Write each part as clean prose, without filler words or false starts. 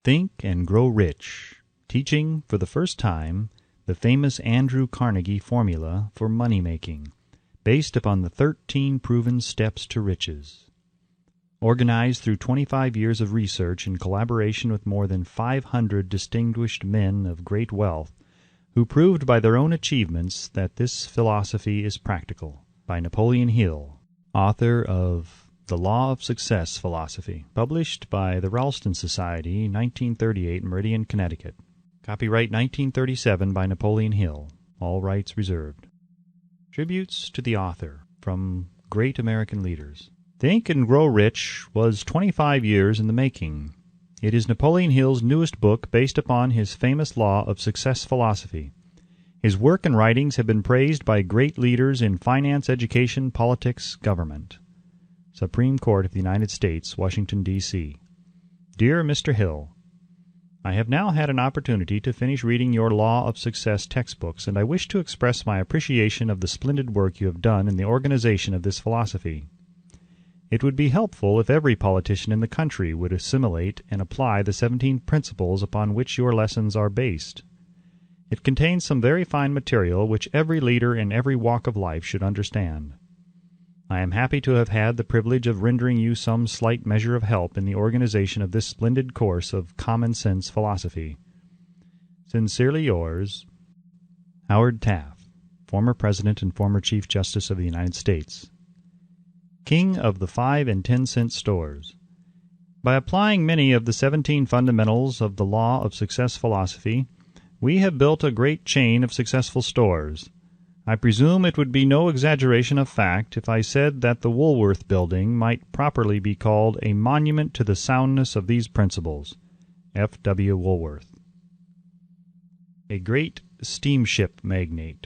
Think and Grow Rich, teaching for the first time the famous Andrew Carnegie formula for money-making, based upon the 13 proven steps to riches. Organized through 25 years of research in collaboration with more than 500 distinguished men of great wealth, who proved by their own achievements that this philosophy is practical, by Napoleon Hill, author of The Law of Success Philosophy, published by the Ralston Society, 1938, Meridian, Connecticut. Copyright 1937 by Napoleon Hill. All rights reserved. Tributes to the author from great American leaders. Think and Grow Rich was 25 years in the making. It is Napoleon Hill's newest book based upon his famous Law of Success philosophy. His work and writings have been praised by great leaders in finance, education, politics, government. Supreme Court of the United States, Washington, D.C. Dear Mr. Hill, I have now had an opportunity to finish reading your Law of Success textbooks, and I wish to express my appreciation of the splendid work you have done in the organization of this philosophy. It would be helpful if every politician in the country would assimilate and apply the 17 principles upon which your lessons are based. It contains some very fine material which every leader in every walk of life should understand. I am happy to have had the privilege of rendering you some slight measure of help in the organization of this splendid course of common-sense philosophy. Sincerely yours, Howard Taft, former President and former Chief Justice of the United States. King of the 5 and 10 cent stores. By applying many of the 17 fundamentals of the Law of Success philosophy, we have built a great chain of successful stores. I presume it would be no exaggeration of fact if I said that the Woolworth Building might properly be called a monument to the soundness of these principles. F. W. Woolworth. A great steamship magnate.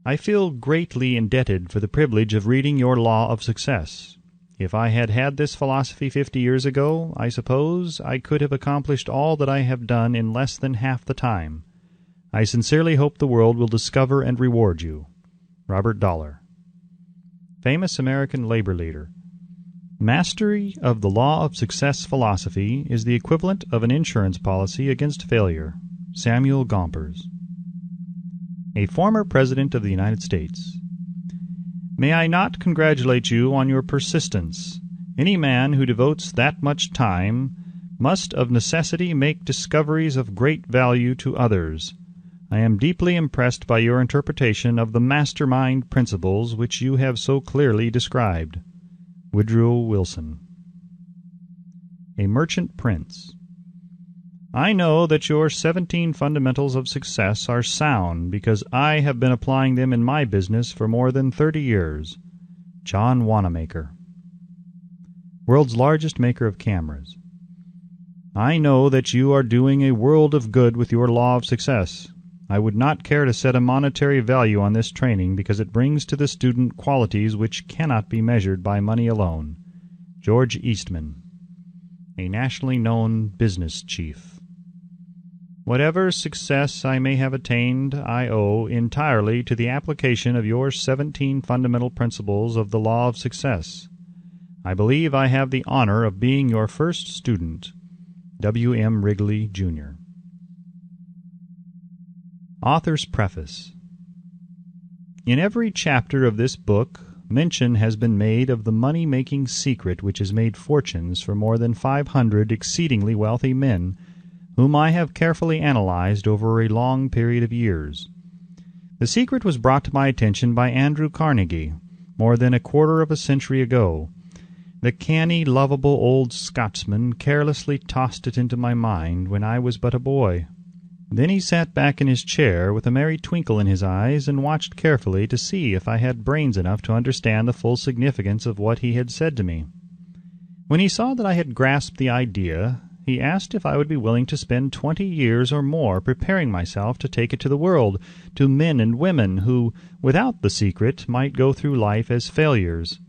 I feel greatly indebted for the privilege of reading your Law of Success. If I had had this philosophy 50 years ago, I suppose I could have accomplished all that I have done in less than half the time. I sincerely hope the world will discover and reward you. Robert Dollar. Famous American labor leader. Mastery of the Law of Success philosophy is the equivalent of an insurance policy against failure. Samuel Gompers. A former President of the United States. May I not congratulate you on your persistence? Any man who devotes that much time must of necessity make discoveries of great value to others. I am deeply impressed by your interpretation of the mastermind principles which you have so clearly described. Woodrow Wilson. A Merchant Prince. I know that your 17 fundamentals of success are sound because I have been applying them in my business for more than 30 years. John Wanamaker. World's largest maker of cameras. I know that you are doing a world of good with your Law of Success. I would not care to set a monetary value on this training because it brings to the student qualities which cannot be measured by money alone. George Eastman. A nationally known business chief. Whatever success I may have attained, I owe entirely to the application of your 17 fundamental principles of the Law of Success. I believe I have the honor of being your first student. W. M. Wrigley, Jr. Author's Preface. In every chapter of this book, mention has been made of the money-making secret which has made fortunes for more than 500 exceedingly wealthy men, whom I have carefully analyzed over a long period of years. The secret was brought to my attention by Andrew Carnegie more than a quarter of a century ago. The canny, lovable old Scotsman carelessly tossed it into my mind when I was but a boy. Then he sat back in his chair with a merry twinkle in his eyes and watched carefully to see if I had brains enough to understand the full significance of what he had said to me. When he saw that I had grasped the idea, he asked if I would be willing to spend 20 years or more preparing myself to take it to the world, to men and women who, without the secret, might go through life as failures.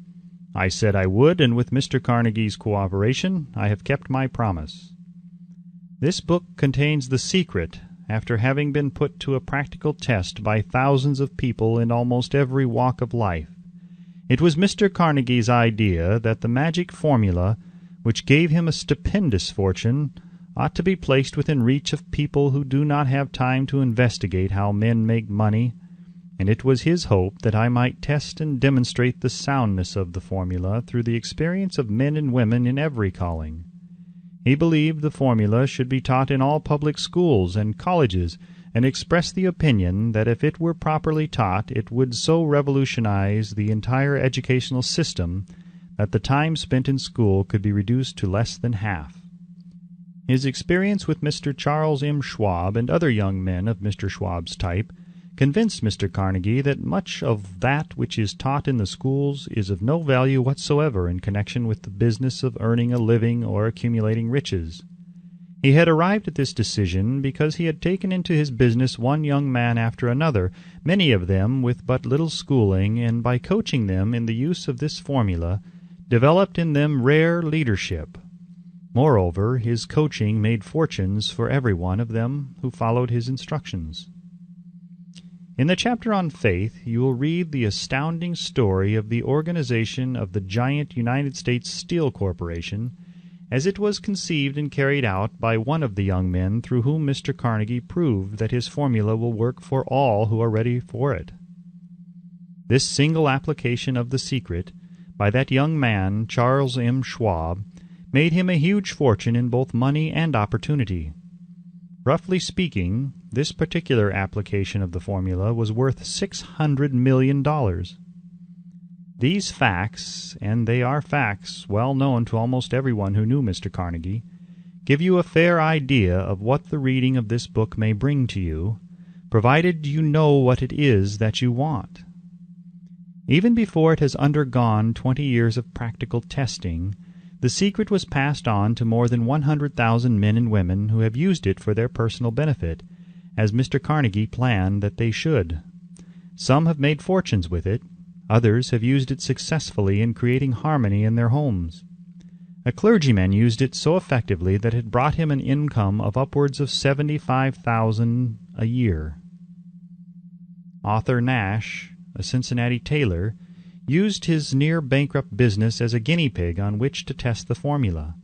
I said I would, and with Mr. Carnegie's cooperation, I have kept my promise. This book contains the secret, after having been put to a practical test by thousands of people in almost every walk of life. It was Mr. Carnegie's idea that the magic formula, which gave him a stupendous fortune, ought to be placed within reach of people who do not have time to investigate how men make money, and it was his hope that I might test and demonstrate the soundness of the formula through the experience of men and women in every calling. He believed the formula should be taught in all public schools and colleges, and expressed the opinion that if it were properly taught it would so revolutionize the entire educational system that the time spent in school could be reduced to less than half. His experience with Mr. Charles M. Schwab and other young men of Mr. Schwab's type convinced Mr. Carnegie that much of that which is taught in the schools is of no value whatsoever in connection with the business of earning a living or accumulating riches. He had arrived at this decision because he had taken into his business one young man after another, many of them with but little schooling, and by coaching them in the use of this formula, developed in them rare leadership. Moreover, his coaching made fortunes for every one of them who followed his instructions. In the chapter on faith, you will read the astounding story of the organization of the giant United States Steel Corporation, as it was conceived and carried out by one of the young men through whom Mr. Carnegie proved that his formula will work for all who are ready for it. This single application of the secret by that young man, Charles M. Schwab, made him a huge fortune in both money and opportunity. Roughly speaking, this particular application of the formula was worth $600 million. These facts, and they are facts well known to almost everyone who knew Mr. Carnegie, give you a fair idea of what the reading of this book may bring to you, provided you know what it is that you want. Even before it has undergone 20 years of practical testing, the secret was passed on to more than 100,000 men and women who have used it for their personal benefit, as Mr. Carnegie planned that they should. Some have made fortunes with it. Others have used it successfully in creating harmony in their homes. A clergyman used it so effectively that it brought him an income of upwards of $75,000 a year. Arthur Nash, a Cincinnati tailor, used his near-bankrupt business as a guinea pig on which to test the formula.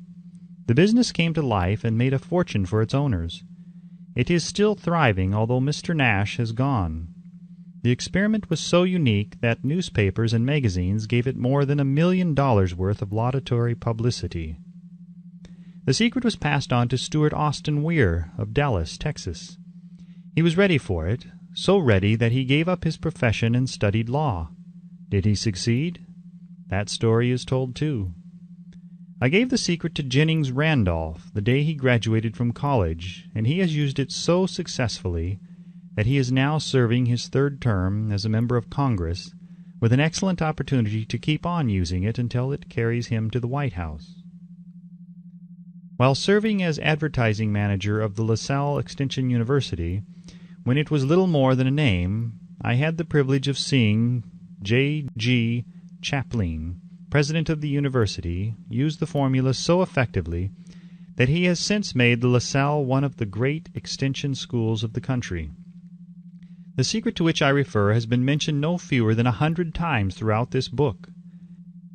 The business came to life and made a fortune for its owners. It is still thriving, although Mr. Nash has gone. The experiment was so unique that newspapers and magazines gave it more than $1 million worth of laudatory publicity. The secret was passed on to Stuart Austin Weir of Dallas, Texas. He was ready for it, so ready that he gave up his profession and studied law. Did he succeed? That story is told too. I gave the secret to Jennings Randolph the day he graduated from college, and he has used it so successfully that he is now serving his third term as a member of Congress, with an excellent opportunity to keep on using it until it carries him to the White House. While serving as advertising manager of the LaSalle Extension University, when it was little more than a name, I had the privilege of seeing J.G. Chaplin, president of the university, use the formula so effectively that he has since made the LaSalle one of the great extension schools of the country. The secret to which I refer has been mentioned no fewer than 100 times throughout this book.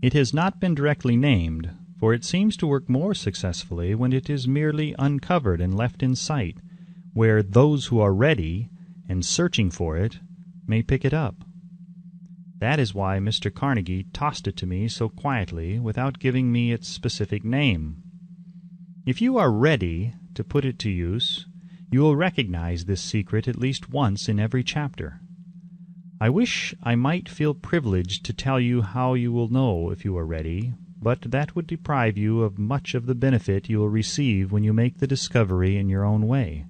It has not been directly named, for it seems to work more successfully when it is merely uncovered and left in sight, where those who are ready and searching for it may pick it up. That is why Mr. Carnegie tossed it to me so quietly without giving me its specific name. If you are ready to put it to use, you will recognize this secret at least once in every chapter. I wish I might feel privileged to tell you how you will know if you are ready, but that would deprive you of much of the benefit you will receive when you make the discovery in your own way.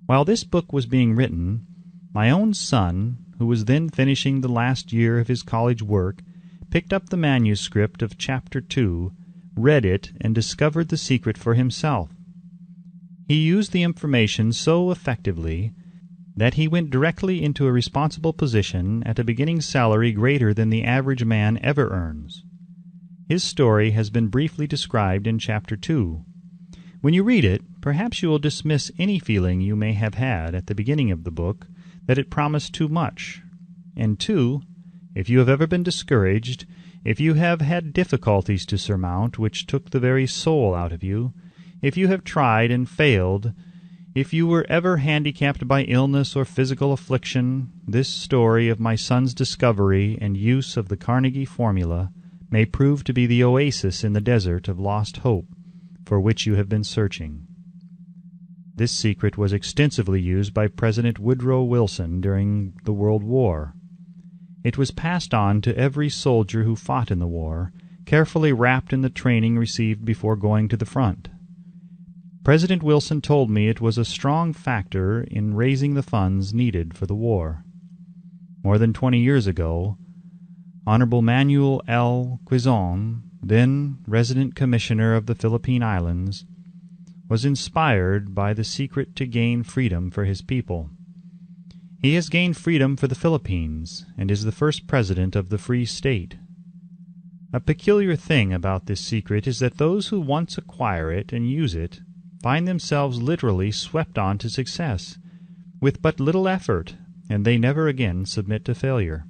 While this book was being written, my own son, who was then finishing the last year of his college work, picked up the manuscript of Chapter 2, read it, and discovered the secret for himself. He used the information so effectively that he went directly into a responsible position at a beginning salary greater than the average man ever earns. His story has been briefly described in Chapter 2. When you read it, perhaps you will dismiss any feeling you may have had at the beginning of the book that it promised too much. And 2, if you have ever been discouraged, if you have had difficulties to surmount which took the very soul out of you, If you have tried and failed, if you were ever handicapped by illness or physical affliction, this story of my son's discovery and use of the Carnegie formula may prove to be the oasis in the desert of lost hope for which you have been searching. This secret was extensively used by President Woodrow Wilson during the World War. It was passed on to every soldier who fought in the war, carefully wrapped in the training received before going to the front. President Wilson told me it was a strong factor in raising the funds needed for the war. More than 20 years ago, Honorable Manuel L. Quizon, then Resident Commissioner of the Philippine Islands, was inspired by the secret to gain freedom for his people. He has gained freedom for the Philippines and is the first president of the Free State. A peculiar thing about this secret is that those who once acquire it and use it find themselves literally swept on to success, with but little effort, and they never again submit to failure.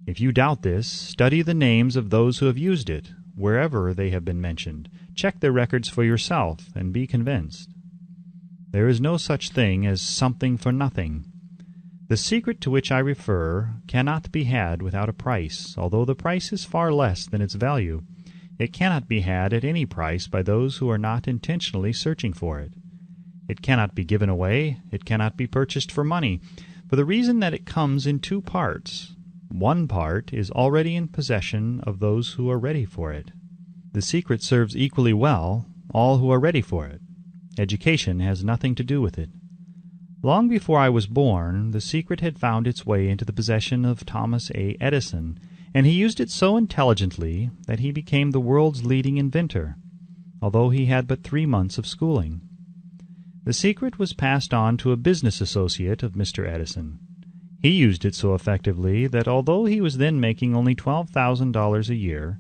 If you doubt this, study the names of those who have used it, wherever they have been mentioned. Check their records for yourself, and be convinced. There is no such thing as something for nothing. The secret to which I refer cannot be had without a price, although the price is far less than its value. It cannot be had at any price by those who are not intentionally searching for it. It cannot be given away. It cannot be purchased for money, for the reason that it comes in two parts. One part is already in possession of those who are ready for it. The secret serves equally well all who are ready for it. Education has nothing to do with it. Long before I was born, the secret had found its way into the possession of Thomas A. Edison, and he used it so intelligently that he became the world's leading inventor, although he had but 3 months of schooling. The secret was passed on to a business associate of Mr. Edison. He used it so effectively that although he was then making only $12,000 a year,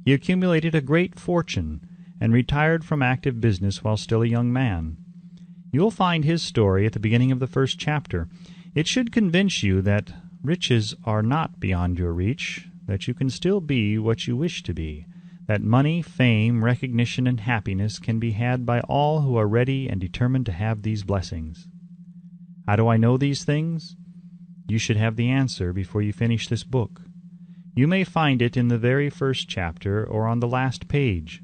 he accumulated a great fortune and retired from active business while still a young man. You will find his story at the beginning of the first chapter. It should convince you that riches are not beyond your reach, that you can still be what you wish to be, that money, fame, recognition, and happiness can be had by all who are ready and determined to have these blessings. How do I know these things? You should have the answer before you finish this book. You may find it in the very first chapter or on the last page.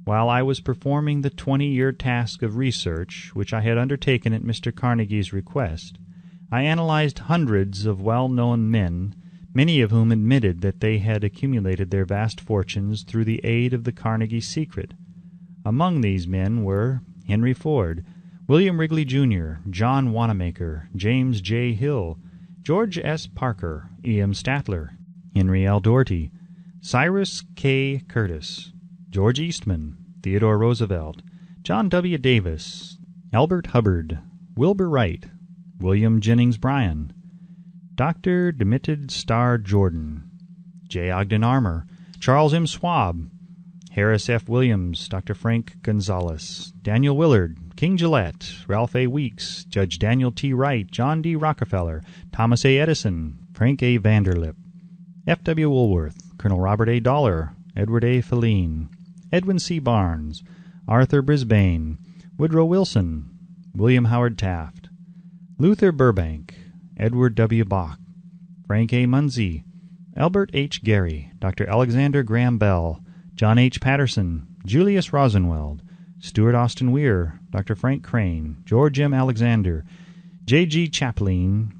While I was performing the 20-year task of research, which I had undertaken at Mr. Carnegie's request, I analyzed hundreds of well-known men, many of whom admitted that they had accumulated their vast fortunes through the aid of the Carnegie secret. Among these men were Henry Ford, William Wrigley, Jr., John Wanamaker, James J. Hill, George S. Parker, E.M. Statler, Henry L. Doherty, Cyrus K. Curtis, George Eastman, Theodore Roosevelt, John W. Davis, Albert Hubbard, Wilbur Wright, William Jennings Bryan, Dr. Demitted Starr Jordan, J. Ogden Armour, Charles M. Schwab, Harris F. Williams, Dr. Frank Gonzalez, Daniel Willard, King Gillette, Ralph A. Weeks, Judge Daniel T. Wright, John D. Rockefeller, Thomas A. Edison, Frank A. Vanderlip, F. W. Woolworth, Colonel Robert A. Dollar, Edward A. Feline, Edwin C. Barnes, Arthur Brisbane, Woodrow Wilson, William Howard Taft, Luther Burbank, Edward W. Bach, Frank A. Munsey, Albert H. Gary, Dr. Alexander Graham Bell, John H. Patterson, Julius Rosenweld, Stuart Austin Weir, Dr. Frank Crane, George M. Alexander, J. G. Chaplin,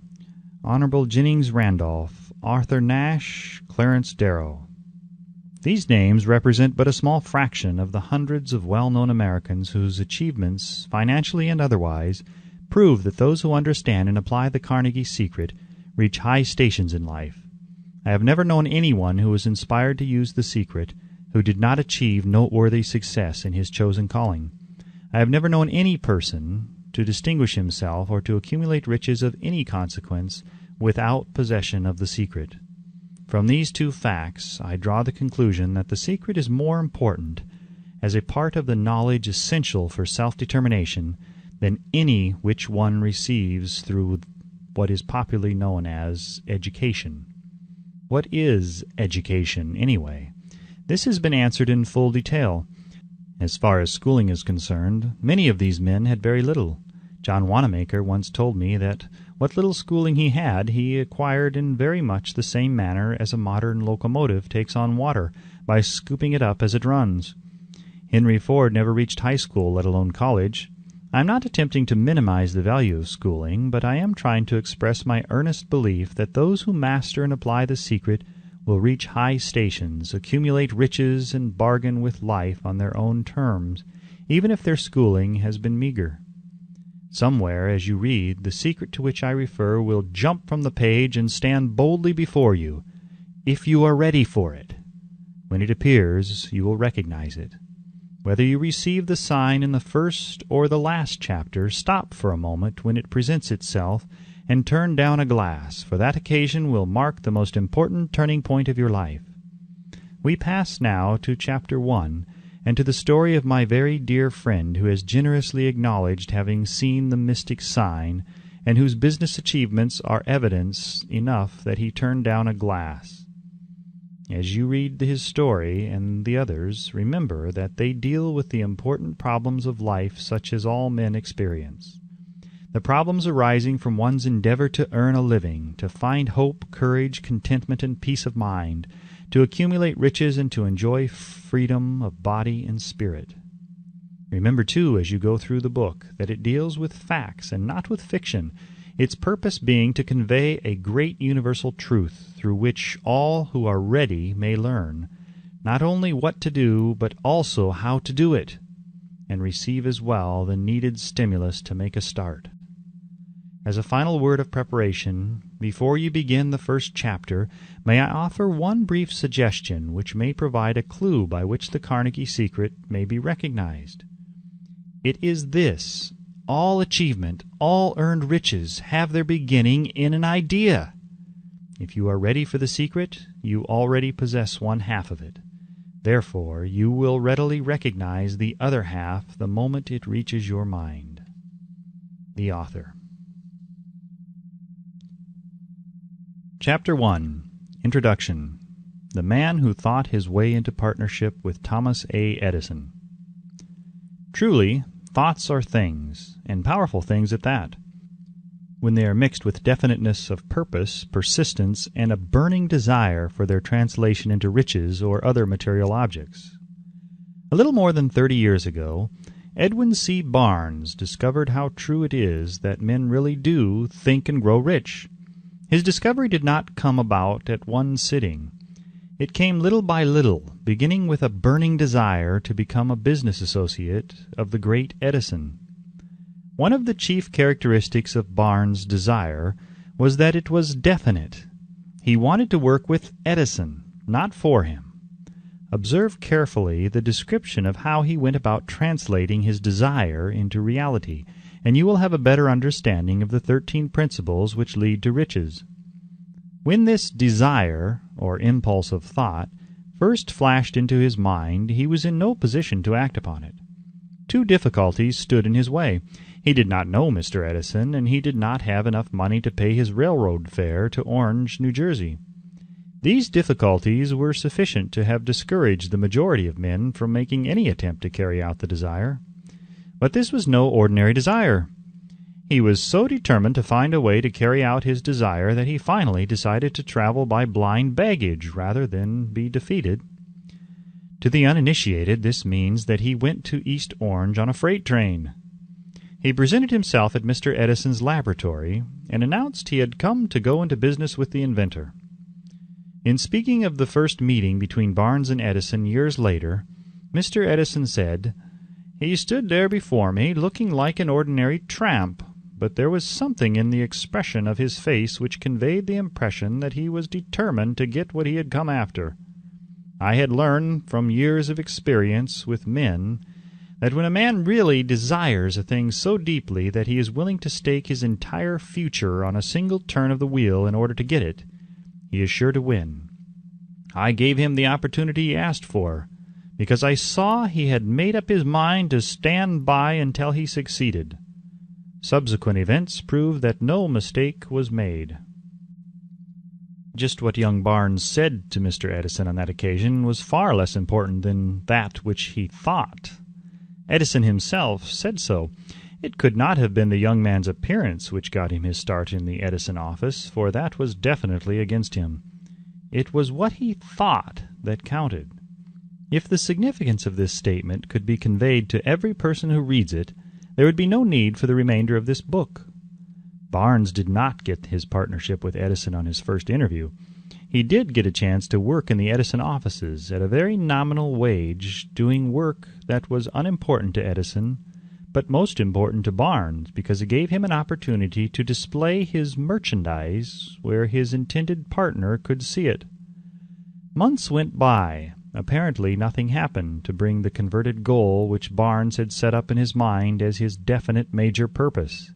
Honorable Jennings Randolph, Arthur Nash, Clarence Darrow. These names represent but a small fraction of the hundreds of well-known Americans whose achievements, financially and otherwise, prove that those who understand and apply the Carnegie secret reach high stations in life. I have never known anyone who was inspired to use the secret who did not achieve noteworthy success in his chosen calling. I have never known any person to distinguish himself or to accumulate riches of any consequence without possession of the secret. From these two facts, I draw the conclusion that the secret is more important as a part of the knowledge essential for self-determination than any which one receives through what is popularly known as education. What is education, anyway? This has been answered in full detail. As far as schooling is concerned, many of these men had very little. John Wanamaker once told me that what little schooling he had, he acquired in very much the same manner as a modern locomotive takes on water, by scooping it up as it runs. Henry Ford never reached high school, let alone college. I am not attempting to minimize the value of schooling, but I am trying to express my earnest belief that those who master and apply the secret will reach high stations, accumulate riches, and bargain with life on their own terms, even if their schooling has been meager. Somewhere, as you read, the secret to which I refer will jump from the page and stand boldly before you, if you are ready for it. When it appears, you will recognize it. Whether you receive the sign in the first or the last chapter, stop for a moment when it presents itself and turn down a glass, for that occasion will mark the most important turning point of your life. We pass now to Chapter 1, and to the story of my very dear friend who has generously acknowledged having seen the mystic sign, and whose business achievements are evidence enough that he turned down a glass. As you read his story and the others, remember that they deal with the important problems of life such as all men experience. The problems arising from one's endeavor to earn a living, to find hope, courage, contentment, and peace of mind, to accumulate riches and to enjoy freedom of body and spirit. Remember, too, as you go through the book, that it deals with facts and not with fiction, its purpose being to convey a great universal truth through which all who are ready may learn, not only what to do, but also how to do it, and receive as well the needed stimulus to make a start. As a final word of preparation, before you begin the first chapter, may I offer one brief suggestion which may provide a clue by which the Carnegie secret may be recognized. It is this: all achievement, all earned riches have their beginning in an idea. If you are ready for the secret, you already possess one half of it. Therefore, you will readily recognize the other half the moment it reaches your mind. The Author. Chapter 1. Introduction. The Man Who Thought His Way into Partnership with Thomas A. Edison. Truly, thoughts are things, and powerful things at that, when they are mixed with definiteness of purpose, persistence, and a burning desire for their translation into riches or other material objects. A little more than 30 years ago, Edwin C. Barnes discovered how true it is that men really do think and grow rich. His discovery did not come about at one sitting. It came little by little, beginning with a burning desire to become a business associate of the great Edison. One of the chief characteristics of Barnes' desire was that it was definite. He wanted to work with Edison, not for him. Observe carefully the description of how he went about translating his desire into reality, and you will have a better understanding of the 13 principles which lead to riches. When this desire, or impulse of thought, first flashed into his mind, he was in no position to act upon it. Two difficulties stood in his way. He did not know Mr. Edison, and he did not have enough money to pay his railroad fare to Orange, New Jersey. These difficulties were sufficient to have discouraged the majority of men from making any attempt to carry out the desire. But this was no ordinary desire. He was so determined to find a way to carry out his desire that he finally decided to travel by blind baggage rather than be defeated. To the uninitiated, this means that he went to East Orange on a freight train. He presented himself at Mr. Edison's laboratory and announced he had come to go into business with the inventor. In speaking of the first meeting between Barnes and Edison years later, Mr. Edison said, "He stood there before me, looking like an ordinary tramp, but there was something in the expression of his face which conveyed the impression that he was determined to get what he had come after. I had learned from years of experience with men that when a man really desires a thing so deeply that he is willing to stake his entire future on a single turn of the wheel in order to get it, he is sure to win. I gave him the opportunity he asked for, because I saw he had made up his mind to stand by until he succeeded. Subsequent events proved that no mistake was made." Just what young Barnes said to Mr. Edison on that occasion was far less important than that which he thought Edison himself said so. It could not have been the young man's appearance which got him his start in the Edison office, for that was definitely against him. It was what he thought that counted. If the significance of this statement could be conveyed to every person who reads it, there would be no need for the remainder of this book. Barnes did not get his partnership with Edison on his first interview. He did get a chance to work in the Edison offices at a very nominal wage, doing work that was unimportant to Edison, but most important to Barnes, because it gave him an opportunity to display his merchandise where his intended partner could see it. Months went by. Apparently nothing happened to bring the converted goal which Barnes had set up in his mind as his definite major purpose.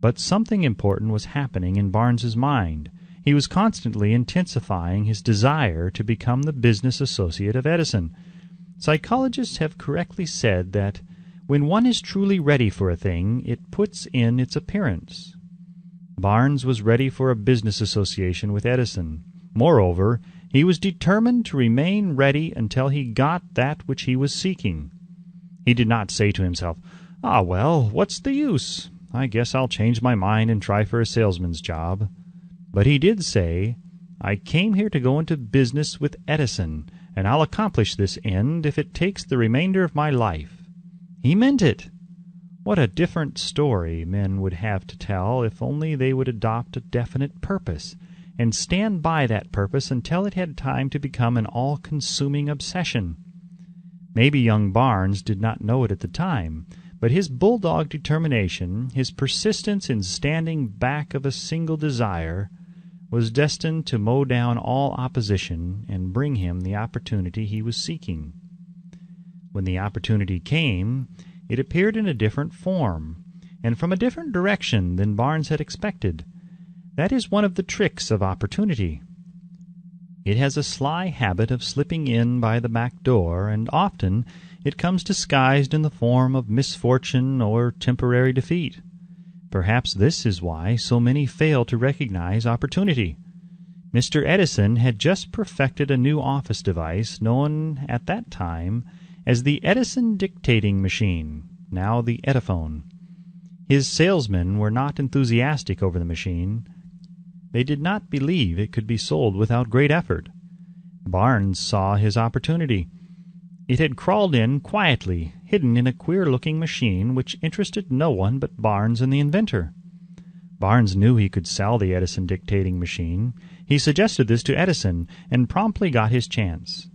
But something important was happening in Barnes's mind. He was constantly intensifying his desire to become the business associate of Edison. Psychologists have correctly said that when one is truly ready for a thing, it puts in its appearance. Barnes was ready for a business association with Edison. Moreover, he was determined to remain ready until he got that which he was seeking. He did not say to himself, "Ah, well, what's the use? I guess I'll change my mind and try for a salesman's job." But he did say, "I came here to go into business with Edison, and I'll accomplish this end if it takes the remainder of my life." He meant it. What a different story men would have to tell if only they would adopt a definite purpose, and stand by that purpose until it had time to become an all-consuming obsession. Maybe young Barnes did not know it at the time, but his bulldog determination, his persistence in standing back of a single desire, was destined to mow down all opposition and bring him the opportunity he was seeking. When the opportunity came, it appeared in a different form, and from a different direction than Barnes had expected. That is one of the tricks of opportunity. It has a sly habit of slipping in by the back door, and often it comes disguised in the form of misfortune or temporary defeat. Perhaps this is why so many fail to recognize opportunity. Mr. Edison had just perfected a new office device known at that time as the Edison dictating machine, now the Ediphone. His salesmen were not enthusiastic over the machine. They did not believe it could be sold without great effort. Barnes saw his opportunity. It had crawled in quietly, hidden in a queer-looking machine which interested no one but Barnes and the inventor. Barnes knew he could sell the Edison dictating machine. He suggested this to Edison and promptly got his chance.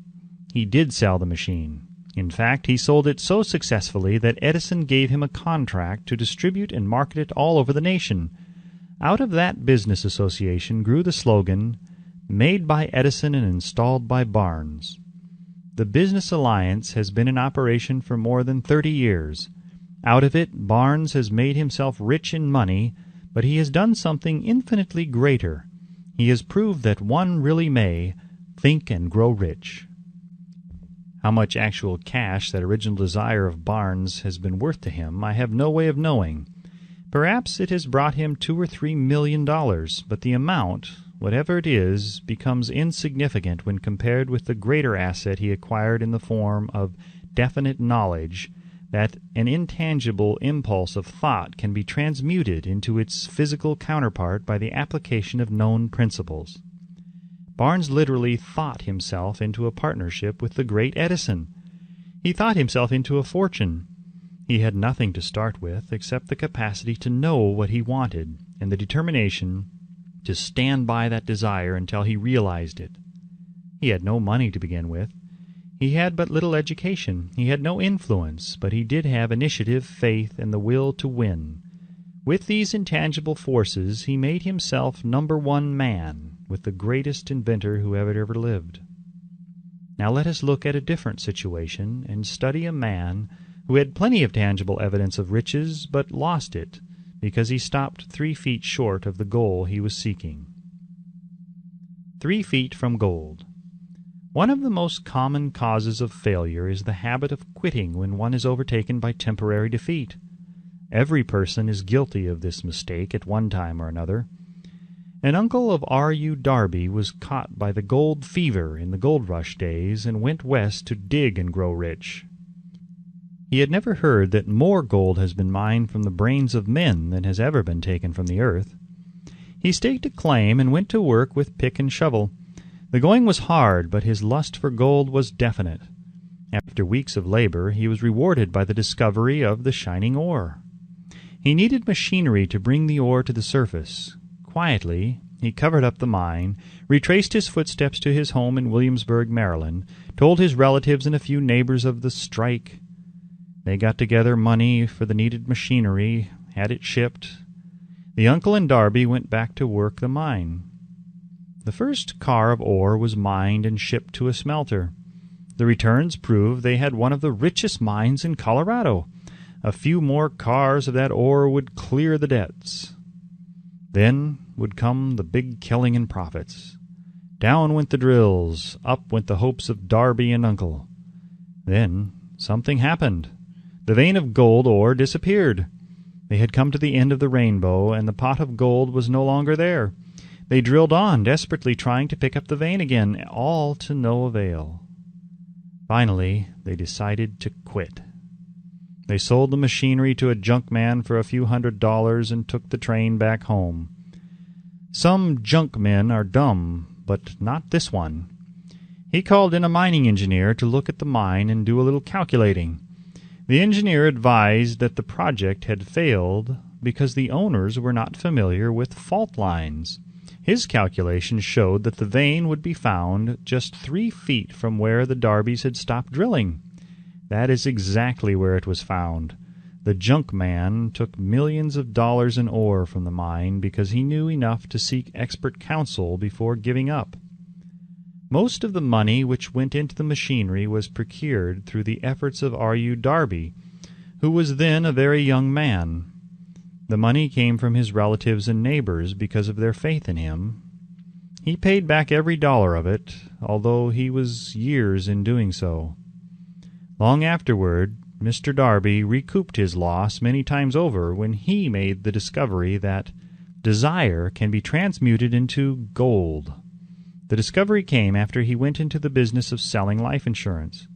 He did sell the machine. In fact, he sold it so successfully that Edison gave him a contract to distribute and market it all over the nation. Out of that business association grew the slogan, "Made by Edison and installed by Barnes." The business alliance has been in operation for more than 30 years. Out of it, Barnes has made himself rich in money, but he has done something infinitely greater. He has proved that one really may think and grow rich. How much actual cash that original desire of Barnes has been worth to him, I have no way of knowing. Perhaps it has brought him $2 or $3 million, but the amount, whatever it is, becomes insignificant when compared with the greater asset he acquired in the form of definite knowledge that an intangible impulse of thought can be transmuted into its physical counterpart by the application of known principles. Barnes literally thought himself into a partnership with the great Edison. He thought himself into a fortune. He had nothing to start with except the capacity to know what he wanted and the determination to stand by that desire until he realized it. He had no money to begin with. He had but little education. He had no influence, but he did have initiative, faith, and the will to win. With these intangible forces, he made himself #1 man, with the greatest inventor who ever lived. Now let us look at a different situation and study a man who had plenty of tangible evidence of riches, but lost it because he stopped 3 feet short of the goal he was seeking. 3 feet from gold. One of the most common causes of failure is the habit of quitting when one is overtaken by temporary defeat. Every person is guilty of this mistake at one time or another. An uncle of R.U. Darby was caught by the gold fever in the gold rush days and went west to dig and grow rich. He had never heard that more gold has been mined from the brains of men than has ever been taken from the earth. He staked a claim and went to work with pick and shovel. The going was hard, but his lust for gold was definite. After weeks of labor, he was rewarded by the discovery of the shining ore. He needed machinery to bring the ore to the surface. Quietly, he covered up the mine, retraced his footsteps to his home in Williamsburg, Maryland, told his relatives and a few neighbors of the strike. They got together money for the needed machinery, had it shipped. The uncle and Darby went back to work the mine. The first car of ore was mined and shipped to a smelter. The returns proved they had one of the richest mines in Colorado. A few more cars of that ore would clear the debts. Then would come the big killing and profits. Down went the drills, up went the hopes of Darby and Uncle. Then something happened. The vein of gold ore disappeared. They had come to the end of the rainbow, and the pot of gold was no longer there. They drilled on, desperately trying to pick up the vein again, all to no avail. Finally, they decided to quit. They sold the machinery to a junk man for a few $100s and took the train back home. Some junk men are dumb, but not this one. He called in a mining engineer to look at the mine and do a little calculating. The engineer advised that the project had failed because the owners were not familiar with fault lines. His calculations showed that the vein would be found just 3 feet from where the Darbys had stopped drilling. That is exactly where it was found. The junk man took millions of dollars in ore from the mine because he knew enough to seek expert counsel before giving up. Most of the money which went into the machinery was procured through the efforts of R.U. Darby, who was then a very young man. The money came from his relatives and neighbors because of their faith in him. He paid back every dollar of it, although he was years in doing so. Long afterward, Mr. Darby recouped his loss many times over when he made the discovery that desire can be transmuted into gold. The discovery came after he went into the business of selling life insurance.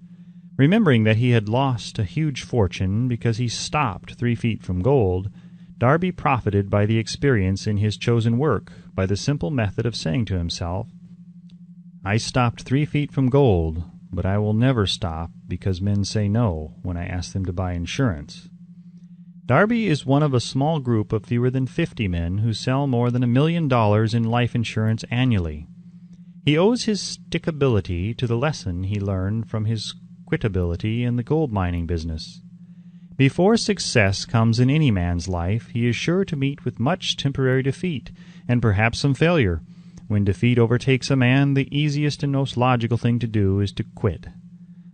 Remembering that he had lost a huge fortune because he stopped 3 feet from gold, Darby profited by the experience in his chosen work by the simple method of saying to himself, "I stopped 3 feet from gold, but I will never stop because men say no when I ask them to buy insurance." Darby is one of a small group of fewer than 50 men who sell more than $1 million in life insurance annually. He owes his stickability to the lesson he learned from his quitability in the gold mining business. Before success comes in any man's life, he is sure to meet with much temporary defeat, and perhaps some failure. When defeat overtakes a man, the easiest and most logical thing to do is to quit.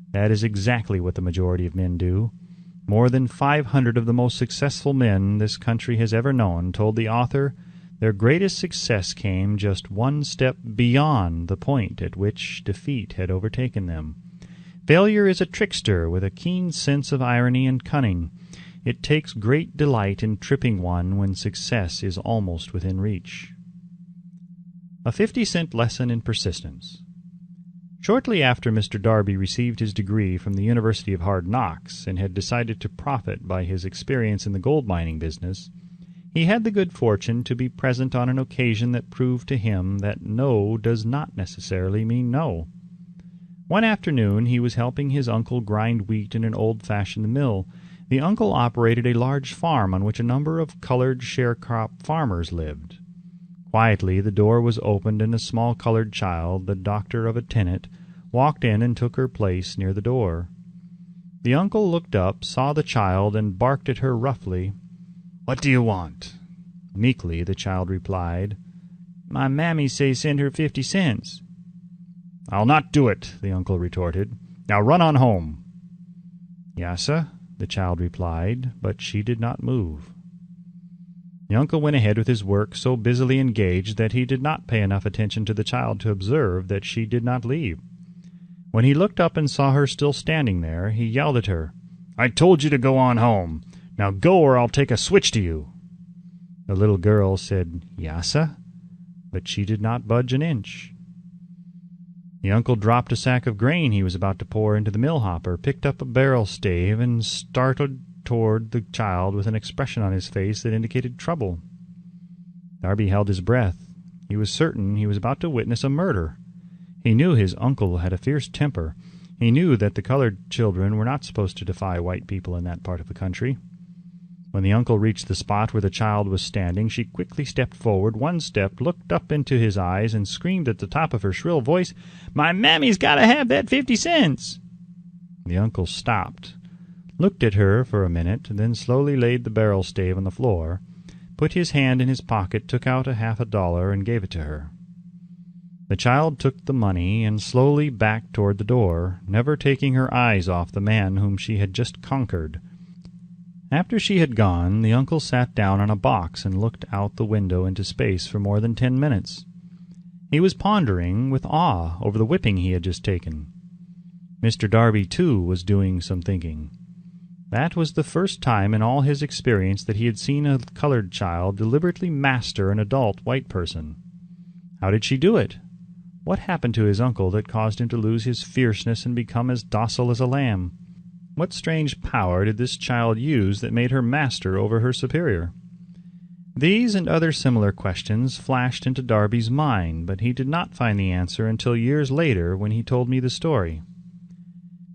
That is exactly what the majority of men do. More than 500 of the most successful men this country has ever known told the author their greatest success came just one step beyond the point at which defeat had overtaken them. Failure is a trickster with a keen sense of irony and cunning. It takes great delight in tripping one when success is almost within reach. A 50-cent lesson in persistence. Shortly after Mr. Darby received his degree from the University of Hard Knocks and had decided to profit by his experience in the gold mining business, he had the good fortune to be present on an occasion that proved to him that no does not necessarily mean no. One afternoon he was helping his uncle grind wheat in an old-fashioned mill. The uncle operated a large farm on which a number of colored sharecrop farmers lived. Quietly the door was opened and a small colored child, the doctor of a tenant, walked in and took her place near the door. The uncle looked up, saw the child, and barked at her roughly. "What do you want?" Meekly the child replied, "My mammy say send her 50 cents. "I'll not do it," the uncle retorted. "Now run on home." "Yassa," the child replied, but she did not move. The uncle went ahead with his work, so busily engaged that he did not pay enough attention to the child to observe that she did not leave. When he looked up and saw her still standing there, he yelled at her, "I told you to go on home. Now go or I'll take a switch to you." The little girl said, "Yassa," but she did not budge an inch. The uncle dropped a sack of grain he was about to pour into the mill hopper, picked up a barrel stave, and started toward the child with an expression on his face that indicated trouble. Darby held his breath. He was certain he was about to witness a murder. He knew his uncle had a fierce temper. He knew that the colored children were not supposed to defy white people in that part of the country. When the uncle reached the spot where the child was standing, she quickly stepped forward, one step, looked up into his eyes, and screamed at the top of her shrill voice, "My mammy's got to have that 50 cents!" The uncle stopped, looked at her for a minute, then slowly laid the barrel stave on the floor, put his hand in his pocket, took out $50, and gave it to her. The child took the money and slowly backed toward the door, never taking her eyes off the man whom she had just conquered. After she had gone, the uncle sat down on a box and looked out the window into space for more than 10 minutes. He was pondering with awe over the whipping he had just taken. Mr. Darby, too, was doing some thinking. That was the first time in all his experience that he had seen a colored child deliberately master an adult white person. How did she do it? What happened to his uncle that caused him to lose his fierceness and become as docile as a lamb? What strange power did this child use that made her master over her superior? These and other similar questions flashed into Darby's mind, but he did not find the answer until years later when he told me the story.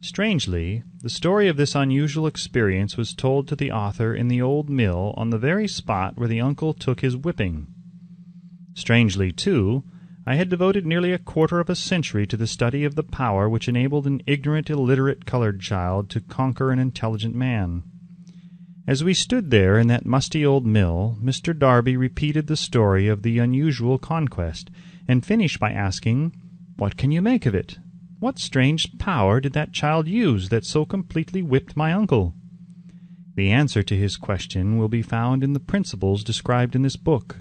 Strangely, the story of this unusual experience was told to the author in the old mill on the very spot where the uncle took his whipping. Strangely, too, I had devoted nearly a quarter of a century to the study of the power which enabled an ignorant, illiterate colored child to conquer an intelligent man. As we stood there in that musty old mill, Mr. Darby repeated the story of the unusual conquest, and finished by asking, "What can you make of it? What strange power did that child use that so completely whipped my uncle?" The answer to his question will be found in the principles described in this book.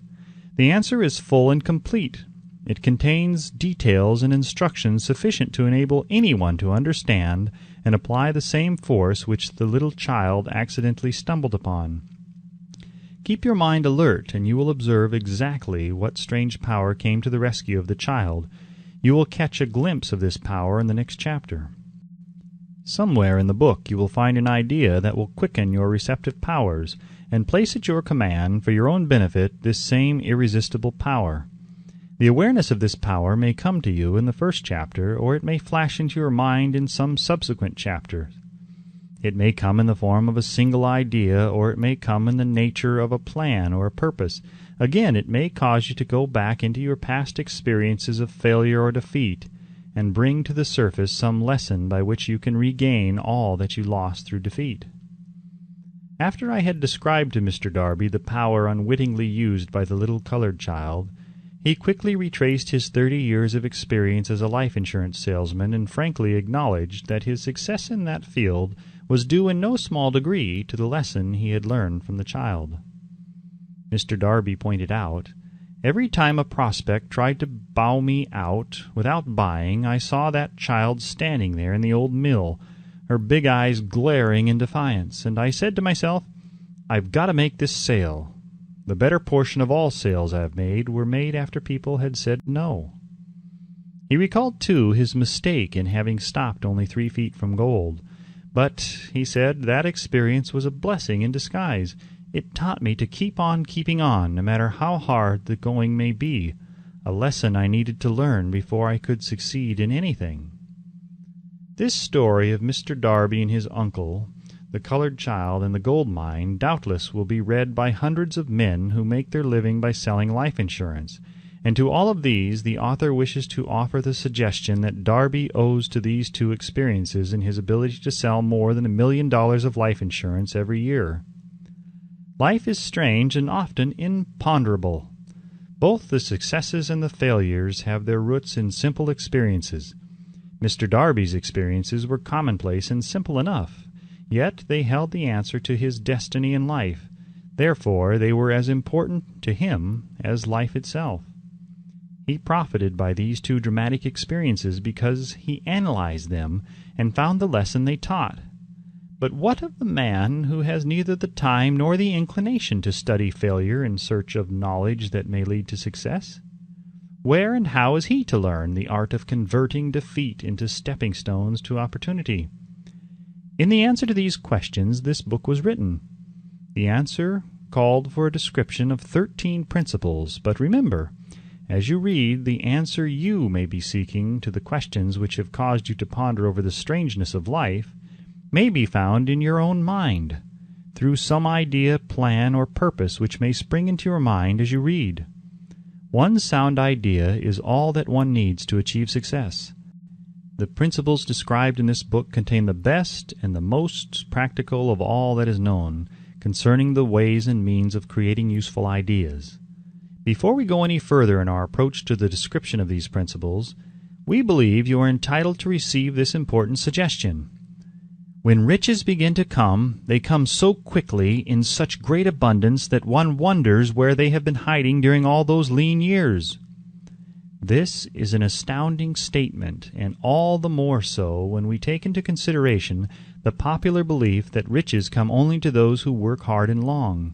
The answer is full and complete. It contains details and instructions sufficient to enable anyone to understand and apply the same force which the little child accidentally stumbled upon. Keep your mind alert, and you will observe exactly what strange power came to the rescue of the child. You will catch a glimpse of this power in the next chapter. Somewhere in the book you will find an idea that will quicken your receptive powers and place at your command, for your own benefit, this same irresistible power. The awareness of this power may come to you in the first chapter, or it may flash into your mind in some subsequent chapter. It may come in the form of a single idea, or it may come in the nature of a plan or a purpose. Again, it may cause you to go back into your past experiences of failure or defeat, and bring to the surface some lesson by which you can regain all that you lost through defeat. After I had described to Mr. Darby the power unwittingly used by the little colored child, he quickly retraced his 30 years of experience as a life insurance salesman and frankly acknowledged that his success in that field was due in no small degree to the lesson he had learned from the child. Mr. Darby pointed out, every time a prospect tried to bow me out without buying, I saw that child standing there in the old mill, her big eyes glaring in defiance, and I said to myself, "I've got to make this sale." The better portion of all sales I have made were made after people had said no. He recalled, too, his mistake in having stopped only 3 feet from gold. But, he said, that experience was a blessing in disguise. It taught me to keep on keeping on, no matter how hard the going may be, a lesson I needed to learn before I could succeed in anything. This story of Mr. Darby and his uncle, the colored child, and the gold mine doubtless will be read by hundreds of men who make their living by selling life insurance, and to all of these the author wishes to offer the suggestion that Darby owes to these two experiences in his ability to sell more than $1 million of life insurance every year. Life is strange and often imponderable. Both the successes and the failures have their roots in simple experiences. Mr. Darby's experiences were commonplace and simple enough. Yet they held the answer to his destiny in life. Therefore they were as important to him as life itself. He profited by these two dramatic experiences because he analyzed them and found the lesson they taught. But what of the man who has neither the time nor the inclination to study failure in search of knowledge that may lead to success? Where and how is he to learn the art of converting defeat into stepping stones to opportunity? In the answer to these questions, this book was written. The answer called for a description of 13 principles, but remember, as you read, the answer you may be seeking to the questions which have caused you to ponder over the strangeness of life may be found in your own mind, through some idea, plan, or purpose which may spring into your mind as you read. One sound idea is all that one needs to achieve success. The principles described in this book contain the best and the most practical of all that is known concerning the ways and means of creating useful ideas. Before we go any further in our approach to the description of these principles, we believe you are entitled to receive this important suggestion. When riches begin to come, they come so quickly in such great abundance that one wonders where they have been hiding during all those lean years. This is an astounding statement, and all the more so when we take into consideration the popular belief that riches come only to those who work hard and long.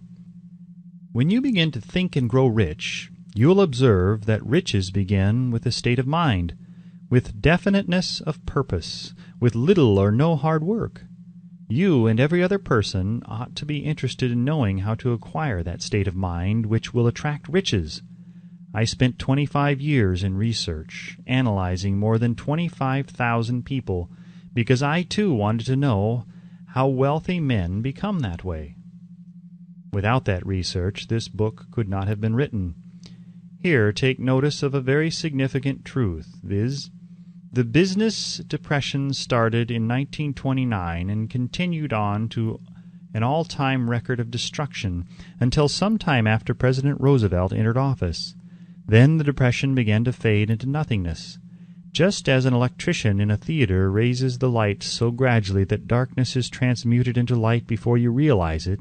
When you begin to think and grow rich, you will observe that riches begin with a state of mind, with definiteness of purpose, with little or no hard work. You and every other person ought to be interested in knowing how to acquire that state of mind which will attract riches. I spent 25 years in research, analyzing more than 25,000 people, because I too wanted to know how wealthy men become that way. Without that research, this book could not have been written. Here, take notice of a very significant truth, viz., the business depression started in 1929 and continued on to an all-time record of destruction until some time after President Roosevelt entered office. Then the depression began to fade into nothingness. Just as an electrician in a theater raises the light so gradually that darkness is transmuted into light before you realize it,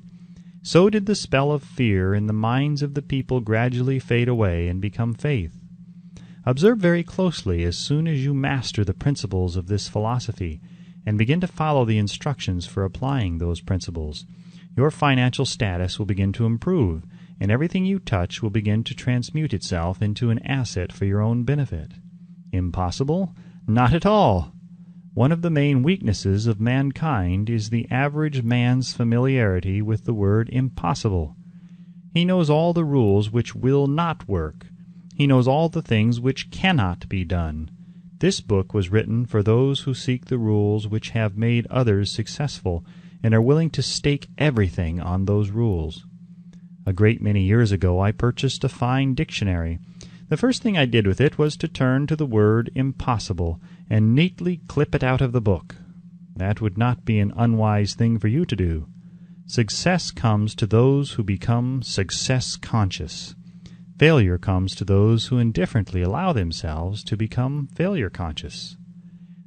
so did the spell of fear in the minds of the people gradually fade away and become faith. Observe very closely as soon as you master the principles of this philosophy and begin to follow the instructions for applying those principles. Your financial status will begin to improve, and everything you touch will begin to transmute itself into an asset for your own benefit. Impossible? Not at all! One of the main weaknesses of mankind is the average man's familiarity with the word impossible. He knows all the rules which will not work. He knows all the things which cannot be done. This book was written for those who seek the rules which have made others successful and are willing to stake everything on those rules. A great many years ago I purchased a fine dictionary. The first thing I did with it was to turn to the word impossible and neatly clip it out of the book. That would not be an unwise thing for you to do. Success comes to those who become success-conscious. Failure comes to those who indifferently allow themselves to become failure-conscious.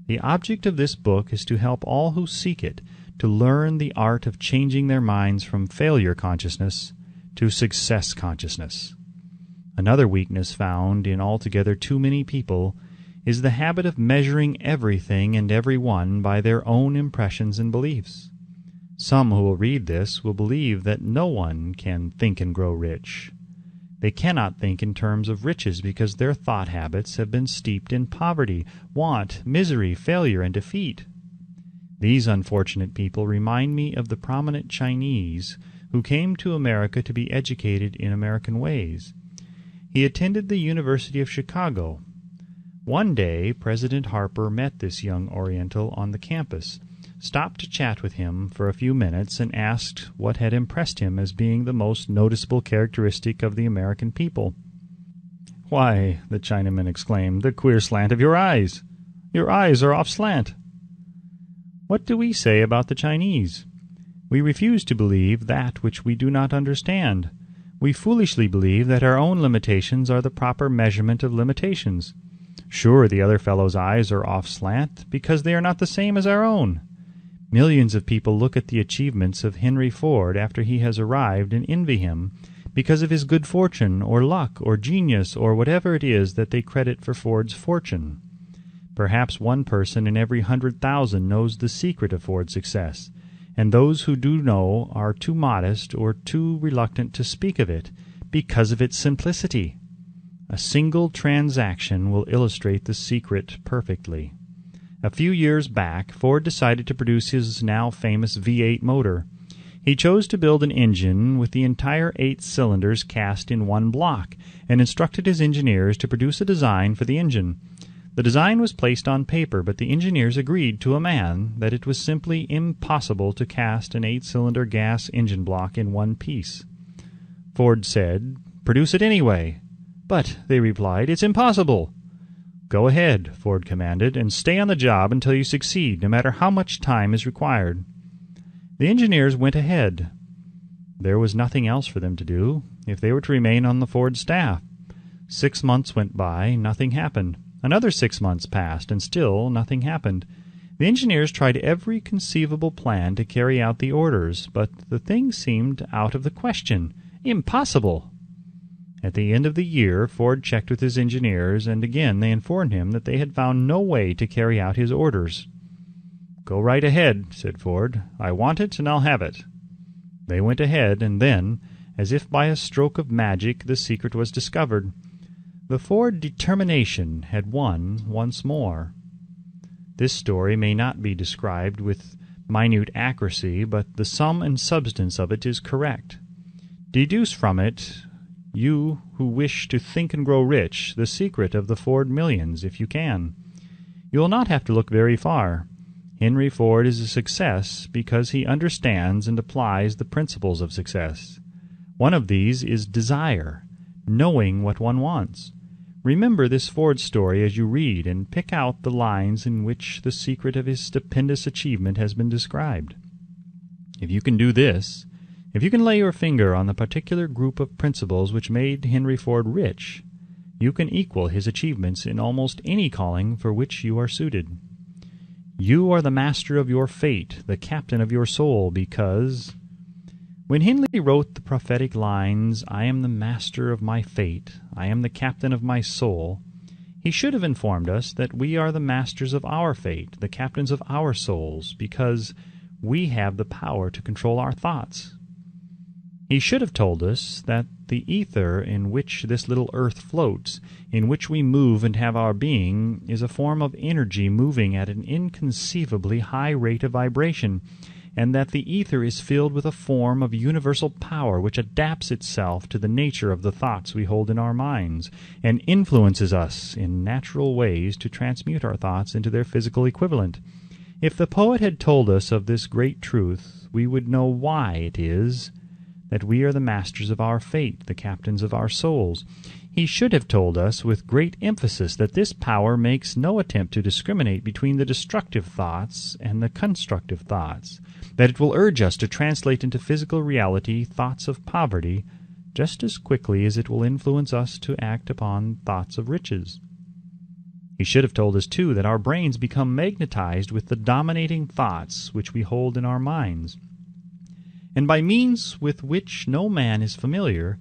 The object of this book is to help all who seek it to learn the art of changing their minds from failure-consciousness to success-consciousness. Another weakness found in altogether too many people is the habit of measuring everything and everyone by their own impressions and beliefs. Some who will read this will believe that no one can think and grow rich. They cannot think in terms of riches because their thought habits have been steeped in poverty, want, misery, failure, and defeat. These unfortunate people remind me of the prominent Chinese who came to America to be educated in American ways. He attended the University of Chicago. One day, President Harper met this young Oriental on the campus, stopped to chat with him for a few minutes, and asked what had impressed him as being the most noticeable characteristic of the American people. "Why," the Chinaman exclaimed, "the queer slant of your eyes. Your eyes are off slant." What do we say about the Chinese? We refuse to believe that which we do not understand. We foolishly believe that our own limitations are the proper measurement of limitations. Sure, the other fellow's eyes are off slant because they are not the same as our own. Millions of people look at the achievements of Henry Ford after he has arrived and envy him because of his good fortune or luck or genius or whatever it is that they credit for Ford's fortune. Perhaps one person in every 100,000 knows the secret of Ford's success, and those who do know are too modest or too reluctant to speak of it because of its simplicity. A single transaction will illustrate the secret perfectly. A few years back, Ford decided to produce his now famous V8 motor. He chose to build an engine with the entire 8 cylinders cast in one block, and instructed his engineers to produce a design for the engine. The design was placed on paper, but the engineers agreed to a man that it was simply impossible to cast an 8-cylinder gas engine block in one piece. Ford said, "Produce it anyway." "But," they replied, "it's impossible." "Go ahead," Ford commanded, "and stay on the job until you succeed, no matter how much time is required." The engineers went ahead. There was nothing else for them to do if they were to remain on the Ford staff. 6 months went by, nothing happened. Another 6 months passed, and still nothing happened. The engineers tried every conceivable plan to carry out the orders, but the thing seemed out of the question. Impossible! At the end of the year, Ford checked with his engineers, and again they informed him that they had found no way to carry out his orders. "Go right ahead," said Ford. "I want it, and I'll have it." They went ahead, and then, as if by a stroke of magic, the secret was discovered. The Ford determination had won once more. This story may not be described with minute accuracy, but the sum and substance of it is correct. Deduce from it, you who wish to think and grow rich, the secret of the Ford millions, if you can. You will not have to look very far. Henry Ford is a success because he understands and applies the principles of success. One of these is desire, knowing what one wants. Remember this Ford story as you read, and pick out the lines in which the secret of his stupendous achievement has been described. If you can do this, if you can lay your finger on the particular group of principles which made Henry Ford rich, you can equal his achievements in almost any calling for which you are suited. You are the master of your fate, the captain of your soul, because when Henley wrote the prophetic lines, "I am the master of my fate, I am the captain of my soul," he should have informed us that we are the masters of our fate, the captains of our souls, because we have the power to control our thoughts. He should have told us that the ether in which this little earth floats, in which we move and have our being, is a form of energy moving at an inconceivably high rate of vibration, and that the ether is filled with a form of universal power which adapts itself to the nature of the thoughts we hold in our minds, and influences us in natural ways to transmute our thoughts into their physical equivalent. If the poet had told us of this great truth, we would know why it is that we are the masters of our fate, the captains of our souls. He should have told us with great emphasis that this power makes no attempt to discriminate between the destructive thoughts and the constructive thoughts, that it will urge us to translate into physical reality thoughts of poverty just as quickly as it will influence us to act upon thoughts of riches. He should have told us, too, that our brains become magnetized with the dominating thoughts which we hold in our minds. And by means with which no man is familiar,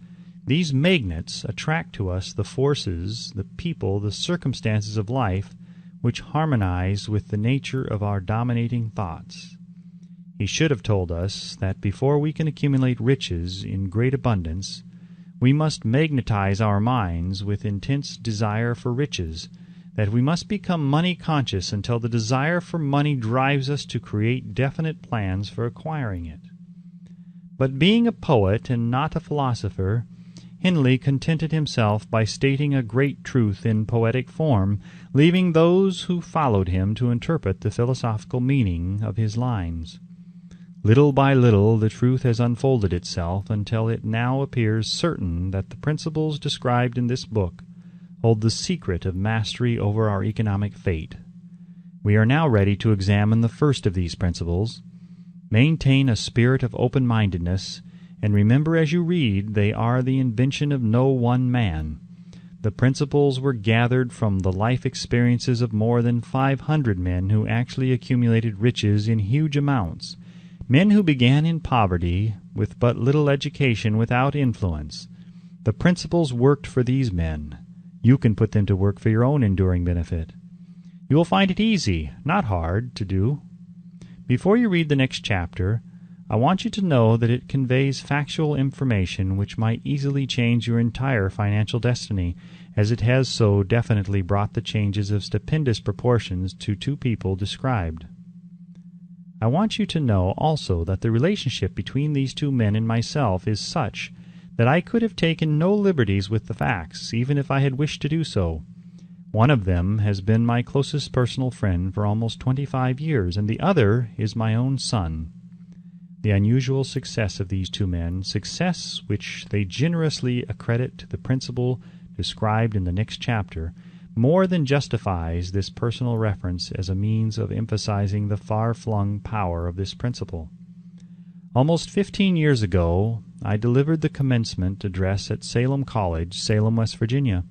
these magnets attract to us the forces, the people, the circumstances of life which harmonize with the nature of our dominating thoughts. He should have told us that before we can accumulate riches in great abundance, we must magnetize our minds with intense desire for riches, that we must become money-conscious until the desire for money drives us to create definite plans for acquiring it. But being a poet and not a philosopher, Henley contented himself by stating a great truth in poetic form, leaving those who followed him to interpret the philosophical meaning of his lines. Little by little the truth has unfolded itself until it now appears certain that the principles described in this book hold the secret of mastery over our economic fate. We are now ready to examine the first of these principles. Maintain a spirit of open-mindedness, and remember as you read they are the invention of no one man. The principles were gathered from the life experiences of more than 500 men who actually accumulated riches in huge amounts, men who began in poverty with but little education, without influence. The principles worked for these men. You can put them to work for your own enduring benefit. You will find it easy, not hard, to do. Before you read the next chapter, I want you to know that it conveys factual information which might easily change your entire financial destiny, as it has so definitely brought the changes of stupendous proportions to two people described. I want you to know also that the relationship between these two men and myself is such that I could have taken no liberties with the facts, even if I had wished to do so. One of them has been my closest personal friend for almost 25 years, and the other is my own son. The unusual success of these two men, success which they generously accredit to the principle described in the next chapter, more than justifies this personal reference as a means of emphasizing the far-flung power of this principle. Almost 15 years ago, I delivered the commencement address at Salem College, Salem, West Virginia.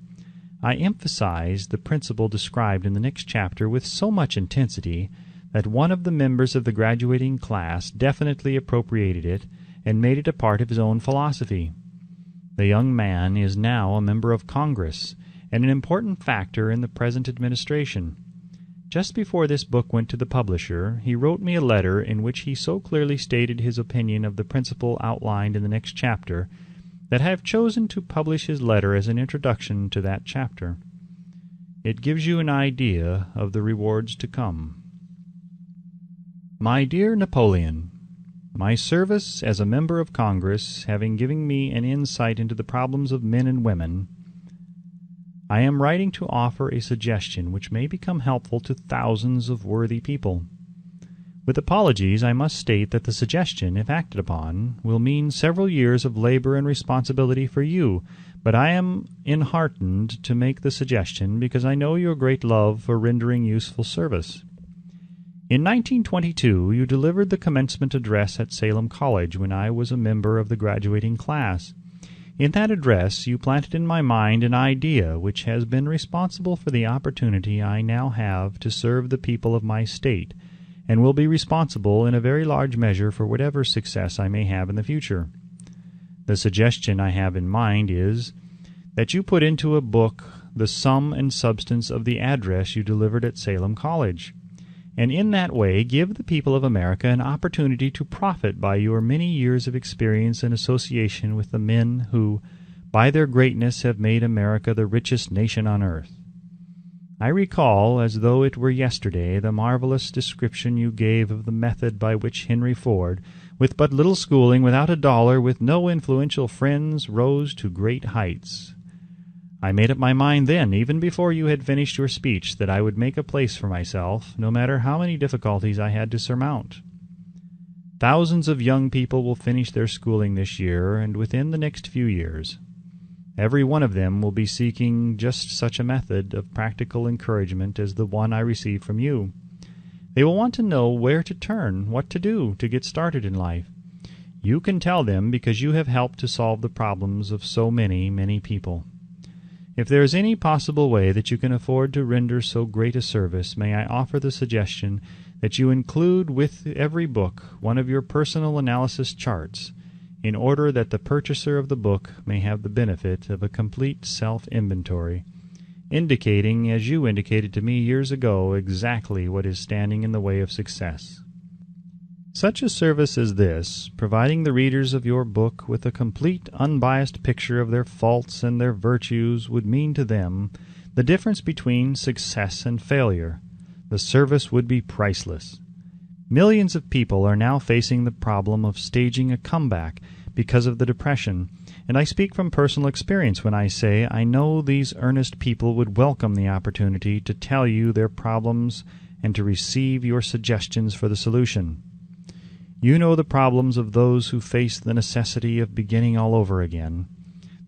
I emphasized the principle described in the next chapter with so much intensity that one of the members of the graduating class definitely appropriated it and made it a part of his own philosophy. The young man is now a member of Congress and an important factor in the present administration. Just before this book went to the publisher, he wrote me a letter in which he so clearly stated his opinion of the principle outlined in the next chapter that I have chosen to publish his letter as an introduction to that chapter. It gives you an idea of the rewards to come. My dear Napoleon, my service as a member of Congress having given me an insight into the problems of men and women, I am writing to offer a suggestion which may become helpful to thousands of worthy people. With apologies, I must state that the suggestion, if acted upon, will mean several years of labor and responsibility for you, but I am enheartened to make the suggestion because I know your great love for rendering useful service. In 1922, you delivered the commencement address at Salem College when I was a member of the graduating class. In that address, you planted in my mind an idea which has been responsible for the opportunity I now have to serve the people of my state, and will be responsible in a very large measure for whatever success I may have in the future. The suggestion I have in mind is that you put into a book the sum and substance of the address you delivered at Salem College, and in that way give the people of America an opportunity to profit by your many years of experience and association with the men who, by their greatness, have made America the richest nation on earth. I recall, as though it were yesterday, the marvelous description you gave of the method by which Henry Ford, with but little schooling, without a dollar, with no influential friends, rose to great heights. I made up my mind then, even before you had finished your speech, that I would make a place for myself, no matter how many difficulties I had to surmount. Thousands of young people will finish their schooling this year, and within the next few years. Every one of them will be seeking just such a method of practical encouragement as the one I received from you. They will want to know where to turn, what to do to get started in life. You can tell them because you have helped to solve the problems of so many, many people. If there is any possible way that you can afford to render so great a service, may I offer the suggestion that you include with every book one of your personal analysis charts, in order that the purchaser of the book may have the benefit of a complete self-inventory, indicating, as you indicated to me years ago, exactly what is standing in the way of success. Such a service as this, providing the readers of your book with a complete, unbiased picture of their faults and their virtues, would mean to them the difference between success and failure. The service would be priceless. Millions of people are now facing the problem of staging a comeback because of the Depression, and I speak from personal experience when I say I know these earnest people would welcome the opportunity to tell you their problems and to receive your suggestions for the solution. You know the problems of those who face the necessity of beginning all over again.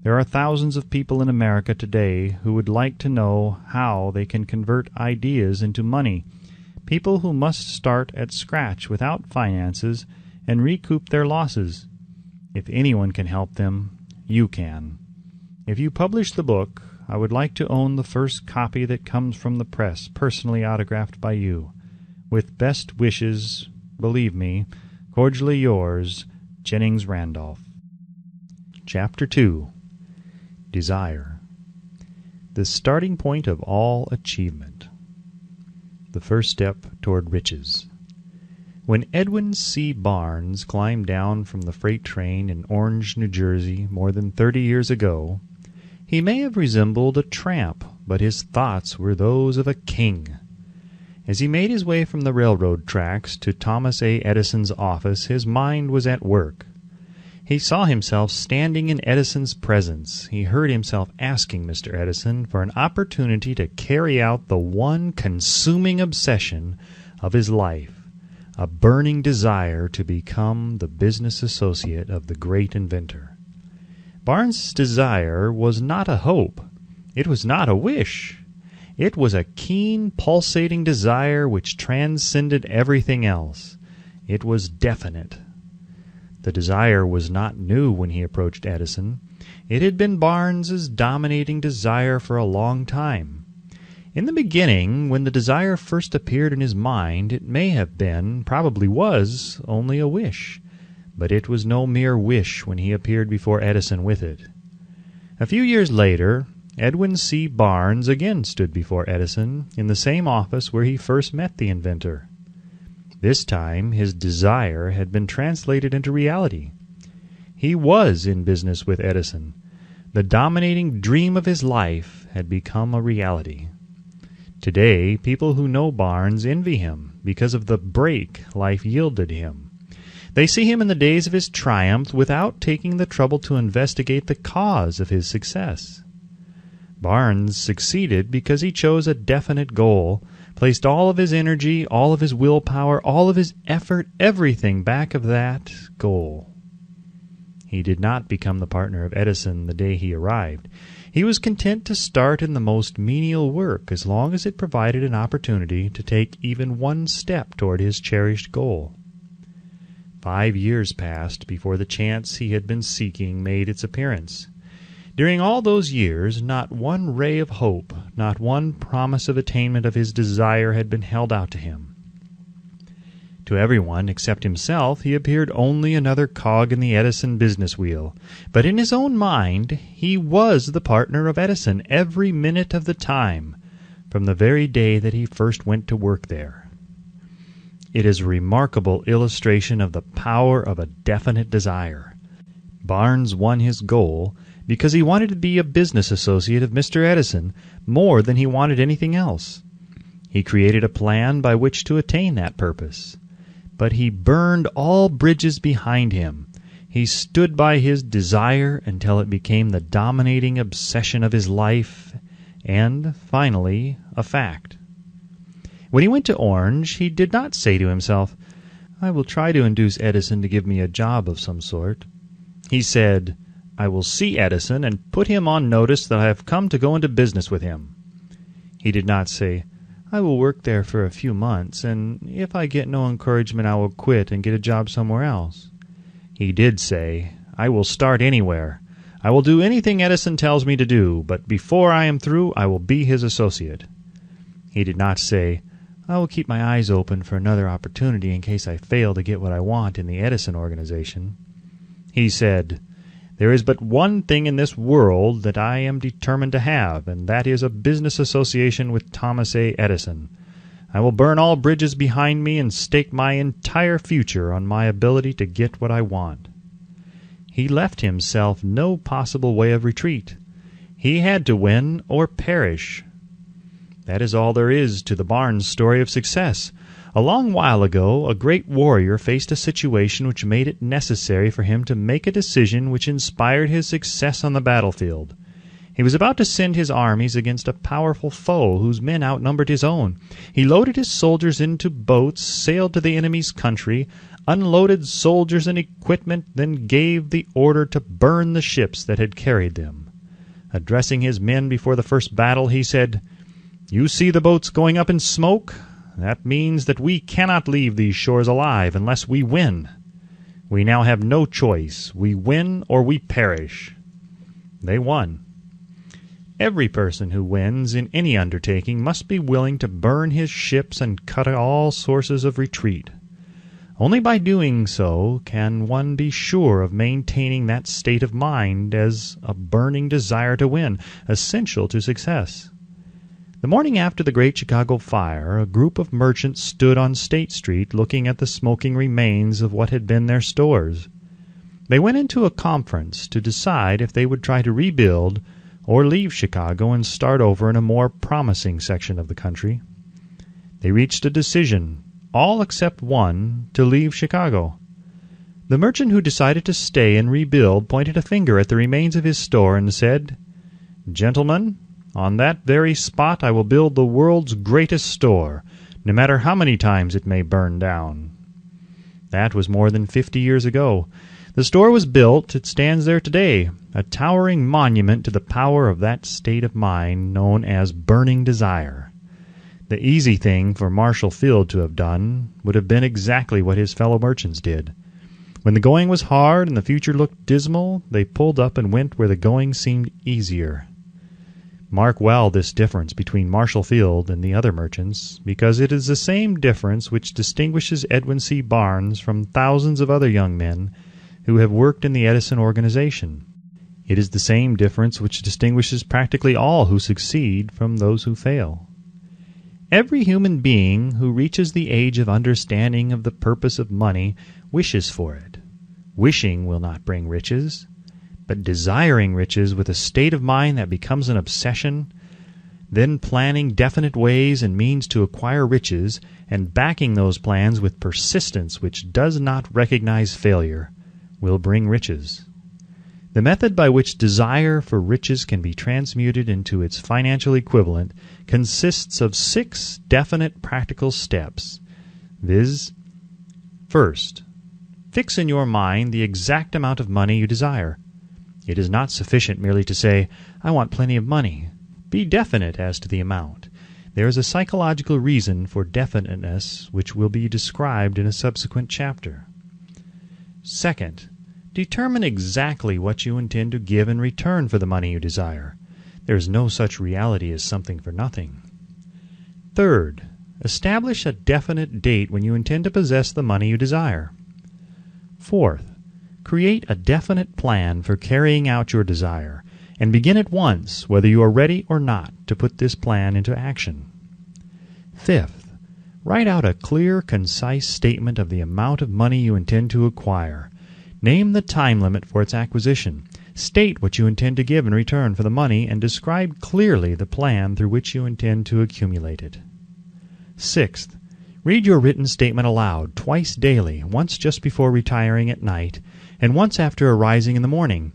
There are thousands of people in America today who would like to know how they can convert ideas into money, people who must start at scratch without finances and recoup their losses. If anyone can help them, you can. If you publish the book, I would like to own the first copy that comes from the press, personally autographed by you. With best wishes, believe me, cordially yours, Jennings Randolph. Chapter 2. Desire. The starting point of all achievement. The first step toward riches. When Edwin C. Barnes climbed down from the freight train in Orange, New Jersey, more than 30 years ago, he may have resembled a tramp, but his thoughts were those of a king. As he made his way from the railroad tracks to Thomas A. Edison's office, his mind was at work. He saw himself standing in Edison's presence. He heard himself asking Mr. Edison for an opportunity to carry out the one consuming obsession of his life, a burning desire to become the business associate of the great inventor. Barnes' desire was not a hope. It was not a wish. It was a keen, pulsating desire which transcended everything else. It was definite. The desire was not new when he approached Edison. It had been Barnes's dominating desire for a long time. In the beginning, when the desire first appeared in his mind, it may have been, probably was, only a wish. But it was no mere wish when he appeared before Edison with it. A few years later, Edwin C. Barnes again stood before Edison in the same office where he first met the inventor. This time his desire had been translated into reality. He was in business with Edison. The dominating dream of his life had become a reality. Today, people who know Barnes envy him because of the break life yielded him. They see him in the days of his triumph without taking the trouble to investigate the cause of his success. Barnes succeeded because he chose a definite goal, placed all of his energy, all of his willpower, all of his effort, everything back of that goal. He did not become the partner of Edison the day he arrived. He was content to start in the most menial work as long as it provided an opportunity to take even one step toward his cherished goal. 5 years passed before the chance he had been seeking made its appearance. During all those years, not one ray of hope, not one promise of attainment of his desire had been held out to him. To everyone except himself, he appeared only another cog in the Edison business wheel. But in his own mind, he was the partner of Edison every minute of the time, from the very day that he first went to work there. It is a remarkable illustration of the power of a definite desire. Barnes won his goal because he wanted to be a business associate of Mr. Edison more than he wanted anything else. He created a plan by which to attain that purpose. But he burned all bridges behind him. He stood by his desire until it became the dominating obsession of his life and, finally, a fact. When he went to Orange, he did not say to himself, "I will try to induce Edison to give me a job of some sort." He said, "I will see Edison and put him on notice that I have come to go into business with him." He did not say, "I will work there for a few months, and if I get no encouragement I will quit and get a job somewhere else." He did say, "I will start anywhere. I will do anything Edison tells me to do, but before I am through I will be his associate." He did not say, "I will keep my eyes open for another opportunity in case I fail to get what I want in the Edison organization." He said, "There is but one thing in this world that I am determined to have, and that is a business association with Thomas A. Edison. I will burn all bridges behind me and stake my entire future on my ability to get what I want." He left himself no possible way of retreat. He had to win or perish. That is all there is to the Barnes story of success. A long while ago, a great warrior faced a situation which made it necessary for him to make a decision which inspired his success on the battlefield. He was about to send his armies against a powerful foe whose men outnumbered his own. He loaded his soldiers into boats, sailed to the enemy's country, unloaded soldiers and equipment, then gave the order to burn the ships that had carried them. Addressing his men before the first battle, he said, "You see the boats going up in smoke? That means that we cannot leave these shores alive unless we win. We now have no choice. We win or we perish." They won. Every person who wins in any undertaking must be willing to burn his ships and cut all sources of retreat. Only by doing so can one be sure of maintaining that state of mind as a burning desire to win, essential to success. The morning after the Great Chicago Fire, a group of merchants stood on State Street looking at the smoking remains of what had been their stores. They went into a conference to decide if they would try to rebuild or leave Chicago and start over in a more promising section of the country. They reached a decision, all except one, to leave Chicago. The merchant who decided to stay and rebuild pointed a finger at the remains of his store and said, "Gentlemen, on that very spot I will build the world's greatest store, no matter how many times it may burn down." That was more than 50 years ago. The store was built. It stands there today, a towering monument to the power of that state of mind known as burning desire. The easy thing for Marshall Field to have done would have been exactly what his fellow merchants did. When the going was hard and the future looked dismal, they pulled up and went where the going seemed easier. Mark well this difference between Marshall Field and the other merchants, because it is the same difference which distinguishes Edwin C. Barnes from thousands of other young men who have worked in the Edison organization. It is the same difference which distinguishes practically all who succeed from those who fail. Every human being who reaches the age of understanding of the purpose of money wishes for it. Wishing will not bring riches, but desiring riches with a state of mind that becomes an obsession, then planning definite ways and means to acquire riches, and backing those plans with persistence which does not recognize failure, will bring riches. The method by which desire for riches can be transmuted into its financial equivalent consists of 6 definite practical steps, viz. First, fix in your mind the exact amount of money you desire. It is not sufficient merely to say, "I want plenty of money." Be definite as to the amount. There is a psychological reason for definiteness which will be described in a subsequent chapter. Second, determine exactly what you intend to give in return for the money you desire. There is no such reality as something for nothing. Third, establish a definite date when you intend to possess the money you desire. Fourth, create a definite plan for carrying out your desire, and begin at once, whether you are ready or not, to put this plan into action. Fifth, write out a clear, concise statement of the amount of money you intend to acquire. Name the time limit for its acquisition. State what you intend to give in return for the money, and describe clearly the plan through which you intend to accumulate it. Sixth, read your written statement aloud twice daily, once just before retiring at night, and once after arising in the morning.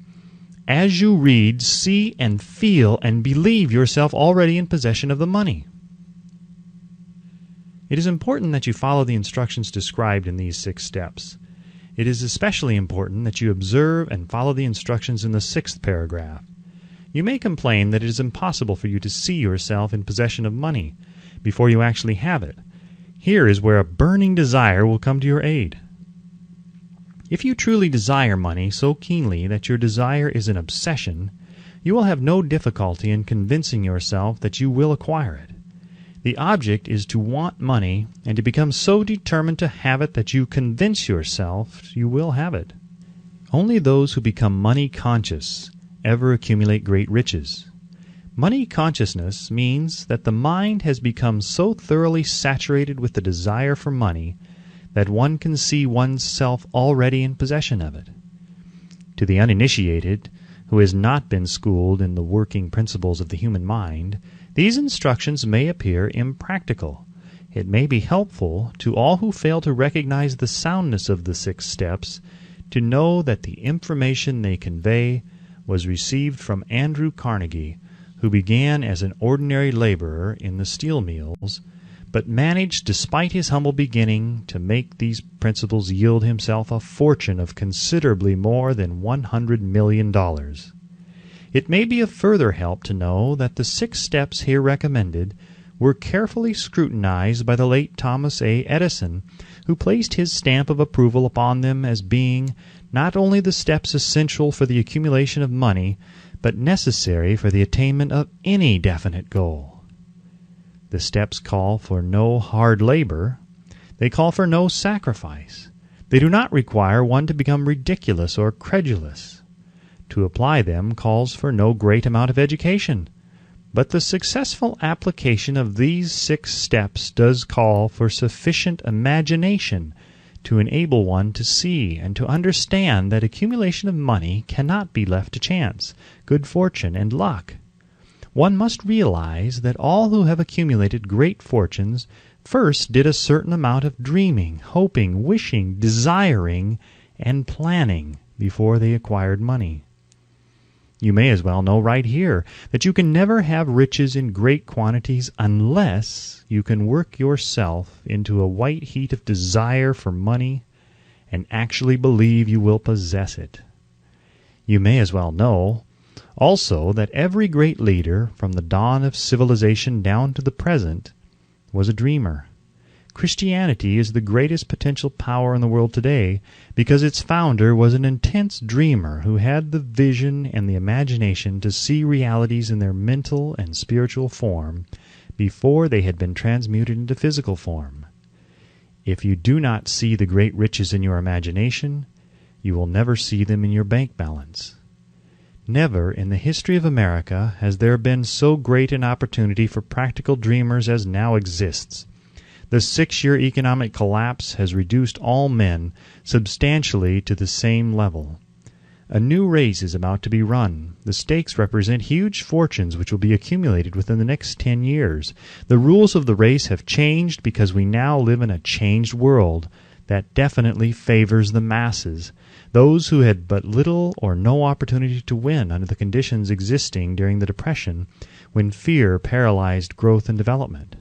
As you read, see and feel and believe yourself already in possession of the money. It is important that you follow the instructions described in these 6 steps. It is especially important that you observe and follow the instructions in the 6th paragraph. You may complain that it is impossible for you to see yourself in possession of money before you actually have it. Here is where a burning desire will come to your aid. If you truly desire money so keenly that your desire is an obsession, you will have no difficulty in convincing yourself that you will acquire it. The object is to want money and to become so determined to have it that you convince yourself you will have it. Only those who become money conscious ever accumulate great riches. Money consciousness means that the mind has become so thoroughly saturated with the desire for money that one can see one's self already in possession of it. To the uninitiated, who has not been schooled in the working principles of the human mind, these instructions may appear impractical. It may be helpful to all who fail to recognize the soundness of the 6 steps to know that the information they convey was received from Andrew Carnegie, who began as an ordinary laborer in the steel mills, but managed, despite his humble beginning, to make these principles yield himself a fortune of considerably more than $100 million. It may be of further help to know that the 6 steps here recommended were carefully scrutinized by the late Thomas A. Edison, who placed his stamp of approval upon them as being not only the steps essential for the accumulation of money, but necessary for the attainment of any definite goal. The steps call for no hard labor. They call for no sacrifice. They do not require one to become ridiculous or credulous. To apply them calls for no great amount of education. But the successful application of these 6 steps does call for sufficient imagination to enable one to see and to understand that accumulation of money cannot be left to chance, good fortune, and luck. One must realize that all who have accumulated great fortunes first did a certain amount of dreaming, hoping, wishing, desiring, and planning before they acquired money. You may as well know right here that you can never have riches in great quantities unless you can work yourself into a white heat of desire for money and actually believe you will possess it. You may as well know also that every great leader from the dawn of civilization down to the present was a dreamer. Christianity is the greatest potential power in the world today because its founder was an intense dreamer who had the vision and the imagination to see realities in their mental and spiritual form before they had been transmuted into physical form. If you do not see the great riches in your imagination, you will never see them in your bank balance. Never in the history of America has there been so great an opportunity for practical dreamers as now exists. The 6-year economic collapse has reduced all men substantially to the same level. A new race is about to be run. The stakes represent huge fortunes which will be accumulated within the next 10 years. The rules of the race have changed because we now live in a changed world that definitely favors the masses, those who had but little or no opportunity to win under the conditions existing during the Depression when fear paralyzed growth and development.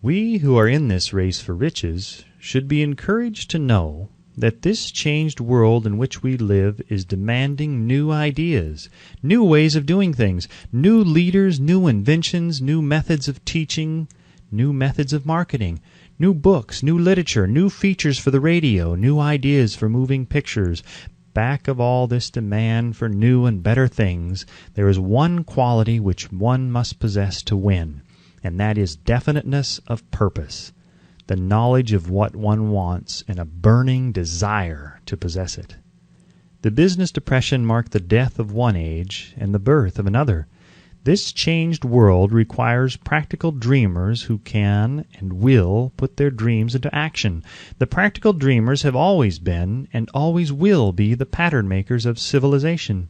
We who are in this race for riches should be encouraged to know that this changed world in which we live is demanding new ideas, new ways of doing things, new leaders, new inventions, new methods of teaching, new methods of marketing, new books, new literature, new features for the radio, new ideas for moving pictures. Back of all this demand for new and better things, there is one quality which one must possess to win, and that is definiteness of purpose, the knowledge of what one wants, and a burning desire to possess it. The business depression marked the death of one age and the birth of another. This changed world requires practical dreamers who can and will put their dreams into action. The practical dreamers have always been and always will be the pattern makers of civilization.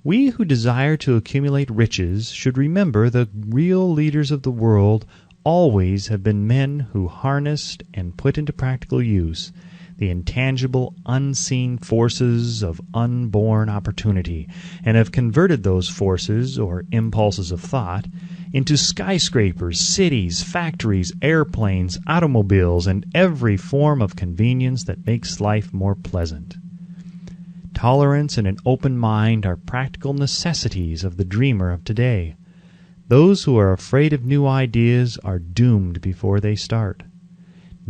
We who desire to accumulate riches should remember the real leaders of the world always have been men who harnessed and put into practical use the intangible, unseen forces of unborn opportunity, and have converted those forces, or impulses of thought, into skyscrapers, cities, factories, airplanes, automobiles, and every form of convenience that makes life more pleasant. Tolerance and an open mind are practical necessities of the dreamer of today. Those who are afraid of new ideas are doomed before they start.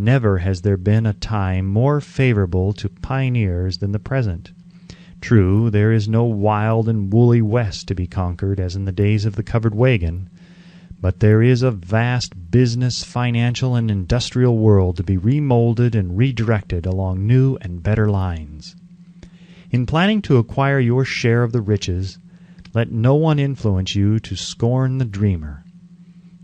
Never has there been a time more favorable to pioneers than the present. True, there is no wild and woolly West to be conquered as in the days of the covered wagon, but there is a vast business, financial, and industrial world to be remolded and redirected along new and better lines. In planning to acquire your share of the riches, let no one influence you to scorn the dreamer.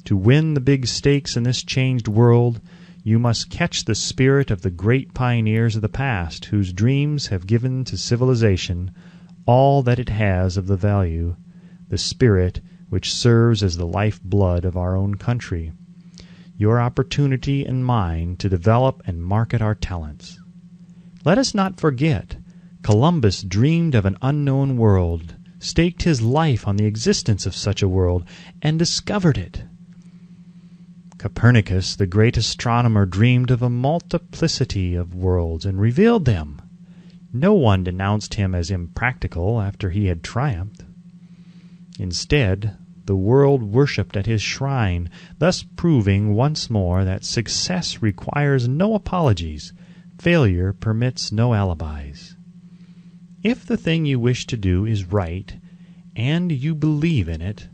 To win the big stakes in this changed world, you must catch the spirit of the great pioneers of the past whose dreams have given to civilization all that it has of the value, the spirit which serves as the life-blood of our own country. Your opportunity and mine to develop and market our talents. Let us not forget, Columbus dreamed of an unknown world, staked his life on the existence of such a world, and discovered it. Copernicus, the great astronomer, dreamed of a multiplicity of worlds and revealed them. No one denounced him as impractical after he had triumphed. Instead, the world worshipped at his shrine, thus proving once more that success requires no apologies, failure permits no alibis. If the thing you wish to do is right, and you believe in it,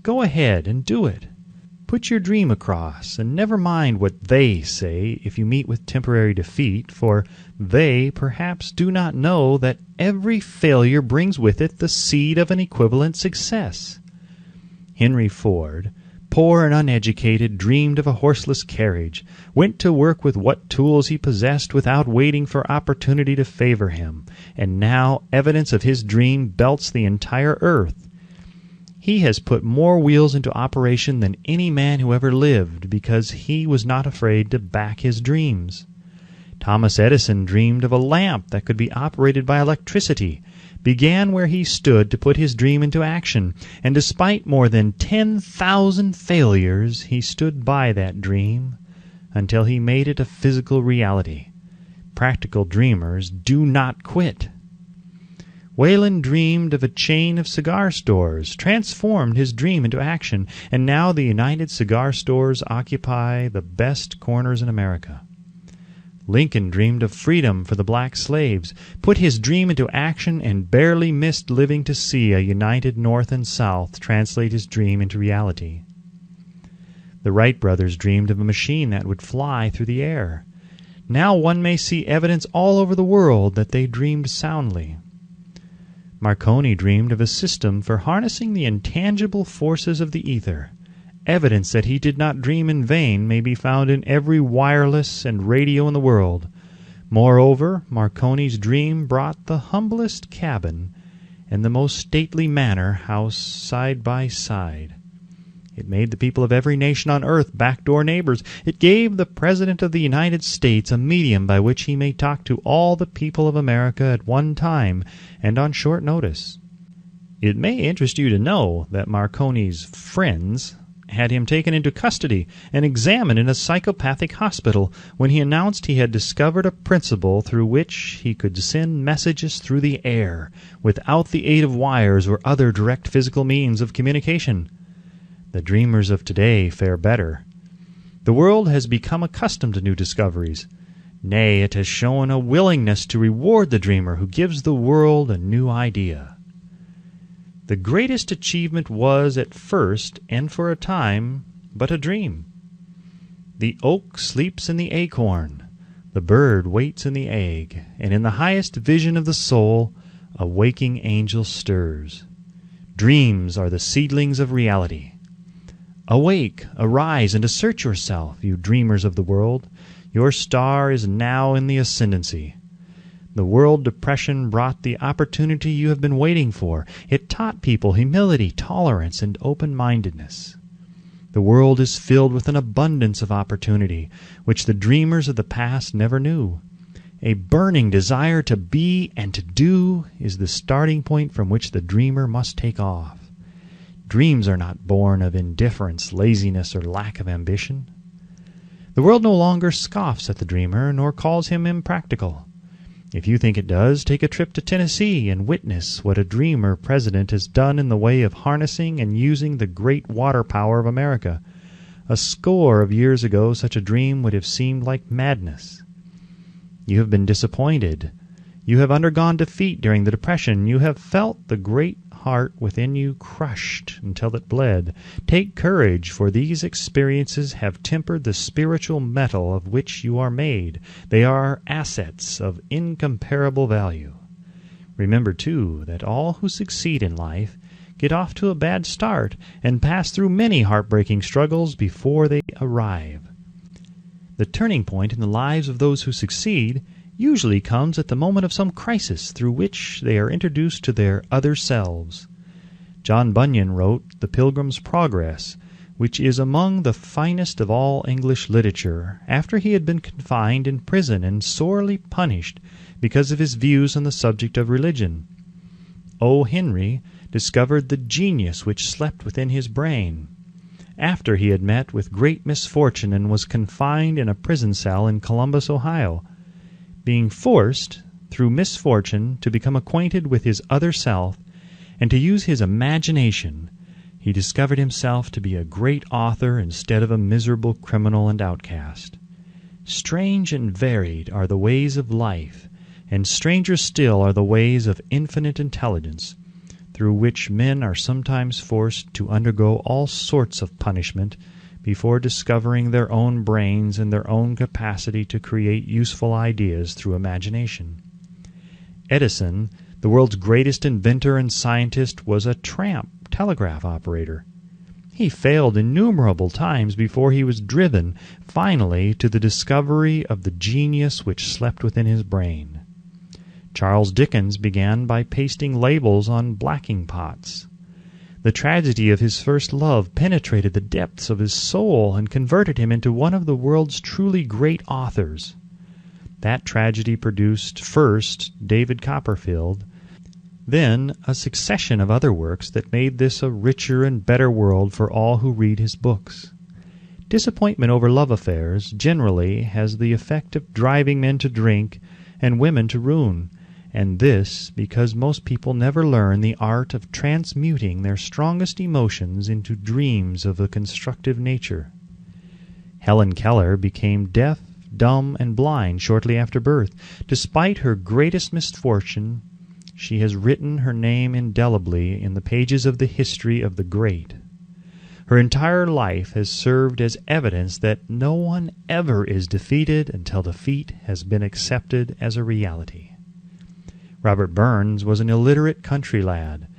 go ahead and do it. Put your dream across, and never mind what they say if you meet with temporary defeat, for they perhaps do not know that every failure brings with it the seed of an equivalent success. Henry Ford, poor and uneducated, dreamed of a horseless carriage, went to work with what tools he possessed without waiting for opportunity to favor him, and now evidence of his dream belts the entire earth. He has put more wheels into operation than any man who ever lived because he was not afraid to back his dreams. Thomas Edison dreamed of a lamp that could be operated by electricity, began where he stood to put his dream into action, and despite more than 10,000 failures, he stood by that dream until he made it a physical reality. Practical dreamers do not quit. Wayland dreamed of a chain of cigar stores, transformed his dream into action, and now the United Cigar Stores occupy the best corners in America. Lincoln dreamed of freedom for the black slaves, put his dream into action, and barely missed living to see a united North and South translate his dream into reality. The Wright brothers dreamed of a machine that would fly through the air. Now one may see evidence all over the world that they dreamed soundly. Marconi dreamed of a system for harnessing the intangible forces of the ether. Evidence that he did not dream in vain may be found in every wireless and radio in the world. Moreover, Marconi's dream brought the humblest cabin and the most stately manor house side by side. It made the people of every nation on earth backdoor neighbors. It gave the President of the United States a medium by which he may talk to all the people of America at one time and on short notice. It may interest you to know that Marconi's friends had him taken into custody and examined in a psychopathic hospital when he announced he had discovered a principle through which he could send messages through the air without the aid of wires or other direct physical means of communication. The dreamers of today fare better. The world has become accustomed to new discoveries. Nay, it has shown a willingness to reward the dreamer who gives the world a new idea. The greatest achievement was at first, and for a time, but a dream. The oak sleeps in the acorn, the bird waits in the egg, and in the highest vision of the soul, a waking angel stirs. Dreams are the seedlings of reality. Awake, arise, and assert yourself, you dreamers of the world. Your star is now in the ascendancy. The world depression brought the opportunity you have been waiting for. It taught people humility, tolerance, and open-mindedness. The world is filled with an abundance of opportunity, which the dreamers of the past never knew. A burning desire to be and to do is the starting point from which the dreamer must take off. Dreams are not born of indifference, laziness, or lack of ambition. The world no longer scoffs at the dreamer, nor calls him impractical. If you think it does, take a trip to Tennessee and witness what a dreamer president has done in the way of harnessing and using the great water power of America. A score of years ago, such a dream would have seemed like madness. You have been disappointed. You have undergone defeat during the Depression. You have felt the great heart within you crushed until it bled. Take courage, for these experiences have tempered the spiritual metal of which you are made. They are assets of incomparable value. Remember, too, that all who succeed in life get off to a bad start and pass through many heartbreaking struggles before they arrive. The turning point in the lives of those who succeed usually comes at the moment of some crisis through which they are introduced to their other selves. John Bunyan wrote The Pilgrim's Progress, which is among the finest of all English literature, after he had been confined in prison and sorely punished because of his views on the subject of religion. O. Henry discovered the genius which slept within his brain. After he had met with great misfortune and was confined in a prison cell in Columbus, Ohio, being forced, through misfortune, to become acquainted with his other self, and to use his imagination, he discovered himself to be a great author instead of a miserable criminal and outcast. Strange and varied are the ways of life, and stranger still are the ways of infinite intelligence, through which men are sometimes forced to undergo all sorts of punishment before discovering their own brains and their own capacity to create useful ideas through imagination. Edison, the world's greatest inventor and scientist, was a tramp telegraph operator. He failed innumerable times before he was driven, finally, to the discovery of the genius which slept within his brain. Charles Dickens began by pasting labels on blacking pots. The tragedy of his first love penetrated the depths of his soul and converted him into one of the world's truly great authors. That tragedy produced, first, David Copperfield, then a succession of other works that made this a richer and better world for all who read his books. Disappointment over love affairs generally has the effect of driving men to drink and women to ruin, and this because most people never learn the art of transmuting their strongest emotions into dreams of a constructive nature. Helen Keller became deaf, dumb, and blind shortly after birth. Despite her greatest misfortune, she has written her name indelibly in the pages of the history of the great. Her entire life has served as evidence that no one ever is defeated until defeat has been accepted as a reality. Robert Burns was an illiterate country lad.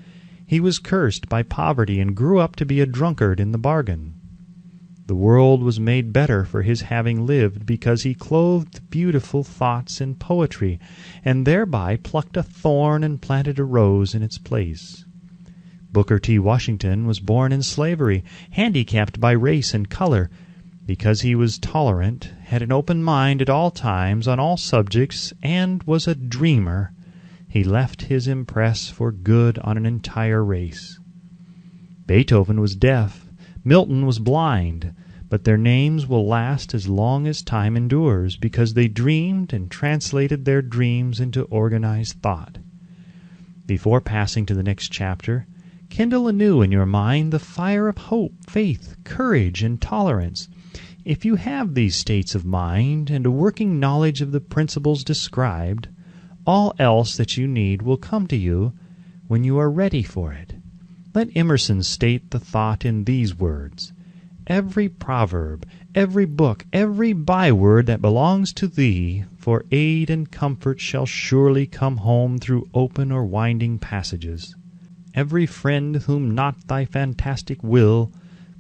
He was cursed by poverty and grew up to be a drunkard in the bargain. The world was made better for his having lived because he clothed beautiful thoughts in poetry, and thereby plucked a thorn and planted a rose in its place. Booker T. Washington was born in slavery, handicapped by race and color. Because he was tolerant, had an open mind at all times on all subjects, and was a dreamer, he left his impress for good on an entire race. Beethoven was deaf, Milton was blind, but their names will last as long as time endures, because they dreamed and translated their dreams into organized thought. Before passing to the next chapter, kindle anew in your mind the fire of hope, faith, courage, and tolerance. If you have these states of mind and a working knowledge of the principles described, all else that you need will come to you when you are ready for it. Let Emerson state the thought in these words: "Every proverb, every book, every byword that belongs to thee, for aid and comfort shall surely come home through open or winding passages. Every friend whom not thy fantastic will,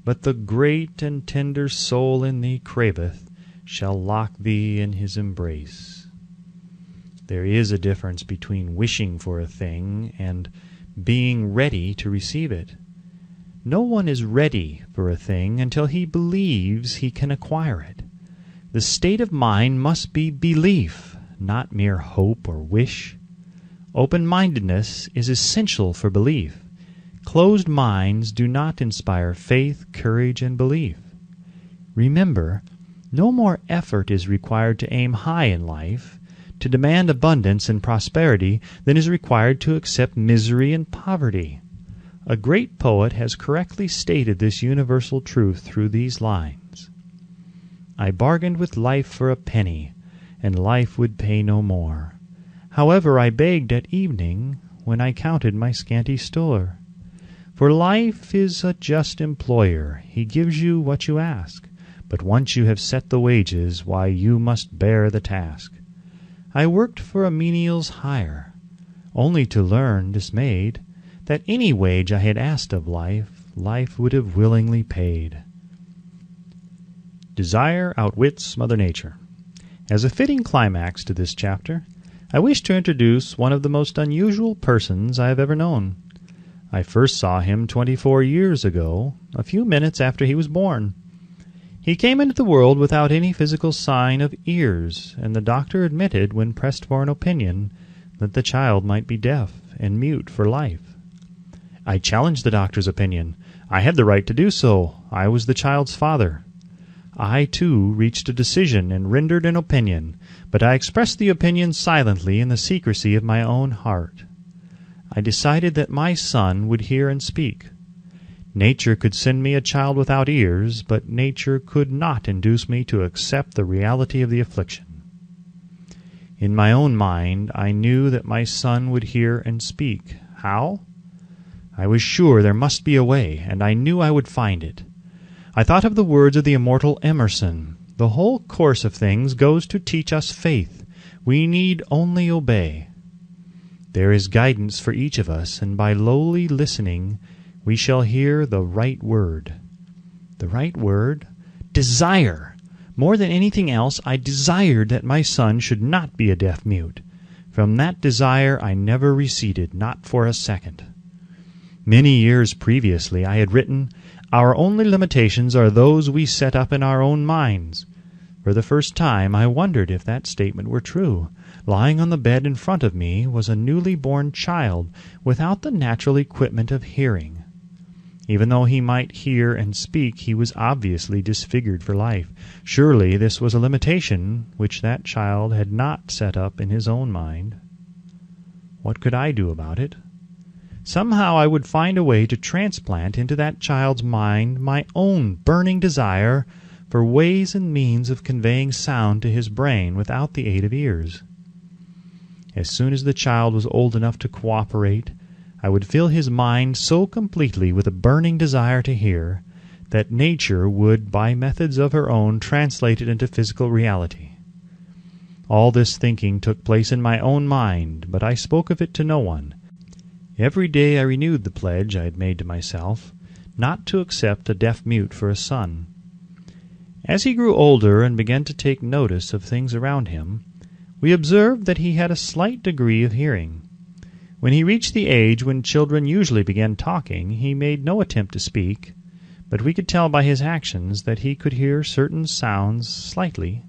but the great and tender soul in thee craveth, shall lock thee in his embrace." There is a difference between wishing for a thing and being ready to receive it. No one is ready for a thing until he believes he can acquire it. The state of mind must be belief, not mere hope or wish. Open-mindedness is essential for belief. Closed minds do not inspire faith, courage, and belief. Remember, no more effort is required to aim high in life, to demand abundance and prosperity, than is required to accept misery and poverty. A great poet has correctly stated this universal truth through these lines: "I bargained with life for a penny, and life would pay no more. However, I begged at evening, when I counted my scanty store. For life is a just employer, he gives you what you ask, but once you have set the wages, why, you must bear the task. I worked for a menial's hire, only to learn, dismayed, that any wage I had asked of life, life would have willingly paid." Desire outwits Mother Nature. As a fitting climax to this chapter, I wish to introduce one of the most unusual persons I have ever known. I first saw him 24 years ago, a few minutes after he was born. He came into the world without any physical sign of ears, and the doctor admitted, when pressed for an opinion, that the child might be deaf and mute for life. I challenged the doctor's opinion. I had the right to do so. I was the child's father. I, too, reached a decision and rendered an opinion, but I expressed the opinion silently in the secrecy of my own heart. I decided that my son would hear and speak. Nature could send me a child without ears, but nature could not induce me to accept the reality of the affliction. In my own mind, I knew that my son would hear and speak. How? I was sure there must be a way, and I knew I would find it. I thought of the words of the immortal Emerson: "The whole course of things goes to teach us faith. We need only obey." There is guidance for each of us, and by lowly listening we shall hear the right word. The right word? Desire! More than anything else, I desired that my son should not be a deaf-mute. From that desire I never receded, not for a second. Many years previously I had written, "Our only limitations are those we set up in our own minds." For the first time I wondered if that statement were true. Lying on the bed in front of me was a newly born child without the natural equipment of hearing. Even though he might hear and speak, he was obviously disfigured for life. Surely this was a limitation which that child had not set up in his own mind. What could I do about it? Somehow I would find a way to transplant into that child's mind my own burning desire for ways and means of conveying sound to his brain without the aid of ears. As soon as the child was old enough to cooperate, I would fill his mind so completely with a burning desire to hear that nature would, by methods of her own, translate it into physical reality. All this thinking took place in my own mind, but I spoke of it to no one. Every day I renewed the pledge I had made to myself, not to accept a deaf-mute for a son. As he grew older and began to take notice of things around him, we observed that he had a slight degree of hearing. When he reached the age when children usually begin talking, he made no attempt to speak, but we could tell by his actions that he could hear certain sounds slightly.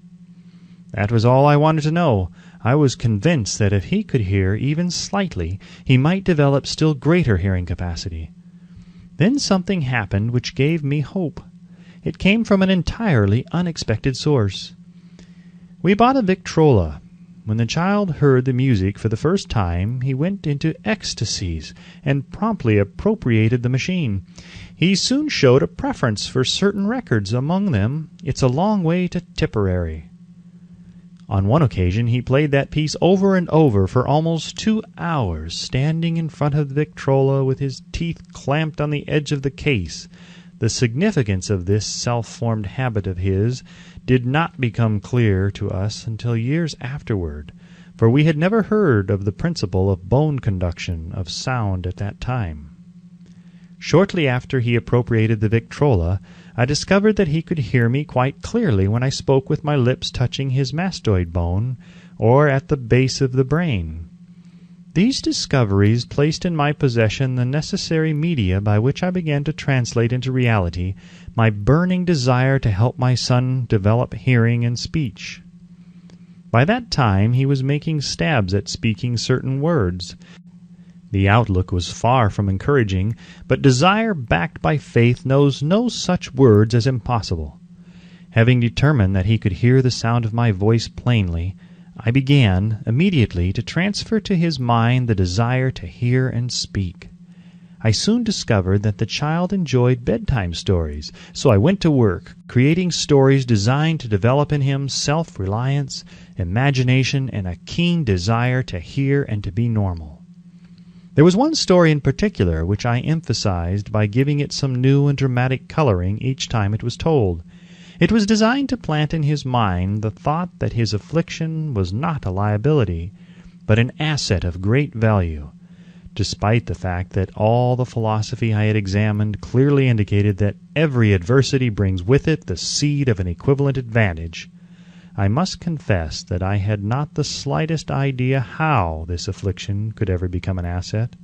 That was all I wanted to know. I was convinced that if he could hear even slightly, he might develop still greater hearing capacity. Then something happened which gave me hope. It came from an entirely unexpected source. We bought a Victrola. When the child heard the music for the first time, he went into ecstasies and promptly appropriated the machine. He soon showed a preference for certain records, among them "It's a Long Way to Tipperary." On one occasion he played that piece over and over for almost 2 hours, standing in front of the Victrola with his teeth clamped on the edge of the case. The significance of this self-formed habit of his did not become clear to us until years afterward, for we had never heard of the principle of bone conduction of sound at that time. Shortly after he appropriated the Victrola, I discovered that he could hear me quite clearly when I spoke with my lips touching his mastoid bone, or at the base of the brain. These discoveries placed in my possession the necessary media by which I began to translate into reality my burning desire to help my son develop hearing and speech. By that time he was making stabs at speaking certain words. The outlook was far from encouraging, but desire backed by faith knows no such words as impossible. Having determined that he could hear the sound of my voice plainly, I began immediately to transfer to his mind the desire to hear and speak. I soon discovered that the child enjoyed bedtime stories, so I went to work, creating stories designed to develop in him self-reliance, imagination, and a keen desire to hear and to be normal. There was one story in particular which I emphasized by giving it some new and dramatic coloring each time it was told. It was designed to plant in his mind the thought that his affliction was not a liability, but an asset of great value. Despite the fact that all the philosophy I had examined clearly indicated that every adversity brings with it the seed of an equivalent advantage, I must confess that I had not the slightest idea how this affliction could ever become an asset.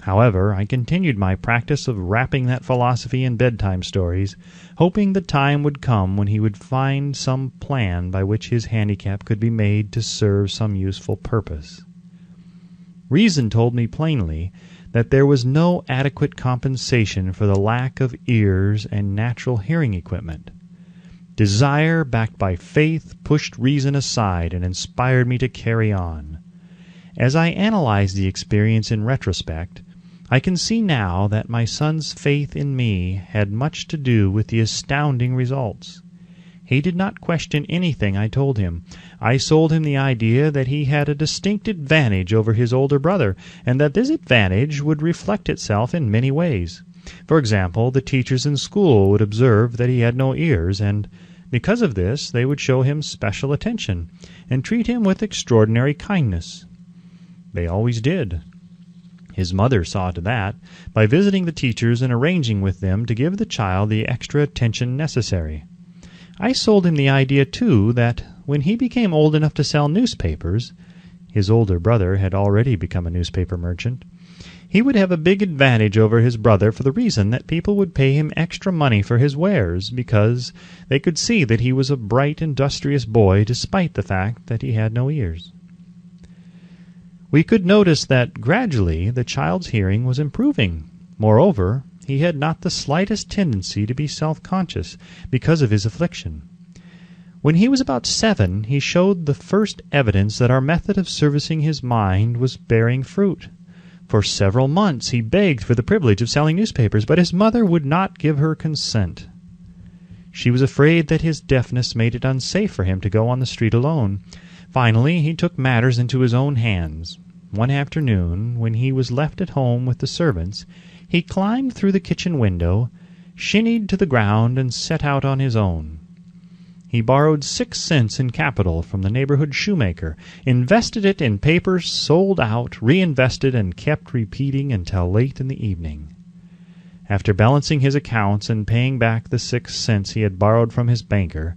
However, I continued my practice of wrapping that philosophy in bedtime stories, hoping the time would come when he would find some plan by which his handicap could be made to serve some useful purpose. Reason told me plainly that there was no adequate compensation for the lack of ears and natural hearing equipment. Desire, backed by faith, pushed reason aside and inspired me to carry on. As I analyze the experience in retrospect, I can see now that my son's faith in me had much to do with the astounding results. He did not question anything I told him. I sold him the idea that he had a distinct advantage over his older brother, and that this advantage would reflect itself in many ways. For example, the teachers in school would observe that he had no ears, and because of this they would show him special attention and treat him with extraordinary kindness. They always did. His mother saw to that by visiting the teachers and arranging with them to give the child the extra attention necessary. I sold him the idea, too, that when he became old enough to sell newspapers (his older brother had already become a newspaper merchant), he would have a big advantage over his brother for the reason that people would pay him extra money for his wares because they could see that he was a bright, industrious boy despite the fact that he had no ears. We could notice that gradually the child's hearing was improving. Moreover, he had not the slightest tendency to be self-conscious because of his affliction. When he was about 7, he showed the first evidence that our method of servicing his mind was bearing fruit. For several months he begged for the privilege of selling newspapers, but his mother would not give her consent. She was afraid that his deafness made it unsafe for him to go on the street alone. Finally, he took matters into his own hands. One afternoon, when he was left at home with the servants, he climbed through the kitchen window, shinnied to the ground, and set out on his own. He borrowed 6 cents in capital from the neighborhood shoemaker, invested it in papers, sold out, reinvested, and kept repeating until late in the evening. After balancing his accounts and paying back the 6 cents he had borrowed from his banker,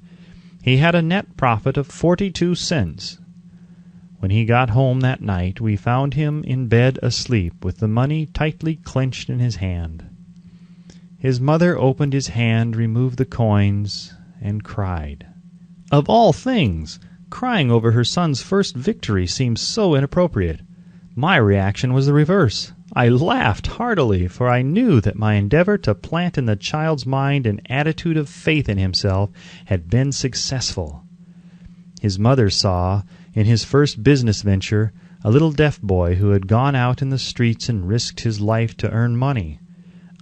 he had a net profit of 42 cents. When he got home that night, we found him in bed asleep with the money tightly clenched in his hand. His mother opened his hand, removed the coins, and cried. Of all things, crying over her son's first victory seemed so inappropriate. My reaction was the reverse. I laughed heartily, for I knew that my endeavor to plant in the child's mind an attitude of faith in himself had been successful. His mother saw, in his first business venture, a little deaf boy who had gone out in the streets and risked his life to earn money.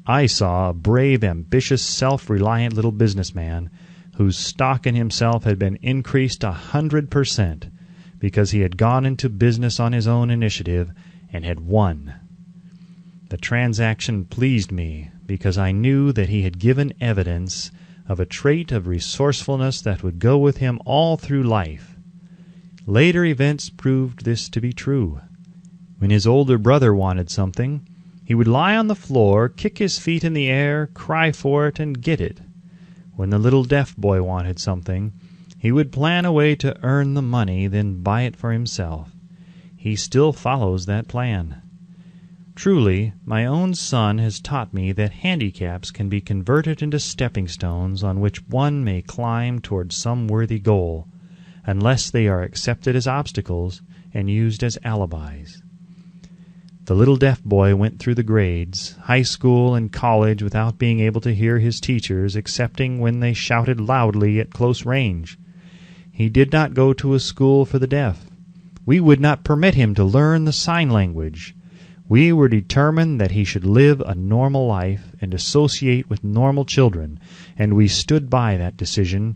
I saw a brave, ambitious, self-reliant little businessman whose stock in himself had been increased 100% because he had gone into business on his own initiative and had won. The transaction pleased me because I knew that he had given evidence of a trait of resourcefulness that would go with him all through life. Later events proved this to be true. When his older brother wanted something, he would lie on the floor, kick his feet in the air, cry for it, and get it. When the little deaf boy wanted something, he would plan a way to earn the money, then buy it for himself. He still follows that plan. Truly, my own son has taught me that handicaps can be converted into stepping stones on which one may climb toward some worthy goal, unless they are accepted as obstacles and used as alibis. The little deaf boy went through the grades, high school and college, without being able to hear his teachers excepting when they shouted loudly at close range. He did not go to a school for the deaf. We would not permit him to learn the sign language. We were determined that he should live a normal life and associate with normal children, and we stood by that decision,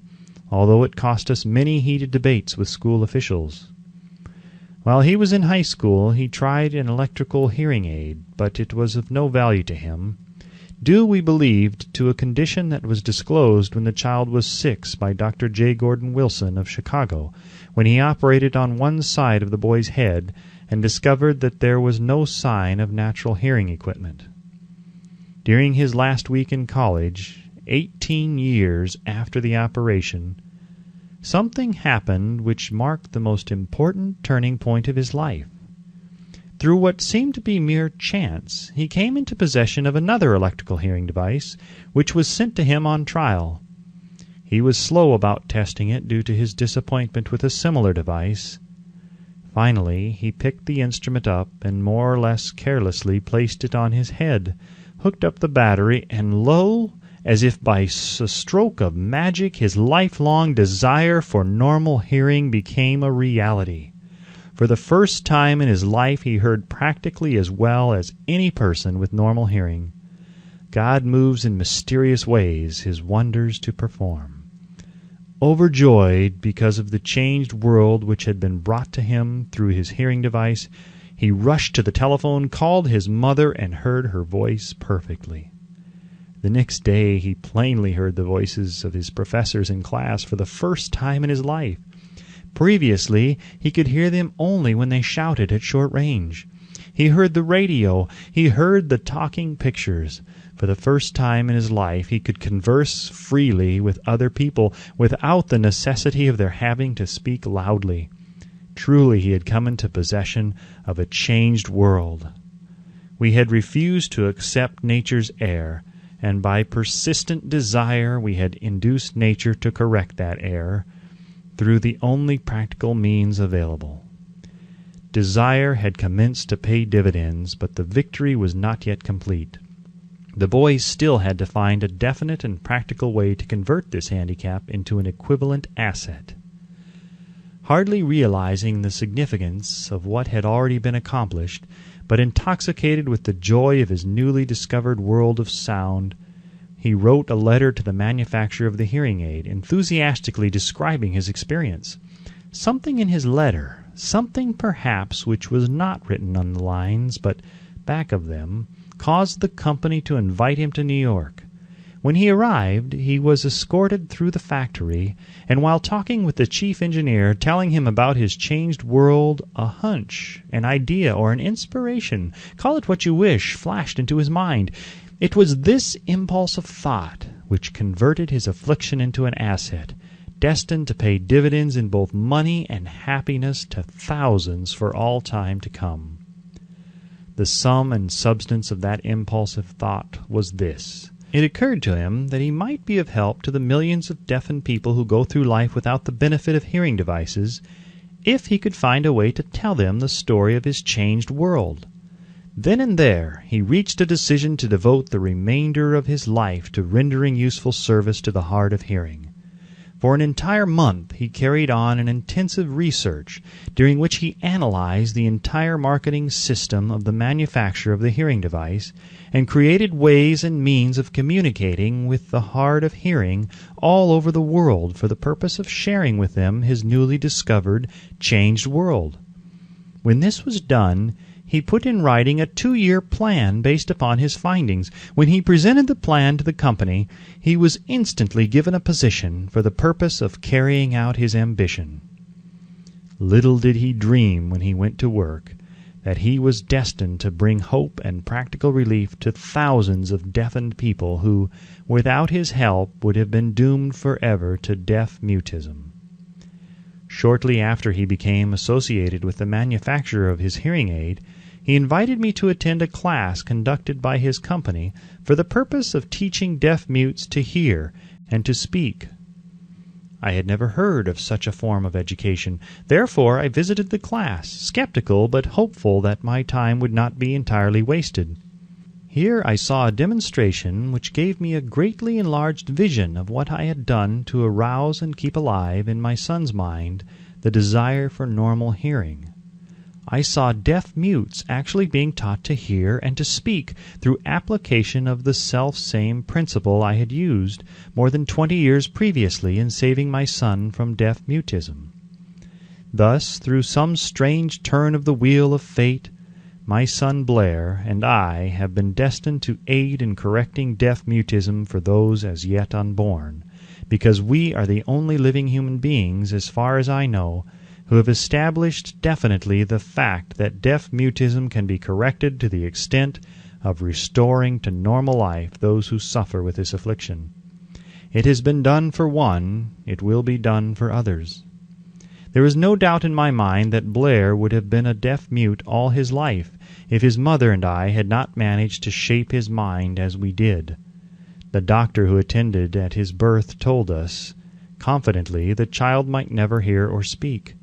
although it cost us many heated debates with school officials. While he was in high school, he tried an electrical hearing aid, but it was of no value to him, due, we believed, to a condition that was disclosed when the child was 6 by Dr. J. Gordon Wilson of Chicago, when he operated on one side of the boy's head and discovered that there was no sign of natural hearing equipment. During his last week in college, 18 years after the operation, something happened which marked the most important turning point of his life. Through what seemed to be mere chance, he came into possession of another electrical hearing device, which was sent to him on trial. He was slow about testing it due to his disappointment with a similar device. Finally, he picked the instrument up and more or less carelessly placed it on his head, hooked up the battery, and lo, as if by a stroke of magic, his lifelong desire for normal hearing became a reality. For the first time in his life, he heard practically as well as any person with normal hearing. God moves in mysterious ways his wonders to perform. Overjoyed because of the changed world which had been brought to him through his hearing device, he rushed to the telephone, called his mother, and heard her voice perfectly. The next day he plainly heard the voices of his professors in class for the first time in his life. Previously he could hear them only when they shouted at short range. He heard the radio. He heard the talking pictures. For the first time in his life he could converse freely with other people without the necessity of their having to speak loudly. Truly he had come into possession of a changed world. We had refused to accept nature's error, and by persistent desire we had induced nature to correct that error through the only practical means available. Desire had commenced to pay dividends, but the victory was not yet complete. The boys still had to find a definite and practical way to convert this handicap into an equivalent asset. Hardly realizing the significance of what had already been accomplished, but intoxicated with the joy of his newly discovered world of sound, he wrote a letter to the manufacturer of the hearing aid, enthusiastically describing his experience. Something in his letter, something perhaps which was not written on the lines but back of them, caused the company to invite him to New York. When he arrived, he was escorted through the factory, and while talking with the chief engineer, telling him about his changed world, a hunch, an idea, or an inspiration, call it what you wish, flashed into his mind. It was this impulse of thought which converted his affliction into an asset, destined to pay dividends in both money and happiness to thousands for all time to come. The sum and substance of that impulsive thought was this. It occurred to him that he might be of help to the millions of deafened people who go through life without the benefit of hearing devices, if he could find a way to tell them the story of his changed world. Then and there he reached a decision to devote the remainder of his life to rendering useful service to the hard of hearing. For an entire month he carried on an intensive research, during which he analyzed the entire marketing system of the manufacture of the hearing device, and created ways and means of communicating with the hard of hearing all over the world for the purpose of sharing with them his newly discovered, changed world. When this was done, he put in writing a 2-year plan based upon his findings. When he presented the plan to the company, he was instantly given a position for the purpose of carrying out his ambition. Little did he dream when he went to work that he was destined to bring hope and practical relief to thousands of deafened people who, without his help, would have been doomed forever to deaf mutism. Shortly after he became associated with the manufacturer of his hearing aid, he invited me to attend a class conducted by his company for the purpose of teaching deaf mutes to hear and to speak. I had never heard of such a form of education. Therefore I visited the class, skeptical but hopeful that my time would not be entirely wasted. Here I saw a demonstration which gave me a greatly enlarged vision of what I had done to arouse and keep alive in my son's mind the desire for normal hearing. I saw deaf mutes actually being taught to hear and to speak through application of the self-same principle I had used more than 20 years previously in saving my son from deaf mutism. Thus, through some strange turn of the wheel of fate, my son Blair and I have been destined to aid in correcting deaf mutism for those as yet unborn, because we are the only living human beings, as far as I know, who have established definitely the fact that deaf mutism can be corrected to the extent of restoring to normal life those who suffer with this affliction. It has been done for one, it will be done for others. There is no doubt in my mind that Blair would have been a deaf mute all his life if his mother and I had not managed to shape his mind as we did. The doctor who attended at his birth told us, confidently, the child might never hear or speak.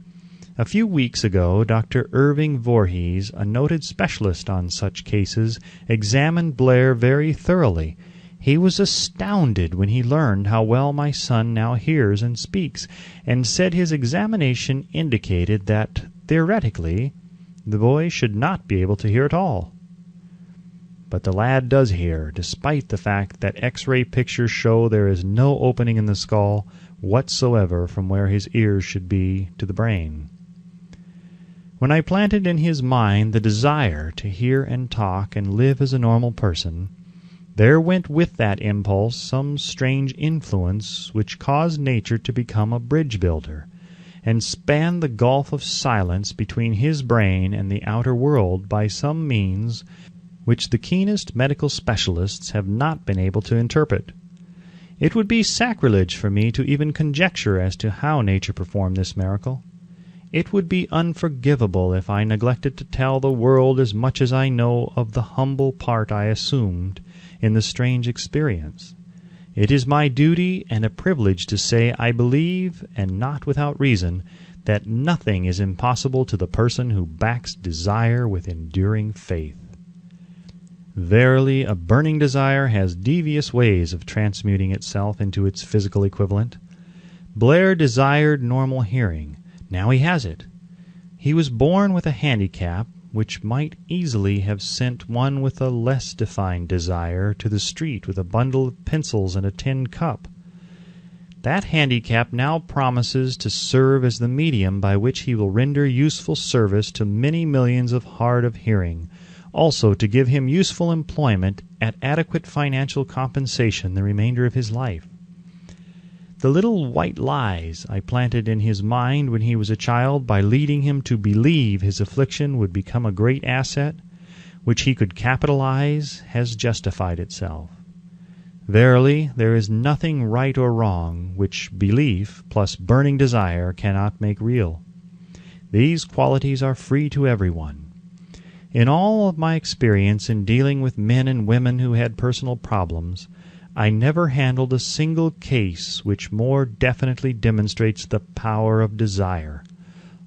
A few weeks ago, Dr. Irving Voorhees, a noted specialist on such cases, examined Blair very thoroughly. He was astounded when he learned how well my son now hears and speaks, and said his examination indicated that, theoretically, the boy should not be able to hear at all. But the lad does hear, despite the fact that X-ray pictures show there is no opening in the skull whatsoever from where his ears should be to the brain. When I planted in his mind the desire to hear and talk and live as a normal person, there went with that impulse some strange influence which caused nature to become a bridge builder, and span the gulf of silence between his brain and the outer world by some means which the keenest medical specialists have not been able to interpret. It would be sacrilege for me to even conjecture as to how nature performed this miracle. It would be unforgivable if I neglected to tell the world as much as I know of the humble part I assumed in the strange experience. It is my duty and a privilege to say I believe, and not without reason, that nothing is impossible to the person who backs desire with enduring faith. Verily, a burning desire has devious ways of transmuting itself into its physical equivalent. Blair desired normal hearing. Now he has it. He was born with a handicap which might easily have sent one with a less defined desire to the street with a bundle of pencils and a tin cup. That handicap now promises to serve as the medium by which he will render useful service to many millions of hard of hearing, also to give him useful employment at adequate financial compensation the remainder of his life. The little white lies I planted in his mind when he was a child by leading him to believe his affliction would become a great asset, which he could capitalize, has justified itself. Verily, there is nothing right or wrong which belief plus burning desire cannot make real. These qualities are free to everyone. In all of my experience in dealing with men and women who had personal problems, I never handled a single case which more definitely demonstrates the power of desire.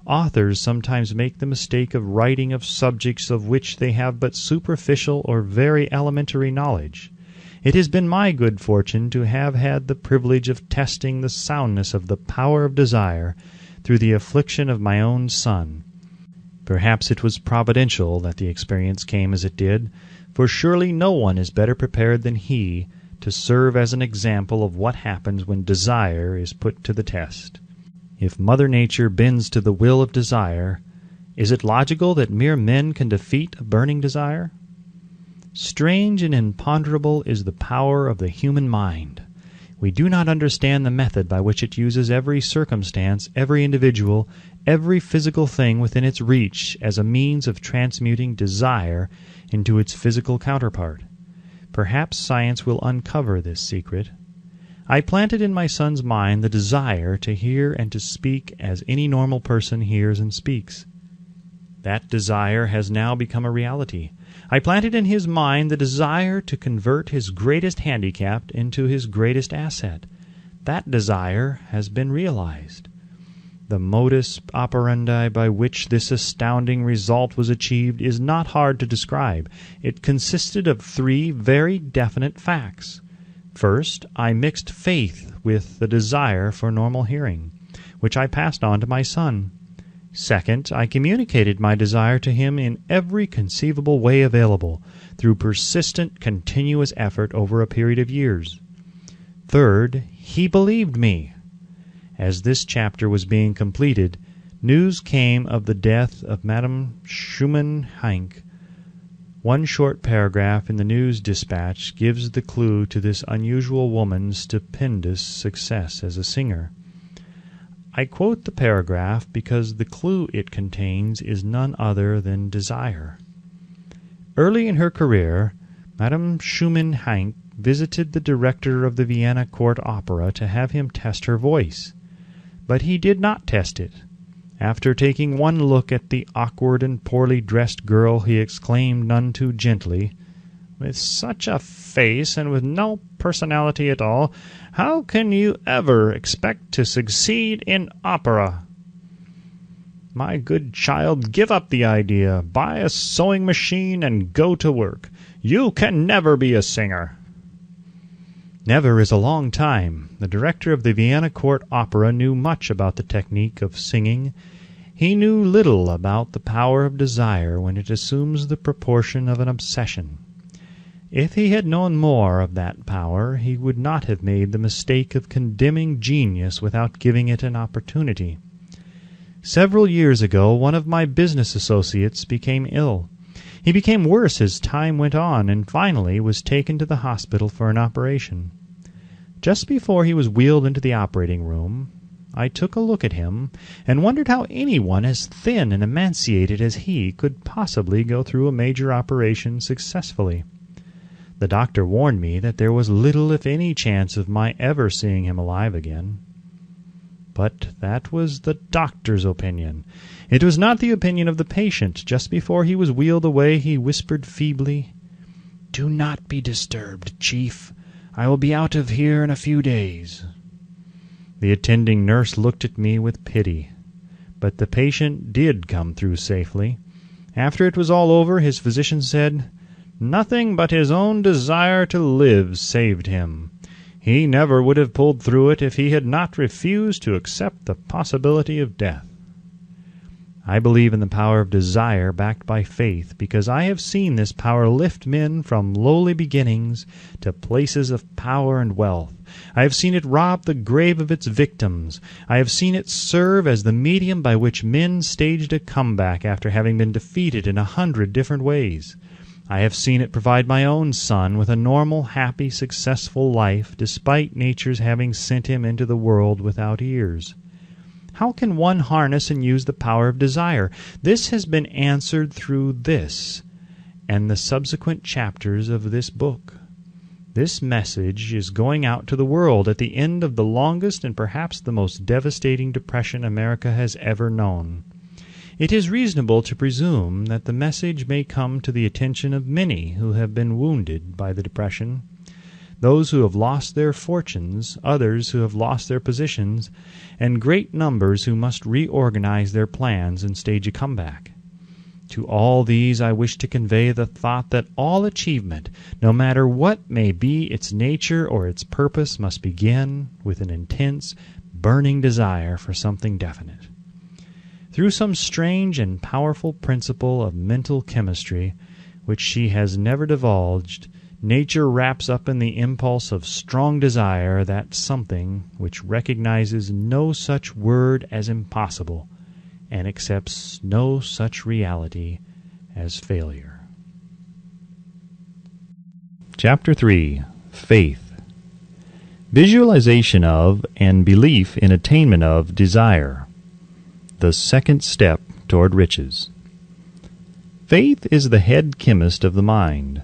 Authors sometimes make the mistake of writing of subjects of which they have but superficial or very elementary knowledge. It has been my good fortune to have had the privilege of testing the soundness of the power of desire through the affliction of my own son. Perhaps it was providential that the experience came as it did, for surely no one is better prepared than he to serve as an example of what happens when desire is put to the test. If Mother Nature bends to the will of desire, is it logical that mere men can defeat a burning desire? Strange and imponderable is the power of the human mind. We do not understand the method by which it uses every circumstance, every individual, every physical thing within its reach as a means of transmuting desire into its physical counterpart. Perhaps science will uncover this secret. I planted in my son's mind the desire to hear and to speak as any normal person hears and speaks. That desire has now become a reality. I planted in his mind the desire to convert his greatest handicap into his greatest asset. That desire has been realized. The modus operandi by which this astounding result was achieved is not hard to describe. It consisted of three very definite facts. First, I mixed faith with the desire for normal hearing, which I passed on to my son. Second, I communicated my desire to him in every conceivable way available, through persistent, continuous effort over a period of years. Third, he believed me. As this chapter was being completed, news came of the death of Madame Schumann-Heink. One short paragraph in the news dispatch gives the clue to this unusual woman's stupendous success as a singer. I quote the paragraph because the clue it contains is none other than desire. Early in her career, Madame Schumann-Heink visited the director of the Vienna Court Opera to have him test her voice. But he did not test it. After taking one look at the awkward and poorly dressed girl, he exclaimed none too gently, "With such a face and with no personality at all, how can you ever expect to succeed in opera? My good child, give up the idea. Buy a sewing machine and go to work. You can never be a singer." Never is a long time. The director of the Vienna Court Opera knew much about the technique of singing. He knew little about the power of desire when it assumes the proportion of an obsession. If he had known more of that power, he would not have made the mistake of condemning genius without giving it an opportunity. Several years ago, one of my business associates became ill. He became worse as time went on, and finally was taken to the hospital for an operation. Just before he was wheeled into the operating room, I took a look at him and wondered how anyone as thin and emaciated as he could possibly go through a major operation successfully. The doctor warned me that there was little if any chance of my ever seeing him alive again. But that was the doctor's opinion. It was not the opinion of the patient. Just before he was wheeled away, he whispered feebly, "Do not be disturbed, Chief. I will be out of here in a few days." The attending nurse looked at me with pity. But the patient did come through safely. After it was all over, his physician said, "Nothing but his own desire to live saved him. He never would have pulled through it if he had not refused to accept the possibility of death." I believe in the power of desire backed by faith because I have seen this power lift men from lowly beginnings to places of power and wealth. I have seen it rob the grave of its victims. I have seen it serve as the medium by which men staged a comeback after having been defeated in 100 different ways. I have seen it provide my own son with a normal, happy, successful life despite nature's having sent him into the world without ears. How can one harness and use the power of desire? This has been answered through this and the subsequent chapters of this book. This message is going out to the world at the end of the longest and perhaps the most devastating depression America has ever known. It is reasonable to presume that the message may come to the attention of many who have been wounded by the depression, those who have lost their fortunes, others who have lost their positions, and great numbers who must reorganize their plans and stage a comeback. To all these I wish to convey the thought that all achievement, no matter what may be its nature or its purpose, must begin with an intense, burning desire for something definite. Through some strange and powerful principle of mental chemistry, which she has never divulged, nature wraps up in the impulse of strong desire that something which recognizes no such word as impossible and accepts no such reality as failure. Chapter 3. Faith. Visualization of and belief in attainment of desire. The second step toward riches. Faith is the head chemist of the mind.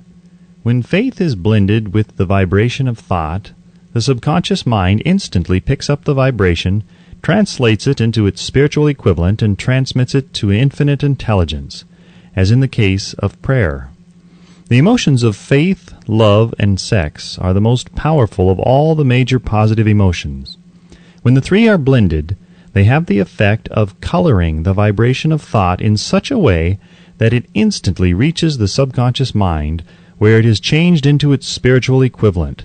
When faith is blended with the vibration of thought, the subconscious mind instantly picks up the vibration, translates it into its spiritual equivalent, and transmits it to infinite intelligence, as in the case of prayer. The emotions of faith, love, and sex are the most powerful of all the major positive emotions. When the three are blended, they have the effect of coloring the vibration of thought in such a way that it instantly reaches the subconscious mind, where it is changed into its spiritual equivalent,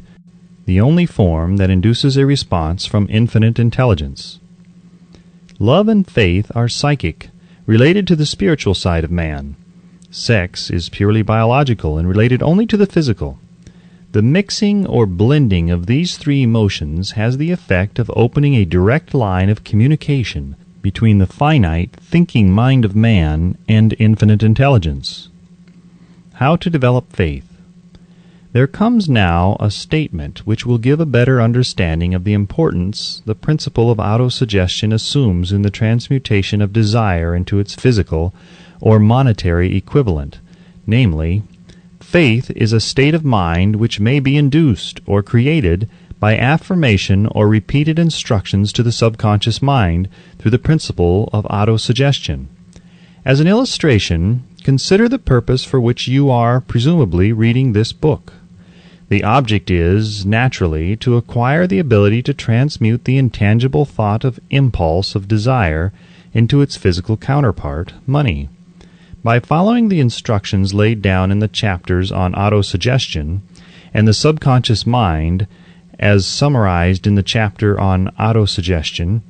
the only form that induces a response from infinite intelligence. Love and faith are psychic, related to the spiritual side of man. Sex is purely biological and related only to the physical. The mixing or blending of these three emotions has the effect of opening a direct line of communication between the finite, thinking mind of man and infinite intelligence. How to develop faith. There comes now a statement which will give a better understanding of the importance the principle of autosuggestion assumes in the transmutation of desire into its physical or monetary equivalent, namely, faith is a state of mind which may be induced or created by affirmation or repeated instructions to the subconscious mind through the principle of autosuggestion. As an illustration, consider the purpose for which you are presumably reading this book. The object is, naturally, to acquire the ability to transmute the intangible thought of impulse of desire into its physical counterpart, money. By following the instructions laid down in the chapters on autosuggestion and the subconscious mind, as summarized in the chapter on autosuggestion,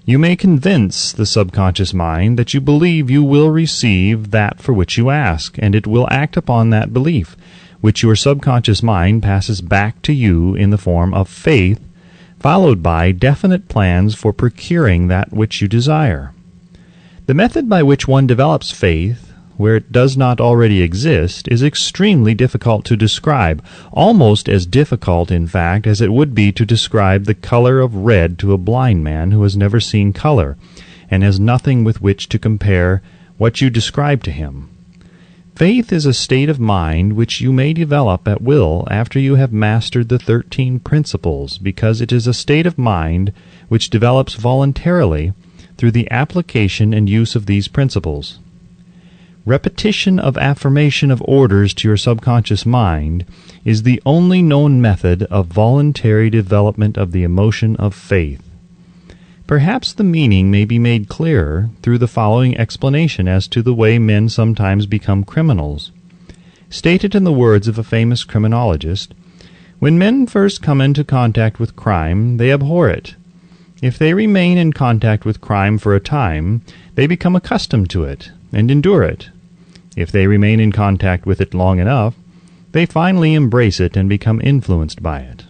you may convince the subconscious mind that you believe you will receive that for which you ask, and it will act upon that belief, which your subconscious mind passes back to you in the form of faith, followed by definite plans for procuring that which you desire. The method by which one develops faith, where it does not already exist, is extremely difficult to describe, almost as difficult, in fact, as it would be to describe the color of red to a blind man who has never seen color, and has nothing with which to compare what you describe to him. Faith is a state of mind which you may develop at will after you have mastered the 13 principles, because it is a state of mind which develops voluntarily through the application and use of these principles. Repetition of affirmation of orders to your subconscious mind is the only known method of voluntary development of the emotion of faith. Perhaps the meaning may be made clearer through the following explanation as to the way men sometimes become criminals. Stated in the words of a famous criminologist, "When men first come into contact with crime, they abhor it. If they remain in contact with crime for a time, they become accustomed to it and endure it. If they remain in contact with it long enough, they finally embrace it and become influenced by it."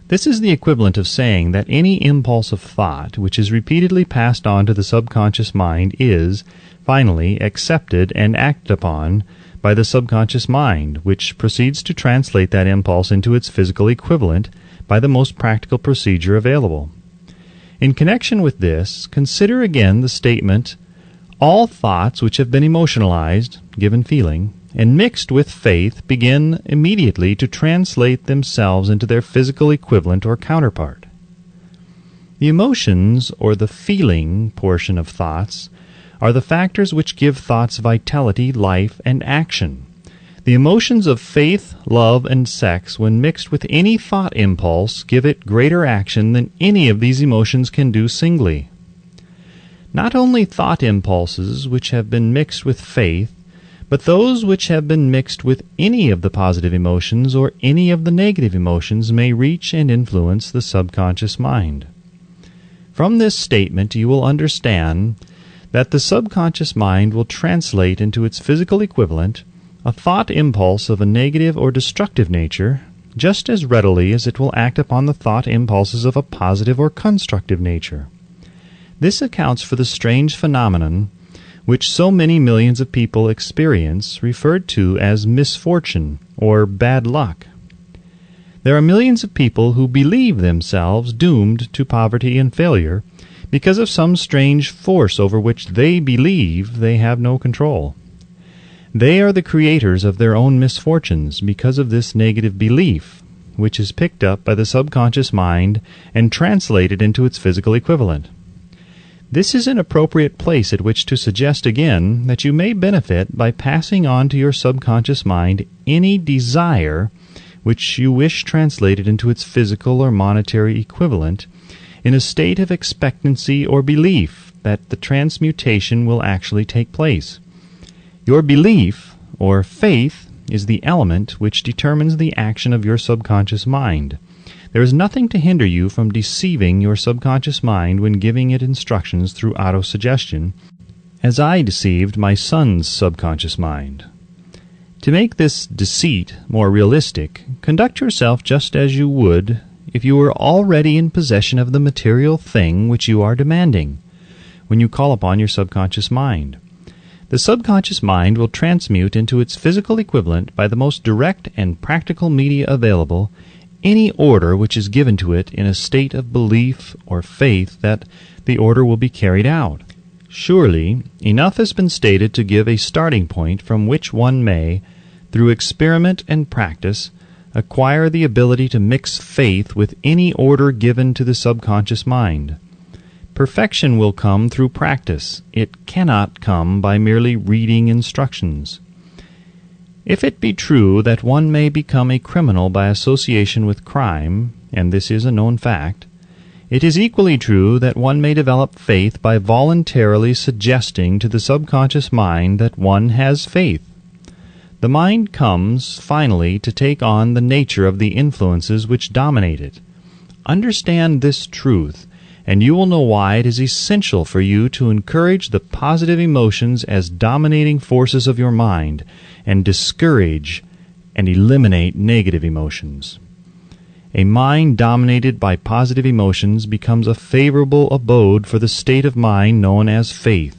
This is the equivalent of saying that any impulse of thought which is repeatedly passed on to the subconscious mind is, finally, accepted and acted upon by the subconscious mind, which proceeds to translate that impulse into its physical equivalent by the most practical procedure available. In connection with this, consider again the statement, "All thoughts which have been emotionalized, given feeling, and mixed with faith begin immediately to translate themselves into their physical equivalent or counterpart." The emotions, or the feeling portion of thoughts, are the factors which give thoughts vitality, life, and action. The emotions of faith, love, and sex, when mixed with any thought impulse, give it greater action than any of these emotions can do singly. Not only thought impulses which have been mixed with faith, but those which have been mixed with any of the positive emotions or any of the negative emotions may reach and influence the subconscious mind. From this statement you will understand that the subconscious mind will translate into its physical equivalent a thought impulse of a negative or destructive nature just as readily as it will act upon the thought impulses of a positive or constructive nature. This accounts for the strange phenomenon which so many millions of people experience, referred to as misfortune or bad luck. There are millions of people who believe themselves doomed to poverty and failure because of some strange force over which they believe they have no control. They are the creators of their own misfortunes because of this negative belief, which is picked up by the subconscious mind and translated into its physical equivalent. This is an appropriate place at which to suggest again that you may benefit by passing on to your subconscious mind any desire which you wish translated into its physical or monetary equivalent in a state of expectancy or belief that the transmutation will actually take place. Your belief, or faith, is the element which determines the action of your subconscious mind. There is nothing to hinder you from deceiving your subconscious mind when giving it instructions through autosuggestion, as I deceived my son's subconscious mind. To make this deceit more realistic, conduct yourself just as you would if you were already in possession of the material thing which you are demanding, when you call upon your subconscious mind. The subconscious mind will transmute into its physical equivalent by the most direct and practical media available any order which is given to it in a state of belief or faith that the order will be carried out. Surely, enough has been stated to give a starting point from which one may, through experiment and practice, acquire the ability to mix faith with any order given to the subconscious mind. Perfection will come through practice. It cannot come by merely reading instructions. If it be true that one may become a criminal by association with crime, and this is a known fact, it is equally true that one may develop faith by voluntarily suggesting to the subconscious mind that one has faith. The mind comes, finally, to take on the nature of the influences which dominate it. Understand this truth, and you will know why it is essential for you to encourage the positive emotions as dominating forces of your mind, and discourage and eliminate negative emotions. A mind dominated by positive emotions becomes a favorable abode for the state of mind known as faith.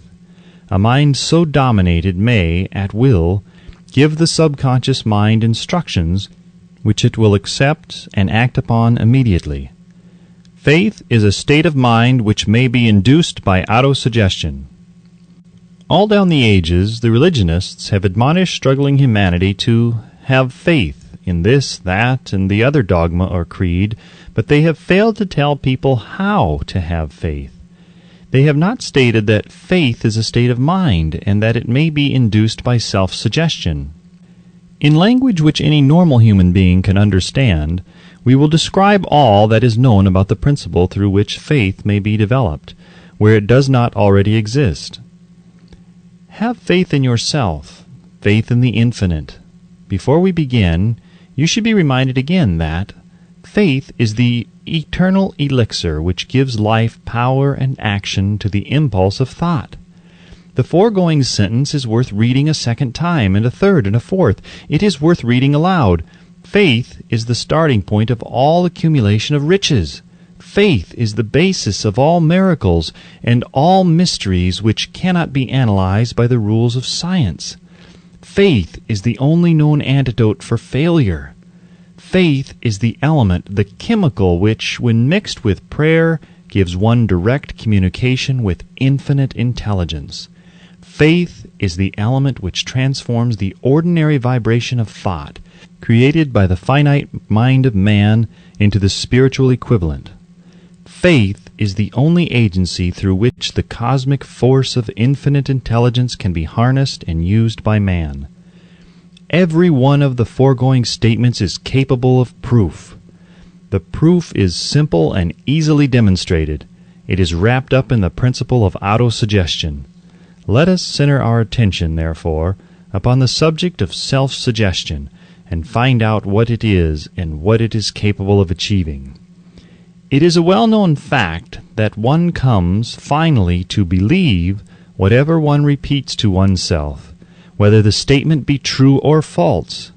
A mind so dominated may, at will, give the subconscious mind instructions which it will accept and act upon immediately. Faith is a state of mind which may be induced by autosuggestion. All down the ages, the religionists have admonished struggling humanity to have faith in this, that, and the other dogma or creed, but they have failed to tell people how to have faith. They have not stated that faith is a state of mind and that it may be induced by self-suggestion. In language which any normal human being can understand, we will describe all that is known about the principle through which faith may be developed, where it does not already exist. Have faith in yourself, faith in the infinite. Before we begin, you should be reminded again that faith is the eternal elixir which gives life, power, and action to the impulse of thought. The foregoing sentence is worth reading a second time, and a third, and a fourth. It is worth reading aloud. Faith is the starting point of all accumulation of riches. Faith is the basis of all miracles and all mysteries which cannot be analyzed by the rules of science. Faith is the only known antidote for failure. Faith is the element, the chemical, which, when mixed with prayer, gives one direct communication with infinite intelligence. Faith is the element which transforms the ordinary vibration of thought, created by the finite mind of man, into the spiritual equivalent. Faith is the only agency through which the cosmic force of infinite intelligence can be harnessed and used by man. Every one of the foregoing statements is capable of proof. The proof is simple and easily demonstrated. It is wrapped up in the principle of autosuggestion. Let us center our attention, therefore, upon the subject of self-suggestion and find out what it is and what it is capable of achieving. It is a well-known fact that one comes finally to believe whatever one repeats to oneself, whether the statement be true or false.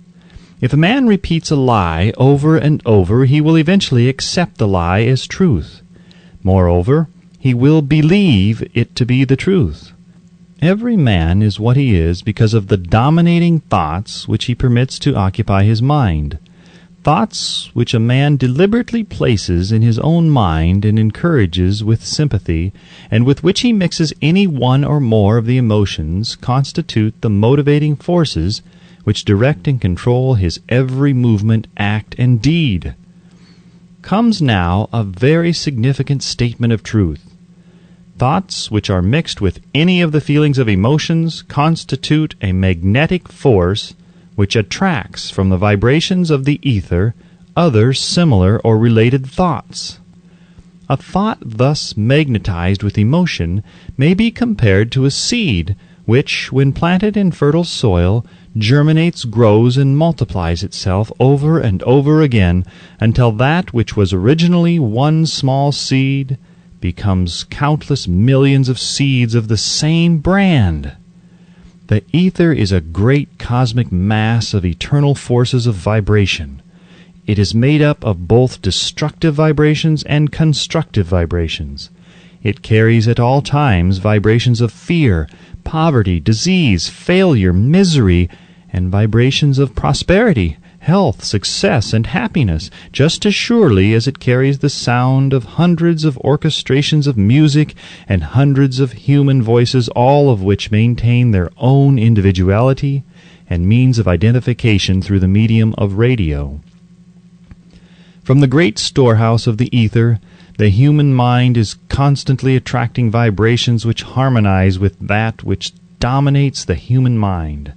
If a man repeats a lie over and over, he will eventually accept the lie as truth. Moreover, he will believe it to be the truth. Every man is what he is because of the dominating thoughts which he permits to occupy his mind. Thoughts which a man deliberately places in his own mind and encourages with sympathy, and with which he mixes any one or more of the emotions, constitute the motivating forces which direct and control his every movement, act, and deed. Comes now a very significant statement of truth. Thoughts which are mixed with any of the feelings of emotions constitute a magnetic force which attracts from the vibrations of the ether other similar or related thoughts. A thought thus magnetized with emotion may be compared to a seed which, when planted in fertile soil, germinates, grows, and multiplies itself over and over again until that which was originally one small seed becomes countless millions of seeds of the same brand. The ether is a great cosmic mass of eternal forces of vibration. It is made up of both destructive vibrations and constructive vibrations. It carries at all times vibrations of fear, poverty, disease, failure, misery, and vibrations of prosperity, health, success, and happiness, just as surely as it carries the sound of hundreds of orchestrations of music and hundreds of human voices, all of which maintain their own individuality and means of identification through the medium of radio. From the great storehouse of the ether, the human mind is constantly attracting vibrations which harmonize with that which dominates the human mind.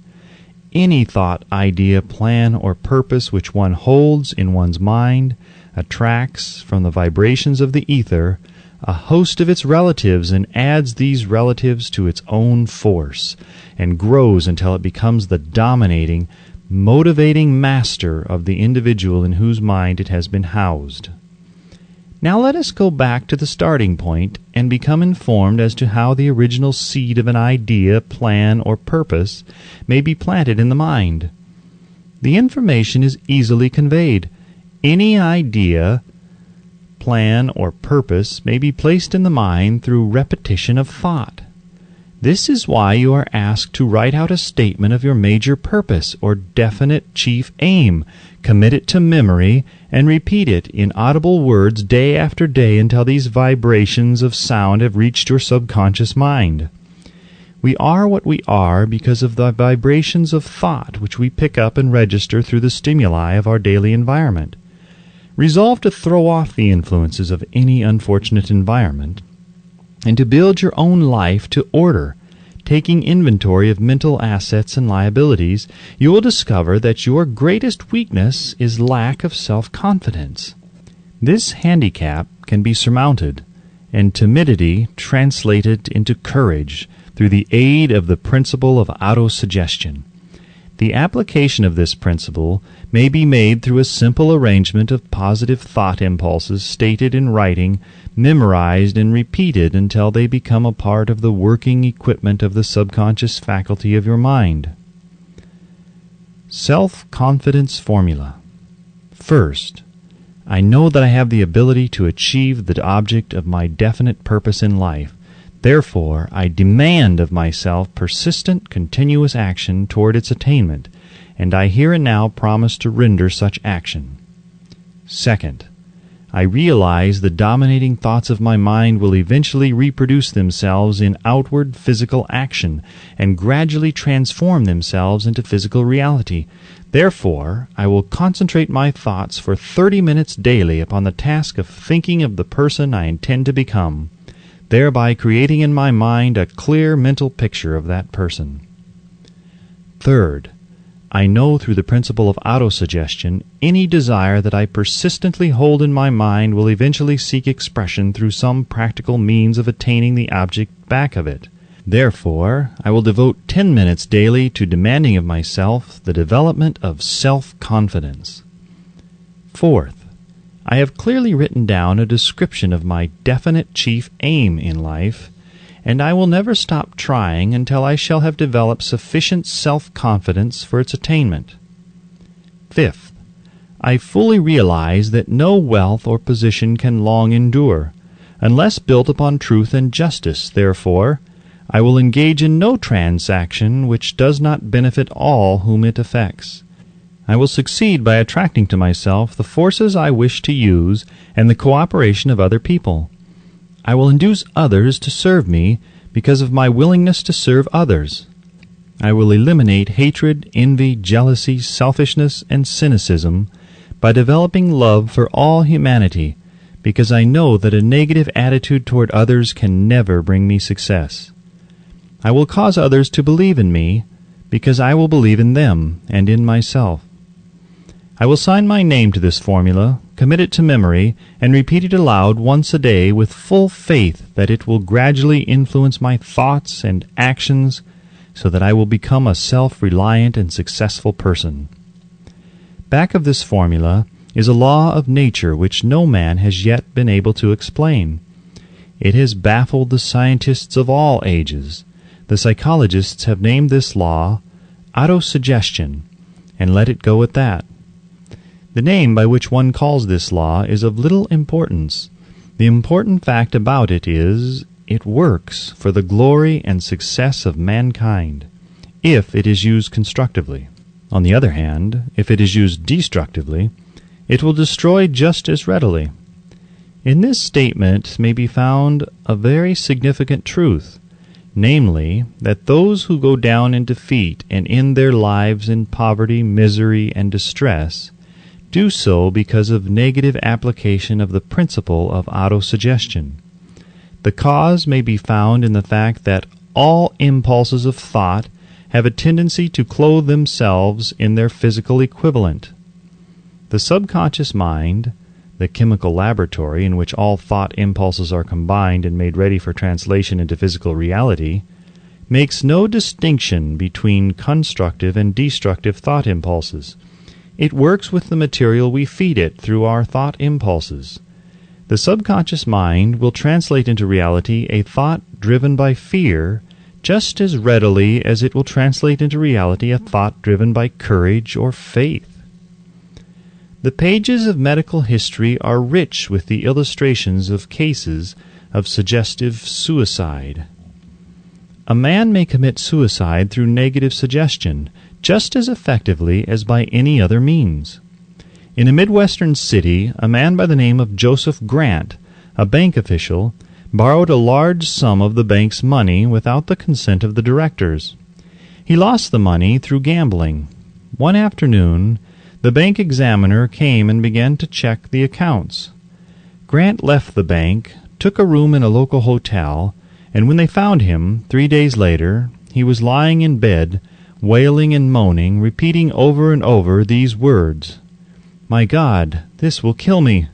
Any thought, idea, plan, or purpose which one holds in one's mind attracts from the vibrations of the ether a host of its relatives and adds these relatives to its own force, and grows until it becomes the dominating, motivating master of the individual in whose mind it has been housed. Now let us go back to the starting point and become informed as to how the original seed of an idea, plan, or purpose may be planted in the mind. The information is easily conveyed. Any idea, plan, or purpose may be placed in the mind through repetition of thought. This is why you are asked to write out a statement of your major purpose or definite chief aim, commit it to memory, and repeat it in audible words day after day until these vibrations of sound have reached your subconscious mind. We are what we are because of the vibrations of thought which we pick up and register through the stimuli of our daily environment. Resolve to throw off the influences of any unfortunate environment and to build your own life to order. Taking inventory of mental assets and liabilities, you will discover that your greatest weakness is lack of self-confidence. This handicap can be surmounted, and timidity translated into courage through the aid of the principle of autosuggestion. The application of this principle may be made through a simple arrangement of positive thought impulses stated in writing, memorized and repeated until they become a part of the working equipment of the subconscious faculty of your mind. Self-confidence formula. First, I know that I have the ability to achieve the object of my definite purpose in life. Therefore, I demand of myself persistent, continuous action toward its attainment, and I here and now promise to render such action. Second, I realize the dominating thoughts of my mind will eventually reproduce themselves in outward physical action and gradually transform themselves into physical reality. Therefore, I will concentrate my thoughts for 30 minutes daily upon the task of thinking of the person I intend to become, thereby creating in my mind a clear mental picture of that person. Third, I know through the principle of autosuggestion any desire that I persistently hold in my mind will eventually seek expression through some practical means of attaining the object back of it. Therefore, I will devote 10 minutes daily to demanding of myself the development of self-confidence. Fourth, I have clearly written down a description of my definite chief aim in life, and I will never stop trying until I shall have developed sufficient self-confidence for its attainment. Fifth, I fully realize that no wealth or position can long endure, unless built upon truth and justice. Therefore, I will engage in no transaction which does not benefit all whom it affects. I will succeed by attracting to myself the forces I wish to use and the cooperation of other people. I will induce others to serve me because of my willingness to serve others. I will eliminate hatred, envy, jealousy, selfishness, and cynicism by developing love for all humanity, because I know that a negative attitude toward others can never bring me success. I will cause others to believe in me, because I will believe in them and in myself. I will sign my name to this formula, commit it to memory, and repeat it aloud once a day with full faith that it will gradually influence my thoughts and actions so that I will become a self-reliant and successful person. Back of this formula is a law of nature which no man has yet been able to explain. It has baffled the scientists of all ages. The psychologists have named this law autosuggestion, and let it go at that. The name by which one calls this law is of little importance. The important fact about it is, it works for the glory and success of mankind, if it is used constructively. On the other hand, if it is used destructively, it will destroy just as readily. In this statement may be found a very significant truth, namely, that those who go down in defeat and end their lives in poverty, misery, and distress do so because of negative application of the principle of autosuggestion. The cause may be found in the fact that all impulses of thought have a tendency to clothe themselves in their physical equivalent. The subconscious mind, the chemical laboratory in which all thought impulses are combined and made ready for translation into physical reality, makes no distinction between constructive and destructive thought impulses. It works with the material we feed it through our thought impulses. The subconscious mind will translate into reality a thought driven by fear just as readily as it will translate into reality a thought driven by courage or faith. The pages of medical history are rich with the illustrations of cases of suggestive suicide. A man may commit suicide through negative suggestion just as effectively as by any other means. In a Midwestern city, a man by the name of Joseph Grant, a bank official, borrowed a large sum of the bank's money without the consent of the directors. He lost the money through gambling. One afternoon, the bank examiner came and began to check the accounts. Grant left the bank, took a room in a local hotel, and when they found him, 3 days later, he was lying in bed, wailing and moaning, repeating over and over these words, "My God, this will kill me.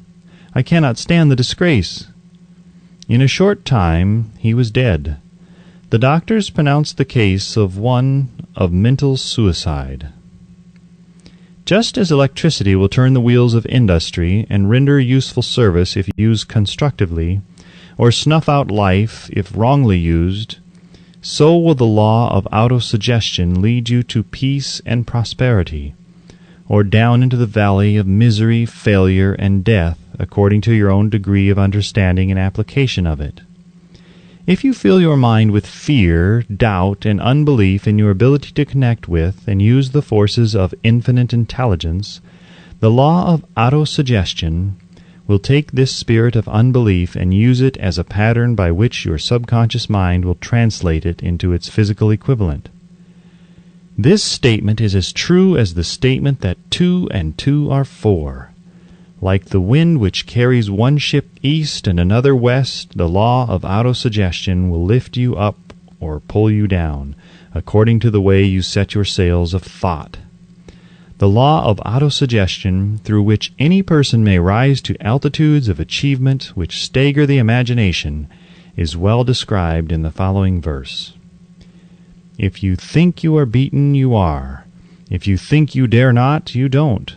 I cannot stand the disgrace." In a short time he was dead. The doctors pronounced the case one of mental suicide. Just as electricity will turn the wheels of industry and render useful service if used constructively, or snuff out life if wrongly used, so will the law of autosuggestion lead you to peace and prosperity, or down into the valley of misery, failure, and death, according to your own degree of understanding and application of it. If you fill your mind with fear, doubt, and unbelief in your ability to connect with and use the forces of infinite intelligence, the law of autosuggestion will take this spirit of unbelief and use it as a pattern by which your subconscious mind will translate it into its physical equivalent. This statement is as true as the statement that 2 and 2 are 4. Like the wind which carries one ship east and another west, the law of autosuggestion will lift you up or pull you down, according to the way you set your sails of thought. The law of autosuggestion, through which any person may rise to altitudes of achievement which stagger the imagination, is well described in the following verse. If you think you are beaten, you are. If you think you dare not, you don't.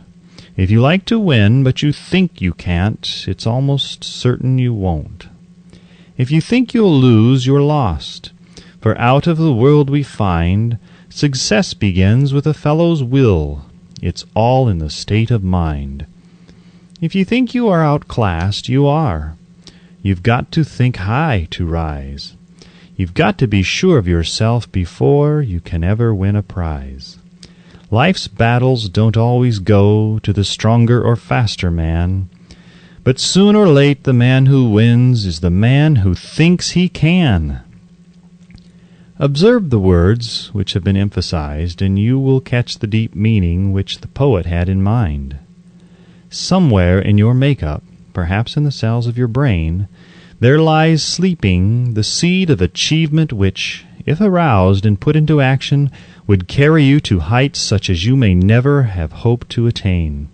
If you like to win, but you think you can't, it's almost certain you won't. If you think you'll lose, you're lost. For out of the world we find, success begins with a fellow's will. It's all in the state of mind. If you think you are outclassed, you are. You've got to think high to rise. You've got to be sure of yourself before you can ever win a prize. Life's battles don't always go to the stronger or faster man, but soon or late the man who wins is the man who thinks he can. Observe the words which have been emphasized, and you will catch the deep meaning which the poet had in mind. Somewhere in your makeup, perhaps in the cells of your brain, there lies sleeping the seed of achievement which, if aroused and put into action, would carry you to heights such as you may never have hoped to attain.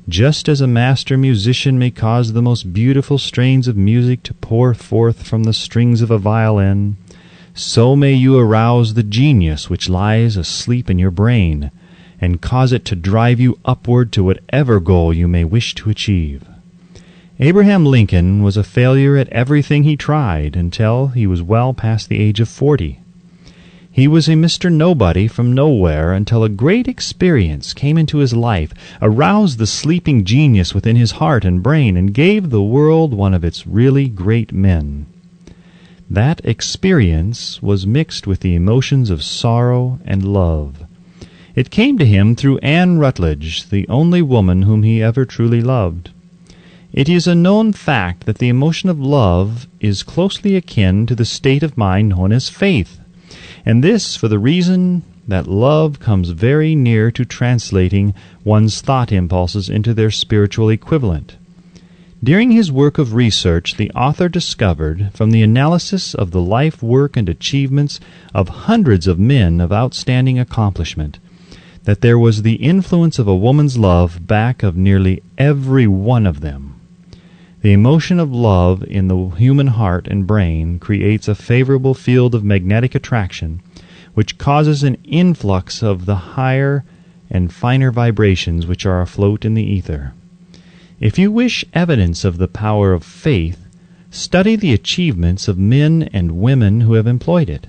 Just as a master musician may cause the most beautiful strains of music to pour forth from the strings of a violin, so may you arouse the genius which lies asleep in your brain, and cause it to drive you upward to whatever goal you may wish to achieve. Abraham Lincoln was a failure at everything he tried until he was well past the age of 40. He was a Mr. Nobody from nowhere until a great experience came into his life, aroused the sleeping genius within his heart and brain, and gave the world one of its really great men. That experience was mixed with the emotions of sorrow and love. It came to him through Anne Rutledge, the only woman whom he ever truly loved. It is a known fact that the emotion of love is closely akin to the state of mind known as faith, and this for the reason that love comes very near to translating one's thought impulses into their spiritual equivalent. During his work of research, the author discovered, from the analysis of the life, work, and achievements of hundreds of men of outstanding accomplishment, that there was the influence of a woman's love back of nearly every one of them. The emotion of love in the human heart and brain creates a favorable field of magnetic attraction, which causes an influx of the higher and finer vibrations which are afloat in the ether. If you wish evidence of the power of faith, study the achievements of men and women who have employed it.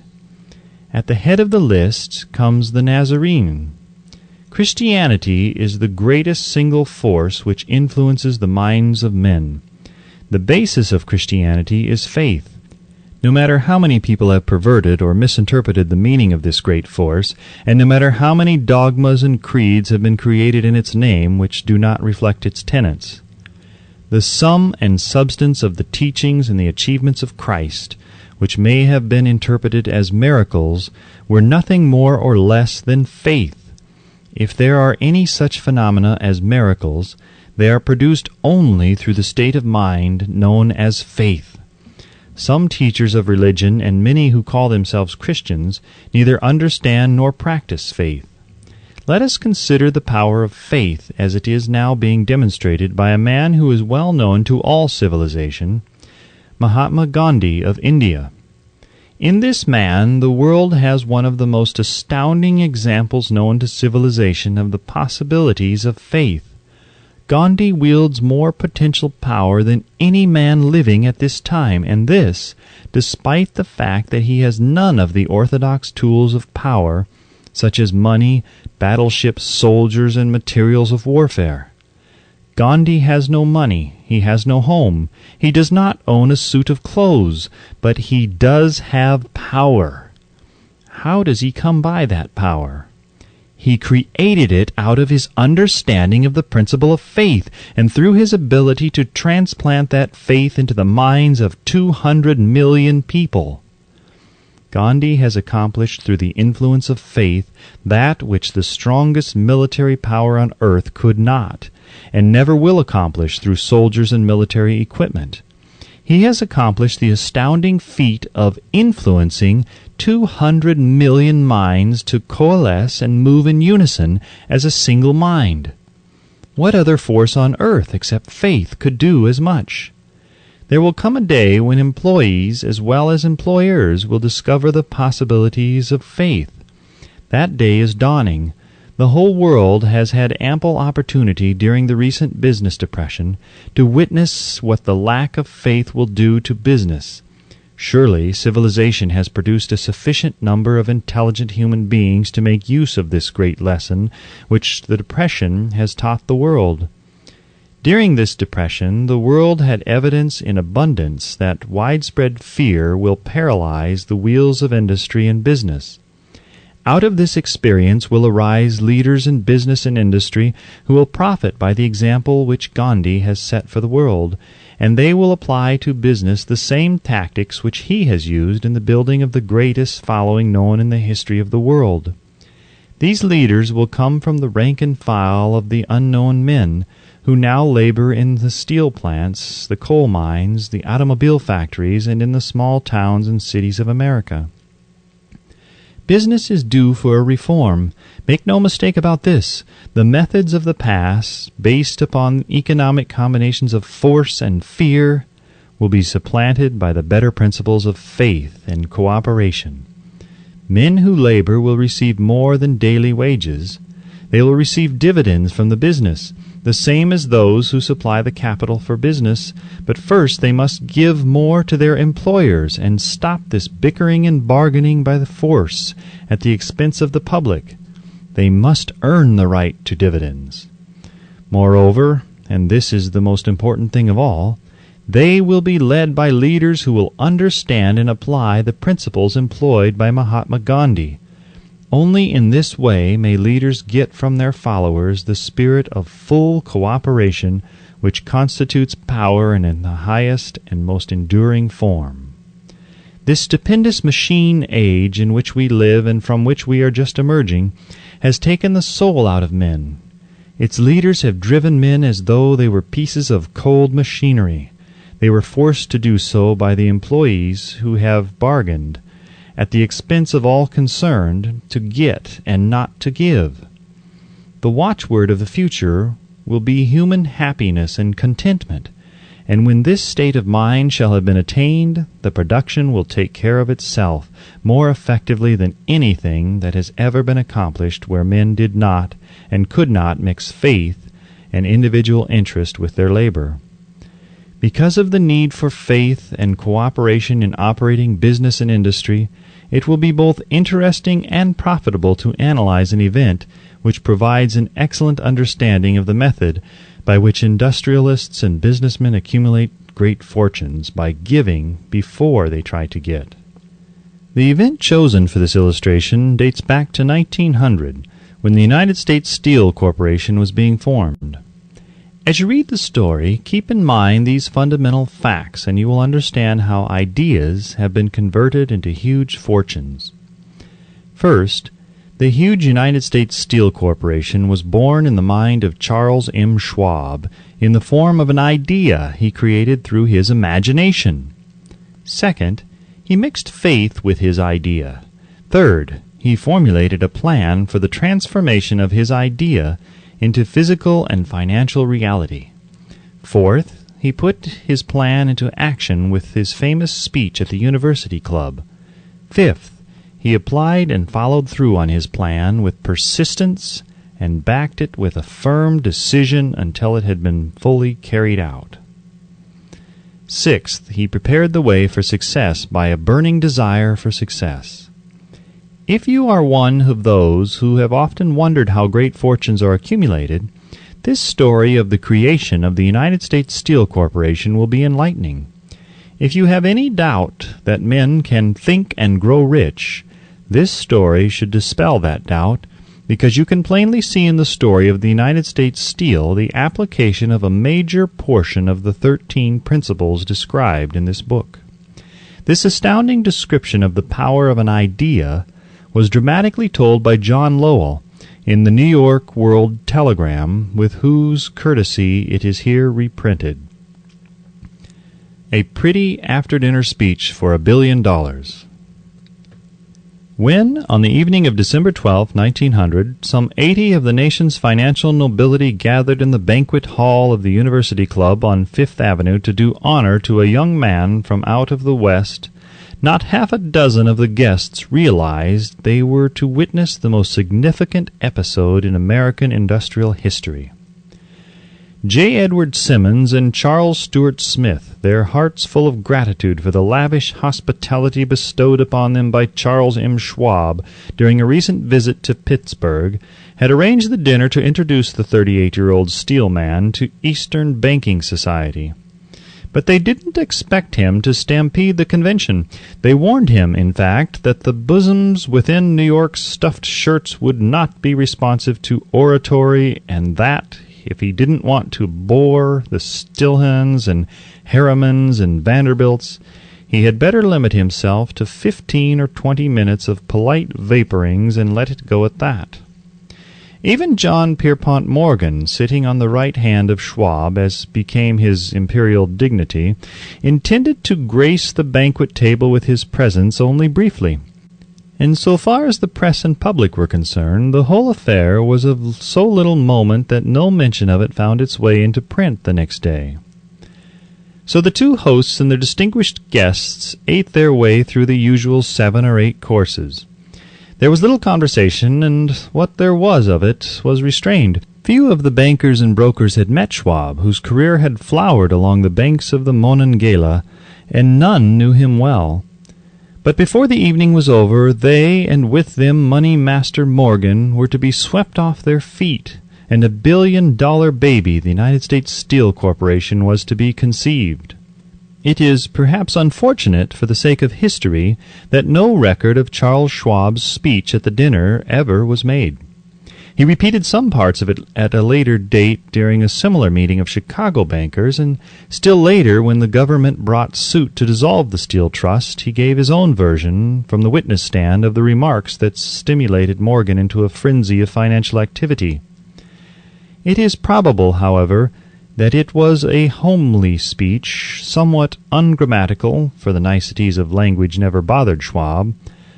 At the head of the list comes the Nazarene. Christianity is the greatest single force which influences the minds of men. The basis of Christianity is faith. No matter how many people have perverted or misinterpreted the meaning of this great force, and no matter how many dogmas and creeds have been created in its name which do not reflect its tenets, the sum and substance of the teachings and the achievements of Christ, which may have been interpreted as miracles, were nothing more or less than faith. If there are any such phenomena as miracles, they are produced only through the state of mind known as faith. Some teachers of religion and many who call themselves Christians neither understand nor practice faith. Let us consider the power of faith as it is now being demonstrated by a man who is well known to all civilization, Mahatma Gandhi of India. In this man, the world has one of the most astounding examples known to civilization of the possibilities of faith. Gandhi wields more potential power than any man living at this time, and this, despite the fact that he has none of the orthodox tools of power, such as money, battleships, soldiers, and materials of warfare. Gandhi has no money, he has no home, he does not own a suit of clothes, but he does have power. How does he come by that power? He created it out of his understanding of the principle of faith, and through his ability to transplant that faith into the minds of 200 million people. Gandhi has accomplished through the influence of faith that which the strongest military power on earth could not, and never will accomplish through soldiers and military equipment. He has accomplished the astounding feat of influencing 200 million minds to coalesce and move in unison as a single mind. What other force on earth except faith could do as much? There will come a day when employees as well as employers will discover the possibilities of faith. That day is dawning. The whole world has had ample opportunity during the recent business depression to witness what the lack of faith will do to business. Surely civilization has produced a sufficient number of intelligent human beings to make use of this great lesson which the depression has taught the world. During this depression, the world had evidence in abundance that widespread fear will paralyze the wheels of industry and business. Out of this experience will arise leaders in business and industry who will profit by the example which Gandhi has set for the world, and they will apply to business the same tactics which he has used in the building of the greatest following known in the history of the world. These leaders will come from the rank and file of the unknown men who now labor in the steel plants, the coal mines, the automobile factories, and in the small towns and cities of America. Business is due for a reform. Make no mistake about this. The methods of the past, based upon economic combinations of force and fear, will be supplanted by the better principles of faith and cooperation. Men who labor will receive more than daily wages. They will receive dividends from the business, the same as those who supply the capital for business, but first they must give more to their employers and stop this bickering and bargaining by the force at the expense of the public. They must earn the right to dividends. Moreover, and this is the most important thing of all, they will be led by leaders who will understand and apply the principles employed by Mahatma Gandhi. Only in this way may leaders get from their followers the spirit of full cooperation which constitutes power and in the highest and most enduring form. This stupendous machine age in which we live and from which we are just emerging has taken the soul out of men. Its leaders have driven men as though they were pieces of cold machinery. They were forced to do so by the employees who have bargained, at the expense of all concerned, to get and not to give. The watchword of the future will be human happiness and contentment, and when this state of mind shall have been attained, the production will take care of itself more effectively than anything that has ever been accomplished where men did not and could not mix faith and individual interest with their labor. Because of the need for faith and cooperation in operating business and industry, it will be both interesting and profitable to analyze an event which provides an excellent understanding of the method by which industrialists and businessmen accumulate great fortunes by giving before they try to get. The event chosen for this illustration dates back to 1900, when the United States Steel Corporation was being formed. As you read the story, keep in mind these fundamental facts, and you will understand how ideas have been converted into huge fortunes. First, the huge United States Steel Corporation was born in the mind of Charles M. Schwab in the form of an idea he created through his imagination. Second, he mixed faith with his idea. Third, he formulated a plan for the transformation of his idea into physical and financial reality. Fourth, he put his plan into action with his famous speech at the University Club. Fifth, he applied and followed through on his plan with persistence and backed it with a firm decision until it had been fully carried out. Sixth, he prepared the way for success by a burning desire for success. If you are one of those who have often wondered how great fortunes are accumulated, this story of the creation of the United States Steel Corporation will be enlightening. If you have any doubt that men can think and grow rich, this story should dispel that doubt, because you can plainly see in the story of the United States Steel the application of a major portion of the 13 principles described in this book. This astounding description of the power of an idea was dramatically told by John Lowell in the New York World Telegram, with whose courtesy it is here reprinted. A pretty after-dinner speech for $1 billion. When, on the evening of December 12, 1900, some 80 of the nation's financial nobility gathered in the banquet hall of the University Club on Fifth Avenue to do honor to a young man from out of the West, not half a dozen of the guests realized they were to witness the most significant episode in American industrial history. J. Edward Simmons and Charles Stuart Smith, their hearts full of gratitude for the lavish hospitality bestowed upon them by Charles M. Schwab during a recent visit to Pittsburgh, had arranged the dinner to introduce the 38-year-old steel man to Eastern banking society. But they didn't expect him to stampede the convention. They warned him, in fact, that the bosoms within New York's stuffed shirts would not be responsive to oratory, and that, if he didn't want to bore the Stilhans and Harrimans and Vanderbilts, he had better limit himself to 15 or 20 minutes of polite vaporings and let it go at that. Even John Pierpont Morgan, sitting on the right hand of Schwab, as became his imperial dignity, intended to grace the banquet table with his presence only briefly. And so far as the press and public were concerned, the whole affair was of so little moment that no mention of it found its way into print the next day. So the two hosts and their distinguished guests ate their way through the usual 7 or 8 courses. There was little conversation, and what there was of it was restrained. Few of the bankers and brokers had met Schwab, whose career had flowered along the banks of the Monongahela, and none knew him well. But before the evening was over, they, and with them Money Master Morgan, were to be swept off their feet, and $1 billion baby, the United States Steel Corporation, was to be conceived. It is perhaps unfortunate, for the sake of history, that no record of Charles Schwab's speech at the dinner ever was made. He repeated some parts of it at a later date during a similar meeting of Chicago bankers, and still later, when the government brought suit to dissolve the Steel Trust, he gave his own version from the witness stand of the remarks that stimulated Morgan into a frenzy of financial activity. It is probable, however, that it was a homely speech, somewhat ungrammatical, for the niceties of language never bothered Schwab,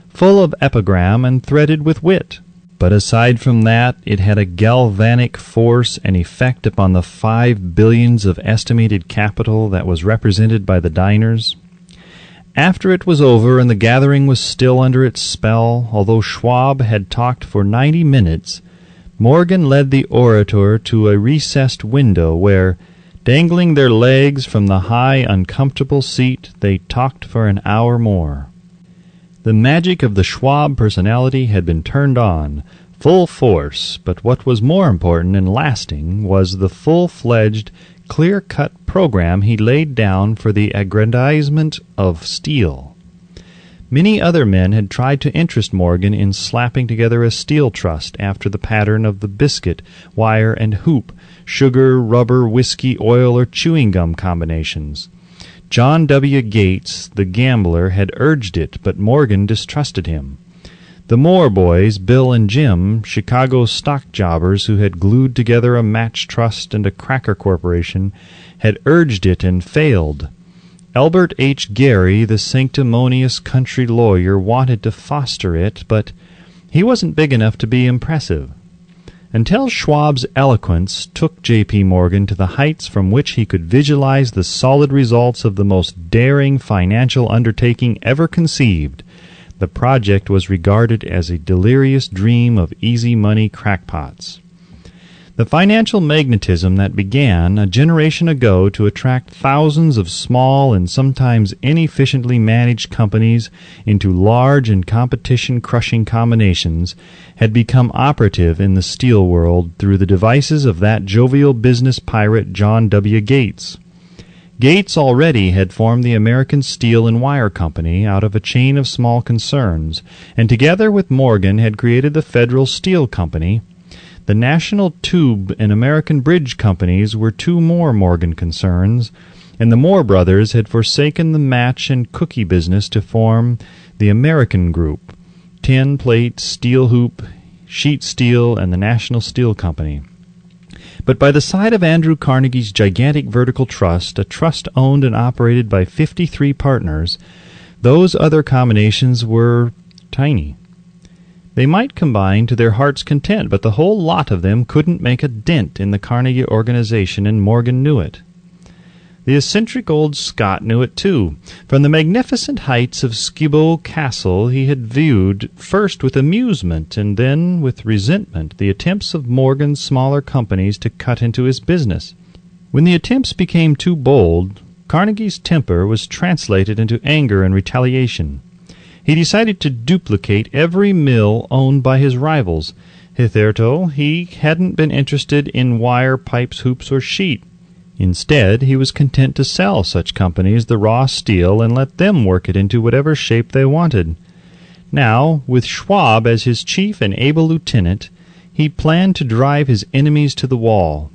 full of epigram and threaded with wit. But aside from that, it had a galvanic force and effect upon the 5 billions of estimated capital that was represented by the diners. After it was over and the gathering was still under its spell, although Schwab had talked for 90 minutes, Morgan led the orator to a recessed window where, dangling their legs from the high, uncomfortable seat, they talked for an hour more. The magic of the Schwab personality had been turned on, full force, but what was more important and lasting was the full-fledged, clear-cut program he laid down for the aggrandizement of steel. Many other men had tried to interest Morgan in slapping together a steel trust after the pattern of the biscuit, wire, and hoop, sugar, rubber, whiskey, oil, or chewing gum combinations. John W. Gates, the gambler, had urged it, but Morgan distrusted him. The Moore boys, Bill and Jim, Chicago stock jobbers who had glued together a match trust and a cracker corporation, had urged it and failed. Albert H. Gary, the sanctimonious country lawyer, wanted to foster it, but he wasn't big enough to be impressive. Until Schwab's eloquence took J.P. Morgan to the heights from which he could visualize the solid results of the most daring financial undertaking ever conceived, the project was regarded as a delirious dream of easy money crackpots. The financial magnetism that began a generation ago to attract thousands of small and sometimes inefficiently managed companies into large and competition-crushing combinations had become operative in the steel world through the devices of that jovial business pirate John W. Gates. Gates already had formed the American Steel and Wire Company out of a chain of small concerns, and together with Morgan had created the Federal Steel Company. The National Tube and American Bridge Companies were two more Morgan concerns, and the Moore brothers had forsaken the match and cookie business to form the American Group, tin plate, steel hoop, sheet steel, and the National Steel Company. But by the side of Andrew Carnegie's gigantic vertical trust, a trust owned and operated by 53 partners, those other combinations were tiny. They might combine to their heart's content, but the whole lot of them couldn't make a dent in the Carnegie organization, and Morgan knew it. The eccentric old Scot knew it too. From the magnificent heights of Skibo Castle he had viewed, first with amusement and then with resentment, the attempts of Morgan's smaller companies to cut into his business. When the attempts became too bold, Carnegie's temper was translated into anger and retaliation. He decided to duplicate every mill owned by his rivals. Hitherto he hadn't been interested in wire, pipes, hoops, or sheet. Instead, he was content to sell such companies the raw steel and let them work it into whatever shape they wanted. Now, with Schwab as his chief and able lieutenant, he planned to drive his enemies to the wall.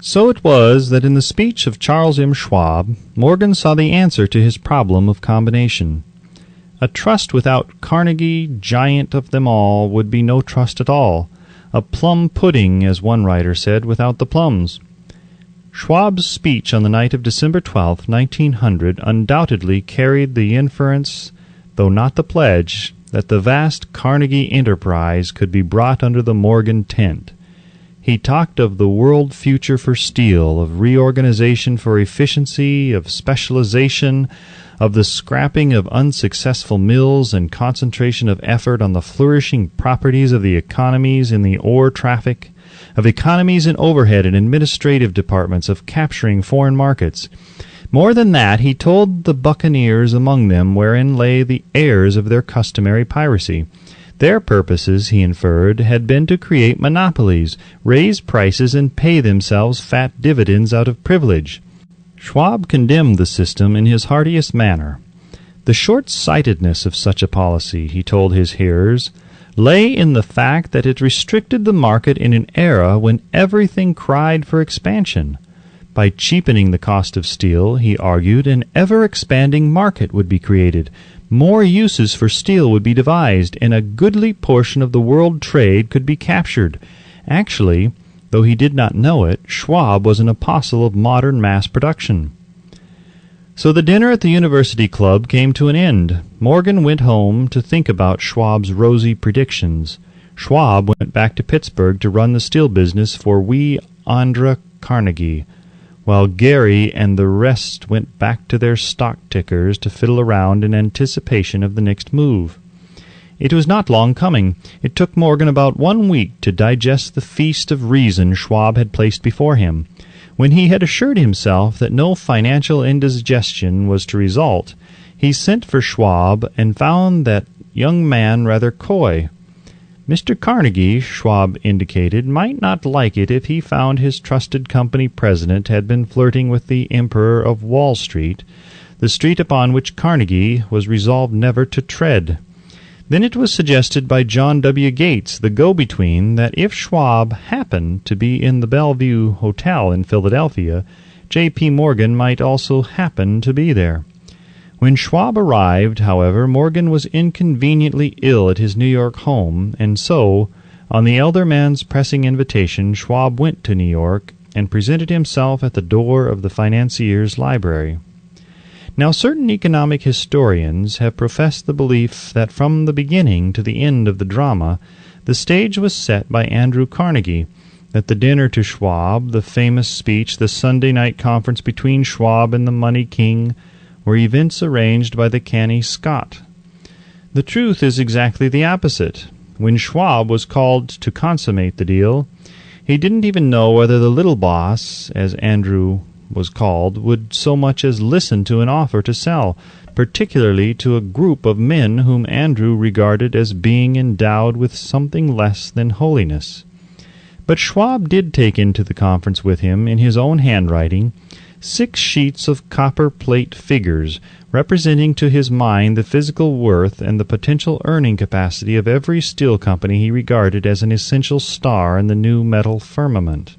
So it was that in the speech of Charles M. Schwab, Morgan saw the answer to his problem of combination. A trust without Carnegie, giant of them all, would be no trust at all. A plum pudding, as one writer said, without the plums. Schwab's speech on the night of December 12, 1900, undoubtedly carried the inference, though not the pledge, that the vast Carnegie enterprise could be brought under the Morgan tent. He talked of the world future for steel, of reorganization for efficiency, of specialization, of the scrapping of unsuccessful mills and concentration of effort on the flourishing properties of the economies in the ore traffic, of economies in overhead and administrative departments, of capturing foreign markets. More than that, he told the buccaneers among them wherein lay the heirs of their customary piracy. Their purposes, he inferred, had been to create monopolies, raise prices, and pay themselves fat dividends out of privilege. Schwab condemned the system in his heartiest manner. The short-sightedness of such a policy, he told his hearers, lay in the fact that it restricted the market in an era when everything cried for expansion. By cheapening the cost of steel, he argued, an ever-expanding market would be created, more uses for steel would be devised, and a goodly portion of the world trade could be captured. Actually, though he did not know it, Schwab was an apostle of modern mass production. So the dinner at the University Club came to an end. Morgan went home to think about Schwab's rosy predictions. Schwab went back to Pittsburgh to run the steel business for wee Andra Carnegie, while Gary and the rest went back to their stock tickers to fiddle around in anticipation of the next move. It was not long coming. It took Morgan about 1 week to digest the feast of reason Schwab had placed before him. When he had assured himself that no financial indigestion was to result, he sent for Schwab and found that young man rather coy. Mr. Carnegie, Schwab indicated, might not like it if he found his trusted company president had been flirting with the Emperor of Wall Street, the street upon which Carnegie was resolved never to tread. Then it was suggested by John W. Gates, the go-between, that if Schwab happened to be in the Bellevue Hotel in Philadelphia, J.P. Morgan might also happen to be there. When Schwab arrived, however, Morgan was inconveniently ill at his New York home, and so, on the elder man's pressing invitation, Schwab went to New York and presented himself at the door of the financier's library. Now, certain economic historians have professed the belief that from the beginning to the end of the drama, the stage was set by Andrew Carnegie, that the dinner to Schwab, the famous speech, the Sunday night conference between Schwab and the money king, were events arranged by the canny Scot. The truth is exactly the opposite. When Schwab was called to consummate the deal, he didn't even know whether the little boss, as Andrew was called, would so much as listen to an offer to sell, particularly to a group of men whom Andrew regarded as being endowed with something less than holiness. But Schwab did take into the conference with him, in his own handwriting, 6 sheets of copper plate figures, representing to his mind the physical worth and the potential earning capacity of every steel company he regarded as an essential star in the new metal firmament.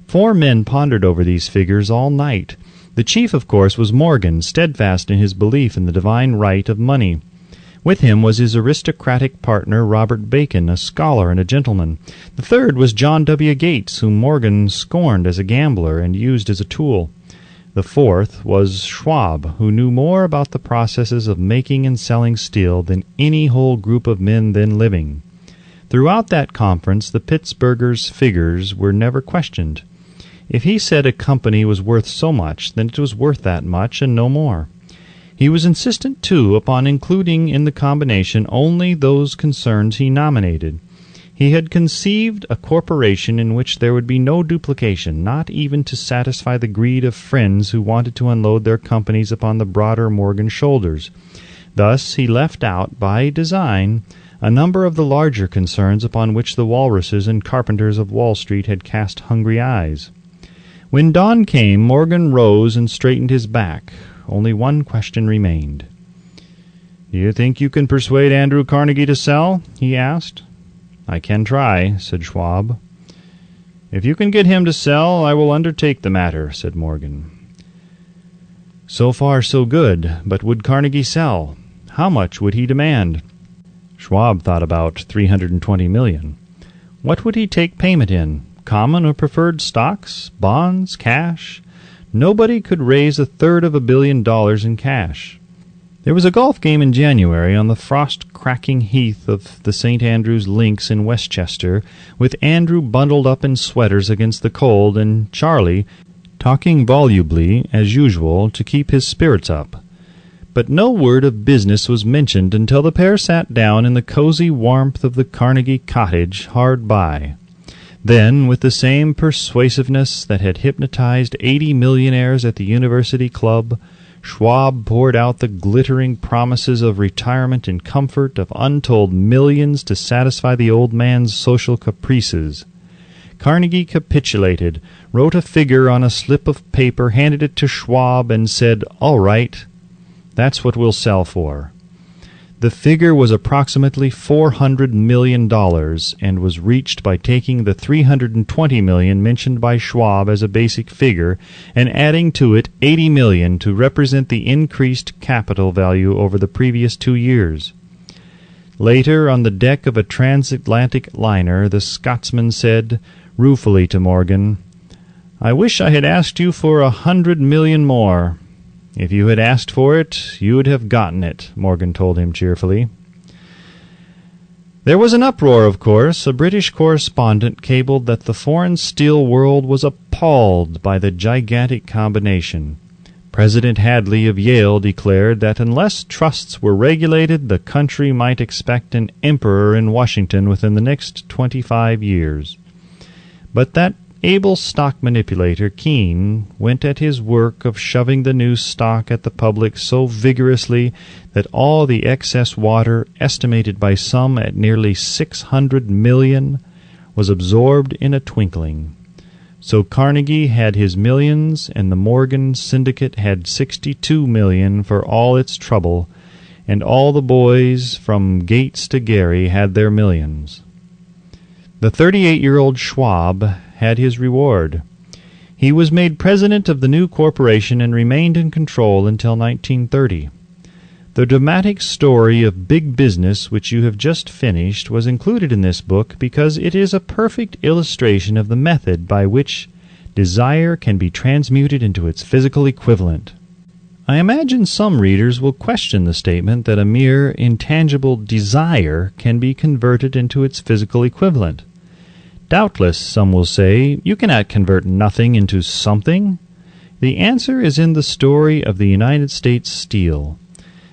4 men pondered over these figures all night. The chief, of course, was Morgan, steadfast in his belief in the divine right of money. With him was his aristocratic partner, Robert Bacon, a scholar and a gentleman. The third was John W. Gates, whom Morgan scorned as a gambler and used as a tool. The fourth was Schwab, who knew more about the processes of making and selling steel than any whole group of men then living. Throughout that conference, the Pittsburgher's figures were never questioned. If he said a company was worth so much, then it was worth that much and no more. He was insistent, too, upon including in the combination only those concerns he nominated. He had conceived a corporation in which there would be no duplication, not even to satisfy the greed of friends who wanted to unload their companies upon the broader Morgan shoulders. Thus he left out, by design, a number of the larger concerns upon which the walruses and carpenters of Wall Street had cast hungry eyes. When dawn came, Morgan rose and straightened his back. Only one question remained. "Do you think you can persuade Andrew Carnegie to sell?" he asked. "I can try," said Schwab. "If you can get him to sell, I will undertake the matter," said Morgan. So far so good, but would Carnegie sell? How much would he demand? Schwab thought about $320 million. What would he take payment in? Common or preferred stocks? Bonds? Cash? Nobody could raise $250 million in cash. There was a golf game in January on the frost-cracking heath of the St. Andrew's Links in Westchester, with Andrew bundled up in sweaters against the cold and Charlie talking volubly, as usual, to keep his spirits up. But no word of business was mentioned until the pair sat down in the cozy warmth of the Carnegie cottage hard by. Then, with the same persuasiveness that had hypnotized 80 millionaires at the University Club, Schwab poured out the glittering promises of retirement and comfort, of untold millions to satisfy the old man's social caprices. Carnegie capitulated, wrote a figure on a slip of paper, handed it to Schwab, and said, "All right, that's what we'll sell for." The figure was approximately $400 million and was reached by taking the $320 million mentioned by Schwab as a basic figure and adding to it $80 million to represent the increased capital value over the previous 2 years. Later, on the deck of a transatlantic liner, the Scotsman said ruefully to Morgan, "I wish I had asked you for $100 million more." "If you had asked for it, you would have gotten it," Morgan told him cheerfully. There was an uproar, of course. A British correspondent cabled that the foreign steel world was appalled by the gigantic combination. President Hadley of Yale declared that unless trusts were regulated, the country might expect an emperor in Washington within the next 25 years. But that able stock manipulator Keene went at his work of shoving the new stock at the public so vigorously that all the excess water, estimated by some at nearly 600 million, was absorbed in a twinkling. So Carnegie had his millions, and the Morgan Syndicate had 62 million for all its trouble, and all the boys from Gates to Gary had their millions. The 38-year-old Schwab had his reward. He was made president of the new corporation and remained in control until 1930. The dramatic story of big business which you have just finished was included in this book because it is a perfect illustration of the method by which desire can be transmuted into its physical equivalent. I imagine some readers will question the statement that a mere intangible desire can be converted into its physical equivalent. Doubtless, some will say, you cannot convert nothing into something. The answer is in the story of the United States Steel.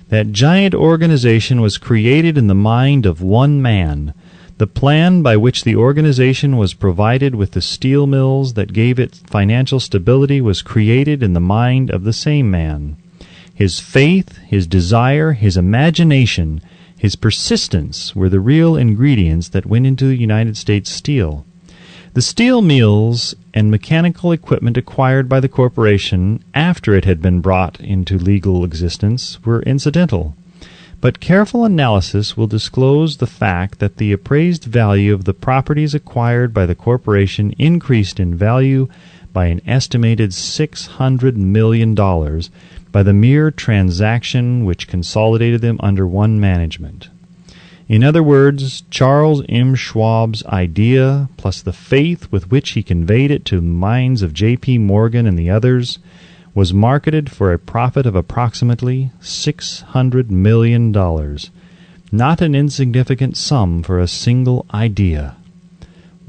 That giant organization was created in the mind of one man. The plan by which the organization was provided with the steel mills that gave it financial stability was created in the mind of the same man. His faith, his desire, his imagination, his persistence were the real ingredients that went into the United States Steel. The steel mills and mechanical equipment acquired by the corporation after it had been brought into legal existence were incidental, but careful analysis will disclose the fact that the appraised value of the properties acquired by the corporation increased in value by an estimated $600 million by the mere transaction which consolidated them under one management. In other words, Charles M. Schwab's idea, plus the faith with which he conveyed it to the minds of J.P. Morgan and the others, was marketed for a profit of approximately $600 million, not an insignificant sum for a single idea.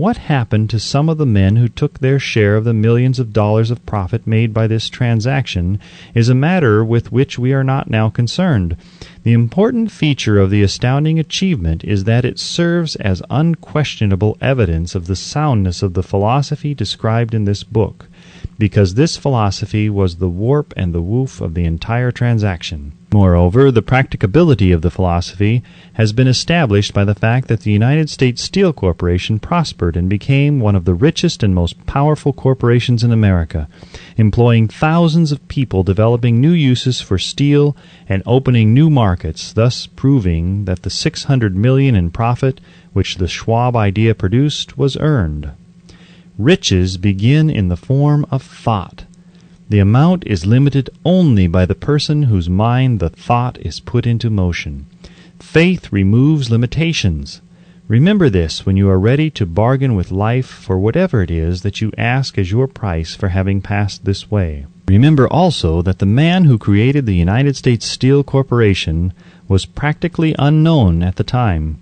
What happened to some of the men who took their share of the millions of dollars of profit made by this transaction is a matter with which we are not now concerned. The important feature of the astounding achievement is that it serves as unquestionable evidence of the soundness of the philosophy described in this book, because this philosophy was the warp and the woof of the entire transaction. Moreover, the practicability of the philosophy has been established by the fact that the United States Steel Corporation prospered and became one of the richest and most powerful corporations in America, employing thousands of people, developing new uses for steel, and opening new markets, thus proving that the $600 million in profit which the Schwab idea produced was earned. Riches begin in the form of thought. The amount is limited only by the person whose mind the thought is put into motion. Faith removes limitations. Remember this when you are ready to bargain with life for whatever it is that you ask as your price for having passed this way. Remember also that the man who created the United States Steel Corporation was practically unknown at the time.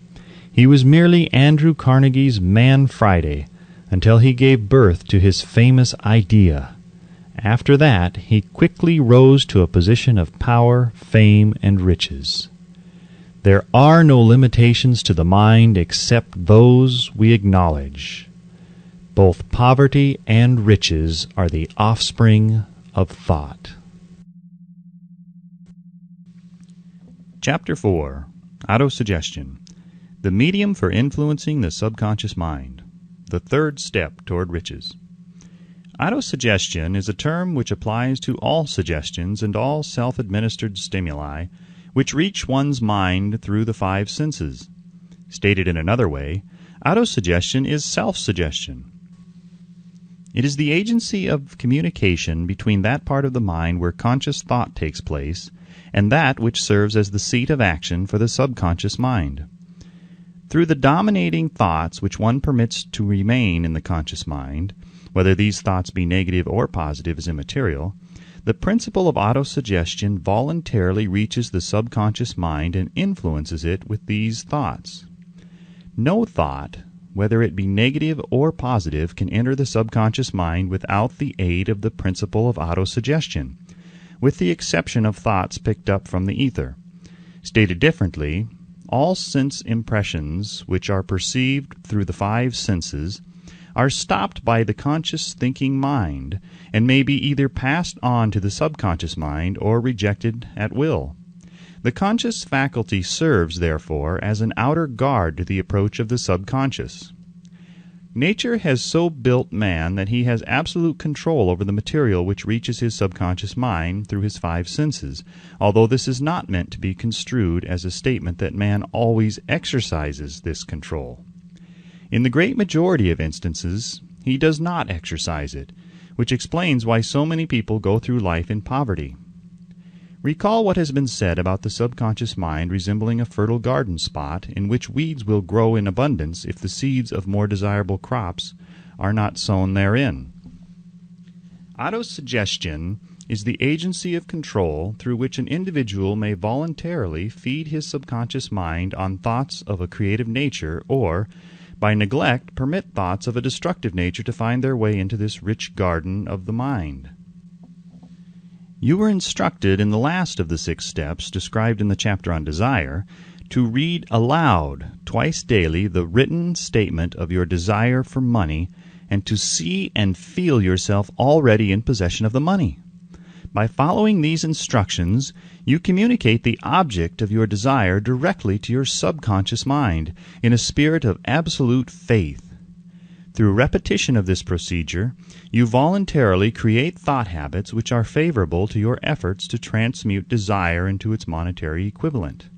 He was merely Andrew Carnegie's Man Friday, until he gave birth to his famous idea. After that, he quickly rose to a position of power, fame, and riches. There are no limitations to the mind except those we acknowledge. Both poverty and riches are the offspring of thought. Chapter 4. Autosuggestion. The medium for influencing the subconscious mind. The third step toward riches. Autosuggestion is a term which applies to all suggestions and all self-administered stimuli which reach one's mind through the five senses. Stated in another way, autosuggestion is self-suggestion. It is the agency of communication between that part of the mind where conscious thought takes place and that which serves as the seat of action for the subconscious mind. Through the dominating thoughts which one permits to remain in the conscious mind, whether these thoughts be negative or positive is immaterial, the principle of autosuggestion voluntarily reaches the subconscious mind and influences it with these thoughts. No thought, whether it be negative or positive, can enter the subconscious mind without the aid of the principle of autosuggestion, with the exception of thoughts picked up from the ether. Stated differently, all sense impressions which are perceived through the five senses are stopped by the conscious thinking mind and may be either passed on to the subconscious mind or rejected at will. The conscious faculty serves, therefore, as an outer guard to the approach of the subconscious. Nature has so built man that he has absolute control over the material which reaches his subconscious mind through his five senses, although this is not meant to be construed as a statement that man always exercises this control. In the great majority of instances, he does not exercise it, which explains why so many people go through life in poverty. Recall what has been said about the subconscious mind resembling a fertile garden spot in which weeds will grow in abundance if the seeds of more desirable crops are not sown therein. Autosuggestion is the agency of control through which an individual may voluntarily feed his subconscious mind on thoughts of a creative nature or, by neglect, permit thoughts of a destructive nature to find their way into this rich garden of the mind. You were instructed in the last of the 6 steps described in the chapter on desire to read aloud twice daily the written statement of your desire for money and to see and feel yourself already in possession of the money. By following these instructions, you communicate the object of your desire directly to your subconscious mind in a spirit of absolute faith. Through repetition of this procedure, you voluntarily create thought habits which are favorable to your efforts to transmute desire into its monetary equivalent.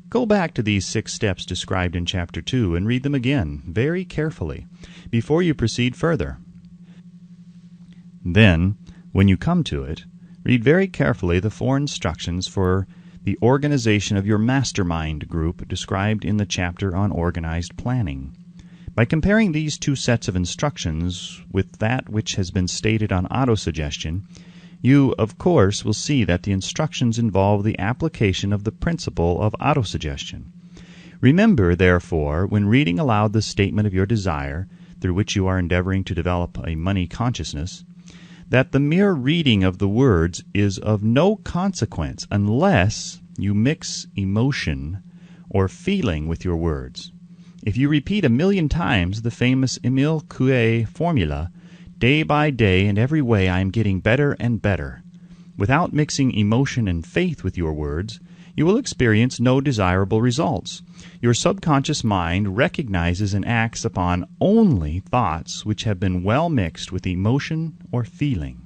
Go back to these 6 steps described in Chapter 2 and read them again, very carefully, before you proceed further. Then, when you come to it, read very carefully the 4 instructions for the organization of your mastermind group described in the chapter on organized planning. By comparing these 2 sets of instructions with that which has been stated on autosuggestion, you, of course, will see that the instructions involve the application of the principle of autosuggestion. Remember, therefore, when reading aloud the statement of your desire, through which you are endeavoring to develop a money consciousness, that the mere reading of the words is of no consequence unless you mix emotion or feeling with your words. If you repeat 1,000,000 times the famous Émile Coué formula, day by day and every way I am getting better and better, without mixing emotion and faith with your words, you will experience no desirable results. Your subconscious mind recognizes and acts upon only thoughts which have been well mixed with emotion or feeling.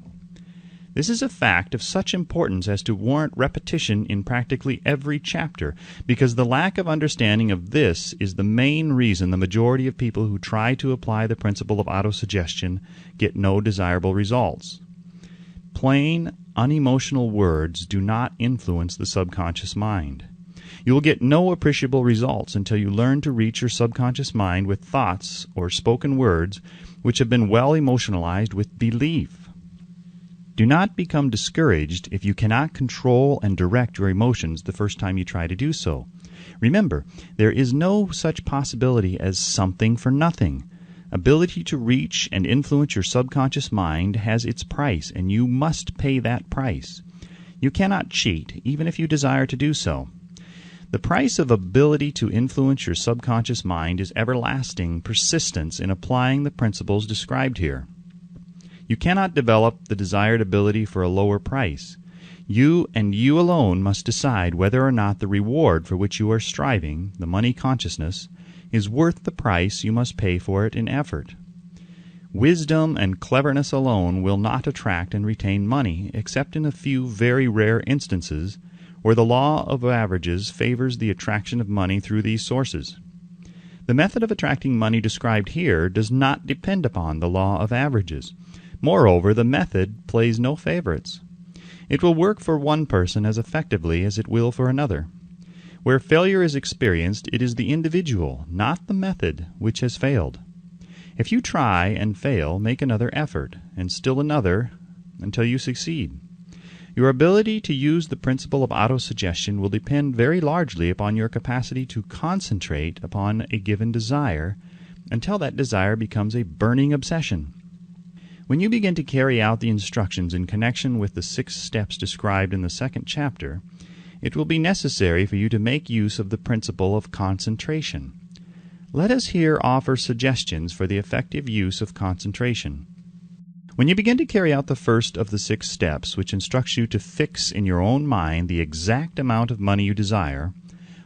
This is a fact of such importance as to warrant repetition in practically every chapter, because the lack of understanding of this is the main reason the majority of people who try to apply the principle of autosuggestion get no desirable results. Plain, unemotional words do not influence the subconscious mind. You will get no appreciable results until you learn to reach your subconscious mind with thoughts or spoken words which have been well emotionalized with belief. Do not become discouraged if you cannot control and direct your emotions the first time you try to do so. Remember, there is no such possibility as something for nothing. Ability to reach and influence your subconscious mind has its price, and you must pay that price. You cannot cheat, even if you desire to do so. The price of ability to influence your subconscious mind is everlasting persistence in applying the principles described here. You cannot develop the desired ability for a lower price. You and you alone must decide whether or not the reward for which you are striving, the money consciousness, is worth the price you must pay for it in effort. Wisdom and cleverness alone will not attract and retain money, except in a few very rare instances where the law of averages favors the attraction of money through these sources. The method of attracting money described here does not depend upon the law of averages. Moreover, the method plays no favorites. It will work for one person as effectively as it will for another. Where failure is experienced, it is the individual, not the method, which has failed. If you try and fail, make another effort, and still another, until you succeed. Your ability to use the principle of autosuggestion will depend very largely upon your capacity to concentrate upon a given desire until that desire becomes a burning obsession. When you begin to carry out the instructions in connection with the 6 steps described in the 2nd chapter, it will be necessary for you to make use of the principle of concentration. let us here offer suggestions for the effective use of concentration. When you begin to carry out the first of the 6 steps, which instructs you to fix in your own mind the exact amount of money you desire,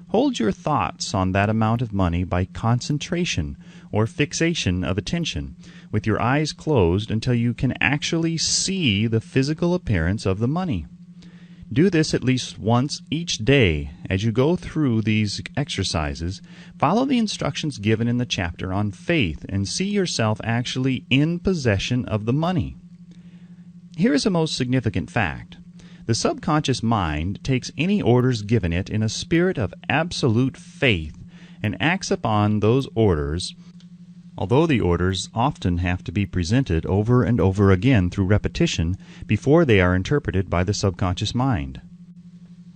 hold your thoughts on that amount of money by concentration or fixation of attention, with your eyes closed until you can actually see the physical appearance of the money. Do this at least once each day. As you go through these exercises, follow the instructions given in the chapter on faith and see yourself actually in possession of the money. Here is a most significant fact. The subconscious mind takes any orders given it in a spirit of absolute faith and acts upon those orders, although the orders often have to be presented over and over again through repetition before they are interpreted by the subconscious mind.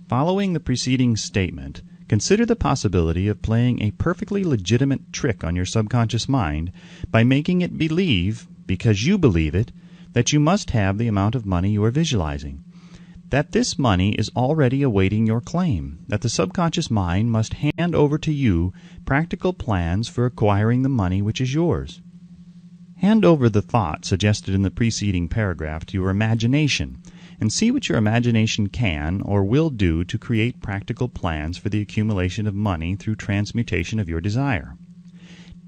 Following the preceding statement, consider the possibility of playing a perfectly legitimate trick on your subconscious mind by making it believe, because you believe it, that you must have the amount of money you are visualizing, that this money is already awaiting your claim, that the subconscious mind must hand over to you practical plans for acquiring the money which is yours. Hand over the thought suggested in the preceding paragraph to your imagination, and see what your imagination can or will do to create practical plans for the accumulation of money through transmutation of your desire.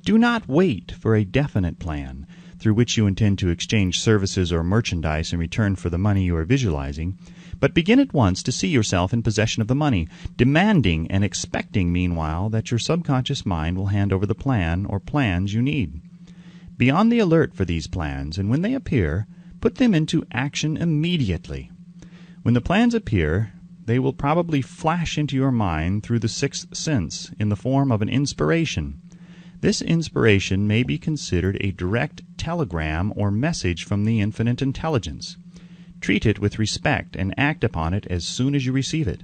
Do not wait for a definite plan through which you intend to exchange services or merchandise in return for the money you are visualizing, but begin at once to see yourself in possession of the money, demanding and expecting meanwhile that your subconscious mind will hand over the plan or plans you need. Be on the alert for these plans, and when they appear, put them into action immediately. When the plans appear, they will probably flash into your mind through the 6th sense in the form of an inspiration. This inspiration may be considered a direct telegram or message from the infinite intelligence. Treat it with respect and act upon it as soon as you receive it.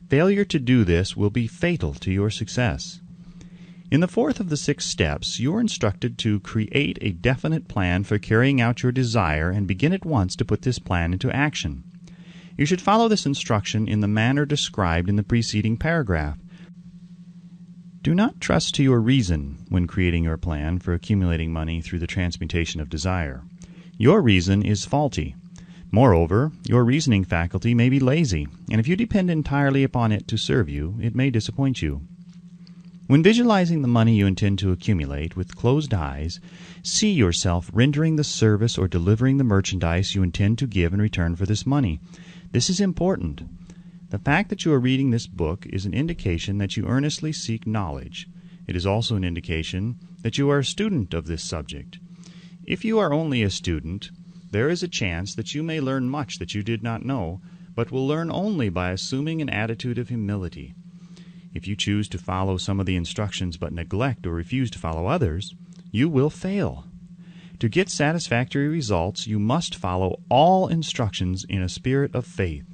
Failure to do this will be fatal to your success. In the 4th of the 6 steps, you are instructed to create a definite plan for carrying out your desire and begin at once to put this plan into action. You should follow this instruction in the manner described in the preceding paragraph. Do not trust to your reason when creating your plan for accumulating money through the transmutation of desire. Your reason is faulty. Moreover, your reasoning faculty may be lazy, and if you depend entirely upon it to serve you, it may disappoint you. When visualizing the money you intend to accumulate with closed eyes, see yourself rendering the service or delivering the merchandise you intend to give in return for this money. This is important. The fact that you are reading this book is an indication that you earnestly seek knowledge. It is also an indication that you are a student of this subject. If you are only a student, there is a chance that you may learn much that you did not know, but will learn only by assuming an attitude of humility. If you choose to follow some of the instructions but neglect or refuse to follow others, you will fail. To get satisfactory results, you must follow all instructions in a spirit of faith.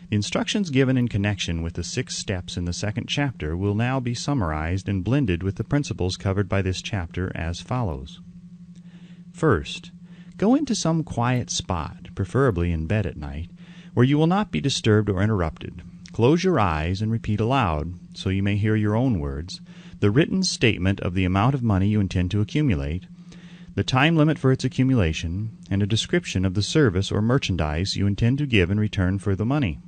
The instructions given in connection with the 6 steps in the 2nd chapter will now be summarized and blended with the principles covered by this chapter as follows. First, go into some quiet spot, preferably in bed at night, where you will not be disturbed or interrupted. Close your eyes and repeat aloud, so you may hear your own words, the written statement of the amount of money you intend to accumulate, the time limit for its accumulation, and a description of the service or merchandise you intend to give in return for the money.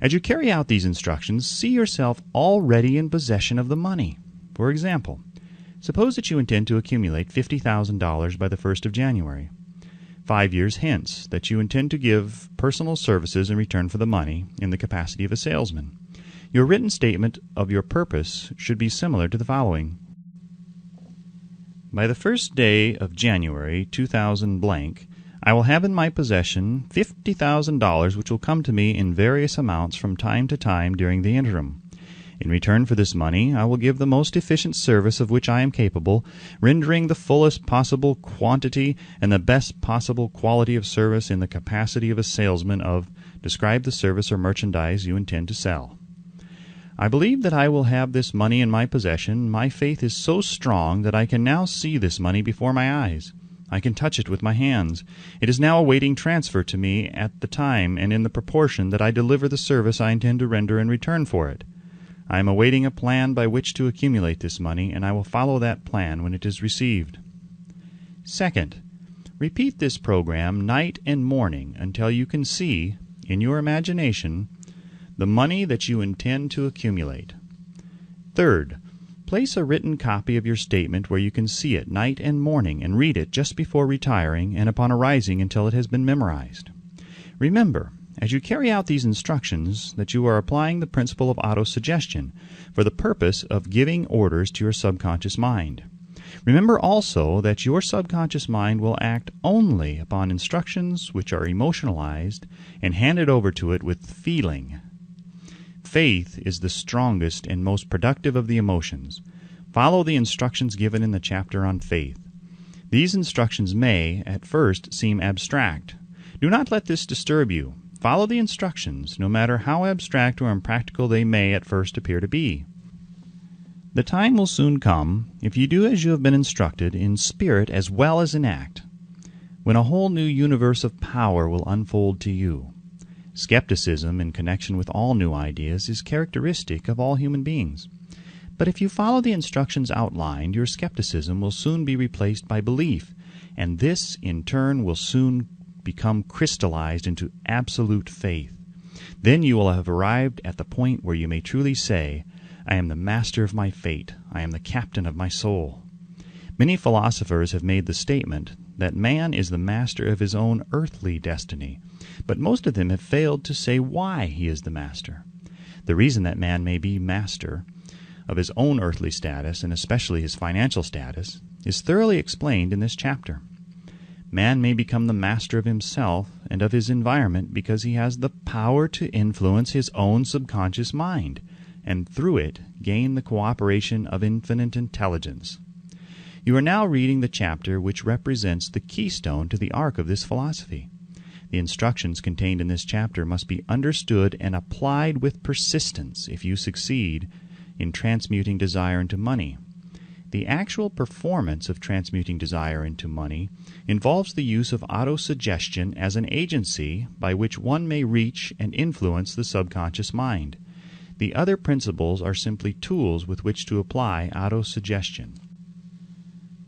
As you carry out these instructions, see yourself already in possession of the money. For example, suppose that you intend to accumulate $50,000 by the 1st of January. 5 years hence, that you intend to give personal services in return for the money in the capacity of a salesman. Your written statement of your purpose should be similar to the following. By the 1st day of January 2000 blank, I will have in my possession $50,000 which will come to me in various amounts from time to time during the interim. In return for this money, I will give the most efficient service of which I am capable, rendering the fullest possible quantity and the best possible quality of service in the capacity of a salesman of, describe the service or merchandise you intend to sell. I believe that I will have this money in my possession. My faith is so strong that I can now see this money before my eyes. I can touch it with my hands. It is now awaiting transfer to me at the time and in the proportion that I deliver the service I intend to render in return for it. I am awaiting a plan by which to accumulate this money, and I will follow that plan when it is received. Second, repeat this program night and morning until you can see, in your imagination, the money that you intend to accumulate. Third, place a written copy of your statement where you can see it night and morning and read it just before retiring and upon arising until it has been memorized. Remember, as you carry out these instructions, that you are applying the principle of autosuggestion for the purpose of giving orders to your subconscious mind. Remember also that your subconscious mind will act only upon instructions which are emotionalized and handed over to it with feeling. Faith is the strongest and most productive of the emotions. Follow the instructions given in the chapter on faith. These instructions may, at first, seem abstract. Do not let this disturb you. Follow the instructions, no matter how abstract or impractical they may at first appear to be. The time will soon come, if you do as you have been instructed, in spirit as well as in act, when a whole new universe of power will unfold to you. Skepticism in connection with all new ideas is characteristic of all human beings. But if you follow the instructions outlined, your skepticism will soon be replaced by belief, and this, in turn, will soon become crystallized into absolute faith. Then you will have arrived at the point where you may truly say, I am the master of my fate. I am the captain of my soul. Many philosophers have made the statement that man is the master of his own earthly destiny, but most of them have failed to say why he is the master. The reason that man may be master of his own earthly status, and especially his financial status, is thoroughly explained in this chapter. Man may become the master of himself and of his environment because he has the power to influence his own subconscious mind, and through it gain the cooperation of infinite intelligence. You are now reading the chapter which represents the keystone to the arc of this philosophy. The instructions contained in this chapter must be understood and applied with persistence if you succeed in transmuting desire into money. The actual performance of transmuting desire into money involves the use of autosuggestion as an agency by which one may reach and influence the subconscious mind. The other principles are simply tools with which to apply autosuggestion.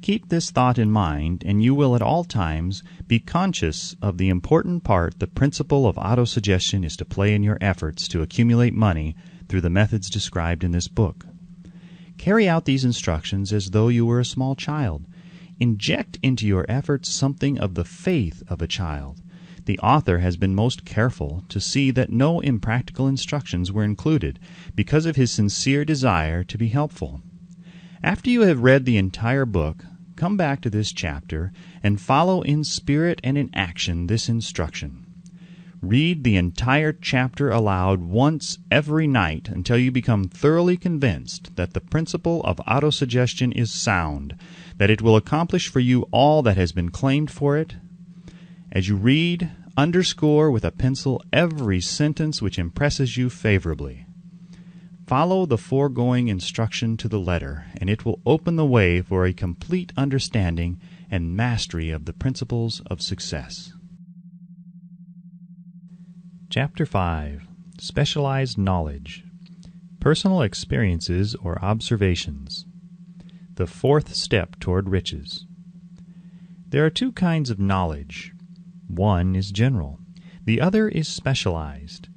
Keep this thought in mind, and you will at all times be conscious of the important part the principle of autosuggestion is to play in your efforts to accumulate money through the methods described in this book. Carry out these instructions as though you were a small child. Inject into your efforts something of the faith of a child. The author has been most careful to see that no impractical instructions were included because of his sincere desire to be helpful. After you have read the entire book, come back to this chapter and follow in spirit and in action this instruction. Read the entire chapter aloud once every night until you become thoroughly convinced that the principle of autosuggestion is sound, that it will accomplish for you all that has been claimed for it. As you read, underscore with a pencil every sentence which impresses you favorably. Follow the foregoing instruction to the letter, and it will open the way for a complete understanding and mastery of the principles of success. Chapter 5. Specialized Knowledge. Personal Experiences or Observations. The fourth step toward riches. There are two kinds of knowledge. One is general. The other is specialized.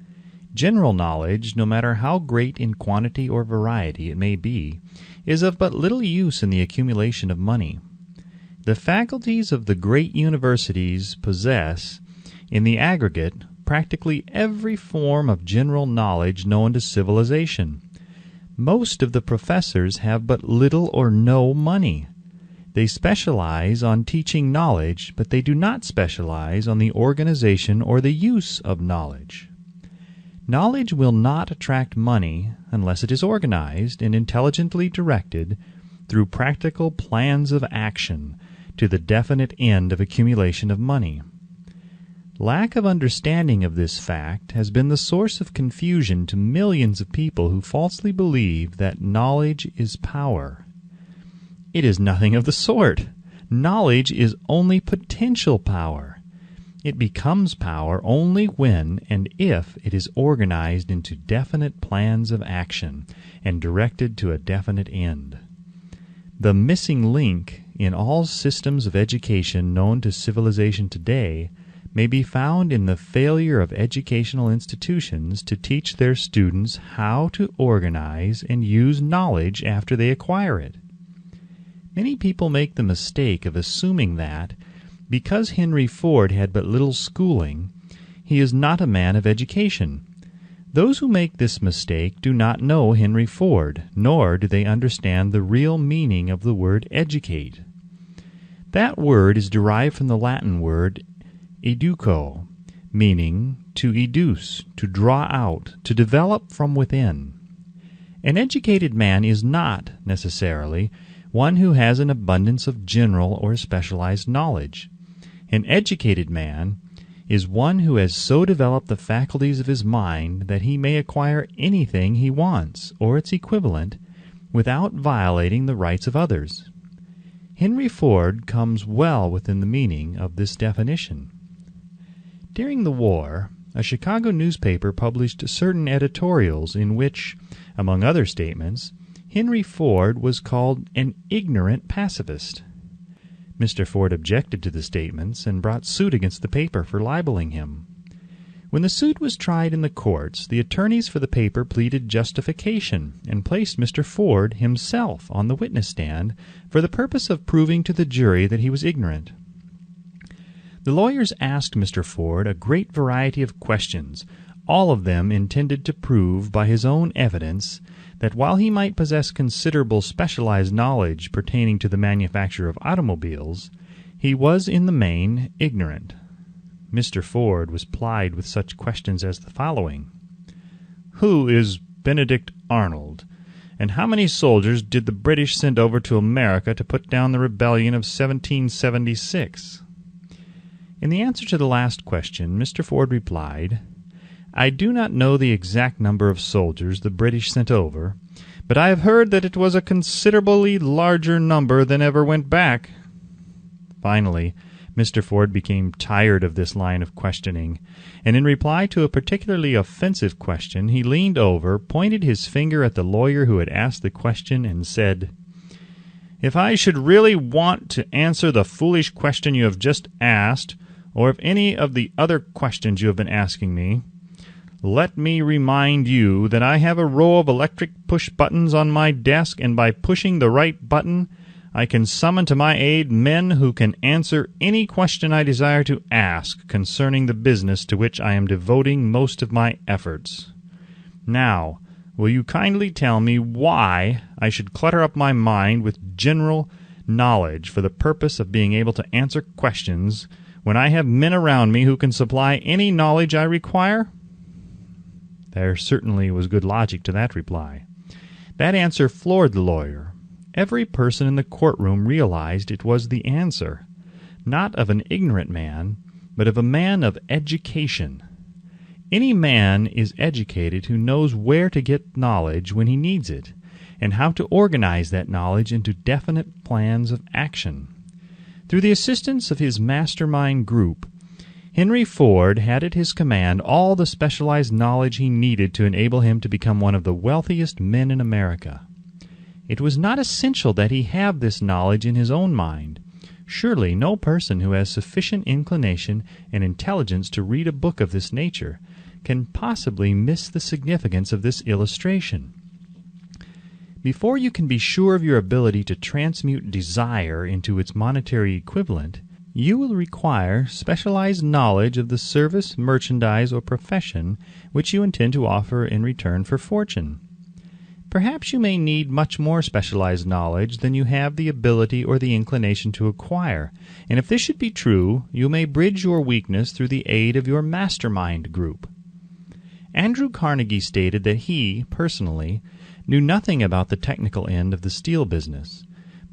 General knowledge, no matter how great in quantity or variety it may be, is of but little use in the accumulation of money. The faculties of the great universities possess, in the aggregate, practically every form of general knowledge known to civilization. Most of the professors have but little or no money. They specialize on teaching knowledge, but they do not specialize on the organization or the use of knowledge. Knowledge will not attract money unless it is organized and intelligently directed through practical plans of action to the definite end of accumulation of money. Lack of understanding of this fact has been the source of confusion to millions of people who falsely believe that knowledge is power. It is nothing of the sort. Knowledge is only potential power. It becomes power only when and if it is organized into definite plans of action and directed to a definite end. The missing link in all systems of education known to civilization today may be found in the failure of educational institutions to teach their students how to organize and use knowledge after they acquire it. Many people make the mistake of assuming that, because Henry Ford had but little schooling, he is not a man of education. Those who make this mistake do not know Henry Ford, nor do they understand the real meaning of the word educate. That word is derived from the Latin word educo, meaning to educe, to draw out, to develop from within. An educated man is not, necessarily, one who has an abundance of general or specialized knowledge. An educated man is one who has so developed the faculties of his mind that he may acquire anything he wants, or its equivalent, without violating the rights of others. Henry Ford comes well within the meaning of this definition. During the war, a Chicago newspaper published certain editorials in which, among other statements, Henry Ford was called an ignorant pacifist. Mr. Ford objected to the statements and brought suit against the paper for libeling him. When the suit was tried in the courts, the attorneys for the paper pleaded justification and placed Mr. Ford himself on the witness stand for the purpose of proving to the jury that he was ignorant. The lawyers asked Mr. Ford a great variety of questions, all of them intended to prove by his own evidence that while he might possess considerable specialized knowledge pertaining to the manufacture of automobiles, he was in the main ignorant. Mr. Ford was plied with such questions as the following. Who is Benedict Arnold, and how many soldiers did the British send over to America to put down the rebellion of 1776? In the answer to the last question, Mr. Ford replied, I do not know the exact number of soldiers the British sent over, but I have heard that it was a considerably larger number than ever went back. Finally, Mr. Ford became tired of this line of questioning, and in reply to a particularly offensive question, he leaned over, pointed his finger at the lawyer who had asked the question, and said, If I should really want to answer the foolish question you have just asked, or if any of the other questions you have been asking me, let me remind you that I have a row of electric push buttons on my desk, and by pushing the right button, I can summon to my aid men who can answer any question I desire to ask concerning the business to which I am devoting most of my efforts. Now, will you kindly tell me why I should clutter up my mind with general knowledge for the purpose of being able to answer questions when I have men around me who can supply any knowledge I require? There certainly was good logic to that reply. That answer floored the lawyer. Every person in the courtroom realized it was the answer, not of an ignorant man, but of a man of education. Any man is educated who knows where to get knowledge when he needs it, and how to organize that knowledge into definite plans of action. Through the assistance of his mastermind group, Henry Ford had at his command all the specialized knowledge he needed to enable him to become one of the wealthiest men in America. It was not essential that he have this knowledge in his own mind. Surely no person who has sufficient inclination and intelligence to read a book of this nature can possibly miss the significance of this illustration. Before you can be sure of your ability to transmute desire into its monetary equivalent, you will require specialized knowledge of the service, merchandise, or profession which you intend to offer in return for fortune. Perhaps you may need much more specialized knowledge than you have the ability or the inclination to acquire, and if this should be true, you may bridge your weakness through the aid of your mastermind group. Andrew Carnegie stated that he, personally, knew nothing about the technical end of the steel business.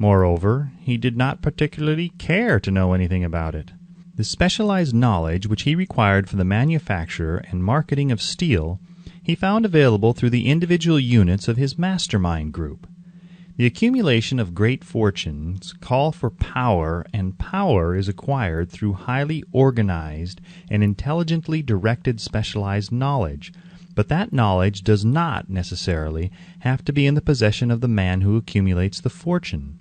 Moreover, he did not particularly care to know anything about it. The specialized knowledge which he required for the manufacture and marketing of steel he found available through the individual units of his mastermind group. The accumulation of great fortunes call for power, and power is acquired through highly organized and intelligently directed specialized knowledge. But that knowledge does not necessarily have to be in the possession of the man who accumulates the fortune.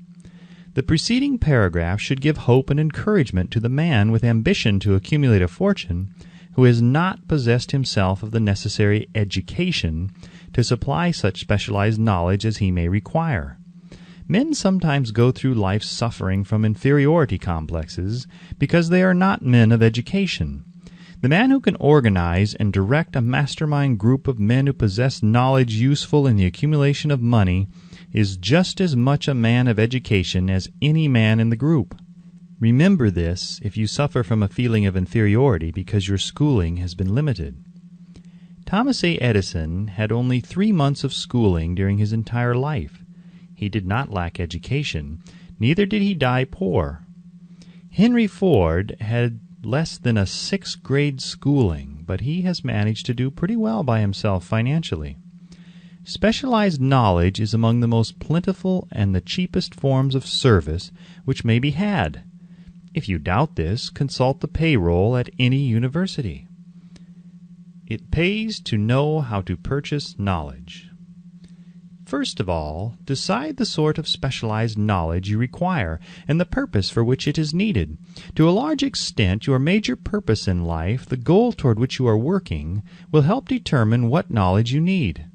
The preceding paragraph should give hope and encouragement to the man with ambition to accumulate a fortune who has not possessed himself of the necessary education to supply such specialized knowledge as he may require. Men sometimes go through life suffering from inferiority complexes because they are not men of education. The man who can organize and direct a mastermind group of men who possess knowledge useful in the accumulation of money is just as much a man of education as any man in the group. Remember this if you suffer from a feeling of inferiority because your schooling has been limited. Thomas A. Edison had only 3 months of schooling during his entire life. He did not lack education, neither did he die poor. Henry Ford had less than a 6th grade schooling, but he has managed to do pretty well by himself financially. Specialized knowledge is among the most plentiful and the cheapest forms of service which may be had. If you doubt this, consult the payroll at any university. It pays to know how to purchase knowledge. First of all, decide the sort of specialized knowledge you require and the purpose for which it is needed. To a large extent, your major purpose in life, the goal toward which you are working, will help determine what knowledge you need.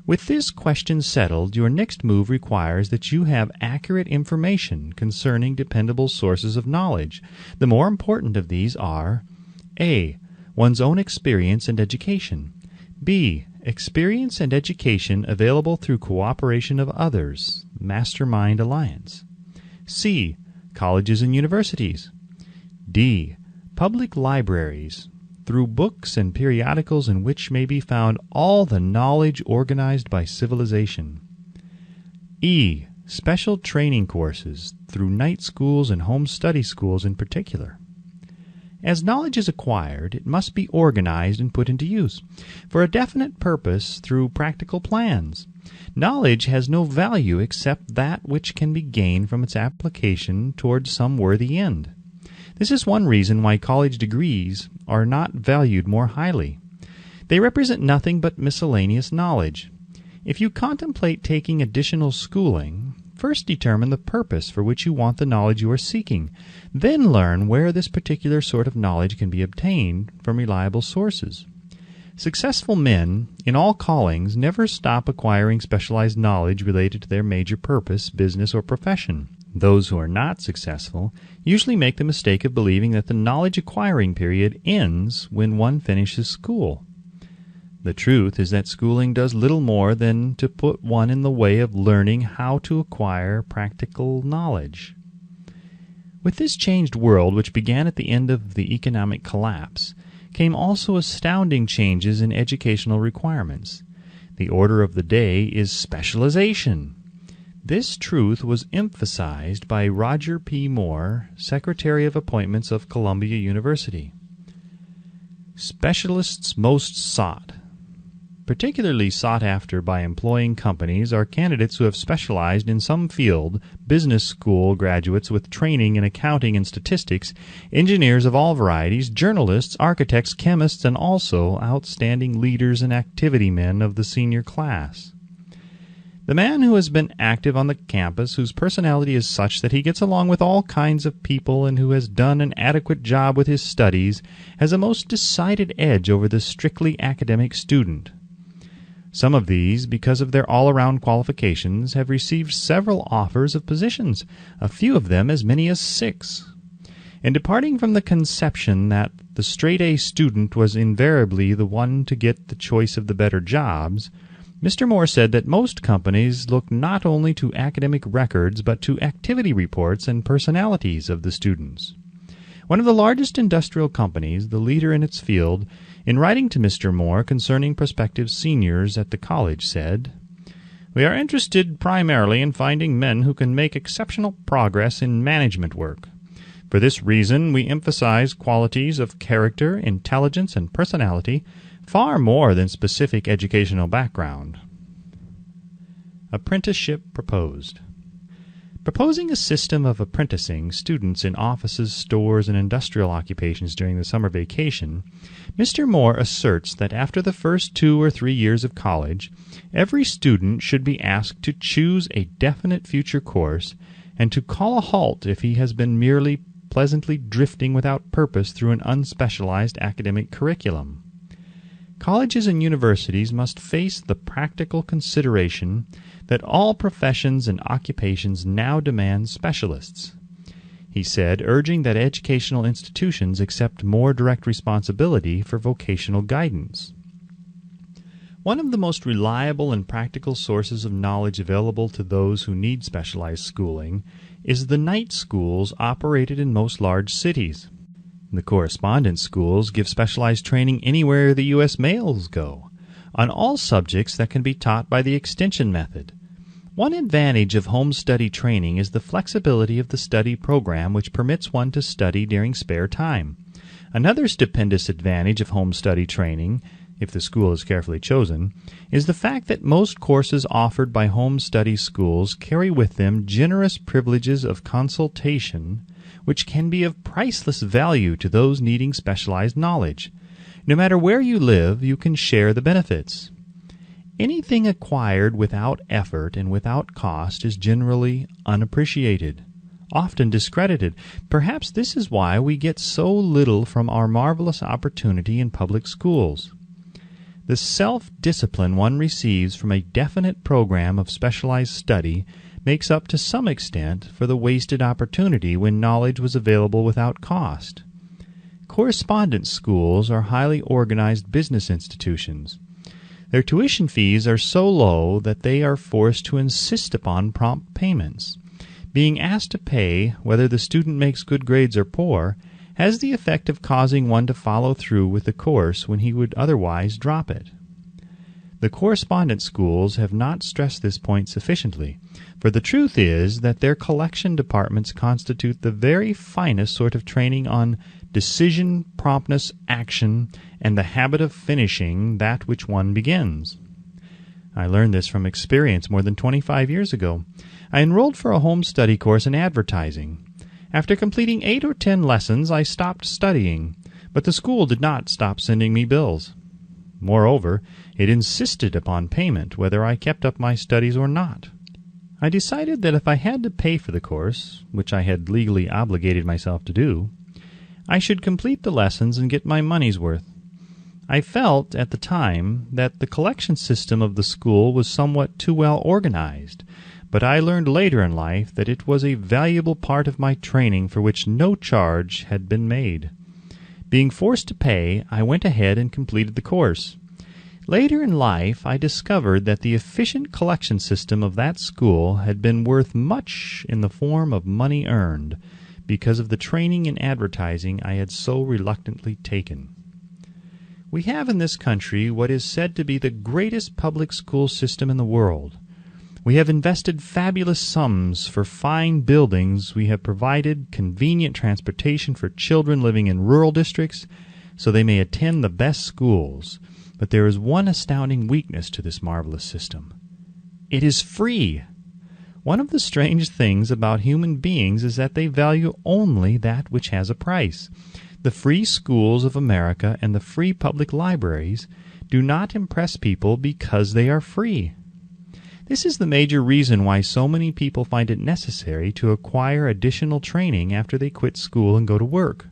With this question settled, your next move requires that you have accurate information concerning dependable sources of knowledge. The more important of these are A. One's own experience and education. B. Experience and education available through cooperation of others, Mastermind Alliance. C. Colleges and universities. D. Public libraries, through books and periodicals in which may be found all the knowledge organized by civilization. E. Special training courses, through night schools and home study schools in particular. As knowledge is acquired, it must be organized and put into use for a definite purpose through practical plans. Knowledge has no value except that which can be gained from its application toward some worthy end. This is one reason why college degrees are not valued more highly. They represent nothing but miscellaneous knowledge. If you contemplate taking additional schooling, first determine the purpose for which you want the knowledge you are seeking. Then learn where this particular sort of knowledge can be obtained from reliable sources. Successful men in all callings never stop acquiring specialized knowledge related to their major purpose, business, or profession. Those who are not successful usually make the mistake of believing that the knowledge acquiring period ends when one finishes school. The truth is that schooling does little more than to put one in the way of learning how to acquire practical knowledge. With this changed world, which began at the end of the economic collapse, came also astounding changes in educational requirements. The order of the day is specialization. This truth was emphasized by Roger P. Moore, Secretary of Appointments of Columbia University. Specialists most sought. Particularly sought after by employing companies are candidates who have specialized in some field, business school graduates with training in accounting and statistics, engineers of all varieties, journalists, architects, chemists, and also outstanding leaders and activity men of the senior class. The man who has been active on the campus, whose personality is such that he gets along with all kinds of people and who has done an adequate job with his studies, has a most decided edge over the strictly academic student. Some of these, because of their all-around qualifications, have received several offers of positions, a few of them as many as 6. In departing from the conception that the straight-A student was invariably the one to get the choice of the better jobs, Mr. Moore said that most companies look not only to academic records but to activity reports and personalities of the students. One of the largest industrial companies, the leader in its field, in writing to Mr. Moore concerning prospective seniors at the college, said, "We are interested primarily in finding men who can make exceptional progress in management work. For this reason, we emphasize qualities of character, intelligence, and personality far more than specific educational background." Apprenticeship proposed. Proposing a system of apprenticing students in offices, stores, and industrial occupations during the summer vacation, Mr. Moore asserts that after the first 2 or 3 years of college, every student should be asked to choose a definite future course and to call a halt if he has been merely pleasantly drifting without purpose through an unspecialized academic curriculum. Colleges and universities must face the practical consideration that all professions and occupations now demand specialists, he said, urging that educational institutions accept more direct responsibility for vocational guidance. One of the most reliable and practical sources of knowledge available to those who need specialized schooling is the night schools operated in most large cities. The correspondence schools give specialized training anywhere the U.S. mails go, on all subjects that can be taught by the extension method. One advantage of home study training is the flexibility of the study program, which permits one to study during spare time. Another stupendous advantage of home study training, if the school is carefully chosen, is the fact that most courses offered by home study schools carry with them generous privileges of consultation, which can be of priceless value to those needing specialized knowledge. No matter where you live, you can share the benefits. Anything acquired without effort and without cost is generally unappreciated, often discredited. Perhaps this is why we get so little from our marvelous opportunity in public schools. The self-discipline one receives from a definite program of specialized study makes up to some extent for the wasted opportunity when knowledge was available without cost. Correspondence schools are highly organized business institutions. Their tuition fees are so low that they are forced to insist upon prompt payments. Being asked to pay, whether the student makes good grades or poor, has the effect of causing one to follow through with the course when he would otherwise drop it. The correspondence schools have not stressed this point sufficiently, for the truth is that their collection departments constitute the very finest sort of training on decision, promptness, action, and the habit of finishing that which one begins. I learned this from experience more than 25 years ago. I enrolled for a home study course in advertising. After completing 8 or 10 lessons, I stopped studying, but the school did not stop sending me bills. Moreover, it insisted upon payment whether I kept up my studies or not. I decided that if I had to pay for the course, which I had legally obligated myself to do, I should complete the lessons and get my money's worth. I felt at the time that the collection system of the school was somewhat too well organized, but I learned later in life that it was a valuable part of my training for which no charge had been made. Being forced to pay, I went ahead and completed the course. Later in life, I discovered that the efficient collection system of that school had been worth much in the form of money earned, because of the training in advertising I had so reluctantly taken. We have in this country what is said to be the greatest public school system in the world. We have invested fabulous sums for fine buildings. We have provided convenient transportation for children living in rural districts so they may attend the best schools. But there is one astounding weakness to this marvelous system. It is free. One of the strange things about human beings is that they value only that which has a price. The free schools of America and the free public libraries do not impress people because they are free. This is the major reason why so many people find it necessary to acquire additional training after they quit school and go to work.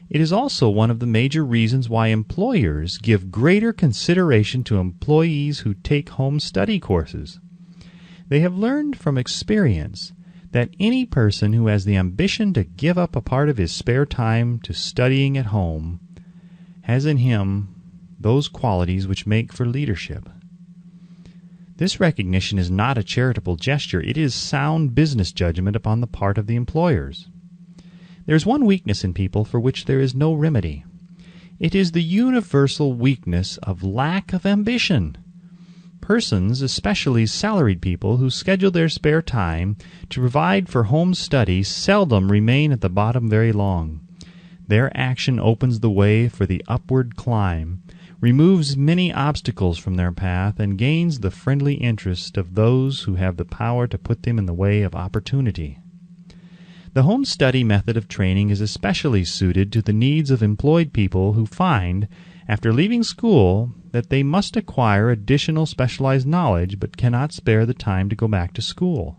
It is also one of the major reasons why employers give greater consideration to employees who take home study courses. They have learned from experience that any person who has the ambition to give up a part of his spare time to studying at home has in him those qualities which make for leadership. This recognition is not a charitable gesture. It is sound business judgment upon the part of the employers. There is one weakness in people for which there is no remedy. It is the universal weakness of lack of ambition. Persons, especially salaried people, who schedule their spare time to provide for home study seldom remain at the bottom very long. Their action opens the way for the upward climb, removes many obstacles from their path, and gains the friendly interest of those who have the power to put them in the way of opportunity. The home study method of training is especially suited to the needs of employed people who find, after leaving school, that they must acquire additional specialized knowledge but cannot spare the time to go back to school.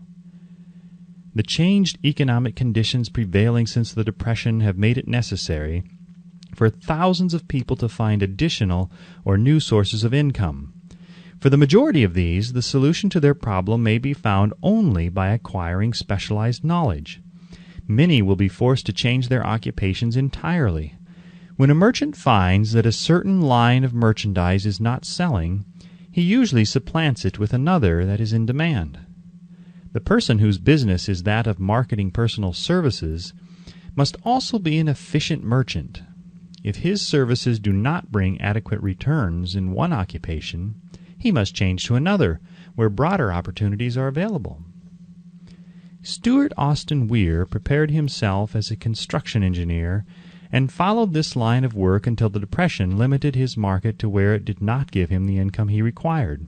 The changed economic conditions prevailing since the Depression have made it necessary for thousands of people to find additional or new sources of income. For the majority of these, the solution to their problem may be found only by acquiring specialized knowledge. Many will be forced to change their occupations entirely. When a merchant finds that a certain line of merchandise is not selling, he usually supplants it with another that is in demand. The person whose business is that of marketing personal services must also be an efficient merchant. If his services do not bring adequate returns in one occupation, he must change to another, where broader opportunities are available. Stuart Austin Weir prepared himself as a construction engineer and followed this line of work until the Depression limited his market to where it did not give him the income he required.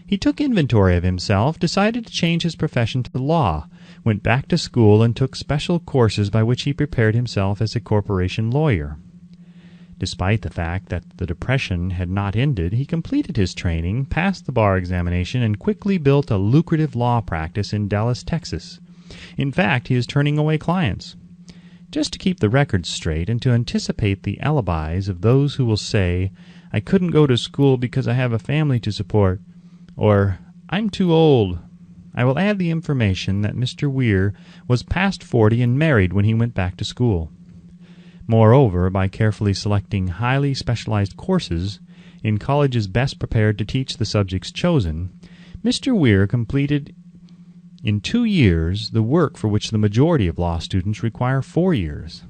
He took inventory of himself, decided to change his profession to the law, went back to school, and took special courses by which he prepared himself as a corporation lawyer. Despite the fact that the Depression had not ended, he completed his training, passed the bar examination, and quickly built a lucrative law practice in Dallas, Texas. In fact, he is turning away clients. Just to keep the record straight and to anticipate the alibis of those who will say, "I couldn't go to school because I have a family to support," or "I'm too old," I will add the information that Mr. Weir was past 40 and married when he went back to school. Moreover, by carefully selecting highly specialized courses in colleges best prepared to teach the subjects chosen, Mr. Weir completed in 2 years the work for which the majority of law students require 4 years.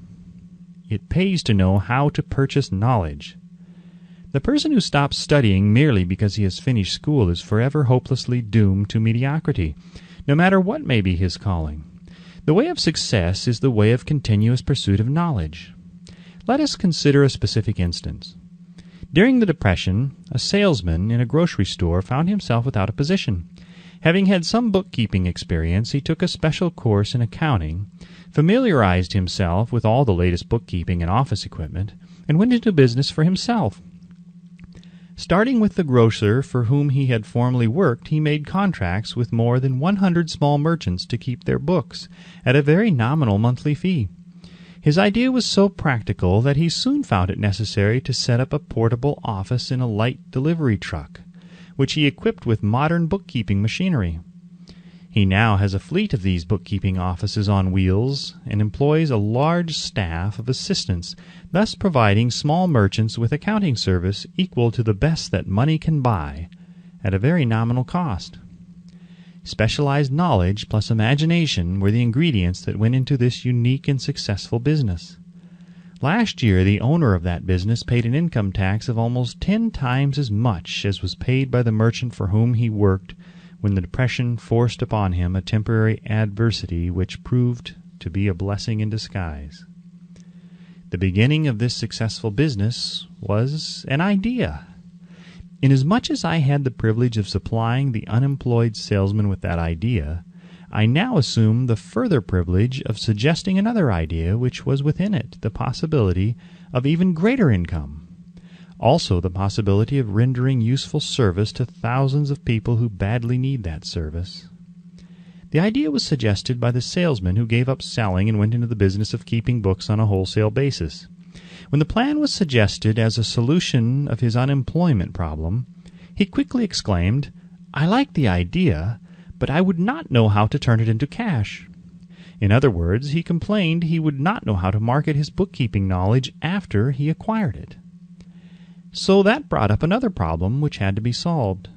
It pays to know how to purchase knowledge. The person who stops studying merely because he has finished school is forever hopelessly doomed to mediocrity, no matter what may be his calling. The way of success is the way of continuous pursuit of knowledge. Let us consider a specific instance. During the Depression, a salesman in a grocery store found himself without a position. Having had some bookkeeping experience, he took a special course in accounting, familiarized himself with all the latest bookkeeping and office equipment, and went into business for himself. Starting with the grocer for whom he had formerly worked, he made contracts with more than 100 small merchants to keep their books at a very nominal monthly fee. His idea was so practical that he soon found it necessary to set up a portable office in a light delivery truck, which he equipped with modern bookkeeping machinery. He now has a fleet of these bookkeeping offices on wheels and employs a large staff of assistants, thus providing small merchants with accounting service equal to the best that money can buy at a very nominal cost. Specialized knowledge plus imagination were the ingredients that went into this unique and successful business. Last year, the owner of that business paid an income tax of almost 10 times as much as was paid by the merchant for whom he worked when the Depression forced upon him a temporary adversity which proved to be a blessing in disguise. The beginning of this successful business was an idea. Inasmuch as I had the privilege of supplying the unemployed salesman with that idea, I now assume the further privilege of suggesting another idea which was within it the possibility of even greater income, also the possibility of rendering useful service to thousands of people who badly need that service. The idea was suggested by the salesman who gave up selling and went into the business of keeping books on a wholesale basis. When the plan was suggested as a solution of his unemployment problem, he quickly exclaimed, "I like the idea, but I would not know how to turn it into cash." In other words, he complained he would not know how to market his bookkeeping knowledge after he acquired it. So that brought up another problem which had to be solved.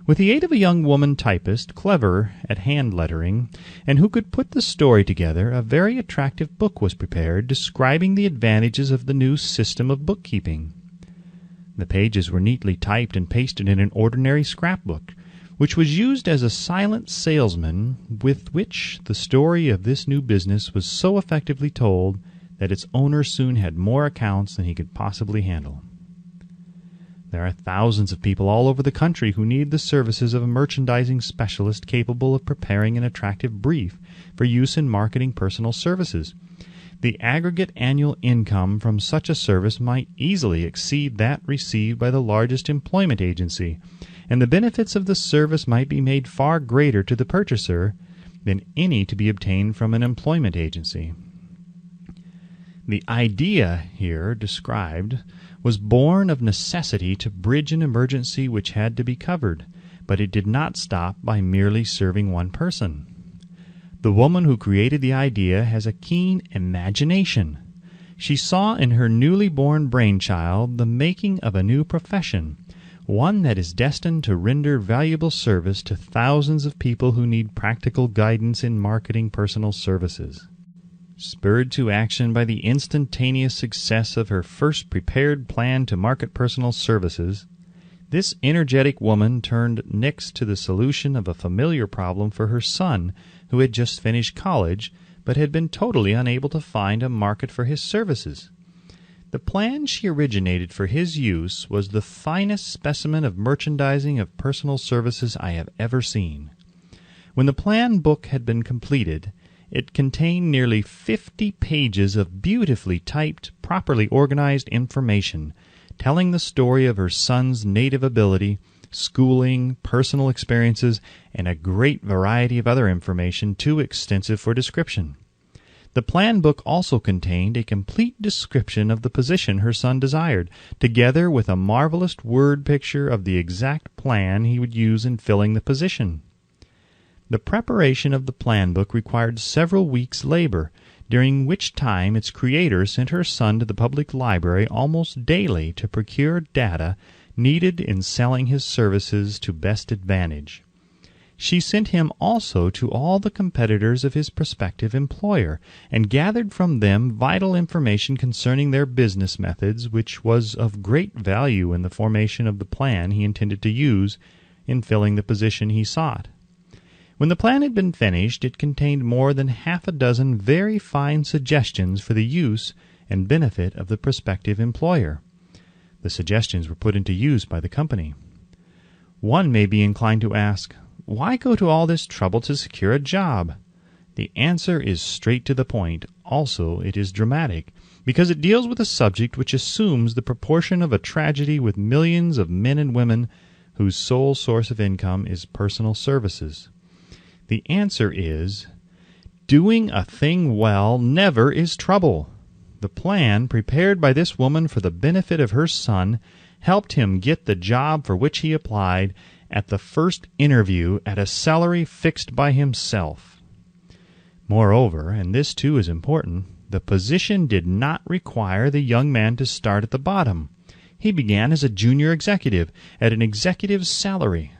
With the aid of a young woman typist, clever at hand lettering, and who could put the story together, a very attractive book was prepared describing the advantages of the new system of bookkeeping. The pages were neatly typed and pasted in an ordinary scrapbook, which was used as a silent salesman with which the story of this new business was so effectively told that its owner soon had more accounts than he could possibly handle. There are thousands of people all over the country who need the services of a merchandising specialist capable of preparing an attractive brief for use in marketing personal services. The aggregate annual income from such a service might easily exceed that received by the largest employment agency, and the benefits of the service might be made far greater to the purchaser than any to be obtained from an employment agency. The idea here described was born of necessity to bridge an emergency which had to be covered, but it did not stop by merely serving one person. The woman who created the idea has a keen imagination. She saw in her newly born brainchild the making of a new profession, one that is destined to render valuable service to thousands of people who need practical guidance in marketing personal services. Spurred to action by the instantaneous success of her first prepared plan to market personal services, this energetic woman turned next to the solution of a familiar problem for her son, who had just finished college, but had been totally unable to find a market for his services. The plan she originated for his use was the finest specimen of merchandising of personal services I have ever seen. When the plan book had been completed, it contained nearly 50 pages of beautifully typed, properly organized information, telling the story of her son's native ability, schooling, personal experiences, and a great variety of other information too extensive for description. The plan book also contained a complete description of the position her son desired, together with a marvelous word picture of the exact plan he would use in filling the position. The preparation of the plan book required several weeks' labor, during which time its creator sent her son to the public library almost daily to procure data needed in selling his services to best advantage. She sent him also to all the competitors of his prospective employer, and gathered from them vital information concerning their business methods, which was of great value in the formation of the plan he intended to use in filling the position he sought. When the plan had been finished, it contained more than half a dozen very fine suggestions for the use and benefit of the prospective employer. The suggestions were put into use by the company. One may be inclined to ask, why go to all this trouble to secure a job? The answer is straight to the point. Also, it is dramatic, because it deals with a subject which assumes the proportion of a tragedy with millions of men and women whose sole source of income is personal services. The answer is, doing a thing well never is trouble. The plan, prepared by this woman for the benefit of her son, helped him get the job for which he applied at the first interview at a salary fixed by himself. Moreover, and this too is important, the position did not require the young man to start at the bottom. He began as a junior executive at an executive's salary.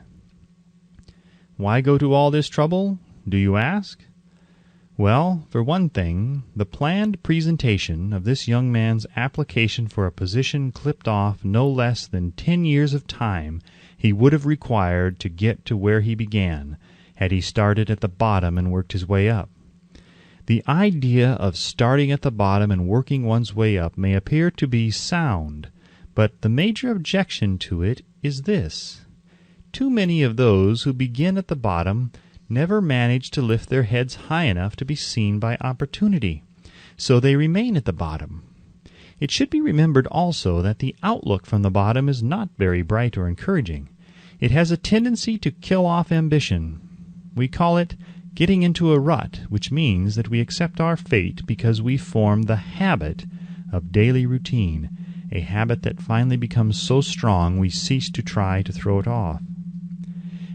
Why go to all this trouble, do you ask? Well, for one thing, the planned presentation of this young man's application for a position clipped off no less than 10 years of time he would have required to get to where he began, had he started at the bottom and worked his way up. The idea of starting at the bottom and working one's way up may appear to be sound, but the major objection to it is this. Too many of those who begin at the bottom never manage to lift their heads high enough to be seen by opportunity, so they remain at the bottom. It should be remembered also that the outlook from the bottom is not very bright or encouraging. It has a tendency to kill off ambition. We call it getting into a rut, which means that we accept our fate because we form the habit of daily routine, a habit that finally becomes so strong we cease to try to throw it off.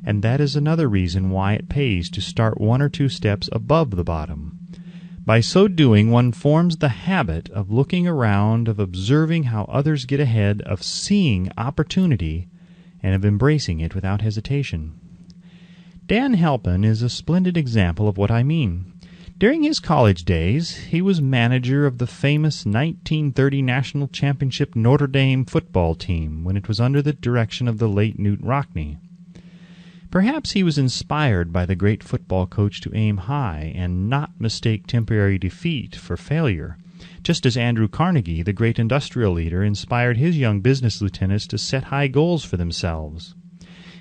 And that is another reason why it pays to start 1 or 2 steps above the bottom. By so doing, one forms the habit of looking around, of observing how others get ahead, of seeing opportunity, and of embracing it without hesitation. Dan Halpin is a splendid example of what I mean. During his college days, he was manager of the famous 1930 National Championship Notre Dame football team when it was under the direction of the late Newt Rockne. Perhaps he was inspired by the great football coach to aim high and not mistake temporary defeat for failure, just as Andrew Carnegie, the great industrial leader, inspired his young business lieutenants to set high goals for themselves.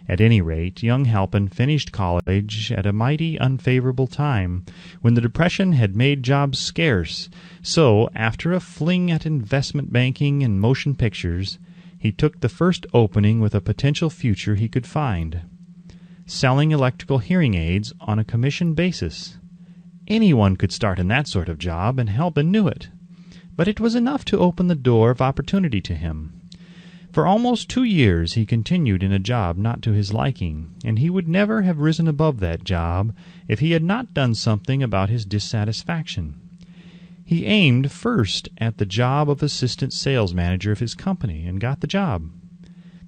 At any rate, young Halpin finished college at a mighty unfavorable time, when the Depression had made jobs scarce. So, after a fling at investment banking and motion pictures, he took the first opening with a potential future he could find: selling electrical hearing aids on a commission basis. Anyone could start in that sort of job, and Halpin knew it. But it was enough to open the door of opportunity to him. For almost 2 years he continued in a job not to his liking, and he would never have risen above that job if he had not done something about his dissatisfaction. He aimed first at the job of assistant sales manager of his company, and got the job.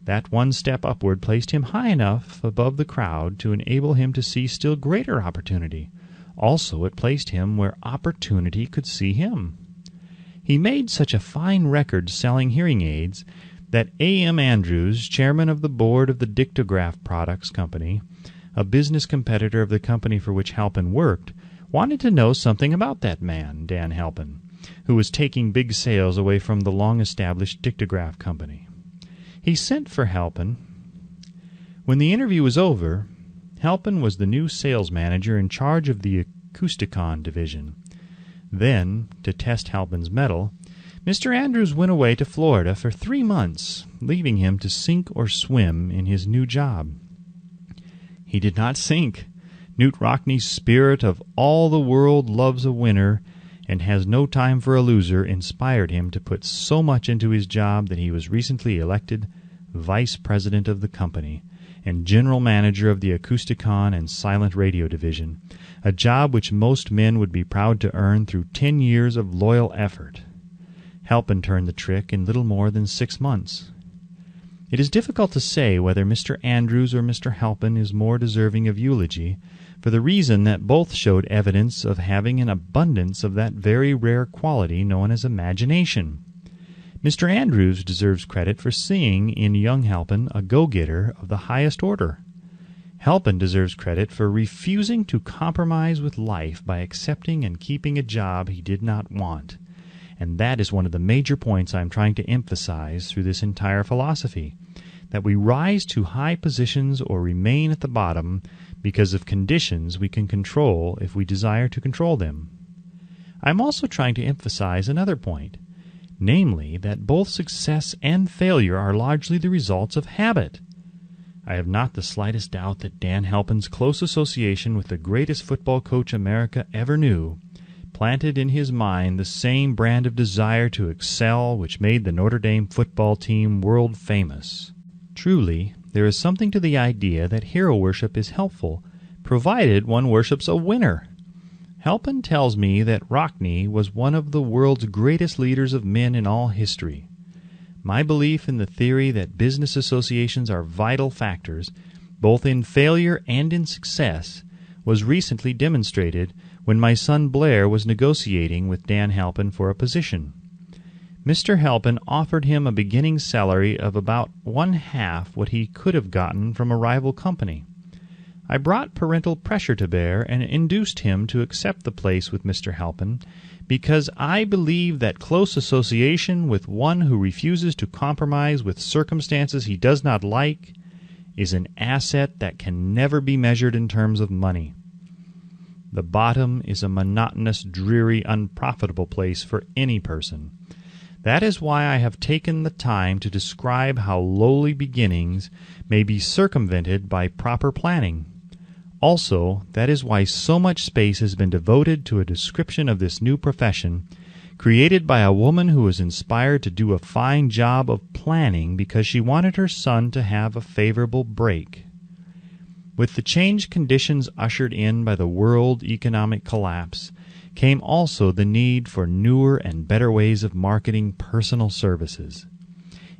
That one step upward placed him high enough above the crowd to enable him to see still greater opportunity. Also, it placed him where opportunity could see him. He made such a fine record selling hearing aids that A.M. Andrews, chairman of the board of the Dictograph Products Company, a business competitor of the company for which Halpin worked, wanted to know something about that man, Dan Halpin, who was taking big sales away from the long-established Dictograph Company. He sent for Halpin. When the interview was over, Halpin was the new sales manager in charge of the Acousticon division. Then, to test Halpin's mettle, Mr. Andrews went away to Florida for 3 months, leaving him to sink or swim in his new job. He did not sink. Newt Rockney's spirit of all the world loves a winner and has no time for a loser inspired him to put so much into his job that he was recently elected vice president of the company and general manager of the Acousticon and Silent Radio division, a job which most men would be proud to earn through 10 years of loyal effort. Halpin turned the trick in little more than 6 months. It is difficult to say whether Mr. Andrews or Mr. Halpin is more deserving of eulogy, for the reason that both showed evidence of having an abundance of that very rare quality known as imagination. Mr. Andrews deserves credit for seeing in young Halpin a go-getter of the highest order. Halpin deserves credit for refusing to compromise with life by accepting and keeping a job he did not want. And that is one of the major points I am trying to emphasize through this entire philosophy, that we rise to high positions or remain at the bottom because of conditions we can control if we desire to control them. I am also trying to emphasize another point, namely that both success and failure are largely the results of habit. I have not the slightest doubt that Dan Halpin's close association with the greatest football coach America ever knew planted in his mind the same brand of desire to excel which made the Notre Dame football team world famous. Truly, there is something to the idea that hero worship is helpful, provided one worships a winner. Halpin tells me that Rockney was one of the world's greatest leaders of men in all history. My belief in the theory that business associations are vital factors, both in failure and in success, was recently demonstrated when my son Blair was negotiating with Dan Halpin for a position. Mr. Halpin offered him a beginning salary of about 1/2 what he could have gotten from a rival company. I brought parental pressure to bear and induced him to accept the place with Mr. Halpin because I believe that close association with one who refuses to compromise with circumstances he does not like is an asset that can never be measured in terms of money. The bottom is a monotonous, dreary, unprofitable place for any person. That is why I have taken the time to describe how lowly beginnings may be circumvented by proper planning. Also, that is why so much space has been devoted to a description of this new profession, created by a woman who was inspired to do a fine job of planning because she wanted her son to have a favorable break. With the changed conditions ushered in by the world economic collapse came also the need for newer and better ways of marketing personal services.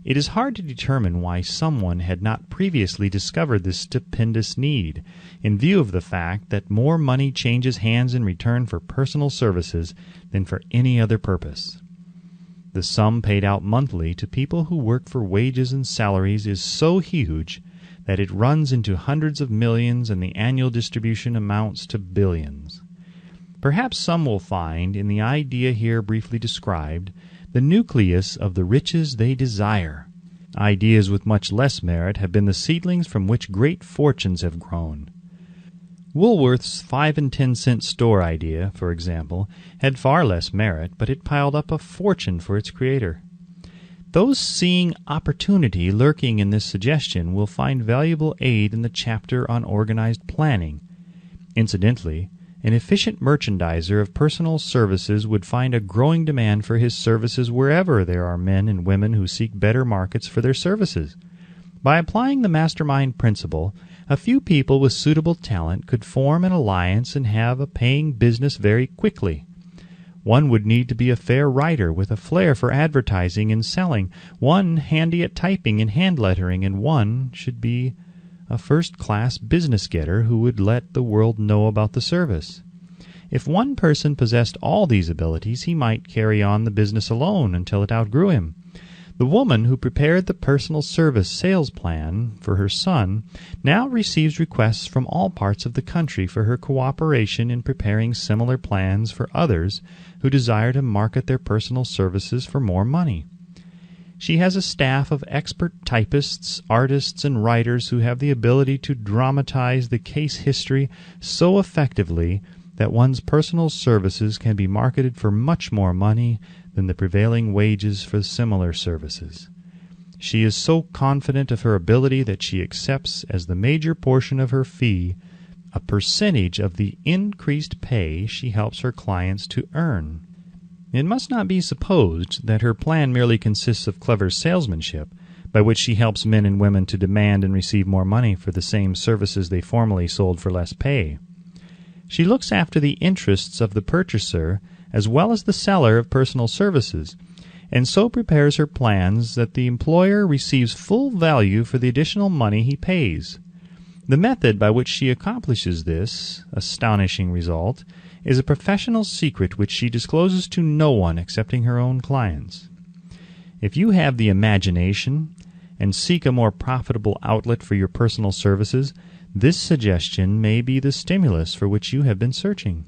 It is hard to determine why someone had not previously discovered this stupendous need, in view of the fact that more money changes hands in return for personal services than for any other purpose. The sum paid out monthly to people who work for wages and salaries is so huge that it runs into hundreds of millions and the annual distribution amounts to billions. Perhaps some will find in the idea here briefly described the nucleus of the riches they desire. Ideas with much less merit have been the seedlings from which great fortunes have grown. Woolworth's 5 and 10 cent store idea, for example, had far less merit, but it piled up a fortune for its creator. Those seeing opportunity lurking in this suggestion will find valuable aid in the chapter on organized planning. Incidentally, an efficient merchandiser of personal services would find a growing demand for his services wherever there are men and women who seek better markets for their services. By applying the mastermind principle, a few people with suitable talent could form an alliance and have a paying business very quickly. One would need to be a fair writer with a flair for advertising and selling, one handy at typing and hand lettering, and one should be a first-class business-getter who would let the world know about the service. If one person possessed all these abilities, he might carry on the business alone until it outgrew him. The woman who prepared the personal service sales plan for her son now receives requests from all parts of the country for her cooperation in preparing similar plans for others who desire to market their personal services for more money. She has a staff of expert typists, artists, and writers who have the ability to dramatize the case history so effectively that one's personal services can be marketed for much more money than the prevailing wages for similar services. She is so confident of her ability that she accepts as the major portion of her fee a percentage of the increased pay she helps her clients to earn. It must not be supposed that her plan merely consists of clever salesmanship, by which she helps men and women to demand and receive more money for the same services they formerly sold for less pay. She looks after the interests of the purchaser as well as the seller of personal services, and so prepares her plans that the employer receives full value for the additional money he pays. The method by which she accomplishes this astonishing result is a professional secret which she discloses to no one excepting her own clients. If you have the imagination and seek a more profitable outlet for your personal services, this suggestion may be the stimulus for which you have been searching.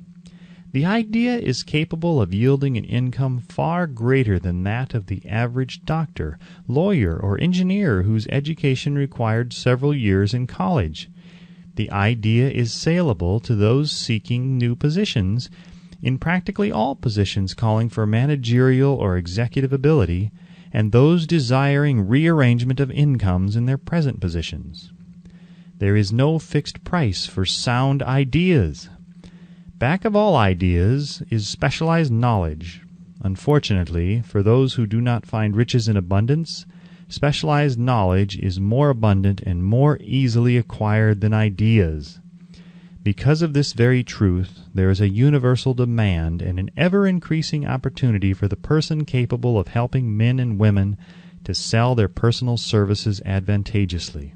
The idea is capable of yielding an income far greater than that of the average doctor, lawyer, or engineer whose education required several years in college. The idea is saleable to those seeking new positions, in practically all positions calling for managerial or executive ability, and those desiring rearrangement of incomes in their present positions. There is no fixed price for sound ideas. Back of all ideas is specialized knowledge. Unfortunately, for those who do not find riches in abundance, specialized knowledge is more abundant and more easily acquired than ideas. Because of this very truth, there is a universal demand and an ever-increasing opportunity for the person capable of helping men and women to sell their personal services advantageously.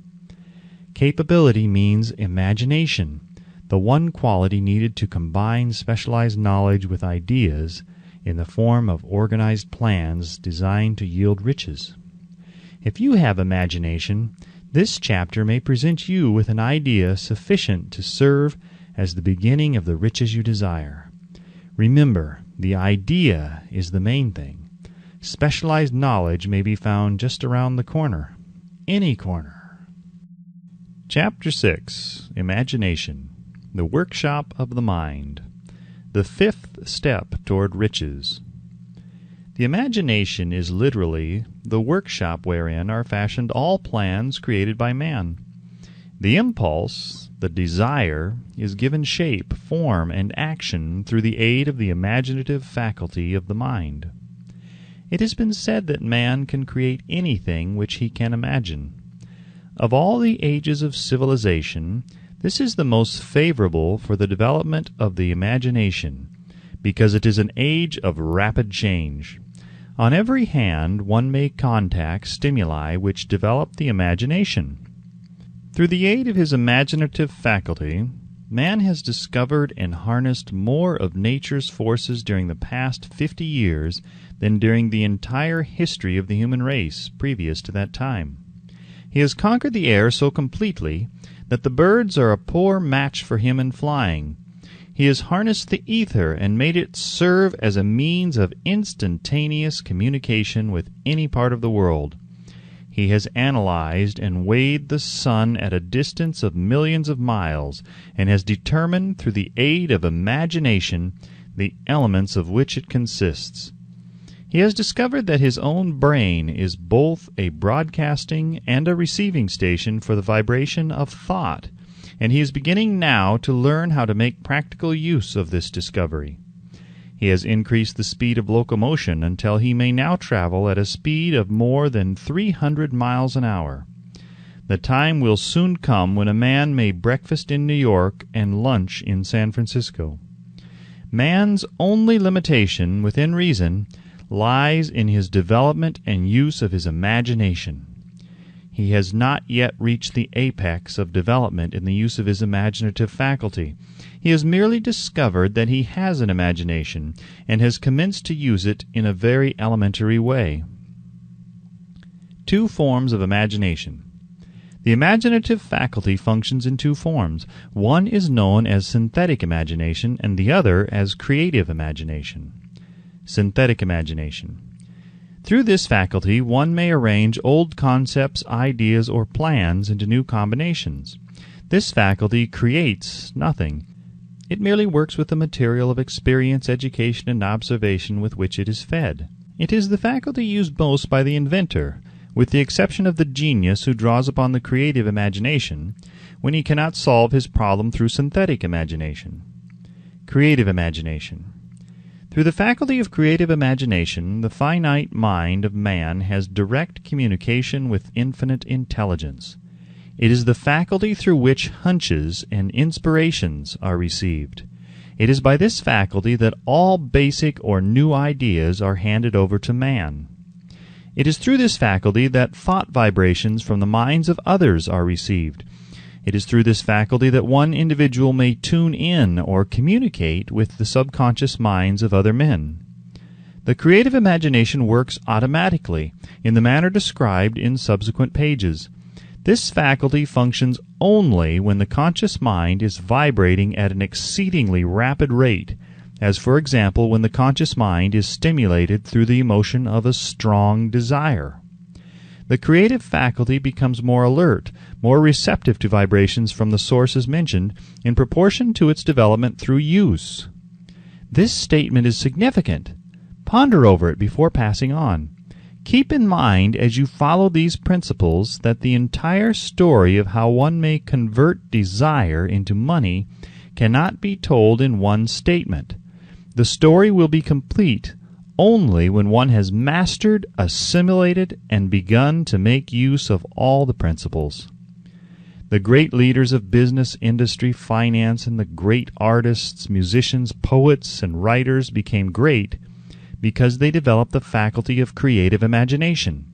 Capability means imagination, the one quality needed to combine specialized knowledge with ideas in the form of organized plans designed to yield riches. If you have imagination, this chapter may present you with an idea sufficient to serve as the beginning of the riches you desire. Remember, the idea is the main thing. Specialized knowledge may be found just around the corner. Any corner. Chapter 6. Imagination. The Workshop of the Mind. The fifth step toward riches. The imagination is literally the workshop wherein are fashioned all plans created by man. The impulse, the desire, is given shape, form, and action through the aid of the imaginative faculty of the mind. It has been said that man can create anything which he can imagine. Of all the ages of civilization, this is the most favorable for the development of the imagination, because it is an age of rapid change. On every hand one may contact stimuli which develop the imagination. Through the aid of his imaginative faculty, man has discovered and harnessed more of nature's forces during the past 50 years than during the entire history of the human race previous to that time. He has conquered the air so completely that the birds are a poor match for him in flying. He has harnessed the ether and made it serve as a means of instantaneous communication with any part of the world. He has analyzed and weighed the sun at a distance of millions of miles, and has determined through the aid of imagination the elements of which it consists. He has discovered that his own brain is both a broadcasting and a receiving station for the vibration of thought, and he is beginning now to learn how to make practical use of this discovery. He has increased the speed of locomotion until he may now travel at a speed of more than 300 miles an hour. The time will soon come when a man may breakfast in New York and lunch in San Francisco. Man's only limitation, within reason, lies in his development and use of his imagination. He has not yet reached the apex of development in the use of his imaginative faculty. He has merely discovered that he has an imagination, and has commenced to use it in a very elementary way. Two forms of imagination. The imaginative faculty functions in two forms. One is known as synthetic imagination, and the other as creative imagination. Synthetic imagination. Through this faculty, one may arrange old concepts, ideas, or plans into new combinations. This faculty creates nothing. It merely works with the material of experience, education, and observation with which it is fed. It is the faculty used most by the inventor, with the exception of the genius who draws upon the creative imagination when he cannot solve his problem through synthetic imagination. Creative imagination. Through the faculty of creative imagination, the finite mind of man has direct communication with infinite intelligence. It is the faculty through which hunches and inspirations are received. It is by this faculty that all basic or new ideas are handed over to man. It is through this faculty that thought vibrations from the minds of others are received. It is through this faculty that one individual may tune in or communicate with the subconscious minds of other men. The creative imagination works automatically, in the manner described in subsequent pages. This faculty functions only when the conscious mind is vibrating at an exceedingly rapid rate, as for example when the conscious mind is stimulated through the emotion of a strong desire. The creative faculty becomes more alert, more receptive to vibrations from the sources mentioned, in proportion to its development through use. This statement is significant. Ponder over it before passing on. Keep in mind as you follow these principles that the entire story of how one may convert desire into money cannot be told in one statement. The story will be complete only when one has mastered, assimilated, and begun to make use of all the principles. The great leaders of business, industry, finance, and the great artists, musicians, poets, and writers became great because they developed the faculty of creative imagination.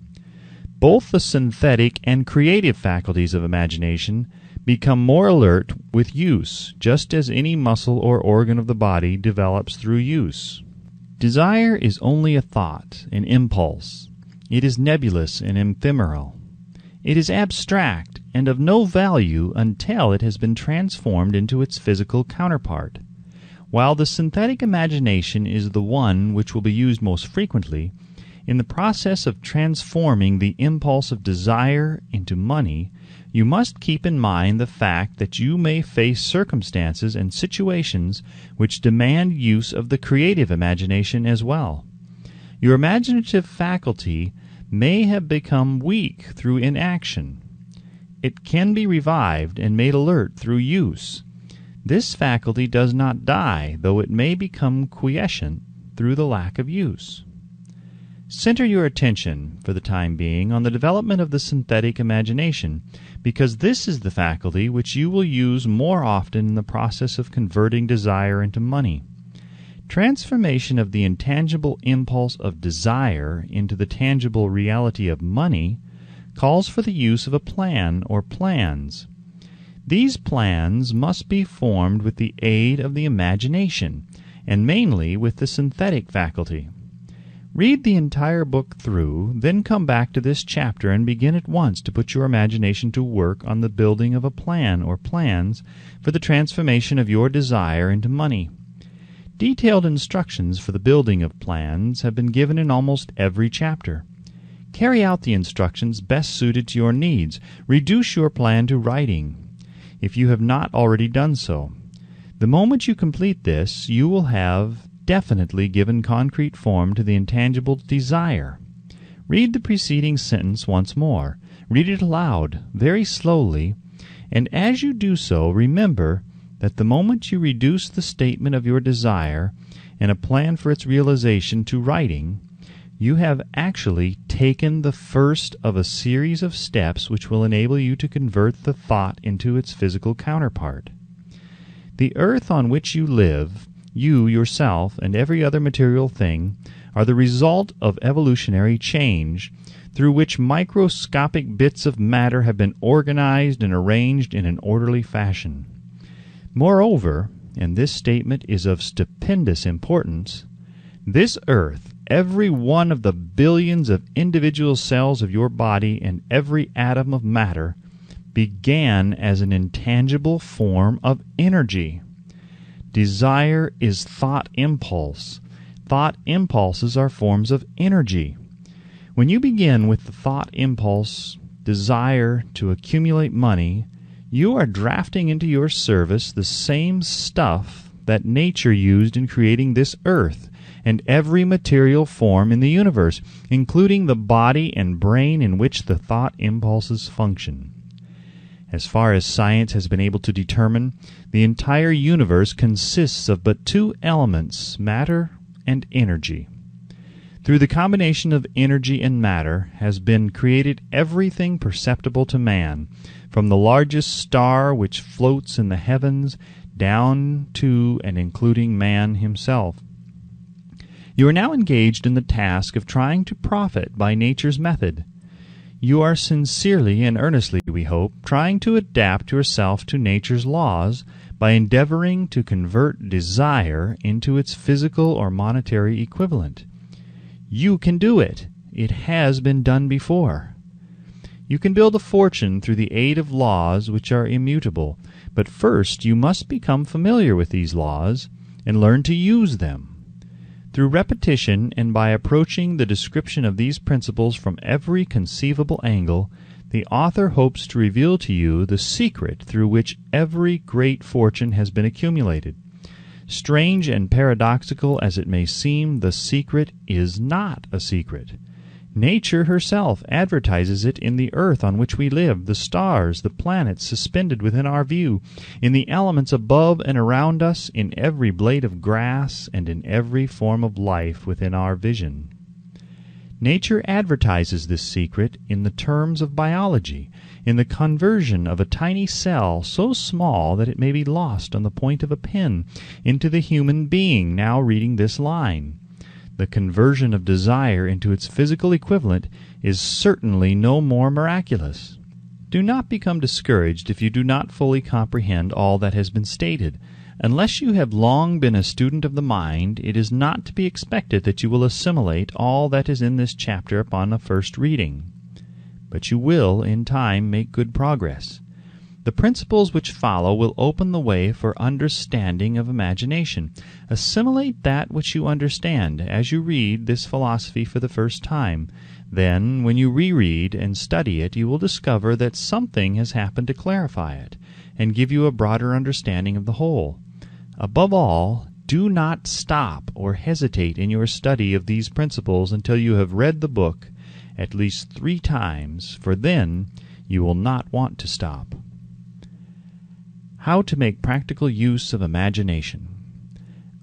Both the synthetic and creative faculties of imagination become more alert with use, just as any muscle or organ of the body develops through use. Desire is only a thought, an impulse. It is nebulous and ephemeral. It is abstract and of no value until it has been transformed into its physical counterpart. While the synthetic imagination is the one which will be used most frequently, in the process of transforming the impulse of desire into money, you must keep in mind the fact that you may face circumstances and situations which demand use of the creative imagination as well. Your imaginative faculty may have become weak through inaction. It can be revived and made alert through use. This faculty does not die, though it may become quiescent through the lack of use. Center your attention, for the time being, on the development of the synthetic imagination, because this is the faculty which you will use more often in the process of converting desire into money. Transformation of the intangible impulse of desire into the tangible reality of money calls for the use of a plan or plans. These plans must be formed with the aid of the imagination, and mainly with the synthetic faculty. Read the entire book through, then come back to this chapter and begin at once to put your imagination to work on the building of a plan or plans for the transformation of your desire into money. Detailed instructions for the building of plans have been given in almost every chapter. Carry out the instructions best suited to your needs. Reduce your plan to writing, if you have not already done so. The moment you complete this, you will have definitely given concrete form to the intangible desire. Read the preceding sentence once more. Read it aloud, very slowly, and as you do so, remember that the moment you reduce the statement of your desire and a plan for its realization to writing, you have actually taken the first of a series of steps which will enable you to convert the thought into its physical counterpart. The earth on which you live, you yourself, and every other material thing are the result of evolutionary change, through which microscopic bits of matter have been organized and arranged in an orderly fashion. Moreover, and this statement is of stupendous importance, this earth, every one of the billions of individual cells of your body and every atom of matter, began as an intangible form of energy. Desire is thought impulse. Thought impulses are forms of energy. When you begin with the thought impulse, desire to accumulate money, you are drafting into your service the same stuff that nature used in creating this earth and every material form in the universe, including the body and brain in which the thought impulses function. As far as science has been able to determine, the entire universe consists of but two elements, matter and energy. Through the combination of energy and matter has been created everything perceptible to man, from the largest star which floats in the heavens down to and including man himself. You are now engaged in the task of trying to profit by nature's method. You are sincerely and earnestly, we hope, trying to adapt yourself to nature's laws by endeavoring to convert desire into its physical or monetary equivalent. You can do it. It has been done before. You can build a fortune through the aid of laws which are immutable, but first you must become familiar with these laws and learn to use them. Through repetition and by approaching the description of these principles from every conceivable angle, the author hopes to reveal to you the secret through which every great fortune has been accumulated. Strange and paradoxical as it may seem, the secret is not a secret. Nature herself advertises it in the earth on which we live, the stars, the planets suspended within our view, in the elements above and around us, in every blade of grass, and in every form of life within our vision. Nature advertises this secret in the terms of biology, in the conversion of a tiny cell so small that it may be lost on the point of a pin into the human being now reading this line. The conversion of desire into its physical equivalent is certainly no more miraculous. Do not become discouraged if you do not fully comprehend all that has been stated. Unless you have long been a student of the mind, it is not to be expected that you will assimilate all that is in this chapter upon a first reading. But you will, in time, make good progress. The principles which follow will open the way for understanding of imagination. Assimilate that which you understand as you read this philosophy for the first time. Then, when you reread and study it, you will discover that something has happened to clarify it and give you a broader understanding of the whole. Above all, do not stop or hesitate in your study of these principles until you have read the book at least 3 times, for then you will not want to stop. How to make practical use of imagination.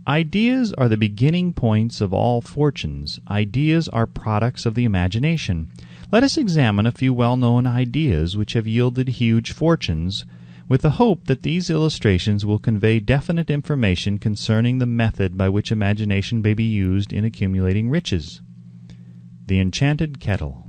Ideas are the beginning points of all fortunes. Ideas are products of the imagination. Let us examine a few well-known ideas which have yielded huge fortunes, with the hope that these illustrations will convey definite information concerning the method by which imagination may be used in accumulating riches. The Enchanted Kettle.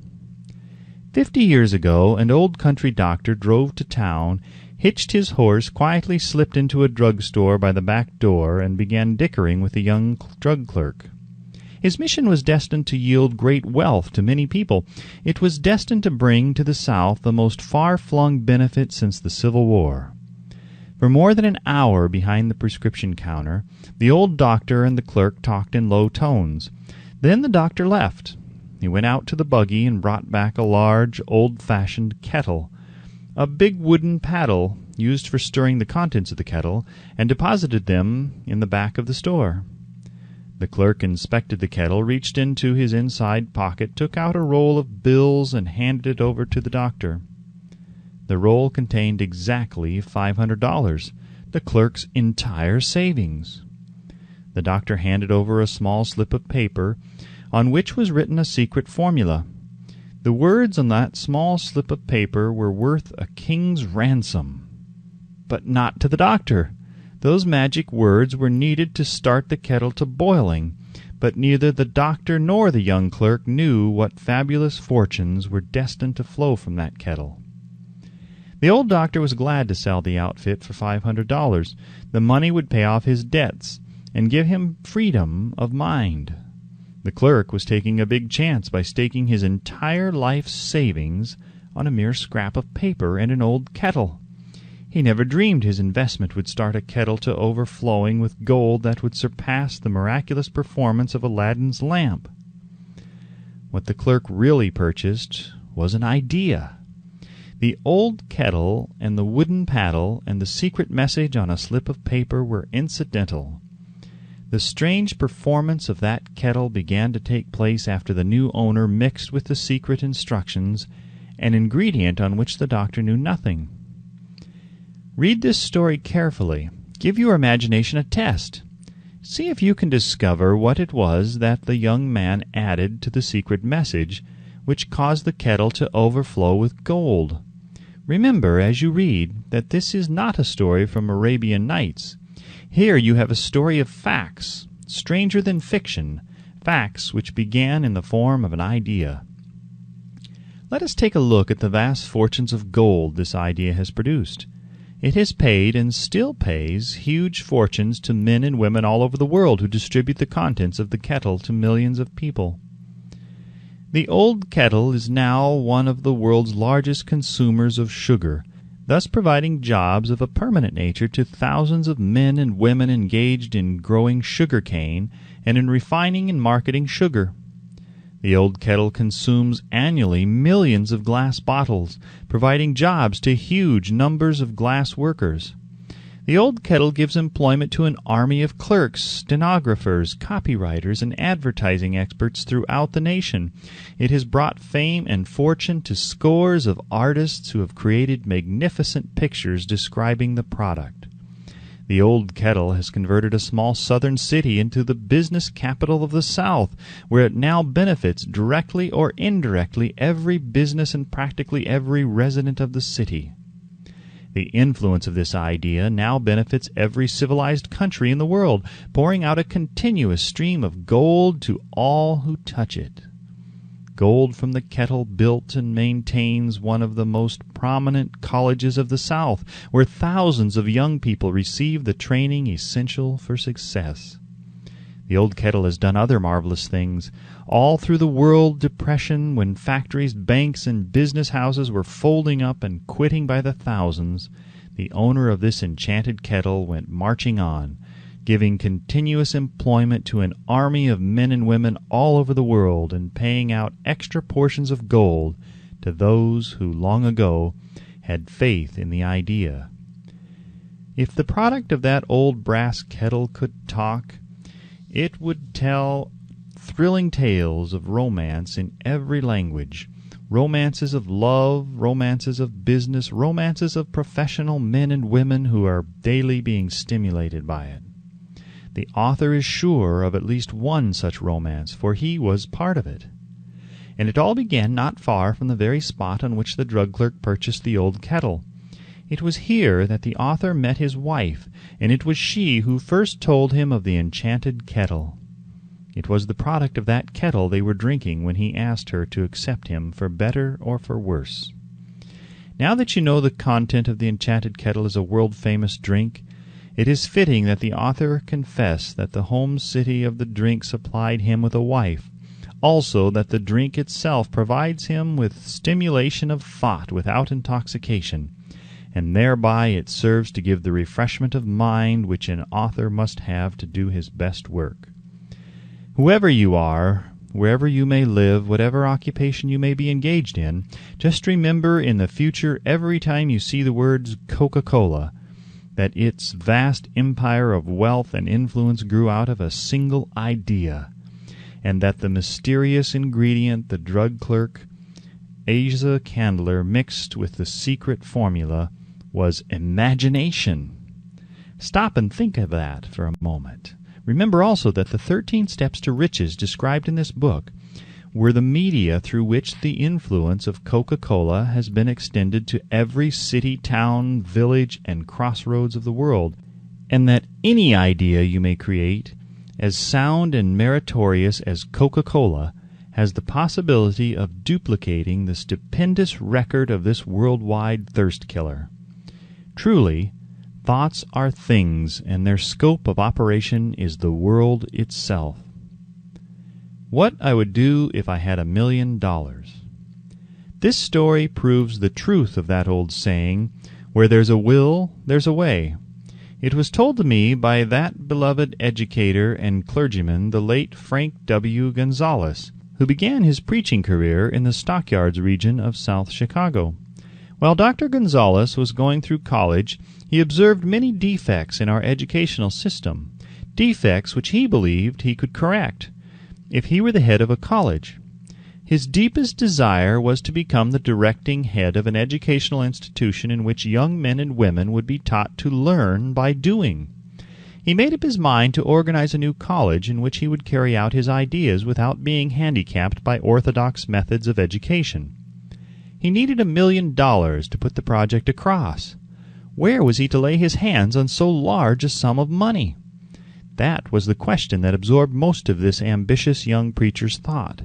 50 years ago, an old country doctor drove to town, hitched his horse, quietly slipped into a drug store by the back door, and began dickering with the young drug clerk. His mission was destined to yield great wealth to many people. It was destined to bring to the South the most far-flung benefit since the Civil War. For more than an hour behind the prescription counter, the old doctor and the clerk talked in low tones. Then the doctor left. He went out to the buggy and brought back a large, old-fashioned kettle, a big wooden paddle used for stirring the contents of the kettle, and deposited them in the back of the store. The clerk inspected the kettle, reached into his inside pocket, took out a roll of bills, and handed it over to the doctor. The roll contained exactly $500, the clerk's entire savings. The doctor handed over a small slip of paper on which was written a secret formula. The words on that small slip of paper were worth a king's ransom. But not to the doctor. Those magic words were needed to start the kettle to boiling, but neither the doctor nor the young clerk knew what fabulous fortunes were destined to flow from that kettle. The old doctor was glad to sell the outfit for $500. The money would pay off his debts and give him freedom of mind. The clerk was taking a big chance by staking his entire life's savings on a mere scrap of paper and an old kettle. He never dreamed his investment would start a kettle to overflowing with gold that would surpass the miraculous performance of Aladdin's lamp. What the clerk really purchased was an idea. The old kettle and the wooden paddle and the secret message on a slip of paper were incidental. The strange performance of that kettle began to take place after the new owner mixed with the secret instructions an ingredient on which the doctor knew nothing. Read this story carefully. Give your imagination a test. See if you can discover what it was that the young man added to the secret message which caused the kettle to overflow with gold. Remember, as you read, that this is not a story from Arabian Nights. Here you have a story of facts, stranger than fiction, facts which began in the form of an idea. Let us take a look at the vast fortunes of gold this idea has produced. It has paid and still pays huge fortunes to men and women all over the world who distribute the contents of the kettle to millions of people. The old kettle is now one of the world's largest consumers of sugar, thus providing jobs of a permanent nature to thousands of men and women engaged in growing sugar cane and in refining and marketing sugar. The old kettle consumes annually millions of glass bottles, providing jobs to huge numbers of glass workers. The old kettle gives employment to an army of clerks, stenographers, copywriters, and advertising experts throughout the nation. It has brought fame and fortune to scores of artists who have created magnificent pictures describing the product. The old kettle has converted a small southern city into the business capital of the South, where it now benefits directly or indirectly every business and practically every resident of the city. The influence of this idea now benefits every civilized country in the world, pouring out a continuous stream of gold to all who touch it. Gold from the kettle built and maintains one of the most prominent colleges of the South, where thousands of young people receive the training essential for success. The old kettle has done other marvelous things. All through the world depression, when factories, banks, and business houses were folding up and quitting by the thousands, the owner of this enchanted kettle went marching on, giving continuous employment to an army of men and women all over the world and paying out extra portions of gold to those who long ago had faith in the idea. If the product of that old brass kettle could talk, it would tell thrilling tales of romance in every language, romances of love, romances of business, romances of professional men and women who are daily being stimulated by it. The author is sure of at least one such romance, for he was part of it. And it all began not far from the very spot on which the drug clerk purchased the old kettle. It was here that the author met his wife, and it was she who first told him of the enchanted kettle. It was the product of that kettle they were drinking when he asked her to accept him for better or for worse. Now that you know the content of the enchanted kettle is a world-famous drink, It is fitting that the author confess that the home city of the drink supplied him with a wife, also that the drink itself provides him with stimulation of thought without intoxication, and thereby it serves to give the refreshment of mind which an author must have to do his best work. Whoever you are, wherever you may live, whatever occupation you may be engaged in, just remember in the future every time you see the words Coca-Cola that its vast empire of wealth and influence grew out of a single idea, and that the mysterious ingredient the drug clerk Asa Candler mixed with the secret formula was imagination. Stop and think of that for a moment. Remember also that the 13 steps to riches described in this book were the media through which the influence of Coca-Cola has been extended to every city, town, village, and crossroads of the world, and that any idea you may create, as sound and meritorious as Coca-Cola, has the possibility of duplicating the stupendous record of this worldwide thirst killer. Truly, thoughts are things, and their scope of operation is the world itself. What I would do if I had $1 million. This story proves the truth of that old saying, "Where there's a will, there's a way." It was told to me by that beloved educator and clergyman, the late Frank W. Gonzalez, who began his preaching career in the stockyards region of South Chicago. While Dr. Gonzalez was going through college, he observed many defects in our educational system, defects which he believed he could correct if he were the head of a college. His deepest desire was to become the directing head of an educational institution in which young men and women would be taught to learn by doing. He made up his mind to organize a new college in which he would carry out his ideas without being handicapped by orthodox methods of education. He needed $1 million to put the project across. Where was he to lay his hands on so large a sum of money? That was the question that absorbed most of this ambitious young preacher's thought.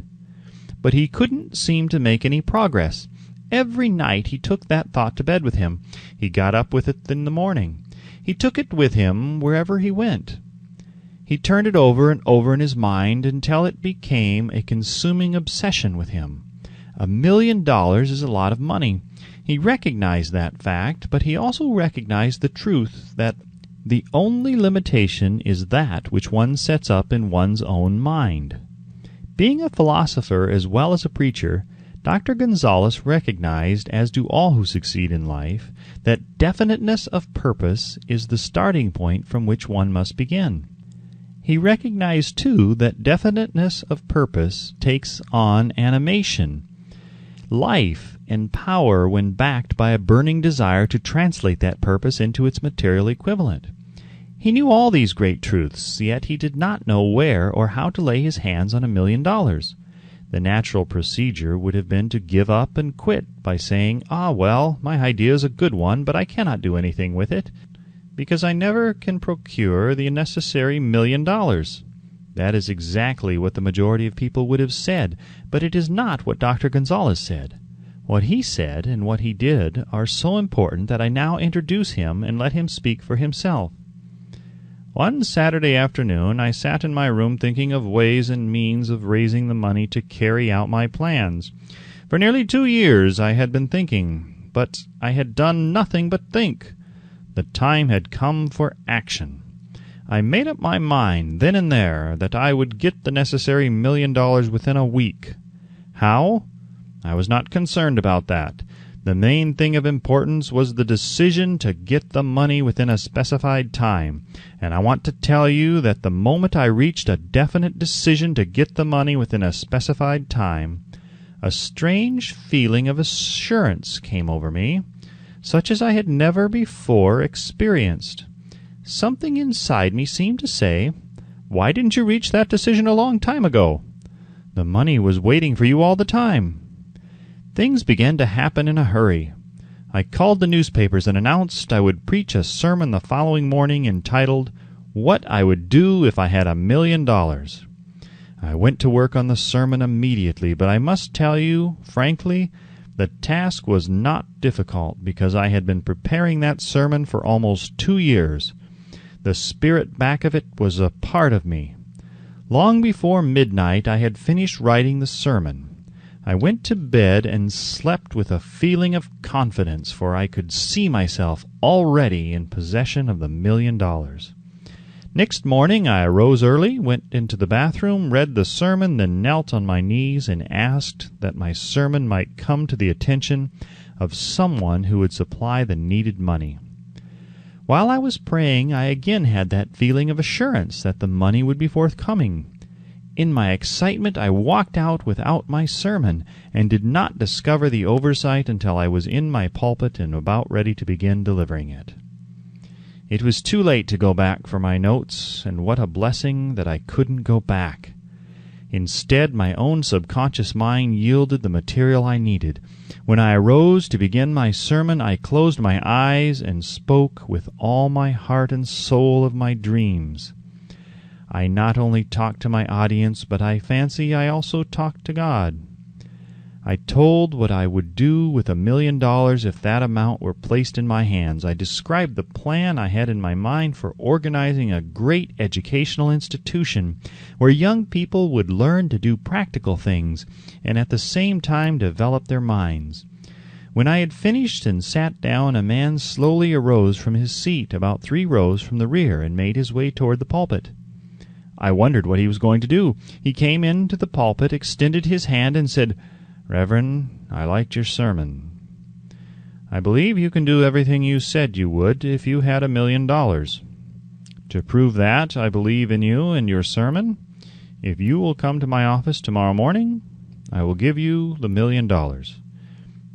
But he couldn't seem to make any progress. Every night he took that thought to bed with him. He got up with it in the morning. He took it with him wherever he went. He turned it over and over in his mind until it became a consuming obsession with him. $1 million is a lot of money. He recognized that fact, but he also recognized the truth that the only limitation is that which one sets up in one's own mind. Being a philosopher as well as a preacher, Dr. Gonzalez recognized, as do all who succeed in life, that definiteness of purpose is the starting point from which one must begin. He recognized, too, that definiteness of purpose takes on animation, life, and power when backed by a burning desire to translate that purpose into its material equivalent. He knew all these great truths, yet he did not know where or how to lay his hands on $1 million. The natural procedure would have been to give up and quit by saying, well, my idea is a good one, but I cannot do anything with it, because I never can procure the necessary $1 million. That is exactly what the majority of people would have said, but it is not what Dr. Gonzalez said. What he said and what he did are so important that I now introduce him and let him speak for himself. One Saturday afternoon I sat in my room thinking of ways and means of raising the money to carry out my plans. For nearly 2 years I had been thinking, but I had done nothing but think. The time had come for action. I made up my mind then and there that I would get the necessary $1 million within a week. How? I was not concerned about that. The main thing of importance was the decision to get the money within a specified time, and I want to tell you that the moment I reached a definite decision to get the money within a specified time, a strange feeling of assurance came over me, such as I had never before experienced. Something inside me seemed to say, "Why didn't you reach that decision a long time ago? The money was waiting for you all the time." Things began to happen in a hurry. I called the newspapers and announced I would preach a sermon the following morning entitled, "What I Would Do If I Had $1 Million." I went to work on the sermon immediately, but I must tell you, frankly, the task was not difficult because I had been preparing that sermon for almost 2 years. The spirit back of it was a part of me. Long before midnight I had finished writing the sermon. I went to bed and slept with a feeling of confidence, for I could see myself already in possession of the $1 million. Next morning I arose early, went into the bathroom, read the sermon, then knelt on my knees and asked that my sermon might come to the attention of someone who would supply the needed money. While I was praying, I again had that feeling of assurance that the money would be forthcoming. In my excitement, I walked out without my sermon, and did not discover the oversight until I was in my pulpit and about ready to begin delivering it. It was too late to go back for my notes, and what a blessing that I couldn't go back. Instead, my own subconscious mind yielded the material I needed. When I arose to begin my sermon, I closed my eyes and spoke with all my heart and soul of my dreams. I not only talked to my audience, but I fancy I also talked to God. I told what I would do with $1 million if that amount were placed in my hands. I described the plan I had in my mind for organizing a great educational institution where young people would learn to do practical things and at the same time develop their minds. When I had finished and sat down, a man slowly arose from his seat about 3 rows from the rear and made his way toward the pulpit. I wondered what he was going to do. He came into the pulpit, extended his hand, and said, "Reverend, I liked your sermon. I believe you can do everything you said you would if you had $1 million. To prove that I believe in you and your sermon, if you will come to my office tomorrow morning, I will give you the $1 million.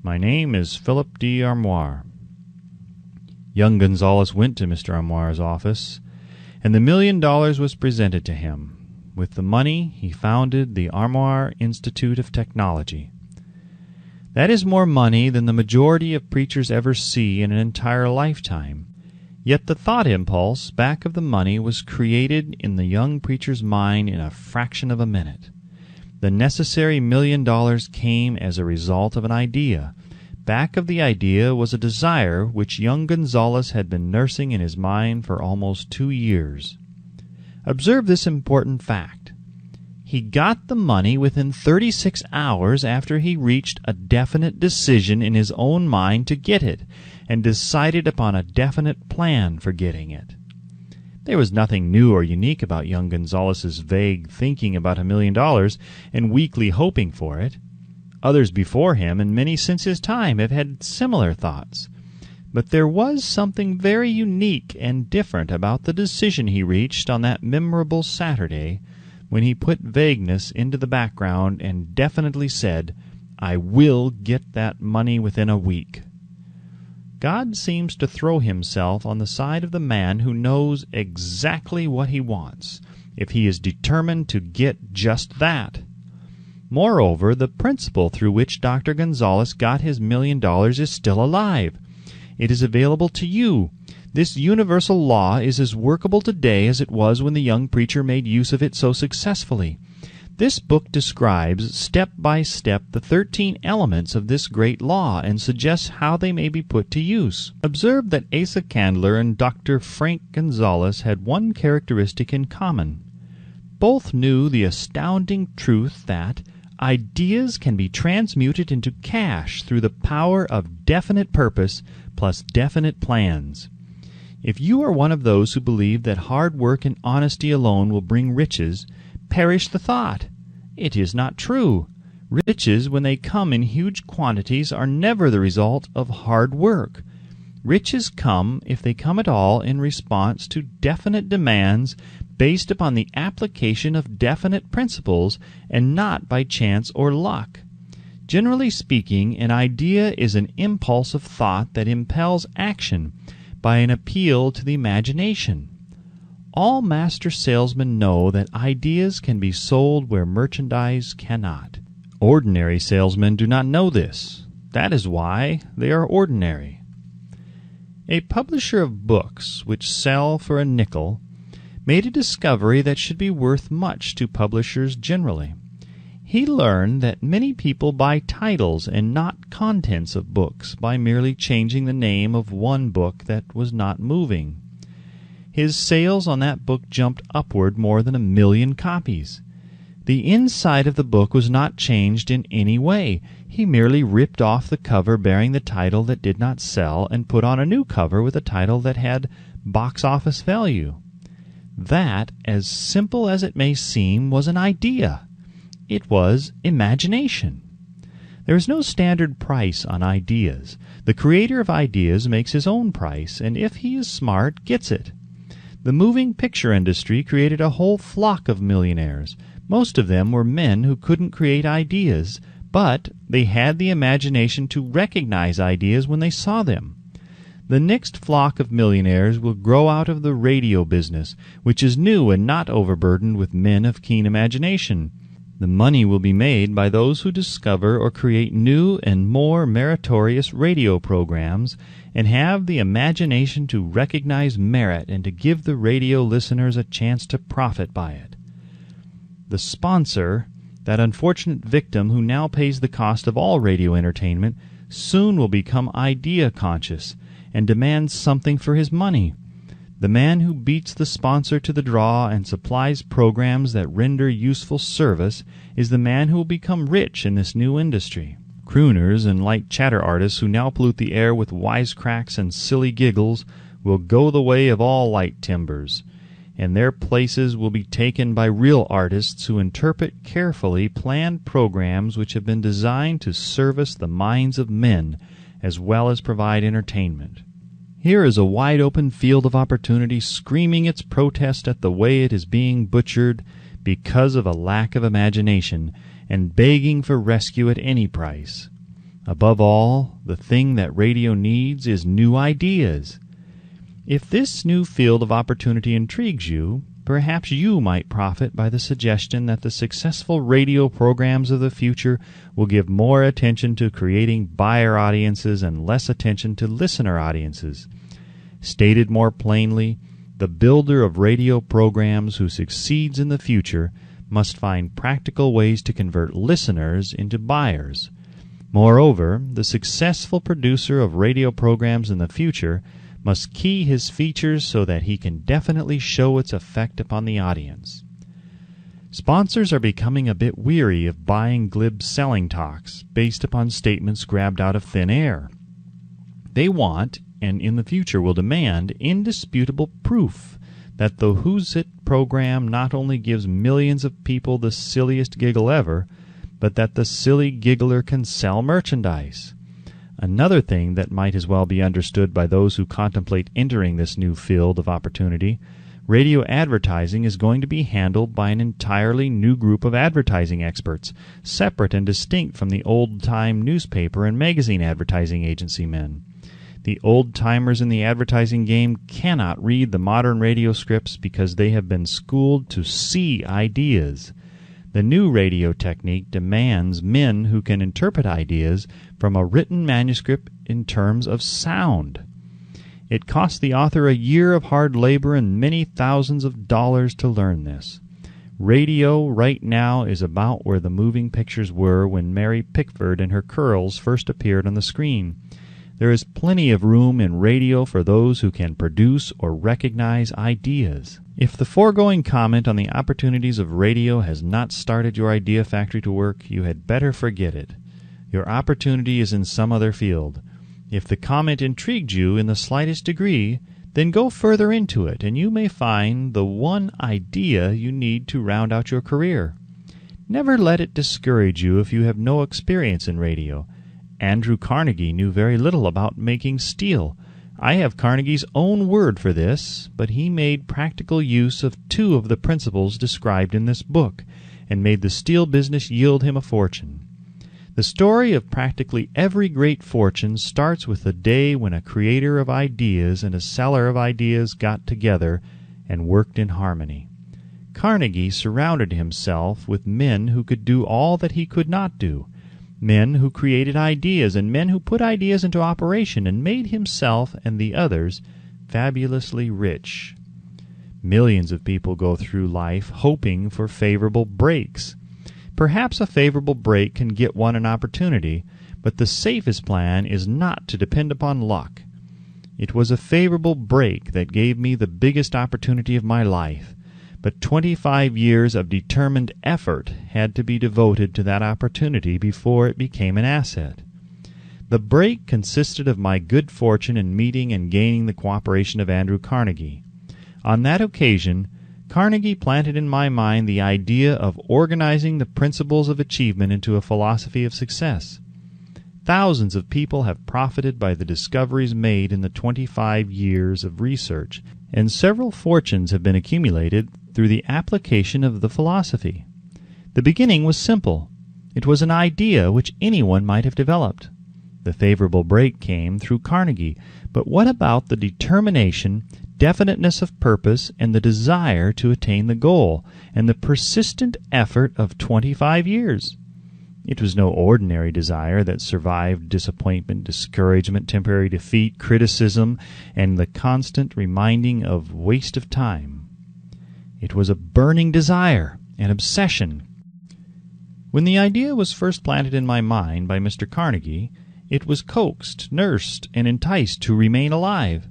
My name is Philip D. Armoire." Young Gonzalez went to Mr. Armoire's office, and the $1 million was presented to him. With the money, he founded the Armoire Institute of Technology. That is more money than the majority of preachers ever see in an entire lifetime. Yet the thought impulse back of the money was created in the young preacher's mind in a fraction of a minute. The necessary $1 million came as a result of an idea. Back of the idea was a desire which young Gonzalez had been nursing in his mind for almost 2 years. Observe this important fact. He got the money within 36 hours after he reached a definite decision in his own mind to get it, and decided upon a definite plan for getting it. There was nothing new or unique about young Gonzalez's vague thinking about $1 million and weakly hoping for it. Others before him, and many since his time, have had similar thoughts. But there was something very unique and different about the decision he reached on that memorable Saturday when he put vagueness into the background and definitely said, "I will get that money within a week." God seems to throw himself on the side of the man who knows exactly what he wants, if he is determined to get just that. Moreover, the principle through which Dr. Gonzalez got his $1 million is still alive. It is available to you. This universal law is as workable today as it was when the young preacher made use of it so successfully. This book describes, step by step, the 13 elements of this great law and suggests how they may be put to use. Observe that Asa Candler and Dr. Frank Gonzalez had one characteristic in common. Both knew the astounding truth that ideas can be transmuted into cash through the power of definite purpose plus definite plans. If you are one of those who believe that hard work and honesty alone will bring riches, perish the thought. It is not true. Riches, when they come in huge quantities, are never the result of hard work. Riches come, if they come at all, in response to definite demands based upon the application of definite principles and not by chance or luck. Generally speaking, an idea is an impulse of thought that impels action by an appeal to the imagination. All master salesmen know that ideas can be sold where merchandise cannot. Ordinary salesmen do not know this. That is why they are ordinary. A publisher of books which sell for a nickel made a discovery that should be worth much to publishers generally. He learned that many people buy titles and not contents of books by merely changing the name of one book that was not moving. his sales on that book jumped upward more than 1 million copies. The inside of the book was not changed in any way. He merely ripped off the cover bearing the title that did not sell and put on a new cover with a title that had box office value. That, as simple as it may seem, was an idea. It was imagination. There is no standard price on ideas. The creator of ideas makes his own price, and if he is smart, gets it. The moving picture industry created a whole flock of millionaires. Most of them were men who couldn't create ideas, but they had the imagination to recognize ideas when they saw them. The next flock of millionaires will grow out of the radio business, which is new and not overburdened with men of keen imagination. The money will be made by those who discover or create new and more meritorious radio programs and have the imagination to recognize merit and to give the radio listeners a chance to profit by it. The sponsor, that unfortunate victim who now pays the cost of all radio entertainment, soon will become idea-conscious and demand something for his money. The man who beats the sponsor to the draw and supplies programs that render useful service is the man who will become rich in this new industry. Crooners and light chatter artists who now pollute the air with wisecracks and silly giggles will go the way of all light timbers, and their places will be taken by real artists who interpret carefully planned programs which have been designed to service the minds of men as well as provide entertainment. Here is a wide-open field of opportunity screaming its protest at the way it is being butchered because of a lack of imagination and begging for rescue at any price. Above all, the thing that radio needs is new ideas. If this new field of opportunity intrigues you, perhaps you might profit by the suggestion that the successful radio programs of the future will give more attention to creating buyer audiences and less attention to listener audiences. Stated more plainly, the builder of radio programs who succeeds in the future must find practical ways to convert listeners into buyers. Moreover, the successful producer of radio programs in the future must key his features so that he can definitely show its effect upon the audience. Sponsors are becoming a bit weary of buying glib selling talks based upon statements grabbed out of thin air. They want, and in the future will demand, indisputable proof that the Who's It program not only gives millions of people the silliest giggle ever, but that the silly giggler can sell merchandise. Another thing that might as well be understood by those who contemplate entering this new field of opportunity: radio advertising is going to be handled by an entirely new group of advertising experts, separate and distinct from the old-time newspaper and magazine advertising agency men. The old-timers in the advertising game cannot read the modern radio scripts because they have been schooled to see ideas. The new radio technique demands men who can interpret ideas from a written manuscript in terms of sound. It costs the author a year of hard labor and many thousands of dollars to learn this. Radio right now is about where the moving pictures were when Mary Pickford and her curls first appeared on the screen. There is plenty of room in radio for those who can produce or recognize ideas. If the foregoing comment on the opportunities of radio has not started your idea factory to work, you had better forget it. Your opportunity is in some other field. If the comment intrigued you in the slightest degree, then go further into it, and you may find the one idea you need to round out your career. Never let it discourage you if you have no experience in radio. Andrew Carnegie knew very little about making steel. I have Carnegie's own word for this, but he made practical use of 2 of the principles described in this book, and made the steel business yield him a fortune. The story of practically every great fortune starts with the day when a creator of ideas and a seller of ideas got together and worked in harmony. Carnegie surrounded himself with men who could do all that he could not do, men who created ideas and men who put ideas into operation, and made himself and the others fabulously rich. Millions of people go through life hoping for favorable breaks. Perhaps a favorable break can get one an opportunity, but the safest plan is not to depend upon luck. It was a favorable break that gave me the biggest opportunity of my life, but 25 years of determined effort had to be devoted to that opportunity before it became an asset. The break consisted of my good fortune in meeting and gaining the cooperation of Andrew Carnegie. On that occasion, Carnegie planted in my mind the idea of organizing the principles of achievement into a philosophy of success. Thousands of people have profited by the discoveries made in the 25 years of research, and several fortunes have been accumulated through the application of the philosophy. The beginning was simple. It was an idea which anyone might have developed. The favorable break came through Carnegie, but what about the determination, definiteness of purpose, and the desire to attain the goal, and the persistent effort of 25 years? It was no ordinary desire that survived disappointment, discouragement, temporary defeat, criticism, and the constant reminding of waste of time. It was a burning desire, an obsession. When the idea was first planted in my mind by Mr. Carnegie, it was coaxed, nursed, and enticed to remain alive.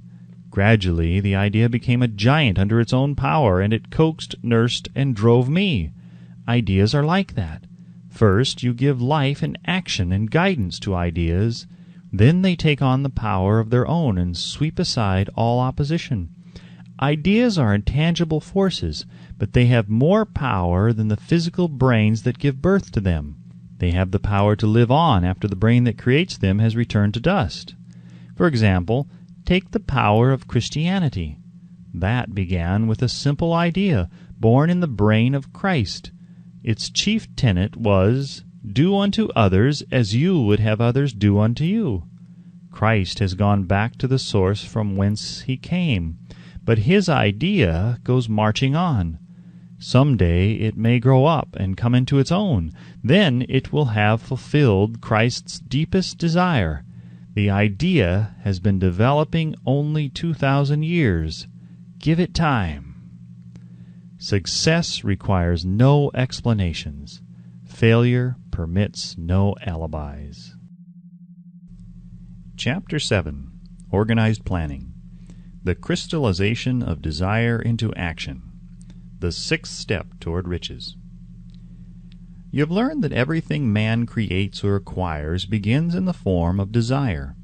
Gradually, the idea became a giant under its own power, and it coaxed, nursed, and drove me. Ideas are like that. First, you give life and action and guidance to ideas. Then they take on the power of their own and sweep aside all opposition. Ideas are intangible forces, but they have more power than the physical brains that give birth to them. They have the power to live on after the brain that creates them has returned to dust. For example, take the power of Christianity. That began with a simple idea, born in the brain of Christ. Its chief tenet was, "Do unto others as you would have others do unto you." Christ has gone back to the source from whence he came, but his idea goes marching on. Some day it may grow up and come into its own. Then it will have fulfilled Christ's deepest desire. The idea has been developing only 2,000 years. Give it time. Success requires no explanations. Failure permits no alibis. Chapter 7. Organized Planning. The Crystallization of Desire into Action. The sixth step toward riches. You have learned that everything man creates or acquires begins in the form of desire.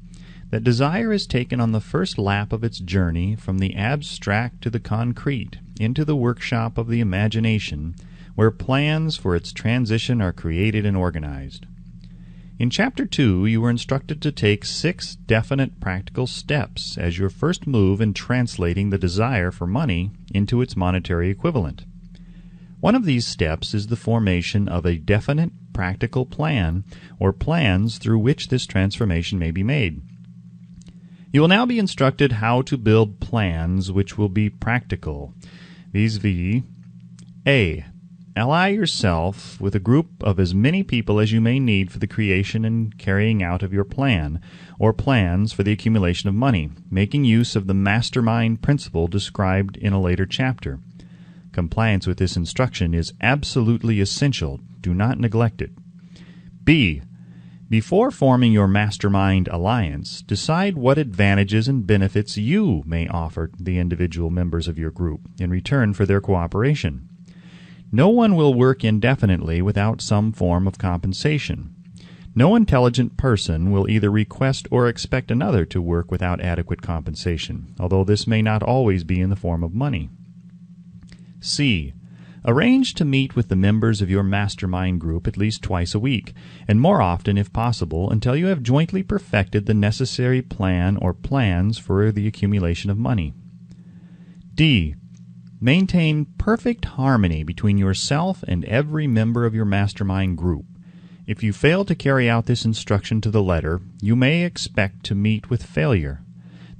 That desire is taken on the first lap of its journey from the abstract to the concrete, into the workshop of the imagination, where plans for its transition are created and organized. In Chapter 2, you were instructed to take 6 definite practical steps as your first move in translating the desire for money into its monetary equivalent. One of these steps is the formation of a definite practical plan, or plans through which this transformation may be made. You will now be instructed how to build plans which will be practical, vis-a-vis A. Ally yourself with a group of as many people as you may need for the creation and carrying out of your plan, or plans for the accumulation of money, making use of the mastermind principle described in a later chapter. Compliance with this instruction is absolutely essential. Do not neglect it. B. Before forming your mastermind alliance, decide what advantages and benefits you may offer the individual members of your group in return for their cooperation. No one will work indefinitely without some form of compensation. No intelligent person will either request or expect another to work without adequate compensation, although this may not always be in the form of money. C. Arrange to meet with the members of your mastermind group at least twice a week, and more often if possible, until you have jointly perfected the necessary plan or plans for the accumulation of money. D. Maintain perfect harmony between yourself and every member of your mastermind group. If you fail to carry out this instruction to the letter, you may expect to meet with failure.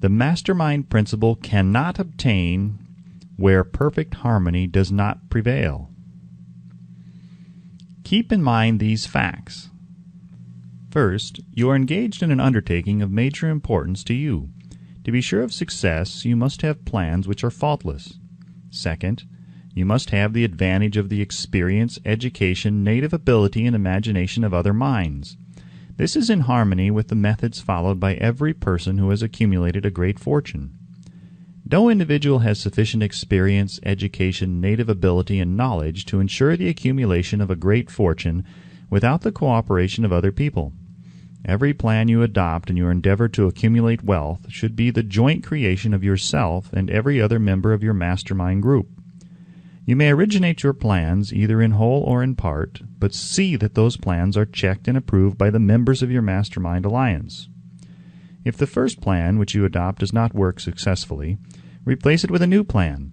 The mastermind principle cannot obtain where perfect harmony does not prevail. Keep in mind these facts. First, you are engaged in an undertaking of major importance to you. To be sure of success, you must have plans which are faultless. Second, you must have the advantage of the experience, education, native ability, and imagination of other minds. This is in harmony with the methods followed by every person who has accumulated a great fortune. No individual has sufficient experience, education, native ability, and knowledge to ensure the accumulation of a great fortune without the cooperation of other people. Every plan you adopt in your endeavor to accumulate wealth should be the joint creation of yourself and every other member of your mastermind group. You may originate your plans either in whole or in part, but see that those plans are checked and approved by the members of your mastermind alliance. If the first plan which you adopt does not work successfully, replace it with a new plan.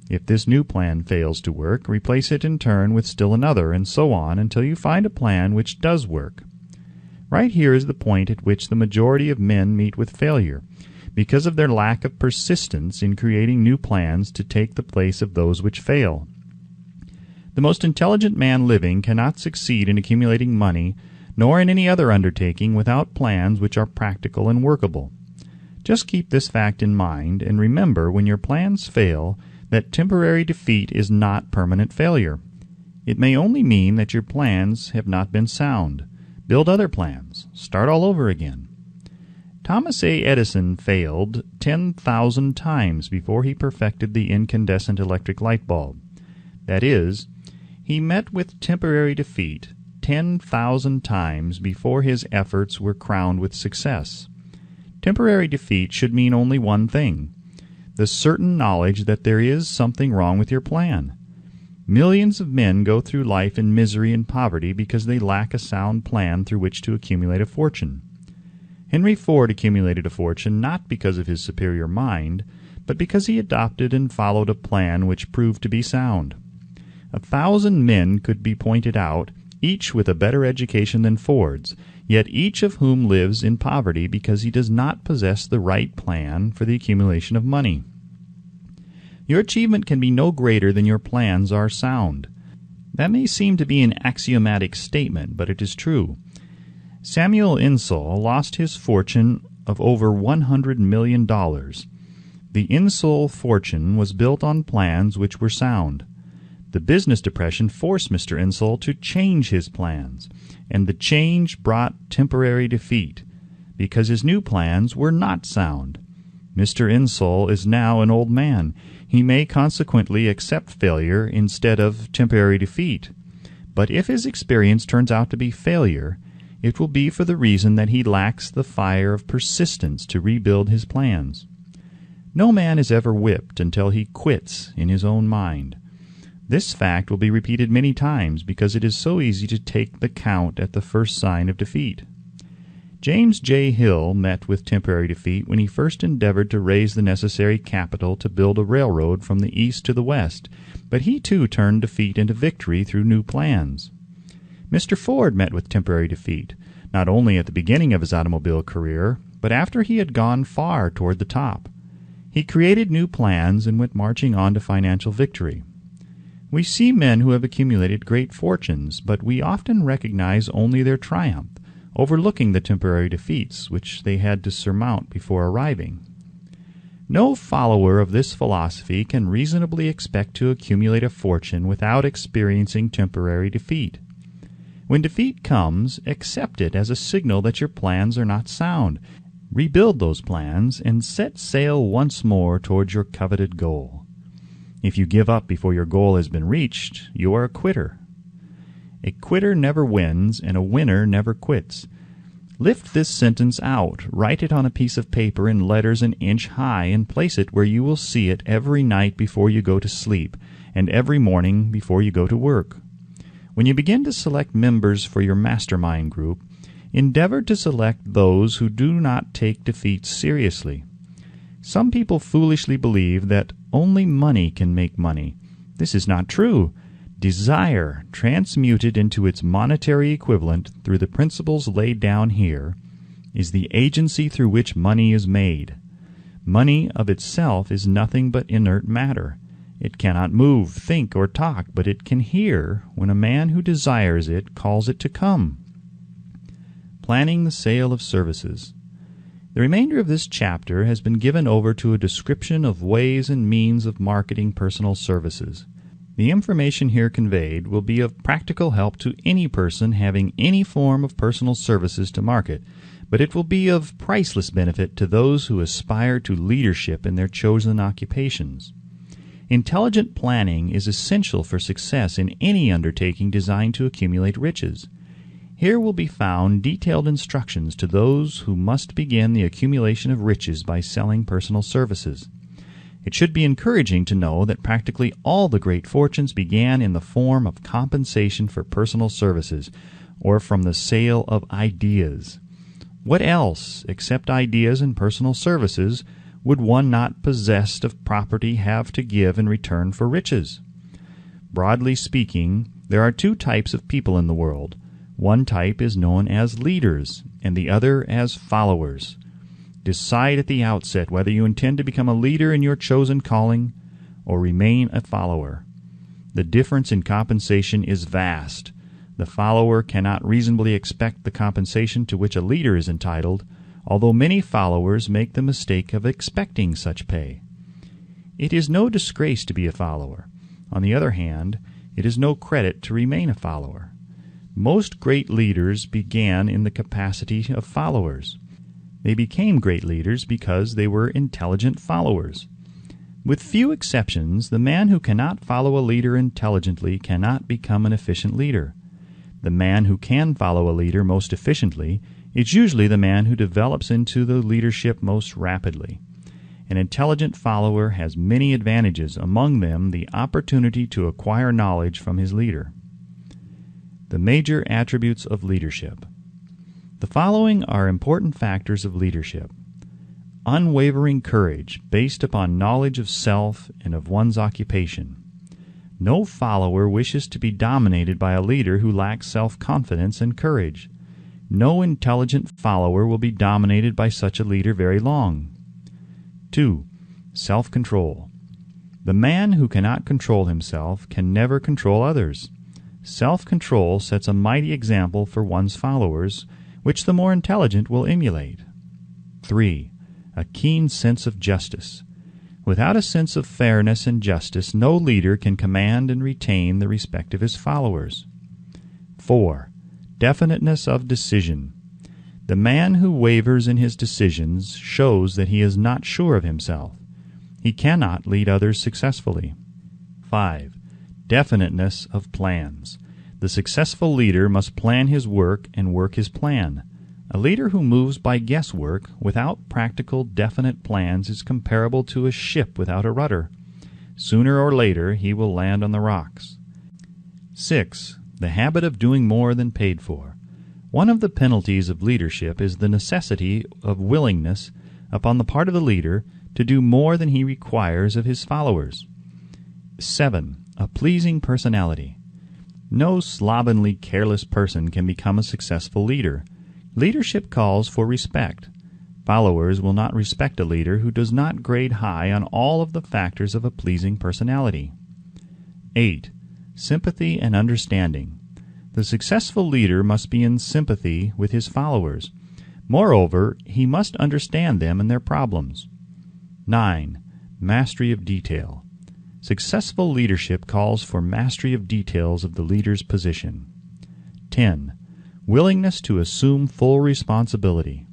If this new plan fails to work, replace it in turn with still another, and so on until you find a plan which does work. Right here is the point at which the majority of men meet with failure, because of their lack of persistence in creating new plans to take the place of those which fail. The most intelligent man living cannot succeed in accumulating money, nor in any other undertaking, without plans which are practical and workable. Just keep this fact in mind, and remember when your plans fail that temporary defeat is not permanent failure. It may only mean that your plans have not been sound. Build other plans. Start all over again. Thomas A. Edison failed 10,000 times before he perfected the incandescent electric light bulb. That is, he met with temporary defeat 10,000 times before his efforts were crowned with success. Temporary defeat should mean only one thing: the certain knowledge that there is something wrong with your plan. Millions of men go through life in misery and poverty because they lack a sound plan through which to accumulate a fortune. Henry Ford accumulated a fortune not because of his superior mind, but because he adopted and followed a plan which proved to be sound. 1,000 men could be pointed out, each with a better education than Ford's, yet each of whom lives in poverty because he does not possess the right plan for the accumulation of money. Your achievement can be no greater than your plans are sound. That may seem to be an axiomatic statement, but it is true. Samuel Insull lost his fortune of over $100 million. The Insull fortune was built on plans which were sound. The business depression forced Mr. Insull to change his plans, and the change brought temporary defeat, because his new plans were not sound. Mr. Insull is now an old man. He may consequently accept failure instead of temporary defeat. But if his experience turns out to be failure, it will be for the reason that he lacks the fire of persistence to rebuild his plans. No man is ever whipped until he quits in his own mind. This fact will be repeated many times because it is so easy to take the count at the first sign of defeat. James J. Hill met with temporary defeat when he first endeavored to raise the necessary capital to build a railroad from the east to the west, but he too turned defeat into victory through new plans. Mr. Ford met with temporary defeat, not only at the beginning of his automobile career, but after he had gone far toward the top. He created new plans and went marching on to financial victory. We see men who have accumulated great fortunes, but we often recognize only their triumph, overlooking the temporary defeats which they had to surmount before arriving. No follower of this philosophy can reasonably expect to accumulate a fortune without experiencing temporary defeat. When defeat comes, accept it as a signal that your plans are not sound. Rebuild those plans and set sail once more towards your coveted goal. If you give up before your goal has been reached, you are a quitter. A quitter never wins, and a winner never quits. Lift this sentence out, write it on a piece of paper in letters an inch high, and place it where you will see it every night before you go to sleep, and every morning before you go to work. When you begin to select members for your mastermind group, endeavor to select those who do not take defeat seriously. Some people foolishly believe that only money can make money. This is not true. Desire, transmuted into its monetary equivalent through the principles laid down here, is the agency through which money is made. Money of itself is nothing but inert matter. It cannot move, think, or talk, but it can hear when a man who desires it calls it to come. Planning the sale of services. The remainder of this chapter has been given over to a description of ways and means of marketing personal services. The information here conveyed will be of practical help to any person having any form of personal services to market, but it will be of priceless benefit to those who aspire to leadership in their chosen occupations. Intelligent planning is essential for success in any undertaking designed to accumulate riches. Here will be found detailed instructions to those who must begin the accumulation of riches by selling personal services. It should be encouraging to know that practically all the great fortunes began in the form of compensation for personal services, or from the sale of ideas. What else, except ideas and personal services, would one not possessed of property have to give in return for riches? Broadly speaking, there are two types of people in the world. One type is known as leaders, and the other as followers. Decide at the outset whether you intend to become a leader in your chosen calling or remain a follower. The difference in compensation is vast. The follower cannot reasonably expect the compensation to which a leader is entitled, although many followers make the mistake of expecting such pay. It is no disgrace to be a follower. On the other hand, it is no credit to remain a follower. Most great leaders began in the capacity of followers. They became great leaders because they were intelligent followers. With few exceptions, the man who cannot follow a leader intelligently cannot become an efficient leader. The man who can follow a leader most efficiently is usually the man who develops into the leadership most rapidly. An intelligent follower has many advantages, among them the opportunity to acquire knowledge from his leader. The major attributes of leadership. The following are important factors of leadership. Unwavering courage, based upon knowledge of self and of one's occupation. No follower wishes to be dominated by a leader who lacks self-confidence and courage. No intelligent follower will be dominated by such a leader very long. 2. Self-control. The man who cannot control himself can never control others. Self-control sets a mighty example for one's followers, which the more intelligent will emulate. 3. A keen sense of justice. Without a sense of fairness and justice, no leader can command and retain the respect of his followers. 4. Definiteness of decision. The man who wavers in his decisions shows that he is not sure of himself. He cannot lead others successfully. 5. Definiteness of plans. The successful leader must plan his work and work his plan. A leader who moves by guesswork without practical, definite plans is comparable to a ship without a rudder. Sooner or later he will land on the rocks. 6. The habit of doing more than paid for. One of the penalties of leadership is the necessity of willingness upon the part of the leader to do more than he requires of his followers. 7. A pleasing personality. No slovenly, careless person can become a successful leader. Leadership calls for respect. Followers will not respect a leader who does not grade high on all of the factors of a pleasing personality. 8. Sympathy and understanding. The successful leader must be in sympathy with his followers. Moreover, he must understand them and their problems. 9. Mastery of detail. Successful leadership calls for mastery of details of the leader's position. 10. Willingness to assume full responsibility.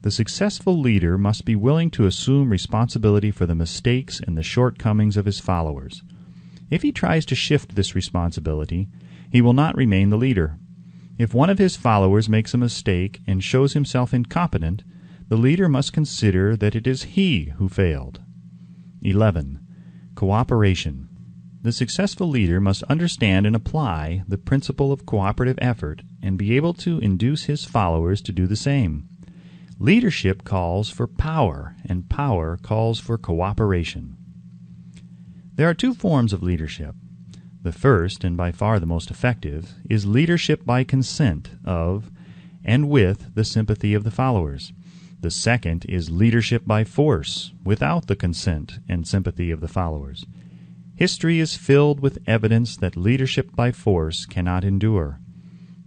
The successful leader must be willing to assume responsibility for the mistakes and the shortcomings of his followers. If he tries to shift this responsibility, he will not remain the leader. If one of his followers makes a mistake and shows himself incompetent, the leader must consider that it is he who failed. 11. Cooperation. The successful leader must understand and apply the principle of cooperative effort and be able to induce his followers to do the same. Leadership calls for power, and power calls for cooperation. There are two forms of leadership. The first, and by far the most effective, is leadership by consent of and with the sympathy of the followers. The second is leadership by force, without the consent and sympathy of the followers. History is filled with evidence that leadership by force cannot endure.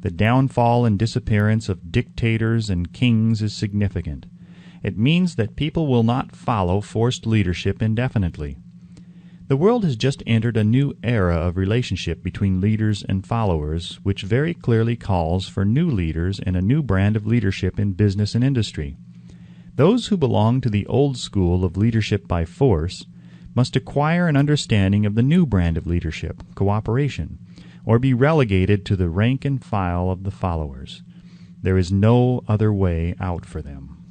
The downfall and disappearance of dictators and kings is significant. It means that people will not follow forced leadership indefinitely. The world has just entered a new era of relationship between leaders and followers, which very clearly calls for new leaders and a new brand of leadership in business and industry. Those who belong to the old school of leadership by force must acquire an understanding of the new brand of leadership, cooperation, or be relegated to the rank and file of the followers. There is no other way out for them.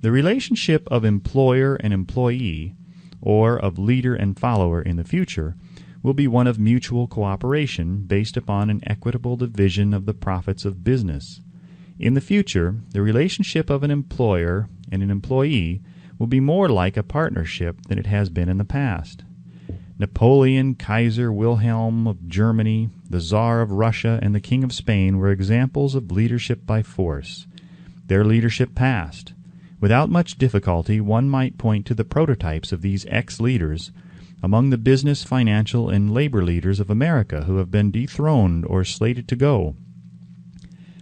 The relationship of employer and employee, or of leader and follower in the future, will be one of mutual cooperation based upon an equitable division of the profits of business. In the future, the relationship of an employer and an employee will be more like a partnership than it has been in the past. Napoleon, Kaiser Wilhelm of Germany, the Tsar of Russia, and the King of Spain were examples of leadership by force. Their leadership passed. Without much difficulty, one might point to the prototypes of these ex-leaders among the business, financial, and labor leaders of America who have been dethroned or slated to go.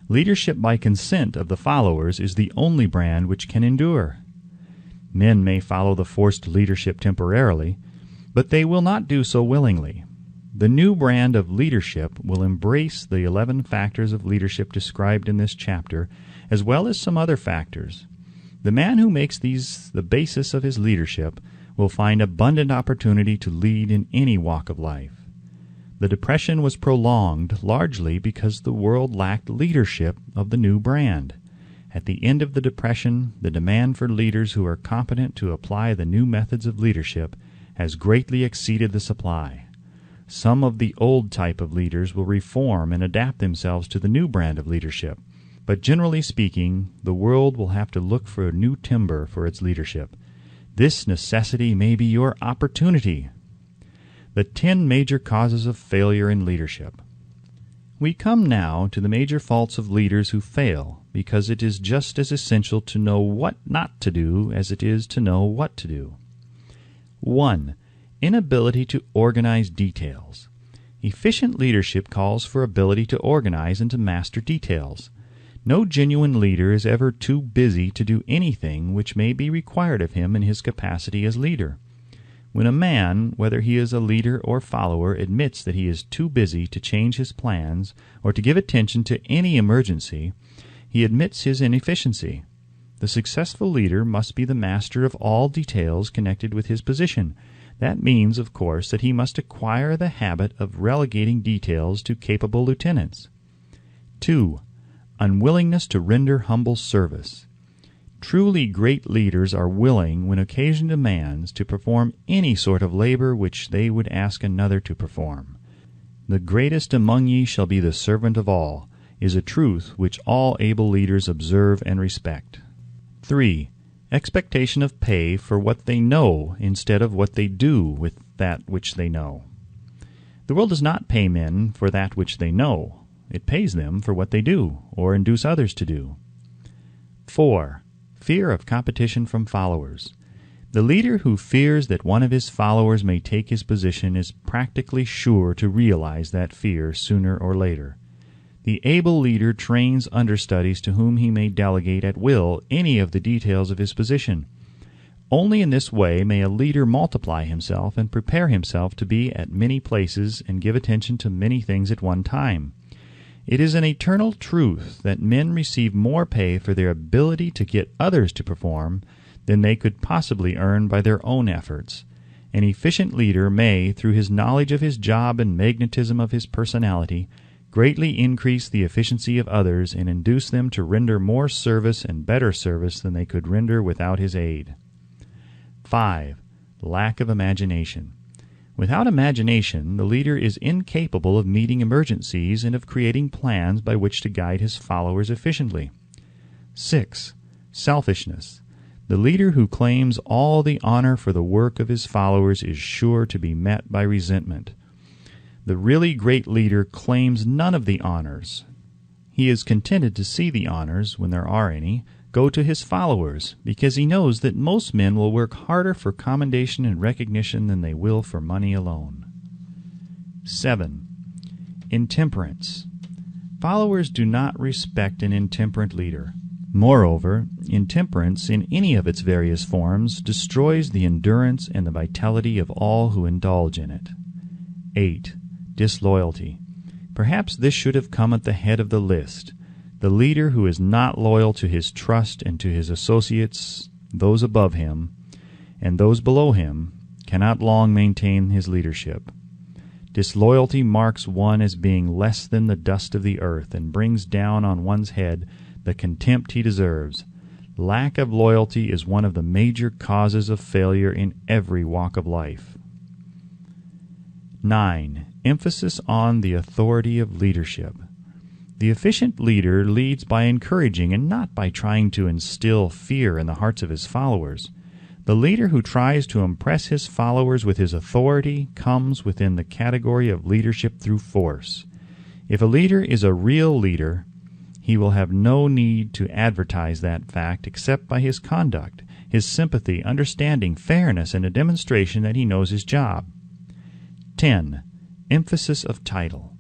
Leadership by consent of the followers is the only brand which can endure. Men may follow the forced leadership temporarily, but they will not do so willingly. The new brand of leadership will embrace the 11 factors of leadership described in this chapter, as well as some other factors. The man who makes these the basis of his leadership will find abundant opportunity to lead in any walk of life. The Depression was prolonged largely because the world lacked leadership of the new brand. At the end of the Depression, the demand for leaders who are competent to apply the new methods of leadership has greatly exceeded the supply. Some of the old type of leaders will reform and adapt themselves to the new brand of leadership. But generally speaking, the world will have to look for new timber for its leadership. This necessity may be your opportunity. The 10 major causes of failure in leadership. We come now to the major faults of leaders who fail, because it is just as essential to know what not to do as it is to know what to do. 1. Inability to organize details. Efficient leadership calls for ability to organize and to master details. No genuine leader is ever too busy to do anything which may be required of him in his capacity as leader. When a man, whether he is a leader or follower, admits that he is too busy to change his plans or to give attention to any emergency, he admits his inefficiency. The successful leader must be the master of all details connected with his position. That means, of course, that he must acquire the habit of relegating details to capable lieutenants. 2. Unwillingness to render humble service. Truly great leaders are willing, when occasion demands, to perform any sort of labor which they would ask another to perform. The greatest among ye shall be the servant of all, is a truth which all able leaders observe and respect. 3. Expectation of pay for what they know instead of what they do with that which they know. The world does not pay men for that which they know. It pays them for what they do, or induce others to do. 4. Fear of competition from followers. The leader who fears that one of his followers may take his position is practically sure to realize that fear sooner or later. The able leader trains understudies to whom he may delegate at will any of the details of his position. Only in this way may a leader multiply himself and prepare himself to be at many places and give attention to many things at one time. It is an eternal truth that men receive more pay for their ability to get others to perform than they could possibly earn by their own efforts. An efficient leader may, through his knowledge of his job and magnetism of his personality, greatly increase the efficiency of others and induce them to render more service and better service than they could render without his aid. 5. Lack of imagination. Without imagination, the leader is incapable of meeting emergencies and of creating plans by which to guide his followers efficiently. 6. Selfishness. The leader who claims all the honor for the work of his followers is sure to be met by resentment. The really great leader claims none of the honors. He is contented to see the honors, when there are any, go to his followers, because he knows that most men will work harder for commendation and recognition than they will for money alone. 7. Intemperance. Followers do not respect an intemperate leader. Moreover, intemperance in any of its various forms destroys the endurance and the vitality of all who indulge in it. 8. Disloyalty. Perhaps this should have come at the head of the list. The leader who is not loyal to his trust and to his associates, those above him, and those below him, cannot long maintain his leadership. Disloyalty marks one as being less than the dust of the earth and brings down on one's head the contempt he deserves. Lack of loyalty is one of the major causes of failure in every walk of life. 9. Emphasis on the authority of leadership. The efficient leader leads by encouraging and not by trying to instill fear in the hearts of his followers. The leader who tries to impress his followers with his authority comes within the category of leadership through force. If a leader is a real leader, he will have no need to advertise that fact except by his conduct, his sympathy, understanding, fairness, and a demonstration that he knows his job. 10. Emphasis of title.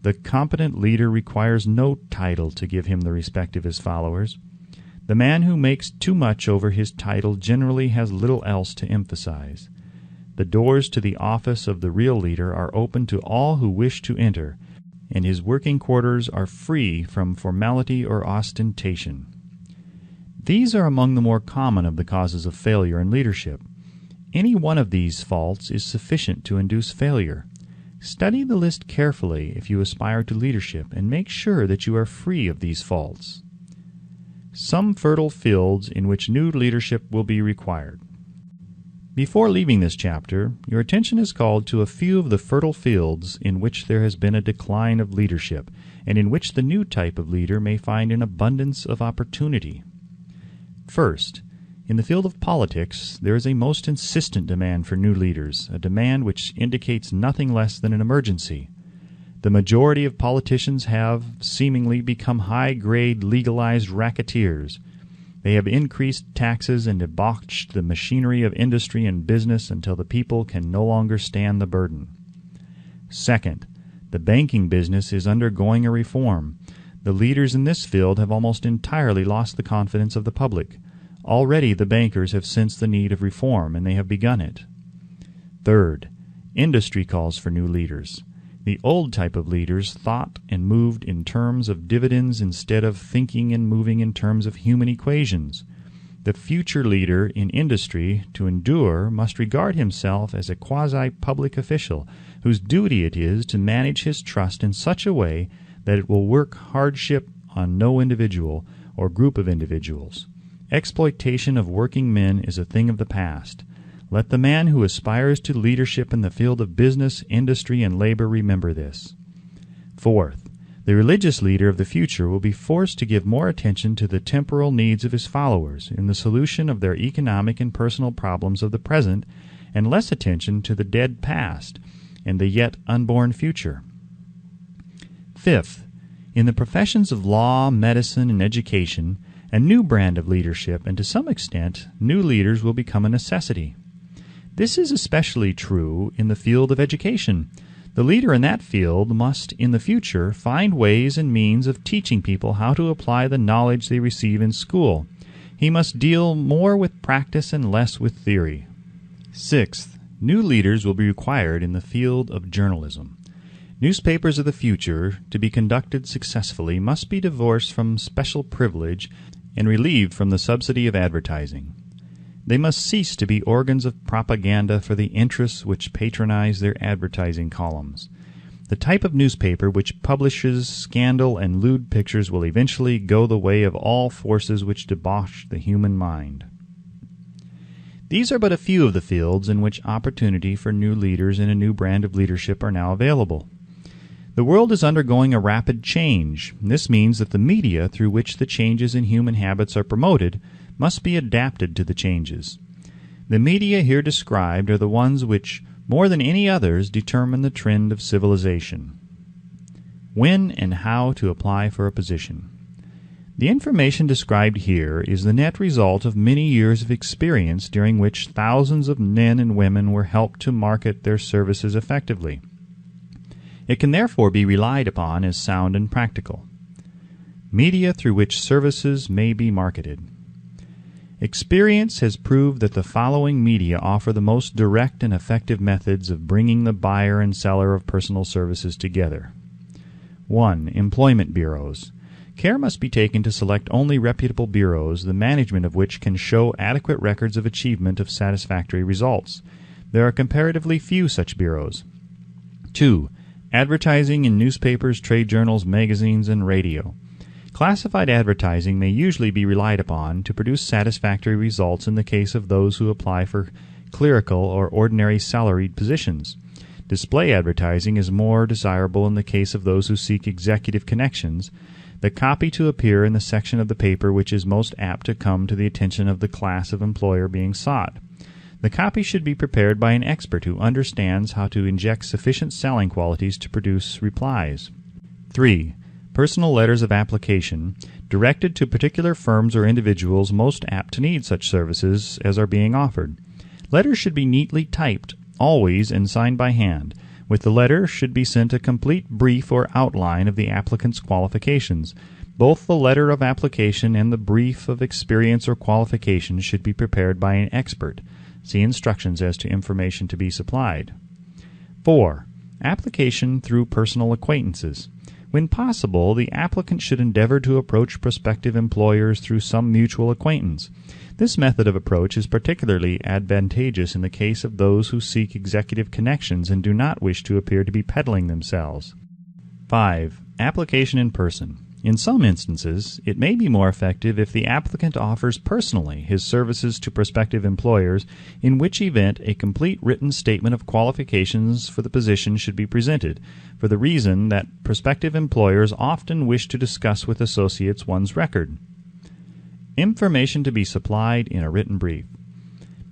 The competent leader requires no title to give him the respect of his followers. The man who makes too much over his title generally has little else to emphasize. The doors to the office of the real leader are open to all who wish to enter, and his working quarters are free from formality or ostentation. These are among the more common of the causes of failure in leadership. Any one of these faults is sufficient to induce failure. Study the list carefully if you aspire to leadership, and make sure that you are free of these faults. Some fertile fields in which new leadership will be required. Before leaving this chapter, your attention is called to a few of the fertile fields in which there has been a decline of leadership, and in which the new type of leader may find an abundance of opportunity. First, in the field of politics, there is a most insistent demand for new leaders, a demand which indicates nothing less than an emergency. The majority of politicians have, seemingly, become high-grade legalized racketeers. They have increased taxes and debauched the machinery of industry and business until the people can no longer stand the burden. Second, the banking business is undergoing a reform. The leaders in this field have almost entirely lost the confidence of the public. Already the bankers have sensed the need of reform, and they have begun it. Third, industry calls for new leaders. The old type of leaders thought and moved in terms of dividends instead of thinking and moving in terms of human equations. The future leader in industry, to endure, must regard himself as a quasi-public official, whose duty it is to manage his trust in such a way that it will work hardship on no individual or group of individuals. Exploitation of working men is a thing of the past. Let the man who aspires to leadership in the field of business, industry, and labor remember this. Fourth, the religious leader of the future will be forced to give more attention to the temporal needs of his followers in the solution of their economic and personal problems of the present, and less attention to the dead past and the yet unborn future. Fifth, in the professions of law, medicine, and education, a new brand of leadership, and to some extent, new leaders will become a necessity. This is especially true in the field of education. The leader in that field must, in the future, find ways and means of teaching people how to apply the knowledge they receive in school. He must deal more with practice and less with theory. Sixth, new leaders will be required in the field of journalism. Newspapers of the future, to be conducted successfully, must be divorced from special privilege and relieved from the subsidy of advertising. They must cease to be organs of propaganda for the interests which patronize their advertising columns. The type of newspaper which publishes scandal and lewd pictures will eventually go the way of all forces which debauch the human mind. These are but a few of the fields in which opportunity for new leaders and a new brand of leadership are now available. The world is undergoing a rapid change. This means that the media through which the changes in human habits are promoted must be adapted to the changes. The media here described are the ones which, more than any others, determine the trend of civilization. When and how to apply for a position. The information described here is the net result of many years of experience during which thousands of men and women were helped to market their services effectively. It can therefore be relied upon as sound and practical. Media through which services may be marketed. Experience has proved that the following media offer the most direct and effective methods of bringing the buyer and seller of personal services together. 1. Employment bureaus. Care must be taken to select only reputable bureaus, the management of which can show adequate records of achievement of satisfactory results. There are comparatively few such bureaus. 2. Advertising in newspapers, trade journals, magazines, and radio. Classified advertising may usually be relied upon to produce satisfactory results in the case of those who apply for clerical or ordinary salaried positions. Display advertising is more desirable in the case of those who seek executive connections. The copy to appear in the section of the paper which is most apt to come to the attention of the class of employer being sought. The copy should be prepared by an expert who understands how to inject sufficient selling qualities to produce replies. 3. Personal letters of application, directed to particular firms or individuals most apt to need such services as are being offered. Letters should be neatly typed, always, and signed by hand. With the letter should be sent a complete brief or outline of the applicant's qualifications. Both the letter of application and the brief of experience or qualifications should be prepared by an expert. See instructions as to information to be supplied. 4. Application through personal acquaintances. When possible, the applicant should endeavor to approach prospective employers through some mutual acquaintance. This method of approach is particularly advantageous in the case of those who seek executive connections and do not wish to appear to be peddling themselves. 5. Application in person. In some instances, it may be more effective if the applicant offers personally his services to prospective employers, in which event a complete written statement of qualifications for the position should be presented, for the reason that prospective employers often wish to discuss with associates one's record. Information to be supplied in a written brief.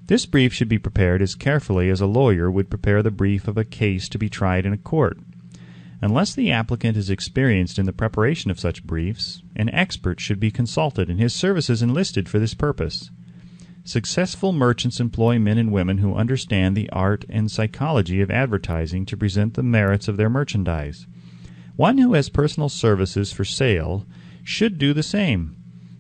This brief should be prepared as carefully as a lawyer would prepare the brief of a case to be tried in a court. Unless the applicant is experienced in the preparation of such briefs, an expert should be consulted and his services enlisted for this purpose. Successful merchants employ men and women who understand the art and psychology of advertising to present the merits of their merchandise. One who has personal services for sale should do the same.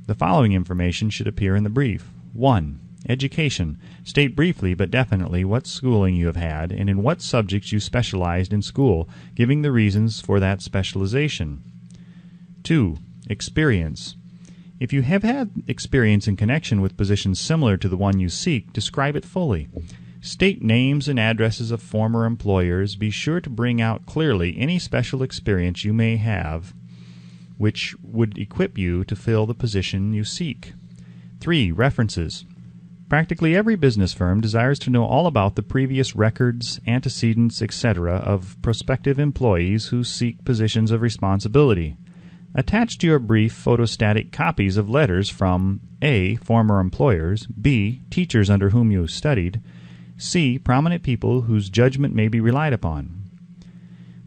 The following information should appear in the brief. 1. Education. State briefly but definitely what schooling you have had and in what subjects you specialized in school, giving the reasons for that specialization. 2. Experience. If you have had experience in connection with positions similar to the one you seek, describe it fully. State names and addresses of former employers. Be sure to bring out clearly any special experience you may have which would equip you to fill the position you seek. 3. References. Practically every business firm desires to know all about the previous records, antecedents, etc. of prospective employees who seek positions of responsibility. Attach to your brief photostatic copies of letters from A. Former employers, B. Teachers under whom you studied, C. Prominent people whose judgment may be relied upon.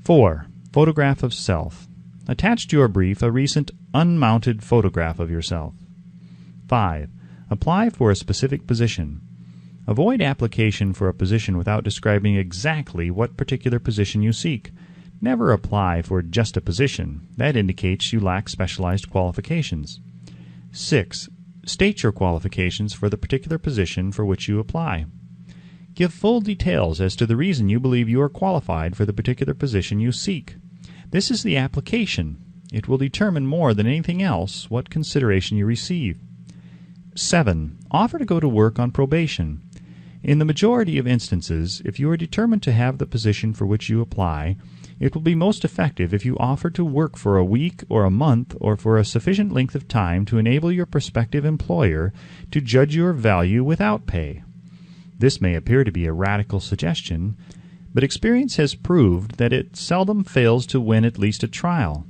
4. Photograph of self. Attach to your brief a recent unmounted photograph of yourself. 5. Apply for a specific position. Avoid application for a position without describing exactly what particular position you seek. Never apply for just a position. That indicates you lack specialized qualifications. 6. State your qualifications for the particular position for which you apply. Give full details as to the reason you believe you are qualified for the particular position you seek. This is the application. It will determine more than anything else what consideration you receive. 7. Offer to go to work on probation. In the majority of instances, if you are determined to have the position for which you apply, it will be most effective if you offer to work for a week or a month or for a sufficient length of time to enable your prospective employer to judge your value without pay. This may appear to be a radical suggestion, but experience has proved that it seldom fails to win at least a trial.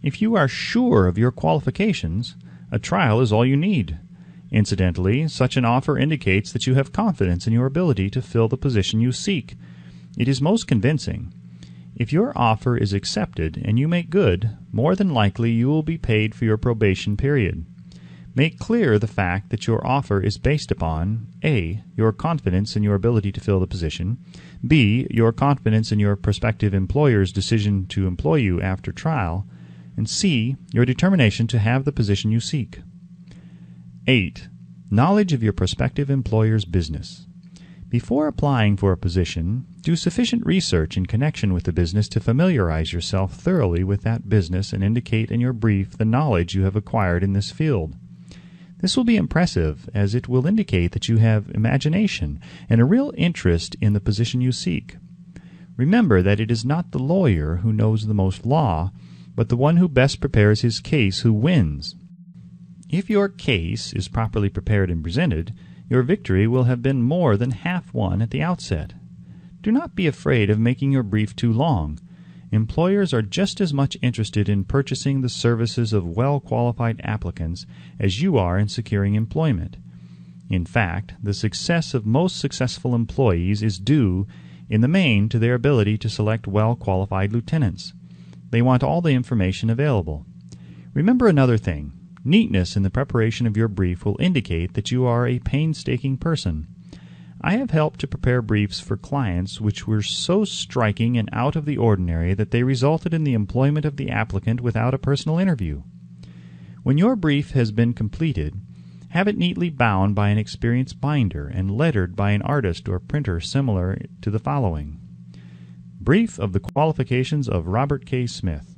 If you are sure of your qualifications, a trial is all you need. Incidentally, such an offer indicates that you have confidence in your ability to fill the position you seek. It is most convincing. If your offer is accepted and you make good, more than likely you will be paid for your probation period. Make clear the fact that your offer is based upon A. Your confidence in your ability to fill the position, B. Your confidence in your prospective employer's decision to employ you after trial, And C, your determination to have the position you seek. 8. Knowledge of your prospective employer's business. Before applying for a position, do sufficient research in connection with the business to familiarize yourself thoroughly with that business and indicate in your brief the knowledge you have acquired in this field. This will be impressive, as it will indicate that you have imagination and a real interest in the position you seek. Remember that it is not the lawyer who knows the most law, but the one who best prepares his case who wins. If your case is properly prepared and presented, your victory will have been more than half won at the outset. Do not be afraid of making your brief too long. Employers are just as much interested in purchasing the services of well-qualified applicants as you are in securing employment. In fact, the success of most successful employees is due, in the main, to their ability to select well-qualified lieutenants. They want all the information available. Remember another thing. Neatness in the preparation of your brief will indicate that you are a painstaking person. I have helped to prepare briefs for clients which were so striking and out of the ordinary that they resulted in the employment of the applicant without a personal interview. When your brief has been completed, have it neatly bound by an experienced binder and lettered by an artist or printer similar to the following. Brief of the qualifications of Robert K. Smith,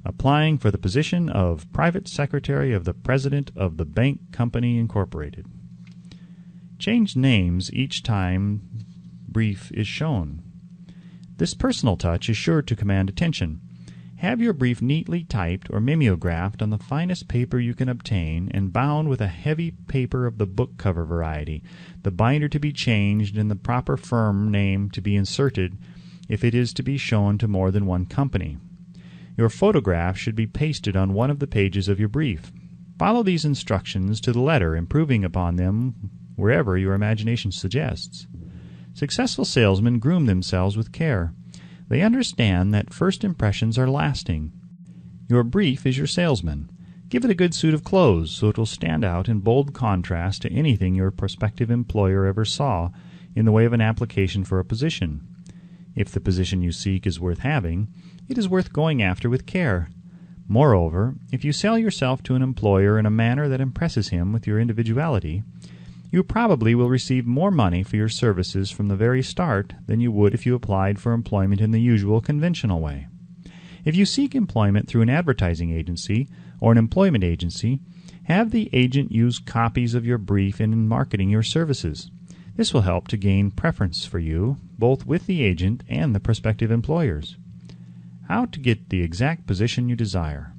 applying for the position of Private Secretary of the President of the Bank Company, Incorporated. Change names each time brief is shown. This personal touch is sure to command attention. Have your brief neatly typed or mimeographed on the finest paper you can obtain and bound with a heavy paper of the book cover variety, the binder to be changed and the proper firm name to be inserted if it is to be shown to more than one company. Your photograph should be pasted on one of the pages of your brief. Follow these instructions to the letter, improving upon them wherever your imagination suggests. Successful salesmen groom themselves with care. They understand that first impressions are lasting. Your brief is your salesman. Give it a good suit of clothes so it will stand out in bold contrast to anything your prospective employer ever saw in the way of an application for a position. If the position you seek is worth having, it is worth going after with care. Moreover, if you sell yourself to an employer in a manner that impresses him with your individuality, you probably will receive more money for your services from the very start than you would if you applied for employment in the usual conventional way. If you seek employment through an advertising agency or an employment agency, have the agent use copies of your brief in marketing your services. This will help to gain preference for you, both with the agent and the prospective employers. How to get the exact position you desire.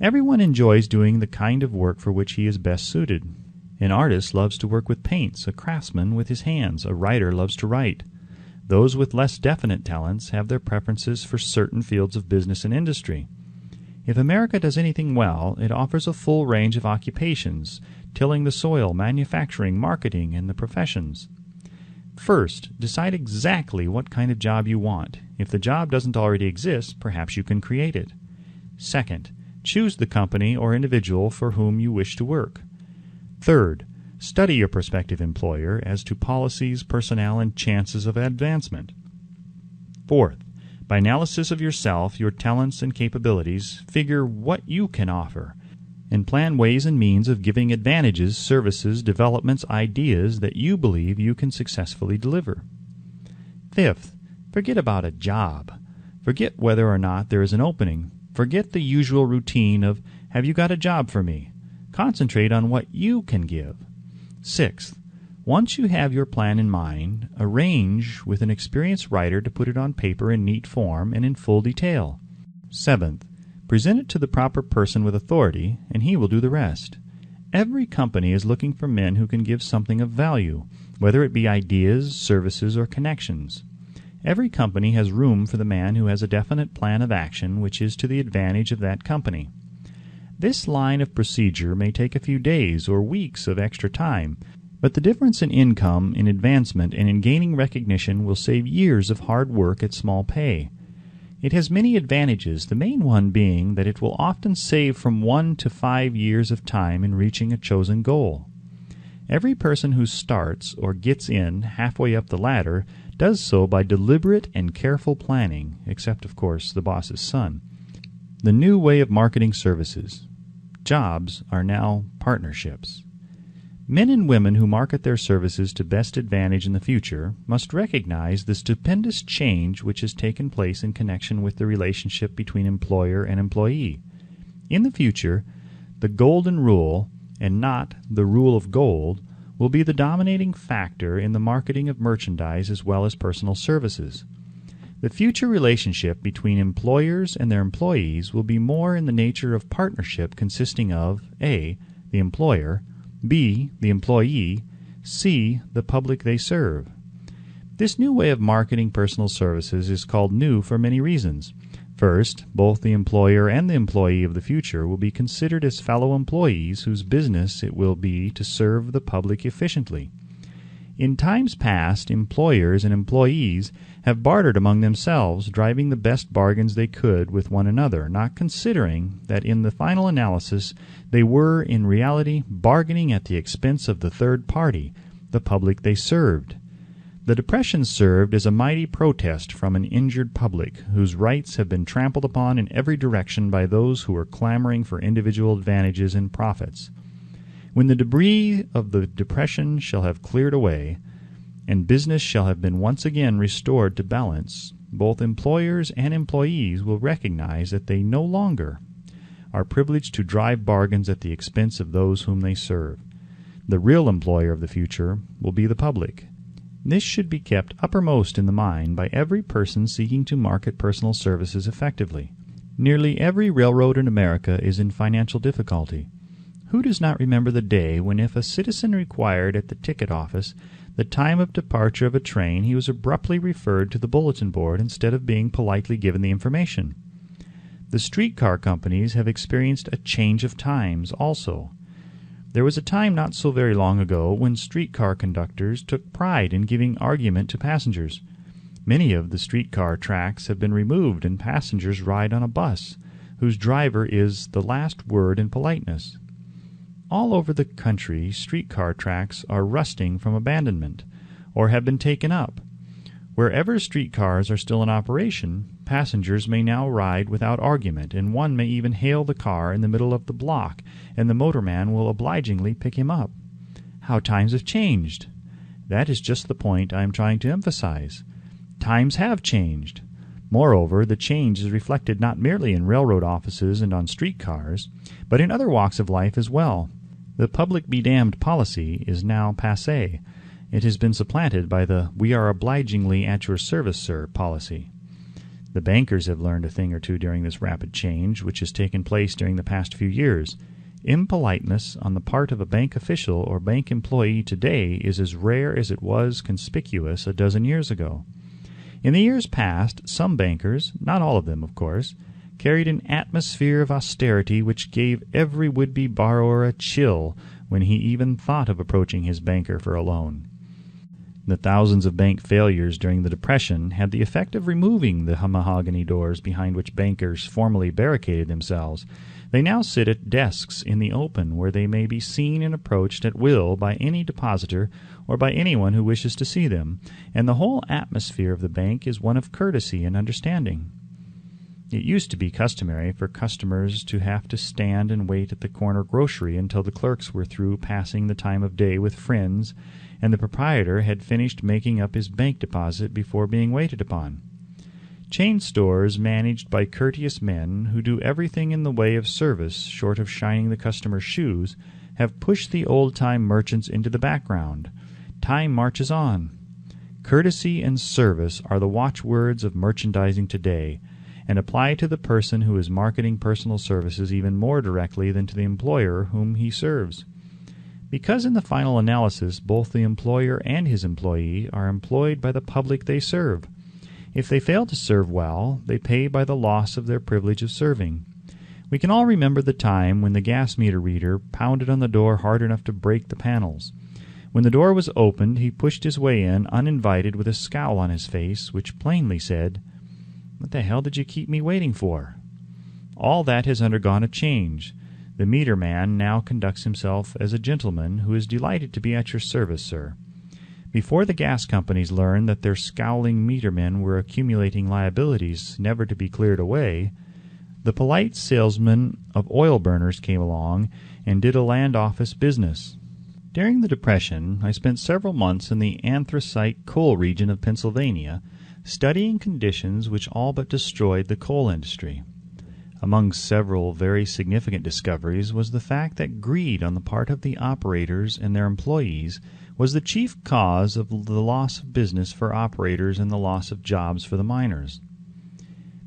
Everyone enjoys doing the kind of work for which he is best suited. An artist loves to work with paints, a craftsman with his hands, a writer loves to write. Those with less definite talents have their preferences for certain fields of business and industry. If America does anything well, it offers a full range of occupations, tilling the soil, manufacturing, marketing, and the professions. First, decide exactly what kind of job you want. If the job doesn't already exist, perhaps you can create it. Second, choose the company or individual for whom you wish to work. Third, study your prospective employer as to policies, personnel, and chances of advancement. Fourth, by analysis of yourself, your talents and capabilities, figure what you can offer, and plan ways and means of giving advantages, services, developments, ideas that you believe you can successfully deliver. Fifth, forget about a job. Forget whether or not there is an opening. Forget the usual routine of, have you got a job for me? Concentrate on what you can give. Sixth, once you have your plan in mind, arrange with an experienced writer to put it on paper in neat form and in full detail. Seventh, present it to the proper person with authority, and he will do the rest. Every company is looking for men who can give something of value, whether it be ideas, services, or connections. Every company has room for the man who has a definite plan of action which is to the advantage of that company. This line of procedure may take a few days or weeks of extra time, but the difference in income, in advancement, and in gaining recognition will save years of hard work at small pay. It has many advantages, the main one being that it will often save from 1 to 5 years of time in reaching a chosen goal. Every person who starts or gets in halfway up the ladder does so by deliberate and careful planning, except, of course, the boss's son. The new way of marketing services. Jobs are now partnerships. Men and women who market their services to best advantage in the future must recognize the stupendous change which has taken place in connection with the relationship between employer and employee. In the future, the golden rule, and not the rule of gold, will be the dominating factor in the marketing of merchandise as well as personal services. The future relationship between employers and their employees will be more in the nature of partnership consisting of A. the employer, B. the employee, C. the public they serve. This new way of marketing personal services is called new for many reasons. First, both the employer and the employee of the future will be considered as fellow employees whose business it will be to serve the public efficiently. In times past, employers and employees have bartered among themselves, driving the best bargains they could with one another, not considering that in the final analysis they were in reality bargaining at the expense of the third party, the public they served. The Depression served as a mighty protest from an injured public, whose rights have been trampled upon in every direction by those who were clamoring for individual advantages and profits. When the debris of the Depression shall have cleared away, and business shall have been once again restored to balance, both employers and employees will recognize that they no longer are privileged to drive bargains at the expense of those whom they serve. The real employer of the future will be the public. This should be kept uppermost in the mind by every person seeking to market personal services effectively. Nearly every railroad in America is in financial difficulty. Who does not remember the day when if a citizen required at the ticket office the time of departure of a train, he was abruptly referred to the bulletin board instead of being politely given the information? The streetcar companies have experienced a change of times also. There was a time not so very long ago when streetcar conductors took pride in giving argument to passengers. Many of the streetcar tracks have been removed and passengers ride on a bus, whose driver is the last word in politeness. All over the country streetcar tracks are rusting from abandonment, or have been taken up. Wherever streetcars are still in operation, passengers may now ride without argument, and one may even hail the car in the middle of the block, and the motorman will obligingly pick him up. How times have changed! That is just the point I am trying to emphasize. Times have changed. Moreover, the change is reflected not merely in railroad offices and on streetcars, but in other walks of life as well. The public be damned policy is now passé. It has been supplanted by the "we are obligingly at your service, sir" policy. The bankers have learned a thing or two during this rapid change which has taken place during the past few years. Impoliteness on the part of a bank official or bank employee today is as rare as it was conspicuous a dozen years ago. In the years past, some bankers, not all of them, of course, carried an atmosphere of austerity which gave every would-be borrower a chill when he even thought of approaching his banker for a loan. The thousands of bank failures during the Depression had the effect of removing the mahogany doors behind which bankers formerly barricaded themselves. They now sit at desks in the open, where they may be seen and approached at will by any depositor or by anyone who wishes to see them, and the whole atmosphere of the bank is one of courtesy and understanding. It used to be customary for customers to have to stand and wait at the corner grocery until the clerks were through passing the time of day with friends, and the proprietor had finished making up his bank deposit before being waited upon. Chain stores managed by courteous men who do everything in the way of service short of shining the customer's shoes have pushed the old-time merchants into the background. Time marches on. Courtesy and service are the watchwords of merchandising today, and apply to the person who is marketing personal services even more directly than to the employer whom he serves. Because in the final analysis both the employer and his employee are employed by the public they serve. If they fail to serve well, they pay by the loss of their privilege of serving. We can all remember the time when the gas meter reader pounded on the door hard enough to break the panels. When the door was opened, he pushed his way in uninvited with a scowl on his face, which plainly said, "What the hell did you keep me waiting for?" All that has undergone a change. The meter man now conducts himself as a gentleman who is delighted to be at your service, sir. Before the gas companies learned that their scowling meter men were accumulating liabilities never to be cleared away, the polite salesman of oil burners came along and did a land office business. During the Depression, I spent several months in the anthracite coal region of Pennsylvania, studying conditions which all but destroyed the coal industry. Among several very significant discoveries was the fact that greed on the part of the operators and their employees was the chief cause of the loss of business for operators and the loss of jobs for the miners.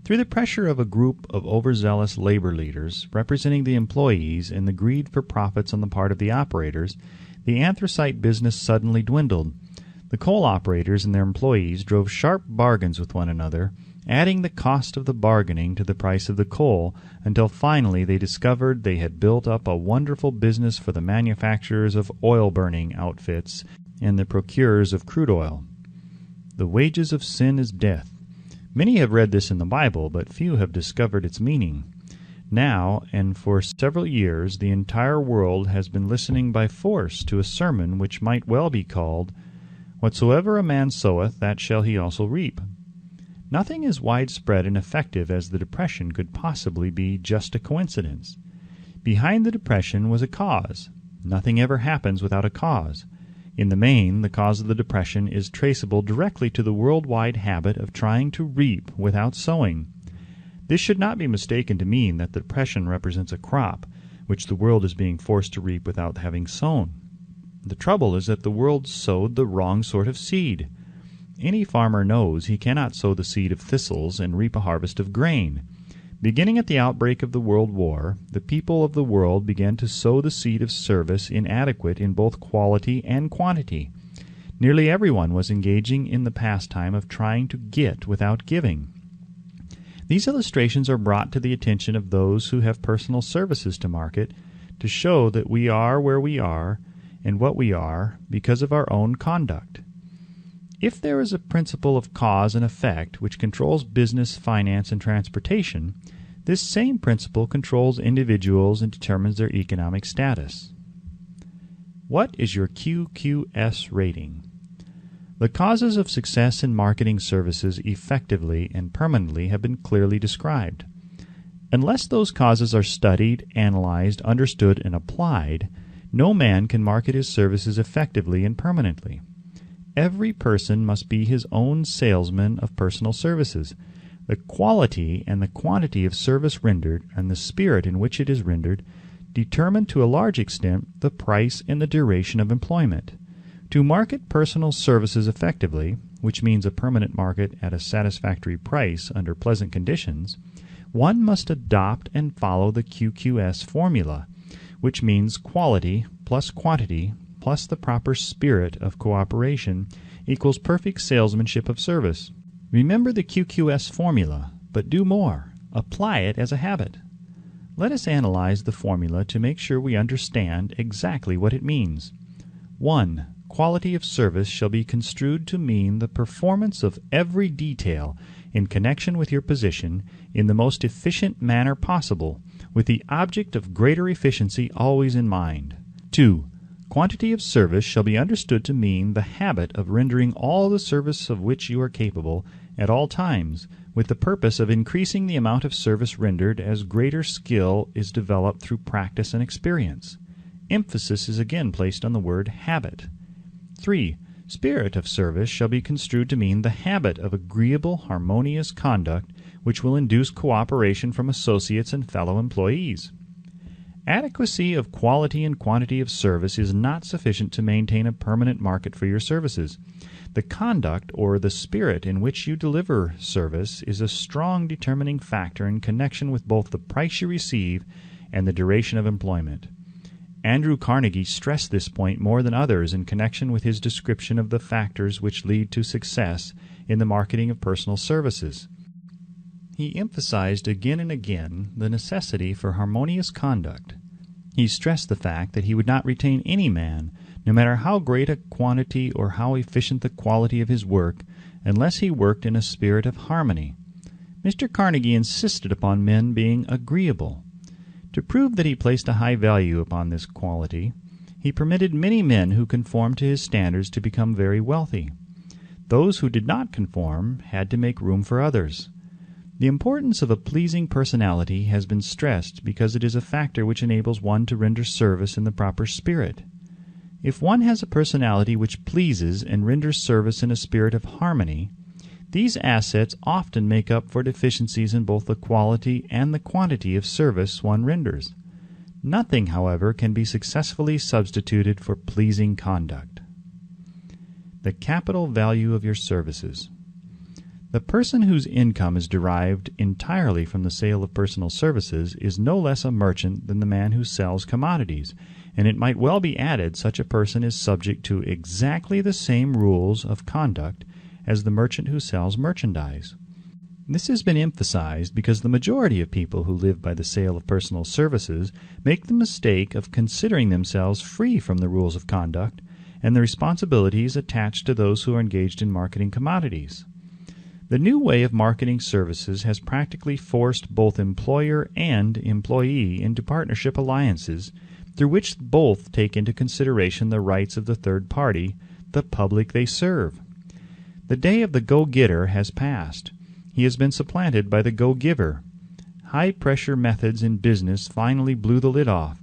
Through the pressure of a group of overzealous labor leaders representing the employees and the greed for profits on the part of the operators, the anthracite business suddenly dwindled. The coal operators and their employees drove sharp bargains with one another, adding the cost of the bargaining to the price of the coal, until finally they discovered they had built up a wonderful business for the manufacturers of oil-burning outfits and the procurers of crude oil. The wages of sin is death. Many have read this in the Bible, but few have discovered its meaning. Now, and for several years, the entire world has been listening by force to a sermon which might well be called, "Whatsoever a man soweth, that shall he also reap." Nothing as widespread and effective as the Depression could possibly be just a coincidence. Behind the Depression was a cause. Nothing ever happens without a cause. In the main, the cause of the Depression is traceable directly to the worldwide habit of trying to reap without sowing. This should not be mistaken to mean that the Depression represents a crop, which the world is being forced to reap without having sown. The trouble is that the world sowed the wrong sort of seed. Any farmer knows he cannot sow the seed of thistles and reap a harvest of grain. Beginning at the outbreak of the World War, the people of the world began to sow the seed of service inadequate in both quality and quantity. Nearly everyone was engaging in the pastime of trying to get without giving. These illustrations are brought to the attention of those who have personal services to market to show that we are where we are and what we are because of our own conduct. If there is a principle of cause and effect which controls business, finance, and transportation, this same principle controls individuals and determines their economic status. What is your QQS rating? The causes of success in marketing services effectively and permanently have been clearly described. Unless those causes are studied, analyzed, understood, and applied, no man can market his services effectively and permanently. Every person must be his own salesman of personal services. The quality and the quantity of service rendered and the spirit in which it is rendered determine to a large extent the price and the duration of employment. To market personal services effectively, which means a permanent market at a satisfactory price under pleasant conditions, one must adopt and follow the QQS formula, which means quality plus quantity plus the proper spirit of cooperation equals perfect salesmanship of service. Remember the QQS formula, but do more. Apply it as a habit. Let us analyze the formula to make sure we understand exactly what it means. 1. Quality of service shall be construed to mean the performance of every detail in connection with your position in the most efficient manner possible, with the object of greater efficiency always in mind. 2. Quantity of service shall be understood to mean the habit of rendering all the service of which you are capable at all times, with the purpose of increasing the amount of service rendered as greater skill is developed through practice and experience. Emphasis is again placed on the word habit. 3. Spirit of service shall be construed to mean the habit of agreeable, harmonious conduct which will induce cooperation from associates and fellow employees. Adequacy of quality and quantity of service is not sufficient to maintain a permanent market for your services. The conduct or the spirit in which you deliver service is a strong determining factor in connection with both the price you receive and the duration of employment. Andrew Carnegie stressed this point more than others in connection with his description of the factors which lead to success in the marketing of personal services. He emphasized again and again the necessity for harmonious conduct. He stressed the fact that he would not retain any man, no matter how great a quantity or how efficient the quality of his work, unless he worked in a spirit of harmony. Mr. Carnegie insisted upon men being agreeable. To prove that he placed a high value upon this quality, he permitted many men who conformed to his standards to become very wealthy. Those who did not conform had to make room for others. The importance of a pleasing personality has been stressed because it is a factor which enables one to render service in the proper spirit. If one has a personality which pleases and renders service in a spirit of harmony, these assets often make up for deficiencies in both the quality and the quantity of service one renders. Nothing, however, can be successfully substituted for pleasing conduct. The capital value of your services. The person whose income is derived entirely from the sale of personal services is no less a merchant than the man who sells commodities, and it might well be added such a person is subject to exactly the same rules of conduct as the merchant who sells merchandise. This has been emphasized because the majority of people who live by the sale of personal services make the mistake of considering themselves free from the rules of conduct and the responsibilities attached to those who are engaged in marketing commodities. The new way of marketing services has practically forced both employer and employee into partnership alliances through which both take into consideration the rights of the third party, the public they serve. The day of the go-getter has passed. He has been supplanted by the go-giver. High-pressure methods in business finally blew the lid off.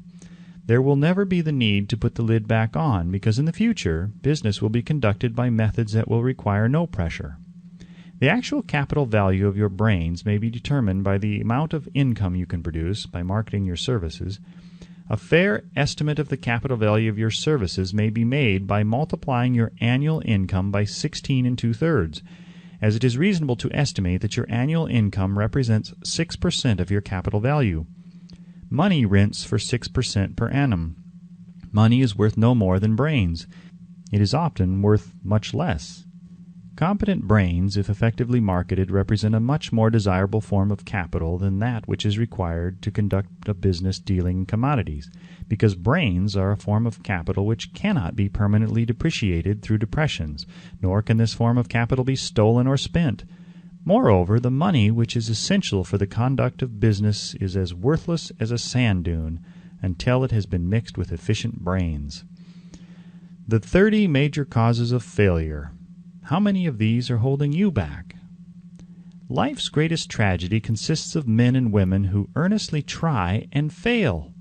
There will never be the need to put the lid back on because in the future, business will be conducted by methods that will require no pressure. The actual capital value of your brains may be determined by the amount of income you can produce by marketing your services. A fair estimate of the capital value of your services may be made by multiplying your annual income by 16 2/3, as it is reasonable to estimate that your annual income represents 6% of your capital value. Money rents for 6% per annum. Money is worth no more than brains. It is often worth much less. Competent brains, if effectively marketed, represent a much more desirable form of capital than that which is required to conduct a business dealing in commodities, because brains are a form of capital which cannot be permanently depreciated through depressions, nor can this form of capital be stolen or spent. Moreover, the money which is essential for the conduct of business is as worthless as a sand dune until it has been mixed with efficient brains. The 30 major causes of failure. How many of these are holding you back? Life's greatest tragedy consists of men and women who earnestly try and fail.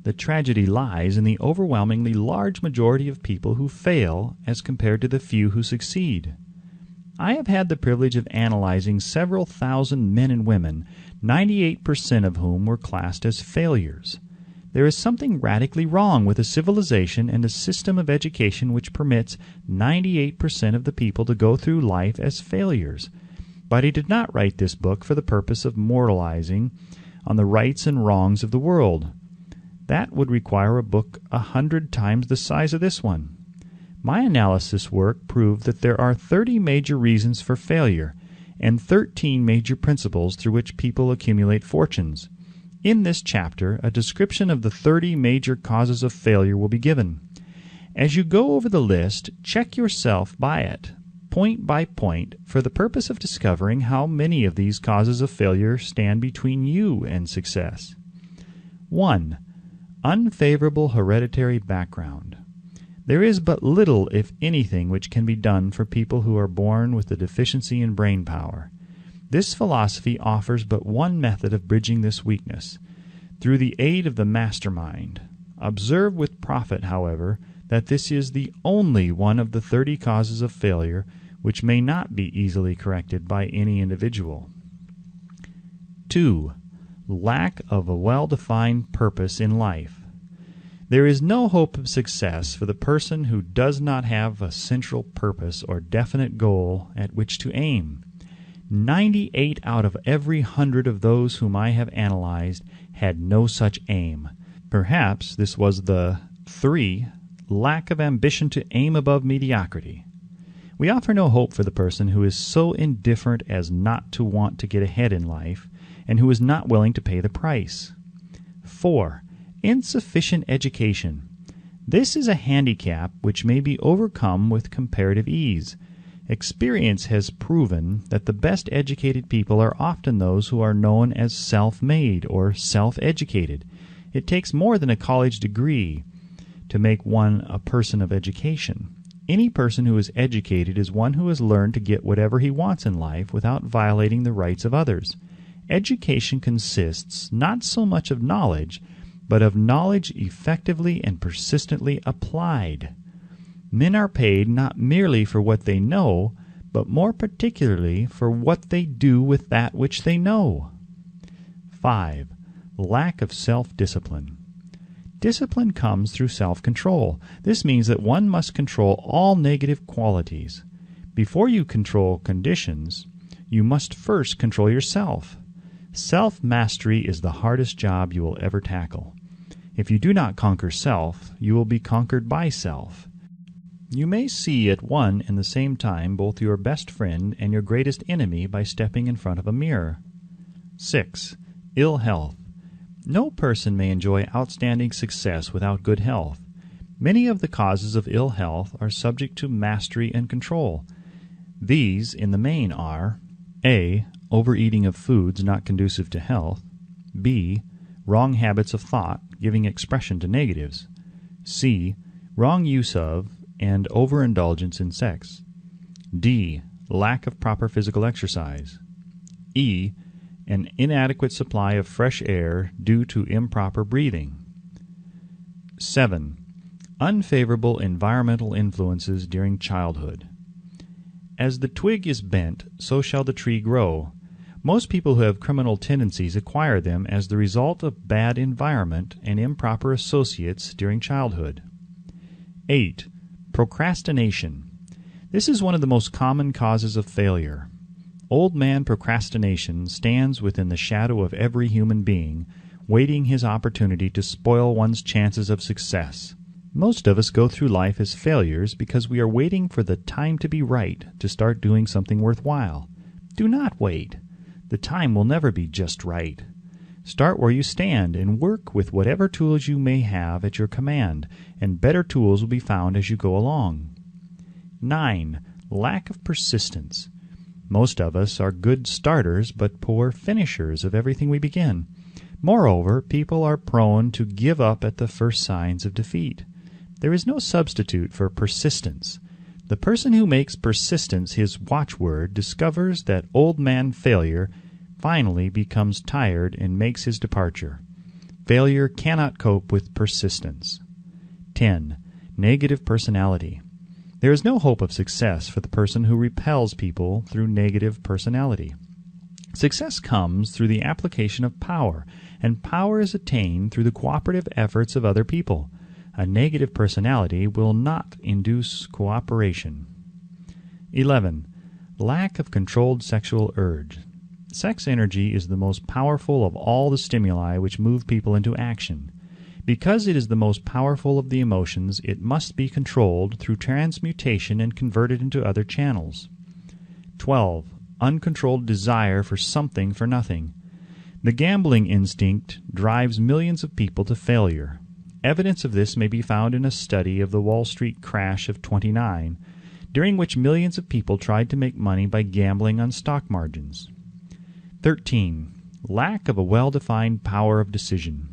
The tragedy lies in the overwhelmingly large majority of people who fail as compared to the few who succeed. I have had the privilege of analyzing several thousand men and women, 98% of whom were classed as failures. There is something radically wrong with a civilization and a system of education which permits 98% of the people to go through life as failures. But he did not write this book for the purpose of moralizing on the rights and wrongs of the world. That would require a book 100 times the size of this one. My analysis work proved that there are 30 major reasons for failure and 13 major principles through which people accumulate fortunes. In this chapter, a description of the 30 major causes of failure will be given. As you go over the list, check yourself by it, point by point, for the purpose of discovering how many of these causes of failure stand between you and success. 1. Unfavorable hereditary background. There is but little, if anything, which can be done for people who are born with a deficiency in brain power. This philosophy offers but one method of bridging this weakness, through the aid of the mastermind. Observe with profit, however, that this is the only one of the 30 causes of failure which may not be easily corrected by any individual. 2. Lack of a well-defined purpose in life. There is no hope of success for the person who does not have a central purpose or definite goal at which to aim. 98 out of every 100 of those whom I have analyzed had no such aim. Perhaps this was the 3. Lack of ambition to aim above mediocrity. We offer no hope for the person who is so indifferent as not to want to get ahead in life, and who is not willing to pay the price. 4. Insufficient education. This is a handicap which may be overcome with comparative ease. Experience has proven that the best educated people are often those who are known as self-made or self-educated. It takes more than a college degree to make one a person of education. Any person who is educated is one who has learned to get whatever he wants in life without violating the rights of others. Education consists not so much of knowledge, but of knowledge effectively and persistently applied. Men are paid not merely for what they know, but more particularly for what they do with that which they know. 5. Lack of self-discipline. Discipline comes through self-control. This means that one must control all negative qualities. Before you control conditions, you must first control yourself. Self-mastery is the hardest job you will ever tackle. If you do not conquer self, you will be conquered by self. You may see at one and the same time both your best friend and your greatest enemy by stepping in front of a mirror. 6. Ill health. No person may enjoy outstanding success without good health. Many of the causes of ill health are subject to mastery and control. These, in the main, are A. Overeating of foods not conducive to health. B. Wrong habits of thought, giving expression to negatives. C. Wrong use of and overindulgence in sex. D. Lack of proper physical exercise. E. An inadequate supply of fresh air due to improper breathing. 7. Unfavorable environmental influences during childhood. As the twig is bent, so shall the tree grow. Most people who have criminal tendencies acquire them as the result of bad environment and improper associates during childhood. 8. Procrastination. This is one of the most common causes of failure. Old man procrastination stands within the shadow of every human being, waiting his opportunity to spoil one's chances of success. Most of us go through life as failures because we are waiting for the time to be right to start doing something worthwhile. Do not wait. The time will never be just right. Start where you stand and work with whatever tools you may have at your command, and better tools will be found as you go along. 9. Lack of persistence. Most of us are good starters but poor finishers of everything we begin. Moreover, people are prone to give up at the first signs of defeat. There is no substitute for persistence. The person who makes persistence his watchword discovers that old man failure finally becomes tired and makes his departure. Failure cannot cope with persistence. 10. Negative personality. There is no hope of success for the person who repels people through negative personality. Success comes through the application of power, and power is attained through the cooperative efforts of other people. A negative personality will not induce cooperation. 11. Lack of controlled sexual urge. Sex energy is the most powerful of all the stimuli which move people into action. Because it is the most powerful of the emotions, it must be controlled through transmutation and converted into other channels. 12. Uncontrolled desire for something for nothing. The gambling instinct drives millions of people to failure. Evidence of this may be found in a study of the Wall Street crash of '29, during which millions of people tried to make money by gambling on stock margins. 13. Lack of a well-defined power of decision.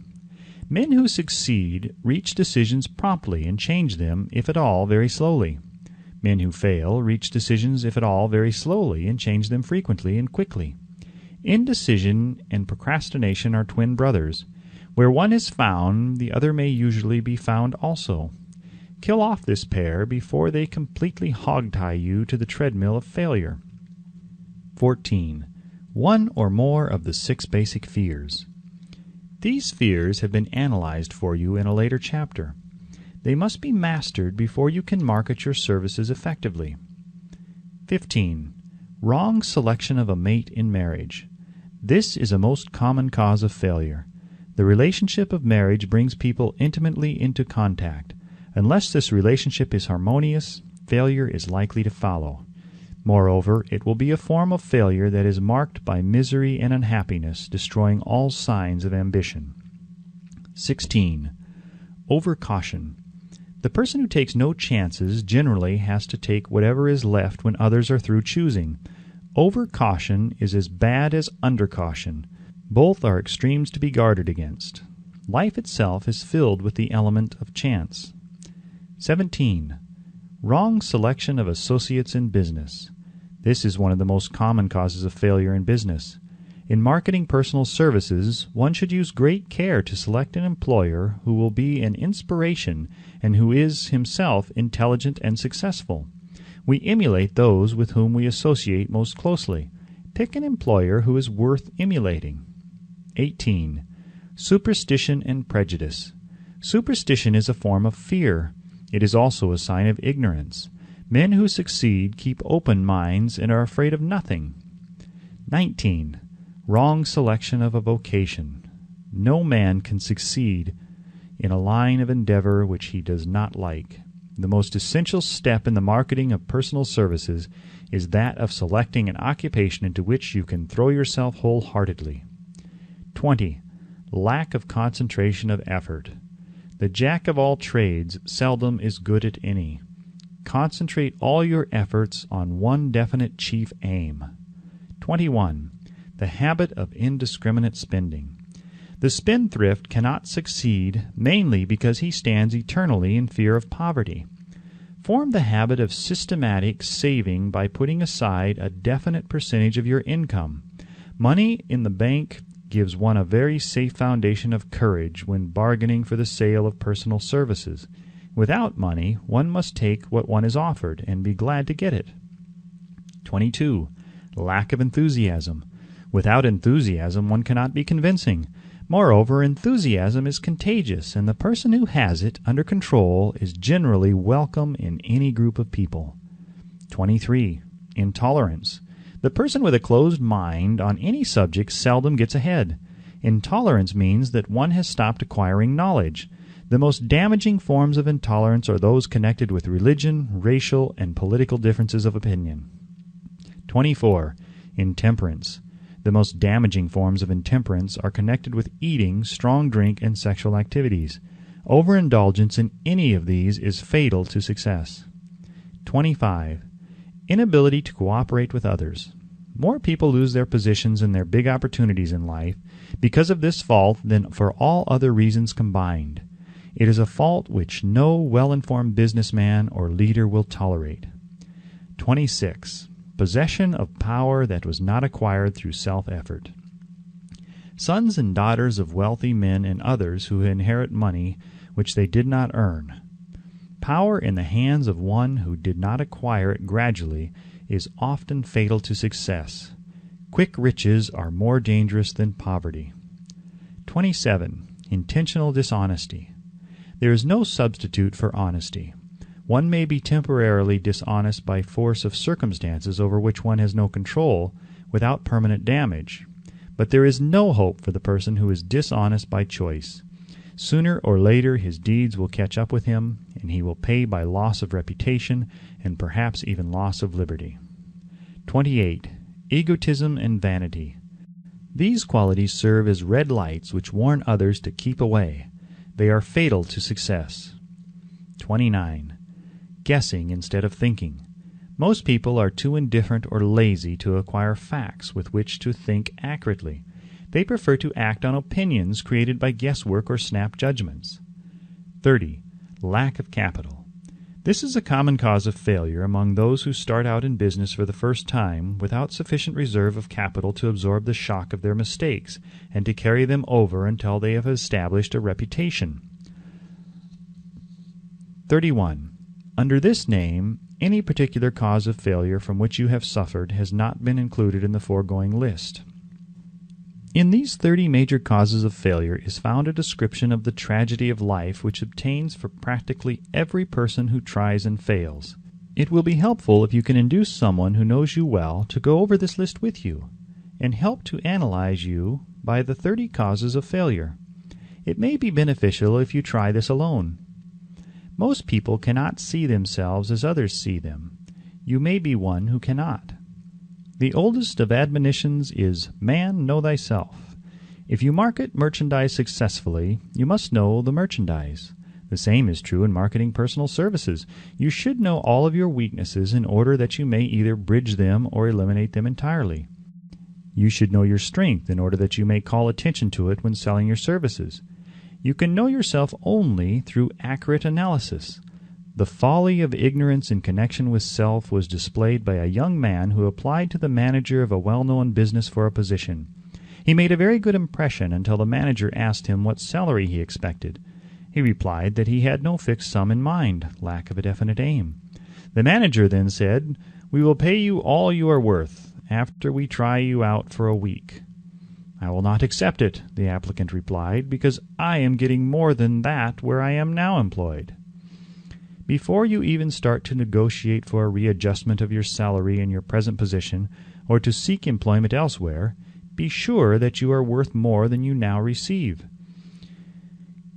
Men who succeed reach decisions promptly and change them, if at all, very slowly. Men who fail reach decisions, if at all, very slowly and change them frequently and quickly. Indecision and procrastination are twin brothers. Where one is found, the other may usually be found also. Kill off this pair before they completely hog-tie you to the treadmill of failure. 14. One or more of the 6 basic fears. These fears have been analyzed for you in a later chapter. They must be mastered before you can market your services effectively. 15. Wrong selection of a mate in marriage. This is a most common cause of failure. The relationship of marriage brings people intimately into contact. Unless this relationship is harmonious, failure is likely to follow. Moreover, it will be a form of failure that is marked by misery and unhappiness, destroying all signs of ambition. 16. Overcaution. The person who takes no chances generally has to take whatever is left when others are through choosing. Overcaution is as bad as undercaution. Both are extremes to be guarded against. Life itself is filled with the element of chance. 17. Wrong selection of associates in business. This is one of the most common causes of failure in business. In marketing personal services, one should use great care to select an employer who will be an inspiration and who is himself intelligent and successful. We emulate those with whom we associate most closely. Pick an employer who is worth emulating. 18. Superstition and prejudice. Superstition is a form of fear. It is also a sign of ignorance. Men who succeed keep open minds and are afraid of nothing. 19. Wrong selection of a vocation. No man can succeed in a line of endeavor which he does not like. The most essential step in the marketing of personal services is that of selecting an occupation into which you can throw yourself wholeheartedly. 20. Lack of concentration of effort. The jack of all trades seldom is good at any. Concentrate all your efforts on one definite chief aim. 21. The habit of indiscriminate spending. The spendthrift cannot succeed, mainly because he stands eternally in fear of poverty. Form the habit of systematic saving by putting aside a definite percentage of your income. Money in the bank gives one a very safe foundation of courage when bargaining for the sale of personal services. Without money, one must take what one is offered and be glad to get it. 22. Lack of enthusiasm. Without enthusiasm, one cannot be convincing. Moreover, enthusiasm is contagious, and the person who has it under control is generally welcome in any group of people. 23. Intolerance. The person with a closed mind on any subject seldom gets ahead. Intolerance means that one has stopped acquiring knowledge. The most damaging forms of intolerance are those connected with religion, racial, and political differences of opinion. 24. Intemperance. The most damaging forms of intemperance are connected with eating, strong drink, and sexual activities. Overindulgence in any of these is fatal to success. 25. Inability to cooperate with others. More people lose their positions and their big opportunities in life because of this fault than for all other reasons combined. It is a fault which no well-informed businessman or leader will tolerate. 26. Possession of power that was not acquired through self-effort. Sons and daughters of wealthy men and others who inherit money which they did not earn. Power in the hands of one who did not acquire it gradually is often fatal to success. Quick riches are more dangerous than poverty. 27. Intentional dishonesty. There is no substitute for honesty. One may be temporarily dishonest by force of circumstances over which one has no control, without permanent damage. But there is no hope for the person who is dishonest by choice. Sooner or later his deeds will catch up with him, and he will pay by loss of reputation and perhaps even loss of liberty. 28. Egotism and vanity. These qualities serve as red lights which warn others to keep away. They are fatal to success. 29. Guessing instead of thinking. Most people are too indifferent or lazy to acquire facts with which to think accurately. They prefer to act on opinions created by guesswork or snap judgments. 30. Lack of capital. This is a common cause of failure among those who start out in business for the first time without sufficient reserve of capital to absorb the shock of their mistakes and to carry them over until they have established a reputation. 31. Under this name, any particular cause of failure from which you have suffered has not been included in the foregoing list. In these 30 major causes of failure is found a description of the tragedy of life which obtains for practically every person who tries and fails. It will be helpful if you can induce someone who knows you well to go over this list with you, and help to analyze you by the 30 causes of failure. It may be beneficial if you try this alone. Most people cannot see themselves as others see them. You may be one who cannot. The oldest of admonitions is, "Man, know thyself." If you market merchandise successfully, you must know the merchandise. The same is true in marketing personal services. You should know all of your weaknesses in order that you may either bridge them or eliminate them entirely. You should know your strength in order that you may call attention to it when selling your services. You can know yourself only through accurate analysis. The folly of ignorance in connection with self was displayed by a young man who applied to the manager of a well-known business for a position. He made a very good impression until the manager asked him what salary he expected. He replied that he had no fixed sum in mind, lack of a definite aim. The manager then said, "We will pay you all you are worth, after we try you out for a week." "I will not accept it," the applicant replied, "because I am getting more than that where I am now employed." Before you even start to negotiate for a readjustment of your salary in your present position, or to seek employment elsewhere, be sure that you are worth more than you now receive.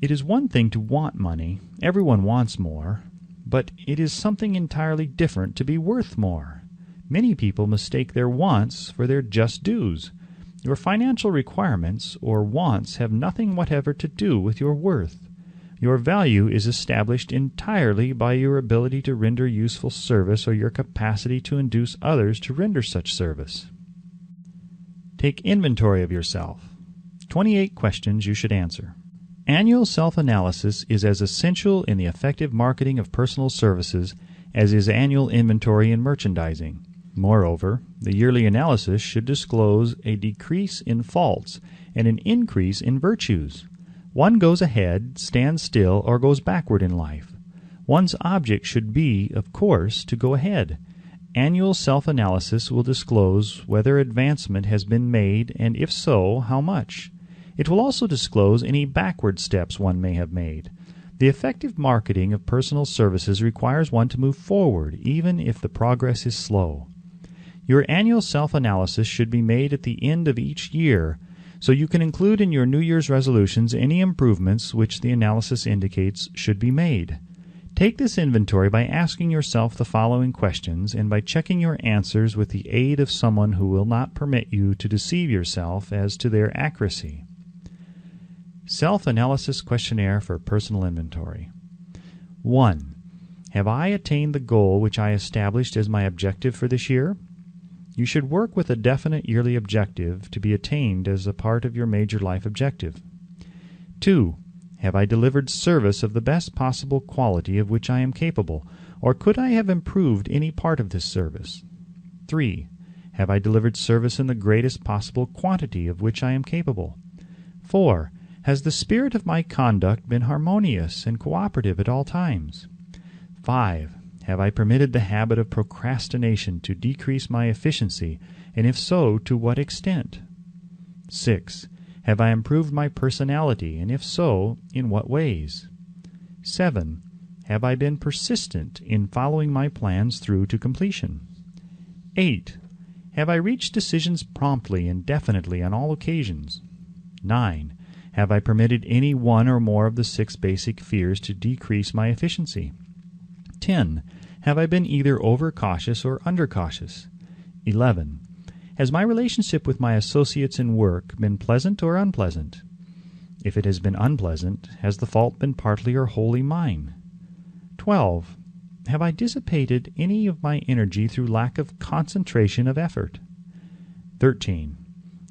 It is one thing to want money, everyone wants more, but it is something entirely different to be worth more. Many people mistake their wants for their just dues. Your financial requirements or wants have nothing whatever to do with your worth. Your value is established entirely by your ability to render useful service or your capacity to induce others to render such service. Take inventory of yourself. 28 questions you should answer. Annual self-analysis is as essential in the effective marketing of personal services as is annual inventory in merchandising. Moreover, the yearly analysis should disclose a decrease in faults and an increase in virtues. One goes ahead, stands still, or goes backward in life. One's object should be, of course, to go ahead. Annual self-analysis will disclose whether advancement has been made, and if so, how much. It will also disclose any backward steps one may have made. The effective marketing of personal services requires one to move forward, even if the progress is slow. Your annual self-analysis should be made at the end of each year, so you can include in your New Year's resolutions any improvements which the analysis indicates should be made. Take this inventory by asking yourself the following questions and by checking your answers with the aid of someone who will not permit you to deceive yourself as to their accuracy. Self-analysis questionnaire for personal inventory. 1. Have I attained the goal which I established as my objective for this year? You should work with a definite yearly objective to be attained as a part of your major life objective. 2. Have I delivered service of the best possible quality of which I am capable, or could I have improved any part of this service? 3. Have I delivered service in the greatest possible quantity of which I am capable? 4. Has the spirit of my conduct been harmonious and cooperative at all times? 5. Have I permitted the habit of procrastination to decrease my efficiency, and if so, to what extent? 6. Have I improved my personality, and if so, in what ways? 7. Have I been persistent in following my plans through to completion? 8. Have I reached decisions promptly and definitely on all occasions? 9. Have I permitted any one or more of the 6 basic fears to decrease my efficiency? 10. Have I been either overcautious or undercautious? 11. Has my relationship with my associates in work been pleasant or unpleasant? If it has been unpleasant, has the fault been partly or wholly mine? 12. Have I dissipated any of my energy through lack of concentration of effort? 13.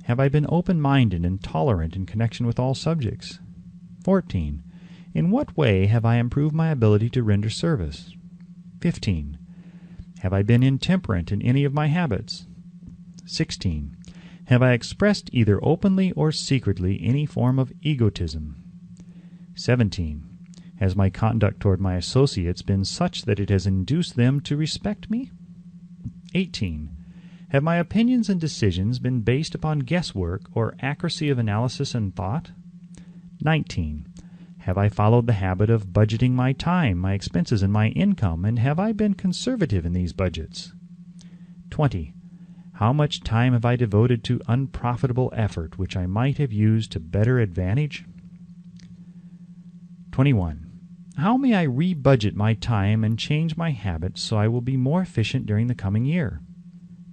Have I been open-minded and tolerant in connection with all subjects? 14. In what way have I improved my ability to render service? 15. Have I been intemperate in any of my habits? 16. Have I expressed either openly or secretly any form of egotism? 17. Has my conduct toward my associates been such that it has induced them to respect me? 18. Have my opinions and decisions been based upon guesswork or accuracy of analysis and thought? 19. Have I followed the habit of budgeting my time, my expenses, and my income, and have I been conservative in these budgets? 20. How much time have I devoted to unprofitable effort which I might have used to better advantage? 21. How may I re-budget my time and change my habits so I will be more efficient during the coming year?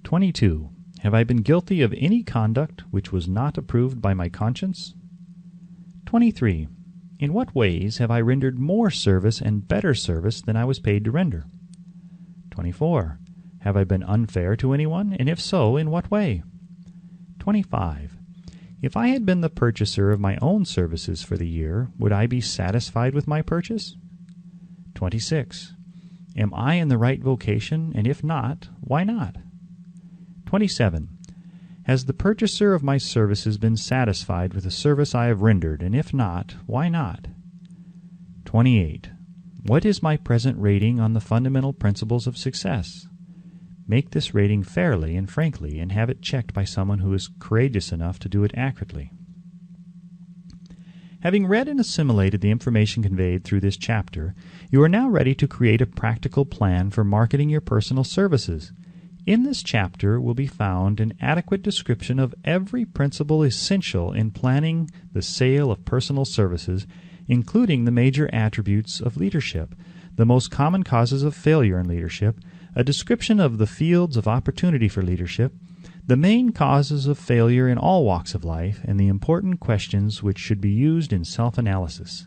22. Have I been guilty of any conduct which was not approved by my conscience? 23. In what ways have I rendered more service and better service than I was paid to render? 24. Have I been unfair to anyone, and if so, in what way? 25. If I had been the purchaser of my own services for the year, would I be satisfied with my purchase? 26. Am I in the right vocation, and if not, why not? 27. Has the purchaser of my services been satisfied with the service I have rendered, and if not, why not? 28. What is my present rating on the fundamental principles of success? Make this rating fairly and frankly, and have it checked by someone who is courageous enough to do it accurately. Having read and assimilated the information conveyed through this chapter, you are now ready to create a practical plan for marketing your personal services. In this chapter will be found an adequate description of every principle essential in planning the sale of personal services, including the major attributes of leadership, the most common causes of failure in leadership, a description of the fields of opportunity for leadership, the main causes of failure in all walks of life, and the important questions which should be used in self-analysis.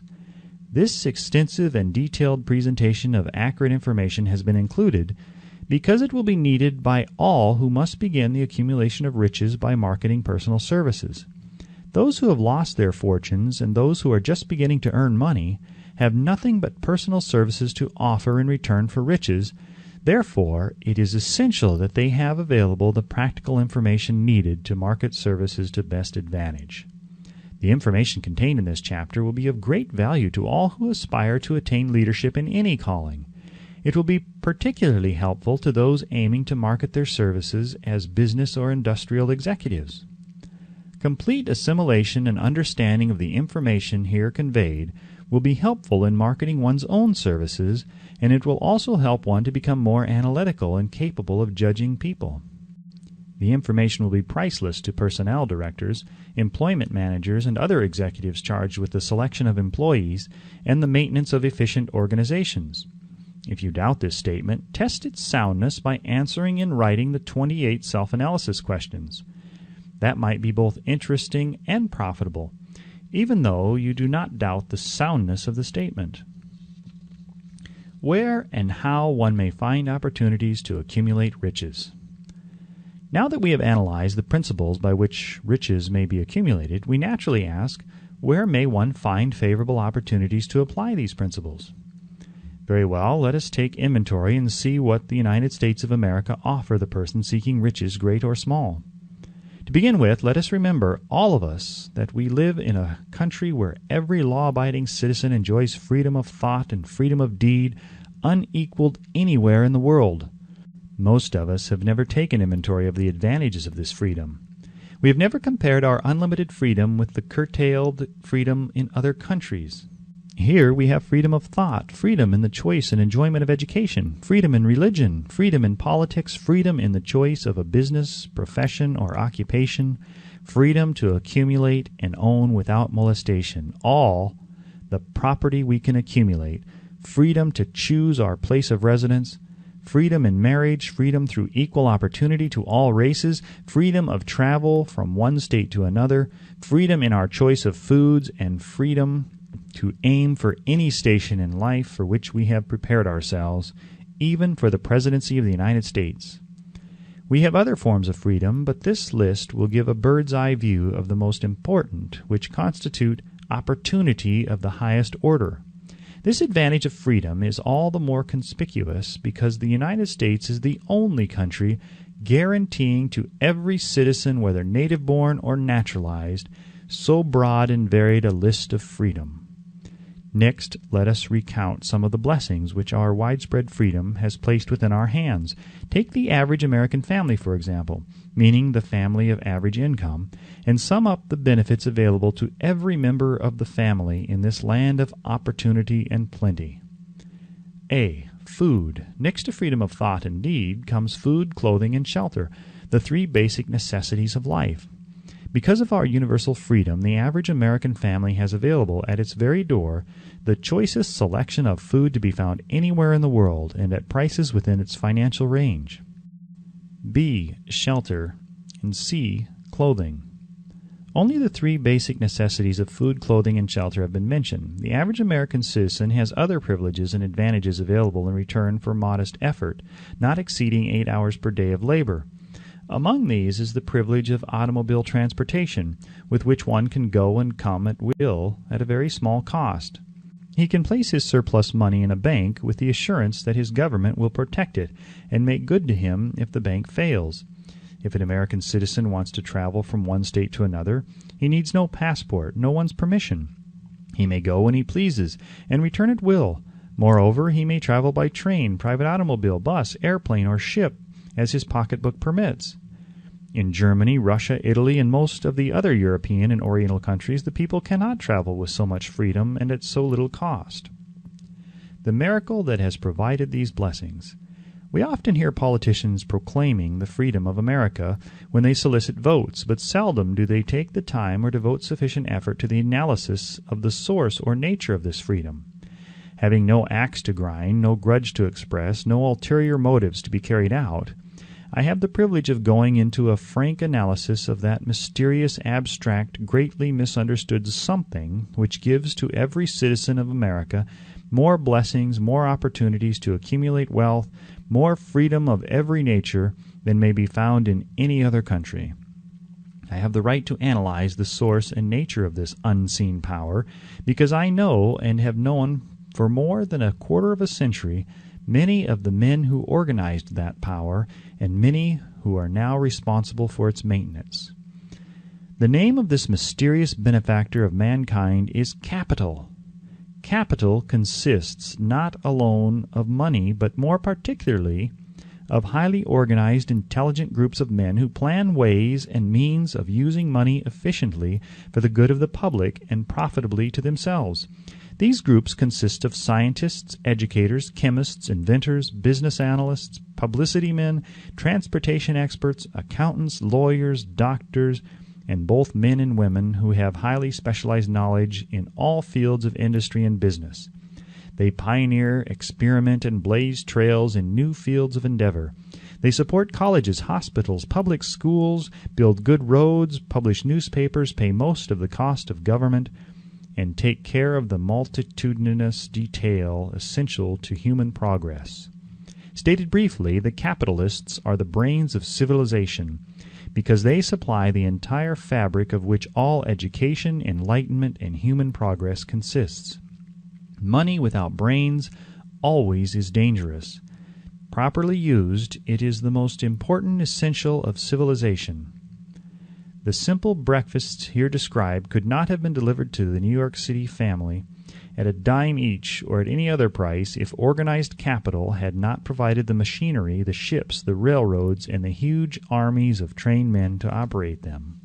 This extensive and detailed presentation of accurate information has been included because it will be needed by all who must begin the accumulation of riches by marketing personal services. Those who have lost their fortunes and those who are just beginning to earn money have nothing but personal services to offer in return for riches. Therefore, it is essential that they have available the practical information needed to market services to best advantage. The information contained in this chapter will be of great value to all who aspire to attain leadership in any calling. It will be particularly helpful to those aiming to market their services as business or industrial executives. Complete assimilation and understanding of the information here conveyed will be helpful in marketing one's own services, and it will also help one to become more analytical and capable of judging people. The information will be priceless to personnel directors, employment managers, and other executives charged with the selection of employees and the maintenance of efficient organizations. If you doubt this statement, test its soundness by answering in writing the 28 self-analysis questions. That might be both interesting and profitable, even though you do not doubt the soundness of the statement. Where and how one may find opportunities to accumulate riches. Now that we have analyzed the principles by which riches may be accumulated, we naturally ask, where may one find favorable opportunities to apply these principles? Very well, let us take inventory and see what the United States of America offer the person seeking riches, great or small. To begin with, let us remember, all of us, that we live in a country where every law-abiding citizen enjoys freedom of thought and freedom of deed unequaled anywhere in the world. Most of us have never taken inventory of the advantages of this freedom. We have never compared our unlimited freedom with the curtailed freedom in other countries. Here we have freedom of thought, freedom in the choice and enjoyment of education, freedom in religion, freedom in politics, freedom in the choice of a business, profession, or occupation, freedom to accumulate and own without molestation, all the property we can accumulate, freedom to choose our place of residence, freedom in marriage, freedom through equal opportunity to all races, freedom of travel from one state to another, freedom in our choice of foods, and freedom to aim for any station in life for which we have prepared ourselves, even for the presidency of the United States. We have other forms of freedom, but this list will give a bird's-eye view of the most important, which constitute opportunity of the highest order. This advantage of freedom is all the more conspicuous because the United States is the only country guaranteeing to every citizen, whether native-born or naturalized, so broad and varied a list of freedom. Next, let us recount some of the blessings which our widespread freedom has placed within our hands. Take the average American family, for example, meaning the family of average income, and sum up the benefits available to every member of the family in this land of opportunity and plenty. A. Food. Next to freedom of thought and deed comes food, clothing, and shelter, the three basic necessities of life. Because of our universal freedom, the average American family has available at its very door the choicest selection of food to be found anywhere in the world and at prices within its financial range. B. Shelter. And C. Clothing. Only the three basic necessities of food, clothing, and shelter have been mentioned. The average American citizen has other privileges and advantages available in return for modest effort, not exceeding 8 hours per day of labor. Among these is the privilege of automobile transportation, with which one can go and come at will at a very small cost. He can place his surplus money in a bank with the assurance that his government will protect it and make good to him if the bank fails. If an American citizen wants to travel from one state to another, he needs no passport, no one's permission. He may go when he pleases and return at will. Moreover, he may travel by train, private automobile, bus, airplane, or ship, as his pocketbook permits. In Germany, Russia, Italy, and most of the other European and Oriental countries, the people cannot travel with so much freedom and at so little cost. The miracle that has provided these blessings. We often hear politicians proclaiming the freedom of America when they solicit votes, but seldom do they take the time or devote sufficient effort to the analysis of the source or nature of this freedom. Having no axe to grind, no grudge to express, no ulterior motives to be carried out, I have the privilege of going into a frank analysis of that mysterious, abstract, greatly misunderstood something which gives to every citizen of America more blessings, more opportunities to accumulate wealth, more freedom of every nature than may be found in any other country. I have the right to analyze the source and nature of this unseen power, because I know and have known for more than a quarter of a century many of the men who organized that power, and many who are now responsible for its maintenance. The name of this mysterious benefactor of mankind is capital. Capital consists not alone of money, but more particularly of highly organized, intelligent groups of men who plan ways and means of using money efficiently for the good of the public and profitably to themselves. These groups consist of scientists, educators, chemists, inventors, business analysts, publicity men, transportation experts, accountants, lawyers, doctors, and both men and women who have highly specialized knowledge in all fields of industry and business. They pioneer, experiment, and blaze trails in new fields of endeavor. They support colleges, hospitals, public schools, build good roads, publish newspapers, pay most of the cost of government, and take care of the multitudinous detail essential to human progress. Stated briefly, the capitalists are the brains of civilization, because they supply the entire fabric of which all education, enlightenment, and human progress consists. Money without brains always is dangerous. Properly used, it is the most important essential of civilization. The simple breakfasts here described could not have been delivered to the New York City family at a dime each or at any other price if organized capital had not provided the machinery, the ships, the railroads, and the huge armies of trained men to operate them.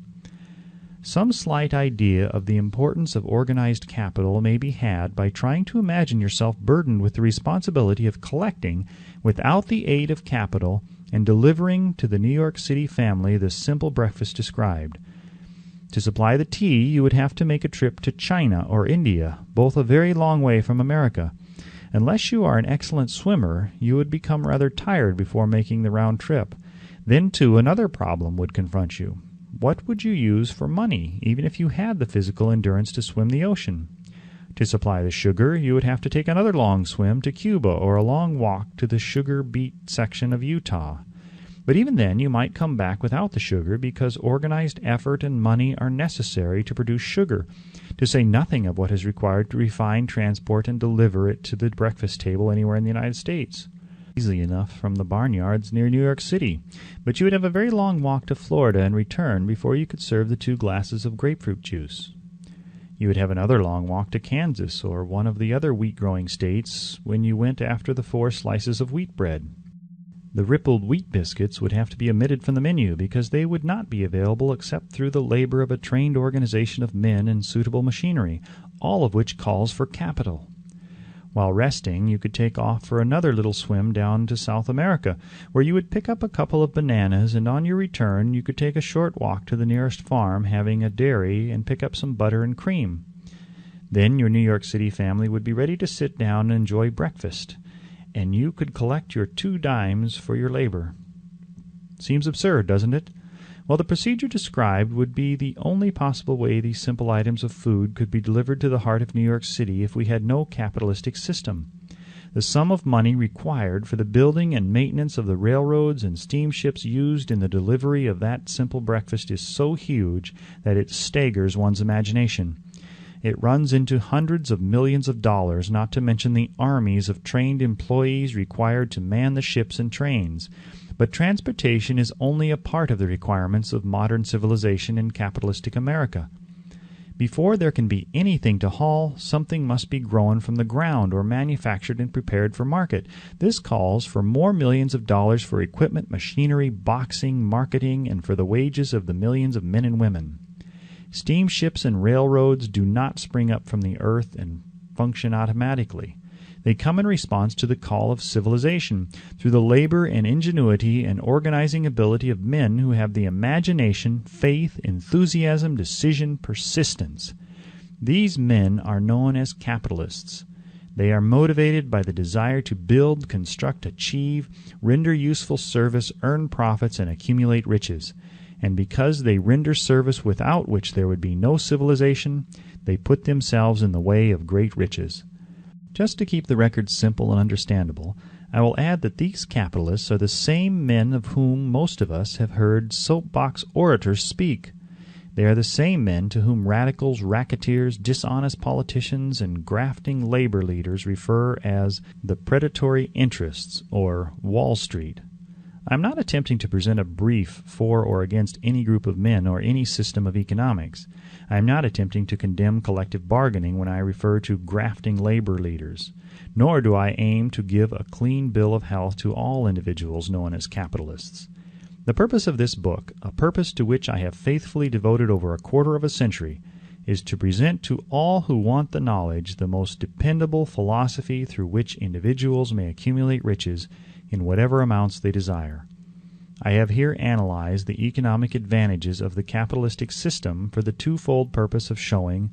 Some slight idea of the importance of organized capital may be had by trying to imagine yourself burdened with the responsibility of collecting, without the aid of capital, and delivering to the New York City family the simple breakfast described. To supply the tea, you would have to make a trip to China or India, both a very long way from America. Unless you are an excellent swimmer, you would become rather tired before making the round trip. Then, too, another problem would confront you. What would you use for money, even if you had the physical endurance to swim the ocean? To supply the sugar, you would have to take another long swim to Cuba or a long walk to the sugar-beet section of Utah. But even then you might come back without the sugar, because organized effort and money are necessary to produce sugar, to say nothing of what is required to refine, transport, and deliver it to the breakfast table anywhere in the United States. Easily enough from the barnyards near New York City, but you would have a very long walk to Florida and return before you could serve the 2 glasses of grapefruit juice. You would have another long walk to Kansas or one of the other wheat-growing states when you went after the 4 slices of wheat bread. The rippled wheat biscuits would have to be omitted from the menu, because they would not be available except through the labor of a trained organization of men and suitable machinery, all of which calls for capital. While resting, you could take off for another little swim down to South America, where you would pick up a couple of bananas, and on your return you could take a short walk to the nearest farm having a dairy and pick up some butter and cream. Then your New York City family would be ready to sit down and enjoy breakfast, and you could collect your 2 dimes for your labor. Seems absurd, doesn't it? Well, the procedure described would be the only possible way these simple items of food could be delivered to the heart of New York City if we had no capitalistic system. The sum of money required for the building and maintenance of the railroads and steamships used in the delivery of that simple breakfast is so huge that it staggers one's imagination. It runs into hundreds of millions of dollars, not to mention the armies of trained employees required to man the ships and trains. But transportation is only a part of the requirements of modern civilization in capitalistic America. Before there can be anything to haul, something must be grown from the ground or manufactured and prepared for market. This calls for more millions of dollars for equipment, machinery, boxing, marketing, and for the wages of the millions of men and women. Steamships and railroads do not spring up from the earth and function automatically. They come in response to the call of civilization, through the labor and ingenuity and organizing ability of men who have the imagination, faith, enthusiasm, decision, persistence. These men are known as capitalists. They are motivated by the desire to build, construct, achieve, render useful service, earn profits, and accumulate riches. And because they render service without which there would be no civilization, they put themselves in the way of great riches. Just to keep the record simple and understandable, I will add that these capitalists are the same men of whom most of us have heard soapbox orators speak. They are the same men to whom radicals, racketeers, dishonest politicians, and grafting labor leaders refer as the predatory interests, or Wall Street. I am not attempting to present a brief for or against any group of men or any system of economics. I am not attempting to condemn collective bargaining when I refer to grafting labor leaders. Nor do I aim to give a clean bill of health to all individuals known as capitalists. The purpose of this book, a purpose to which I have faithfully devoted over a quarter of a century, is to present to all who want the knowledge the most dependable philosophy through which individuals may accumulate riches in whatever amounts they desire. I have here analyzed the economic advantages of the capitalistic system for the twofold purpose of showing,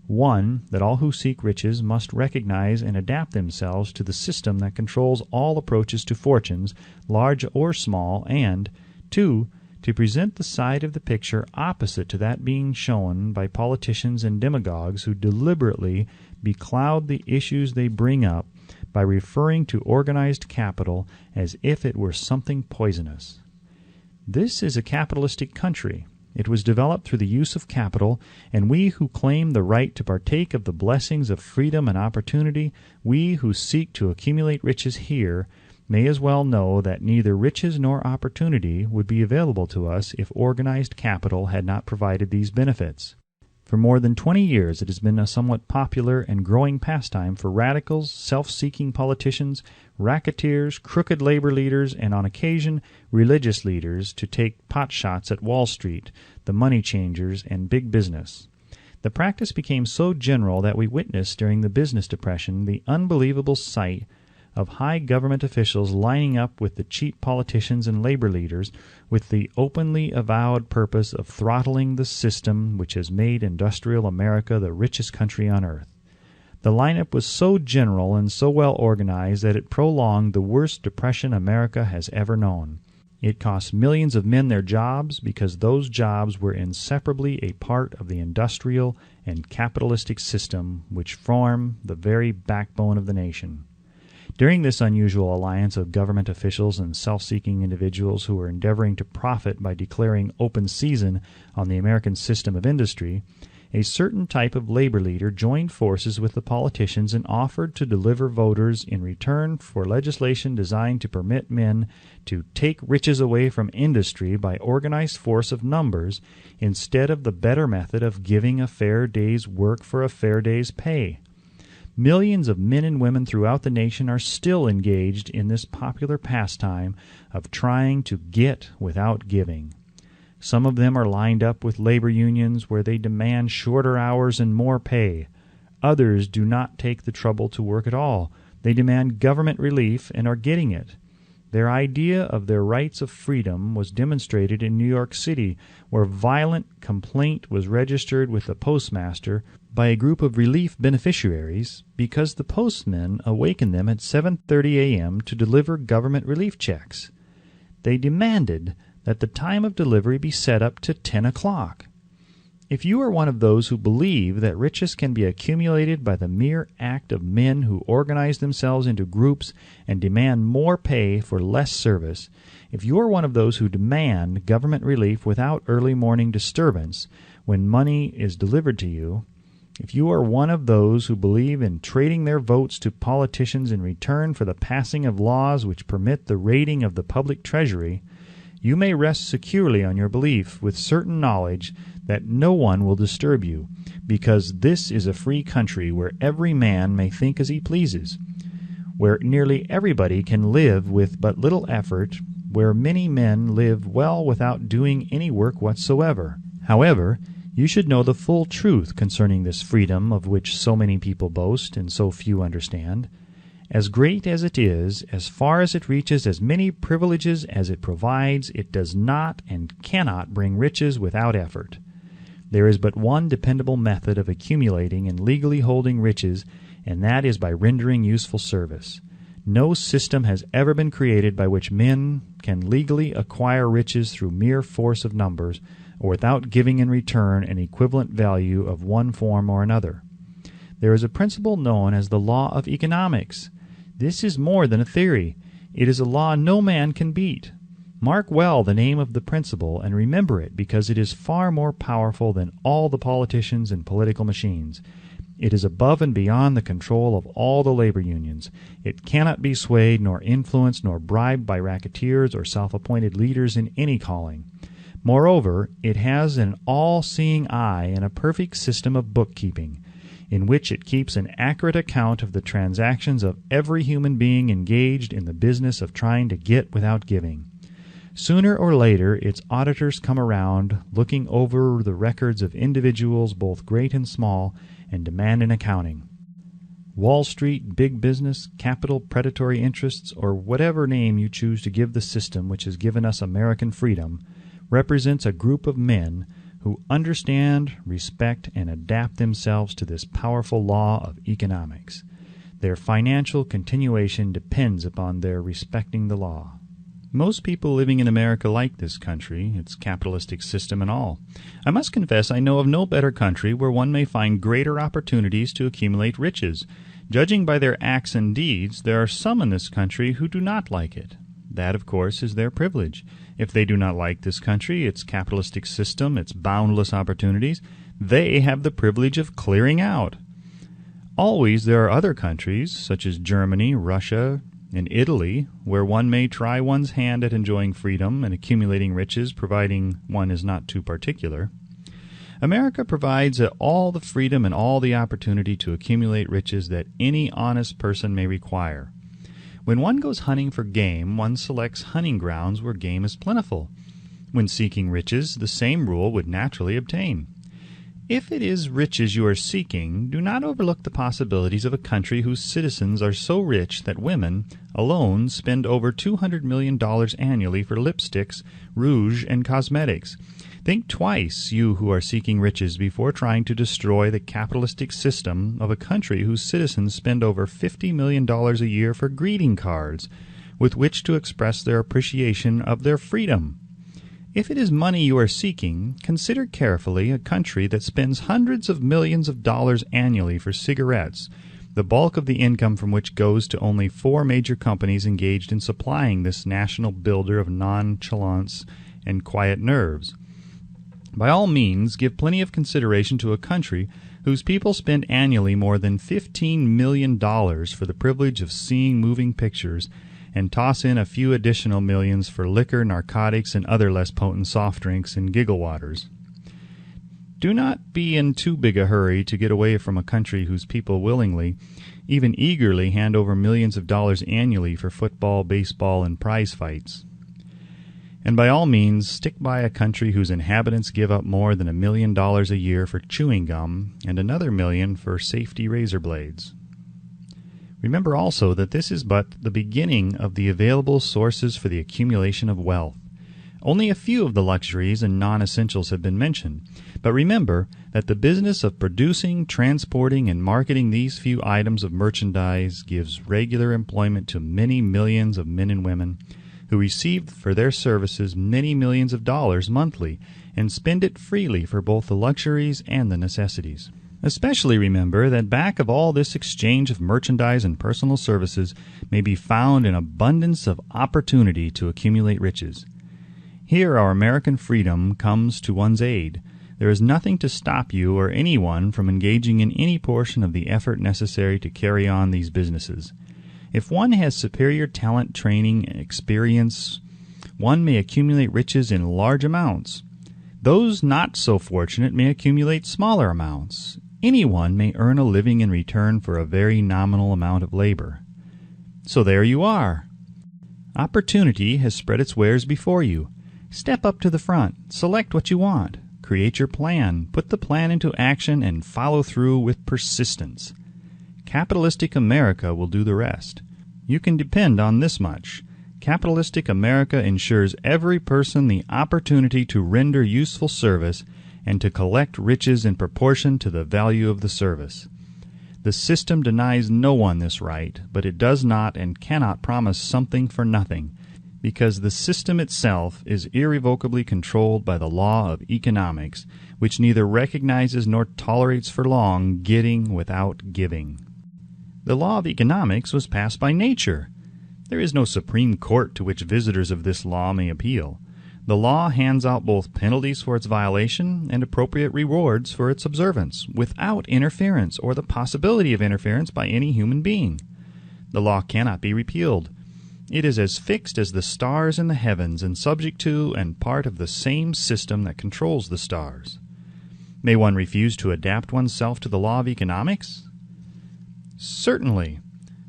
1. That all who seek riches must recognize and adapt themselves to the system that controls all approaches to fortunes, large or small, and 2. To present the side of the picture opposite to that being shown by politicians and demagogues who deliberately becloud the issues they bring up by referring to organized capital as if it were something poisonous. This is a capitalistic country. It was developed through the use of capital, and we who claim the right to partake of the blessings of freedom and opportunity, we who seek to accumulate riches here, may as well know that neither riches nor opportunity would be available to us if organized capital had not provided these benefits. For more than 20 years it has been a somewhat popular and growing pastime for radicals, self-seeking politicians, racketeers, crooked labor leaders, and on occasion religious leaders to take potshots at Wall Street, the money changers, and big business. The practice became so general that we witnessed during the business depression the unbelievable sight of high government officials lining up with the cheap politicians and labor leaders with the openly avowed purpose of throttling the system which has made industrial America the richest country on earth. The lineup was so general and so well organized that it prolonged the worst depression America has ever known. It cost millions of men their jobs because those jobs were inseparably a part of the industrial and capitalistic system which form the very backbone of the nation. During this unusual alliance of government officials and self-seeking individuals who were endeavoring to profit by declaring open season on the American system of industry, a certain type of labor leader joined forces with the politicians and offered to deliver voters in return for legislation designed to permit men to take riches away from industry by organized force of numbers instead of the better method of giving a fair day's work for a fair day's pay. Millions of men and women throughout the nation are still engaged in this popular pastime of trying to get without giving. Some of them are lined up with labor unions where they demand shorter hours and more pay. Others do not take the trouble to work at all. They demand government relief and are getting it. Their idea of their rights of freedom was demonstrated in New York City, where violent complaint was registered with the postmaster by a group of relief beneficiaries because the postmen awakened them at 7:30 a.m. to deliver government relief checks. They demanded that the time of delivery be set up to 10 o'clock. If you are one of those who believe that riches can be accumulated by the mere act of men who organize themselves into groups and demand more pay for less service, if you are one of those who demand government relief without early morning disturbance when money is delivered to you, If you are one of those who believe in trading their votes to politicians in return for the passing of laws which permit the raiding of the public treasury, you may rest securely on your belief with certain knowledge that no one will disturb you, because this is a free country where every man may think as he pleases, where nearly everybody can live with but little effort, where many men live well without doing any work whatsoever. However, you should know the full truth concerning this freedom of which so many people boast and so few understand. As great as it is, as far as it reaches as many privileges as it provides, it does not and cannot bring riches without effort. There is but one dependable method of accumulating and legally holding riches, and that is by rendering useful service. No system has ever been created by which men can legally acquire riches through mere force of numbers, or without giving in return an equivalent value of one form or another. There is a principle known as the law of economics. This is more than a theory. It is a law no man can beat. Mark well the name of the principle and remember it, because it is far more powerful than all the politicians and political machines. It is above and beyond the control of all the labor unions. It cannot be swayed nor influenced nor bribed by racketeers or self-appointed leaders in any calling. Moreover, it has an all-seeing eye and a perfect system of bookkeeping, in which it keeps an accurate account of the transactions of every human being engaged in the business of trying to get without giving. Sooner or later, its auditors come around, looking over the records of individuals both great and small, and demand an accounting. Wall Street, big business, capital, predatory interests, or whatever name you choose to give the system which has given us American freedom, represents a group of men who understand, respect, and adapt themselves to this powerful law of economics. Their financial continuation depends upon their respecting the law. Most people living in America like this country, its capitalistic system and all. I must confess I know of no better country where one may find greater opportunities to accumulate riches. Judging by their acts and deeds, there are some in this country who do not like it. That, of course, is their privilege. If they do not like this country, its capitalistic system, its boundless opportunities, they have the privilege of clearing out. Always there are other countries, such as Germany, Russia, and Italy, where one may try one's hand at enjoying freedom and accumulating riches, providing one is not too particular. America provides all the freedom and all the opportunity to accumulate riches that any honest person may require. When one goes hunting for game, one selects hunting grounds where game is plentiful. When seeking riches, the same rule would naturally obtain. If it is riches you are seeking, do not overlook the possibilities of a country whose citizens are so rich that women alone spend over $200 million annually for lipsticks, rouge, and cosmetics. Think twice, you who are seeking riches, before trying to destroy the capitalistic system of a country whose citizens spend over $50 million a year for greeting cards, with which to express their appreciation of their freedom. If it is money you are seeking, consider carefully a country that spends hundreds of millions of dollars annually for cigarettes, the bulk of the income from which goes to only 4 major companies engaged in supplying this national builder of nonchalance and quiet nerves. By all means, give plenty of consideration to a country whose people spend annually more than $15 million for the privilege of seeing moving pictures, and toss in a few additional millions for liquor, narcotics, and other less potent soft drinks and giggle waters. Do not be in too big a hurry to get away from a country whose people willingly, even eagerly, hand over millions of dollars annually for football, baseball, and prize fights. And by all means, stick by a country whose inhabitants give up more than $1 million a year for chewing gum and another $1 million for safety razor blades. Remember also that this is but the beginning of the available sources for the accumulation of wealth. Only a few of the luxuries and non-essentials have been mentioned, but remember that the business of producing, transporting, and marketing these few items of merchandise gives regular employment to many millions of men and women, who receive for their services many millions of dollars monthly and spend it freely for both the luxuries and the necessities. Especially remember that back of all this exchange of merchandise and personal services may be found an abundance of opportunity to accumulate riches. Here our American freedom comes to one's aid. There is nothing to stop you or anyone from engaging in any portion of the effort necessary to carry on these businesses. If one has superior talent, training, experience, one may accumulate riches in large amounts. Those not so fortunate may accumulate smaller amounts. Anyone may earn a living in return for a very nominal amount of labor. So there you are. Opportunity has spread its wares before you. Step up to the front, select what you want, create your plan, put the plan into action, and follow through with persistence. Capitalistic America will do the rest. You can depend on this much. Capitalistic America ensures every person the opportunity to render useful service and to collect riches in proportion to the value of the service. The system denies no one this right, but it does not and cannot promise something for nothing, because the system itself is irrevocably controlled by the law of economics, which neither recognizes nor tolerates for long getting without giving. The law of economics was passed by nature. There is no Supreme Court to which visitors of this law may appeal. The law hands out both penalties for its violation and appropriate rewards for its observance, without interference or the possibility of interference by any human being. The law cannot be repealed. It is as fixed as the stars in the heavens and subject to and part of the same system that controls the stars. May one refuse to adapt oneself to the law of economics? Certainly.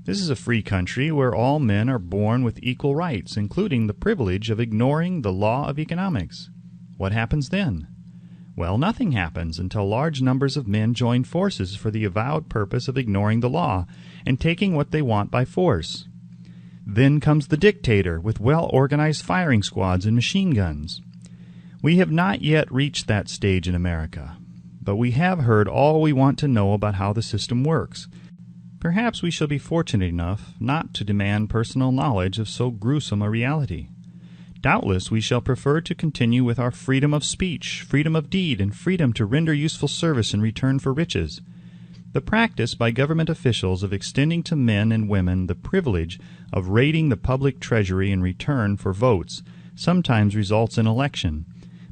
This is a free country where all men are born with equal rights, including the privilege of ignoring the law of economics. What happens then? Well, nothing happens until large numbers of men join forces for the avowed purpose of ignoring the law and taking what they want by force. Then comes the dictator with well-organized firing squads and machine guns. We have not yet reached that stage in America, but we have heard all we want to know about how the system works. Perhaps we shall be fortunate enough not to demand personal knowledge of so gruesome a reality. Doubtless we shall prefer to continue with our freedom of speech, freedom of deed, and freedom to render useful service in return for riches. The practice by government officials of extending to men and women the privilege of raiding the public treasury in return for votes sometimes results in election.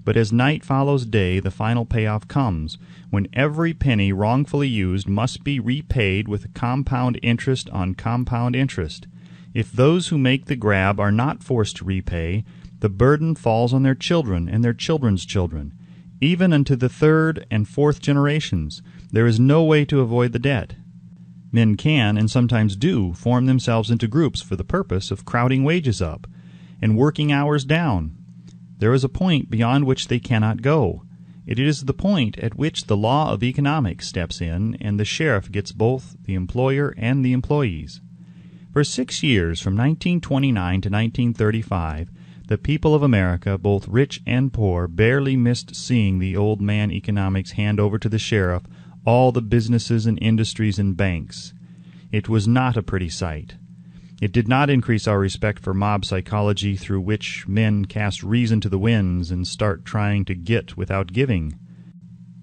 But as night follows day, the final payoff comes, when every penny wrongfully used must be repaid with compound interest on compound interest. If those who make the grab are not forced to repay, the burden falls on their children and their children's children. Even unto the third and fourth generations, there is no way to avoid the debt. Men can, and sometimes do, form themselves into groups for the purpose of crowding wages up and working hours down. There is a point beyond which they cannot go. It is the point at which the law of economics steps in, and the sheriff gets both the employer and the employees. For 6 years, from 1929 to 1935, the people of America, both rich and poor, barely missed seeing the old man economics hand over to the sheriff all the businesses and industries and banks. It was not a pretty sight. It did not increase our respect for mob psychology, through which men cast reason to the winds and start trying to get without giving.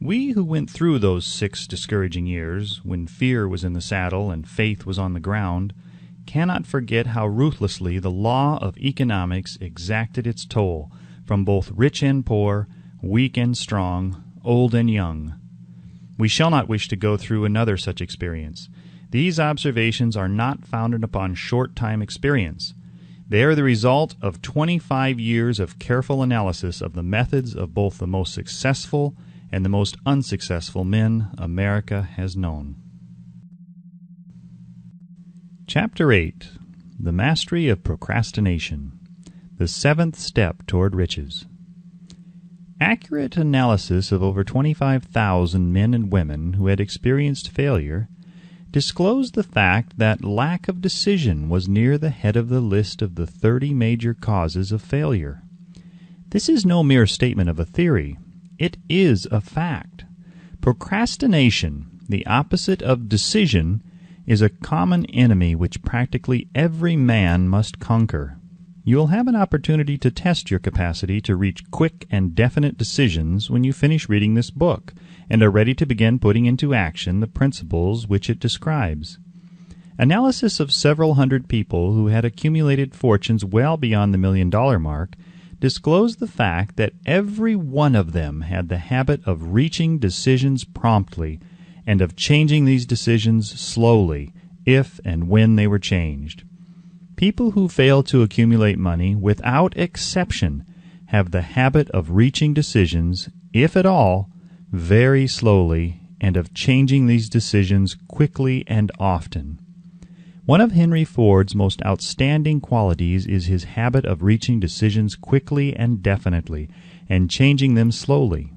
We who went through those 6 discouraging years, when fear was in the saddle and faith was on the ground, cannot forget how ruthlessly the law of economics exacted its toll from both rich and poor, weak and strong, old and young. We shall not wish to go through another such experience. These observations are not founded upon short-time experience. They are the result of 25 years of careful analysis of the methods of both the most successful and the most unsuccessful men America has known. Chapter 8. The Mastery of Procrastination. The 7th Step Toward Riches. Accurate analysis of over 25,000 men and women who had experienced failure disclosed the fact that lack of decision was near the head of the list of the 30 major causes of failure. This is no mere statement of a theory. It is a fact. Procrastination, the opposite of decision, is a common enemy which practically every man must conquer. You will have an opportunity to test your capacity to reach quick and definite decisions when you finish reading this book and are ready to begin putting into action the principles which it describes. Analysis of several hundred people who had accumulated fortunes well beyond the $1 million mark disclosed the fact that every one of them had the habit of reaching decisions promptly and of changing these decisions slowly, if and when they were changed. People who fail to accumulate money, without exception, have the habit of reaching decisions, if at all, very slowly, and of changing these decisions quickly and often. One of Henry Ford's most outstanding qualities is his habit of reaching decisions quickly and definitely, and changing them slowly.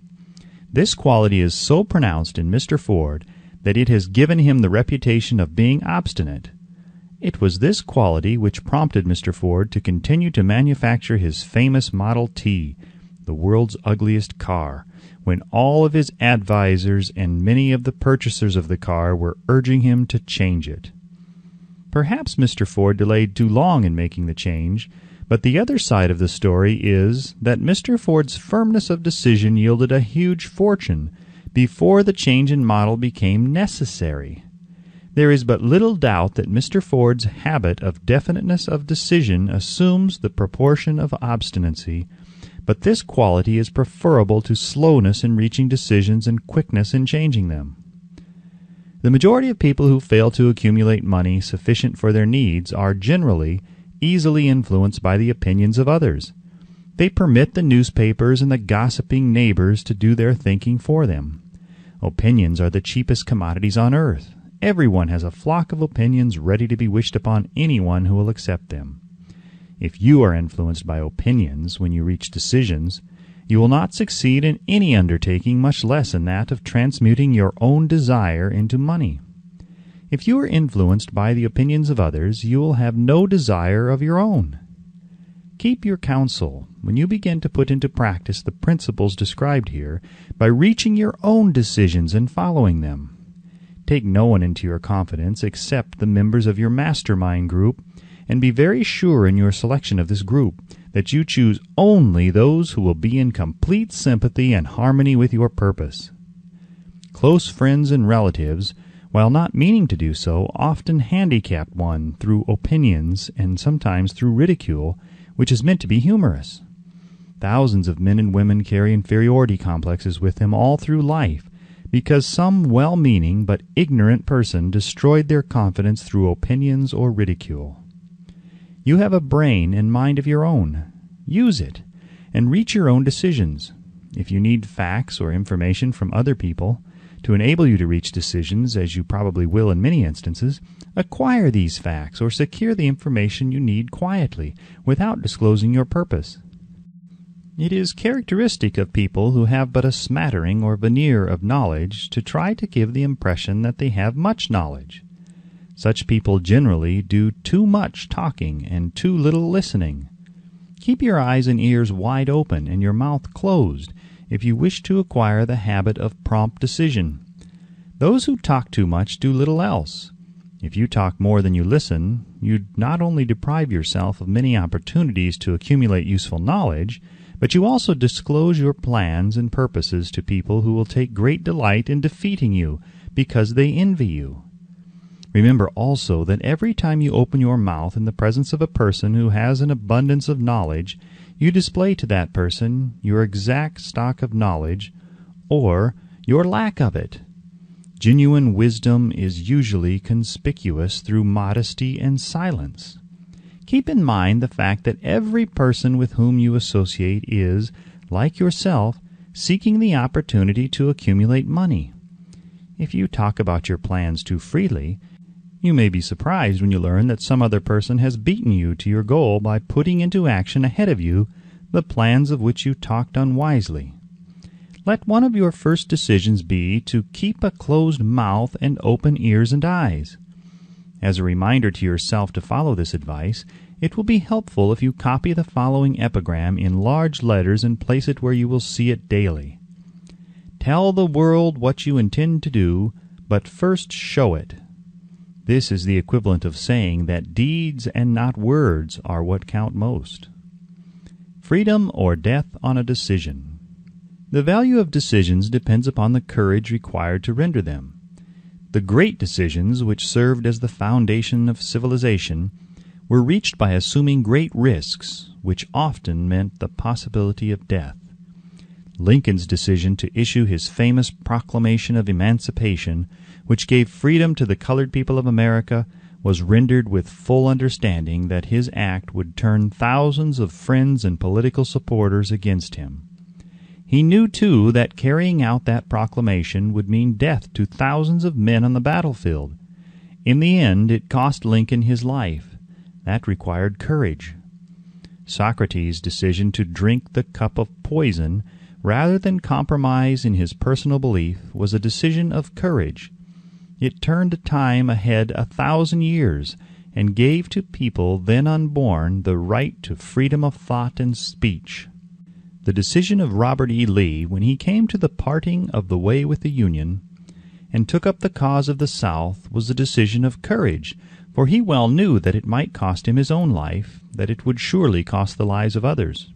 This quality is so pronounced in Mr. Ford that it has given him the reputation of being obstinate. It was this quality which prompted Mr. Ford to continue to manufacture his famous Model T, the world's ugliest car, when all of his advisers and many of the purchasers of the car were urging him to change it. Perhaps Mr. Ford delayed too long in making the change, but the other side of the story is that Mr. Ford's firmness of decision yielded a huge fortune before the change in model became necessary. There is but little doubt that Mr. Ford's habit of definiteness of decision assumes the proportion of obstinacy, but this quality is preferable to slowness in reaching decisions and quickness in changing them. The majority of people who fail to accumulate money sufficient for their needs are generally easily influenced by the opinions of others. They permit the newspapers and the gossiping neighbors to do their thinking for them. Opinions are the cheapest commodities on earth. Everyone has a flock of opinions ready to be wished upon anyone who will accept them. If you are influenced by opinions when you reach decisions, you will not succeed in any undertaking, much less in that of transmuting your own desire into money. If you are influenced by the opinions of others, you will have no desire of your own. Keep your counsel when you begin to put into practice the principles described here by reaching your own decisions and following them. Take no one into your confidence except the members of your mastermind group, and be very sure in your selection of this group that you choose only those who will be in complete sympathy and harmony with your purpose. Close friends and relatives, while not meaning to do so, often handicap one through opinions and sometimes through ridicule, which is meant to be humorous. Thousands of men and women carry inferiority complexes with them all through life, because some well-meaning but ignorant person destroyed their confidence through opinions or ridicule. You have a brain and mind of your own. Use it, and reach your own decisions. If you need facts or information from other people to enable you to reach decisions, as you probably will in many instances, acquire these facts or secure the information you need quietly, without disclosing your purpose. It is characteristic of people who have but a smattering or veneer of knowledge to try to give the impression that they have much knowledge. Such people generally do too much talking and too little listening. Keep your eyes and ears wide open and your mouth closed if you wish to acquire the habit of prompt decision. Those who talk too much do little else. If you talk more than you listen, you not only deprive yourself of many opportunities to accumulate useful knowledge, but you also disclose your plans and purposes to people who will take great delight in defeating you because they envy you. Remember also that every time you open your mouth in the presence of a person who has an abundance of knowledge, you display to that person your exact stock of knowledge or your lack of it. Genuine wisdom is usually conspicuous through modesty and silence. Keep in mind the fact that every person with whom you associate is, like yourself, seeking the opportunity to accumulate money. If you talk about your plans too freely, you may be surprised when you learn that some other person has beaten you to your goal by putting into action ahead of you the plans of which you talked unwisely. Let one of your first decisions be to keep a closed mouth and open ears and eyes. As a reminder to yourself to follow this advice, it will be helpful if you copy the following epigram in large letters and place it where you will see it daily. Tell the world what you intend to do, but first show it. This is the equivalent of saying that deeds and not words are what count most. Freedom or death on a decision. The value of decisions depends upon the courage required to render them. The great decisions which served as the foundation of civilization were reached by assuming great risks, which often meant the possibility of death. Lincoln's decision to issue his famous Proclamation of Emancipation, which gave freedom to the colored people of America, was rendered with full understanding that his act would turn thousands of friends and political supporters against him. He knew, too, that carrying out that proclamation would mean death to thousands of men on the battlefield. In the end, it cost Lincoln his life. That required courage. Socrates' decision to drink the cup of poison rather than compromise in his personal belief was a decision of courage. It turned time ahead 1,000 years and gave to people then unborn the right to freedom of thought and speech. The decision of Robert E. Lee, when he came to the parting of the way with the Union and took up the cause of the South, was a decision of courage, for he well knew that it might cost him his own life, that it would surely cost the lives of others.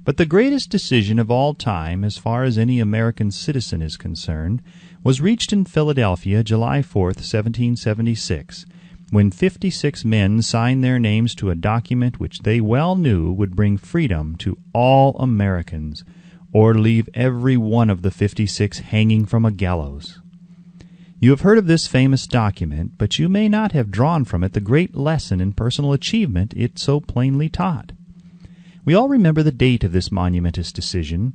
But the greatest decision of all time, as far as any American citizen is concerned, was reached in Philadelphia, July 4th, 1776, when 56 men signed their names to a document which they well knew would bring freedom to all Americans, or leave every one of the 56 hanging from a gallows. You have heard of this famous document, but you may not have drawn from it the great lesson in personal achievement it so plainly taught. We all remember the date of this monumentous decision,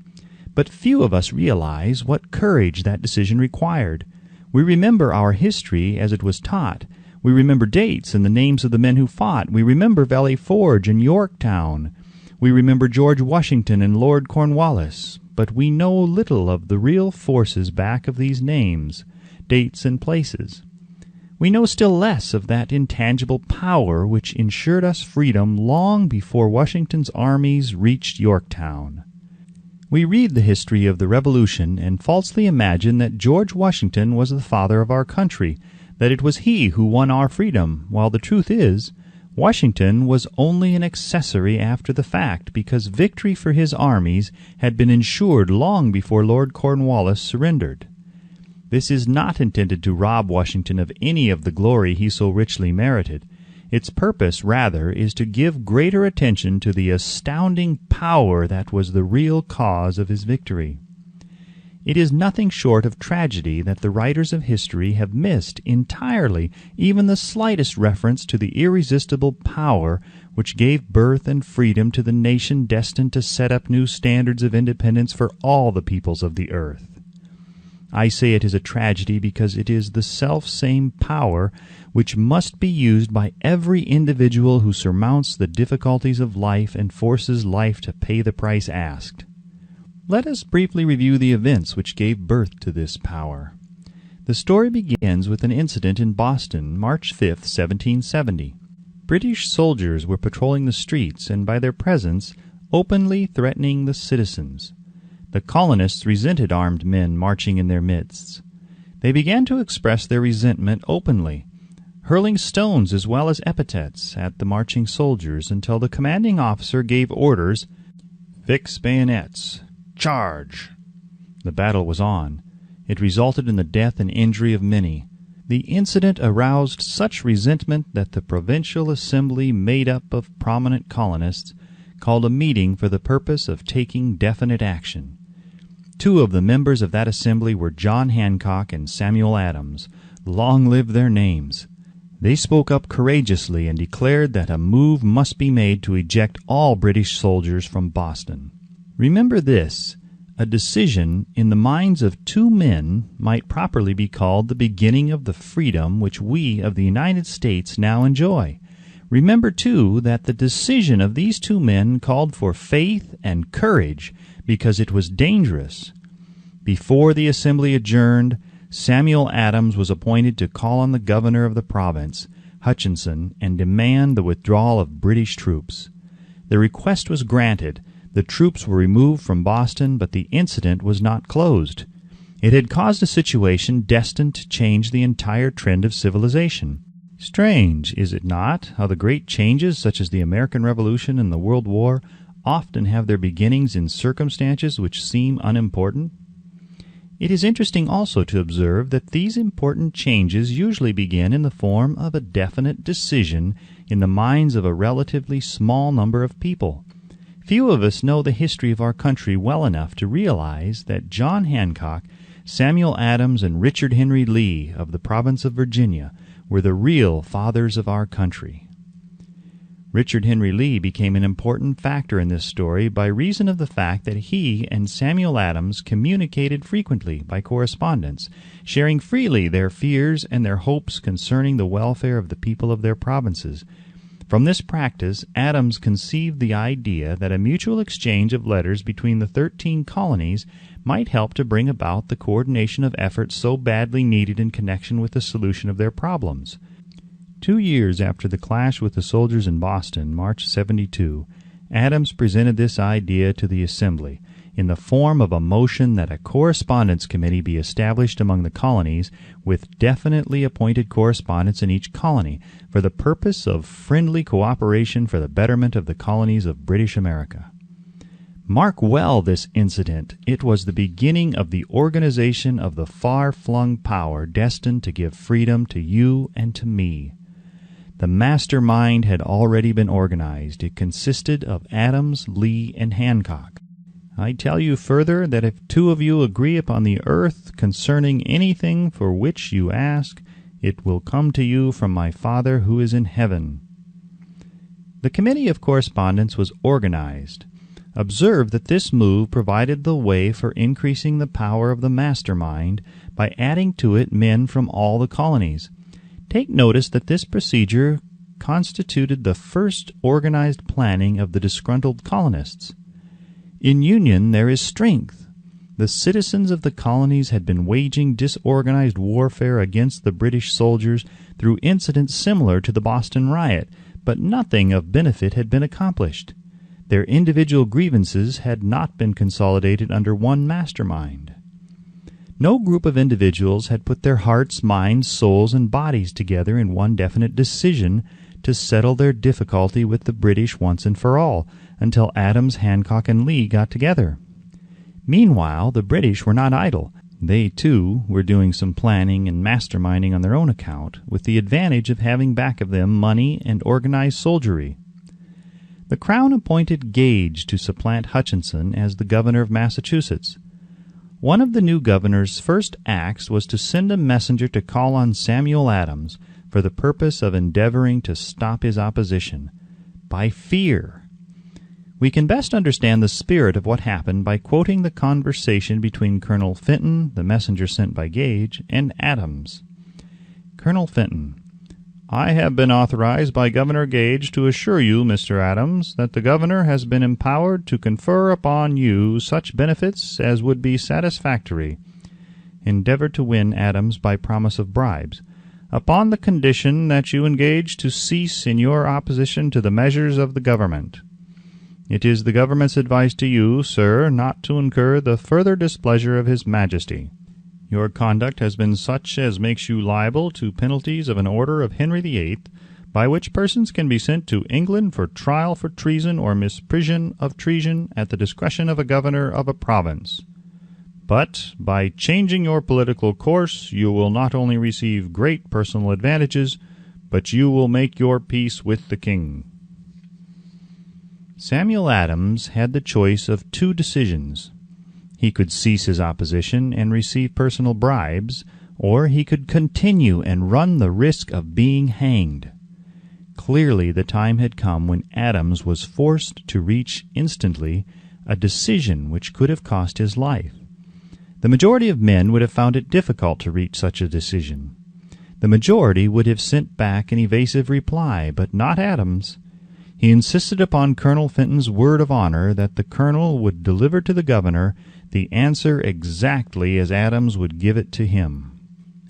but few of us realize what courage that decision required. We remember our history as it was taught. We remember dates and the names of the men who fought. We remember Valley Forge and Yorktown. We remember George Washington and Lord Cornwallis, but we know little of the real forces back of these names, dates, and places. We know still less of that intangible power which ensured us freedom long before Washington's armies reached Yorktown. We read the history of the Revolution and falsely imagine that George Washington was the father of our country, that it was he who won our freedom, while the truth is, Washington was only an accessory after the fact, because victory for his armies had been ensured long before Lord Cornwallis surrendered. This is not intended to rob Washington of any of the glory he so richly merited. Its purpose, rather, is to give greater attention to the astounding power that was the real cause of his victory. It is nothing short of tragedy that the writers of history have missed entirely even the slightest reference to the irresistible power which gave birth and freedom to the nation destined to set up new standards of independence for all the peoples of the earth. I say it is a tragedy because it is the self-same power which must be used by every individual who surmounts the difficulties of life and forces life to pay the price asked. Let us briefly review the events which gave birth to this power. The story begins with an incident in Boston, March 5, 1770. British soldiers were patrolling the streets and by their presence openly threatening the citizens. The colonists resented armed men marching in their midst. They began to express their resentment openly, hurling stones as well as epithets at the marching soldiers until the commanding officer gave orders, "Fix bayonets! Charge!" The battle was on. It resulted in the death and injury of many. The incident aroused such resentment that the Provincial Assembly, made up of prominent colonists, called a meeting for the purpose of taking definite action. Two of the members of that assembly were John Hancock and Samuel Adams. Long live their names! They spoke up courageously and declared that a move must be made to eject all British soldiers from Boston. Remember this: a decision in the minds of two men might properly be called the beginning of the freedom which we of the United States now enjoy. Remember, too, that the decision of these two men called for faith and courage because it was dangerous. Before the assembly adjourned, Samuel Adams was appointed to call on the governor of the province, Hutchinson, and demand the withdrawal of British troops. The request was granted. The troops were removed from Boston, but the incident was not closed. It had caused a situation destined to change the entire trend of civilization. Strange, is it not, how the great changes such as the American Revolution and the World War often have their beginnings in circumstances which seem unimportant? It is interesting also to observe that these important changes usually begin in the form of a definite decision in the minds of a relatively small number of people. Few of us know the history of our country well enough to realize that John Hancock, Samuel Adams, and Richard Henry Lee of the province of Virginia were the real fathers of our country. Richard Henry Lee became an important factor in this story by reason of the fact that he and Samuel Adams communicated frequently by correspondence, sharing freely their fears and their hopes concerning the welfare of the people of their provinces. From this practice, Adams conceived the idea that a mutual exchange of letters between the 13 colonies might help to bring about the coordination of efforts so badly needed in connection with the solution of their problems. 2 years after the clash with the soldiers in Boston, March 72, Adams presented this idea to the Assembly in the form of a motion that a correspondence committee be established among the colonies with definitely appointed correspondents in each colony for the purpose of friendly cooperation for the betterment of the colonies of British America. Mark well this incident. It was the beginning of the organization of the far-flung power destined to give freedom to you and to me. The mastermind had already been organized. It consisted of Adams, Lee, and Hancock. I tell you further that if 2 of you agree upon the earth concerning anything for which you ask, it will come to you from my Father who is in heaven. The Committee of Correspondence was organized. Observe that this move provided the way for increasing the power of the mastermind by adding to it men from all the colonies. Take notice that this procedure constituted the first organized planning of the disgruntled colonists. In union there is strength. The citizens of the colonies had been waging disorganized warfare against the British soldiers through incidents similar to the Boston riot, but nothing of benefit had been accomplished. Their individual grievances had not been consolidated under one mastermind. No group of individuals had put their hearts, minds, souls, and bodies together in one definite decision to settle their difficulty with the British once and for all, until Adams, Hancock, and Lee got together. Meanwhile, the British were not idle. They, too, were doing some planning and masterminding on their own account, with the advantage of having back of them money and organized soldiery. The Crown appointed Gage to supplant Hutchinson as the governor of Massachusetts. One of the new governor's first acts was to send a messenger to call on Samuel Adams for the purpose of endeavoring to stop his opposition by fear. We can best understand the spirit of what happened by quoting the conversation between Colonel Fenton, the messenger sent by Gage, and Adams. Colonel Fenton: I have been authorized by Governor Gage to assure you, Mr. Adams, that the governor has been empowered to confer upon you such benefits as would be satisfactory. Endeavor to win Adams by promise of bribes, upon the condition that you engage to cease in your opposition to the measures of the government. It is the government's advice to you, sir, not to incur the further displeasure of His Majesty. Your conduct has been such as makes you liable to penalties of an order of Henry VIII, by which persons can be sent to England for trial for treason or misprision of treason at the discretion of a governor of a province. But by changing your political course you will not only receive great personal advantages, but you will make your peace with the king. Samuel Adams had the choice of 2 decisions. He could cease his opposition and receive personal bribes, or he could continue and run the risk of being hanged. Clearly the time had come when Adams was forced to reach instantly a decision which could have cost his life. The majority of men would have found it difficult to reach such a decision. The majority would have sent back an evasive reply, but not Adams. He insisted upon Colonel Fenton's word of honor that the colonel would deliver to the governor the answer exactly as Adams would give it to him.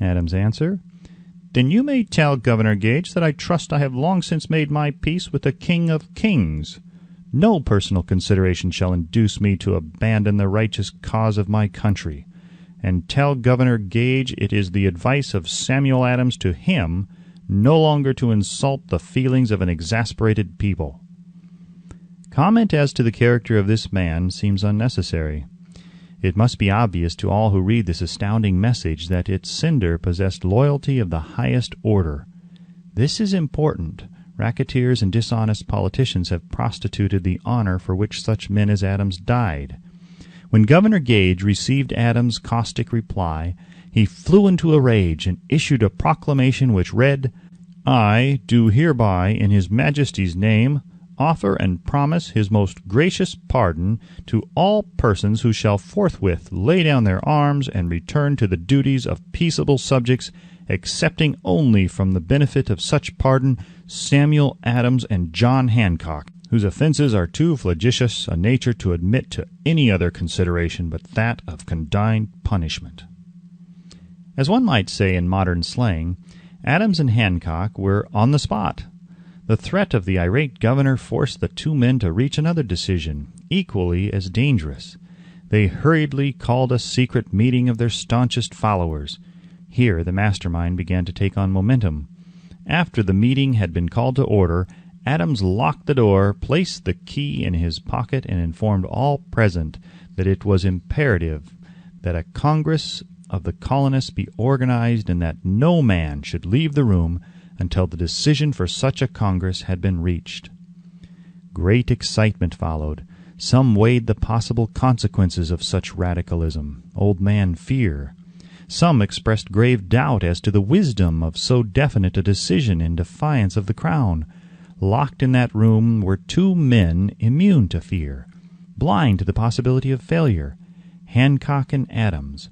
Adams' answer: Then you may tell Governor Gage that I trust I have long since made my peace with the King of Kings. No personal consideration shall induce me to abandon the righteous cause of my country. And tell Governor Gage it is the advice of Samuel Adams to him no longer to insult the feelings of an exasperated people. Comment as to the character of this man seems unnecessary. It must be obvious to all who read this astounding message that its sender possessed loyalty of the highest order. This is important. Racketeers and dishonest politicians have prostituted the honor for which such men as Adams died. When Governor Gage received Adams' caustic reply, he flew into a rage and issued a proclamation which read, "I do hereby, in His Majesty's name, offer and promise His most gracious pardon to all persons who shall forthwith lay down their arms and return to the duties of peaceable subjects, excepting only from the benefit of such pardon Samuel Adams and John Hancock, whose offenses are too flagitious a nature to admit to any other consideration but that of condign punishment." As one might say in modern slang, Adams and Hancock were on the spot. The threat of the irate governor forced the two men to reach another decision, equally as dangerous. They hurriedly called a secret meeting of their staunchest followers. Here the mastermind began to take on momentum. After the meeting had been called to order, Adams locked the door, placed the key in his pocket, and informed all present that it was imperative that a Congress of the colonists be organized and that no man should leave the room until the decision for such a Congress had been reached. Great excitement followed. Some weighed the possible consequences of such radicalism, old man fear. Some expressed grave doubt as to the wisdom of so definite a decision in defiance of the Crown. Locked in that room were two men immune to fear, blind to the possibility of failure, Hancock and Adams.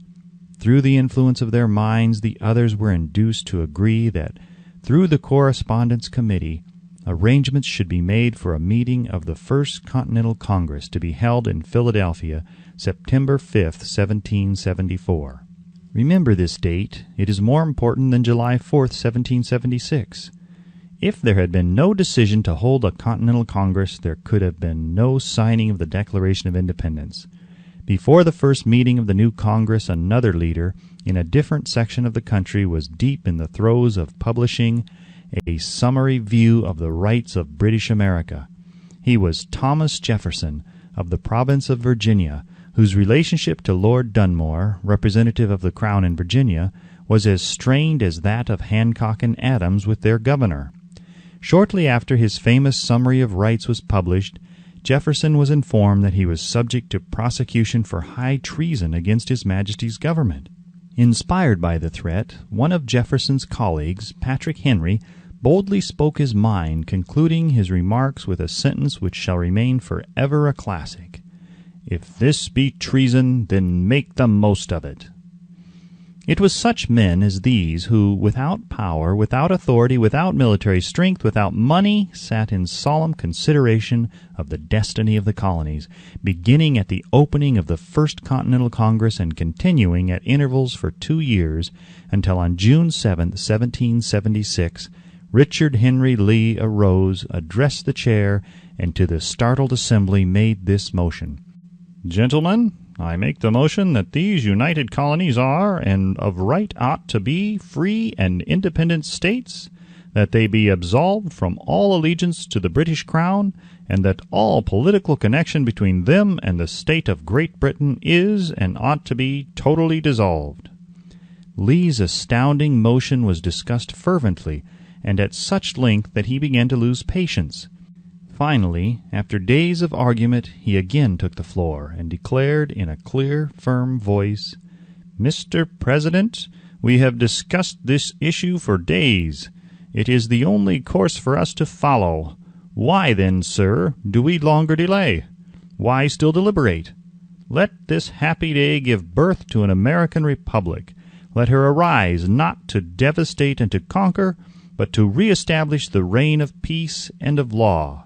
Through the influence of their minds, the others were induced to agree that, through the Correspondence Committee, arrangements should be made for a meeting of the First Continental Congress to be held in Philadelphia, September 5th, 1774. Remember this date. It is more important than July 4th, 1776. If there had been no decision to hold a Continental Congress, there could have been no signing of the Declaration of Independence. Before the first meeting of the new Congress, another leader, in a different section of the country, was deep in the throes of publishing a summary view of the rights of British America. He was Thomas Jefferson, of the province of Virginia, whose relationship to Lord Dunmore, representative of the Crown in Virginia, was as strained as that of Hancock and Adams with their governor. Shortly after his famous Summary of Rights was published, Jefferson was informed that he was subject to prosecution for high treason against His Majesty's government. Inspired by the threat, one of Jefferson's colleagues, Patrick Henry, boldly spoke his mind, concluding his remarks with a sentence which shall remain forever a classic: "If this be treason, then make the most of it." It was such men as these who, without power, without authority, without military strength, without money, sat in solemn consideration of the destiny of the colonies, beginning at the opening of the First Continental Congress and continuing at intervals for 2 years, until on June 7, 1776, Richard Henry Lee arose, addressed the chair, and to the startled assembly made this motion: "Gentlemen, I make the motion that these united colonies are, and of right ought to be, free and independent states, that they be absolved from all allegiance to the British Crown, and that all political connection between them and the state of Great Britain is and ought to be totally dissolved." Lee's astounding motion was discussed fervently, and at such length that he began to lose patience. Finally, after days of argument, he again took the floor and declared in a clear, firm voice, "Mr. President, we have discussed this issue for days. It is the only course for us to follow. Why then, sir, do we longer delay? Why still deliberate? Let this happy day give birth to an American republic. Let her arise not to devastate and to conquer, but to reestablish the reign of peace and of law.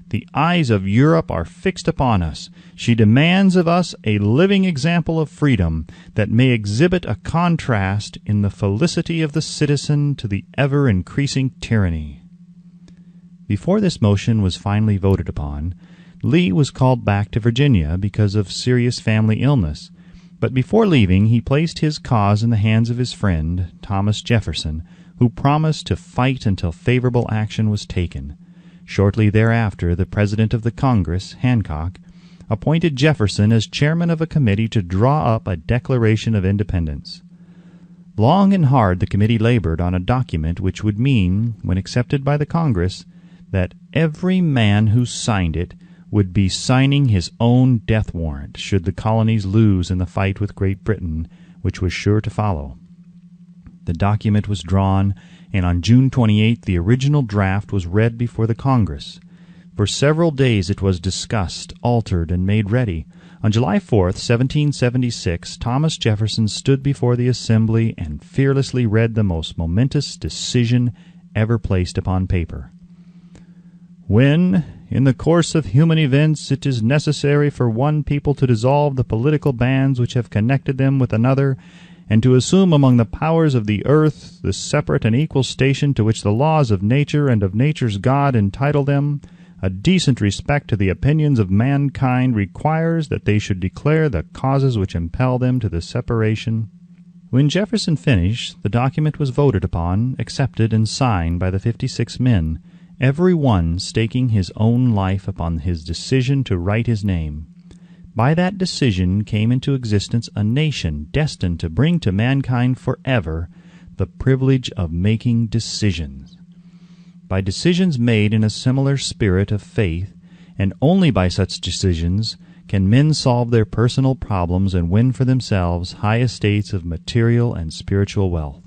The eyes of Europe are fixed upon us. She demands of us a living example of freedom that may exhibit a contrast in the felicity of the citizen to the ever-increasing tyranny." Before this motion was finally voted upon, Lee was called back to Virginia because of serious family illness, but before leaving he placed his cause in the hands of his friend, Thomas Jefferson, who promised to fight until favorable action was taken. Shortly thereafter, the President of the Congress, Hancock, appointed Jefferson as chairman of a committee to draw up a Declaration of Independence. Long and hard the committee labored on a document which would mean, when accepted by the Congress, that every man who signed it would be signing his own death warrant should the colonies lose in the fight with Great Britain, which was sure to follow. The document was drawn, and on June 28 the original draft was read before the Congress. For several days it was discussed, altered, and made ready. On July 4, 1776, Thomas Jefferson stood before the Assembly and fearlessly read the most momentous decision ever placed upon paper. When, in the course of human events, it is necessary for one people to dissolve the political bands which have connected them with another, and to assume among the powers of the earth the separate and equal station to which the laws of nature and of nature's God entitle them, a decent respect to the opinions of mankind requires that they should declare the causes which impel them to the separation. When Jefferson finished, the document was voted upon, accepted, and signed by the 56 men, every one staking his own life upon his decision to write his name. By that decision came into existence a nation destined to bring to mankind forever the privilege of making decisions. By decisions made in a similar spirit of faith, and only by such decisions, can men solve their personal problems and win for themselves high estates of material and spiritual wealth.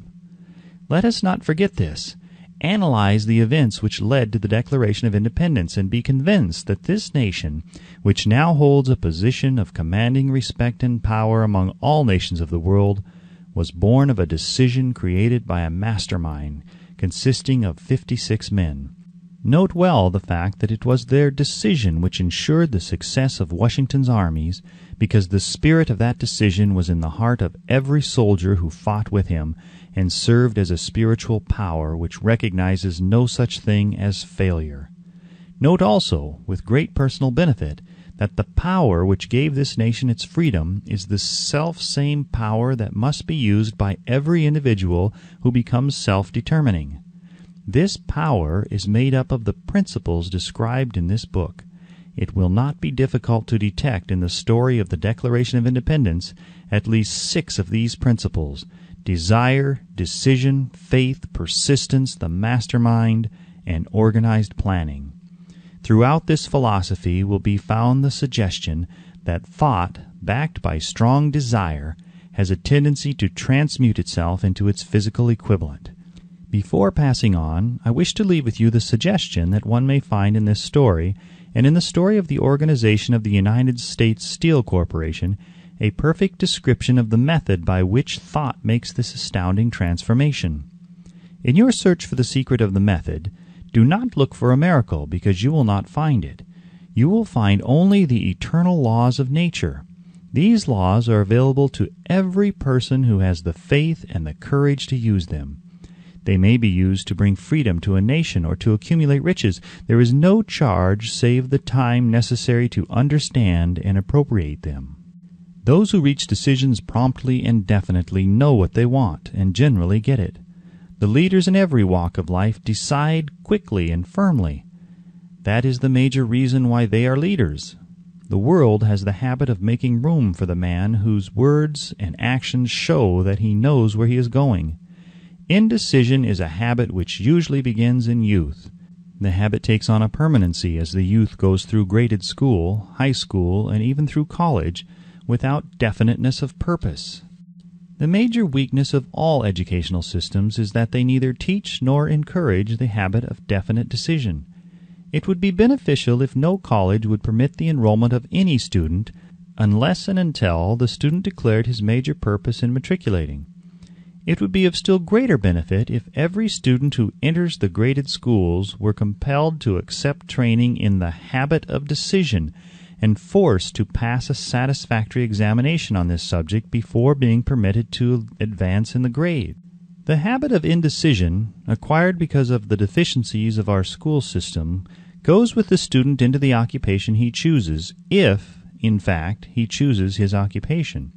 Let us not forget this. Analyze the events which led to the Declaration of Independence and be convinced that this nation, which now holds a position of commanding respect and power among all nations of the world, was born of a decision created by a mastermind consisting of 56 men. Note well the fact that it was their decision which ensured the success of Washington's armies, because the spirit of that decision was in the heart of every soldier who fought with him, and served as a spiritual power which recognizes no such thing as failure. Note also, with great personal benefit, that the power which gave this nation its freedom is the self-same power that must be used by every individual who becomes self-determining. This power is made up of the principles described in this book. It will not be difficult to detect in the story of the Declaration of Independence at least 6 of these principles: desire, decision, faith, persistence, the mastermind, and organized planning. Throughout this philosophy will be found the suggestion that thought, backed by strong desire, has a tendency to transmute itself into its physical equivalent. Before passing on, I wish to leave with you the suggestion that one may find in this story, and in the story of the organization of the United States Steel Corporation, a perfect description of the method by which thought makes this astounding transformation. In your search for the secret of the method, do not look for a miracle, because you will not find it. You will find only the eternal laws of nature. These laws are available to every person who has the faith and the courage to use them. They may be used to bring freedom to a nation or to accumulate riches. There is no charge save the time necessary to understand and appropriate them. Those who reach decisions promptly and definitely know what they want and generally get it. The leaders in every walk of life decide quickly and firmly. That is the major reason why they are leaders. The world has the habit of making room for the man whose words and actions show that he knows where he is going. Indecision is a habit which usually begins in youth. The habit takes on a permanency as the youth goes through graded school, high school, and even through college, without definiteness of purpose. The major weakness of all educational systems is that they neither teach nor encourage the habit of definite decision. It would be beneficial if no college would permit the enrollment of any student unless and until the student declared his major purpose in matriculating. It would be of still greater benefit if every student who enters the graded schools were compelled to accept training in the habit of decision and forced to pass a satisfactory examination on this subject before being permitted to advance in the grade. The habit of indecision, acquired because of the deficiencies of our school system, goes with the student into the occupation he chooses, if, in fact, he chooses his occupation.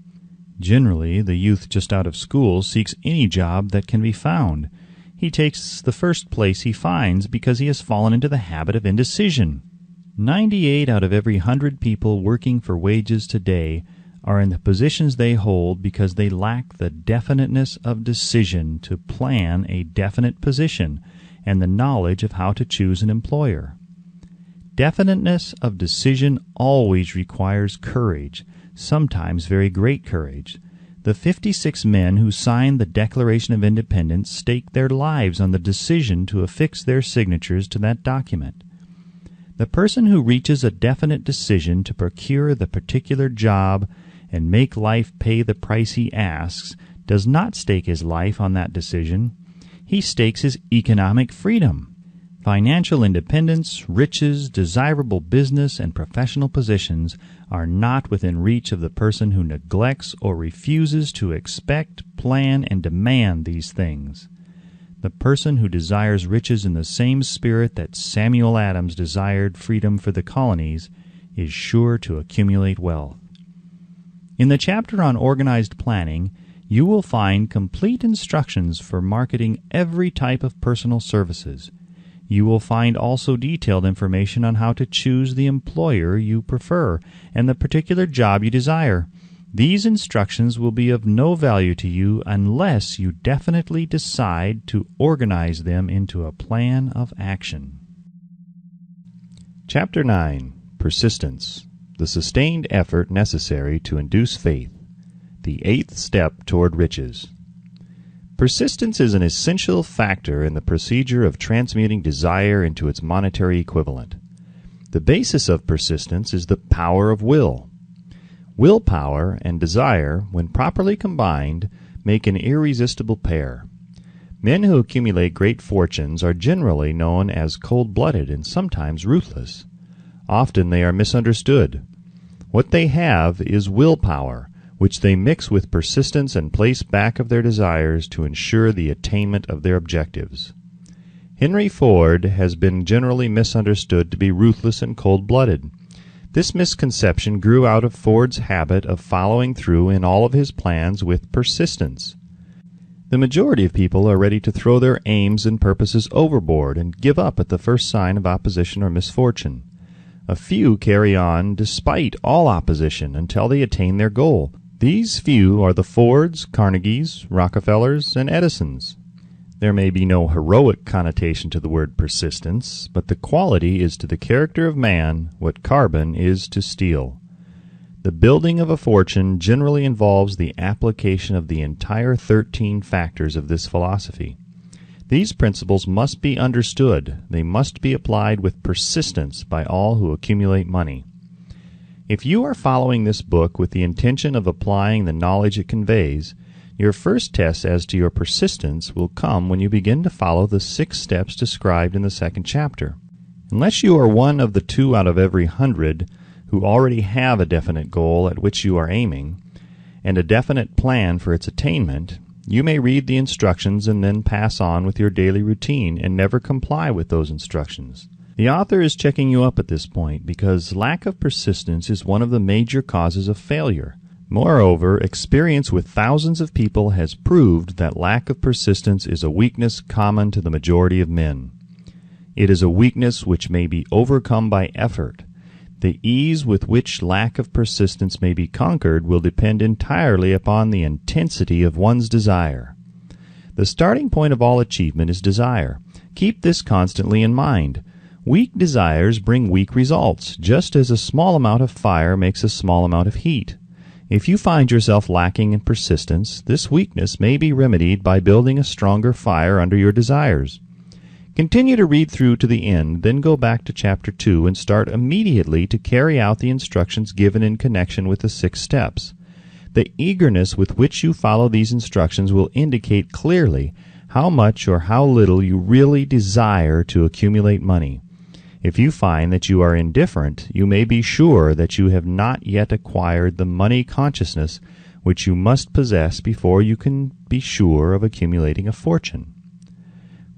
Generally, the youth just out of school seeks any job that can be found. He takes the first place he finds because he has fallen into the habit of indecision. 98 out of every 100 people working for wages today are in the positions they hold because they lack the definiteness of decision to plan a definite position and the knowledge of how to choose an employer. Definiteness of decision always requires courage, sometimes very great courage. The 56 men who signed the Declaration of Independence staked their lives on the decision to affix their signatures to that document. The person who reaches a definite decision to procure the particular job and make life pay the price he asks does not stake his life on that decision. He stakes his economic freedom. Financial independence, riches, desirable business, and professional positions are not within reach of the person who neglects or refuses to expect, plan, and demand these things. The person who desires riches in the same spirit that Samuel Adams desired freedom for the colonies is sure to accumulate wealth. In the chapter on organized planning, you will find complete instructions for marketing every type of personal services. You will find also detailed information on how to choose the employer you prefer and the particular job you desire. These instructions will be of no value to you unless you definitely decide to organize them into a plan of action. Chapter 9. Persistence. The sustained effort necessary to induce faith. The 8th step toward riches. Persistence is an essential factor in the procedure of transmuting desire into its monetary equivalent. The basis of persistence is the power of will. Willpower and desire, when properly combined, make an irresistible pair. Men who accumulate great fortunes are generally known as cold-blooded and sometimes ruthless. Often they are misunderstood. What they have is willpower, which they mix with persistence and place back of their desires to ensure the attainment of their objectives. Henry Ford has been generally misunderstood to be ruthless and cold-blooded. This misconception grew out of Ford's habit of following through in all of his plans with persistence. The majority of people are ready to throw their aims and purposes overboard and give up at the first sign of opposition or misfortune. A few carry on despite all opposition until they attain their goal. These few are the Fords, Carnegies, Rockefellers, and Edisons. There may be no heroic connotation to the word persistence, but the quality is to the character of man what carbon is to steel. The building of a fortune generally involves the application of the entire 13 factors of this philosophy. These principles must be understood. They must be applied with persistence by all who accumulate money. If you are following this book with the intention of applying the knowledge it conveys, your first test as to your persistence will come when you begin to follow the 6 steps described in the 2nd chapter. Unless you are one of the 2 out of every 100 who already have a definite goal at which you are aiming, and a definite plan for its attainment, you may read the instructions and then pass on with your daily routine and never comply with those instructions. The author is checking you up at this point because lack of persistence is one of the major causes of failure. Moreover, experience with thousands of people has proved that lack of persistence is a weakness common to the majority of men. It is a weakness which may be overcome by effort. The ease with which lack of persistence may be conquered will depend entirely upon the intensity of one's desire. The starting point of all achievement is desire. Keep this constantly in mind. Weak desires bring weak results, just as a small amount of fire makes a small amount of heat. If you find yourself lacking in persistence, this weakness may be remedied by building a stronger fire under your desires. Continue to read through to the end, then go back to Chapter 2 and start immediately to carry out the instructions given in connection with the 6 steps. The eagerness with which you follow these instructions will indicate clearly how much or how little you really desire to accumulate money. If you find that you are indifferent, you may be sure that you have not yet acquired the money consciousness which you must possess before you can be sure of accumulating a fortune.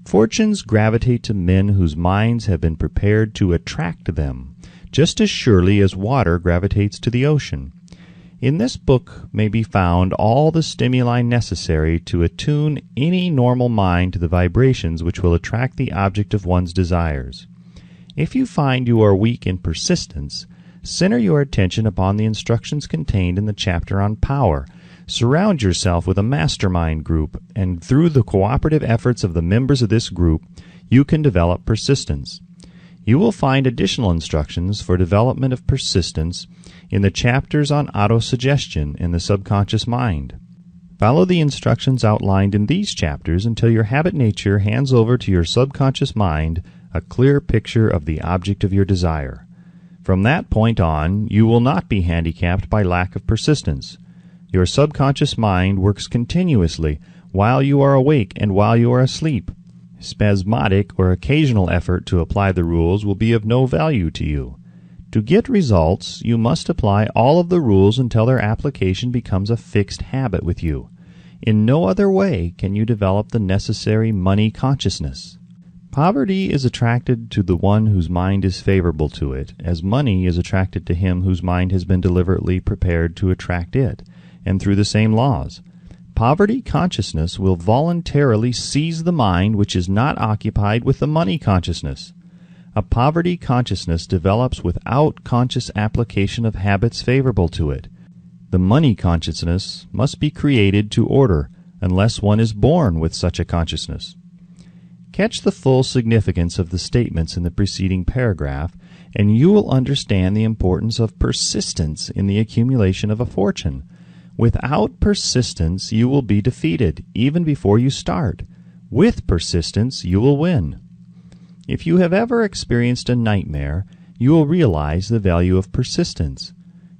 Fortunes gravitate to men whose minds have been prepared to attract them, just as surely as water gravitates to the ocean. In this book may be found all the stimuli necessary to attune any normal mind to the vibrations which will attract the object of one's desires. If you find you are weak in persistence, center your attention upon the instructions contained in the chapter on power. Surround yourself with a mastermind group, and through the cooperative efforts of the members of this group, you can develop persistence. You will find additional instructions for development of persistence in the chapters on autosuggestion in the subconscious mind. Follow the instructions outlined in these chapters until your habit nature hands over to your subconscious mind a clear picture of the object of your desire. From that point on, you will not be handicapped by lack of persistence. Your subconscious mind works continuously while you are awake and while you are asleep. Spasmodic or occasional effort to apply the rules will be of no value to you. To get results, you must apply all of the rules until their application becomes a fixed habit with you. In no other way can you develop the necessary money consciousness. Poverty is attracted to the one whose mind is favorable to it, as money is attracted to him whose mind has been deliberately prepared to attract it, and through the same laws. Poverty consciousness will voluntarily seize the mind which is not occupied with the money consciousness. A poverty consciousness develops without conscious application of habits favorable to it. The money consciousness must be created to order, unless one is born with such a consciousness. Catch the full significance of the statements in the preceding paragraph, and you will understand the importance of persistence in the accumulation of a fortune. Without persistence, you will be defeated, even before you start. With persistence, you will win. If you have ever experienced a nightmare, you will realize the value of persistence.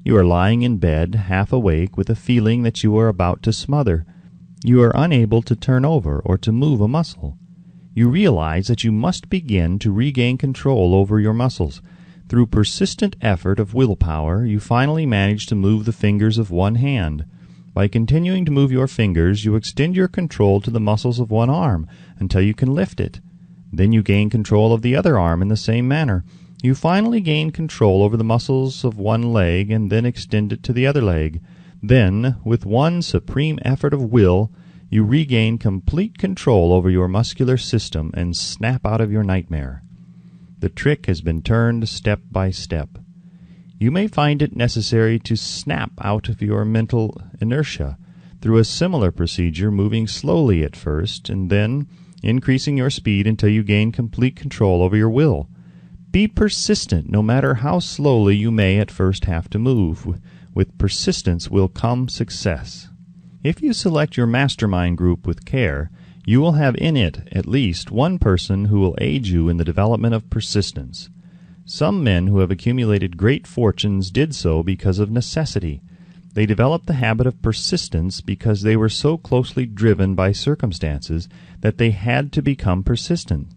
You are lying in bed, half awake, with a feeling that you are about to smother. You are unable to turn over or to move a muscle. You realize that you must begin to regain control over your muscles. Through persistent effort of willpower, you finally manage to move the fingers of one hand. By continuing to move your fingers, you extend your control to the muscles of one arm until you can lift it. Then you gain control of the other arm in the same manner. You finally gain control over the muscles of one leg and then extend it to the other leg. Then, with one supreme effort of will, you regain complete control over your muscular system and snap out of your nightmare. The trick has been turned step by step. You may find it necessary to snap out of your mental inertia through a similar procedure, moving slowly at first and then increasing your speed until you gain complete control over your will. Be persistent, no matter how slowly you may at first have to move. With persistence will come success. If you select your mastermind group with care, you will have in it at least one person who will aid you in the development of persistence. Some men who have accumulated great fortunes did so because of necessity. They developed the habit of persistence because they were so closely driven by circumstances that they had to become persistent.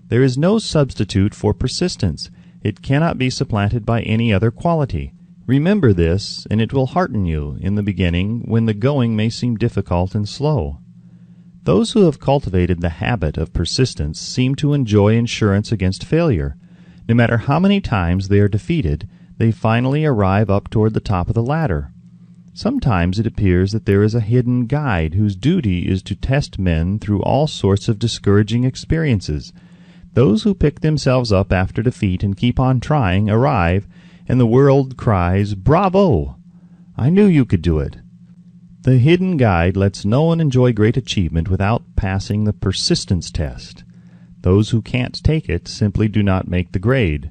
There is no substitute for persistence. It cannot be supplanted by any other quality. Remember this, and it will hearten you in the beginning when the going may seem difficult and slow. Those who have cultivated the habit of persistence seem to enjoy insurance against failure. No matter how many times they are defeated, they finally arrive up toward the top of the ladder. Sometimes it appears that there is a hidden guide whose duty is to test men through all sorts of discouraging experiences. Those who pick themselves up after defeat and keep on trying arrive, and the world cries, "Bravo! I knew you could do it." The hidden guide lets no one enjoy great achievement without passing the persistence test. Those who can't take it simply do not make the grade.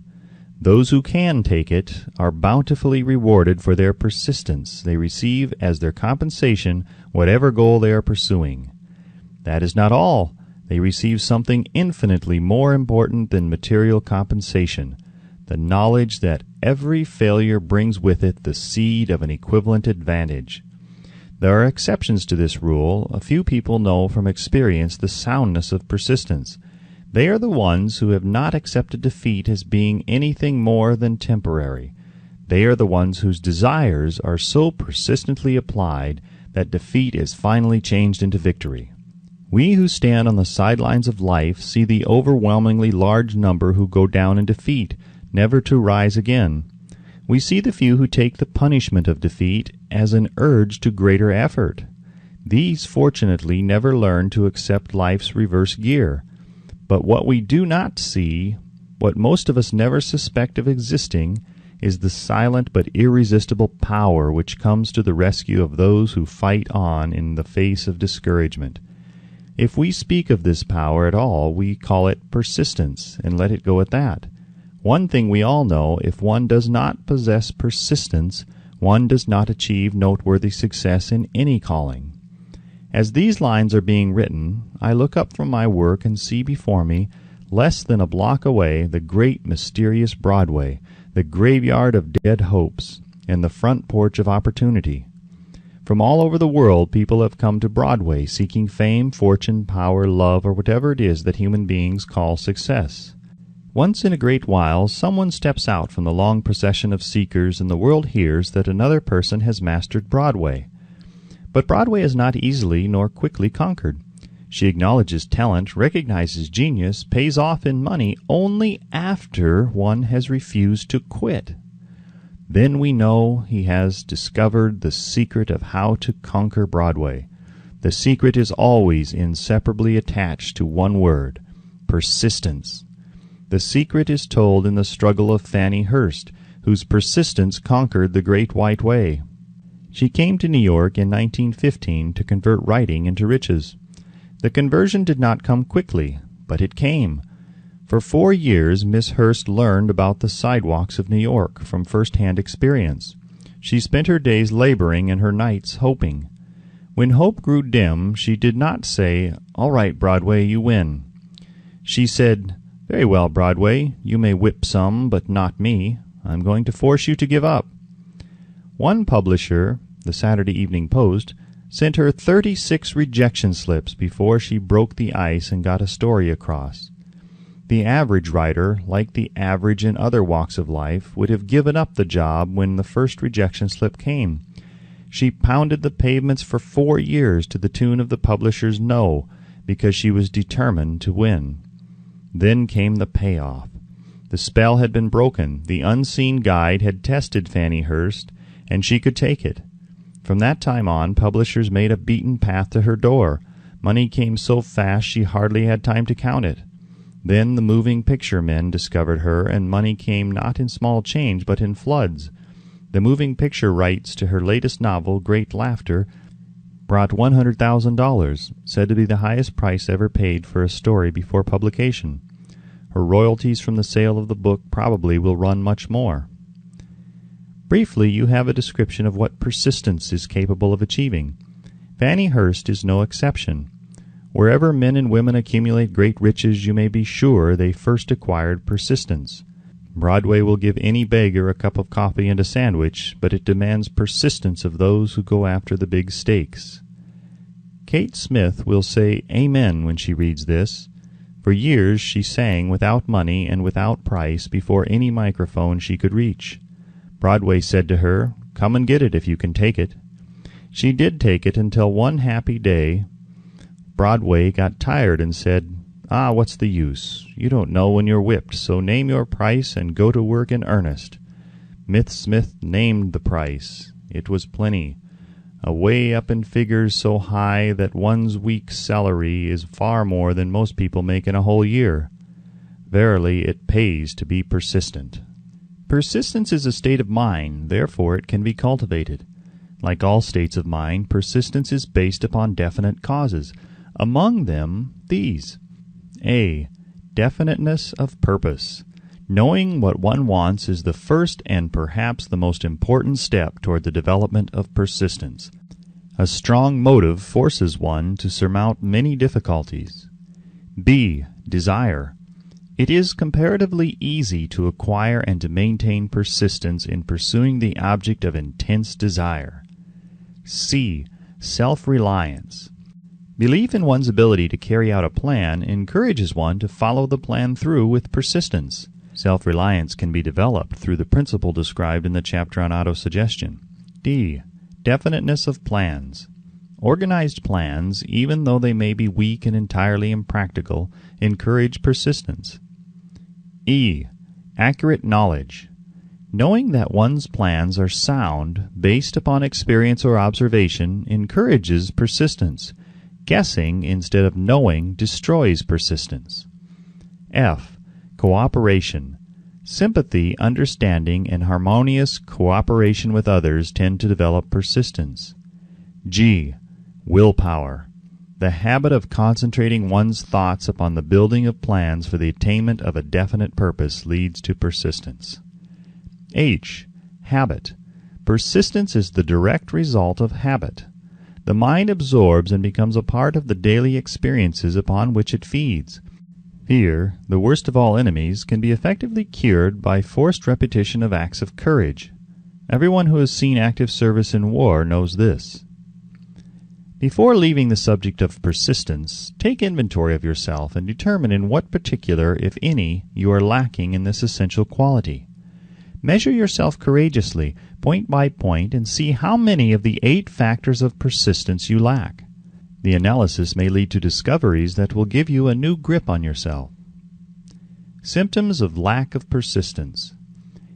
Those who can take it are bountifully rewarded for their persistence. They receive as their compensation whatever goal they are pursuing. That is not all. They receive something infinitely more important than material compensation, the knowledge that every failure brings with it the seed of an equivalent advantage. There are exceptions to this rule. A few people know from experience the soundness of persistence. They are the ones who have not accepted defeat as being anything more than temporary. They are the ones whose desires are so persistently applied that defeat is finally changed into victory. We who stand on the sidelines of life see the overwhelmingly large number who go down in defeat, never to rise again. We see the few who take the punishment of defeat as an urge to greater effort. These, fortunately, never learn to accept life's reverse gear. But what we do not see What most of us never suspect of existing is the silent but irresistible power which comes to the rescue of those who fight on in the face of discouragement. If we speak of this power at all, we call it persistence, and let it go at that. One thing we all know, if one does not possess persistence, one does not achieve noteworthy success in any calling. As these lines are being written, I look up from my work and see before me, less than a block away, the great mysterious Broadway, the graveyard of dead hopes, and the front porch of opportunity. From all over the world people have come to Broadway seeking fame, fortune, power, love, or whatever it is that human beings call success. Once in a great while someone steps out from the long procession of seekers, and the world hears that another person has mastered Broadway. But Broadway is not easily nor quickly conquered. She acknowledges talent, recognizes genius, pays off in money only after one has refused to quit. Then we know he has discovered the secret of how to conquer Broadway. The secret is always inseparably attached to one word: persistence. The secret is told in the struggle of Fannie Hurst, whose persistence conquered the Great White Way. She came to New York in 1915 to convert writing into riches. The conversion did not come quickly, but it came. For 4 years Miss Hurst learned about the sidewalks of New York from first-hand experience. She spent her days laboring and her nights hoping. When hope grew dim, she did not say, "All right, Broadway, you win." She said, "Very well, Broadway, you may whip some, but not me. I'm going to force you to give up." One publisher, the Saturday Evening Post, sent her 36 rejection slips before she broke the ice and got a story across. The average writer, like the average in other walks of life, would have given up the job when the first rejection slip came. She pounded the pavements for 4 years to the tune of the publisher's no, because she was determined to win. Then came the payoff. The spell had been broken. The unseen guide had tested Fannie Hurst, and she could take it. From that time on, publishers made a beaten path to her door. Money came so fast she hardly had time to count it. Then the moving picture men discovered her, and money came not in small change but in floods. The moving picture rights to her latest novel, Great Laughter, brought $100,000, said to be the highest price ever paid for a story before publication. Her royalties from the sale of the book probably will run much more. Briefly, you have a description of what persistence is capable of achieving. Fannie Hurst is no exception. Wherever men and women accumulate great riches, you may be sure they first acquired persistence. Broadway will give any beggar a cup of coffee and a sandwich, but it demands persistence of those who go after the big stakes. Kate Smith will say amen when she reads this. For years she sang without money and without price before any microphone she could reach. Broadway said to her, "Come and get it if you can take it." She did take it until one happy day Broadway got tired and said, "What's the use? You don't know when you're whipped, so name your price and go to work in earnest." Smith named the price. It was plenty. Away up in figures so high that one's week's salary is far more than most people make in a whole year. Verily, it pays to be persistent. Persistence is a state of mind, therefore it can be cultivated. Like all states of mind, persistence is based upon definite causes. Among them, these. A. Definiteness of purpose. Knowing what one wants is the first and perhaps the most important step toward the development of persistence. A strong motive forces one to surmount many difficulties. B. Desire. It is comparatively easy to acquire and to maintain persistence in pursuing the object of intense desire. C. Self-reliance. Belief in one's ability to carry out a plan encourages one to follow the plan through with persistence. Self-reliance can be developed through the principle described in the chapter on autosuggestion. D. Definiteness of plans. Organized plans, even though they may be weak and entirely impractical, encourage persistence. E. Accurate knowledge. Knowing that one's plans are sound, based upon experience or observation, encourages persistence. Guessing instead of knowing destroys persistence. F. Cooperation. Sympathy, understanding, and harmonious cooperation with others tend to develop persistence. G. Willpower. The habit of concentrating one's thoughts upon the building of plans for the attainment of a definite purpose leads to persistence. H. Habit. Persistence is the direct result of habit. The mind absorbs and becomes a part of the daily experiences upon which it feeds. Fear, the worst of all enemies, can be effectively cured by forced repetition of acts of courage. Everyone who has seen active service in war knows this. Before leaving the subject of persistence, take inventory of yourself and determine in what particular, if any, you are lacking in this essential quality. Measure yourself courageously, point by point, and see how many of the 8 factors of persistence you lack. The analysis may lead to discoveries that will give you a new grip on yourself. Symptoms of lack of persistence.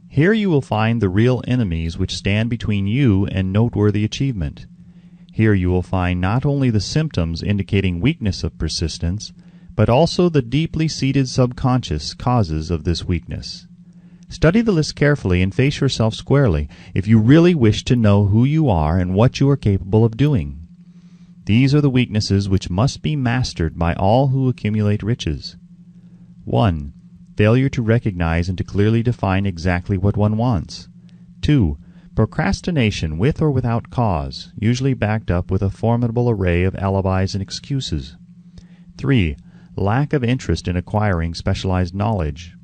Here you will find the real enemies which stand between you and noteworthy achievement. Here you will find not only the symptoms indicating weakness of persistence, but also the deeply seated subconscious causes of this weakness. Study the list carefully and face yourself squarely if you really wish to know who you are and what you are capable of doing. These are the weaknesses which must be mastered by all who accumulate riches. 1. Failure to recognize and to clearly define exactly what one wants. 2. Procrastination with or without cause, usually backed up with a formidable array of alibis and excuses. 3. Lack of interest in acquiring specialized knowledge.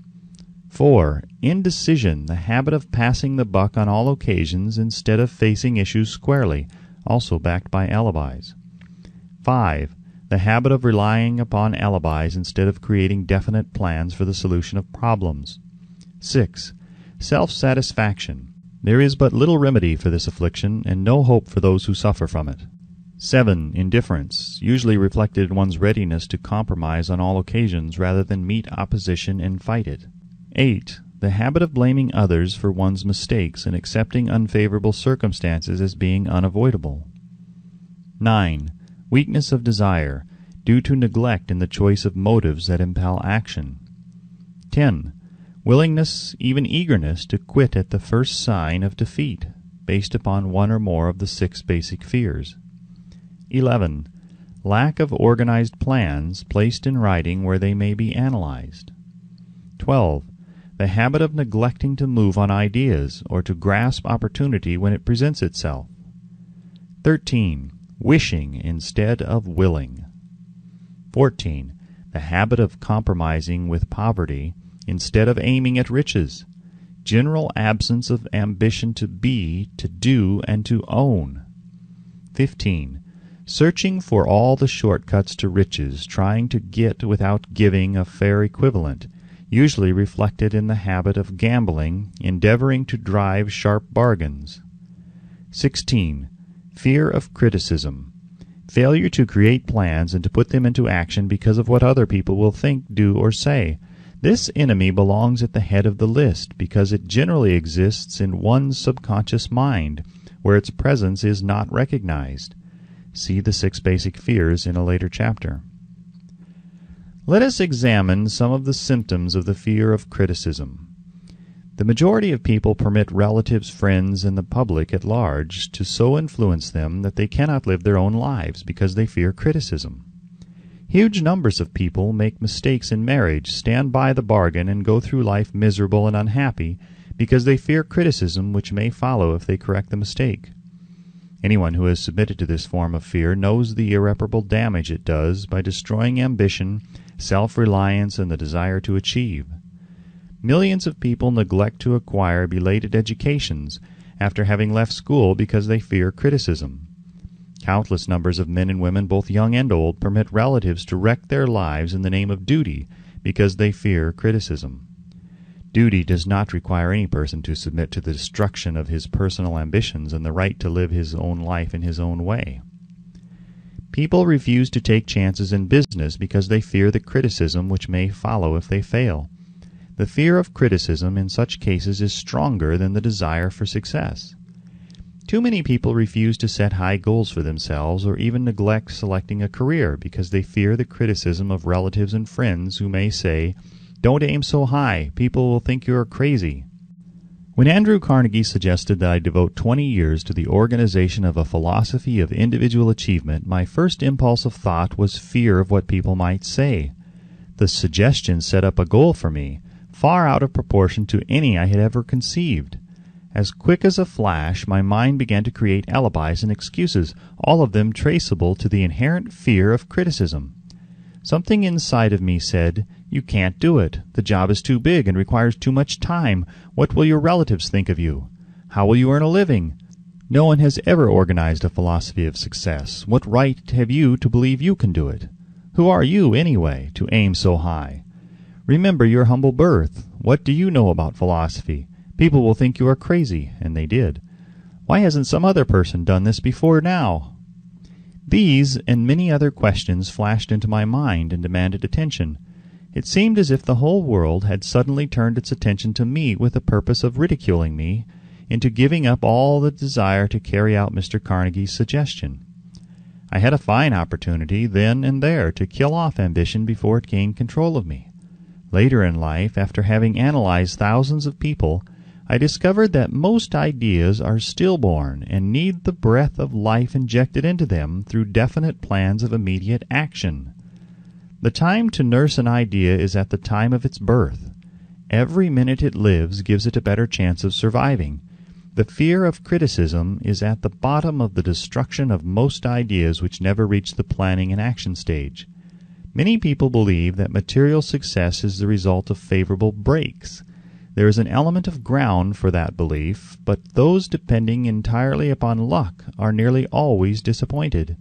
4. Indecision, the habit of passing the buck on all occasions instead of facing issues squarely, also backed by alibis. 5. The habit of relying upon alibis instead of creating definite plans for the solution of problems. 6. Self-satisfaction. There is but little remedy for this affliction, and no hope for those who suffer from it. 7. Indifference, usually reflected in one's readiness to compromise on all occasions rather than meet opposition and fight it. 8. The habit of blaming others for one's mistakes and accepting unfavorable circumstances as being unavoidable. 9. Weakness of desire, due to neglect in the choice of motives that impel action. 10. Willingness, even eagerness, to quit at the first sign of defeat, based upon one or more of the 6 basic fears. 11. Lack of organized plans placed in writing where they may be analyzed. 12. The habit of neglecting to move on ideas or to grasp opportunity when it presents itself. 13. Wishing instead of willing. 14. The habit of compromising with poverty instead of aiming at riches. General absence of ambition to be, to do, and to own. 15. Searching for all the shortcuts to riches, trying to get without giving a fair equivalent, usually reflected in the habit of gambling, endeavoring to drive sharp bargains. 16. Fear of criticism. Failure to create plans and to put them into action because of what other people will think, do, or say. This enemy belongs at the head of the list because it generally exists in one's subconscious mind, where its presence is not recognized. See the 6 basic fears in a later chapter. Let us examine some of the symptoms of the fear of criticism. The majority of people permit relatives, friends, and the public at large to so influence them that they cannot live their own lives because they fear criticism. Huge numbers of people make mistakes in marriage, stand by the bargain, and go through life miserable and unhappy because they fear criticism which may follow if they correct the mistake. Anyone who has submitted to this form of fear knows the irreparable damage it does by destroying ambition, self-reliance, and the desire to achieve. Millions of people neglect to acquire belated educations after having left school because they fear criticism. Countless numbers of men and women, both young and old, permit relatives to wreck their lives in the name of duty because they fear criticism. Duty does not require any person to submit to the destruction of his personal ambitions and the right to live his own life in his own way. People refuse to take chances in business because they fear the criticism which may follow if they fail. The fear of criticism in such cases is stronger than the desire for success. Too many people refuse to set high goals for themselves or even neglect selecting a career because they fear the criticism of relatives and friends who may say, Don't aim so high. People will think you are crazy. When Andrew Carnegie suggested that I devote 20 years to the organization of a philosophy of individual achievement, my first impulse of thought was fear of what people might say. The suggestion set up a goal for me, far out of proportion to any I had ever conceived. As quick as a flash, my mind began to create alibis and excuses, all of them traceable to the inherent fear of criticism. Something inside of me said, "You can't do it. The job is too big and requires too much time. What will your relatives think of you? How will you earn a living? No one has ever organized a philosophy of success. What right have you to believe you can do it? Who are you, anyway, to aim so high? Remember your humble birth. What do you know about philosophy? People will think you are crazy," and they did. "Why hasn't some other person done this before now?" These and many other questions flashed into my mind and demanded attention. It seemed as if the whole world had suddenly turned its attention to me with the purpose of ridiculing me into giving up all the desire to carry out Mr. Carnegie's suggestion. I had a fine opportunity then and there to kill off ambition before it gained control of me. Later in life, after having analyzed thousands of people, I discovered that most ideas are stillborn and need the breath of life injected into them through definite plans of immediate action. The time to nurse an idea is at the time of its birth. Every minute it lives gives it a better chance of surviving. The fear of criticism is at the bottom of the destruction of most ideas which never reach the planning and action stage. Many people believe that material success is the result of favorable breaks. There is an element of ground for that belief, but those depending entirely upon luck are nearly always disappointed,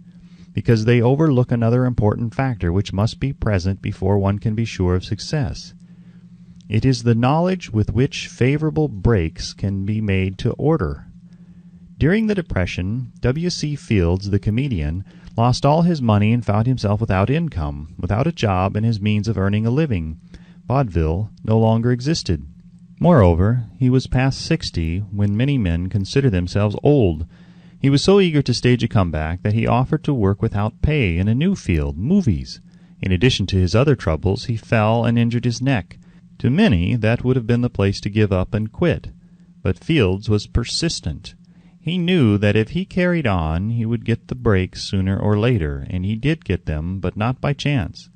because they overlook another important factor which must be present before one can be sure of success. It is the knowledge with which favorable breaks can be made to order. During the Depression, W.C. Fields, the comedian, lost all his money and found himself without income, without a job and his means of earning a living. Vaudeville no longer existed. Moreover, he was past 60 when many men consider themselves old. He was so eager to stage a comeback that he offered to work without pay in a new field, movies. In addition to his other troubles, he fell and injured his neck. To many, that would have been the place to give up and quit. But Fields was persistent. He knew that if he carried on, he would get the breaks sooner or later, and he did get them, but not by chance.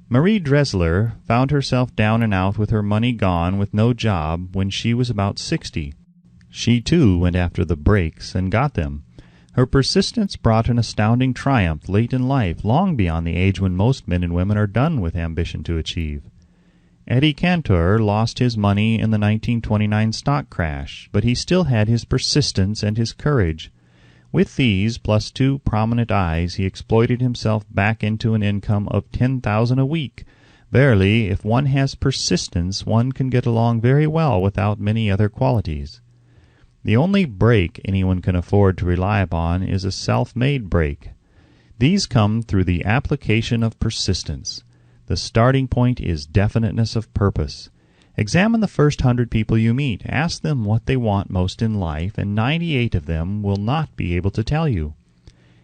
Marie Dressler found herself down and out with her money gone with no job when she was about 60. She, too, went after the breaks and got them. Her persistence brought an astounding triumph late in life, long beyond the age when most men and women are done with ambition to achieve. Eddie Cantor lost his money in the 1929 stock crash, but he still had his persistence and his courage. With these, plus 2 prominent eyes, he exploited himself back into an income of $10,000 a week. Verily, if one has persistence, one can get along very well without many other qualities. The only break anyone can afford to rely upon is a self-made break. These come through the application of persistence. The starting point is definiteness of purpose. Examine the first 100 people you meet. Ask them what they want most in life, and 98 of them will not be able to tell you.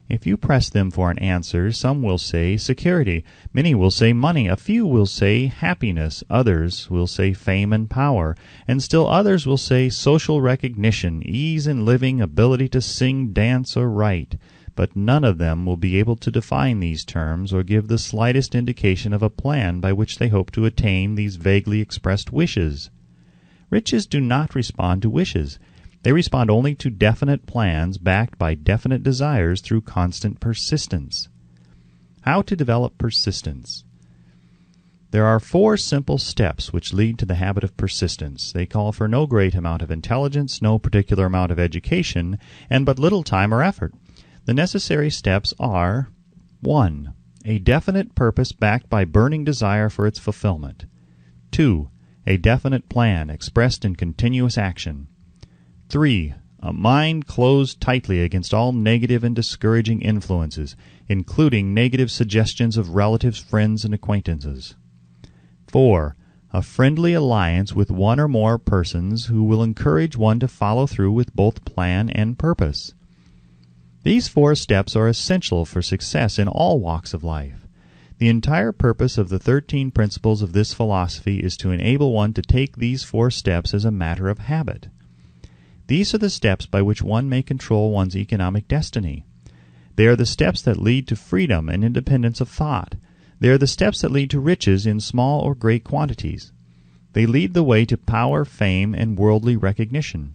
If you press them for an answer, some will say security, many will say money, a few will say happiness, others will say fame and power, and still others will say social recognition, ease in living, ability to sing, dance, or write. But none of them will be able to define these terms or give the slightest indication of a plan by which they hope to attain these vaguely expressed wishes. Riches do not respond to wishes. They respond only to definite plans backed by definite desires through constant persistence. How to develop persistence? There are 4 simple steps which lead to the habit of persistence. They call for no great amount of intelligence, no particular amount of education, and but little time or effort. The necessary steps are: 1. A definite purpose backed by burning desire for its fulfillment. 2. A definite plan expressed in continuous action. 3. A mind closed tightly against all negative and discouraging influences, including negative suggestions of relatives, friends, and acquaintances. 4. A friendly alliance with one or more persons who will encourage one to follow through with both plan and purpose. These 4 steps are essential for success in all walks of life. The entire purpose of the 13 principles of this philosophy is to enable one to take these 4 steps as a matter of habit. These are the steps by which one may control one's economic destiny. They are the steps that lead to freedom and independence of thought. They are the steps that lead to riches in small or great quantities. They lead the way to power, fame, and worldly recognition.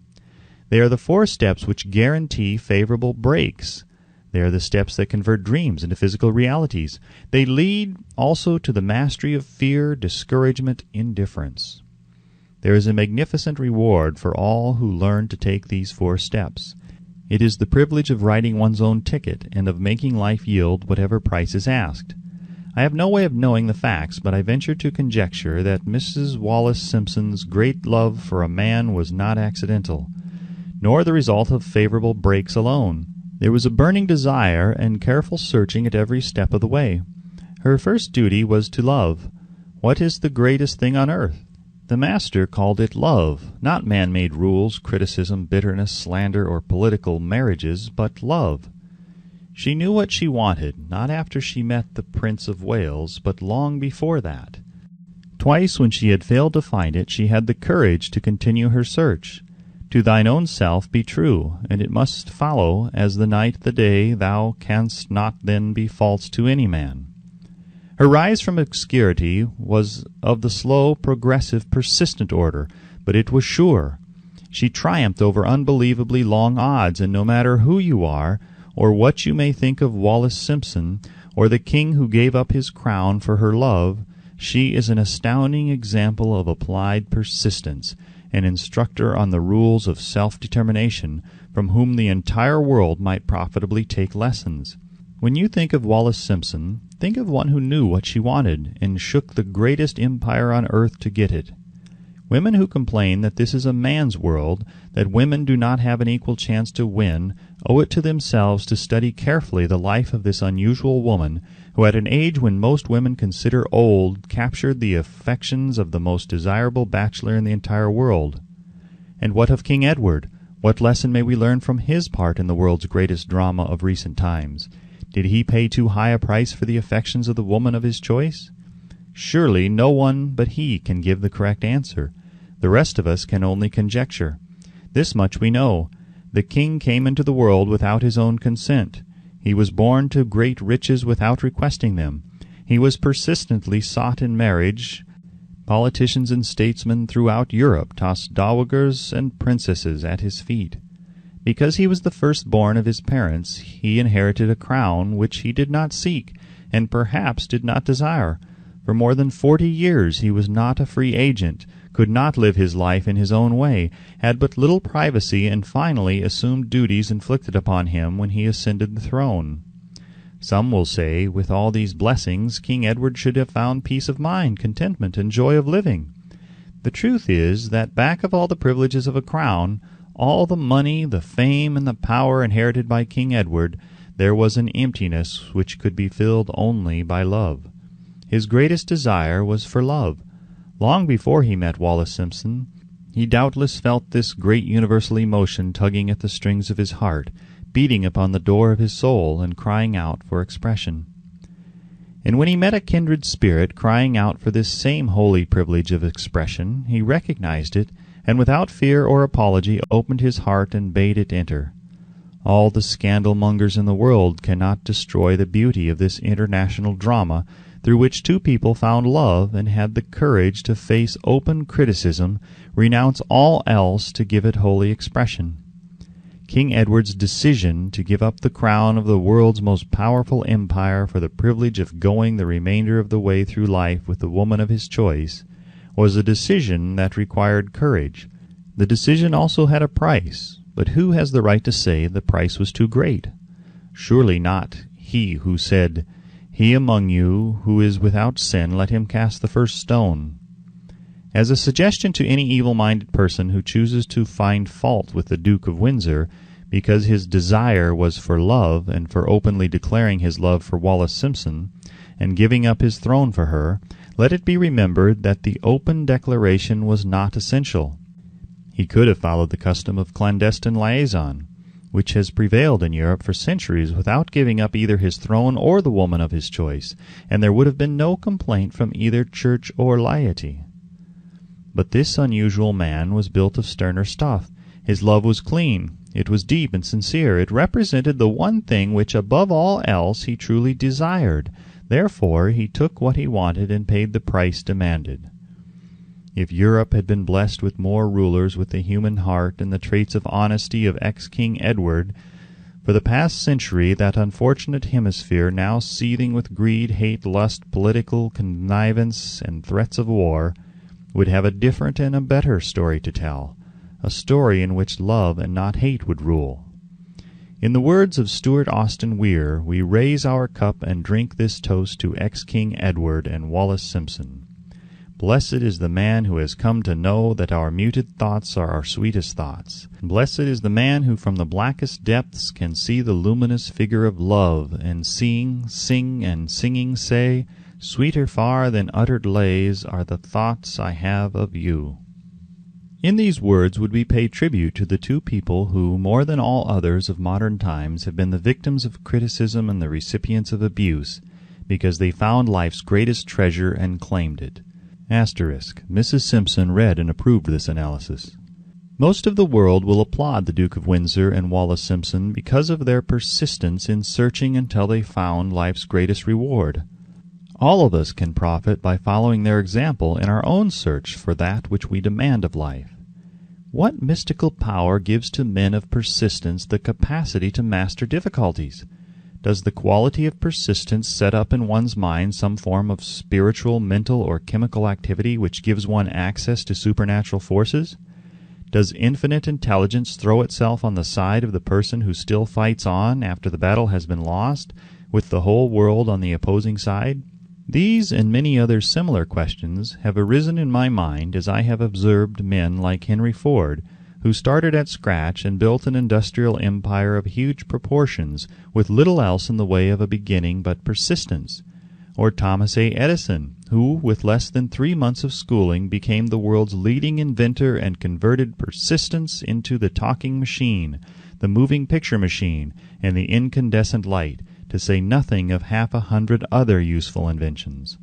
They are the 4 steps which guarantee favorable breaks. They are the steps that convert dreams into physical realities. They lead also to the mastery of fear, discouragement, indifference. There is a magnificent reward for all who learn to take these 4 steps. It is the privilege of writing one's own ticket and of making life yield whatever price is asked. I have no way of knowing the facts, but I venture to conjecture that Mrs. Wallace Simpson's great love for a man was not accidental, nor the result of favorable breaks alone. There was a burning desire and careful searching at every step of the way. Her first duty was to love. What is the greatest thing on earth? The Master called it love, not man-made rules, criticism, bitterness, slander, or political marriages, but love. She knew what she wanted, not after she met the Prince of Wales, but long before that. Twice when she had failed to find it, she had the courage to continue her search. To thine own self be true, and it must follow, as the night the day, thou canst not then be false to any man. Her rise from obscurity was of the slow, progressive, persistent order, but it was sure. She triumphed over unbelievably long odds, and no matter who you are, or what you may think of Wallace Simpson, or the king who gave up his crown for her love, she is an astounding example of applied persistence, an instructor on the rules of self-determination, from whom the entire world might profitably take lessons. When you think of Wallace Simpson, think of one who knew what she wanted, and shook the greatest empire on earth to get it. Women who complain that this is a man's world, that women do not have an equal chance to win, owe it to themselves to study carefully the life of this unusual woman, who at an age when most women consider old, captured the affections of the most desirable bachelor in the entire world. And what of King Edward? What lesson may we learn from his part in the world's greatest drama of recent times? Did he pay too high a price for the affections of the woman of his choice? Surely no one but he can give the correct answer. The rest of us can only conjecture. This much we know. The king came into the world without his own consent. He was born to great riches without requesting them. He was persistently sought in marriage. Politicians and statesmen throughout Europe tossed dowagers and princesses at his feet. Because he was the firstborn of his parents, he inherited a crown which he did not seek, and perhaps did not desire. For more than 40 years he was not a free agent, could not live his life in his own way, had but little privacy, and finally assumed duties inflicted upon him when he ascended the throne. Some will say, with all these blessings, King Edward should have found peace of mind, contentment, and joy of living. The truth is that back of all the privileges of a crown, all the money, the fame, and the power inherited by King Edward, there was an emptiness which could be filled only by love. His greatest desire was for love. Long before he met Wallace Simpson, he doubtless felt this great universal emotion tugging at the strings of his heart, beating upon the door of his soul, and crying out for expression. And when he met a kindred spirit crying out for this same holy privilege of expression, he recognized it, and without fear or apology opened his heart and bade it enter. All the scandal-mongers in the world cannot destroy the beauty of this international drama, through which two people found love and had the courage to face open criticism, renounce all else to give it holy expression. King Edward's decision to give up the crown of the world's most powerful empire for the privilege of going the remainder of the way through life with the woman of his choice was a decision that required courage. The decision also had a price, but who has the right to say the price was too great? Surely not he who said, "He among you who is without sin, let him cast the first stone." As a suggestion to any evil-minded person who chooses to find fault with the Duke of Windsor because his desire was for love and for openly declaring his love for Wallace Simpson and giving up his throne for her, let it be remembered that the open declaration was not essential. He could have followed the custom of clandestine liaison. which has prevailed in Europe for centuries without giving up either his throne or the woman of his choice, and there would have been no complaint from either church or laity. But this unusual man was built of sterner stuff. His love was clean. It was deep and sincere. It represented the one thing which above all else he truly desired. Therefore he took what he wanted and paid the price demanded. If Europe had been blessed with more rulers with the human heart and the traits of honesty of ex-King Edward, for the past century that unfortunate hemisphere, now seething with greed, hate, lust, political connivance, and threats of war, would have a different and a better story to tell, a story in which love and not hate would rule. In the words of Stuart Austin Weir, we raise our cup and drink this toast to ex-King Edward and Wallace Simpson. Blessed is the man who has come to know that our muted thoughts are our sweetest thoughts. Blessed is the man who from the blackest depths can see the luminous figure of love, and seeing, sing, and singing say, "Sweeter far than uttered lays are the thoughts I have of you." In these words would be paid tribute to the two people who, more than all others of modern times, have been the victims of criticism and the recipients of abuse, because they found life's greatest treasure and claimed it. Mrs. Simpson read and approved this analysis. Most of the world will applaud the Duke of Windsor and Wallace Simpson because of their persistence in searching until they found life's greatest reward. All of us can profit by following their example in our own search for that which we demand of life. What mystical power gives to men of persistence the capacity to master difficulties? Does the quality of persistence set up in one's mind some form of spiritual, mental, or chemical activity which gives one access to supernatural forces? Does infinite intelligence throw itself on the side of the person who still fights on after the battle has been lost, with the whole world on the opposing side? These and many other similar questions have arisen in my mind as I have observed men like Henry Ford, who started at scratch and built an industrial empire of huge proportions with little else in the way of a beginning but persistence, or Thomas A. Edison, who, with less than 3 months of schooling, became the world's leading inventor and converted persistence into the talking machine, the moving picture machine, and the incandescent light, to say nothing of 100 other useful inventions.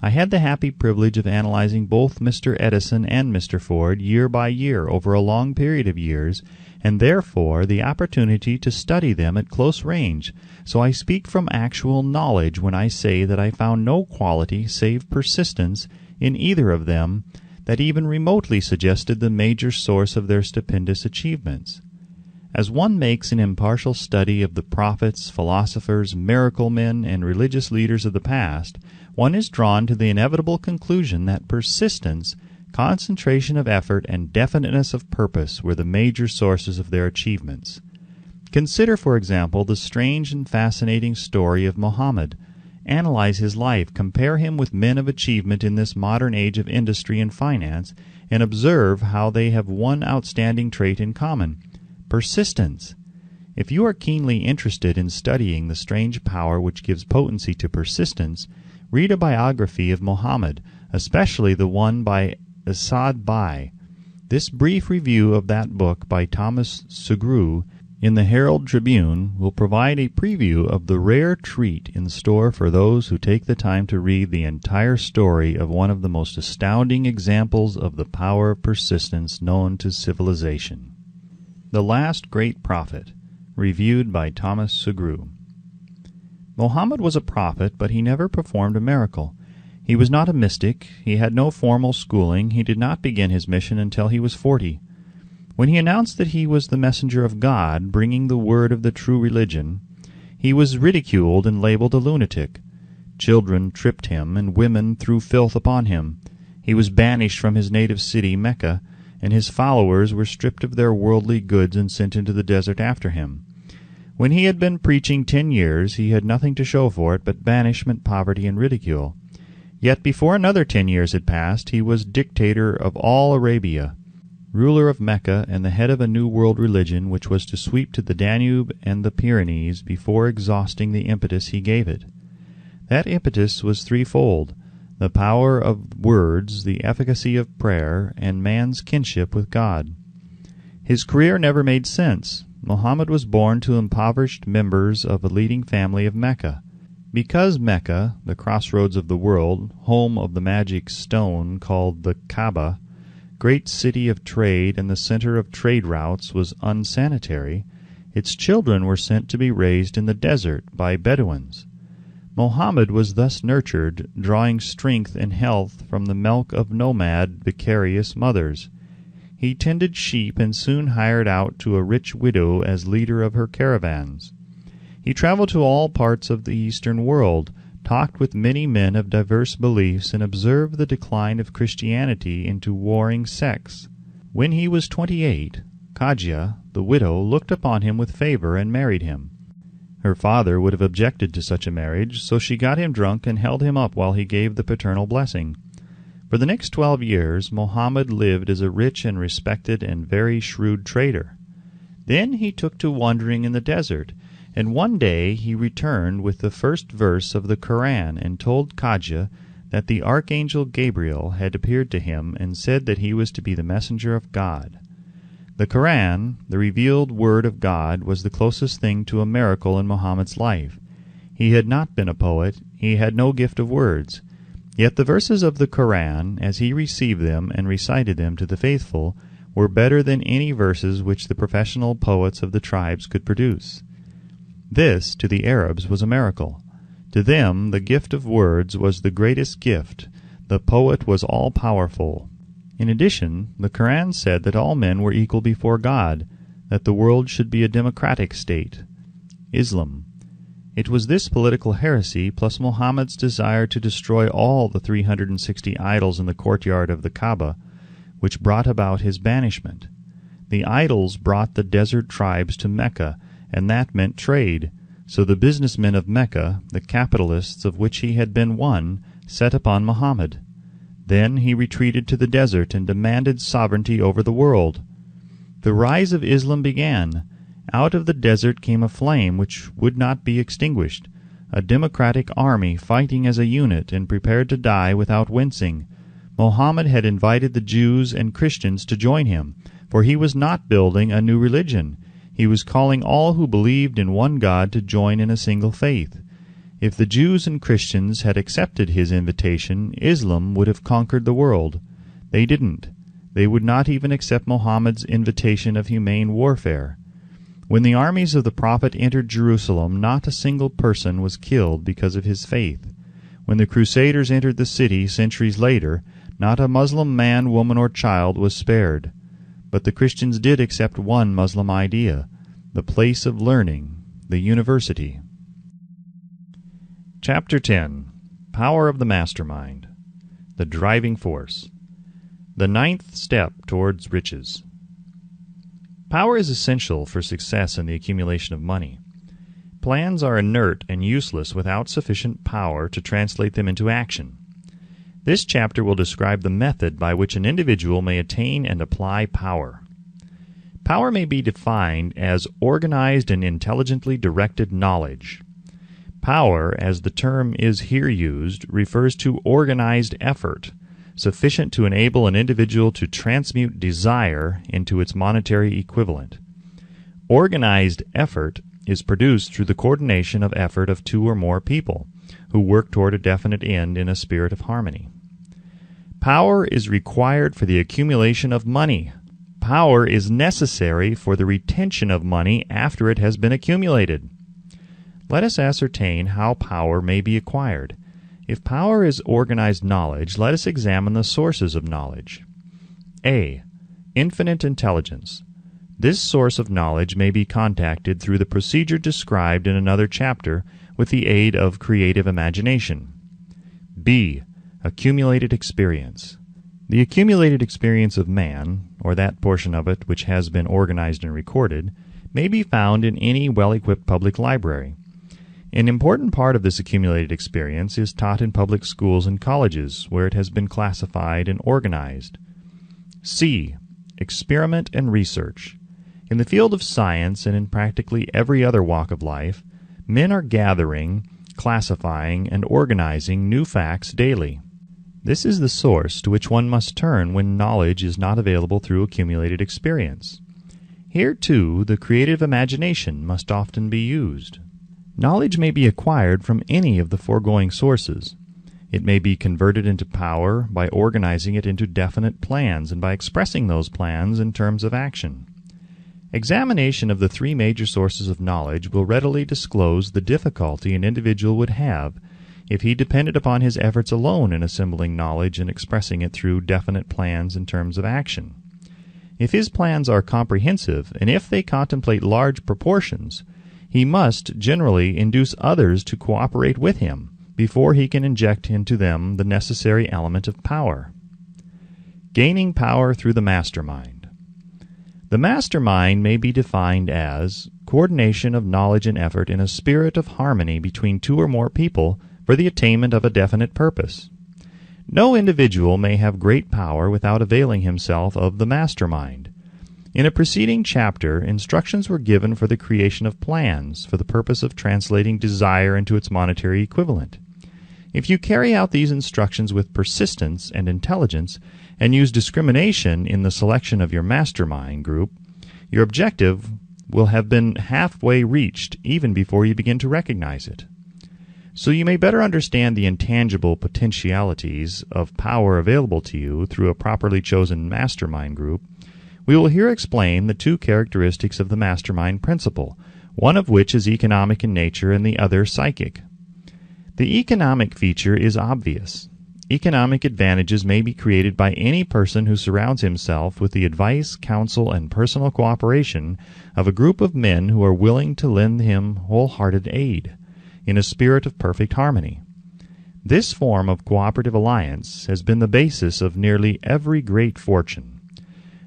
I had the happy privilege of analyzing both Mr. Edison and Mr. Ford year by year over a long period of years, and therefore the opportunity to study them at close range, so I speak from actual knowledge when I say that I found no quality save persistence in either of them that even remotely suggested the major source of their stupendous achievements. As one makes an impartial study of the prophets, philosophers, miracle men, and religious leaders of the past, one is drawn to the inevitable conclusion that persistence, concentration of effort, and definiteness of purpose were the major sources of their achievements. Consider, for example, the strange and fascinating story of Mohammed. Analyze his life, compare him with men of achievement in this modern age of industry and finance, and observe how they have one outstanding trait in common: persistence. If you are keenly interested in studying the strange power which gives potency to persistence, read a biography of Mohammed, especially the one by Asad Bai. This brief review of that book by Thomas Sugrue in the Herald Tribune will provide a preview of the rare treat in store for those who take the time to read the entire story of one of the most astounding examples of the power of persistence known to civilization. The Last Great Prophet, reviewed by Thomas Sugrue. Mohammed was a prophet, but he never performed a miracle. He was not a mystic, he had no formal schooling, he did not begin his mission until he was 40. When he announced that he was the messenger of God, bringing the word of the true religion, he was ridiculed and labeled a lunatic. Children tripped him, and women threw filth upon him. He was banished from his native city, Mecca, and his followers were stripped of their worldly goods and sent into the desert after him. When he had been preaching 10 years, he had nothing to show for it but banishment, poverty, and ridicule. Yet before another 10 years had passed, he was dictator of all Arabia, ruler of Mecca, and the head of a new world religion which was to sweep to the Danube and the Pyrenees before exhausting the impetus he gave it. That impetus was threefold: the power of words, the efficacy of prayer, and man's kinship with God. His career never made sense. Muhammad was born to impoverished members of a leading family of Mecca. Because Mecca, the crossroads of the world, home of the magic stone called the Kaaba, great city of trade and the center of trade routes, was unsanitary, its children were sent to be raised in the desert by Bedouins. Muhammad was thus nurtured, drawing strength and health from the milk of nomad, vicarious mothers. He tended sheep and soon hired out to a rich widow as leader of her caravans. He traveled to all parts of the Eastern world, talked with many men of diverse beliefs, and observed the decline of Christianity into warring sects. When he was 28, Khadija, the widow, looked upon him with favor and married him. Her father would have objected to such a marriage, so she got him drunk and held him up while he gave the paternal blessing. For the next 12 years Muhammad lived as a rich and respected and very shrewd trader. Then he took to wandering in the desert, and one day he returned with the first verse of the Koran and told Khadija that the archangel Gabriel had appeared to him and said that he was to be the messenger of God. The Koran, the revealed word of God, was the closest thing to a miracle in Muhammad's life. He had not been a poet, he had no gift of words. Yet the verses of the Koran, as he received them and recited them to the faithful, were better than any verses which the professional poets of the tribes could produce. This, to the Arabs, was a miracle. To them the gift of words was the greatest gift. The poet was all-powerful. In addition, the Koran said that all men were equal before God, that the world should be a democratic state. Islam. It was this political heresy, plus Muhammad's desire to destroy all the 360 idols in the courtyard of the Kaaba, which brought about his banishment. The idols brought the desert tribes to Mecca, and that meant trade, so the businessmen of Mecca, the capitalists of which he had been one, set upon Muhammad. Then he retreated to the desert and demanded sovereignty over the world. The rise of Islam began. Out of the desert came a flame which would not be extinguished, a democratic army fighting as a unit and prepared to die without wincing. Muhammad had invited the Jews and Christians to join him, for he was not building a new religion. He was calling all who believed in one God to join in a single faith. If the Jews and Christians had accepted his invitation, Islam would have conquered the world. They didn't. They would not even accept Muhammad's invitation of humane warfare. When the armies of the Prophet entered Jerusalem, not a single person was killed because of his faith. When the Crusaders entered the city centuries later, not a Muslim man, woman, or child was spared. But the Christians did accept one Muslim idea, the place of learning, the university. Chapter 10. Power of the Mastermind. The Driving Force. The ninth step towards riches. Power is essential for success in the accumulation of money. Plans are inert and useless without sufficient power to translate them into action. This chapter will describe the method by which an individual may attain and apply power. Power may be defined as organized and intelligently directed knowledge. Power, as the term is here used, refers to organized effort, sufficient to enable an individual to transmute desire into its monetary equivalent. Organized effort is produced through the coordination of effort of two or more people, who work toward a definite end in a spirit of harmony. Power is required for the accumulation of money. Power is necessary for the retention of money after it has been accumulated. Let us ascertain how power may be acquired. If power is organized knowledge, let us examine the sources of knowledge. A. Infinite intelligence. This source of knowledge may be contacted through the procedure described in another chapter with the aid of creative imagination. B. Accumulated experience. The accumulated experience of man, or that portion of it which has been organized and recorded, may be found in any well-equipped public library. An important part of this accumulated experience is taught in public schools and colleges, where it has been classified and organized. C. Experiment and research. In the field of science and in practically every other walk of life, men are gathering, classifying, and organizing new facts daily. This is the source to which one must turn when knowledge is not available through accumulated experience. Here, too, the creative imagination must often be used. Knowledge may be acquired from any of the foregoing sources. It may be converted into power by organizing it into definite plans and by expressing those plans in terms of action. Examination of the three major sources of knowledge will readily disclose the difficulty an individual would have if he depended upon his efforts alone in assembling knowledge and expressing it through definite plans in terms of action. If his plans are comprehensive, and if they contemplate large proportions, he must generally induce others to cooperate with him before he can inject into them the necessary element of power. Gaining power through the mastermind. The mastermind may be defined as coordination of knowledge and effort in a spirit of harmony between two or more people for the attainment of a definite purpose. No individual may have great power without availing himself of the mastermind. In a preceding chapter, instructions were given for the creation of plans for the purpose of translating desire into its monetary equivalent. If you carry out these instructions with persistence and intelligence, and use discrimination in the selection of your mastermind group, your objective will have been halfway reached even before you begin to recognize it. So you may better understand the intangible potentialities of power available to you through a properly chosen mastermind group, we will here explain the two characteristics of the mastermind principle, one of which is economic in nature and the other psychic. The economic feature is obvious. Economic advantages may be created by any person who surrounds himself with the advice, counsel, and personal cooperation of a group of men who are willing to lend him wholehearted aid, in a spirit of perfect harmony. This form of cooperative alliance has been the basis of nearly every great fortune.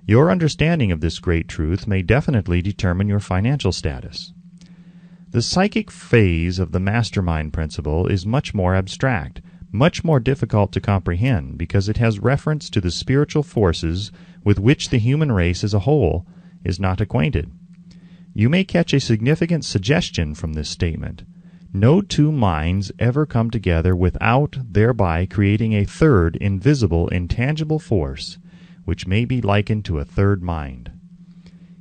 Your understanding of this great truth may definitely determine your financial status. The psychic phase of the mastermind principle is much more abstract, much more difficult to comprehend because it has reference to the spiritual forces with which the human race as a whole is not acquainted. You may catch a significant suggestion from this statement. No two minds ever come together without thereby creating a third invisible, intangible force, which may be likened to a third mind.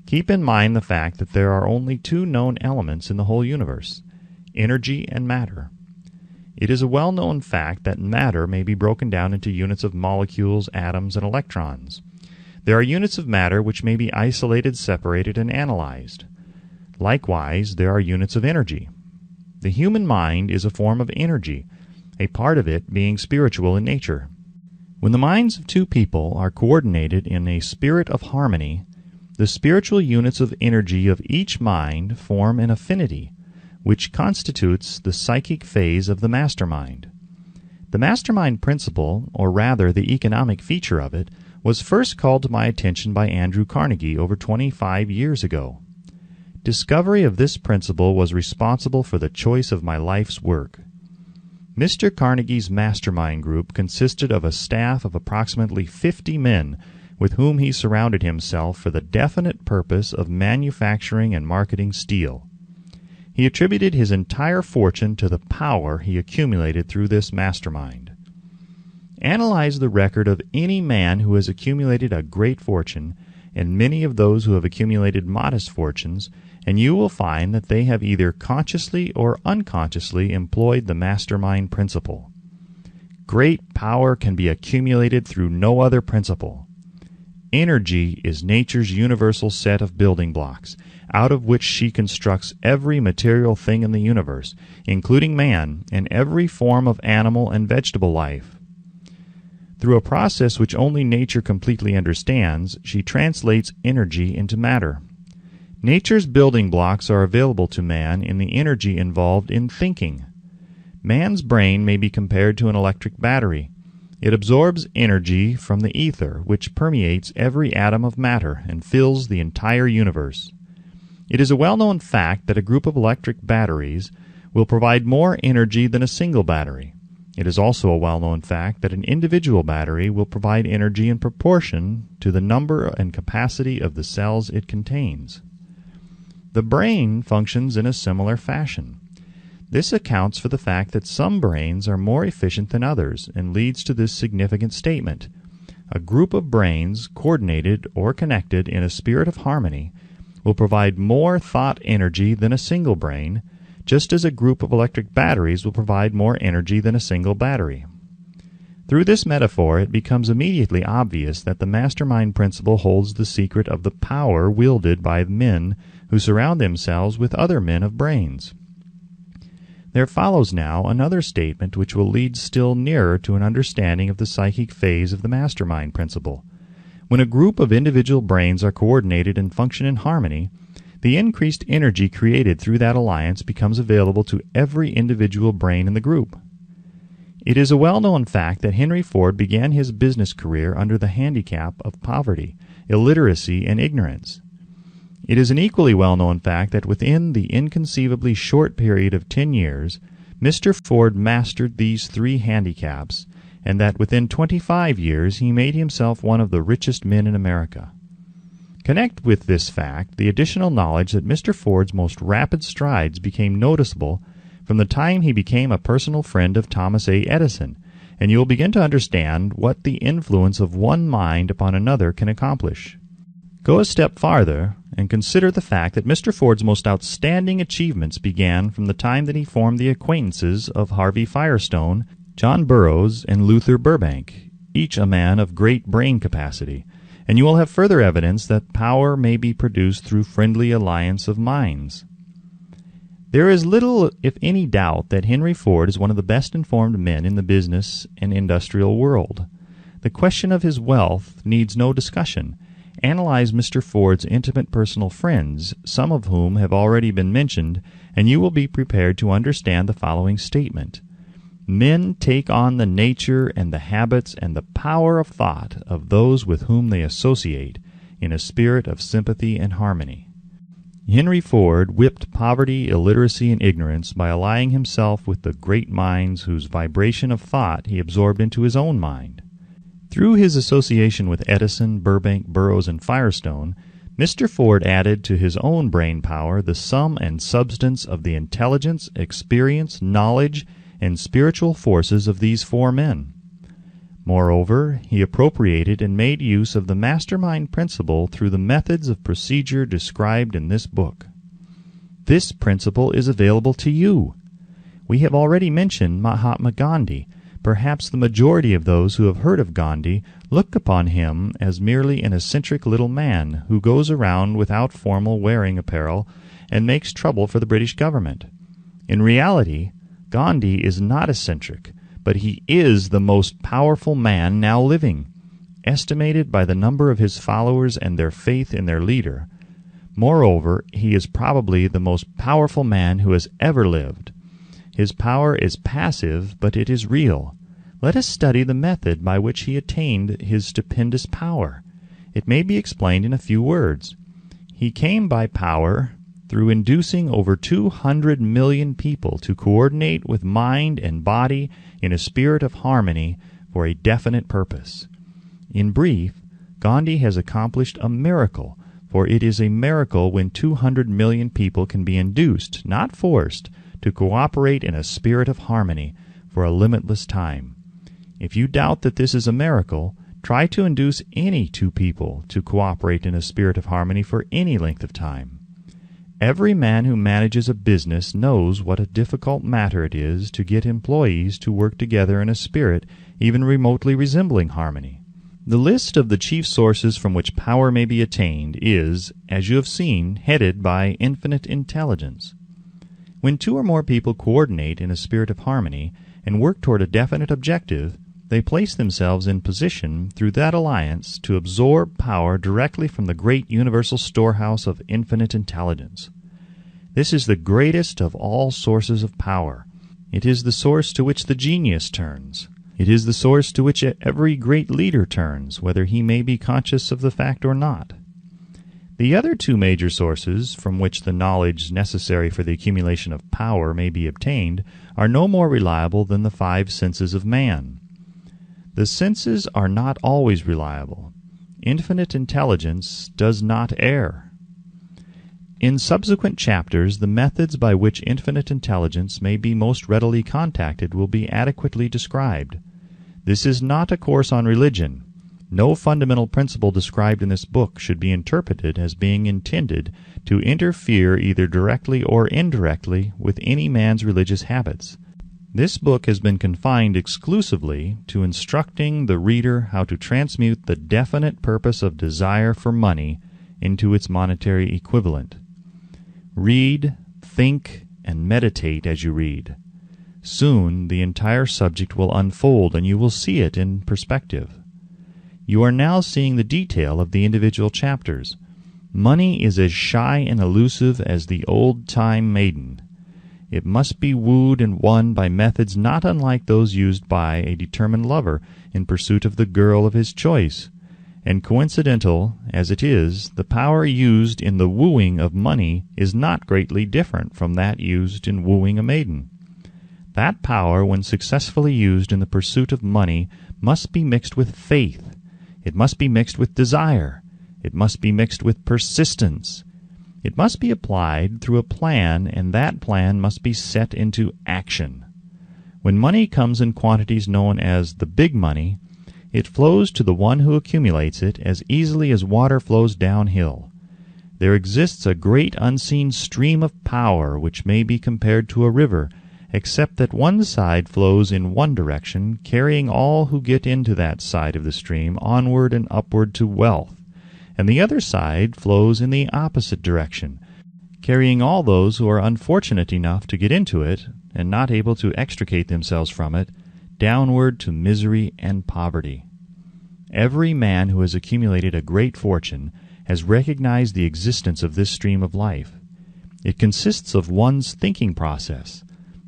Keep in mind the fact that there are only two known elements in the whole universe, energy and matter. It is a well-known fact that matter may be broken down into units of molecules, atoms, and electrons. There are units of matter which may be isolated, separated, and analyzed. Likewise, there are units of energy. The human mind is a form of energy, a part of it being spiritual in nature. When the minds of two people are coordinated in a spirit of harmony, the spiritual units of energy of each mind form an affinity, which constitutes the psychic phase of the mastermind. The mastermind principle, or rather the economic feature of it, was first called to my attention by Andrew Carnegie over 25 years ago. Discovery of this principle was responsible for the choice of my life's work. Mr. Carnegie's mastermind group consisted of a staff of approximately 50 men with whom he surrounded himself for the definite purpose of manufacturing and marketing steel. He attributed his entire fortune to the power he accumulated through this mastermind. Analyze the record of any man who has accumulated a great fortune, and many of those who have accumulated modest fortunes, and you will find that they have either consciously or unconsciously employed the mastermind principle. Great power can be accumulated through no other principle. Energy is nature's universal set of building blocks, out of which she constructs every material thing in the universe, including man and every form of animal and vegetable life. Through a process which only nature completely understands, she translates energy into matter. Nature's building blocks are available to man in the energy involved in thinking. Man's brain may be compared to an electric battery. It absorbs energy from the ether, which permeates every atom of matter and fills the entire universe. It is a well-known fact that a group of electric batteries will provide more energy than a single battery. It is also a well-known fact that an individual battery will provide energy in proportion to the number and capacity of the cells it contains. The brain functions in a similar fashion. This accounts for the fact that some brains are more efficient than others and leads to this significant statement. A group of brains, coordinated or connected in a spirit of harmony, will provide more thought energy than a single brain, just as a group of electric batteries will provide more energy than a single battery. Through this metaphor, it becomes immediately obvious that the mastermind principle holds the secret of the power wielded by men who surround themselves with other men of brains. There follows now another statement which will lead still nearer to an understanding of the psychic phase of the mastermind principle. When a group of individual brains are coordinated and function in harmony, the increased energy created through that alliance becomes available to every individual brain in the group. It is a well-known fact that Henry Ford began his business career under the handicap of poverty, illiteracy, and ignorance. It is an equally well-known fact that within the inconceivably short period of 10 years, Mr. Ford mastered these three handicaps, and that within 25 years he made himself one of the richest men in America. Connect with this fact the additional knowledge that Mr. Ford's most rapid strides became noticeable from the time he became a personal friend of Thomas A. Edison, and you will begin to understand what the influence of one mind upon another can accomplish. Go a step farther and consider the fact that Mr. Ford's most outstanding achievements began from the time that he formed the acquaintances of Harvey Firestone, John Burroughs, and Luther Burbank, each a man of great brain capacity, and you will have further evidence that power may be produced through friendly alliance of minds. There is little, if any, doubt that Henry Ford is one of the best informed men in the business and industrial world. The question of his wealth needs no discussion. Analyze Mr. Ford's intimate personal friends, some of whom have already been mentioned, and you will be prepared to understand the following statement. Men take on the nature and the habits and the power of thought of those with whom they associate in a spirit of sympathy and harmony. Henry Ford whipped poverty, illiteracy, and ignorance by allying himself with the great minds whose vibration of thought he absorbed into his own mind. Through his association with Edison, Burbank, Burroughs, and Firestone, Mr. Ford added to his own brain power the sum and substance of the intelligence, experience, knowledge, and spiritual forces of these four men. Moreover, he appropriated and made use of the mastermind principle through the methods of procedure described in this book. This principle is available to you. We have already mentioned Mahatma Gandhi. Perhaps the majority of those who have heard of Gandhi look upon him as merely an eccentric little man who goes around without formal wearing apparel and makes trouble for the British government. In reality, Gandhi is not eccentric, but he is the most powerful man now living, estimated by the number of his followers and their faith in their leader. Moreover, he is probably the most powerful man who has ever lived. His power is passive, but it is real. Let us study the method by which he attained his stupendous power. It may be explained in a few words. He came by power through inducing over 200 million people to coordinate with mind and body in a spirit of harmony for a definite purpose. In brief, Gandhi has accomplished a miracle, for it is a miracle when 200 million people can be induced, not forced, to cooperate in a spirit of harmony for a limitless time. If you doubt that this is a miracle, try to induce any two people to cooperate in a spirit of harmony for any length of time. Every man who manages a business knows what a difficult matter it is to get employees to work together in a spirit even remotely resembling harmony. The list of the chief sources from which power may be attained is, as you have seen, headed by infinite intelligence. When two or more people coordinate in a spirit of harmony and work toward a definite objective, they place themselves in position through that alliance to absorb power directly from the great universal storehouse of infinite intelligence. This is the greatest of all sources of power. It is the source to which the genius turns. It is the source to which every great leader turns, whether he may be conscious of the fact or not. The other two major sources from which the knowledge necessary for the accumulation of power may be obtained are no more reliable than the five senses of man. The senses are not always reliable. Infinite intelligence does not err. In subsequent chapters, the methods by which infinite intelligence may be most readily contacted will be adequately described. This is not a course on religion, No fundamental principle described in this book should be interpreted as being intended to interfere either directly or indirectly with any man's religious habits. This book has been confined exclusively to instructing the reader how to transmute the definite purpose of desire for money into its monetary equivalent. Read, think, and meditate as you read. Soon the entire subject will unfold and you will see it in perspective. You are now seeing the detail of the individual chapters. Money is as shy and elusive as the old-time maiden. It must be wooed and won by methods not unlike those used by a determined lover in pursuit of the girl of his choice. And coincidental as it is, the power used in the wooing of money is not greatly different from that used in wooing a maiden. That power, when successfully used in the pursuit of money, must be mixed with faith. It must be mixed with desire. It must be mixed with persistence. It must be applied through a plan, and that plan must be set into action. When money comes in quantities known as the big money, it flows to the one who accumulates it as easily as water flows downhill. There exists a great unseen stream of power which may be compared to a river, except that one side flows in one direction, carrying all who get into that side of the stream onward and upward to wealth, and the other side flows in the opposite direction, carrying all those who are unfortunate enough to get into it, and not able to extricate themselves from it, downward to misery and poverty. Every man who has accumulated a great fortune has recognized the existence of this stream of life. It consists of one's thinking process.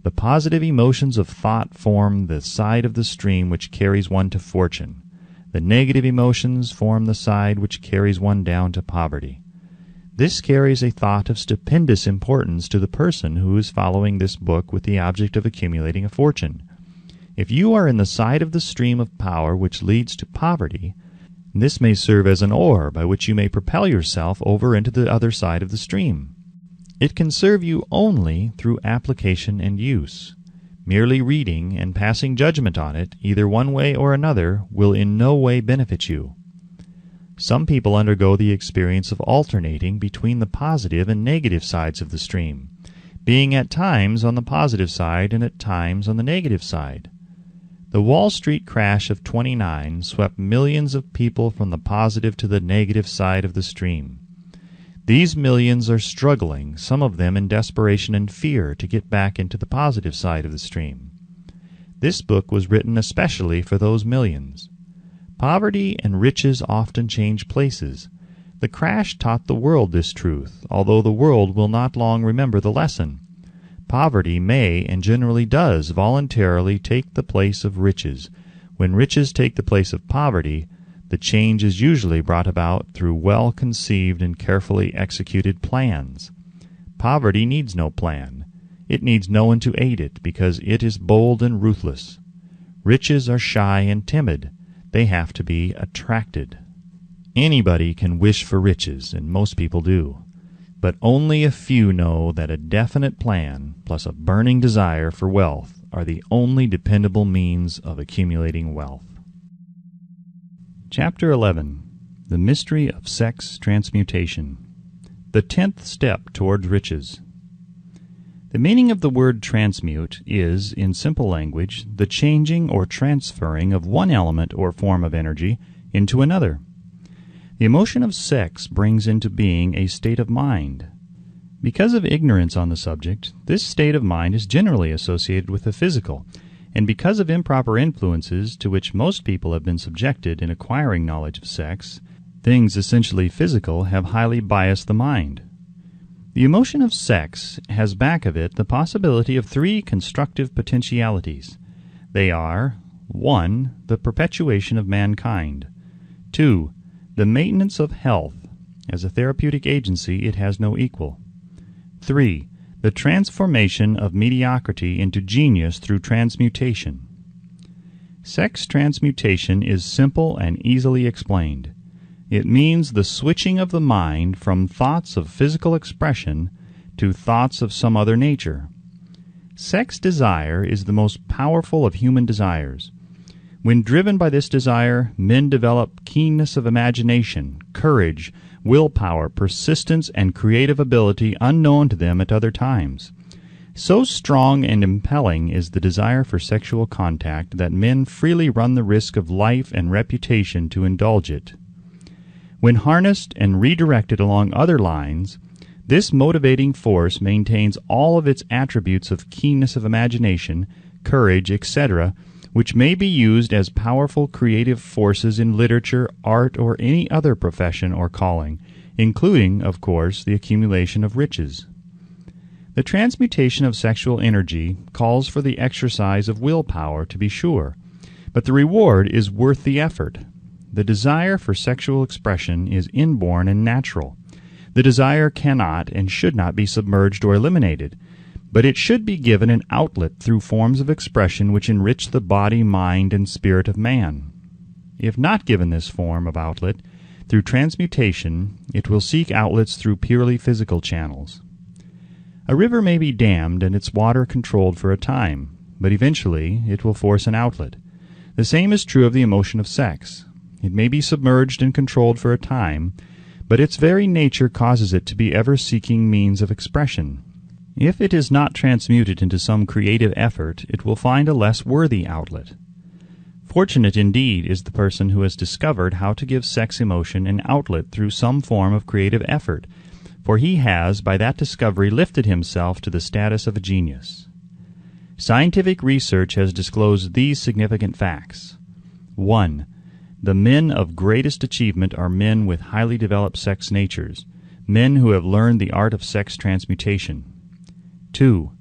The positive emotions of thought form the side of the stream which carries one to fortune. The negative emotions form the side which carries one down to poverty. This carries a thought of stupendous importance to the person who is following this book with the object of accumulating a fortune. If you are in the side of the stream of power which leads to poverty, this may serve as an oar by which you may propel yourself over into the other side of the stream. It can serve you only through application and use. Merely reading and passing judgment on it, either one way or another, will in no way benefit you. Some people undergo the experience of alternating between the positive and negative sides of the stream, being at times on the positive side and at times on the negative side. The Wall Street crash of '29 swept millions of people from the positive to the negative side of the stream. These millions are struggling, some of them in desperation and fear, to get back into the positive side of the stream. This book was written especially for those millions. Poverty and riches often change places. The crash taught the world this truth, although the world will not long remember the lesson. Poverty may, and generally does, voluntarily take the place of riches. When riches take the place of poverty, the change is usually brought about through well-conceived and carefully executed plans. Poverty needs no plan. It needs no one to aid it, because it is bold and ruthless. Riches are shy and timid. They have to be attracted. Anybody can wish for riches, and most people do. But only a few know that a definite plan, plus a burning desire for wealth, are the only dependable means of accumulating wealth. Chapter 11. The Mystery of Sex Transmutation. The 10th Step Towards Riches. The meaning of the word transmute is, in simple language, the changing or transferring of one element or form of energy into another. The emotion of sex brings into being a state of mind. Because of ignorance on the subject, this state of mind is generally associated with the physical, and because of improper influences to which most people have been subjected in acquiring knowledge of sex, things essentially physical have highly biased the mind. The emotion of sex has back of it the possibility of 3 constructive potentialities. They are 1. The perpetuation of mankind. 2. The maintenance of health. As a therapeutic agency, it has no equal. 3. The transformation of mediocrity into genius through transmutation. Sex transmutation is simple and easily explained. It means the switching of the mind from thoughts of physical expression to thoughts of some other nature. Sex desire is the most powerful of human desires. When driven by this desire, men develop keenness of imagination, courage, willpower, persistence, and creative ability unknown to them at other times. So strong and impelling is the desire for sexual contact that men freely run the risk of life and reputation to indulge it. When harnessed and redirected along other lines, this motivating force maintains all of its attributes of keenness of imagination, courage, etc., which may be used as powerful creative forces in literature, art, or any other profession or calling, including, of course, the accumulation of riches. The transmutation of sexual energy calls for the exercise of willpower, to be sure, but the reward is worth the effort. The desire for sexual expression is inborn and natural. The desire cannot and should not be submerged or eliminated, but it should be given an outlet through forms of expression which enrich the body, mind, and spirit of man. If not given this form of outlet, through transmutation, it will seek outlets through purely physical channels. A river may be dammed and its water controlled for a time, but eventually it will force an outlet. The same is true of the emotion of sex. It may be submerged and controlled for a time, but its very nature causes it to be ever seeking means of expression. If it is not transmuted into some creative effort, it will find a less worthy outlet. Fortunate indeed is the person who has discovered how to give sex emotion an outlet through some form of creative effort, for he has, by that discovery, lifted himself to the status of a genius. Scientific research has disclosed these significant facts. 1. The men of greatest achievement are men with highly developed sex natures, men who have learned the art of sex transmutation. 2.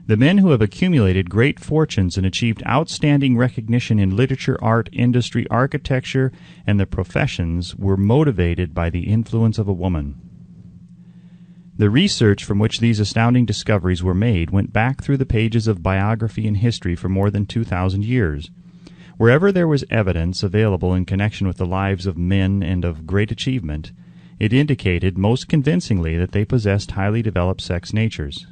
The men who have accumulated great fortunes and achieved outstanding recognition in literature, art, industry, architecture, and the professions were motivated by the influence of a woman. The research from which these astounding discoveries were made went back through the pages of biography and history for more than 2,000 years. Wherever there was evidence available in connection with the lives of men and of great achievement, it indicated most convincingly that they possessed highly developed sex natures.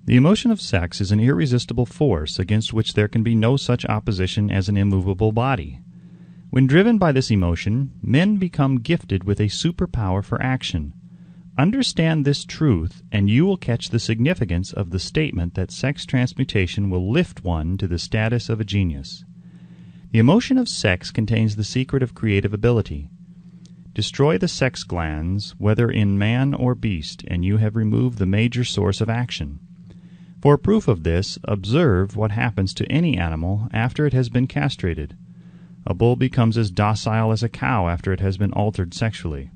The emotion of sex is an irresistible force against which there can be no such opposition as an immovable body. When driven by this emotion, men become gifted with a superpower for action. Understand this truth, and you will catch the significance of the statement that sex transmutation will lift one to the status of a genius. The emotion of sex contains the secret of creative ability. Destroy the sex glands, whether in man or beast, and you have removed the major source of action. For proof of this, observe what happens to any animal after it has been castrated. A bull becomes as docile as a cow after it has been altered sexually.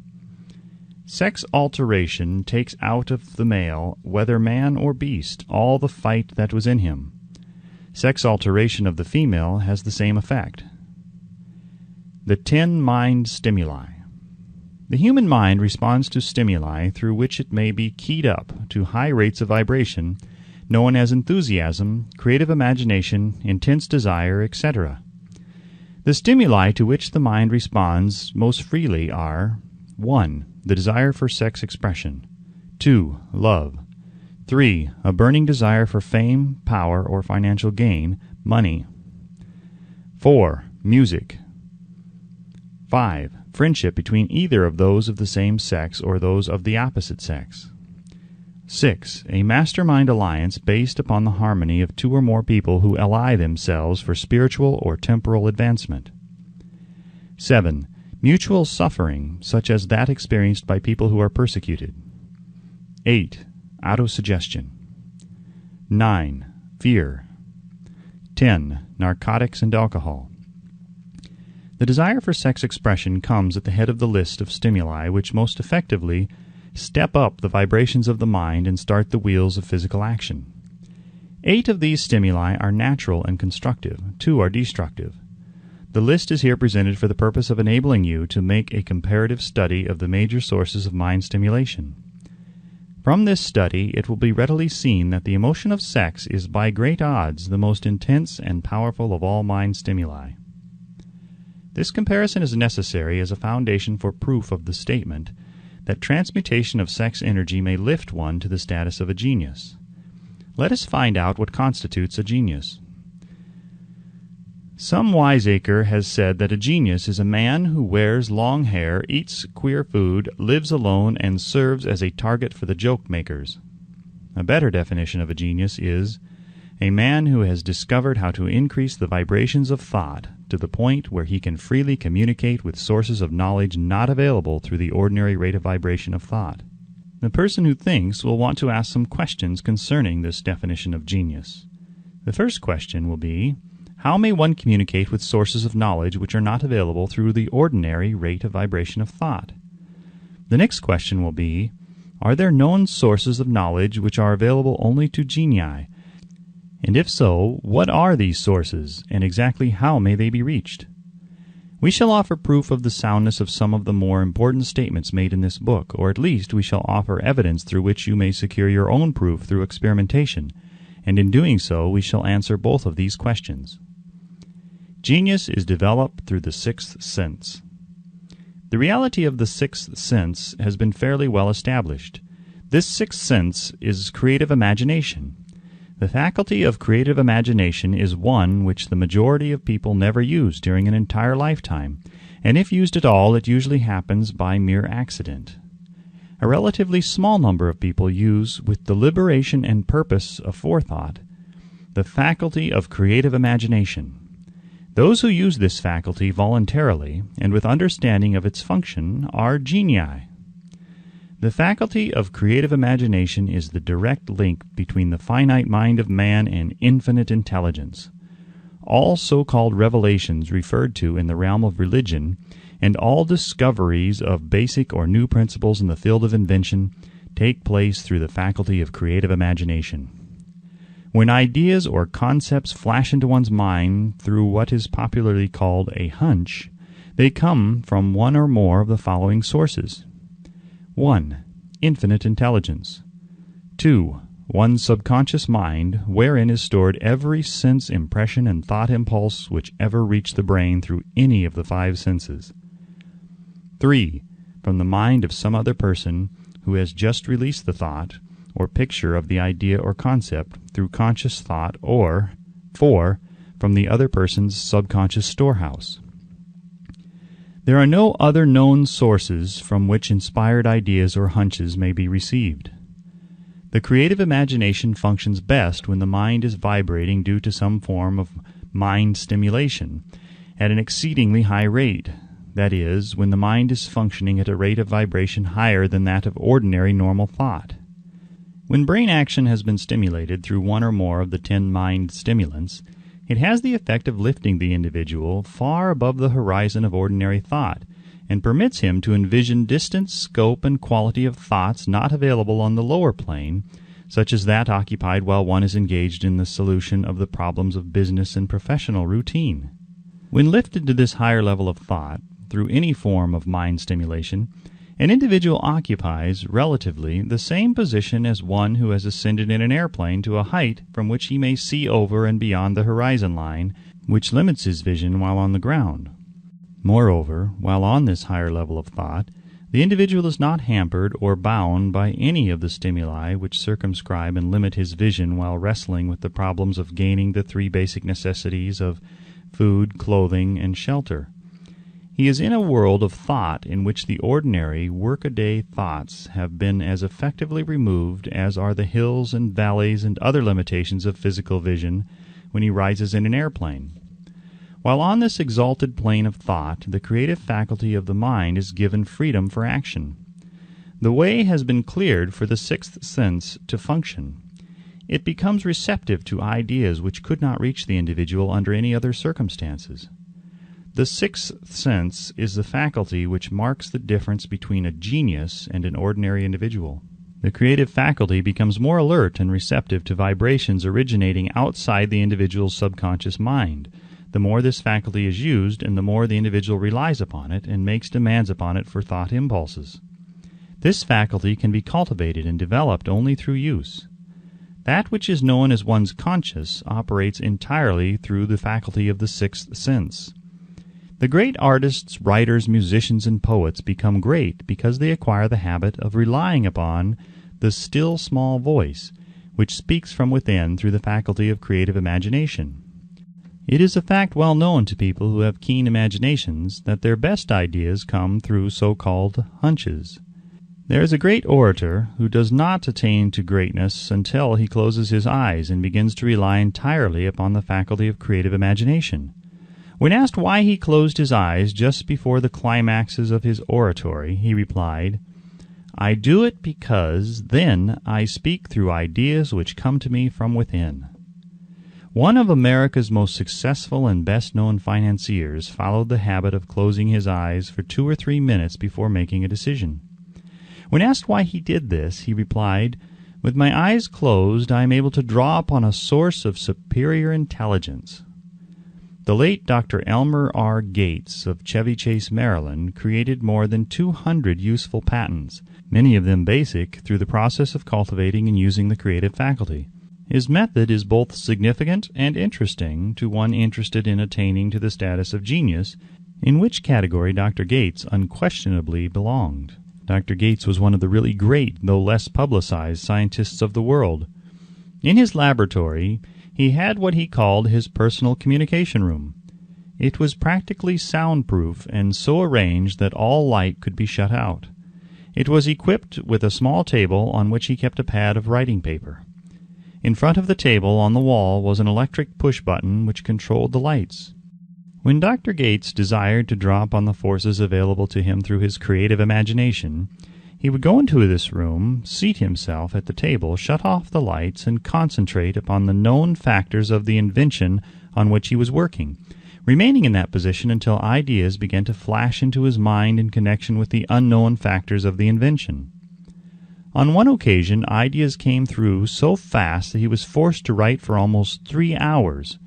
Sex alteration takes out of the male, whether man or beast, all the fight that was in him. Sex alteration of the female has the same effect. The 10 mind stimuli. The human mind responds to stimuli through which it may be keyed up to high rates of vibration, known as enthusiasm, creative imagination, intense desire, etc. The stimuli to which the mind responds most freely are 1. The desire for sex expression. 2. Love. 3. A burning desire for fame, power, or financial gain, money. 4. Music. 5. Friendship between either of those of the same sex or those of the opposite sex. 6. A mastermind alliance based upon the harmony of 2 or more people who ally themselves for spiritual or temporal advancement. 7. Mutual suffering, such as that experienced by people who are persecuted. 8. Autosuggestion. 9. Fear. 10. Narcotics and alcohol. The desire for sex expression comes at the head of the list of stimuli which most effectively step up the vibrations of the mind and start the wheels of physical action. 8 of these stimuli are natural and constructive, 2 are destructive. The list is here presented for the purpose of enabling you to make a comparative study of the major sources of mind stimulation. From this study, it will be readily seen that the emotion of sex is by great odds the most intense and powerful of all mind stimuli. This comparison is necessary as a foundation for proof of the statement that transmutation of sex energy may lift one to the status of a genius. Let us find out what constitutes a genius. Some wiseacre has said that a genius is a man who wears long hair, eats queer food, lives alone, and serves as a target for the joke-makers. A better definition of a genius is a man who has discovered how to increase the vibrations of thought to the point where he can freely communicate with sources of knowledge not available through the ordinary rate of vibration of thought. The person who thinks will want to ask some questions concerning this definition of genius. The first question will be, how may one communicate with sources of knowledge which are not available through the ordinary rate of vibration of thought? The next question will be, are there known sources of knowledge which are available only to genii? And if so, what are these sources, and exactly how may they be reached? We shall offer proof of the soundness of some of the more important statements made in this book, or at least we shall offer evidence through which you may secure your own proof through experimentation, and in doing so we shall answer both of these questions. Genius is developed through the sixth sense. The reality of the sixth sense has been fairly well established. This sixth sense is creative imagination. The faculty of creative imagination is one which the majority of people never use during an entire lifetime, and if used at all, it usually happens by mere accident. A relatively small number of people use, with deliberation and purpose aforethought, the faculty of creative imagination. Those who use this faculty voluntarily and with understanding of its function are genii. The faculty of creative imagination is the direct link between the finite mind of man and infinite intelligence. All so-called revelations referred to in the realm of religion, and all discoveries of basic or new principles in the field of invention, take place through the faculty of creative imagination. When ideas or concepts flash into one's mind through what is popularly called a hunch, they come from one or more of the following sources. 1. Infinite intelligence. 2. One's subconscious mind, wherein is stored every sense impression and thought impulse which ever reached the brain through any of the five senses. 3. From the mind of some other person who has just released the thought or picture of the idea or concept through conscious thought, or 4. From the other person's subconscious storehouse. There are no other known sources from which inspired ideas or hunches may be received. The creative imagination functions best when the mind is vibrating due to some form of mind stimulation at an exceedingly high rate, that is, when the mind is functioning at a rate of vibration higher than that of ordinary normal thought. When brain action has been stimulated through one or more of the 10 mind stimulants, it has the effect of lifting the individual far above the horizon of ordinary thought, and permits him to envision distance, scope, and quality of thoughts not available on the lower plane, such as that occupied while one is engaged in the solution of the problems of business and professional routine. When lifted to this higher level of thought, through any form of mind stimulation, an individual occupies, relatively, the same position as one who has ascended in an airplane to a height from which he may see over and beyond the horizon line, which limits his vision while on the ground. Moreover, while on this higher level of thought, the individual is not hampered or bound by any of the stimuli which circumscribe and limit his vision while wrestling with the problems of gaining the 3 basic necessities of food, clothing, and shelter. He is in a world of thought in which the ordinary workaday thoughts have been as effectively removed as are the hills and valleys and other limitations of physical vision when he rises in an airplane. While on this exalted plane of thought, the creative faculty of the mind is given freedom for action. The way has been cleared for the sixth sense to function. It becomes receptive to ideas which could not reach the individual under any other circumstances. The sixth sense is the faculty which marks the difference between a genius and an ordinary individual. The creative faculty becomes more alert and receptive to vibrations originating outside the individual's subconscious mind. The more this faculty is used, and the more the individual relies upon it and makes demands upon it for thought impulses. This faculty can be cultivated and developed only through use. That which is known as one's conscious operates entirely through the faculty of the sixth sense. The great artists, writers, musicians, and poets become great because they acquire the habit of relying upon the still small voice, which speaks from within through the faculty of creative imagination. It is a fact well known to people who have keen imaginations that their best ideas come through so-called hunches. There is a great orator who does not attain to greatness until he closes his eyes and begins to rely entirely upon the faculty of creative imagination. When asked why he closed his eyes just before the climaxes of his oratory, he replied, "I do it because then I speak through ideas which come to me from within." One of America's most successful and best-known financiers followed the habit of closing his eyes for 2 or 3 minutes before making a decision. When asked why he did this, he replied, "With my eyes closed, I am able to draw upon a source of superior intelligence." The late Dr. Elmer R. Gates of Chevy Chase, Maryland, created more than 200 useful patents, many of them basic, through the process of cultivating and using the creative faculty. His method is both significant and interesting to one interested in attaining to the status of genius, in which category Dr. Gates unquestionably belonged. Dr. Gates was one of the really great, though less publicized, scientists of the world. In his laboratory, he had what he called his personal communication room. It was practically soundproof and so arranged that all light could be shut out. It was equipped with a small table on which he kept a pad of writing paper. In front of the table on the wall was an electric push-button which controlled the lights. When Dr. Gates desired to draw upon the forces available to him through his creative imagination, he would go into this room, seat himself at the table, shut off the lights, and concentrate upon the known factors of the invention on which he was working, remaining in that position until ideas began to flash into his mind in connection with the unknown factors of the invention. On one occasion, ideas came through so fast that he was forced to write for almost 3 hours.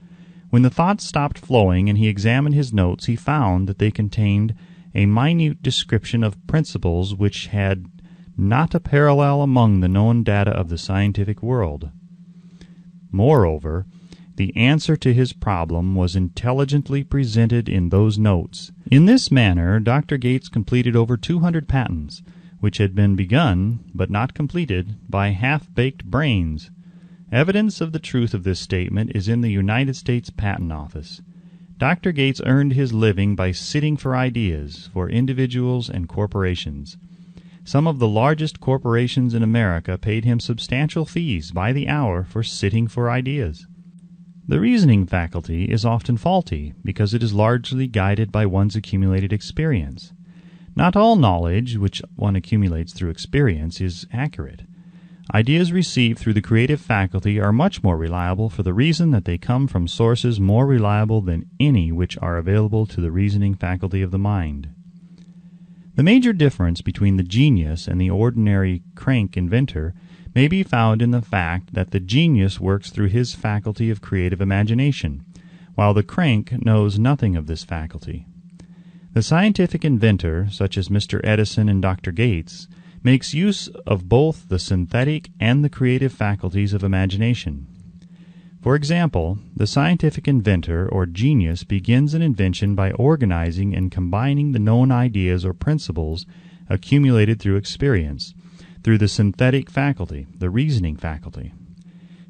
When the thoughts stopped flowing and he examined his notes, he found that they contained a minute description of principles which had not a parallel among the known data of the scientific world. Moreover, the answer to his problem was intelligently presented in those notes. In this manner, Dr. Gates completed over 200 patents, which had been begun, but not completed, by half-baked brains. Evidence of the truth of this statement is in the United States Patent Office. Dr. Gates earned his living by sitting for ideas for individuals and corporations. Some of the largest corporations in America paid him substantial fees by the hour for sitting for ideas. The reasoning faculty is often faulty because it is largely guided by one's accumulated experience. Not all knowledge which one accumulates through experience is accurate. Ideas received through the creative faculty are much more reliable for the reason that they come from sources more reliable than any which are available to the reasoning faculty of the mind. The major difference between the genius and the ordinary crank inventor may be found in the fact that the genius works through his faculty of creative imagination, while the crank knows nothing of this faculty. The scientific inventor, such as Mr. Edison and Dr. Gates, makes use of both the synthetic and the creative faculties of imagination. For example, the scientific inventor or genius begins an invention by organizing and combining the known ideas or principles accumulated through experience, through the synthetic faculty, the reasoning faculty.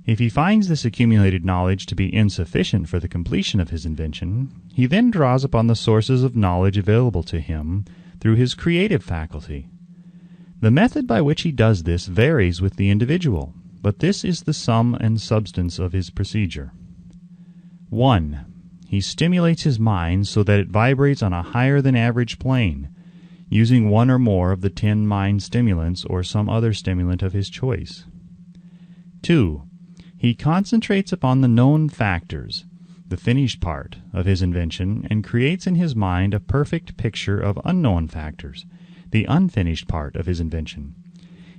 If he finds this accumulated knowledge to be insufficient for the completion of his invention, he then draws upon the sources of knowledge available to him through his creative faculty. The method by which he does this varies with the individual, but this is the sum and substance of his procedure. 1. He stimulates his mind so that it vibrates on a higher-than-average plane, using one or more of the 10 mind stimulants or some other stimulant of his choice. 2. He concentrates upon the known factors, the finished part, of his invention, and creates in his mind a perfect picture of unknown factors, the unfinished part of his invention.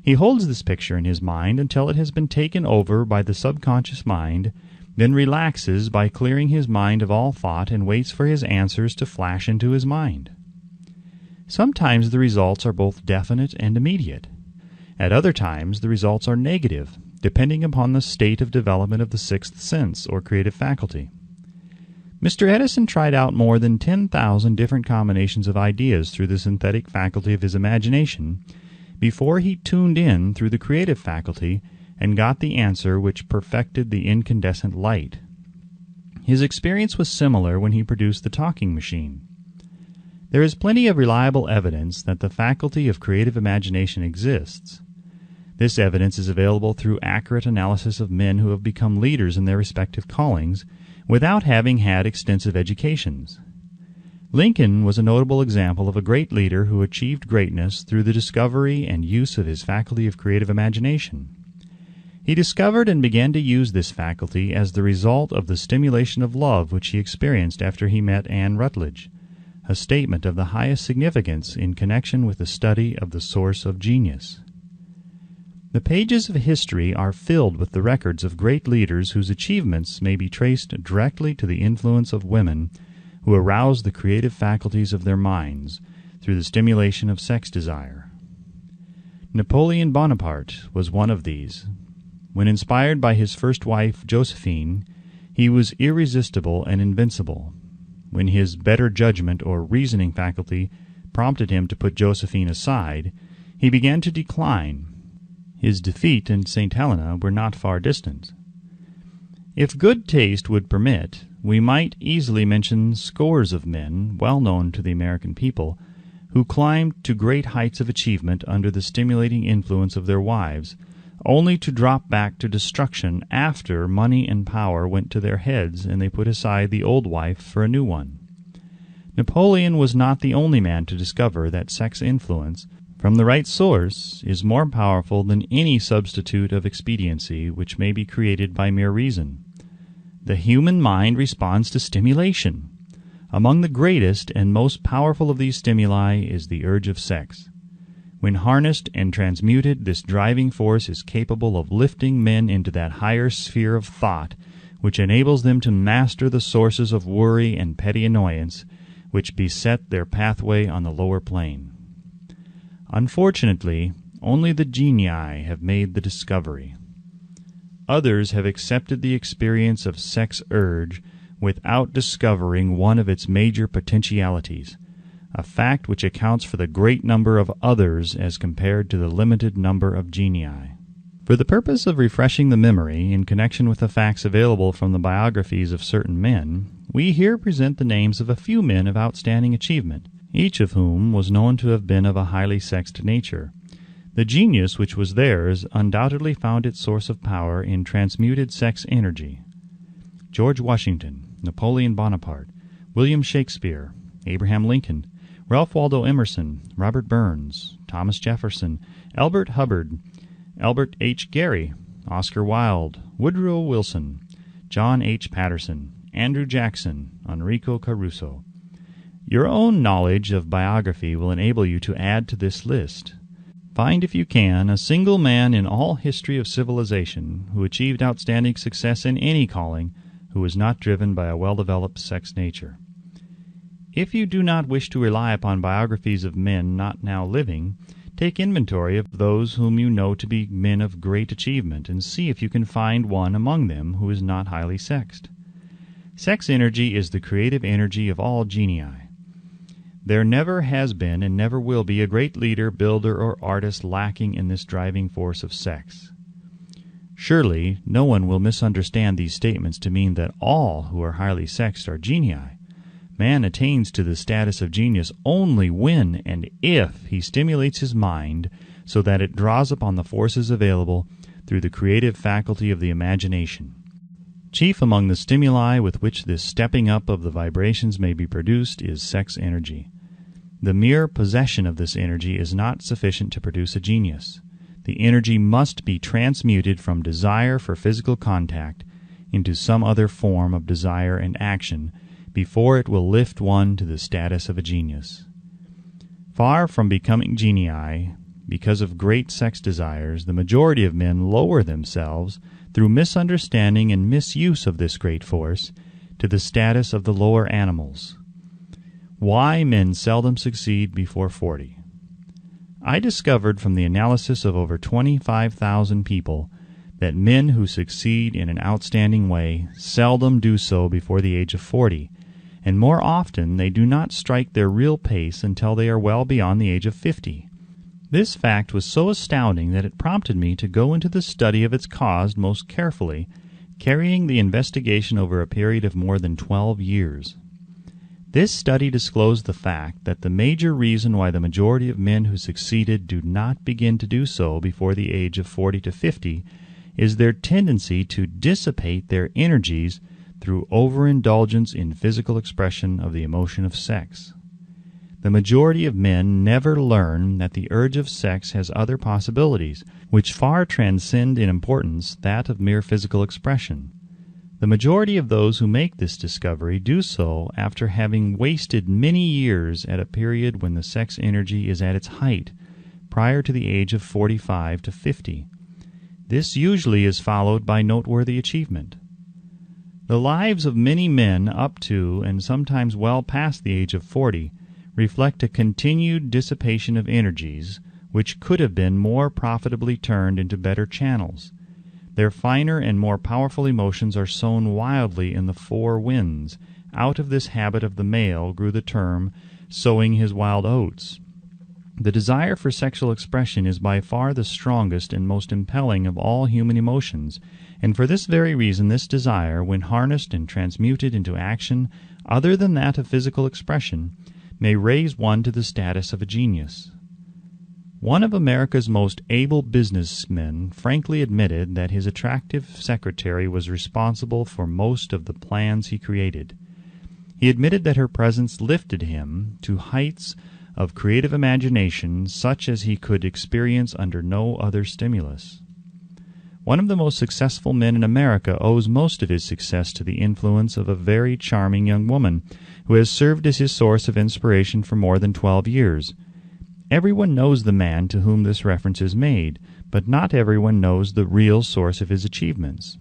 He holds this picture in his mind until it has been taken over by the subconscious mind, then relaxes by clearing his mind of all thought and waits for his answers to flash into his mind. Sometimes the results are both definite and immediate. At other times the results are negative, depending upon the state of development of the sixth sense or creative faculty. Mr. Edison tried out more than 10,000 different combinations of ideas through the synthetic faculty of his imagination before he tuned in through the creative faculty and got the answer which perfected the incandescent light. His experience was similar when he produced the talking machine. There is plenty of reliable evidence that the faculty of creative imagination exists. This evidence is available through accurate analysis of men who have become leaders in their respective callings without having had extensive educations. Lincoln was a notable example of a great leader who achieved greatness through the discovery and use of his faculty of creative imagination. He discovered and began to use this faculty as the result of the stimulation of love which he experienced after he met Anne Rutledge, a statement of the highest significance in connection with the study of the source of genius. The pages of history are filled with the records of great leaders whose achievements may be traced directly to the influence of women who aroused the creative faculties of their minds through the stimulation of sex desire. Napoleon Bonaparte was one of these. When inspired by his first wife, Josephine, he was irresistible and invincible. When his better judgment or reasoning faculty prompted him to put Josephine aside, he began to decline. His defeat and St. Helena were not far distant. If good taste would permit, we might easily mention scores of men, well known to the American people, who climbed to great heights of achievement under the stimulating influence of their wives, only to drop back to destruction after money and power went to their heads and they put aside the old wife for a new one. Napoleon was not the only man to discover that sex influence, from the right source, is more powerful than any substitute of expediency which may be created by mere reason. The human mind responds to stimulation. Among the greatest and most powerful of these stimuli is the urge of sex. When harnessed and transmuted, this driving force is capable of lifting men into that higher sphere of thought which enables them to master the sources of worry and petty annoyance which beset their pathway on the lower plane. Unfortunately, only the genii have made the discovery. Others have accepted the experience of sex urge without discovering one of its major potentialities, a fact which accounts for the great number of others as compared to the limited number of genii. For the purpose of refreshing the memory in connection with the facts available from the biographies of certain men, we here present the names of a few men of outstanding achievement, each of whom was known to have been of a highly sexed nature. The genius which was theirs undoubtedly found its source of power in transmuted sex energy. George Washington, Napoleon Bonaparte, William Shakespeare, Abraham Lincoln, Ralph Waldo Emerson, Robert Burns, Thomas Jefferson, Elbert Hubbard, Albert H. Gary, Oscar Wilde, Woodrow Wilson, John H. Patterson, Andrew Jackson, Enrico Caruso. Your own knowledge of biography will enable you to add to this list. Find, if you can, a single man in all history of civilization who achieved outstanding success in any calling who was not driven by a well-developed sex nature. If you do not wish to rely upon biographies of men not now living, take inventory of those whom you know to be men of great achievement, and see if you can find one among them who is not highly sexed. Sex energy is the creative energy of all genii. There never has been and never will be a great leader, builder, or artist lacking in this driving force of sex. Surely no one will misunderstand these statements to mean that all who are highly sexed are genii. Man attains to the status of genius only when and if he stimulates his mind so that it draws upon the forces available through the creative faculty of the imagination. Chief among the stimuli with which this stepping up of the vibrations may be produced is sex energy. The mere possession of this energy is not sufficient to produce a genius. The energy must be transmuted from desire for physical contact into some other form of desire and action before it will lift one to the status of a genius. Far from becoming genii, because of great sex desires, the majority of men lower themselves through misunderstanding and misuse of this great force to the status of the lower animals. Why men seldom succeed before 40. I discovered from the analysis of over 25,000 people that men who succeed in an outstanding way seldom do so before the age of 40, and more often they do not strike their real pace until they are well beyond the age of 50. This fact was so astounding that it prompted me to go into the study of its cause most carefully, carrying the investigation over a period of more than 12 years. This study disclosed the fact that the major reason why the majority of men who succeeded do not begin to do so before the age of 40 to 50 is their tendency to dissipate their energies through overindulgence in physical expression of the emotion of sex. The majority of men never learn that the urge of sex has other possibilities, which far transcend in importance that of mere physical expression. The majority of those who make this discovery do so after having wasted many years at a period when the sex energy is at its height, prior to the age of 45 to 50. This usually is followed by noteworthy achievement. The lives of many men up to and sometimes well past the age of 40 reflect a continued dissipation of energies which could have been more profitably turned into better channels. Their finer and more powerful emotions are sown wildly in the four winds. Out of this habit of the male grew the term, sowing his wild oats. The desire for sexual expression is by far the strongest and most impelling of all human emotions, and for this very reason this desire, when harnessed and transmuted into action other than that of physical expression, may raise one to the status of a genius. One of America's most able businessmen frankly admitted that his attractive secretary was responsible for most of the plans he created. He admitted that her presence lifted him to heights of creative imagination such as he could experience under no other stimulus. One of the most successful men in America owes most of his success to the influence of a very charming young woman who has served as his source of inspiration for more than 12 years. Everyone knows the man to whom this reference is made, but not everyone knows the real source of his achievements.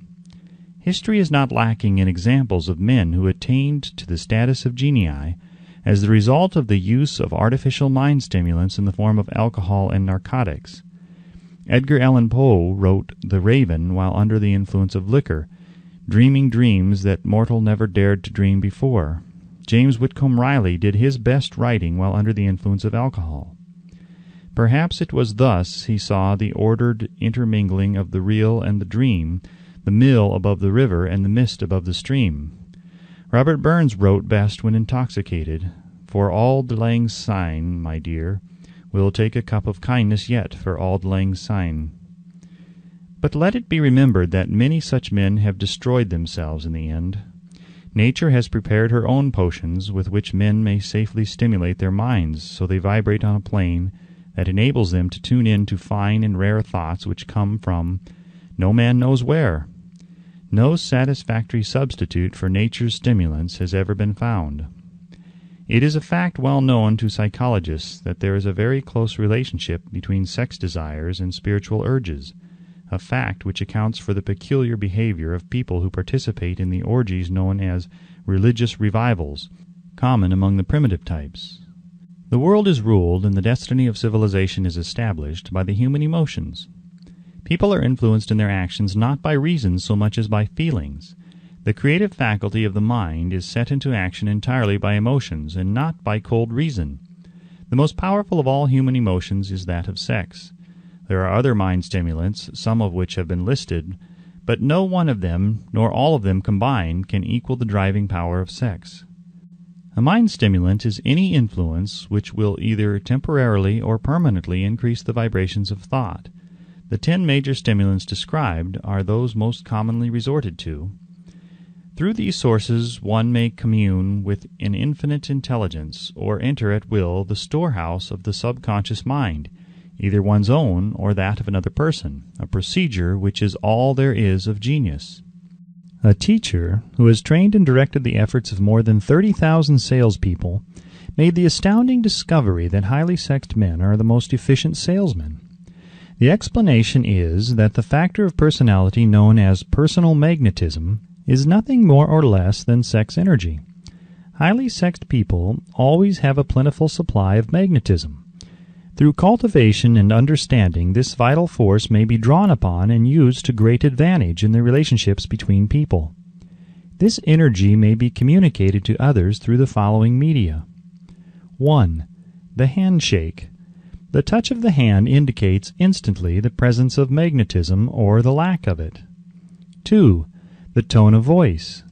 History is not lacking in examples of men who attained to the status of genii as the result of the use of artificial mind stimulants in the form of alcohol and narcotics. Edgar Allan Poe wrote The Raven while under the influence of liquor, dreaming dreams that mortal never dared to dream before. James Whitcomb Riley did his best writing while under the influence of alcohol. Perhaps it was thus he saw the ordered intermingling of the real and the dream, the mill above the river and the mist above the stream. Robert Burns wrote best when intoxicated, "For Auld Lang Syne, my dear, we'll take a cup of kindness yet for Auld Lang Syne." But let it be remembered that many such men have destroyed themselves in the end. Nature has prepared her own potions with which men may safely stimulate their minds, so they vibrate on a plane that enables them to tune in to fine and rare thoughts which come from no man knows where. No satisfactory substitute for nature's stimulants has ever been found. It is a fact well known to psychologists that there is a very close relationship between sex desires and spiritual urges, a fact which accounts for the peculiar behavior of people who participate in the orgies known as religious revivals, common among the primitive types. The world is ruled and the destiny of civilization is established by the human emotions. People are influenced in their actions not by reason so much as by feelings. The creative faculty of the mind is set into action entirely by emotions and not by cold reason. The most powerful of all human emotions is that of sex. There are other mind stimulants, some of which have been listed, but no one of them, nor all of them combined, can equal the driving power of sex. A mind stimulant is any influence which will either temporarily or permanently increase the vibrations of thought. The 10 major stimulants described are those most commonly resorted to. Through these sources one may commune with an infinite intelligence, or enter at will the storehouse of the subconscious mind, either one's own or that of another person, a procedure which is all there is of genius. A teacher who has trained and directed the efforts of more than 30,000 salespeople made the astounding discovery that highly sexed men are the most efficient salesmen. The explanation is that the factor of personality known as personal magnetism is nothing more or less than sex energy. Highly sexed people always have a plentiful supply of magnetism. Through cultivation and understanding, this vital force may be drawn upon and used to great advantage in the relationships between people. This energy may be communicated to others through the following media. 1. The handshake. The touch of the hand indicates instantly the presence of magnetism or the lack of it. 2. The tone of voice.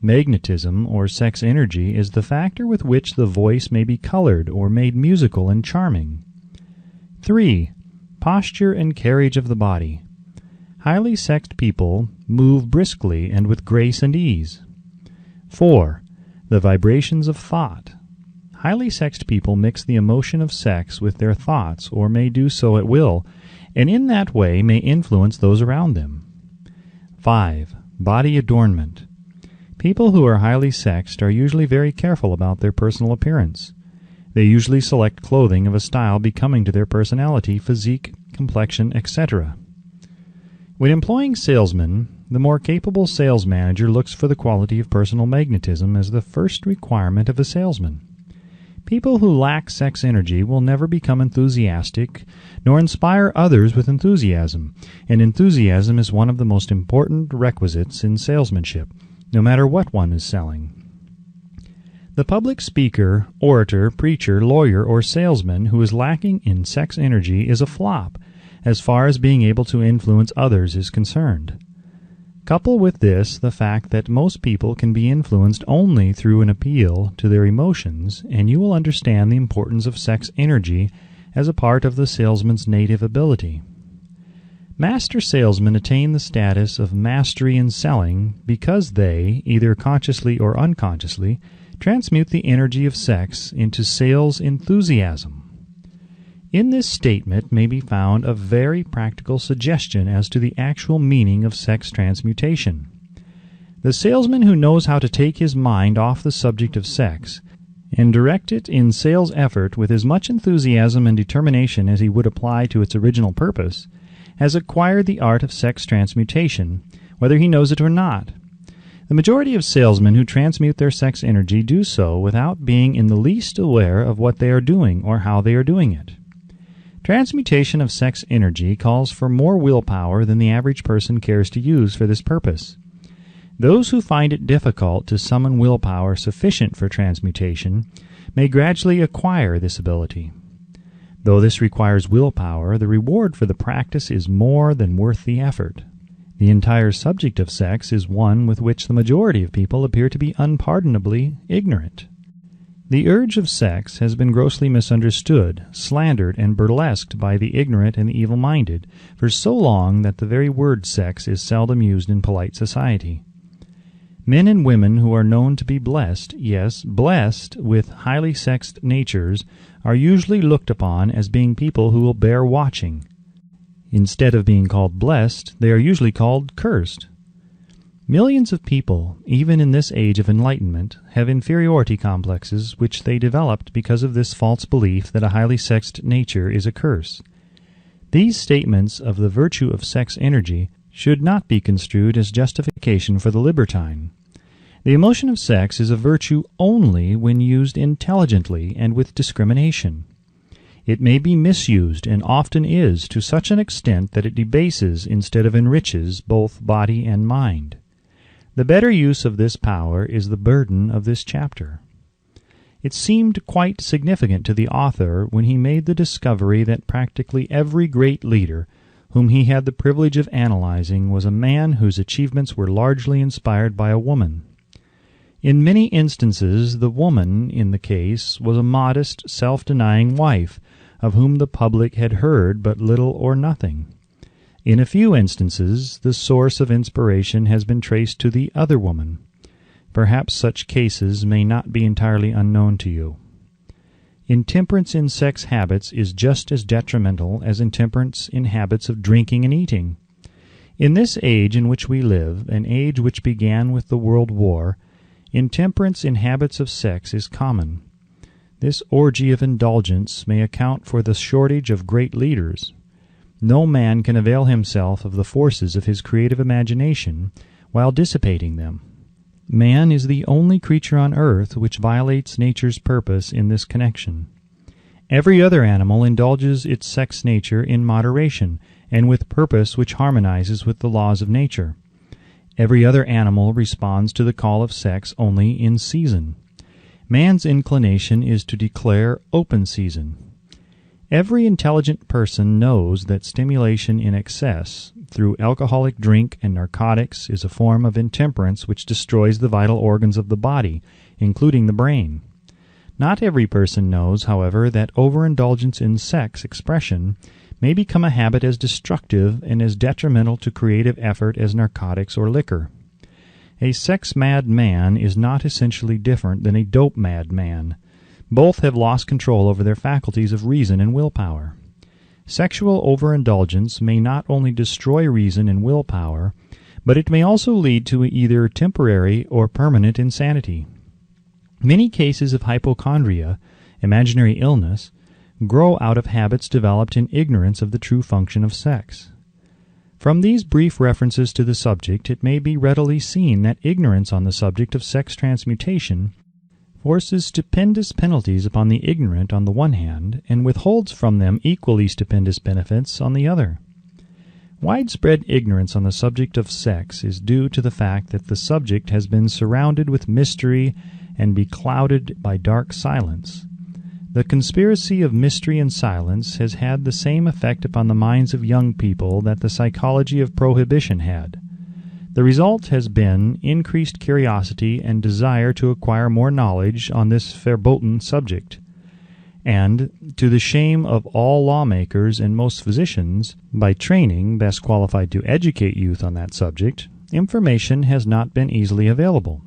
Magnetism, or sex energy, is the factor with which the voice may be colored or made musical and charming. 3. Posture and carriage of the body. Highly sexed people move briskly and with grace and ease. 4. The vibrations of thought. Highly sexed people mix the emotion of sex with their thoughts, or may do so at will, and in that way may influence those around them. 5. Body adornment. People who are highly sexed are usually very careful about their personal appearance. They usually select clothing of a style becoming to their personality, physique, complexion, etc. When employing salesmen, the more capable sales manager looks for the quality of personal magnetism as the first requirement of a salesman. People who lack sex energy will never become enthusiastic, nor inspire others with enthusiasm, and enthusiasm is one of the most important requisites in salesmanship, no matter what one is selling. The public speaker, orator, preacher, lawyer, or salesman who is lacking in sex energy is a flop, as far as being able to influence others is concerned. Couple with this the fact that most people can be influenced only through an appeal to their emotions, and you will understand the importance of sex energy as a part of the salesman's native ability. Master salesmen attain the status of mastery in selling because they, either consciously or unconsciously, transmute the energy of sex into sales enthusiasm. In this statement may be found a very practical suggestion as to the actual meaning of sex transmutation. The salesman who knows how to take his mind off the subject of sex and direct it in sales effort with as much enthusiasm and determination as he would apply to its original purpose, has acquired the art of sex transmutation, whether he knows it or not. The majority of salesmen who transmute their sex energy do so without being in the least aware of what they are doing or how they are doing it. Transmutation of sex energy calls for more willpower than the average person cares to use for this purpose. Those who find it difficult to summon willpower sufficient for transmutation may gradually acquire this ability. Though this requires willpower, the reward for the practice is more than worth the effort. The entire subject of sex is one with which the majority of people appear to be unpardonably ignorant. The urge of sex has been grossly misunderstood, slandered, and burlesqued by the ignorant and the evil-minded for so long that the very word sex is seldom used in polite society. Men and women who are known to be blessed, yes, blessed with highly sexed natures, are usually looked upon as being people who will bear watching. Instead of being called blessed, they are usually called cursed. Millions of people, even in this age of enlightenment, have inferiority complexes which they developed because of this false belief that a highly sexed nature is a curse. These statements of the virtue of sex energy should not be construed as justification for the libertine. The emotion of sex is a virtue only when used intelligently and with discrimination. It may be misused, and often is, to such an extent that it debases instead of enriches both body and mind. The better use of this power is the burden of this chapter. It seemed quite significant to the author when he made the discovery that practically every great leader whom he had the privilege of analyzing was a man whose achievements were largely inspired by a woman. In many instances, the woman in the case was a modest, self-denying wife, of whom the public had heard but little or nothing. In a few instances, the source of inspiration has been traced to the other woman. Perhaps such cases may not be entirely unknown to you. Intemperance in sex habits is just as detrimental as intemperance in habits of drinking and eating. In this age in which we live, an age which began with the World War, intemperance in habits of sex is common. This orgy of indulgence may account for the shortage of great leaders. No man can avail himself of the forces of his creative imagination while dissipating them. Man is the only creature on earth which violates nature's purpose in this connection. Every other animal indulges its sex nature in moderation and with purpose which harmonizes with the laws of nature. Every other animal responds to the call of sex only in season. Man's inclination is to declare open season. Every intelligent person knows that stimulation in excess through alcoholic drink and narcotics is a form of intemperance which destroys the vital organs of the body, including the brain. Not every person knows, however, that overindulgence in sex expression may become a habit as destructive and as detrimental to creative effort as narcotics or liquor. A sex-mad man is not essentially different than a dope-mad man. Both have lost control over their faculties of reason and willpower. Sexual overindulgence may not only destroy reason and willpower, but it may also lead to either temporary or permanent insanity. Many cases of hypochondria, imaginary illness, grow out of habits developed in ignorance of the true function of sex. From these brief references to the subject, it may be readily seen that ignorance on the subject of sex transmutation forces stupendous penalties upon the ignorant on the one hand, and withholds from them equally stupendous benefits on the other. Widespread ignorance on the subject of sex is due to the fact that the subject has been surrounded with mystery and beclouded by dark silence. The conspiracy of mystery and silence has had the same effect upon the minds of young people that the psychology of prohibition had. The result has been increased curiosity and desire to acquire more knowledge on this verboten subject. And, to the shame of all lawmakers and most physicians, by training best qualified to educate youth on that subject, information has not been easily available.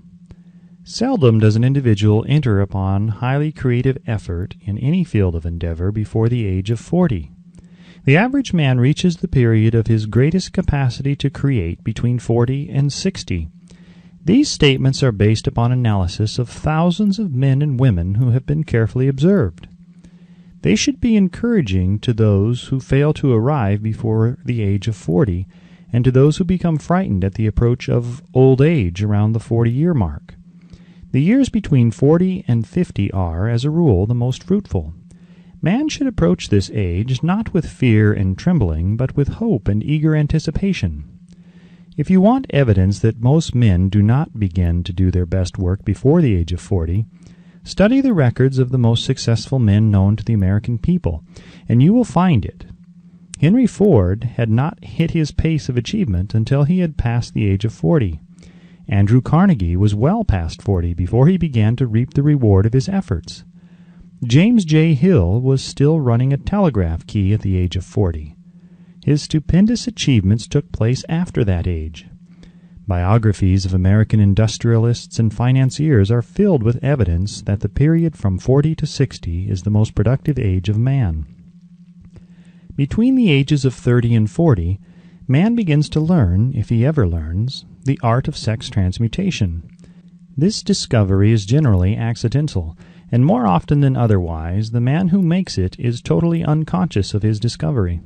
Seldom does an individual enter upon highly creative effort in any field of endeavor before the age of 40. The average man reaches the period of his greatest capacity to create between 40 and 60. These statements are based upon analysis of thousands of men and women who have been carefully observed. They should be encouraging to those who fail to arrive before the age of 40, and to those who become frightened at the approach of old age around the 40-year mark. The years between 40 and 50 are, as a rule, the most fruitful. Man should approach this age not with fear and trembling, but with hope and eager anticipation. If you want evidence that most men do not begin to do their best work before the age of 40, study the records of the most successful men known to the American people, and you will find it. Henry Ford had not hit his pace of achievement until he had passed the age of 40. Andrew Carnegie was well past 40 before he began to reap the reward of his efforts. James J. Hill was still running a telegraph key at the age of 40. His stupendous achievements took place after that age. Biographies of American industrialists and financiers are filled with evidence that the period from 40 to 60 is the most productive age of man. Between the ages of 30 and 40, man begins to learn, if he ever learns, the art of sex transmutation. This discovery is generally accidental, and more often than otherwise, the man who makes it is totally unconscious of his discovery.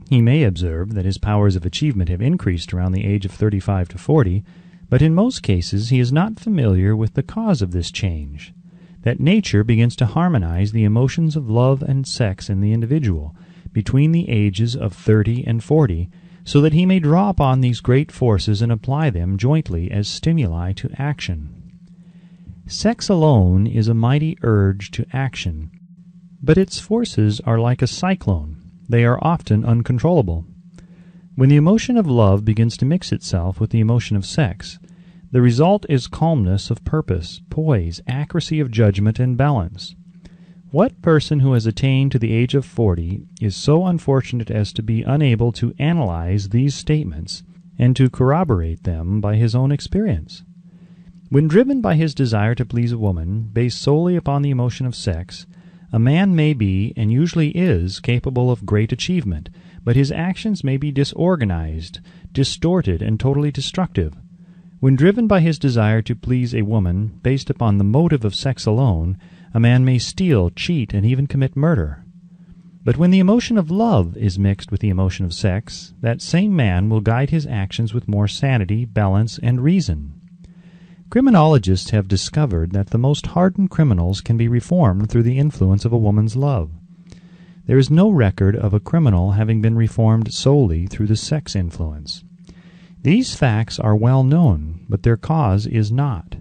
He may observe that his powers of achievement have increased around the age of 35 to 40, but in most cases he is not familiar with the cause of this change, that nature begins to harmonize the emotions of love and sex in the individual between the ages of 30 and 40, so that he may draw upon these great forces and apply them jointly as stimuli to action. Sex alone is a mighty urge to action, but its forces are like a cyclone. They are often uncontrollable. When the emotion of love begins to mix itself with the emotion of sex, the result is calmness of purpose, poise, accuracy of judgment, and balance. What person who has attained to the age of 40 is so unfortunate as to be unable to analyze these statements and to corroborate them by his own experience? When driven by his desire to please a woman, based solely upon the emotion of sex, a man may be, and usually is, capable of great achievement, but his actions may be disorganized, distorted, and totally destructive. When driven by his desire to please a woman, based upon the motive of sex alone, a man may steal, cheat, and even commit murder. But when the emotion of love is mixed with the emotion of sex, that same man will guide his actions with more sanity, balance, and reason. Criminologists have discovered that the most hardened criminals can be reformed through the influence of a woman's love. There is no record of a criminal having been reformed solely through the sex influence. These facts are well known, but their cause is not.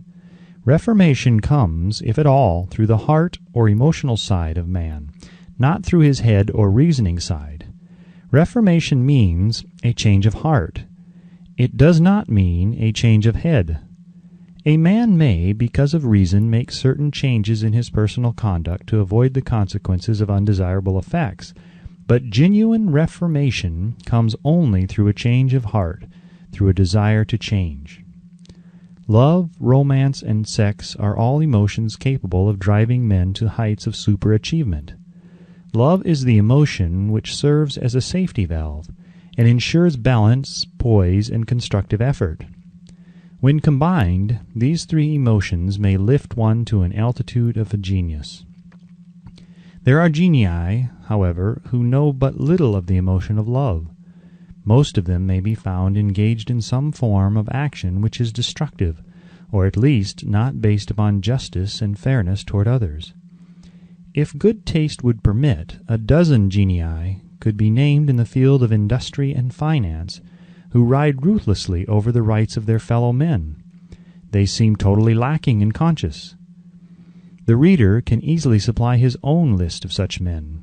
Reformation comes, if at all, through the heart or emotional side of man, not through his head or reasoning side. Reformation means a change of heart. It does not mean a change of head. A man may, because of reason, make certain changes in his personal conduct to avoid the consequences of undesirable effects, but genuine reformation comes only through a change of heart, through a desire to change. Love, romance, and sex are all emotions capable of driving men to heights of superachievement. Love is the emotion which serves as a safety valve and ensures balance, poise, and constructive effort. When combined, these three emotions may lift one to an altitude of a genius. There are genii, however, who know but little of the emotion of love. Most of them may be found engaged in some form of action which is destructive, or at least not based upon justice and fairness toward others. If good taste would permit, a dozen genii could be named in the field of industry and finance, who ride ruthlessly over the rights of their fellow men. They seem totally lacking in conscience. The reader can easily supply his own list of such men.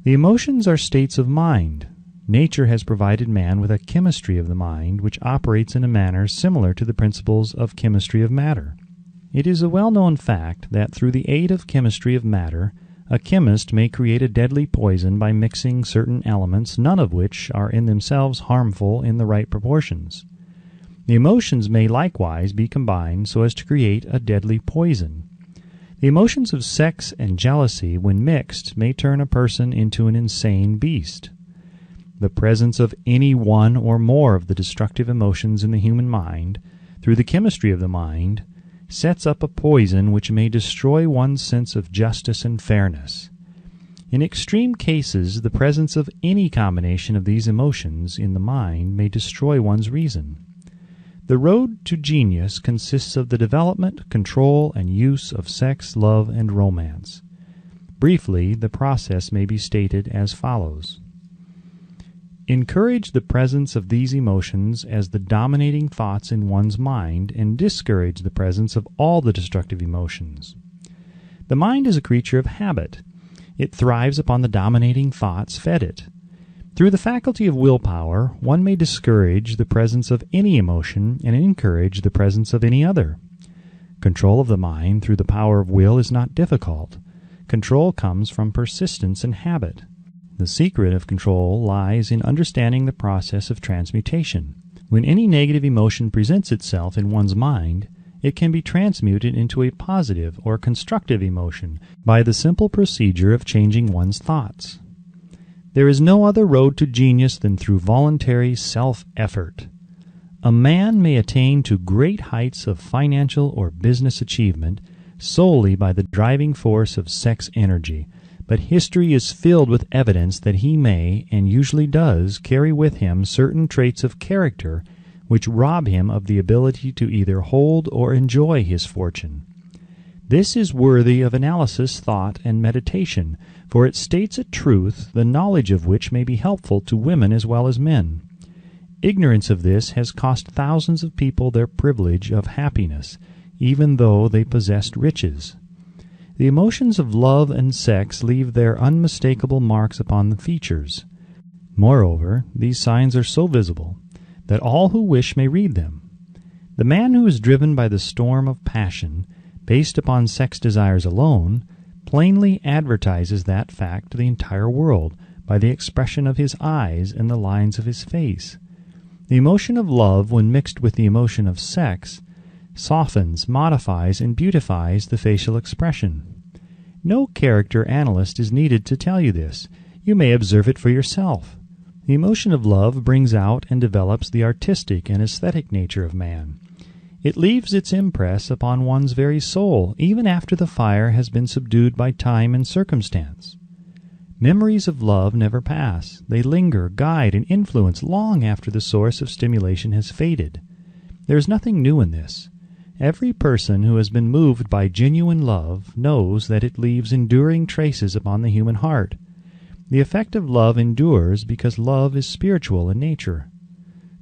The emotions are states of mind. Nature has provided man with a chemistry of the mind which operates in a manner similar to the principles of chemistry of matter. It is a well-known fact that through the aid of chemistry of matter, a chemist may create a deadly poison by mixing certain elements, none of which are in themselves harmful in the right proportions. The emotions may likewise be combined so as to create a deadly poison. The emotions of sex and jealousy, when mixed, may turn a person into an insane beast. The presence of any one or more of the destructive emotions in the human mind, through the chemistry of the mind, sets up a poison which may destroy one's sense of justice and fairness. In extreme cases, the presence of any combination of these emotions in the mind may destroy one's reason. The road to genius consists of the development, control, and use of sex, love, and romance. Briefly, the process may be stated as follows. Encourage the presence of these emotions as the dominating thoughts in one's mind, and discourage the presence of all the destructive emotions. The mind is a creature of habit. It thrives upon the dominating thoughts fed it. Through the faculty of willpower, one may discourage the presence of any emotion and encourage the presence of any other. Control of the mind through the power of will is not difficult. Control comes from persistence and habit. The secret of control lies in understanding the process of transmutation. When any negative emotion presents itself in one's mind, it can be transmuted into a positive or constructive emotion by the simple procedure of changing one's thoughts. There is no other road to genius than through voluntary self-effort. A man may attain to great heights of financial or business achievement solely by the driving force of sex energy, but history is filled with evidence that he may, and usually does, carry with him certain traits of character which rob him of the ability to either hold or enjoy his fortune. This is worthy of analysis, thought, and meditation, for it states a truth, the knowledge of which may be helpful to women as well as men. Ignorance of this has cost thousands of people their privilege of happiness, even though they possessed riches. The emotions of love and sex leave their unmistakable marks upon the features. Moreover, these signs are so visible that all who wish may read them. The man who is driven by the storm of passion, based upon sex desires alone, plainly advertises that fact to the entire world by the expression of his eyes and the lines of his face. The emotion of love, when mixed with the emotion of sex, softens, modifies, and beautifies the facial expression. No character analyst is needed to tell you this. You may observe it for yourself. The emotion of love brings out and develops the artistic and aesthetic nature of man. It leaves its impress upon one's very soul, even after the fire has been subdued by time and circumstance. Memories of love never pass. They linger, guide, and influence long after the source of stimulation has faded. There is nothing new in this. Every person who has been moved by genuine love knows that it leaves enduring traces upon the human heart. The effect of love endures because love is spiritual in nature.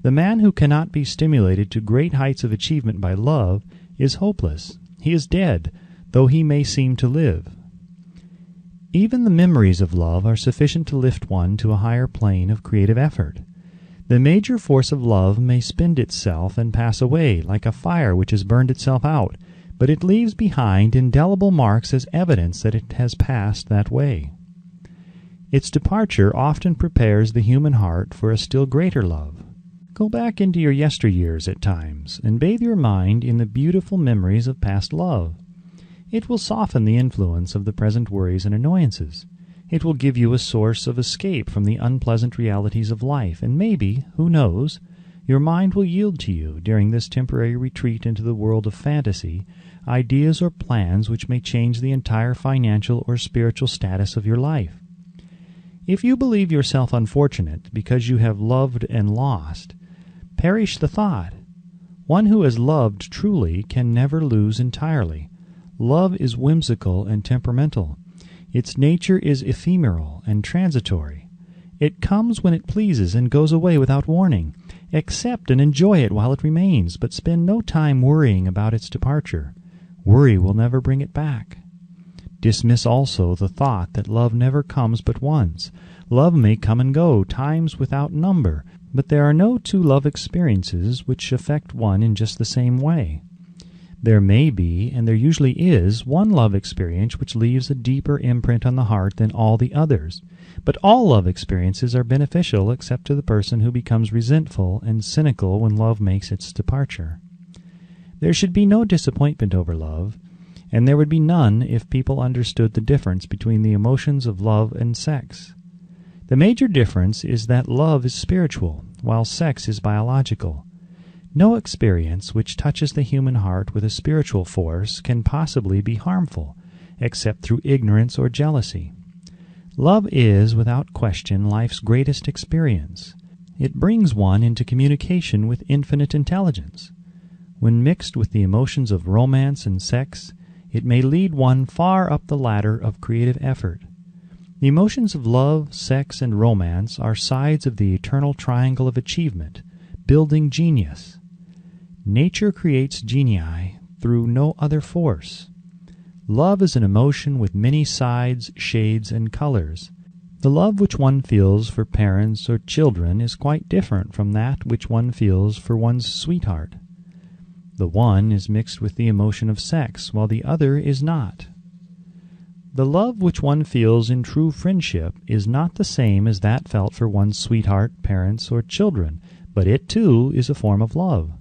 The man who cannot be stimulated to great heights of achievement by love is hopeless. He is dead, though he may seem to live. Even the memories of love are sufficient to lift one to a higher plane of creative effort. The major force of love may spend itself and pass away, like a fire which has burned itself out, but it leaves behind indelible marks as evidence that it has passed that way. Its departure often prepares the human heart for a still greater love. Go back into your yesteryears at times, and bathe your mind in the beautiful memories of past love. It will soften the influence of the present worries and annoyances. It will give you a source of escape from the unpleasant realities of life, and maybe, who knows, your mind will yield to you, during this temporary retreat into the world of fantasy, ideas or plans which may change the entire financial or spiritual status of your life. If you believe yourself unfortunate because you have loved and lost, perish the thought. One who has loved truly can never lose entirely. Love is whimsical and temperamental. Its nature is ephemeral and transitory. It comes when it pleases and goes away without warning. Accept and enjoy it while it remains, but spend no time worrying about its departure. Worry will never bring it back. Dismiss also the thought that love never comes but once. Love may come and go, times without number, but there are no two love experiences which affect one in just the same way. There may be, and there usually is, one love experience which leaves a deeper imprint on the heart than all the others. But all love experiences are beneficial except to the person who becomes resentful and cynical when love makes its departure. There should be no disappointment over love, and there would be none if people understood the difference between the emotions of love and sex. The major difference is that love is spiritual, while sex is biological. No experience which touches the human heart with a spiritual force can possibly be harmful, except through ignorance or jealousy. Love is, without question, life's greatest experience. It brings one into communication with infinite intelligence. When mixed with the emotions of romance and sex, it may lead one far up the ladder of creative effort. The emotions of love, sex, and romance are sides of the eternal triangle of achievement, building genius. Nature creates genii through no other force. Love is an emotion with many sides, shades, and colors. The love which one feels for parents or children is quite different from that which one feels for one's sweetheart. The one is mixed with the emotion of sex, while the other is not. The love which one feels in true friendship is not the same as that felt for one's sweetheart, parents, or children, but it too is a form of love.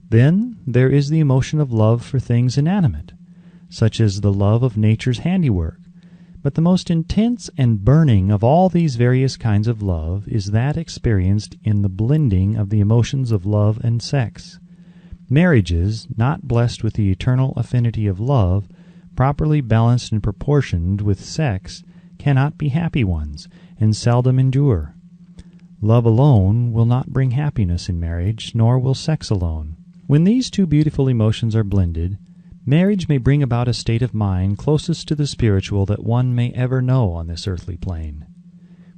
Then there is the emotion of love for things inanimate, such as the love of nature's handiwork. But the most intense and burning of all these various kinds of love is that experienced in the blending of the emotions of love and sex. Marriages, not blessed with the eternal affinity of love, properly balanced and proportioned with sex, cannot be happy ones, and seldom endure. Love alone will not bring happiness in marriage, nor will sex alone. When these two beautiful emotions are blended, marriage may bring about a state of mind closest to the spiritual that one may ever know on this earthly plane.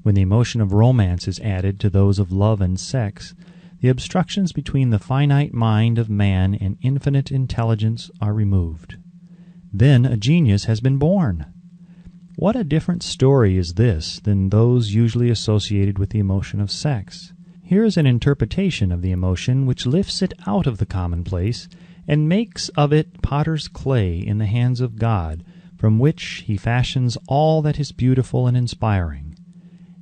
When the emotion of romance is added to those of love and sex, the obstructions between the finite mind of man and infinite intelligence are removed. Then a genius has been born. What a different story is this than those usually associated with the emotion of sex. Here is an interpretation of the emotion which lifts it out of the commonplace and makes of it potter's clay in the hands of God, from which he fashions all that is beautiful and inspiring.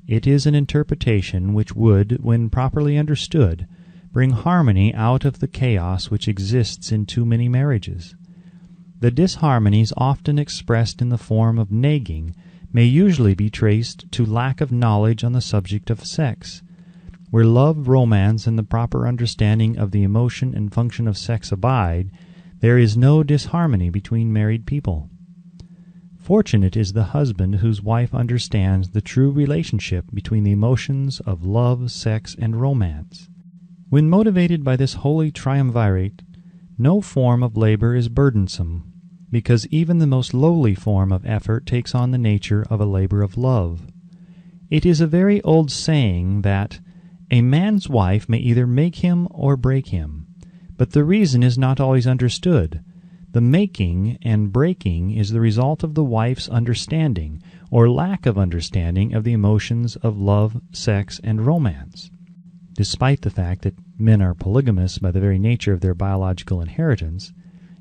It is an interpretation which would, when properly understood, bring harmony out of the chaos which exists in too many marriages. The disharmonies often expressed in the form of nagging may usually be traced to lack of knowledge on the subject of sex. Where love, romance, and the proper understanding of the emotion and function of sex abide, there is no disharmony between married people. Fortunate is the husband whose wife understands the true relationship between the emotions of love, sex, and romance. When motivated by this holy triumvirate, no form of labor is burdensome, because even the most lowly form of effort takes on the nature of a labor of love. It is a very old saying that a man's wife may either make him or break him, but the reason is not always understood. The making and breaking is the result of the wife's understanding or lack of understanding of the emotions of love, sex, and romance. Despite the fact that men are polygamous by the very nature of their biological inheritance,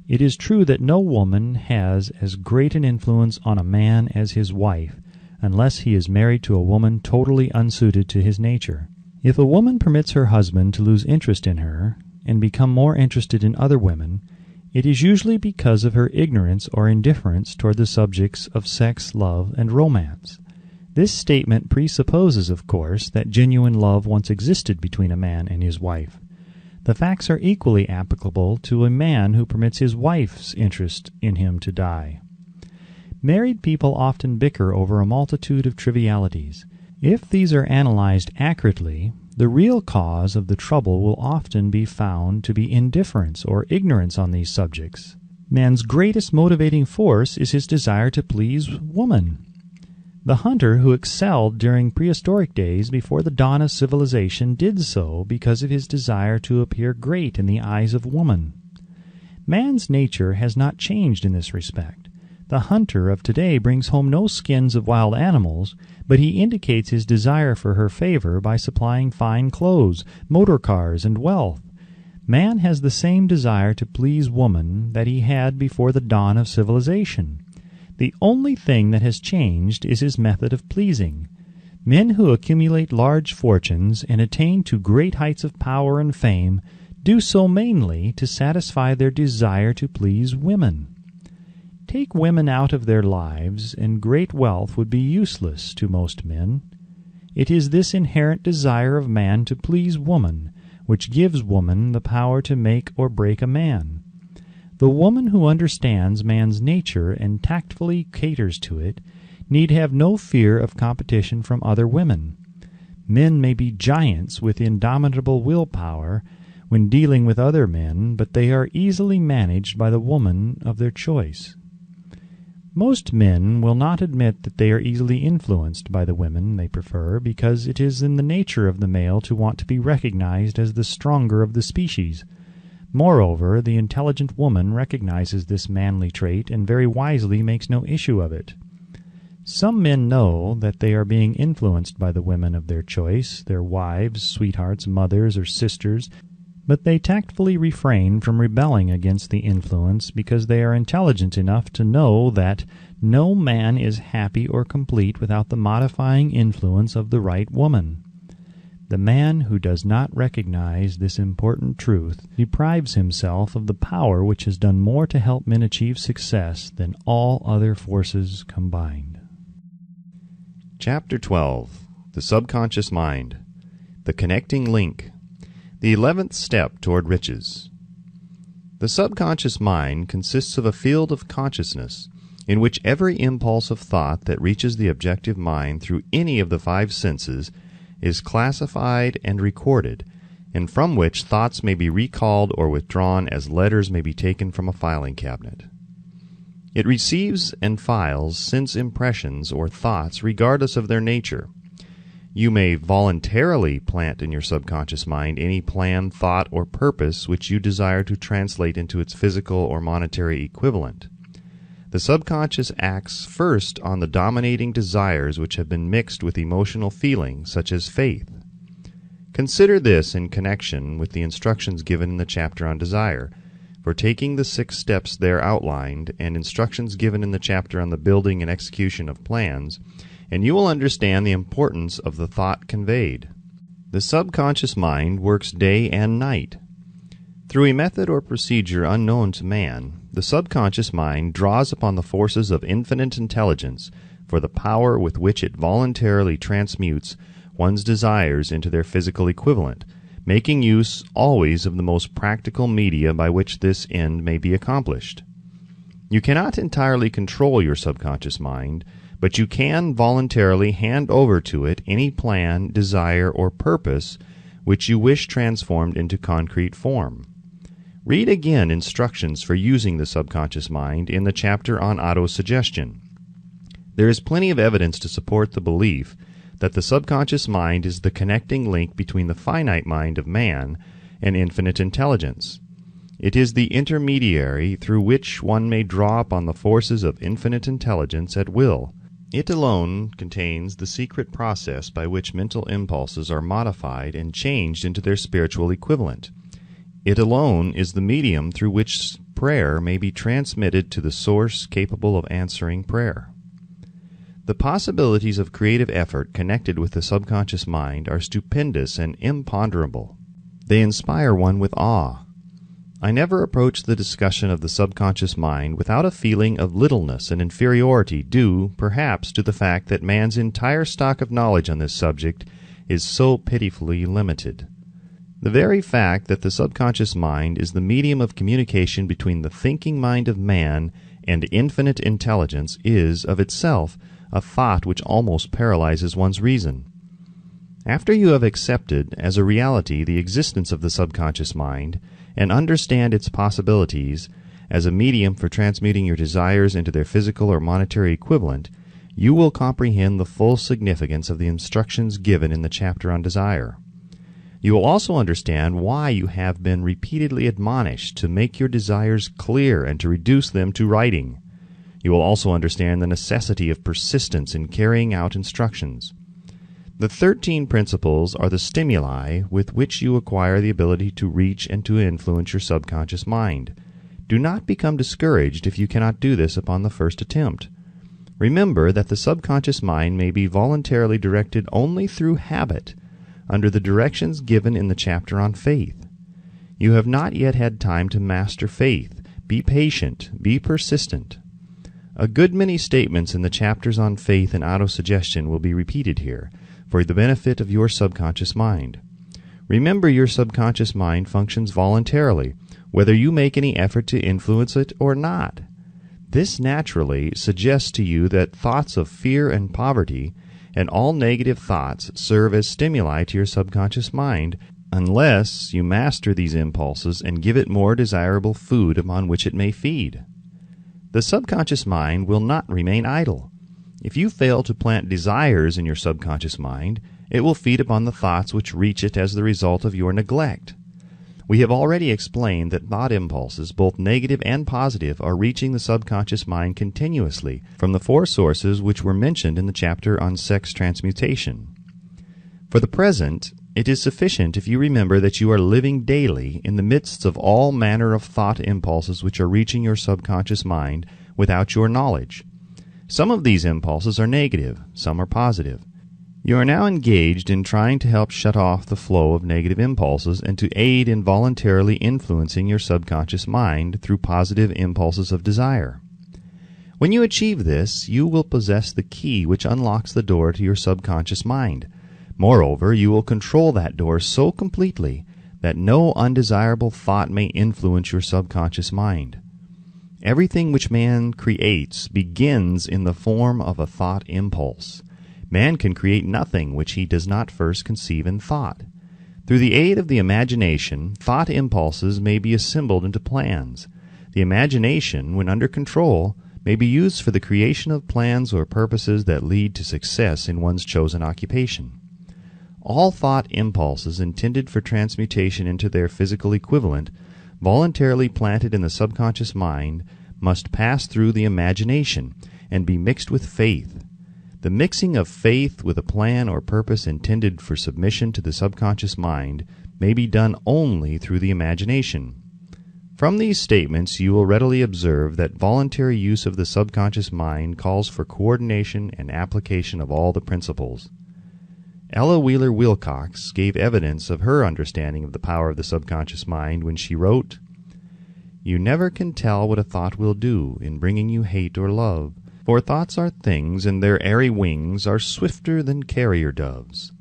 it is true that no woman has as great an influence on a man as his wife, unless he is married to a woman totally unsuited to his nature. If a woman permits her husband to lose interest in her and become more interested in other women, it is usually because of her ignorance or indifference toward the subjects of sex, love, and romance. This statement presupposes, of course, that genuine love once existed between a man and his wife. The facts are equally applicable to a man who permits his wife's interest in him to die. Married people often bicker over a multitude of trivialities. If these are analyzed accurately, the real cause of the trouble will often be found to be indifference or ignorance on these subjects. Man's greatest motivating force is his desire to please woman. The hunter who excelled during prehistoric days before the dawn of civilization did so because of his desire to appear great in the eyes of woman. Man's nature has not changed in this respect. The hunter of today brings home no skins of wild animals, but he indicates his desire for her favor by supplying fine clothes, motor cars, and wealth. Man has the same desire to please woman that he had before the dawn of civilization. The only thing that has changed is his method of pleasing. Men who accumulate large fortunes and attain to great heights of power and fame do so mainly to satisfy their desire to please women. Take women out of their lives, and great wealth would be useless to most men. It is this inherent desire of man to please woman which gives woman the power to make or break a man. The woman who understands man's nature and tactfully caters to it need have no fear of competition from other women. Men may be giants with indomitable willpower when dealing with other men, but they are easily managed by the woman of their choice. Most men will not admit that they are easily influenced by the women they prefer, because it is in the nature of the male to want to be recognized as the stronger of the species. Moreover, the intelligent woman recognizes this manly trait and very wisely makes no issue of it. Some men know that they are being influenced by the women of their choice, their wives, sweethearts, mothers, or sisters, but they tactfully refrain from rebelling against the influence because they are intelligent enough to know that no man is happy or complete without the modifying influence of the right woman. The man who does not recognize this important truth deprives himself of the power which has done more to help men achieve success than all other forces combined. Chapter 12. The Subconscious Mind. The Connecting Link. The 11th Step Toward Riches. The subconscious mind consists of a field of consciousness in which every impulse of thought that reaches the objective mind through any of the five senses is classified and recorded, and from which thoughts may be recalled or withdrawn as letters may be taken from a filing cabinet. It receives and files sense impressions or thoughts regardless of their nature. You may voluntarily plant in your subconscious mind any plan, thought, or purpose which you desire to translate into its physical or monetary equivalent. The subconscious acts first on the dominating desires which have been mixed with emotional feelings, such as faith. Consider this in connection with the instructions given in the chapter on desire, for taking the 6 steps there outlined, and instructions given in the chapter on the building and execution of plans, and you will understand the importance of the thought conveyed. The subconscious mind works day and night. Through a method or procedure unknown to man, the subconscious mind draws upon the forces of infinite intelligence for the power with which it voluntarily transmutes one's desires into their physical equivalent, making use always of the most practical media by which this end may be accomplished. You cannot entirely control your subconscious mind, but you can voluntarily hand over to it any plan, desire, or purpose which you wish transformed into concrete form. Read again instructions for using the subconscious mind in the chapter on autosuggestion. There is plenty of evidence to support the belief that the subconscious mind is the connecting link between the finite mind of man and infinite intelligence. It is the intermediary through which one may draw upon the forces of infinite intelligence at will. It alone contains the secret process by which mental impulses are modified and changed into their spiritual equivalent. It alone is the medium through which prayer may be transmitted to the source capable of answering prayer. The possibilities of creative effort connected with the subconscious mind are stupendous and imponderable. They inspire one with awe. I never approach the discussion of the subconscious mind without a feeling of littleness and inferiority due, perhaps, to the fact that man's entire stock of knowledge on this subject is so pitifully limited. The very fact that the subconscious mind is the medium of communication between the thinking mind of man and infinite intelligence is, of itself, a thought which almost paralyzes one's reason. After you have accepted as a reality the existence of the subconscious mind, and understand its possibilities as a medium for transmuting your desires into their physical or monetary equivalent, you will comprehend the full significance of the instructions given in the chapter on desire. You will also understand why you have been repeatedly admonished to make your desires clear and to reduce them to writing. You will also understand the necessity of persistence in carrying out instructions. The 13 principles are the stimuli with which you acquire the ability to reach and to influence your subconscious mind. Do not become discouraged if you cannot do this upon the first attempt. Remember that the subconscious mind may be voluntarily directed only through habit, under the directions given in the chapter on faith. You have not yet had time to master faith. Be patient. Be persistent. A good many statements in the chapters on faith and autosuggestion will be repeated here, for the benefit of your subconscious mind. Remember, your subconscious mind functions voluntarily, whether you make any effort to influence it or not. This naturally suggests to you that thoughts of fear and poverty and all negative thoughts serve as stimuli to your subconscious mind unless you master these impulses and give it more desirable food upon which it may feed. The subconscious mind will not remain idle. If you fail to plant desires in your subconscious mind, it will feed upon the thoughts which reach it as the result of your neglect. We have already explained that thought impulses, both negative and positive, are reaching the subconscious mind continuously from the 4 sources which were mentioned in the chapter on sex transmutation. For the present, it is sufficient if you remember that you are living daily in the midst of all manner of thought impulses which are reaching your subconscious mind without your knowledge. Some of these impulses are negative, some are positive. You are now engaged in trying to help shut off the flow of negative impulses and to aid in voluntarily influencing your subconscious mind through positive impulses of desire. When you achieve this, you will possess the key which unlocks the door to your subconscious mind. Moreover, you will control that door so completely that no undesirable thought may influence your subconscious mind. Everything which man creates begins in the form of a thought impulse. Man can create nothing which he does not first conceive in thought. Through the aid of the imagination, thought impulses may be assembled into plans. The imagination, when under control, may be used for the creation of plans or purposes that lead to success in one's chosen occupation. All thought impulses intended for transmutation into their physical equivalent, voluntarily planted in the subconscious mind, must pass through the imagination and be mixed with faith. The mixing of faith with a plan or purpose intended for submission to the subconscious mind may be done only through the imagination. From these statements you will readily observe that voluntary use of the subconscious mind calls for coordination and application of all the principles. Ella Wheeler Wilcox gave evidence of her understanding of the power of the subconscious mind when she wrote, "You never can tell what a thought will do in bringing you hate or love, for thoughts are things, and their airy wings are swifter than carrier doves.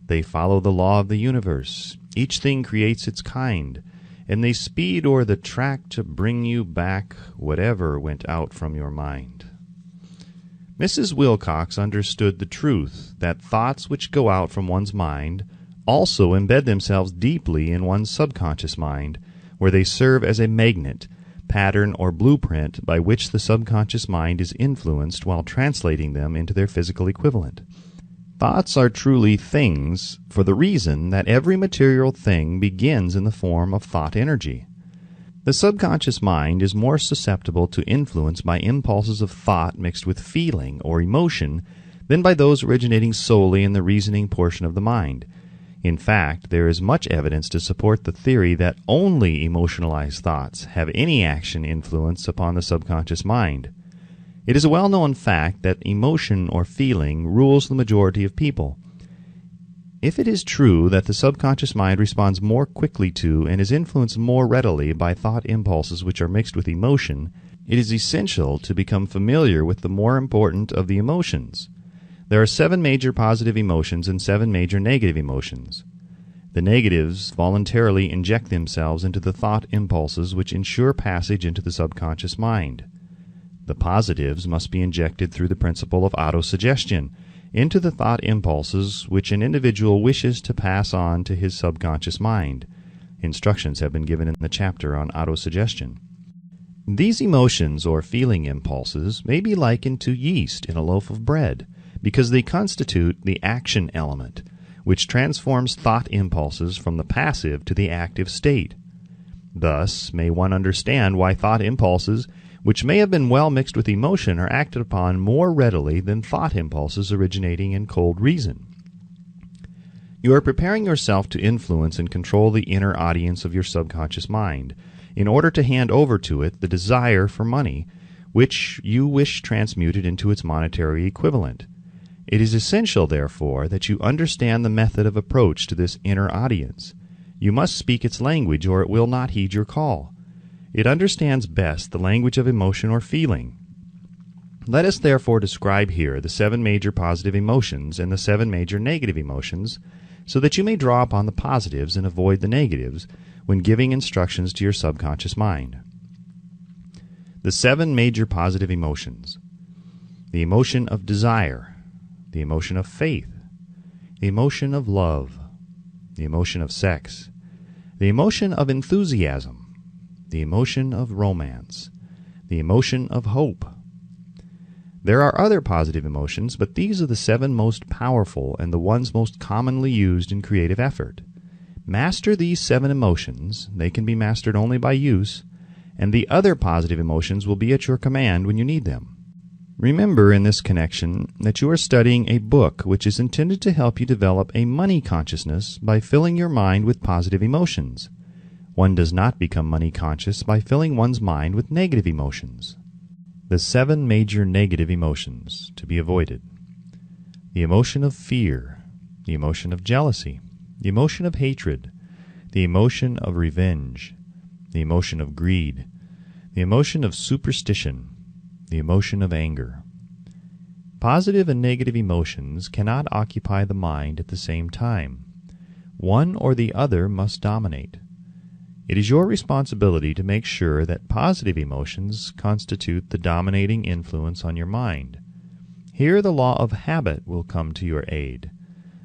They follow the law of the universe, each thing creates its kind, and they speed o'er the track to bring you back whatever went out from your mind." Mrs. Wilcox understood the truth that thoughts which go out from one's mind also embed themselves deeply in one's subconscious mind, where they serve as a magnet, pattern, or blueprint by which the subconscious mind is influenced while translating them into their physical equivalent. Thoughts are truly things for the reason that every material thing begins in the form of thought energy. The subconscious mind is more susceptible to influence by impulses of thought mixed with feeling or emotion than by those originating solely in the reasoning portion of the mind. In fact, there is much evidence to support the theory that only emotionalized thoughts have any action influence upon the subconscious mind. It is a well-known fact that emotion or feeling rules the majority of people. If it is true that the subconscious mind responds more quickly to and is influenced more readily by thought impulses which are mixed with emotion, it is essential to become familiar with the more important of the emotions. There are 7 major positive emotions and 7 major negative emotions. The negatives voluntarily inject themselves into the thought impulses which ensure passage into the subconscious mind. The positives must be injected through the principle of autosuggestion into the thought impulses which an individual wishes to pass on to his subconscious mind. Instructions have been given in the chapter on autosuggestion. These emotions or feeling impulses may be likened to yeast in a loaf of bread because they constitute the action element, which transforms thought impulses from the passive to the active state. Thus may one understand why thought impulses which may have been well mixed with emotion are acted upon more readily than thought impulses originating in cold reason. You are preparing yourself to influence and control the inner audience of your subconscious mind in order to hand over to it the desire for money, which you wish transmuted into its monetary equivalent. It is essential, therefore, that you understand the method of approach to this inner audience. You must speak its language, or it will not heed your call. It understands best the language of emotion or feeling. Let us therefore describe here the 7 major positive emotions and the 7 major negative emotions, so that you may draw upon the positives and avoid the negatives when giving instructions to your subconscious mind. The 7 major positive emotions: the emotion of desire, the emotion of faith, the emotion of love, the emotion of sex, the emotion of enthusiasm, the emotion of romance, the emotion of hope. There are other positive emotions, but these are the 7 most powerful and the ones most commonly used in creative effort. Master these 7 emotions, they can be mastered only by use, and the other positive emotions will be at your command when you need them. Remember in this connection that you are studying a book which is intended to help you develop a money consciousness by filling your mind with positive emotions. One does not become money conscious by filling one's mind with negative emotions. The 7 major negative emotions to be avoided: the emotion of fear, the emotion of jealousy, the emotion of hatred, the emotion of revenge, the emotion of greed, the emotion of superstition, the emotion of anger. Positive and negative emotions cannot occupy the mind at the same time. One or the other must dominate. It is your responsibility to make sure that positive emotions constitute the dominating influence on your mind. Here the law of habit will come to your aid,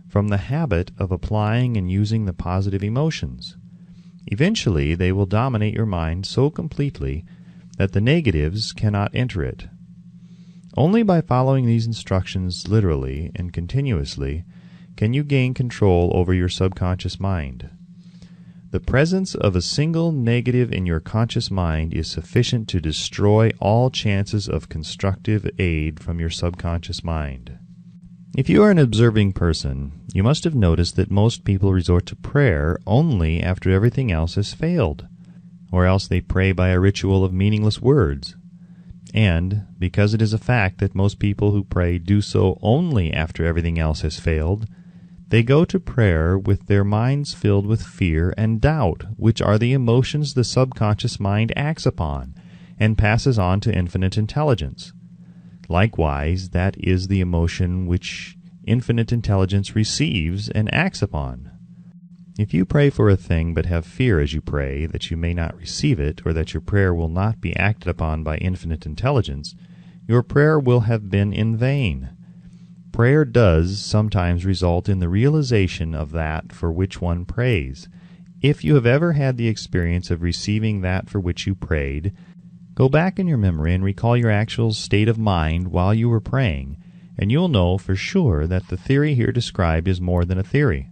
from the habit of applying and using the positive emotions. Eventually they will dominate your mind so completely that the negatives cannot enter it. Only by following these instructions literally and continuously can you gain control over your subconscious mind. The presence of a single negative in your conscious mind is sufficient to destroy all chances of constructive aid from your subconscious mind. If you are an observing person, you must have noticed that most people resort to prayer only after everything else has failed, or else they pray by a ritual of meaningless words. And, because it is a fact that most people who pray do so only after everything else has failed, they go to prayer with their minds filled with fear and doubt, which are the emotions the subconscious mind acts upon and passes on to infinite intelligence. Likewise, that is the emotion which infinite intelligence receives and acts upon. If you pray for a thing but have fear as you pray that you may not receive it, or that your prayer will not be acted upon by infinite intelligence, your prayer will have been in vain. Prayer does sometimes result in the realization of that for which one prays. If you have ever had the experience of receiving that for which you prayed, go back in your memory and recall your actual state of mind while you were praying, and you'll know for sure that the theory here described is more than a theory.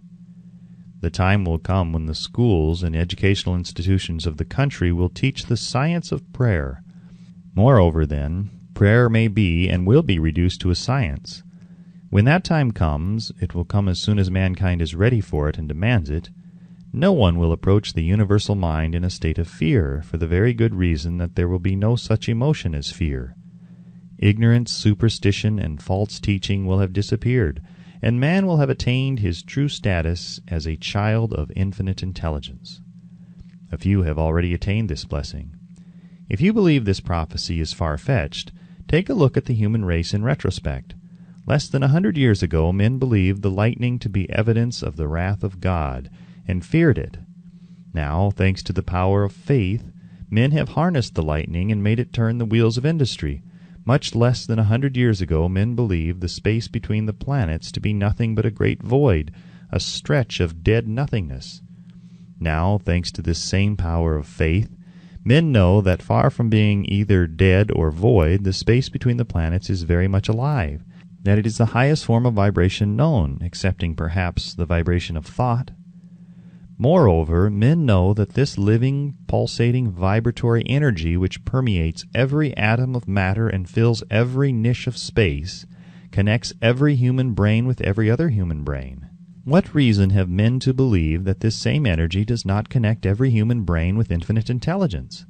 The time will come when the schools and educational institutions of the country will teach the science of prayer. Moreover, then, prayer may be and will be reduced to a science. When that time comes, it will come as soon as mankind is ready for it and demands it. No one will approach the universal mind in a state of fear, for the very good reason that there will be no such emotion as fear. Ignorance, superstition, and false teaching will have disappeared, and man will have attained his true status as a child of infinite intelligence. A few have already attained this blessing. If you believe this prophecy is far-fetched, take a look at the human race in retrospect. Less than 100 years ago, men believed the lightning to be evidence of the wrath of God, and feared it. Now, thanks to the power of faith, men have harnessed the lightning and made it turn the wheels of industry. Much less than 100 years ago, men believed the space between the planets to be nothing but a great void, a stretch of dead nothingness. Now, thanks to this same power of faith, men know that far from being either dead or void, the space between the planets is very much alive, that it is the highest form of vibration known, excepting perhaps the vibration of thought. Moreover, men know that this living, pulsating, vibratory energy which permeates every atom of matter and fills every niche of space connects every human brain with every other human brain. What reason have men to believe that this same energy does not connect every human brain with infinite intelligence?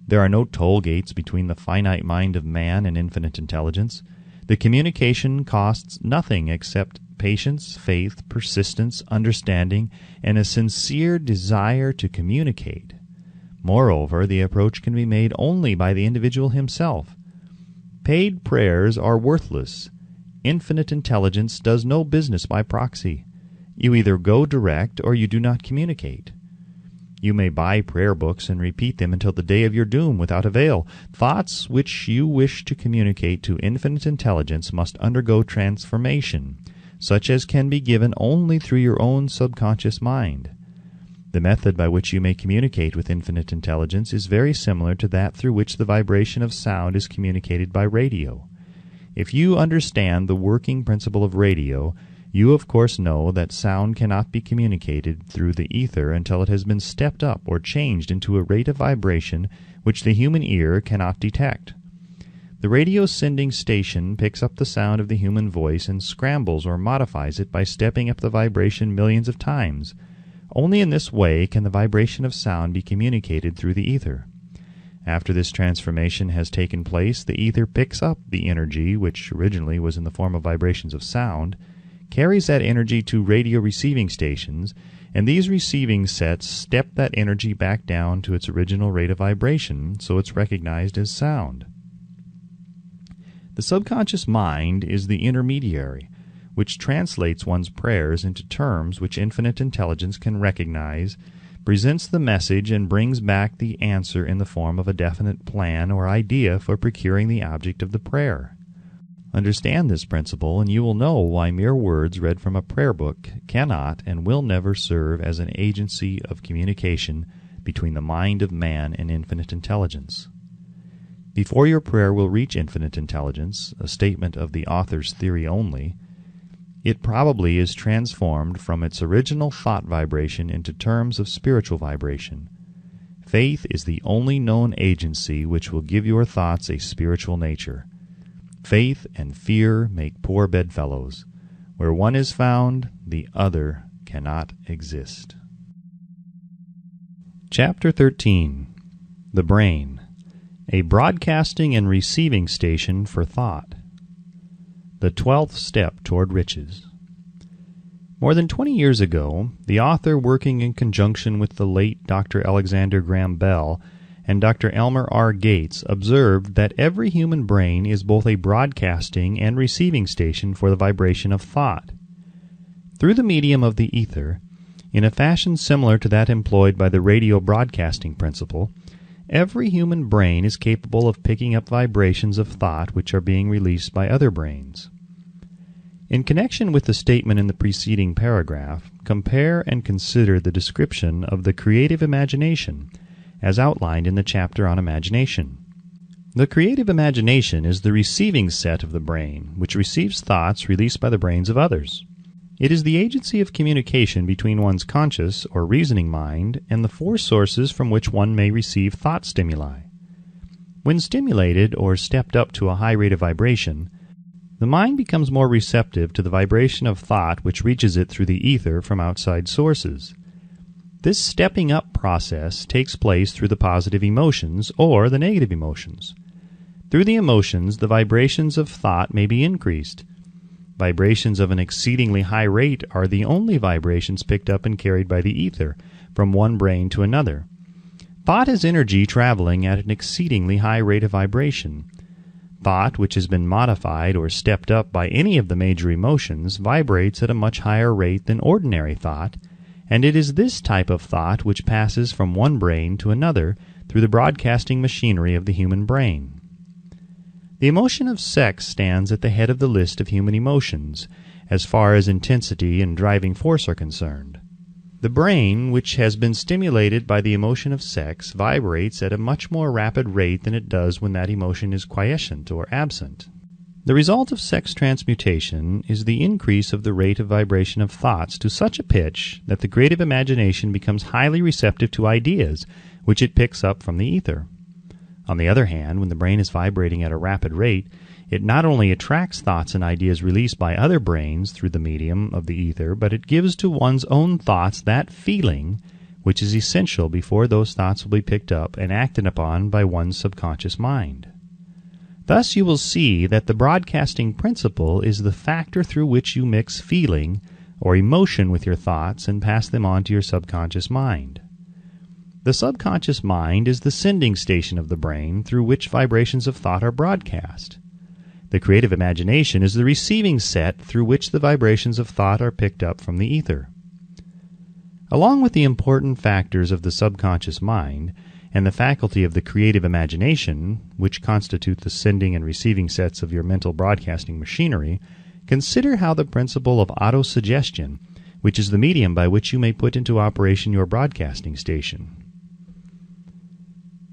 There are no toll gates between the finite mind of man and infinite intelligence. The communication costs nothing except patience, faith, persistence, understanding, and a sincere desire to communicate. Moreover, the approach can be made only by the individual himself. Paid prayers are worthless. Infinite intelligence does no business by proxy. You either go direct or you do not communicate. You may buy prayer books and repeat them until the day of your doom without avail. Thoughts which you wish to communicate to infinite intelligence must undergo transformation, such as can be given only through your own subconscious mind. The method by which you may communicate with infinite intelligence is very similar to that through which the vibration of sound is communicated by radio. If you understand the working principle of radio, you of course know that sound cannot be communicated through the ether until it has been stepped up or changed into a rate of vibration which the human ear cannot detect. The radio sending station picks up the sound of the human voice and scrambles or modifies it by stepping up the vibration millions of times. Only in this way can the vibration of sound be communicated through the ether. After this transformation has taken place, the ether picks up the energy, which originally was in the form of vibrations of sound, carries that energy to radio receiving stations, and these receiving sets step that energy back down to its original rate of vibration, so it's recognized as sound. The subconscious mind is the intermediary, which translates one's prayers into terms which infinite intelligence can recognize, presents the message, and brings back the answer in the form of a definite plan or idea for procuring the object of the prayer. Understand this principle, and you will know why mere words read from a prayer book cannot and will never serve as an agency of communication between the mind of man and infinite intelligence. Before your prayer will reach infinite intelligence, a statement of the author's theory only, it probably is transformed from its original thought vibration into terms of spiritual vibration. Faith is the only known agency which will give your thoughts a spiritual nature. Faith and fear make poor bedfellows. Where one is found, the other cannot exist. Chapter 13. The Brain, a broadcasting and receiving station for thought. The 12th step toward riches. More than 20 years ago, the author, working in conjunction with the late Dr. Alexander Graham Bell and Dr. Elmer R. Gates, observed that every human brain is both a broadcasting and receiving station for the vibration of thought. Through the medium of the ether, in a fashion similar to that employed by the radio broadcasting principle, every human brain is capable of picking up vibrations of thought which are being released by other brains. In connection with the statement in the preceding paragraph, compare and consider the description of the creative imagination, as outlined in the chapter on imagination. The creative imagination is the receiving set of the brain, which receives thoughts released by the brains of others. It is the agency of communication between one's conscious or reasoning mind and the four sources from which one may receive thought stimuli. When stimulated or stepped up to a high rate of vibration, the mind becomes more receptive to the vibration of thought which reaches it through the ether from outside sources. This stepping up process takes place through the positive emotions or the negative emotions. Through the emotions, the vibrations of thought may be increased. Vibrations of an exceedingly high rate are the only vibrations picked up and carried by the ether from one brain to another. Thought is energy traveling at an exceedingly high rate of vibration. Thought which has been modified or stepped up by any of the major emotions vibrates at a much higher rate than ordinary thought, and it is this type of thought which passes from one brain to another through the broadcasting machinery of the human brain. The emotion of sex stands at the head of the list of human emotions, as far as intensity and driving force are concerned. The brain, which has been stimulated by the emotion of sex, vibrates at a much more rapid rate than it does when that emotion is quiescent or absent. The result of sex transmutation is the increase of the rate of vibration of thoughts to such a pitch that the creative imagination becomes highly receptive to ideas which it picks up from the ether. On the other hand, when the brain is vibrating at a rapid rate, it not only attracts thoughts and ideas released by other brains through the medium of the ether, but it gives to one's own thoughts that feeling which is essential before those thoughts will be picked up and acted upon by one's subconscious mind. Thus you will see that the broadcasting principle is the factor through which you mix feeling or emotion with your thoughts and pass them on to your subconscious mind. The subconscious mind is the sending station of the brain through which vibrations of thought are broadcast. The creative imagination is the receiving set through which the vibrations of thought are picked up from the ether. Along with the important factors of the subconscious mind and the faculty of the creative imagination, which constitute the sending and receiving sets of your mental broadcasting machinery, consider how the principle of autosuggestion, which is the medium by which you may put into operation your broadcasting station.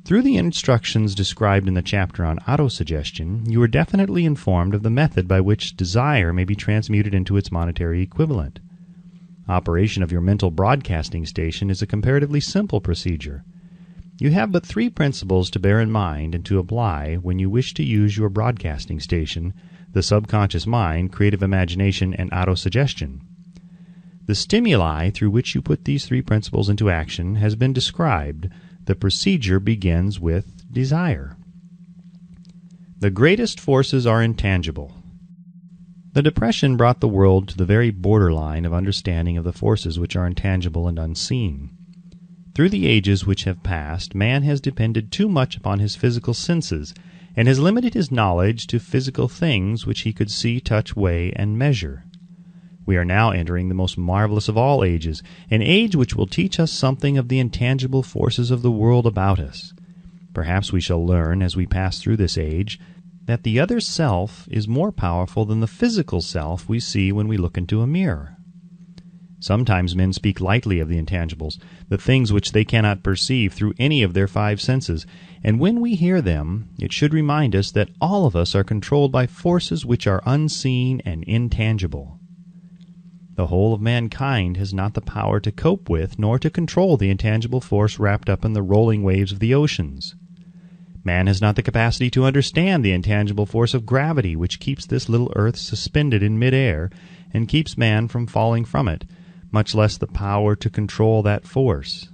Through the instructions described in the chapter on autosuggestion, you are definitely informed of the method by which desire may be transmuted into its monetary equivalent. Operation of your mental broadcasting station is a comparatively simple procedure. You have but three principles to bear in mind and to apply when you wish to use your broadcasting station: the subconscious mind, creative imagination, and autosuggestion. The stimuli through which you put these three principles into action has been described. The procedure begins with desire. The greatest forces are intangible. The Depression brought the world to the very borderline of understanding of the forces which are intangible and unseen. Through the ages which have passed, man has depended too much upon his physical senses, and has limited his knowledge to physical things which he could see, touch, weigh, and measure. We are now entering the most marvelous of all ages, an age which will teach us something of the intangible forces of the world about us. Perhaps we shall learn, as we pass through this age, that the other self is more powerful than the physical self we see when we look into a mirror. Sometimes men speak lightly of the intangibles, the things which they cannot perceive through any of their five senses, and when we hear them, it should remind us that all of us are controlled by forces which are unseen and intangible. The whole of mankind has not the power to cope with nor to control the intangible force wrapped up in the rolling waves of the oceans. Man has not the capacity to understand the intangible force of gravity which keeps this little earth suspended in mid-air and keeps man from falling from it, much less the power to control that force.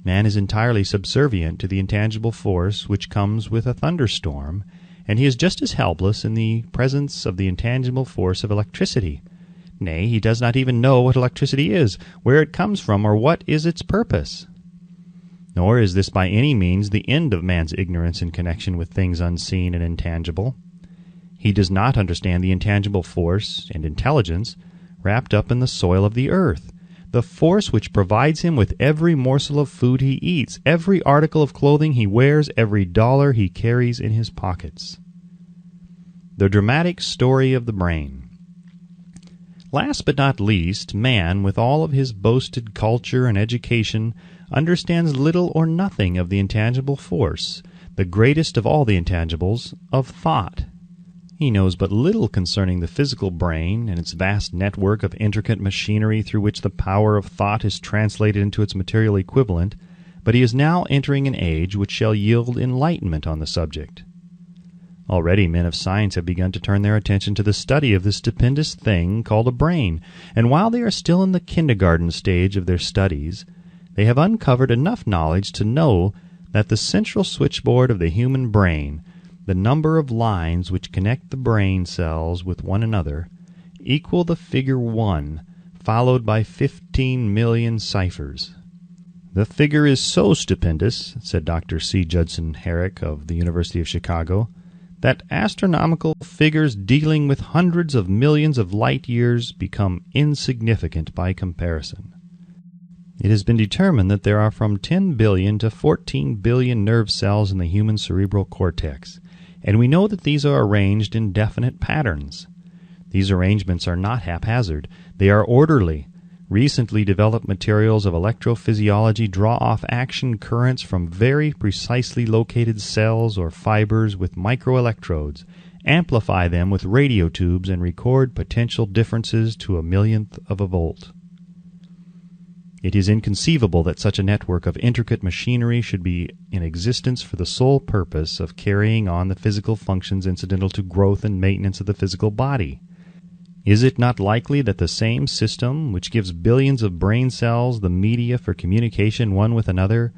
Man is entirely subservient to the intangible force which comes with a thunderstorm, and he is just as helpless in the presence of the intangible force of electricity. Nay, he does not even know what electricity is, where it comes from, or what is its purpose. Nor is this by any means the end of man's ignorance in connection with things unseen and intangible. He does not understand the intangible force and intelligence wrapped up in the soil of the earth, the force which provides him with every morsel of food he eats, every article of clothing he wears, every dollar he carries in his pockets. The dramatic story of the brain. Last but not least, man, with all of his boasted culture and education, understands little or nothing of the intangible force, the greatest of all the intangibles, of thought. He knows but little concerning the physical brain and its vast network of intricate machinery through which the power of thought is translated into its material equivalent, but he is now entering an age which shall yield enlightenment on the subject. Already men of science have begun to turn their attention to the study of this stupendous thing called a brain, and while they are still in the kindergarten stage of their studies, they have uncovered enough knowledge to know that the central switchboard of the human brain, the number of lines which connect the brain cells with one another, equal the figure 1, followed by 15 million ciphers. "The figure is so stupendous," said Dr. C. Judson Herrick of the University of Chicago, "that astronomical figures dealing with hundreds of millions of light years become insignificant by comparison. It has been determined that there are from 10 billion to 14 billion nerve cells in the human cerebral cortex, and we know that these are arranged in definite patterns. These arrangements are not haphazard. They are orderly. Recently developed materials of electrophysiology draw off action currents from very precisely located cells or fibers with microelectrodes, amplify them with radio tubes, and record potential differences to a millionth of a volt. It is inconceivable that such a network of intricate machinery should be in existence for the sole purpose of carrying on the physical functions incidental to growth and maintenance of the physical body. Is it not likely that the same system, which gives billions of brain cells the media for communication one with another,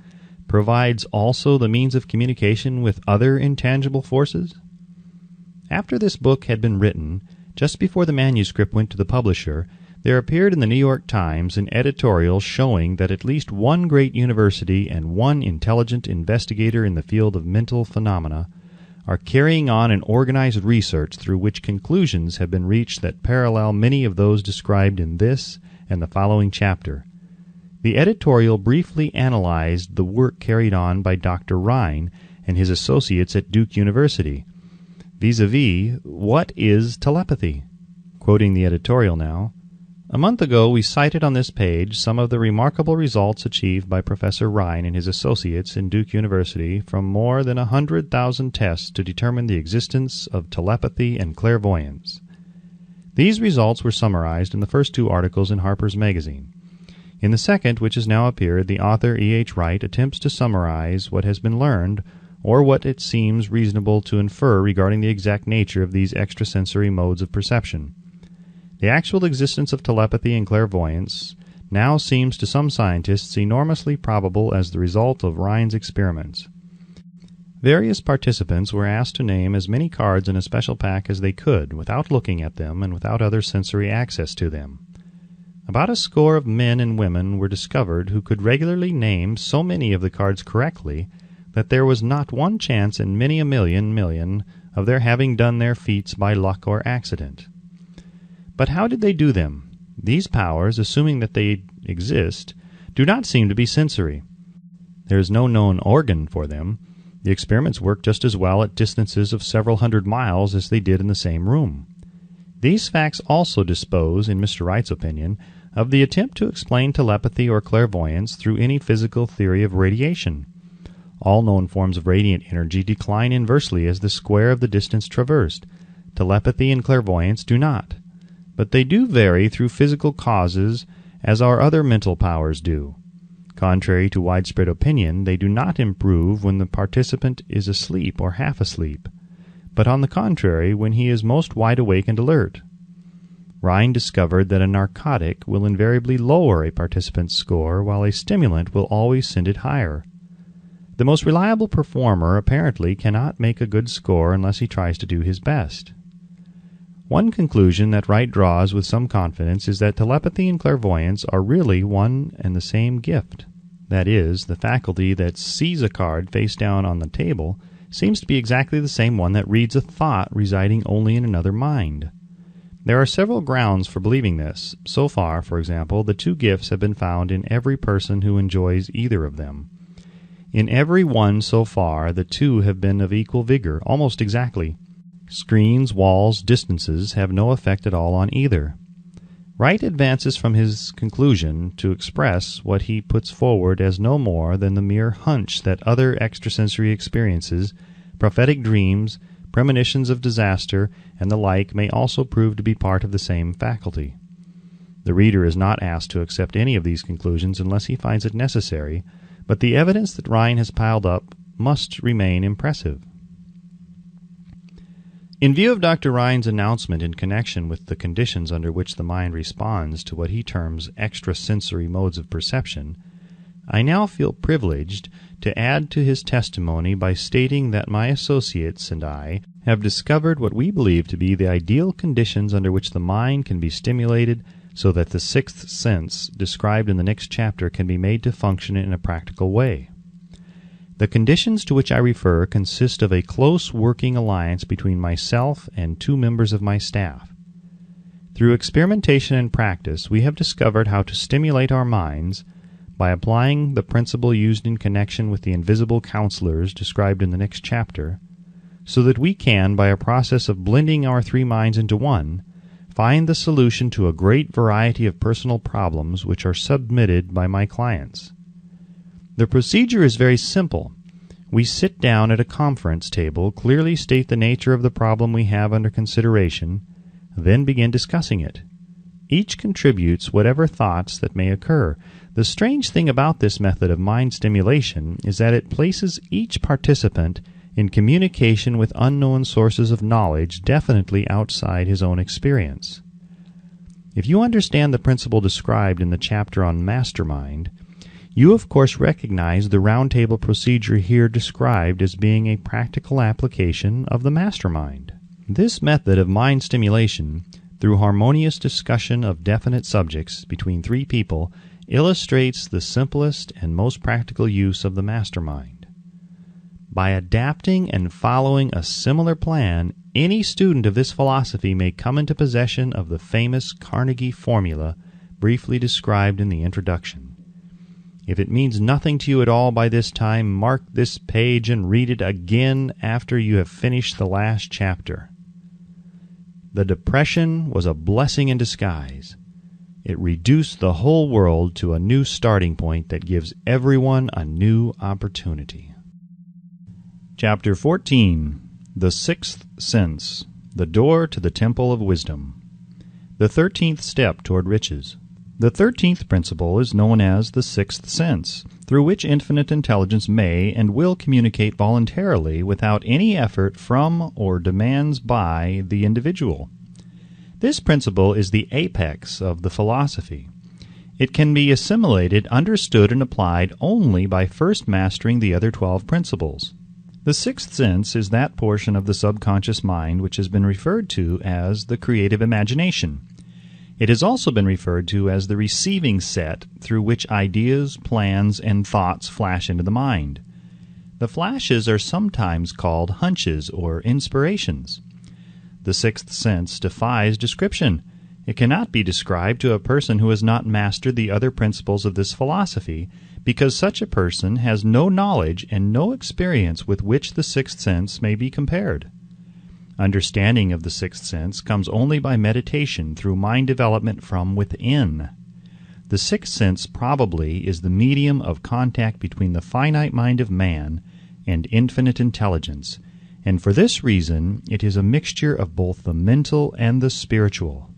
provides also the means of communication with other intangible forces? After this book had been written, just before the manuscript went to the publisher, there appeared in the New York Times an editorial showing that at least one great university and one intelligent investigator in the field of mental phenomena are carrying on an organized research through which conclusions have been reached that parallel many of those described in this and the following chapter. The editorial briefly analyzed the work carried on by Dr. Rhine and his associates at Duke University, vis-a-vis, what is telepathy? Quoting the editorial now, "A month ago we cited on this page some of the remarkable results achieved by Professor Rhine and his associates in Duke University from more than 100,000 tests to determine the existence of telepathy and clairvoyance. These results were summarized in the first two articles in Harper's Magazine. In the second, which has now appeared, the author E. H. Wright attempts to summarize what has been learned, or what it seems reasonable to infer regarding the exact nature of these extrasensory modes of perception. The actual existence of telepathy and clairvoyance now seems to some scientists enormously probable as the result of Rhine's experiments. Various participants were asked to name as many cards in a special pack as they could, without looking at them and without other sensory access to them. About a score of men and women were discovered who could regularly name so many of the cards correctly that there was not one chance in many a million of their having done their feats by luck or accident. But how did they do them? These powers, assuming that they exist, do not seem to be sensory. There is no known organ for them. The experiments work just as well at distances of several hundred miles as they did in the same room. These facts also dispose, in Mr. Wright's opinion, of the attempt to explain telepathy or clairvoyance through any physical theory of radiation. All known forms of radiant energy decline inversely as the square of the distance traversed. Telepathy and clairvoyance do not. But they do vary through physical causes as our other mental powers do. Contrary to widespread opinion, they do not improve when the participant is asleep or half asleep, but on the contrary when he is most wide awake and alert. Rhine discovered that a narcotic will invariably lower a participant's score, while a stimulant will always send it higher. The most reliable performer apparently cannot make a good score unless he tries to do his best. One conclusion that Wright draws with some confidence is that telepathy and clairvoyance are really one and the same gift. That is, the faculty that sees a card face down on the table seems to be exactly the same one that reads a thought residing only in another mind. There are several grounds for believing this. So far, for example, the two gifts have been found in every person who enjoys either of them. In every one so far, the two have been of equal vigor, almost exactly. Screens, walls, distances have no effect at all on either. Wright advances from his conclusion to express what he puts forward as no more than the mere hunch that other extrasensory experiences, prophetic dreams, premonitions of disaster, and the like may also prove to be part of the same faculty. The reader is not asked to accept any of these conclusions unless he finds it necessary, but the evidence that Rhine has piled up must remain impressive. In view of Dr. Rhine's announcement in connection with the conditions under which the mind responds to what he terms extrasensory modes of perception, I now feel privileged to add to his testimony by stating that my associates and I have discovered what we believe to be the ideal conditions under which the mind can be stimulated so that the sixth sense described in the next chapter can be made to function in a practical way. The conditions to which I refer consist of a close working alliance between myself and 2 members of my staff. Through experimentation and practice, we have discovered how to stimulate our minds by applying the principle used in connection with the invisible counselors described in the next chapter, so that we can, by a process of blending our 3 minds into one, find the solution to a great variety of personal problems which are submitted by my clients. The procedure is very simple. We sit down at a conference table, clearly state the nature of the problem we have under consideration, then begin discussing it. Each contributes whatever thoughts that may occur. The strange thing about this method of mind stimulation is that it places each participant in communication with unknown sources of knowledge definitely outside his own experience. If you understand the principle described in the chapter on mastermind, you of course recognize the roundtable procedure here described as being a practical application of the mastermind. This method of mind stimulation, through harmonious discussion of definite subjects between 3 people, illustrates the simplest and most practical use of the mastermind. By adapting and following a similar plan, any student of this philosophy may come into possession of the famous Carnegie formula briefly described in the introduction. If it means nothing to you at all by this time, mark this page and read it again after you have finished the last chapter. The depression was a blessing in disguise. It reduced the whole world to a new starting point that gives everyone a new opportunity. Chapter 14. The Sixth Sense, the Door to the Temple of Wisdom. The 13th Step Toward Riches. The 13th principle is known as the sixth sense, through which infinite intelligence may and will communicate voluntarily without any effort from or demands by the individual. This principle is the apex of the philosophy. It can be assimilated, understood, and applied only by first mastering the other 12 principles. The sixth sense is that portion of the subconscious mind which has been referred to as the creative imagination. It has also been referred to as the receiving set through which ideas, plans, and thoughts flash into the mind. The flashes are sometimes called hunches or inspirations. The sixth sense defies description. It cannot be described to a person who has not mastered the other principles of this philosophy, because such a person has no knowledge and no experience with which the sixth sense may be compared. Understanding of the sixth sense comes only by meditation through mind development from within. The sixth sense probably is the medium of contact between the finite mind of man and infinite intelligence, and for this reason it is a mixture of both the mental and the spiritual.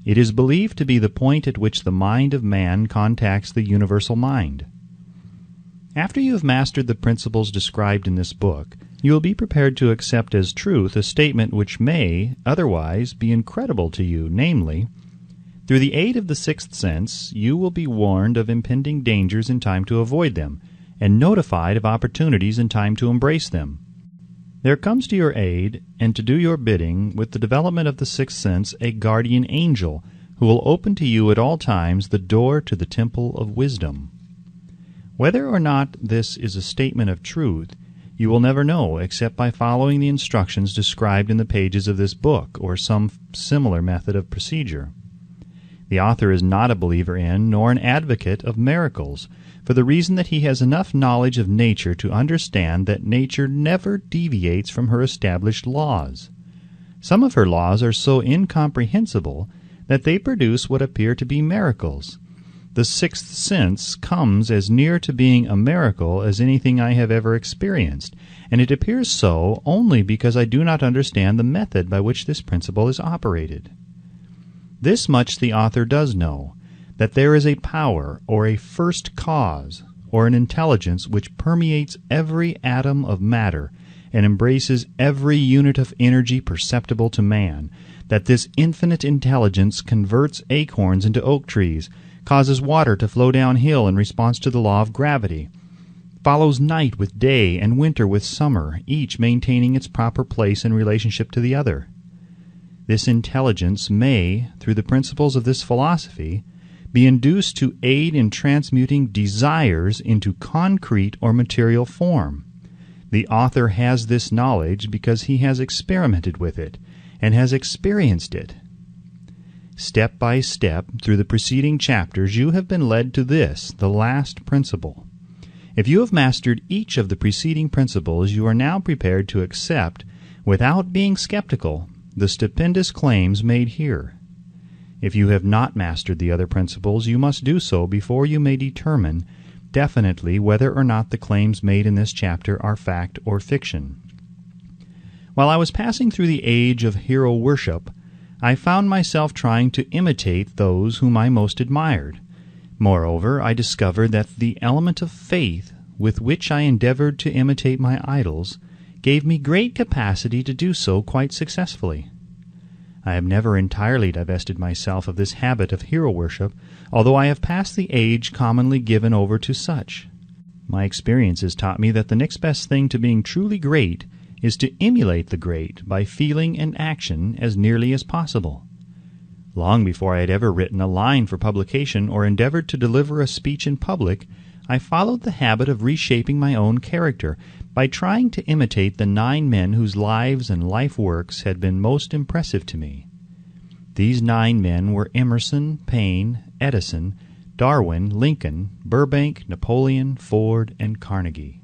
It is believed to be the point at which the mind of man contacts the universal mind. After you have mastered the principles described in this book, you will be prepared to accept as truth a statement which may, otherwise, be incredible to you, namely, through the aid of the sixth sense, you will be warned of impending dangers in time to avoid them, and notified of opportunities in time to embrace them. There comes to your aid, and to do your bidding, with the development of the sixth sense, a guardian angel, who will open to you at all times the door to the temple of wisdom. Whether or not this is a statement of truth, you will never know except by following the instructions described in the pages of this book or some similar method of procedure. The author is not a believer in nor an advocate of miracles, for the reason that he has enough knowledge of nature to understand that nature never deviates from her established laws. Some of her laws are so incomprehensible that they produce what appear to be miracles. The sixth sense comes as near to being a miracle as anything I have ever experienced, and it appears so only because I do not understand the method by which this principle is operated. This much the author does know, that there is a power, or a first cause, or an intelligence which permeates every atom of matter and embraces every unit of energy perceptible to man, that this infinite intelligence converts acorns into oak trees, causes water to flow downhill in response to the law of gravity, follows night with day and winter with summer, each maintaining its proper place in relationship to the other. This intelligence may, through the principles of this philosophy, be induced to aid in transmuting desires into concrete or material form. The author has this knowledge because he has experimented with it and has experienced it. Step by step, through the preceding chapters, you have been led to this, the last principle. If you have mastered each of the preceding principles, you are now prepared to accept, without being skeptical, the stupendous claims made here. If you have not mastered the other principles, you must do so before you may determine definitely whether or not the claims made in this chapter are fact or fiction. While I was passing through the age of hero worship, I found myself trying to imitate those whom I most admired. Moreover, I discovered that the element of faith with which I endeavored to imitate my idols gave me great capacity to do so quite successfully. I have never entirely divested myself of this habit of hero worship, although I have passed the age commonly given over to such. My experiences taught me that the next best thing to being truly great is to emulate the great by feeling and action as nearly as possible. Long before I had ever written a line for publication or endeavored to deliver a speech in public, I followed the habit of reshaping my own character by trying to imitate the 9 men whose lives and life works had been most impressive to me. These 9 men were Emerson, Paine, Edison, Darwin, Lincoln, Burbank, Napoleon, Ford, and Carnegie.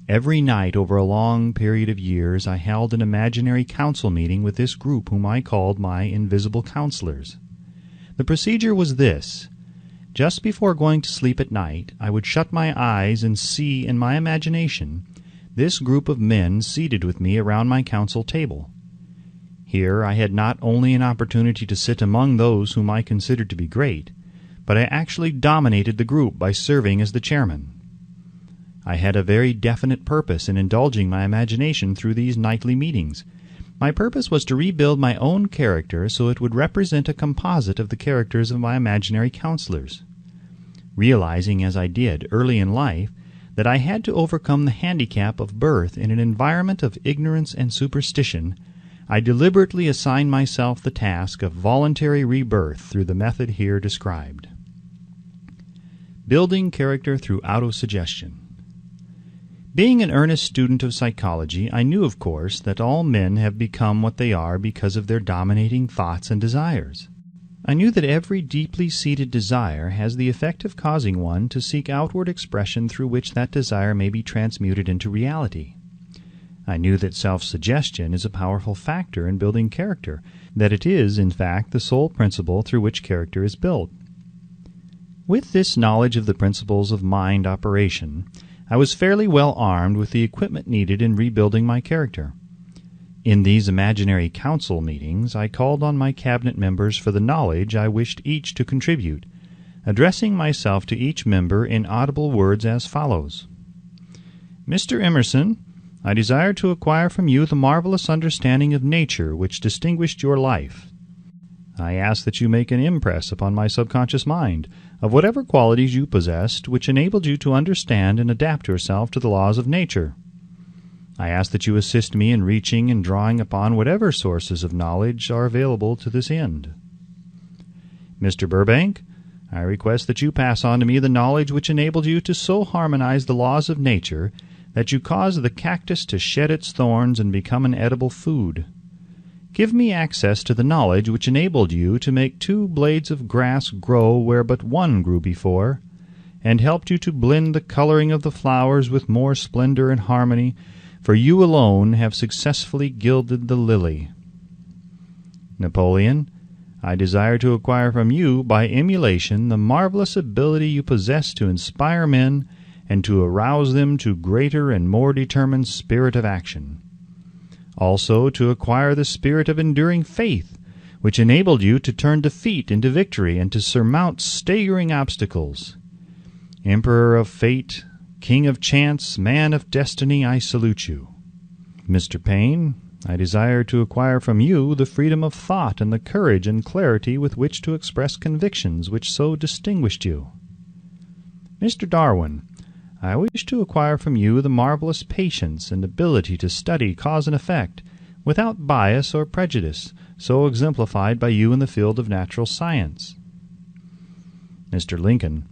Every night over a long period of years I held an imaginary council meeting with this group whom I called my invisible counselors. The procedure was this. Just before going to sleep at night, I would shut my eyes and see in my imagination this group of men seated with me around my council table. Here I had not only an opportunity to sit among those whom I considered to be great, but I actually dominated the group by serving as the chairman. I had a very definite purpose in indulging my imagination through these nightly meetings. My purpose was to rebuild my own character so it would represent a composite of the characters of my imaginary counselors. Realizing, as I did early in life, that I had to overcome the handicap of birth in an environment of ignorance and superstition, I deliberately assigned myself the task of voluntary rebirth through the method here described. Building character through autosuggestion. Being an earnest student of psychology, I knew, of course, that all men have become what they are because of their dominating thoughts and desires. I knew that every deeply seated desire has the effect of causing one to seek outward expression through which that desire may be transmuted into reality. I knew that self-suggestion is a powerful factor in building character, that it is, in fact, the sole principle through which character is built. With this knowledge of the principles of mind operation, I was fairly well armed with the equipment needed in rebuilding my character. In these imaginary council meetings, I called on my cabinet members for the knowledge I wished each to contribute, addressing myself to each member in audible words as follows. Mr. Emerson, I desire to acquire from you the marvelous understanding of nature which distinguished your life. I ask that you make an impress upon my subconscious mind of whatever qualities you possessed which enabled you to understand and adapt yourself to the laws of nature. I ask that you assist me in reaching and drawing upon whatever sources of knowledge are available to this end. Mr. Burbank, I request that you pass on to me the knowledge which enabled you to so harmonize the laws of nature that you caused the cactus to shed its thorns and become an edible food. Give me access to the knowledge which enabled you to make 2 blades of grass grow where but 1 grew before, and helped you to blend the coloring of the flowers with more splendor and harmony, for you alone have successfully gilded the lily. Napoleon, I desire to acquire from you, by emulation, the marvelous ability you possess to inspire men and to arouse them to greater and more determined spirit of action. Also to acquire the spirit of enduring faith, which enabled you to turn defeat into victory and to surmount staggering obstacles. Emperor of fate, king of chance, man of destiny, I salute you. Mr. Payne, I desire to acquire from you the freedom of thought and the courage and clarity with which to express convictions which so distinguished you. Mr. Darwin, I wish to acquire from you the marvelous patience and ability to study cause and effect, without bias or prejudice, so exemplified by you in the field of natural science. Mr. Lincoln,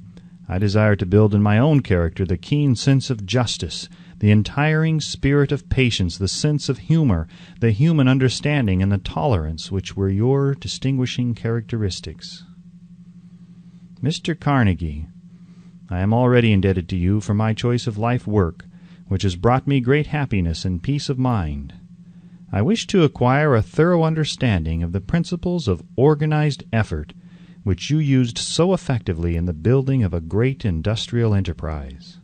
I desire to build in my own character the keen sense of justice, the untiring spirit of patience, the sense of humor, the human understanding, and the tolerance which were your distinguishing characteristics. Mr. Carnegie, I am already indebted to you for my choice of life work, which has brought me great happiness and peace of mind. I wish to acquire a thorough understanding of the principles of organized effort, which you used so effectively in the building of a great industrial enterprise.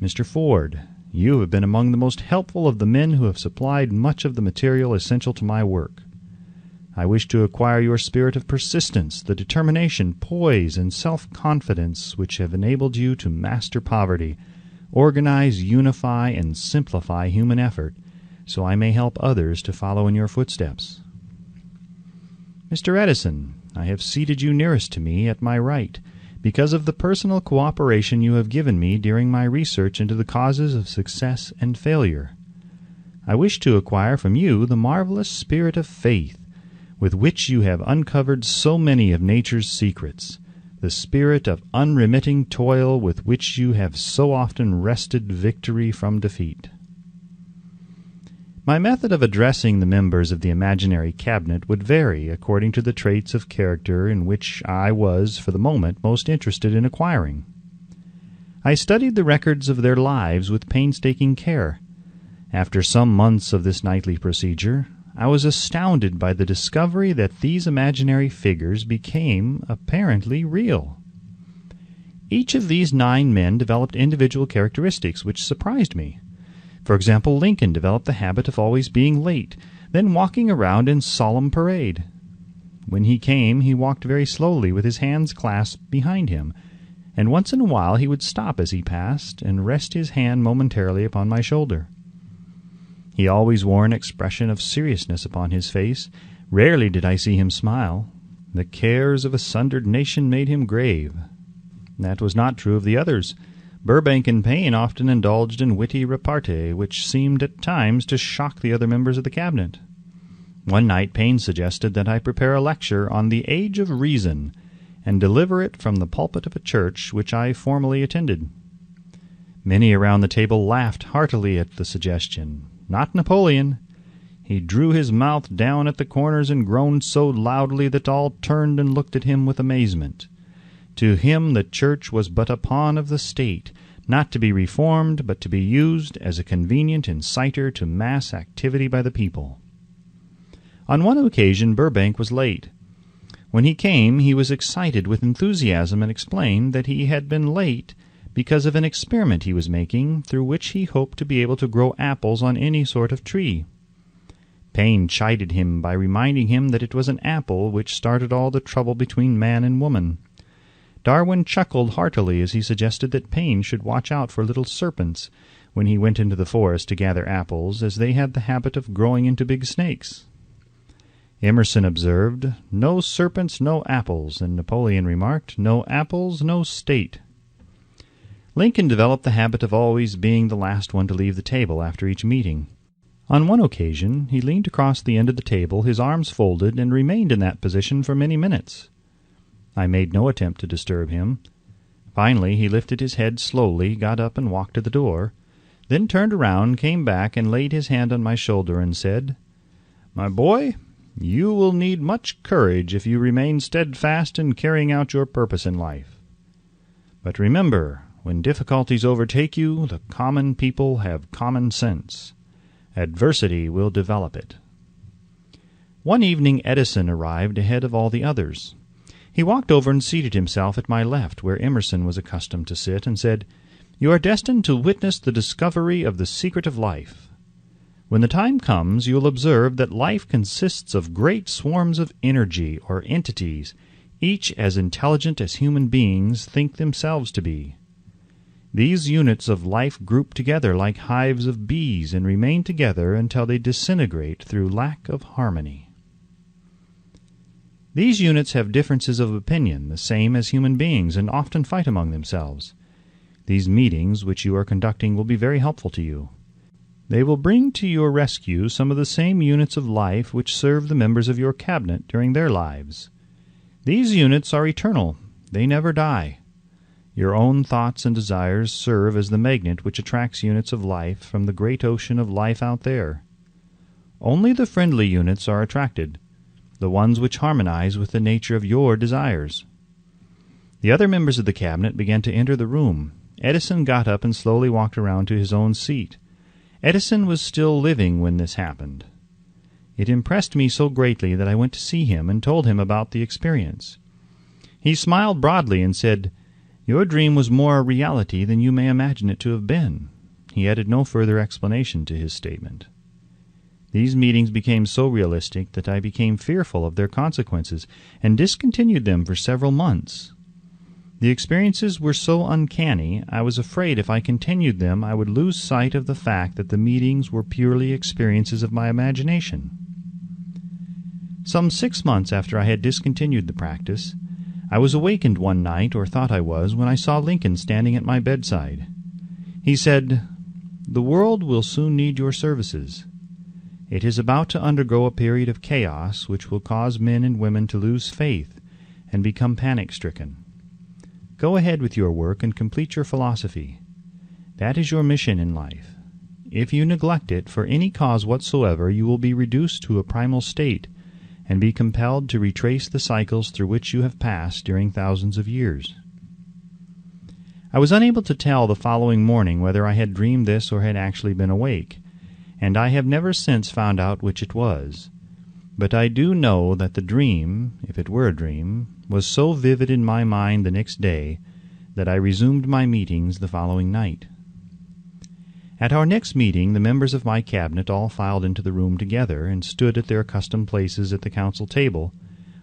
Mr. Ford, you have been among the most helpful of the men who have supplied much of the material essential to my work. I wish to acquire your spirit of persistence, the determination, poise, and self-confidence which have enabled you to master poverty, organize, unify, and simplify human effort, so I may help others to follow in your footsteps. Mr. Edison, I have seated you nearest to me at my right, because of the personal cooperation you have given me during my research into the causes of success and failure. I wish to acquire from you the marvelous spirit of faith, with which you have uncovered so many of nature's secrets, the spirit of unremitting toil with which you have so often wrested victory from defeat. My method of addressing the members of the imaginary cabinet would vary according to the traits of character in which I was, for the moment, most interested in acquiring. I studied the records of their lives with painstaking care. After some months of this nightly procedure, I was astounded by the discovery that these imaginary figures became apparently real. Each of these 9 men developed individual characteristics which surprised me. For example, Lincoln developed the habit of always being late, then walking around in solemn parade. When he came, he walked very slowly with his hands clasped behind him, and once in a while he would stop as he passed and rest his hand momentarily upon my shoulder. He always wore an expression of seriousness upon his face. Rarely did I see him smile. The cares of a sundered nation made him grave. That was not true of the others. Burbank and Payne often indulged in witty repartee, which seemed at times to shock the other members of the cabinet. One night Payne suggested that I prepare a lecture on the Age of Reason, and deliver it from the pulpit of a church which I formerly attended. Many around the table laughed heartily at the suggestion. Not Napoleon. He drew his mouth down at the corners and groaned so loudly that all turned and looked at him with amazement. To him the church was but a pawn of the state, not to be reformed, but to be used as a convenient inciter to mass activity by the people. On one occasion Burbank was late. When he came, he was excited with enthusiasm and explained that he had been late because of an experiment he was making, through which he hoped to be able to grow apples on any sort of tree. Payne chided him by reminding him that it was an apple which started all the trouble between man and woman. Darwin chuckled heartily as he suggested that Payne should watch out for little serpents when he went into the forest to gather apples, as they had the habit of growing into big snakes. Emerson observed, "No serpents, no apples," and Napoleon remarked, "No apples, no state." Lincoln developed the habit of always being the last one to leave the table after each meeting. On one occasion he leaned across the end of the table, his arms folded, and remained in that position for many minutes. I made no attempt to disturb him. Finally he lifted his head slowly, got up and walked to the door, then turned around, came back, and laid his hand on my shoulder and said, "My boy, you will need much courage if you remain steadfast in carrying out your purpose in life. But remember, when difficulties overtake you, the common people have common sense. Adversity will develop it." One evening Edison arrived ahead of all the others. He walked over and seated himself at my left, where Emerson was accustomed to sit, and said, "You are destined to witness the discovery of the secret of life. When the time comes, you will observe that life consists of great swarms of energy or entities, each as intelligent as human beings think themselves to be. These units of life group together like hives of bees and remain together until they disintegrate through lack of harmony. These units have differences of opinion, the same as human beings, and often fight among themselves. These meetings which you are conducting will be very helpful to you. They will bring to your rescue some of the same units of life which serve the members of your cabinet during their lives. These units are eternal. They never die. Your own thoughts and desires serve as the magnet which attracts units of life from the great ocean of life out there. Only the friendly units are attracted, the ones which harmonize with the nature of your desires." The other members of the cabinet began to enter the room. Edison got up and slowly walked around to his own seat. Edison was still living when this happened. It impressed me so greatly that I went to see him and told him about the experience. He smiled broadly and said, "Your dream was more a reality than you may imagine it to have been." He added no further explanation to his statement. These meetings became so realistic that I became fearful of their consequences and discontinued them for several months. The experiences were so uncanny, I was afraid if I continued them I would lose sight of the fact that the meetings were purely experiences of my imagination. Some 6 months after I had discontinued the practice, I was awakened one night, or thought I was, when I saw Lincoln standing at my bedside. He said, "The world will soon need your services. It is about to undergo a period of chaos which will cause men and women to lose faith and become panic-stricken. Go ahead with your work and complete your philosophy. That is your mission in life. If you neglect it for any cause whatsoever, you will be reduced to a primal state and be compelled to retrace the cycles through which you have passed during thousands of years." I was unable to tell the following morning whether I had dreamed this or had actually been awake, and I have never since found out which it was. But I do know that the dream, if it were a dream, was so vivid in my mind the next day that I resumed my meetings the following night. At our next meeting, the members of my cabinet all filed into the room together and stood at their accustomed places at the council table,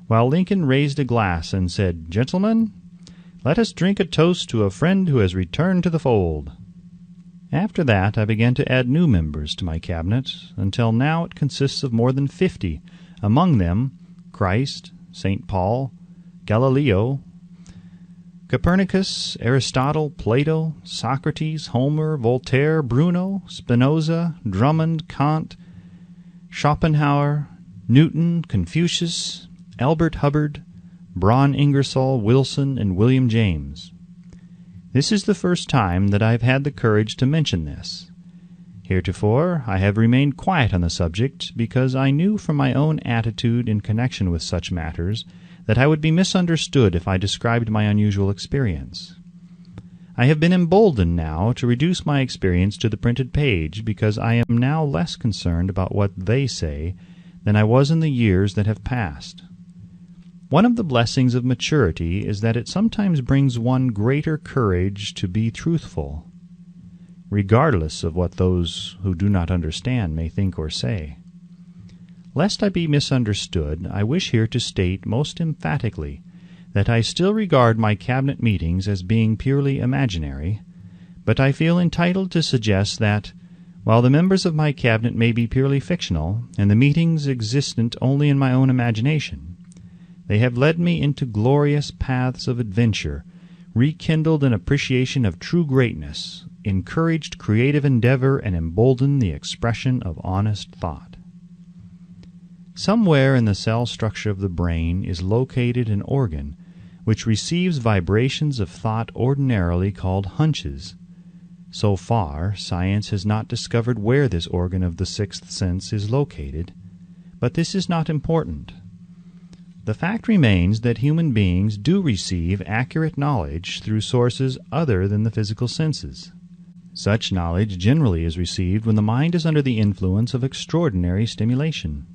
while Lincoln raised a glass and said, "Gentlemen, let us drink a toast to a friend who has returned to the fold." After that, I began to add new members to my cabinet, until now it consists of more than 50, among them Christ, St. Paul, Galileo, Copernicus, Aristotle, Plato, Socrates, Homer, Voltaire, Bruno, Spinoza, Drummond, Kant, Schopenhauer, Newton, Confucius, Albert Hubbard, Braun Ingersoll, Wilson, and William James. This is the first time that I have had the courage to mention this. Heretofore I have remained quiet on the subject because I knew from my own attitude in connection with such matters that I would be misunderstood if I described my unusual experience. I have been emboldened now to reduce my experience to the printed page because I am now less concerned about what they say than I was in the years that have passed. One of the blessings of maturity is that it sometimes brings one greater courage to be truthful, regardless of what those who do not understand may think or say. Lest I be misunderstood, I wish here to state most emphatically that I still regard my cabinet meetings as being purely imaginary, but I feel entitled to suggest that, while the members of my cabinet may be purely fictional, and the meetings existent only in my own imagination, they have led me into glorious paths of adventure, rekindled an appreciation of true greatness, encouraged creative endeavor, and emboldened the expression of honest thought. Somewhere in the cell structure of the brain is located an organ which receives vibrations of thought ordinarily called hunches. So far, science has not discovered where this organ of the sixth sense is located, but this is not important. The fact remains that human beings do receive accurate knowledge through sources other than the physical senses. Such knowledge generally is received when the mind is under the influence of extraordinary stimulation.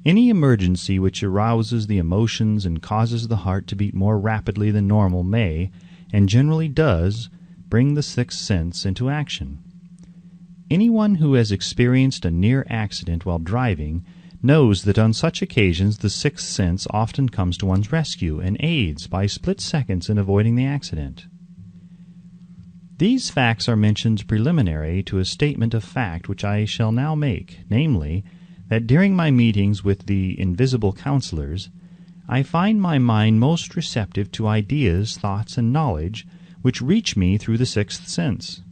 Any emergency which arouses the emotions and causes the heart to beat more rapidly than normal may, and generally does, bring the sixth sense into action. Anyone who has experienced a near accident while driving knows that on such occasions the sixth sense often comes to one's rescue and aids by split seconds in avoiding the accident. These facts are mentioned preliminary to a statement of fact which I shall now make, namely, that during my meetings with the invisible counselors, I find my mind most receptive to ideas, thoughts, and knowledge which reach me through the sixth sense.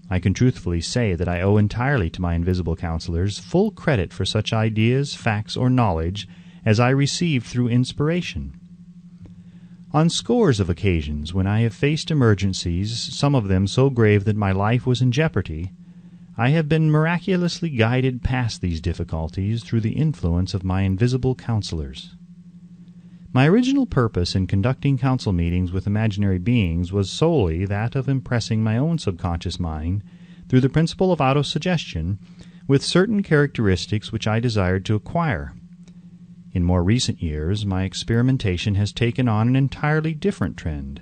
I can truthfully say that I owe entirely to my invisible counselors full credit for such ideas, facts, or knowledge as I received through inspiration. On scores of occasions when I have faced emergencies, some of them so grave that my life was in jeopardy, I have been miraculously guided past these difficulties through the influence of my invisible counselors. My original purpose in conducting council meetings with imaginary beings was solely that of impressing my own subconscious mind, through the principle of autosuggestion, with certain characteristics which I desired to acquire. In more recent years, my experimentation has taken on an entirely different trend.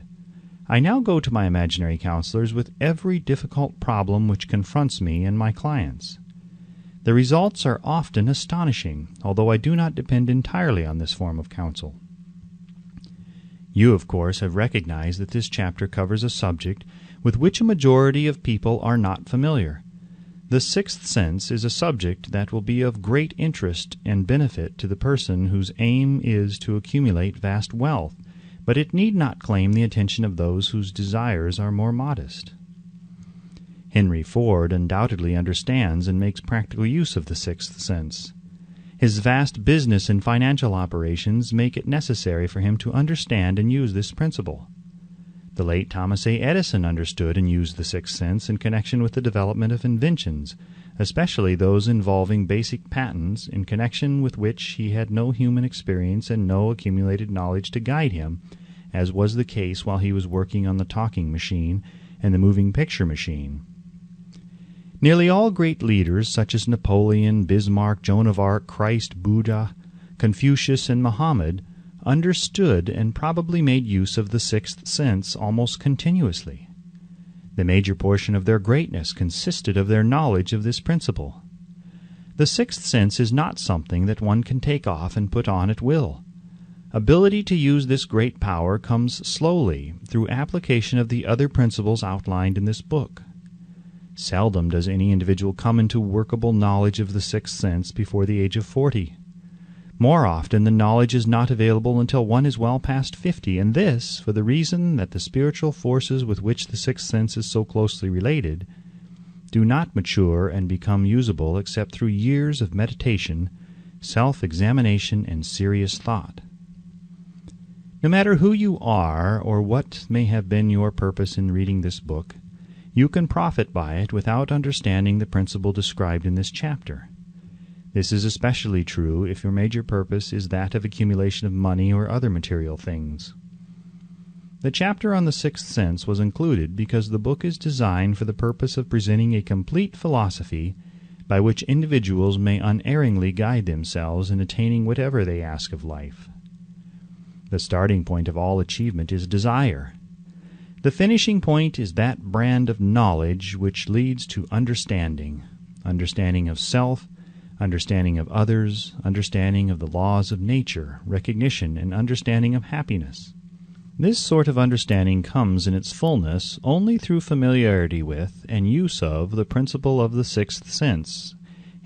I now go to my imaginary counselors with every difficult problem which confronts me and my clients. The results are often astonishing, although I do not depend entirely on this form of counsel. You, of course, have recognized that this chapter covers a subject with which a majority of people are not familiar. The sixth sense is a subject that will be of great interest and benefit to the person whose aim is to accumulate vast wealth, but it need not claim the attention of those whose desires are more modest. Henry Ford undoubtedly understands and makes practical use of the sixth sense. His vast business and financial operations make it necessary for him to understand and use this principle. The late Thomas A. Edison understood and used the sixth sense in connection with the development of inventions, especially those involving basic patents, in connection with which he had no human experience and no accumulated knowledge to guide him, as was the case while he was working on the talking machine and the moving picture machine. Nearly all great leaders, such as Napoleon, Bismarck, Joan of Arc, Christ, Buddha, Confucius, and Muhammad, understood and probably made use of the sixth sense almost continuously. The major portion of their greatness consisted of their knowledge of this principle. The sixth sense is not something that one can take off and put on at will. Ability to use this great power comes slowly through application of the other principles outlined in this book. Seldom does any individual come into workable knowledge of the sixth sense before the age of 40. More often, the knowledge is not available until one is well past 50, and this for the reason that the spiritual forces with which the sixth sense is so closely related do not mature and become usable except through years of meditation, self-examination, and serious thought. No matter who you are or what may have been your purpose in reading this book, you can profit by it without understanding the principle described in this chapter. This is especially true if your major purpose is that of accumulation of money or other material things. The chapter on the sixth sense was included because the book is designed for the purpose of presenting a complete philosophy by which individuals may unerringly guide themselves in attaining whatever they ask of life. The starting point of all achievement is desire. The finishing point is that brand of knowledge which leads to understanding of self, understanding of others, understanding of the laws of nature, recognition, and understanding of happiness. This sort of understanding comes in its fullness only through familiarity with and use of the principle of the sixth sense.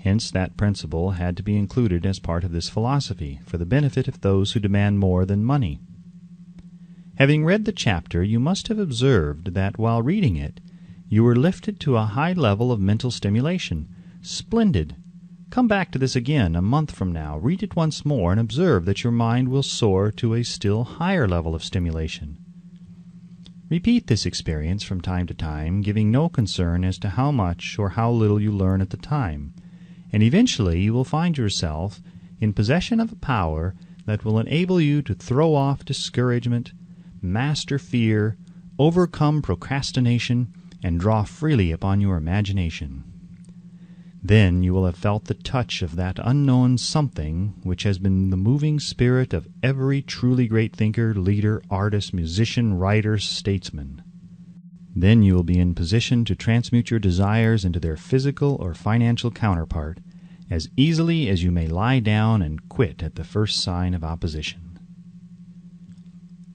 Hence that principle had to be included as part of this philosophy, for the benefit of those who demand more than money. Having read the chapter, you must have observed that while reading it, you were lifted to a high level of mental stimulation. Splendid! Come back to this again a month from now, read it once more, and observe that your mind will soar to a still higher level of stimulation. Repeat this experience from time to time, giving no concern as to how much or how little you learn at the time, and eventually you will find yourself in possession of a power that will enable you to throw off discouragement, master fear, overcome procrastination, and draw freely upon your imagination. Then you will have felt the touch of that unknown something which has been the moving spirit of every truly great thinker, leader, artist, musician, writer, statesman. Then you will be in position to transmute your desires into their physical or financial counterpart as easily as you may lie down and quit at the first sign of opposition.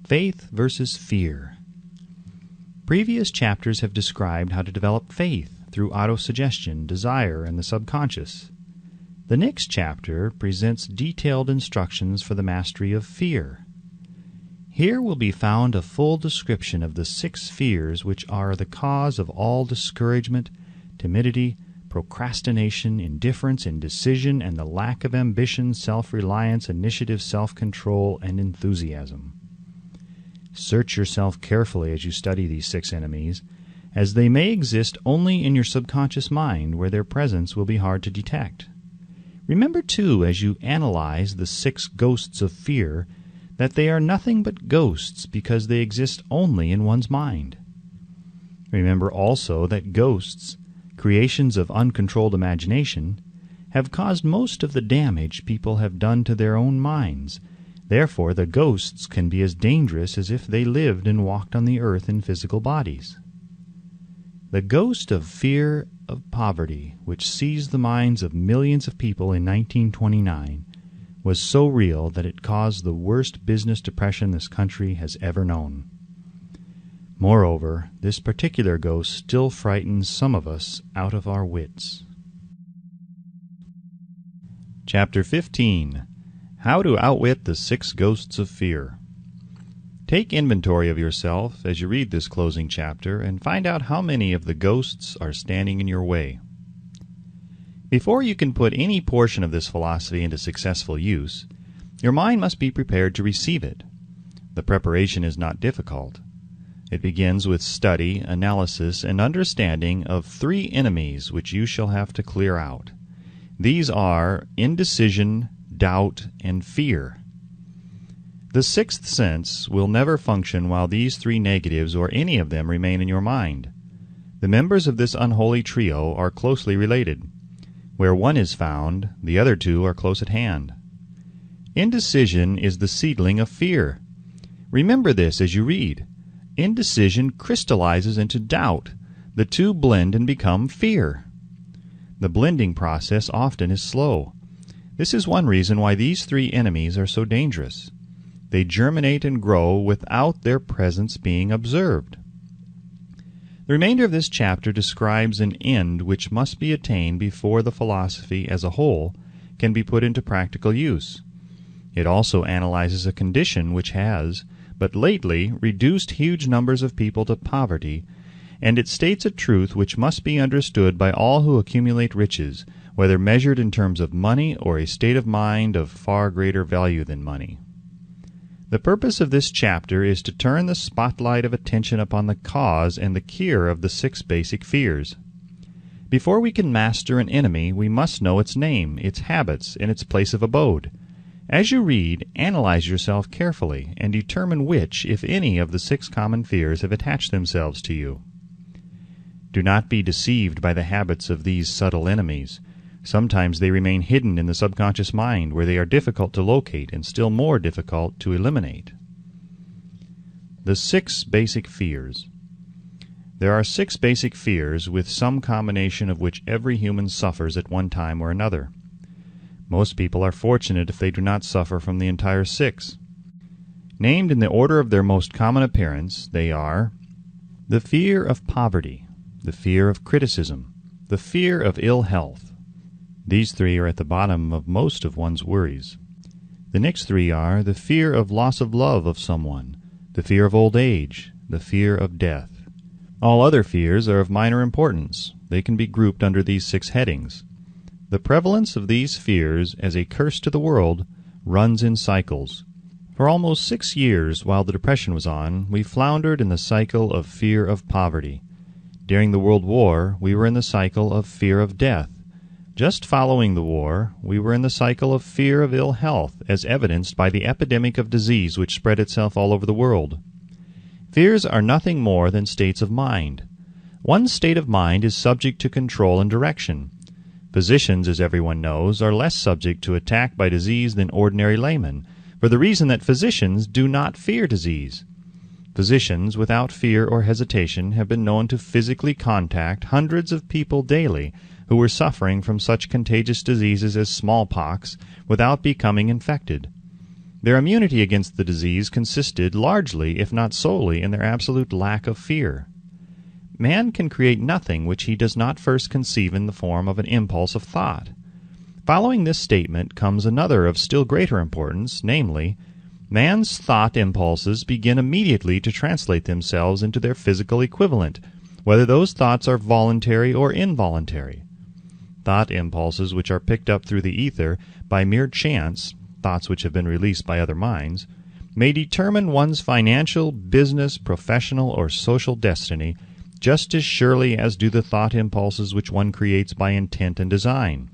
Faith versus fear. Previous chapters have described how to develop faith through autosuggestion, desire, and the subconscious. The next chapter presents detailed instructions for the mastery of fear. Here will be found a full description of the 6 fears which are the cause of all discouragement, timidity, procrastination, indifference, indecision, and the lack of ambition, self-reliance, initiative, self-control, and enthusiasm. Search yourself carefully as you study these 6 enemies, as they may exist only in your subconscious mind, where their presence will be hard to detect. Remember, too, as you analyze the 6 ghosts of fear, that they are nothing but ghosts because they exist only in one's mind. Remember also that ghosts, creations of uncontrolled imagination, have caused most of the damage people have done to their own minds. Therefore, the ghosts can be as dangerous as if they lived and walked on the earth in physical bodies. The ghost of fear of poverty, which seized the minds of millions of people in 1929, was so real that it caused the worst business depression this country has ever known. Moreover, this particular ghost still frightens some of us out of our wits. Chapter 15. How to Outwit the 6 Ghosts of Fear. Take inventory of yourself as you read this closing chapter and find out how many of the ghosts are standing in your way. Before you can put any portion of this philosophy into successful use, your mind must be prepared to receive it. The preparation is not difficult. It begins with study, analysis, and understanding of 3 enemies which you shall have to clear out. These are indecision, doubt, and fear. The 6th sense will never function while these 3 negatives or any of them remain in your mind. The members of this unholy trio are closely related. Where one is found, the other 2 are close at hand. Indecision is the seedling of fear. Remember this as you read. Indecision crystallizes into doubt. The 2 blend and become fear. The blending process often is slow. This is one reason why these 3 enemies are so dangerous. They germinate and grow without their presence being observed. The remainder of this chapter describes an end which must be attained before the philosophy as a whole can be put into practical use. It also analyzes a condition which has, but lately, reduced huge numbers of people to poverty, and it states a truth which must be understood by all who accumulate riches, whether measured in terms of money or a state of mind of far greater value than money. The purpose of this chapter is to turn the spotlight of attention upon the cause and the cure of the 6 basic fears. Before we can master an enemy, we must know its name, its habits, and its place of abode. As you read, analyze yourself carefully and determine which, if any, of the 6 common fears have attached themselves to you. Do not be deceived by the habits of these subtle enemies. Sometimes they remain hidden in the subconscious mind, where they are difficult to locate and still more difficult to eliminate. The 6 basic fears. There are 6 basic fears, with some combination of which every human suffers at one time or another. Most people are fortunate if they do not suffer from the entire 6. Named in the order of their most common appearance, they are the fear of poverty, the fear of criticism, the fear of ill health. These 3 are at the bottom of most of one's worries. The next 3 are the fear of loss of love of someone, the fear of old age, the fear of death. All other fears are of minor importance. They can be grouped under these 6 headings. The prevalence of these fears as a curse to the world runs in cycles. For almost 6 years, while the Depression was on, we floundered in the cycle of fear of poverty. During the World War, we were in the cycle of fear of death. Just following the war, we were in the cycle of fear of ill health, as evidenced by the epidemic of disease which spread itself all over the world. Fears are nothing more than states of mind. One state of mind is subject to control and direction. Physicians, as everyone knows, are less subject to attack by disease than ordinary laymen, for the reason that physicians do not fear disease. Physicians, without fear or hesitation, have been known to physically contact hundreds of people daily who were suffering from such contagious diseases as smallpox without becoming infected. Their immunity against the disease consisted largely, if not solely, in their absolute lack of fear. Man can create nothing which he does not first conceive in the form of an impulse of thought. Following this statement comes another of still greater importance, namely, man's thought impulses begin immediately to translate themselves into their physical equivalent, whether those thoughts are voluntary or involuntary. Thought impulses which are picked up through the ether by mere chance, thoughts which have been released by other minds, may determine one's financial, business, professional, or social destiny just as surely as do the thought impulses which one creates by intent and design.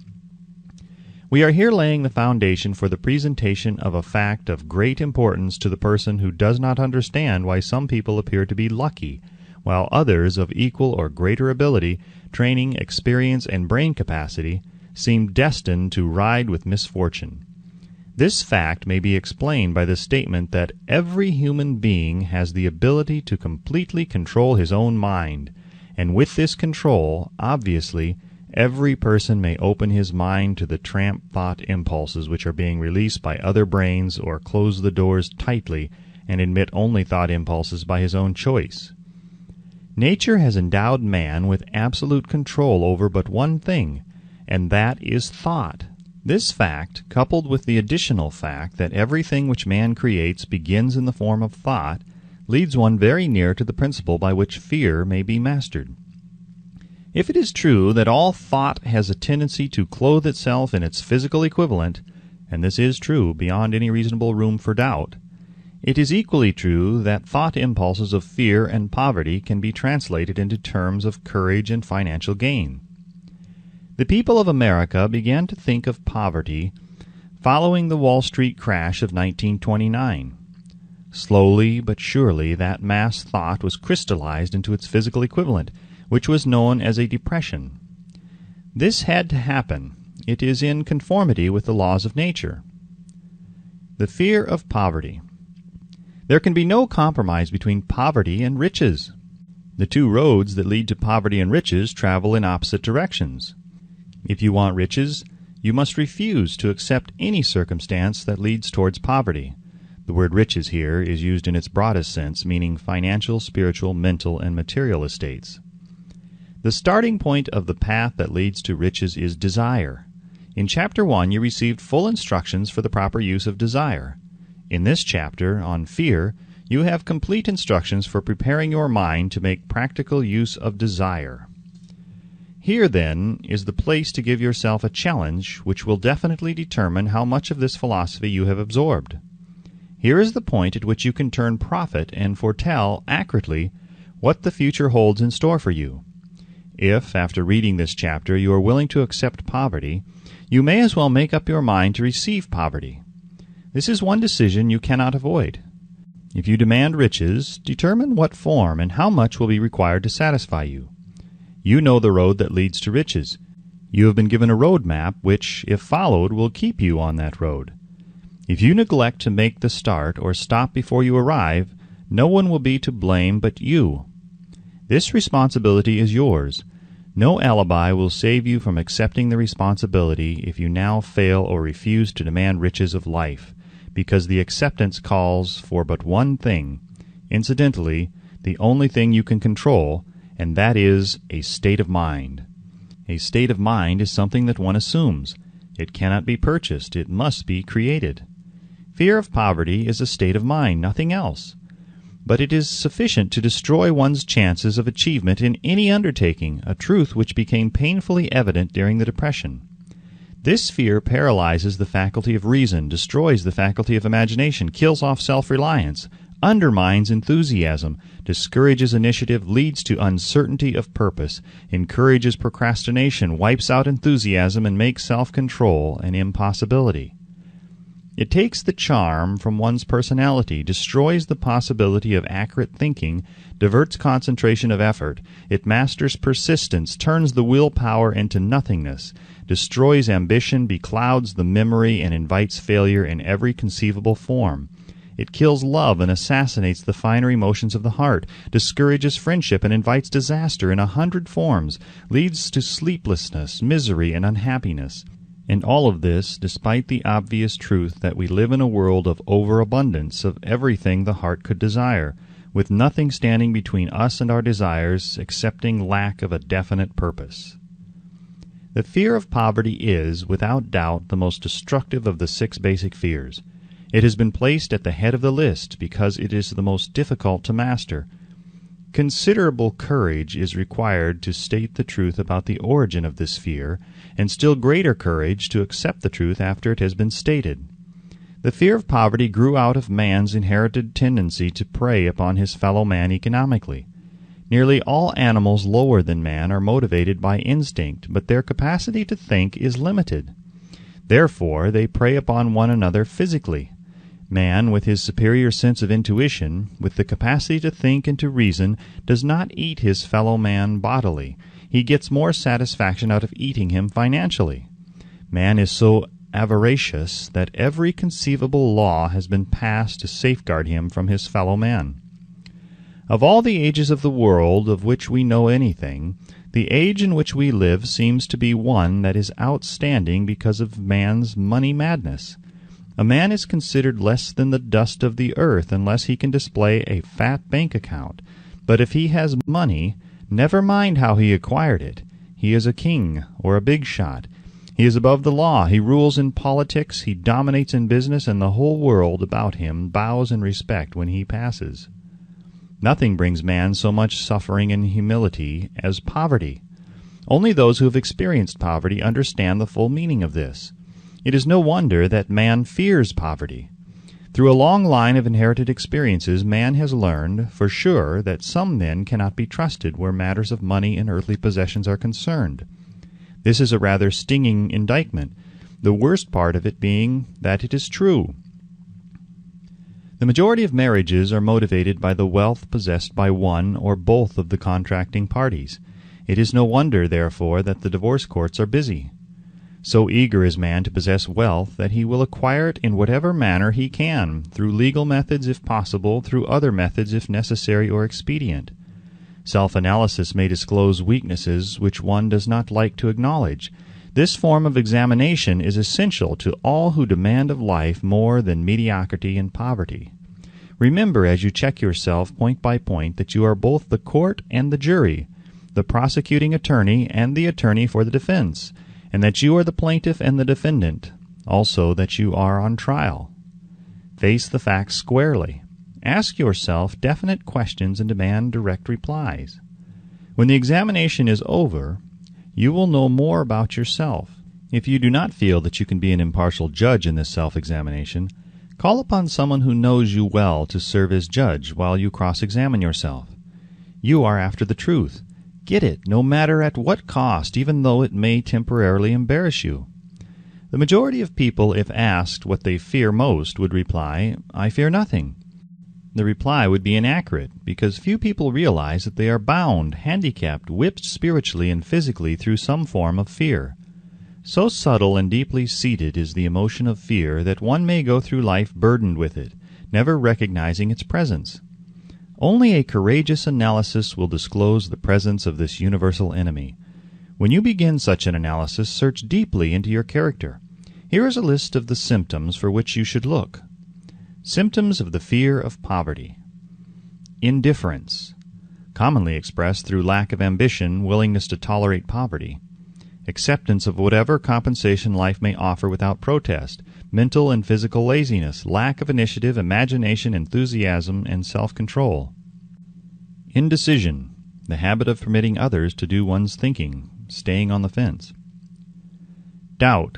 We are here laying the foundation for the presentation of a fact of great importance to the person who does not understand why some people appear to be lucky, while others of equal or greater ability, training, experience, and brain capacity seem destined to ride with misfortune. This fact may be explained by the statement that every human being has the ability to completely control his own mind, and with this control, obviously, every person may open his mind to the tramp thought impulses which are being released by other brains, or close the doors tightly and admit only thought impulses by his own choice. Nature has endowed man with absolute control over but one thing, and that is thought. This fact, coupled with the additional fact that everything which man creates begins in the form of thought, leads one very near to the principle by which fear may be mastered. If it is true that all thought has a tendency to clothe itself in its physical equivalent, and this is true beyond any reasonable room for doubt, it is equally true that thought impulses of fear and poverty can be translated into terms of courage and financial gain. The people of America began to think of poverty following the Wall Street crash of 1929. Slowly but surely that mass thought was crystallized into its physical equivalent, which was known as a depression. This had to happen. It is in conformity with the laws of nature. The fear of poverty. There can be no compromise between poverty and riches. The two roads that lead to poverty and riches travel in opposite directions. If you want riches, you must refuse to accept any circumstance that leads towards poverty. The word riches here is used in its broadest sense, meaning financial, spiritual, mental, and material estates. The starting point of the path that leads to riches is desire. In Chapter 1 you received full instructions for the proper use of desire. In this chapter, on fear, you have complete instructions for preparing your mind to make practical use of desire. Here, then, is the place to give yourself a challenge which will definitely determine how much of this philosophy you have absorbed. Here is the point at which you can turn prophet and foretell accurately what the future holds in store for you. If, after reading this chapter, you are willing to accept poverty, you may as well make up your mind to receive poverty. This is one decision you cannot avoid. If you demand riches, determine what form and how much will be required to satisfy you. You know the road that leads to riches. You have been given a road map which, if followed, will keep you on that road. If you neglect to make the start or stop before you arrive, no one will be to blame but you. This responsibility is yours. No alibi will save you from accepting the responsibility if you now fail or refuse to demand riches of life, because the acceptance calls for but one thing, incidentally, the only thing you can control, and that is a state of mind. A state of mind is something that one assumes. It cannot be purchased. It must be created. Fear of poverty is a state of mind, nothing else. But it is sufficient to destroy one's chances of achievement in any undertaking, a truth which became painfully evident during the Depression. This fear paralyzes the faculty of reason, destroys the faculty of imagination, kills off self-reliance, undermines enthusiasm, discourages initiative, leads to uncertainty of purpose, encourages procrastination, wipes out enthusiasm, and makes self-control an impossibility. It takes the charm from one's personality, destroys the possibility of accurate thinking, diverts concentration of effort. It masters persistence, turns the willpower into nothingness, destroys ambition, beclouds the memory, and invites failure in every conceivable form. It kills love and assassinates the finer emotions of the heart, discourages friendship and invites disaster in 100 forms, leads to sleeplessness, misery, and unhappiness. And all of this despite the obvious truth that we live in a world of overabundance of everything the heart could desire, with nothing standing between us and our desires excepting lack of a definite purpose. The fear of poverty is, without doubt, the most destructive of the 6 basic fears. It has been placed at the head of the list because it is the most difficult to master. Considerable courage is required to state the truth about the origin of this fear, and still greater courage to accept the truth after it has been stated. The fear of poverty grew out of man's inherited tendency to prey upon his fellow man economically. Nearly all animals lower than man are motivated by instinct, but their capacity to think is limited. Therefore, they prey upon one another physically. Man, with his superior sense of intuition, with the capacity to think and to reason, does not eat his fellow man bodily. He gets more satisfaction out of eating him financially. Man is so avaricious that every conceivable law has been passed to safeguard him from his fellow man. Of all the ages of the world of which we know anything, the age in which we live seems to be one that is outstanding because of man's money madness. A man is considered less than the dust of the earth unless he can display a fat bank account. But if he has money, never mind how he acquired it. He is a king or a big shot. He is above the law. He rules in politics. He dominates in business, and the whole world about him bows in respect when he passes. Nothing brings man so much suffering and humility as poverty. Only those who have experienced poverty understand the full meaning of this. It is no wonder that man fears poverty. Through a long line of inherited experiences, man has learned, for sure, that some men cannot be trusted where matters of money and earthly possessions are concerned. This is a rather stinging indictment, the worst part of it being that it is true. The majority of marriages are motivated by the wealth possessed by one or both of the contracting parties. It is no wonder, therefore, that the divorce courts are busy. So eager is man to possess wealth that he will acquire it in whatever manner he can, through legal methods if possible, through other methods if necessary or expedient. Self-analysis may disclose weaknesses which one does not like to acknowledge. This form of examination is essential to all who demand of life more than mediocrity and poverty. Remember as you check yourself point by point that you are both the court and the jury, the prosecuting attorney and the attorney for the defense, and that you are the plaintiff and the defendant, also that you are on trial. Face the facts squarely. Ask yourself definite questions and demand direct replies. When the examination is over, you will know more about yourself. If you do not feel that you can be an impartial judge in this self-examination, call upon someone who knows you well to serve as judge while you cross-examine yourself. You are after the truth. Get it, no matter at what cost, even though it may temporarily embarrass you. The majority of people, if asked what they fear most, would reply, "I fear nothing." The reply would be inaccurate, because few people realize that they are bound, handicapped, whipped spiritually and physically through some form of fear. So subtle and deeply seated is the emotion of fear that one may go through life burdened with it, never recognizing its presence. Only a courageous analysis will disclose the presence of this universal enemy. When you begin such an analysis, search deeply into your character. Here is a list of the symptoms for which you should look. Symptoms of the fear of poverty. Indifference, commonly expressed through lack of ambition, willingness to tolerate poverty. Acceptance of whatever compensation life may offer without protest. Mental and physical laziness, lack of initiative, imagination, enthusiasm, and self-control. Indecision, the habit of permitting others to do one's thinking, staying on the fence. Doubt,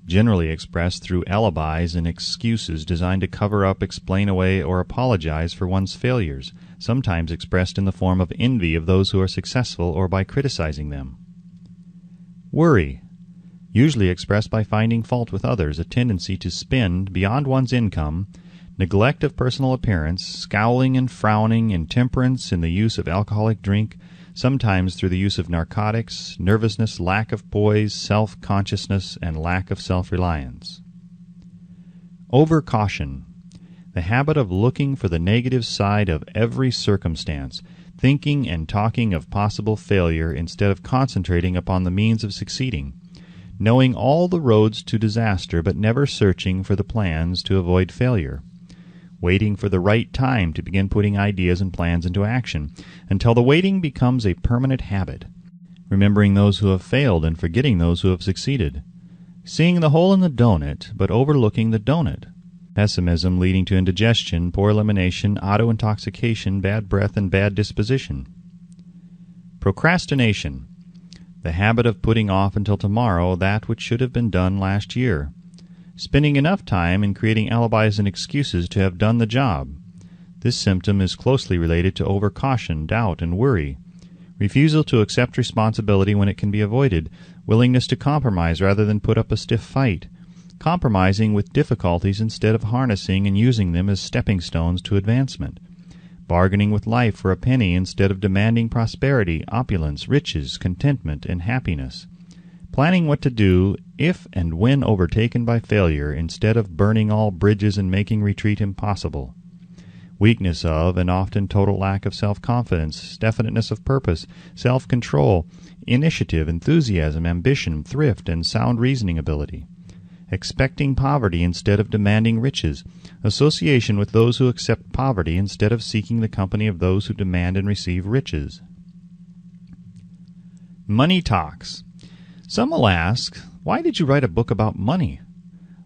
generally expressed through alibis and excuses designed to cover up, explain away, or apologize for one's failures, sometimes expressed in the form of envy of those who are successful or by criticizing them. Worry, usually expressed by finding fault with others, a tendency to spend beyond one's income, neglect of personal appearance, scowling and frowning, intemperance in the use of alcoholic drink, sometimes through the use of narcotics, nervousness, lack of poise, self-consciousness, and lack of self-reliance. Over-caution, the habit of looking for the negative side of every circumstance, thinking and talking of possible failure instead of concentrating upon the means of succeeding, knowing all the roads to disaster but never searching for the plans to avoid failure, waiting for the right time to begin putting ideas and plans into action, until the waiting becomes a permanent habit, remembering those who have failed and forgetting those who have succeeded, seeing the hole in the donut but overlooking the donut, pessimism leading to indigestion, poor elimination, auto-intoxication, bad breath, and bad disposition. Procrastination, the habit of putting off until tomorrow that which should have been done last year, spending enough time in creating alibis and excuses to have done the job. This symptom is closely related to over-caution, doubt, and worry, refusal to accept responsibility when it can be avoided, willingness to compromise rather than put up a stiff fight, compromising with difficulties instead of harnessing and using them as stepping stones to advancement, bargaining with life for a penny instead of demanding prosperity, opulence, riches, contentment, and happiness, planning what to do if and when overtaken by failure instead of burning all bridges and making retreat impossible, weakness of and often total lack of self-confidence, definiteness of purpose, self-control, initiative, enthusiasm, ambition, thrift, and sound reasoning ability, expecting poverty instead of demanding riches, association with those who accept poverty instead of seeking the company of those who demand and receive riches. Money talks. Some will ask, why did you write a book about money?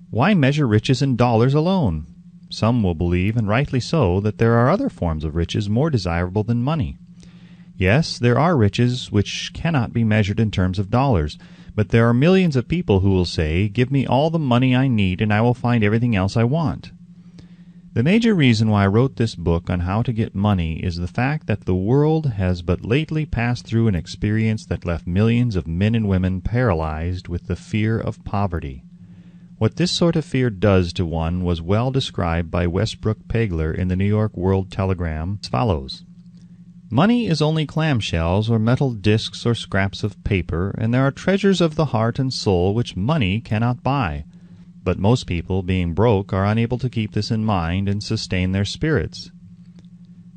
Why measure riches in dollars alone? Some will believe, and rightly so, that there are other forms of riches more desirable than money. Yes, there are riches which cannot be measured in terms of dollars, but there are millions of people who will say, give me all the money I need and I will find everything else I want. The major reason why I wrote this book on how to get money is the fact that the world has but lately passed through an experience that left millions of men and women paralyzed with the fear of poverty. What this sort of fear does to one was well described by Westbrook Pegler in the New York World Telegram as follows. Money is only clamshells or metal discs or scraps of paper, and there are treasures of the heart and soul which money cannot buy. But most people, being broke, are unable to keep this in mind and sustain their spirits.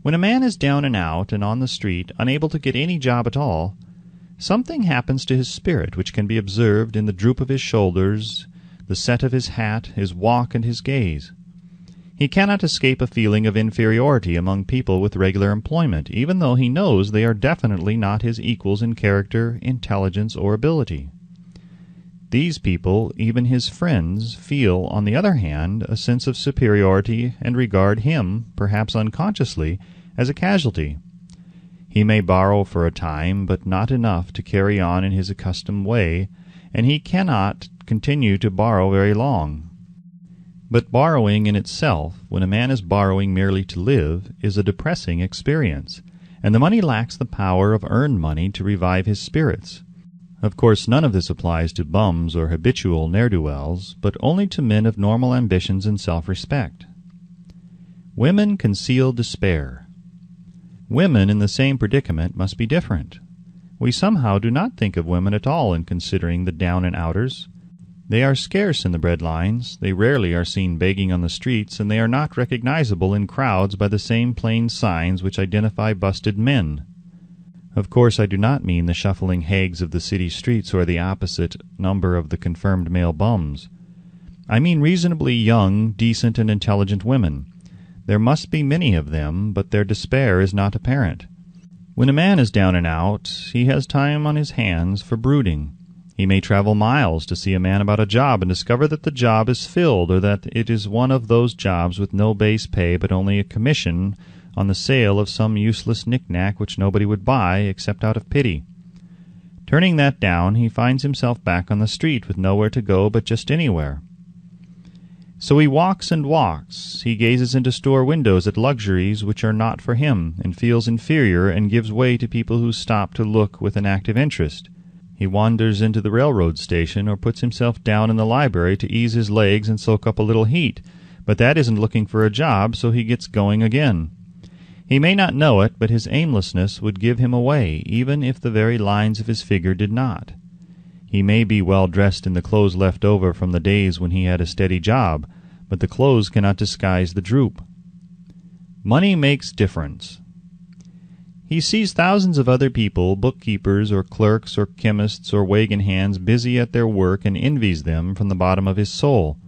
When a man is down and out and on the street, unable to get any job at all, something happens to his spirit which can be observed in the droop of his shoulders, the set of his hat, his walk, and his gaze. He cannot escape a feeling of inferiority among people with regular employment, even though he knows they are definitely not his equals in character, intelligence, or ability. These people, even his friends, feel, on the other hand, a sense of superiority and regard him, perhaps unconsciously, as a casualty. He may borrow for a time, but not enough to carry on in his accustomed way, and he cannot continue to borrow very long. But borrowing in itself, when a man is borrowing merely to live, is a depressing experience, and the money lacks the power of earned money to revive his spirits. Of course, none of this applies to bums or habitual ne'er-do-wells, but only to men of normal ambitions and self-respect. Women conceal despair. Women in the same predicament must be different. We somehow do not think of women at all in considering the down-and-outers. They are scarce in the bread lines, they rarely are seen begging on the streets, and they are not recognizable in crowds by the same plain signs which identify busted men. Of course, I do not mean the shuffling hags of the city streets or the opposite number of the confirmed male bums. I mean reasonably young, decent, and intelligent women. There must be many of them, but their despair is not apparent. When a man is down and out, he has time on his hands for brooding. He may travel miles to see a man about a job and discover that the job is filled, or that it is one of those jobs with no base pay but only a commission on the sale of some useless knick-knack which nobody would buy except out of pity. Turning that down, he finds himself back on the street with nowhere to go but just anywhere. So he walks and walks. He gazes into store windows at luxuries which are not for him, and feels inferior and gives way to people who stop to look with an active interest. He wanders into the railroad station or puts himself down in the library to ease his legs and soak up a little heat, but that isn't looking for a job, so he gets going again. He may not know it, but his aimlessness would give him away, even if the very lines of his figure did not. He may be well dressed in the clothes left over from the days when he had a steady job, but the clothes cannot disguise the droop. Money makes difference. He sees thousands of other people, bookkeepers or clerks or chemists or wagon hands, busy at their work, and envies them from the bottom of his soul.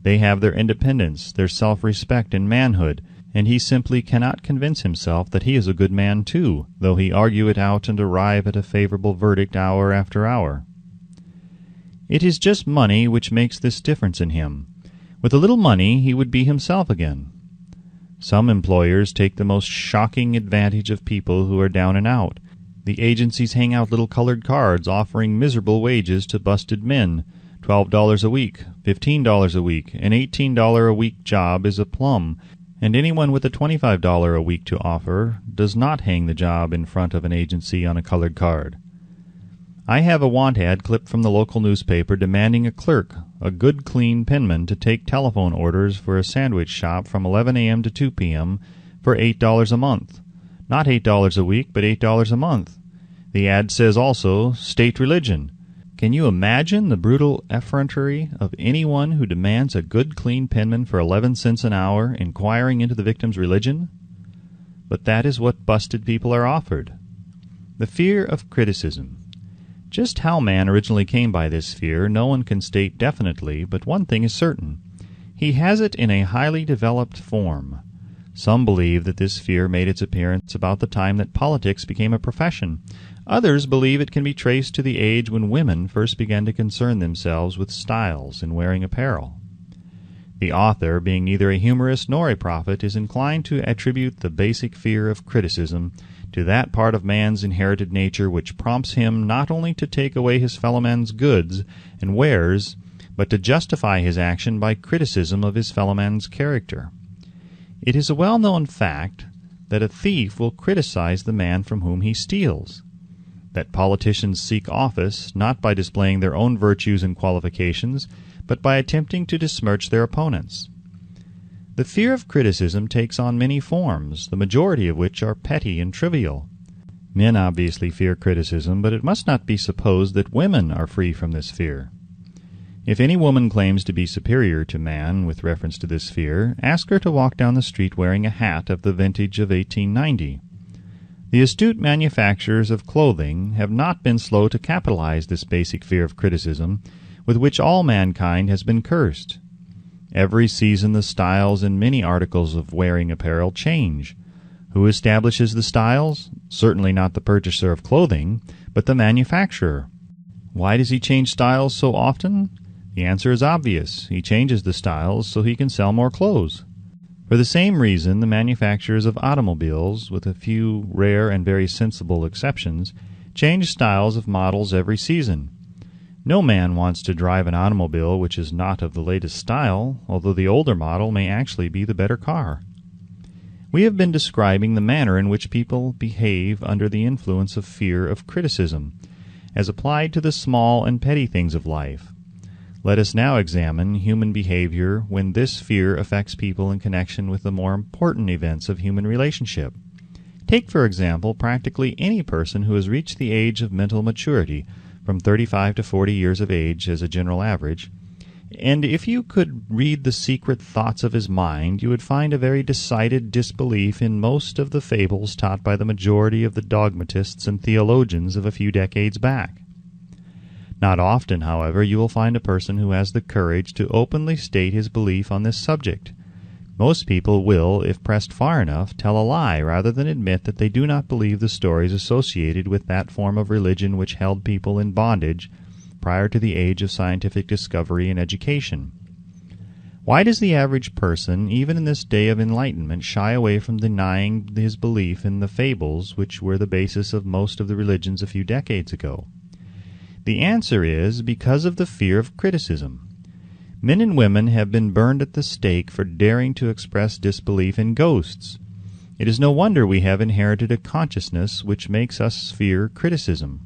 They have their independence, their self-respect and manhood, and he simply cannot convince himself that he is a good man too, though he argue it out and arrive at a favorable verdict hour after hour. It is just money which makes this difference in him. With a little money he would be himself again. Some employers take the most shocking advantage of people who are down and out. The agencies hang out little colored cards offering miserable wages to busted men. $12 a week, $15 a week, an $18 a week job is a plum, and anyone with a $25 a week to offer does not hang the job in front of an agency on a colored card. I have a want ad clipped from the local newspaper demanding a clerk, a good clean penman, to take telephone orders for a sandwich shop from 11 a.m. to 2 p.m. for $8 a month. Not $8 a week, but $8 a month. The ad says also, state religion. Can you imagine the brutal effrontery of anyone who demands a good clean penman for 11 cents an hour, inquiring into the victim's religion? But that is what busted people are offered. The fear of criticism. Just how man originally came by this fear no one can state definitely, but one thing is certain. He has it in a highly developed form. Some believe that this fear made its appearance about the time that politics became a profession. Others believe it can be traced to the age when women first began to concern themselves with styles in wearing apparel. The author, being neither a humorist nor a prophet, is inclined to attribute the basic fear of criticism to that part of man's inherited nature which prompts him not only to take away his fellow man's goods and wares, but to justify his action by criticism of his fellow man's character. It is a well-known fact that a thief will criticize the man from whom he steals, that politicians seek office not by displaying their own virtues and qualifications, but by attempting to besmirch their opponents. The fear of criticism takes on many forms, the majority of which are petty and trivial. Men obviously fear criticism, but it must not be supposed that women are free from this fear. If any woman claims to be superior to man with reference to this fear, ask her to walk down the street wearing a hat of the vintage of 1890. The astute manufacturers of clothing have not been slow to capitalize this basic fear of criticism, with which all mankind has been cursed. Every season the styles in many articles of wearing apparel change. Who establishes the styles? Certainly not the purchaser of clothing, but the manufacturer. Why does he change styles so often? The answer is obvious. He changes the styles so he can sell more clothes. For the same reason, the manufacturers of automobiles, with a few rare and very sensible exceptions, change styles of models every season. No man wants to drive an automobile which is not of the latest style, although the older model may actually be the better car. We have been describing the manner in which people behave under the influence of fear of criticism, as applied to the small and petty things of life. Let us now examine human behavior when this fear affects people in connection with the more important events of human relationship. Take, for example, practically any person who has reached the age of mental maturity, from 35 to 40 years of age as a general average, and if you could read the secret thoughts of his mind, you would find a very decided disbelief in most of the fables taught by the majority of the dogmatists and theologians of a few decades back. Not often, however, you will find a person who has the courage to openly state his belief on this subject. Most people will, if pressed far enough, tell a lie rather than admit that they do not believe the stories associated with that form of religion which held people in bondage prior to the age of scientific discovery and education. Why does the average person, even in this day of enlightenment, shy away from denying his belief in the fables which were the basis of most of the religions a few decades ago? The answer is because of the fear of criticism. Men and women have been burned at the stake for daring to express disbelief in ghosts. It is no wonder we have inherited a consciousness which makes us fear criticism.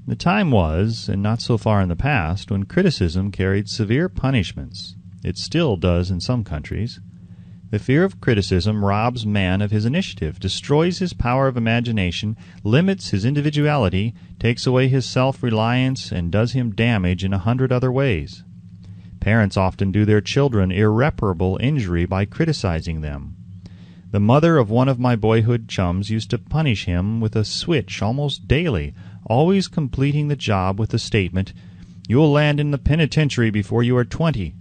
The time was, and not so far in the past, when criticism carried severe punishments. It still does in some countries. The fear of criticism robs man of his initiative, destroys his power of imagination, limits his individuality, takes away his self-reliance, and does him damage in 100 other ways. Parents often do their children irreparable injury by criticizing them. The mother of one of my boyhood chums used to punish him with a switch almost daily, always completing the job with the statement, "You'll land in the penitentiary before you are 20.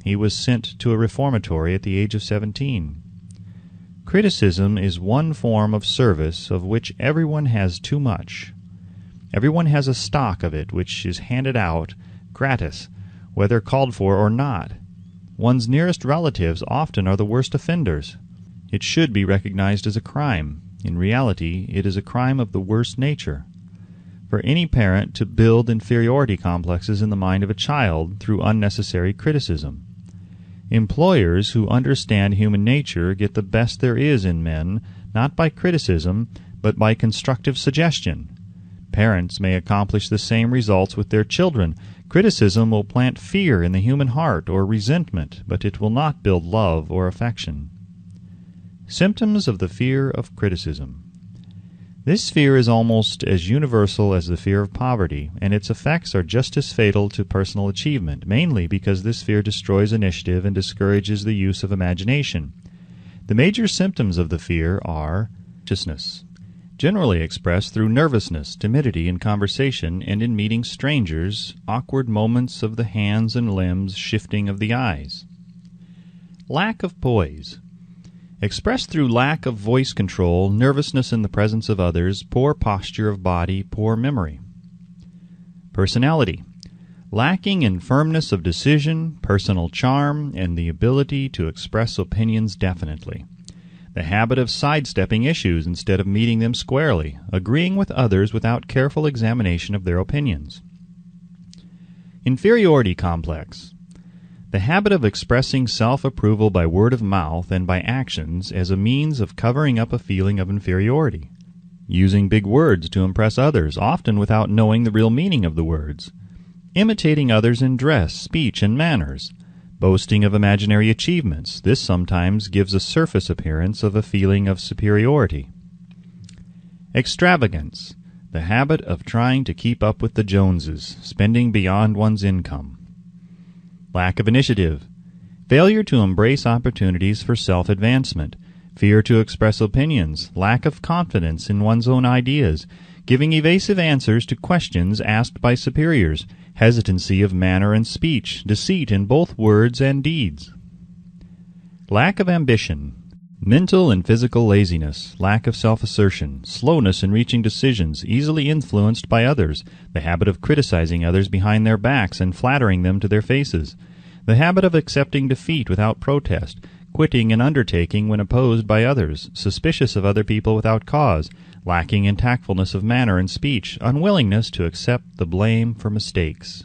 He was sent to a reformatory at the age of 17. Criticism is one form of service of which everyone has too much. Everyone has a stock of it which is handed out gratis, whether called for or not. One's nearest relatives often are the worst offenders. It should be recognized as a crime. In reality, it is a crime of the worst nature. For any parent to build inferiority complexes in the mind of a child through unnecessary criticism. Employers who understand human nature get the best there is in men, not by criticism, but by constructive suggestion. Parents may accomplish the same results with their children. Criticism will plant fear in the human heart or resentment, but it will not build love or affection. Symptoms of the fear of criticism. This fear is almost as universal as the fear of poverty, and its effects are just as fatal to personal achievement, mainly because this fear destroys initiative and discourages the use of imagination. The major symptoms of the fear are anxiousness, generally expressed through nervousness, timidity in conversation and in meeting strangers, awkward moments of the hands and limbs, shifting of the eyes. Lack of poise, expressed through lack of voice control, nervousness in the presence of others, poor posture of body, poor memory. Personality, lacking in firmness of decision, personal charm, and the ability to express opinions definitely. The habit of sidestepping issues instead of meeting them squarely, agreeing with others without careful examination of their opinions. Inferiority complex, the habit of expressing self-approval by word of mouth and by actions as a means of covering up a feeling of inferiority. Using big words to impress others, often without knowing the real meaning of the words. Imitating others in dress, speech, and manners. Boasting of imaginary achievements. This sometimes gives a surface appearance of a feeling of superiority. Extravagance, the habit of trying to keep up with the Joneses, spending beyond one's income. Lack of initiative, failure to embrace opportunities for self-advancement, fear to express opinions, lack of confidence in one's own ideas, giving evasive answers to questions asked by superiors, hesitancy of manner and speech, deceit in both words and deeds. Lack of ambition, mental and physical laziness, lack of self-assertion, slowness in reaching decisions, easily influenced by others, the habit of criticizing others behind their backs and flattering them to their faces, the habit of accepting defeat without protest, quitting an undertaking when opposed by others, suspicious of other people without cause, lacking in tactfulness of manner and speech, unwillingness to accept the blame for mistakes.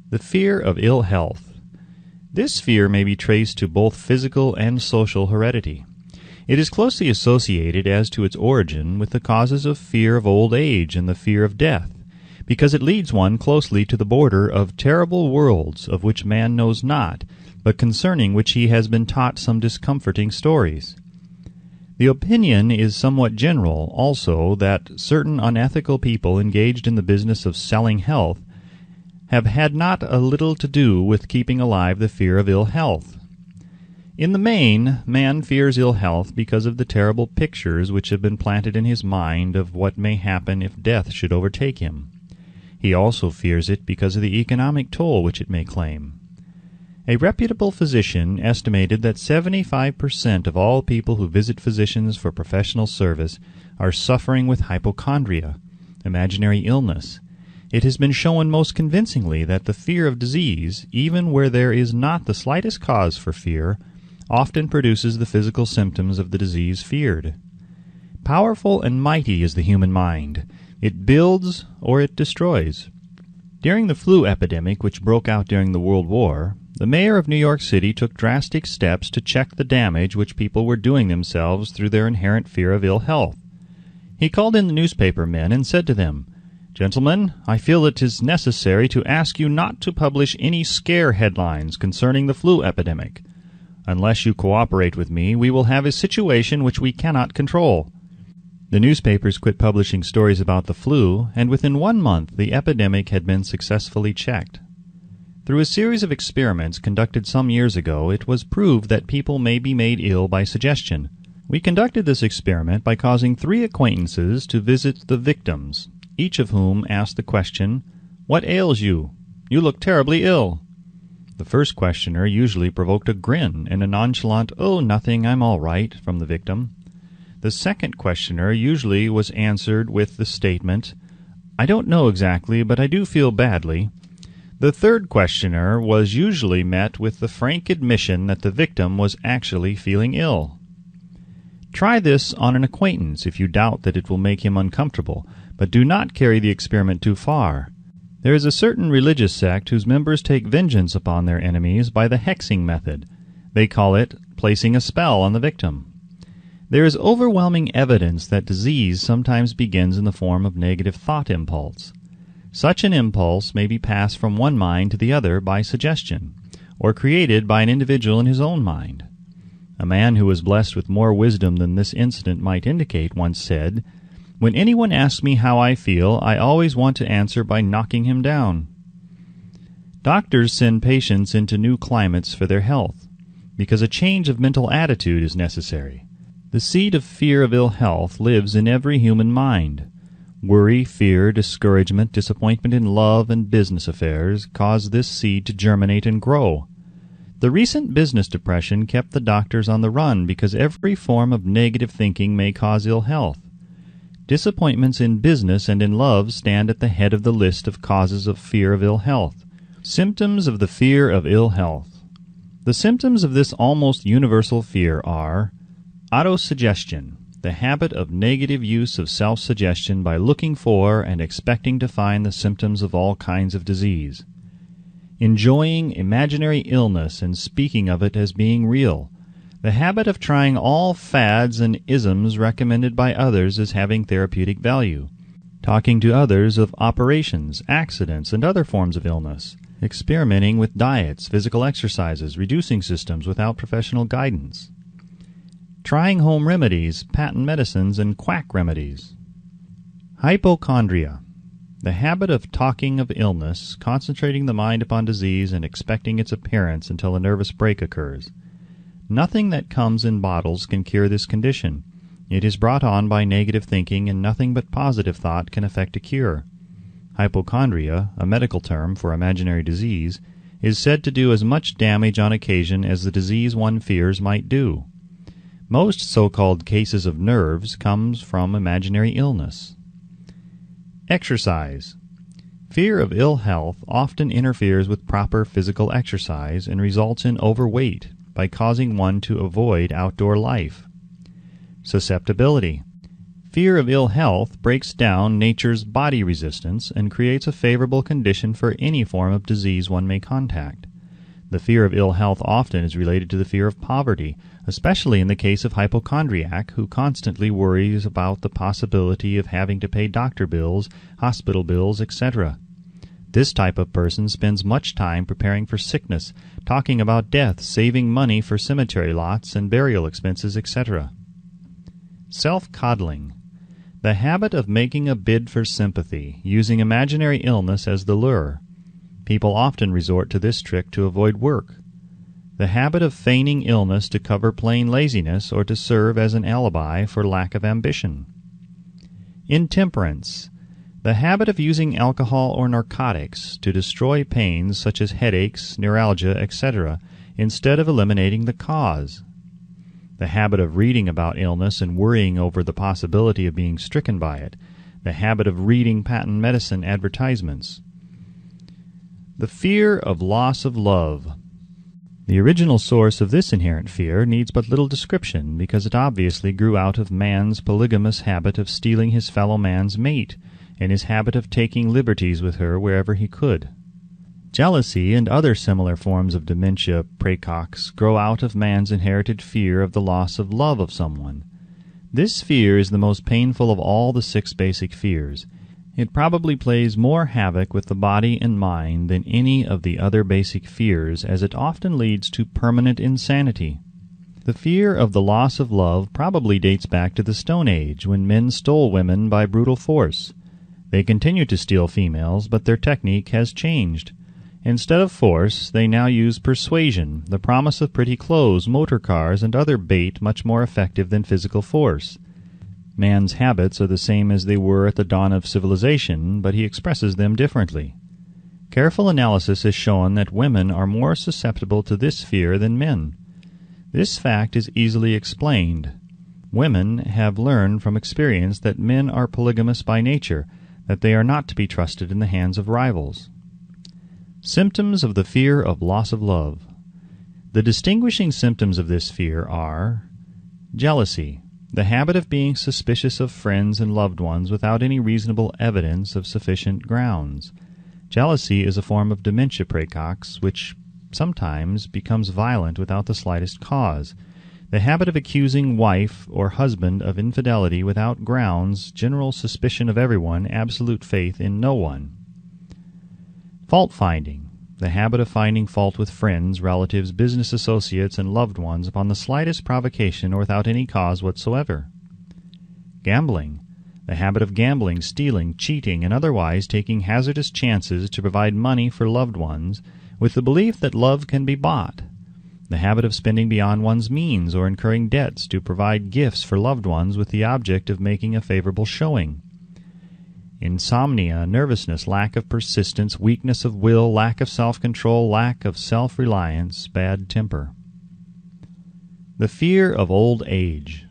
The fear of ill health. This fear may be traced to both physical and social heredity. It is closely associated as to its origin with the causes of fear of old age and the fear of death, because it leads one closely to the border of terrible worlds of which man knows not, but concerning which he has been taught some discomforting stories. The opinion is somewhat general, also, that certain unethical people engaged in the business of selling health have had not a little to do with keeping alive the fear of ill health. In the main, man fears ill health because of the terrible pictures which have been planted in his mind of what may happen if death should overtake him. He also fears it because of the economic toll which it may claim. A reputable physician estimated that 75% of all people who visit physicians for professional service are suffering with hypochondria, imaginary illness. It has been shown most convincingly that the fear of disease, even where there is not the slightest cause for fear, often produces the physical symptoms of the disease feared. Powerful and mighty is the human mind. It builds or it destroys. During the flu epidemic which broke out during the World War, the mayor of New York City took drastic steps to check the damage which people were doing themselves through their inherent fear of ill health. He called in the newspaper men and said to them, Gentlemen, I feel it is necessary to ask you not to publish any scare headlines concerning the flu epidemic. Unless you cooperate with me, we will have a situation which we cannot control. The newspapers quit publishing stories about the flu, and within 1 month the epidemic had been successfully checked. Through a series of experiments conducted some years ago, it was proved that people may be made ill by suggestion. We conducted this experiment by causing 3 acquaintances to visit the victims, each of whom asked the question, "What ails you? You look terribly ill." The first questioner usually provoked a grin and a nonchalant, "Oh, nothing, I'm all right," from the victim. The second questioner usually was answered with the statement, "I don't know exactly, but I do feel badly." The third questioner was usually met with the frank admission that the victim was actually feeling ill. Try this on an acquaintance if you doubt that it will make him uncomfortable, but do not carry the experiment too far. There is a certain religious sect whose members take vengeance upon their enemies by the hexing method. They call it placing a spell on the victim. There is overwhelming evidence that disease sometimes begins in the form of negative thought impulse. Such an impulse may be passed from one mind to the other by suggestion, or created by an individual in his own mind. A man who was blessed with more wisdom than this incident might indicate once said, "When anyone asks me how I feel, I always want to answer by knocking him down." Doctors send patients into new climates for their health, because a change of mental attitude is necessary. The seed of fear of ill health lives in every human mind. Worry, fear, discouragement, disappointment in love and business affairs cause this seed to germinate and grow. The recent business depression kept the doctors on the run because every form of negative thinking may cause ill health. Disappointments in business and in love stand at the head of the list of causes of fear of ill health. Symptoms of the fear of ill health. The symptoms of this almost universal fear are autosuggestion, the habit of negative use of self-suggestion by looking for and expecting to find the symptoms of all kinds of disease. Enjoying imaginary illness and speaking of it as being real. The habit of trying all fads and isms recommended by others as having therapeutic value. Talking to others of operations, accidents, and other forms of illness. Experimenting with diets, physical exercises, reducing systems without professional guidance. Trying home remedies, patent medicines, and quack remedies. Hypochondria, the habit of talking of illness, concentrating the mind upon disease, and expecting its appearance until a nervous break occurs. Nothing that comes in bottles can cure this condition. It is brought on by negative thinking, and nothing but positive thought can effect a cure. Hypochondria, a medical term for imaginary disease, is said to do as much damage on occasion as the disease one fears might do. Most so-called cases of nerves comes from imaginary illness. Exercise. Fear of ill health often interferes with proper physical exercise and results in overweight by causing one to avoid outdoor life. Susceptibility. Fear of ill health breaks down nature's body resistance and creates a favorable condition for any form of disease one may contact. The fear of ill health often is related to the fear of poverty, especially in the case of hypochondriac who constantly worries about the possibility of having to pay doctor bills, hospital bills, etc. This type of person spends much time preparing for sickness, talking about death, saving money for cemetery lots and burial expenses, etc. Self-coddling. The habit of making a bid for sympathy, using imaginary illness as the lure. People often resort to this trick to avoid work. The habit of feigning illness to cover plain laziness or to serve as an alibi for lack of ambition. Intemperance. The habit of using alcohol or narcotics to destroy pains such as headaches, neuralgia, etc., instead of eliminating the cause. The habit of reading about illness and worrying over the possibility of being stricken by it. The habit of reading patent medicine advertisements. The fear of loss of love. The original source of this inherent fear needs but little description, because it obviously grew out of man's polygamous habit of stealing his fellow man's mate, and his habit of taking liberties with her wherever he could. Jealousy and other similar forms of dementia praecox grow out of man's inherited fear of the loss of love of someone. This fear is the most painful of all the 6 basic fears. It probably plays more havoc with the body and mind than any of the other basic fears, as it often leads to permanent insanity. The fear of the loss of love probably dates back to the Stone Age, when men stole women by brutal force. They continue to steal females, but their technique has changed. Instead of force, they now use persuasion, the promise of pretty clothes, motor cars, and other bait much more effective than physical force. Man's habits are the same as they were at the dawn of civilization, but he expresses them differently. Careful analysis has shown that women are more susceptible to this fear than men. This fact is easily explained. Women have learned from experience that men are polygamous by nature, that they are not to be trusted in the hands of rivals. Symptoms of the fear of loss of love. The distinguishing symptoms of this fear are jealousy, the habit of being suspicious of friends and loved ones without any reasonable evidence of sufficient grounds. Jealousy is a form of dementia praecox, which sometimes becomes violent without the slightest cause. The habit of accusing wife or husband of infidelity without grounds, general suspicion of everyone, absolute faith in no one. Fault-finding, the habit of finding fault with friends, relatives, business associates, and loved ones upon the slightest provocation or without any cause whatsoever. Gambling, the habit of gambling, stealing, cheating, and otherwise taking hazardous chances to provide money for loved ones, with the belief that love can be bought. The habit of spending beyond one's means or incurring debts to provide gifts for loved ones with the object of making a favorable showing. Insomnia, nervousness, lack of persistence, weakness of will, lack of self-control, lack of self-reliance, bad temper. The fear of old age.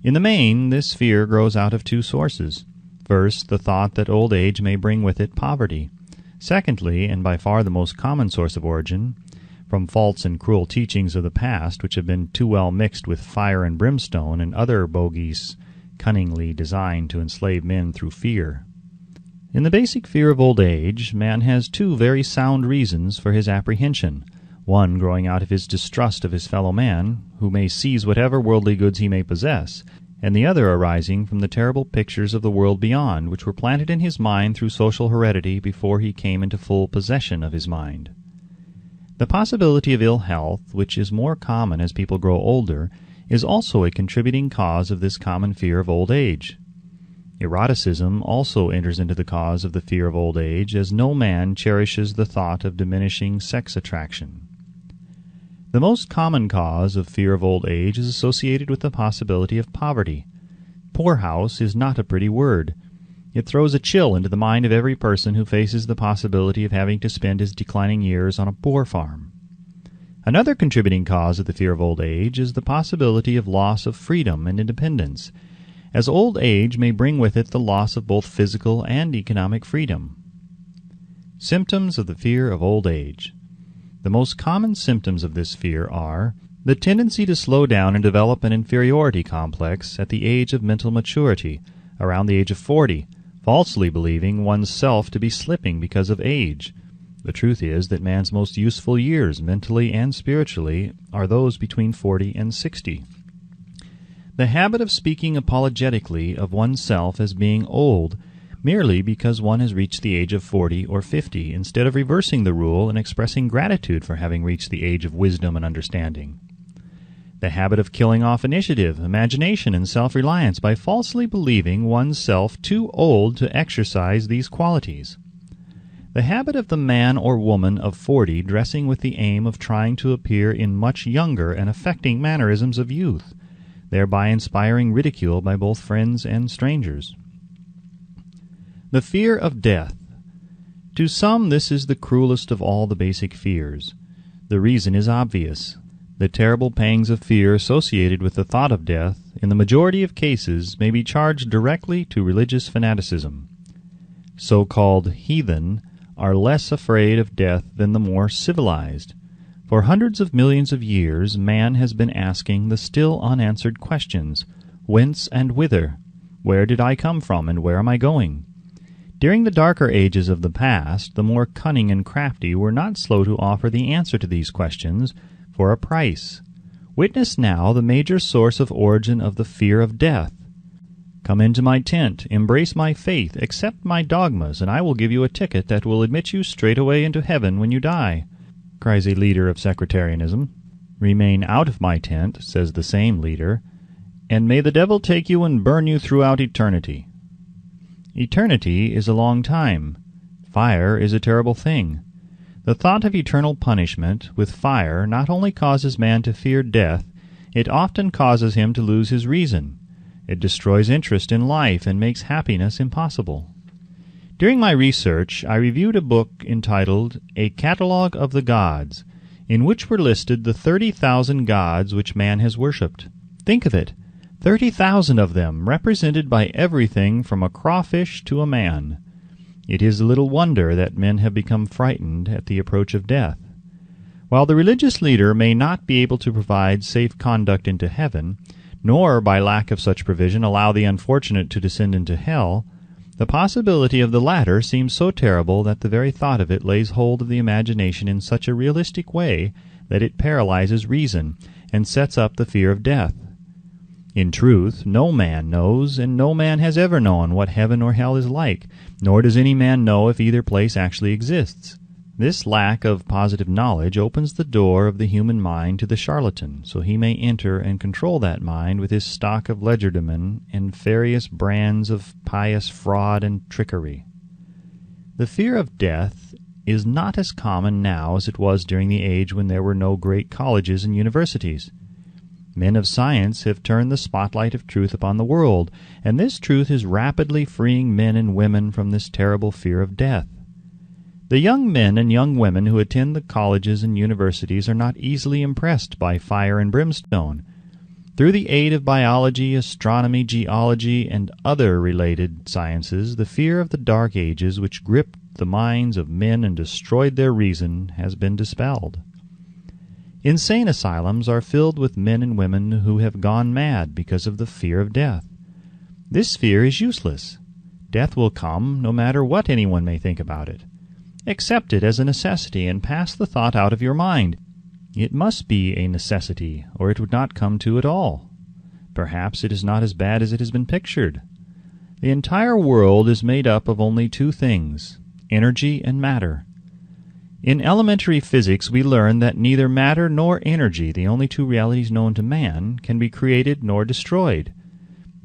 In the main, this fear grows out of two sources. First, the thought that old age may bring with it poverty. Secondly, and by far the most common source of origin, from false and cruel teachings of the past which have been too well mixed with fire and brimstone and other bogies cunningly designed to enslave men through fear. In the basic fear of old age, man has two very sound reasons for his apprehension, one growing out of his distrust of his fellow man, who may seize whatever worldly goods he may possess, and the other arising from the terrible pictures of the world beyond, which were planted in his mind through social heredity before he came into full possession of his mind. The possibility of ill health, which is more common as people grow older, is also a contributing cause of this common fear of old age. Eroticism also enters into the cause of the fear of old age, as no man cherishes the thought of diminishing sex attraction. The most common cause of fear of old age is associated with the possibility of poverty. Poorhouse is not a pretty word. It throws a chill into the mind of every person who faces the possibility of having to spend his declining years on a poor farm. Another contributing cause of the fear of old age is the possibility of loss of freedom and independence, as old age may bring with it the loss of both physical and economic freedom. Symptoms of the fear of old age. The most common symptoms of this fear are the tendency to slow down and develop an inferiority complex at the age of mental maturity, around the age of 40, falsely believing one's self to be slipping because of age. The truth is that man's most useful years, mentally and spiritually, are those between 40 and 60. The habit of speaking apologetically of oneself as being old merely because one has reached the age of 40 or 50, instead of reversing the rule and expressing gratitude for having reached the age of wisdom and understanding. The habit of killing off initiative, imagination, and self-reliance by falsely believing oneself too old to exercise these qualities. The habit of the man or woman of 40 dressing with the aim of trying to appear in much younger and affecting mannerisms of youth, thereby inspiring ridicule by both friends and strangers. The fear of death. To some, this is the cruelest of all the basic fears. The reason is obvious. The terrible pangs of fear associated with the thought of death, in the majority of cases, may be charged directly to religious fanaticism. So-called heathen are less afraid of death than the more civilized. For hundreds of millions of years, man has been asking the still unanswered questions: whence and whither? Where did I come from, and where am I going? During the darker ages of the past, the more cunning and crafty were not slow to offer the answer to these questions for a price. Witness now the major source of origin of the fear of death. Come into my tent, embrace my faith, accept my dogmas, and I will give you a ticket that will admit you straightway into heaven when you die," cries a leader of sectarianism. "Remain out of my tent," says the same leader, "and may the devil take you and burn you throughout eternity." Eternity is a long time. Fire is a terrible thing. The thought of eternal punishment with fire not only causes man to fear death, it often causes him to lose his reason. It destroys interest in life and makes happiness impossible. During my research, I reviewed a book entitled A Catalogue of the Gods, in which were listed the 30,000 gods which man has worshipped. Think of it! 30,000 of them, represented by everything from a crawfish to a man. It is little wonder that men have become frightened at the approach of death. While the religious leader may not be able to provide safe conduct into heaven, nor by lack of such provision allow the unfortunate to descend into hell, the possibility of the latter seems so terrible that the very thought of it lays hold of the imagination in such a realistic way that it paralyzes reason and sets up the fear of death. In truth, no man knows, and no man has ever known what heaven or hell is like, nor does any man know if either place actually exists. This lack of positive knowledge opens the door of the human mind to the charlatan, so he may enter and control that mind with his stock of legerdemain and various brands of pious fraud and trickery. The fear of death is not as common now as it was during the age when there were no great colleges and universities. Men of science have turned the spotlight of truth upon the world, and this truth is rapidly freeing men and women from this terrible fear of death. The young men and young women who attend the colleges and universities are not easily impressed by fire and brimstone. Through the aid of biology, astronomy, geology, and other related sciences, the fear of the dark ages which gripped the minds of men and destroyed their reason has been dispelled. Insane asylums are filled with men and women who have gone mad because of the fear of death. This fear is useless. Death will come, no matter what anyone may think about it. Accept it as a necessity and pass the thought out of your mind. It must be a necessity, or it would not come to at all. Perhaps it is not as bad as it has been pictured. The entire world is made up of only two things, energy and matter. In elementary physics we learn that neither matter nor energy, the only two realities known to man, can be created nor destroyed.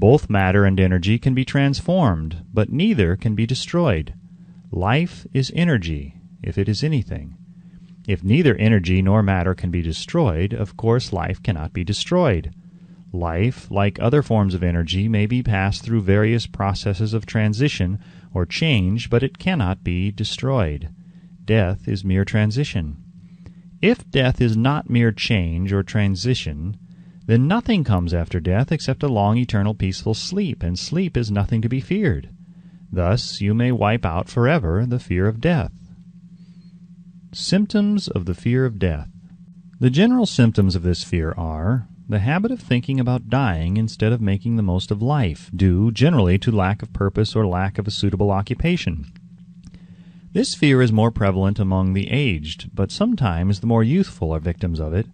Both matter and energy can be transformed, but neither can be destroyed. Life is energy, if it is anything. If neither energy nor matter can be destroyed, of course life cannot be destroyed. Life, like other forms of energy, may be passed through various processes of transition or change, but it cannot be destroyed. Death is mere transition. If death is not mere change or transition, then nothing comes after death except a long eternal peaceful sleep, and sleep is nothing to be feared. Thus you may wipe out forever the fear of death. Symptoms of the fear of death. The general symptoms of this fear are the habit of thinking about dying instead of making the most of life, due generally to lack of purpose or lack of a suitable occupation. This fear is more prevalent among the aged, but sometimes the more youthful are victims of it.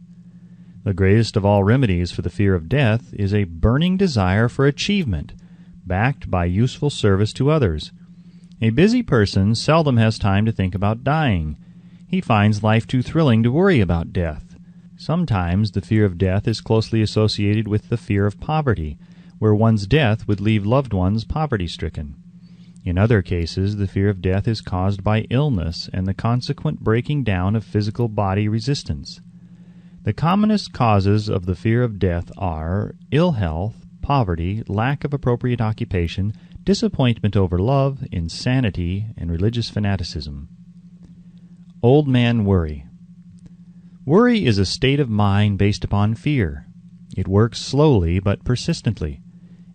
The greatest of all remedies for the fear of death is a burning desire for achievement, backed by useful service to others. A busy person seldom has time to think about dying. He finds life too thrilling to worry about death. Sometimes the fear of death is closely associated with the fear of poverty, where one's death would leave loved ones poverty-stricken. In other cases, the fear of death is caused by illness and the consequent breaking down of physical body resistance. The commonest causes of the fear of death are ill health, poverty, lack of appropriate occupation, disappointment over love, insanity, and religious fanaticism. Old man worry. Worry is a state of mind based upon fear. It works slowly but persistently.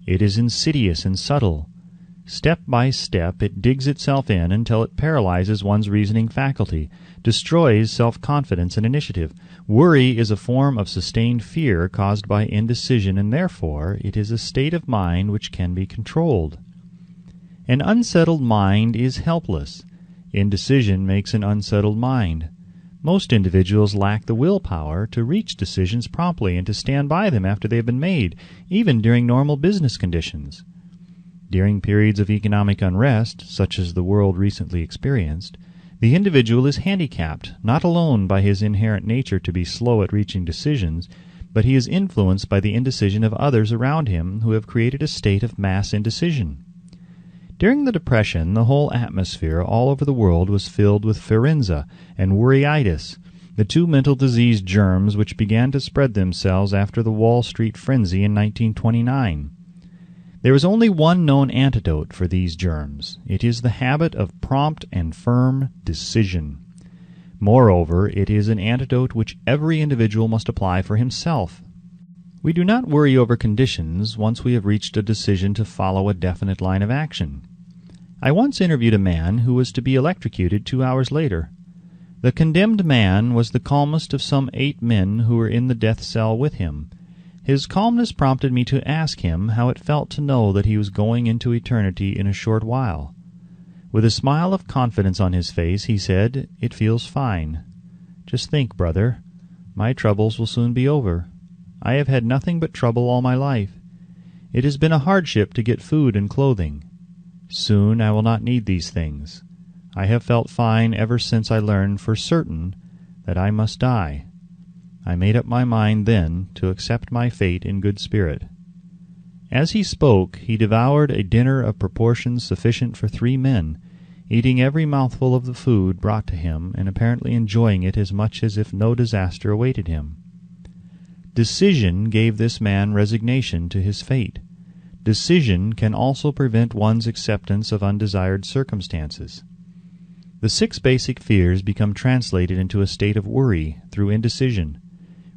It is insidious and subtle. Step by step it digs itself in until it paralyzes one's reasoning faculty, destroys self-confidence and initiative. Worry is a form of sustained fear caused by indecision, and therefore it is a state of mind which can be controlled. An unsettled mind is helpless. Indecision makes an unsettled mind. Most individuals lack the willpower to reach decisions promptly and to stand by them after they have been made, even during normal business conditions. During periods of economic unrest, such as the world recently experienced, the individual is handicapped not alone by his inherent nature to be slow at reaching decisions, but he is influenced by the indecision of others around him who have created a state of mass indecision. During the Depression, the whole atmosphere all over the world was filled with pharynxa and worryitis, the two mental disease germs which began to spread themselves after the Wall Street frenzy in 1929. There is only one known antidote for these germs. It is the habit of prompt and firm decision. Moreover, it is an antidote which every individual must apply for himself. We do not worry over conditions once we have reached a decision to follow a definite line of action. I once interviewed a man who was to be electrocuted 2 hours later. The condemned man was the calmest of some 8 men who were in the death cell with him. His calmness prompted me to ask him how it felt to know that he was going into eternity in a short while. With a smile of confidence on his face, he said, "It feels fine. Just think, brother, my troubles will soon be over. I have had nothing but trouble all my life. It has been a hardship to get food and clothing. Soon I will not need these things. I have felt fine ever since I learned for certain that I must die. I made up my mind then to accept my fate in good spirit." As he spoke, he devoured a dinner of proportions sufficient for 3 men, eating every mouthful of the food brought to him, and apparently enjoying it as much as if no disaster awaited him. Decision gave this man resignation to his fate. Decision can also prevent one's acceptance of undesired circumstances. The 6 basic fears become translated into a state of worry through indecision.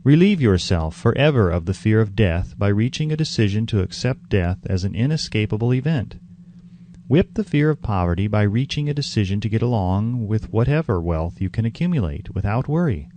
Relieve yourself forever of the fear of death by reaching a decision to accept death as an inescapable event. Whip the fear of poverty by reaching a decision to get along with whatever wealth you can accumulate without worry.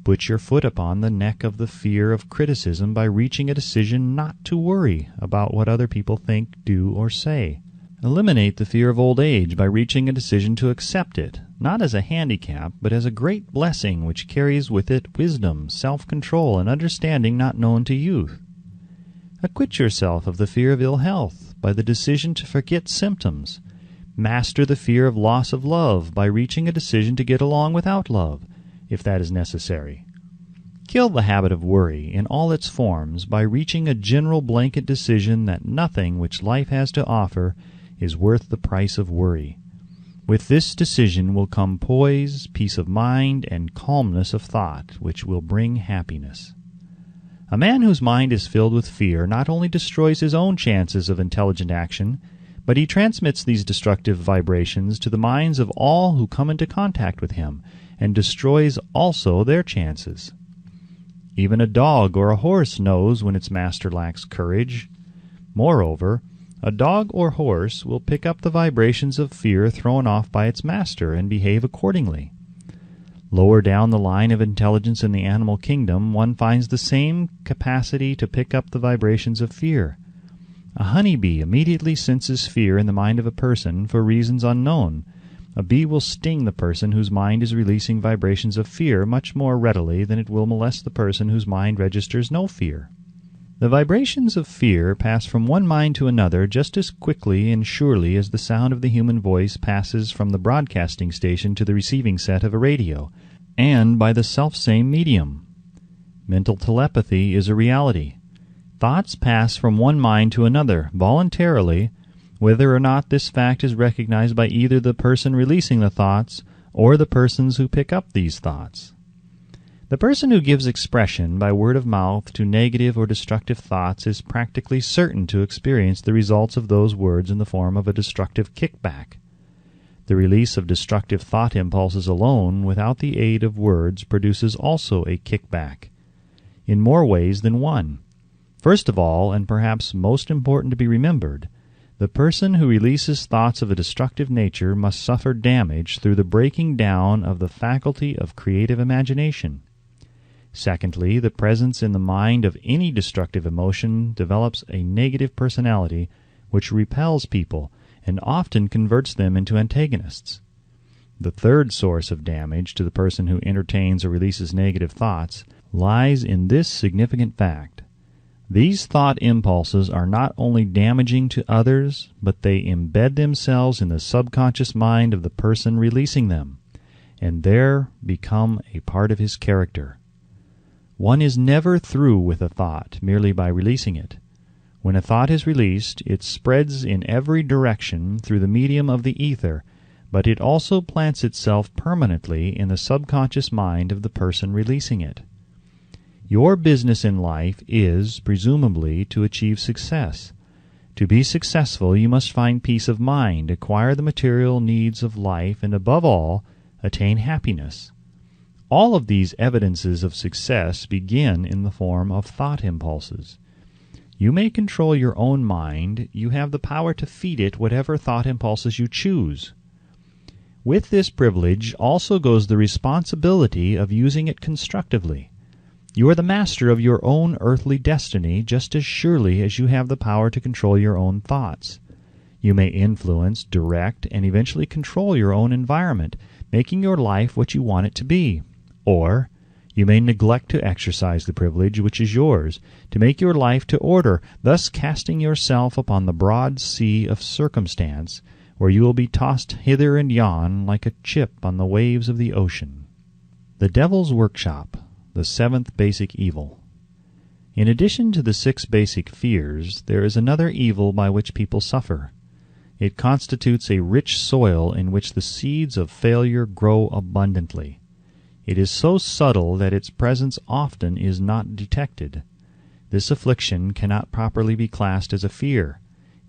Put your foot upon the neck of the fear of criticism by reaching a decision not to worry about what other people think, do, or say. Eliminate the fear of old age by reaching a decision to accept it, not as a handicap, but as a great blessing which carries with it wisdom, self-control, and understanding not known to youth. Acquit yourself of the fear of ill health by the decision to forget symptoms. Master the fear of loss of love by reaching a decision to get along without love, if that is necessary. Kill the habit of worry in all its forms by reaching a general blanket decision that nothing which life has to offer is worth the price of worry. With this decision will come poise, peace of mind, and calmness of thought, which will bring happiness. A man whose mind is filled with fear not only destroys his own chances of intelligent action, but he transmits these destructive vibrations to the minds of all who come into contact with him, and destroys also their chances. Even a dog or a horse knows when its master lacks courage. Moreover, a dog or horse will pick up the vibrations of fear thrown off by its master and behave accordingly. Lower down the line of intelligence in the animal kingdom, one finds the same capacity to pick up the vibrations of fear. A honeybee immediately senses fear in the mind of a person for reasons unknown. A bee will sting the person whose mind is releasing vibrations of fear much more readily than it will molest the person whose mind registers no fear. The vibrations of fear pass from one mind to another just as quickly and surely as the sound of the human voice passes from the broadcasting station to the receiving set of a radio, and by the selfsame medium. Mental telepathy is a reality. Thoughts pass from one mind to another voluntarily, whether or not this fact is recognized by either the person releasing the thoughts or the persons who pick up these thoughts. The person who gives expression by word of mouth to negative or destructive thoughts is practically certain to experience the results of those words in the form of a destructive kickback. The release of destructive thought impulses alone, without the aid of words, produces also a kickback, in more ways than one. First of all, and perhaps most important to be remembered, the person who releases thoughts of a destructive nature must suffer damage through the breaking down of the faculty of creative imagination. Secondly, the presence in the mind of any destructive emotion develops a negative personality which repels people and often converts them into antagonists. The third source of damage to the person who entertains or releases negative thoughts lies in this significant fact. These thought impulses are not only damaging to others, but they embed themselves in the subconscious mind of the person releasing them, and there become a part of his character. One is never through with a thought merely by releasing it. When a thought is released, it spreads in every direction through the medium of the ether, but it also plants itself permanently in the subconscious mind of the person releasing it. Your business in life is, presumably, to achieve success. To be successful, you must find peace of mind, acquire the material needs of life, and above all, attain happiness. All of these evidences of success begin in the form of thought impulses. You may control your own mind. You have the power to feed it whatever thought impulses you choose. With this privilege also goes the responsibility of using it constructively. You are the master of your own earthly destiny just as surely as you have the power to control your own thoughts. You may influence, direct, and eventually control your own environment, making your life what you want it to be. Or you may neglect to exercise the privilege which is yours, to make your life to order, thus casting yourself upon the broad sea of circumstance, where you will be tossed hither and yon like a chip on the waves of the ocean. The Devil's Workshop, the seventh basic evil. In addition to the 6 basic fears, there is another evil by which people suffer. It constitutes a rich soil in which the seeds of failure grow abundantly. It is so subtle that its presence often is not detected. This affliction cannot properly be classed as a fear.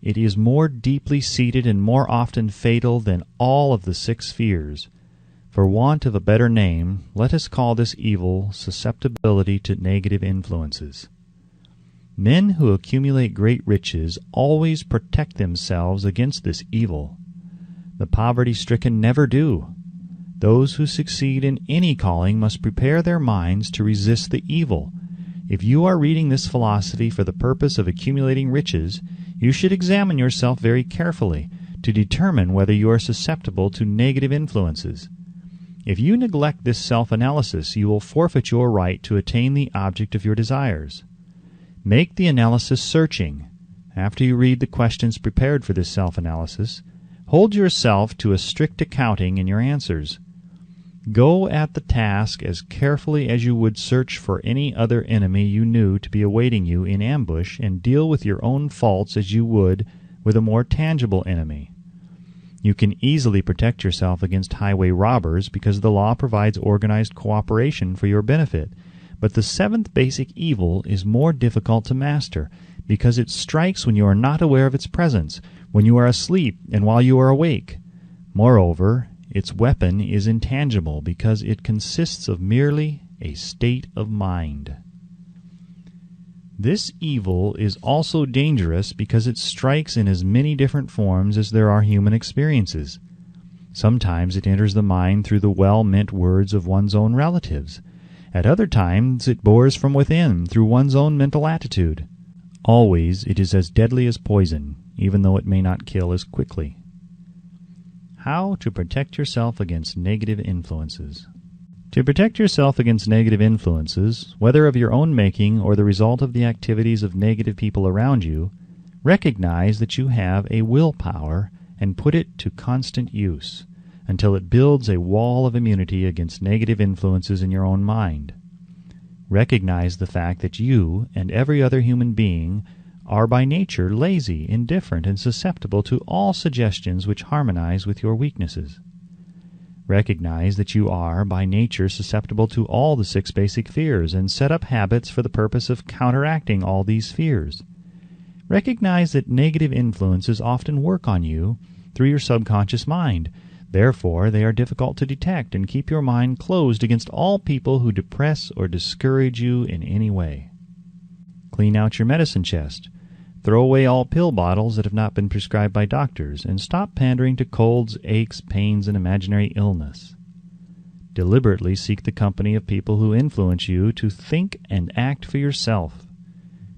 It is more deeply seated and more often fatal than all of the 6 fears. For want of a better name, let us call this evil susceptibility to negative influences. Men who accumulate great riches always protect themselves against this evil. The poverty-stricken never do. Those who succeed in any calling must prepare their minds to resist the evil. If you are reading this philosophy for the purpose of accumulating riches, you should examine yourself very carefully to determine whether you are susceptible to negative influences. If you neglect this self-analysis, you will forfeit your right to attain the object of your desires. Make the analysis searching. After you read the questions prepared for this self-analysis, hold yourself to a strict accounting in your answers. Go at the task as carefully as you would search for any other enemy you knew to be awaiting you in ambush, and deal with your own faults as you would with a more tangible enemy. You can easily protect yourself against highway robbers because the law provides organized cooperation for your benefit. But the 7th basic evil is more difficult to master because it strikes when you are not aware of its presence, when you are asleep and while you are awake. Moreover, its weapon is intangible because it consists of merely a state of mind. This evil is also dangerous because it strikes in as many different forms as there are human experiences. Sometimes it enters the mind through the well-meant words of one's own relatives. At other times it bores from within through one's own mental attitude. Always it is as deadly as poison, even though it may not kill as quickly. How to protect yourself against negative influences. To protect yourself against negative influences, whether of your own making or the result of the activities of negative people around you, recognize that you have a willpower and put it to constant use until it builds a wall of immunity against negative influences in your own mind. Recognize the fact that you and every other human being are by nature lazy, indifferent, and susceptible to all suggestions which harmonize with your weaknesses. Recognize that you are, by nature, susceptible to all the 6 basic fears, and set up habits for the purpose of counteracting all these fears. Recognize that negative influences often work on you through your subconscious mind. Therefore, they are difficult to detect, and keep your mind closed against all people who depress or discourage you in any way. Clean out your medicine chest. Throw away all pill bottles that have not been prescribed by doctors, and stop pandering to colds, aches, pains, and imaginary illness. Deliberately seek the company of people who influence you to think and act for yourself.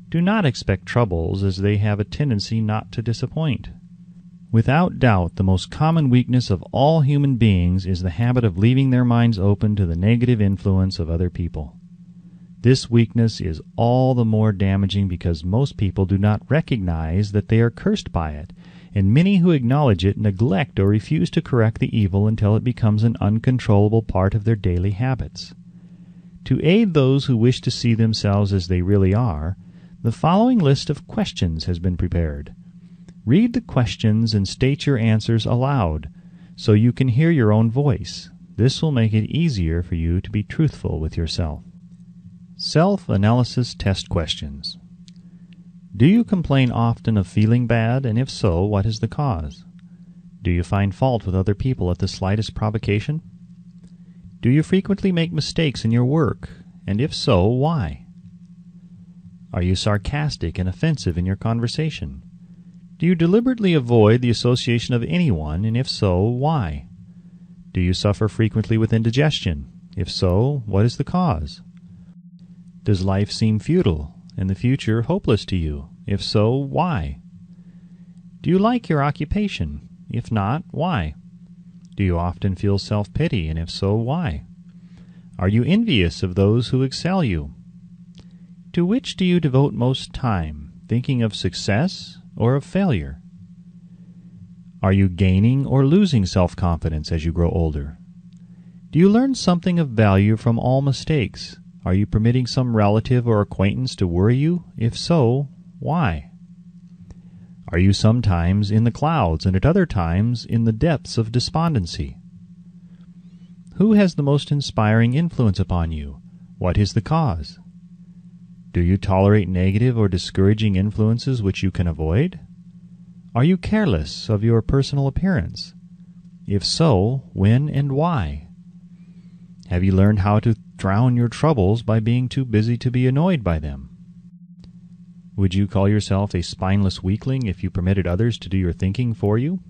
Do not expect troubles, as they have a tendency not to disappoint. Without doubt, the most common weakness of all human beings is the habit of leaving their minds open to the negative influence of other people. This weakness is all the more damaging because most people do not recognize that they are cursed by it, and many who acknowledge it neglect or refuse to correct the evil until it becomes an uncontrollable part of their daily habits. To aid those who wish to see themselves as they really are, the following list of questions has been prepared. Read the questions and state your answers aloud, so you can hear your own voice. This will make it easier for you to be truthful with yourself. Self-analysis test questions. Do you complain often of feeling bad, and if so, what is the cause? Do you find fault with other people at the slightest provocation? Do you frequently make mistakes in your work, and if so, why? Are you sarcastic and offensive in your conversation? Do you deliberately avoid the association of anyone, and if so, why? Do you suffer frequently with indigestion? If so, what is the cause? Does life seem futile, and the future hopeless to you? If so, why? Do you like your occupation? If not, why? Do you often feel self-pity, and if so, why? Are you envious of those who excel you? To which do you devote most time, thinking of success or of failure? Are you gaining or losing self-confidence as you grow older? Do you learn something of value from all mistakes? Are you permitting some relative or acquaintance to worry you? If so, why? Are you sometimes in the clouds and at other times in the depths of despondency? Who has the most inspiring influence upon you? What is the cause? Do you tolerate negative or discouraging influences which you can avoid? Are you careless of your personal appearance? If so, when and why? Have you learned how to drown your troubles by being too busy to be annoyed by them? Would you call yourself a spineless weakling if you permitted others to do your thinking for you?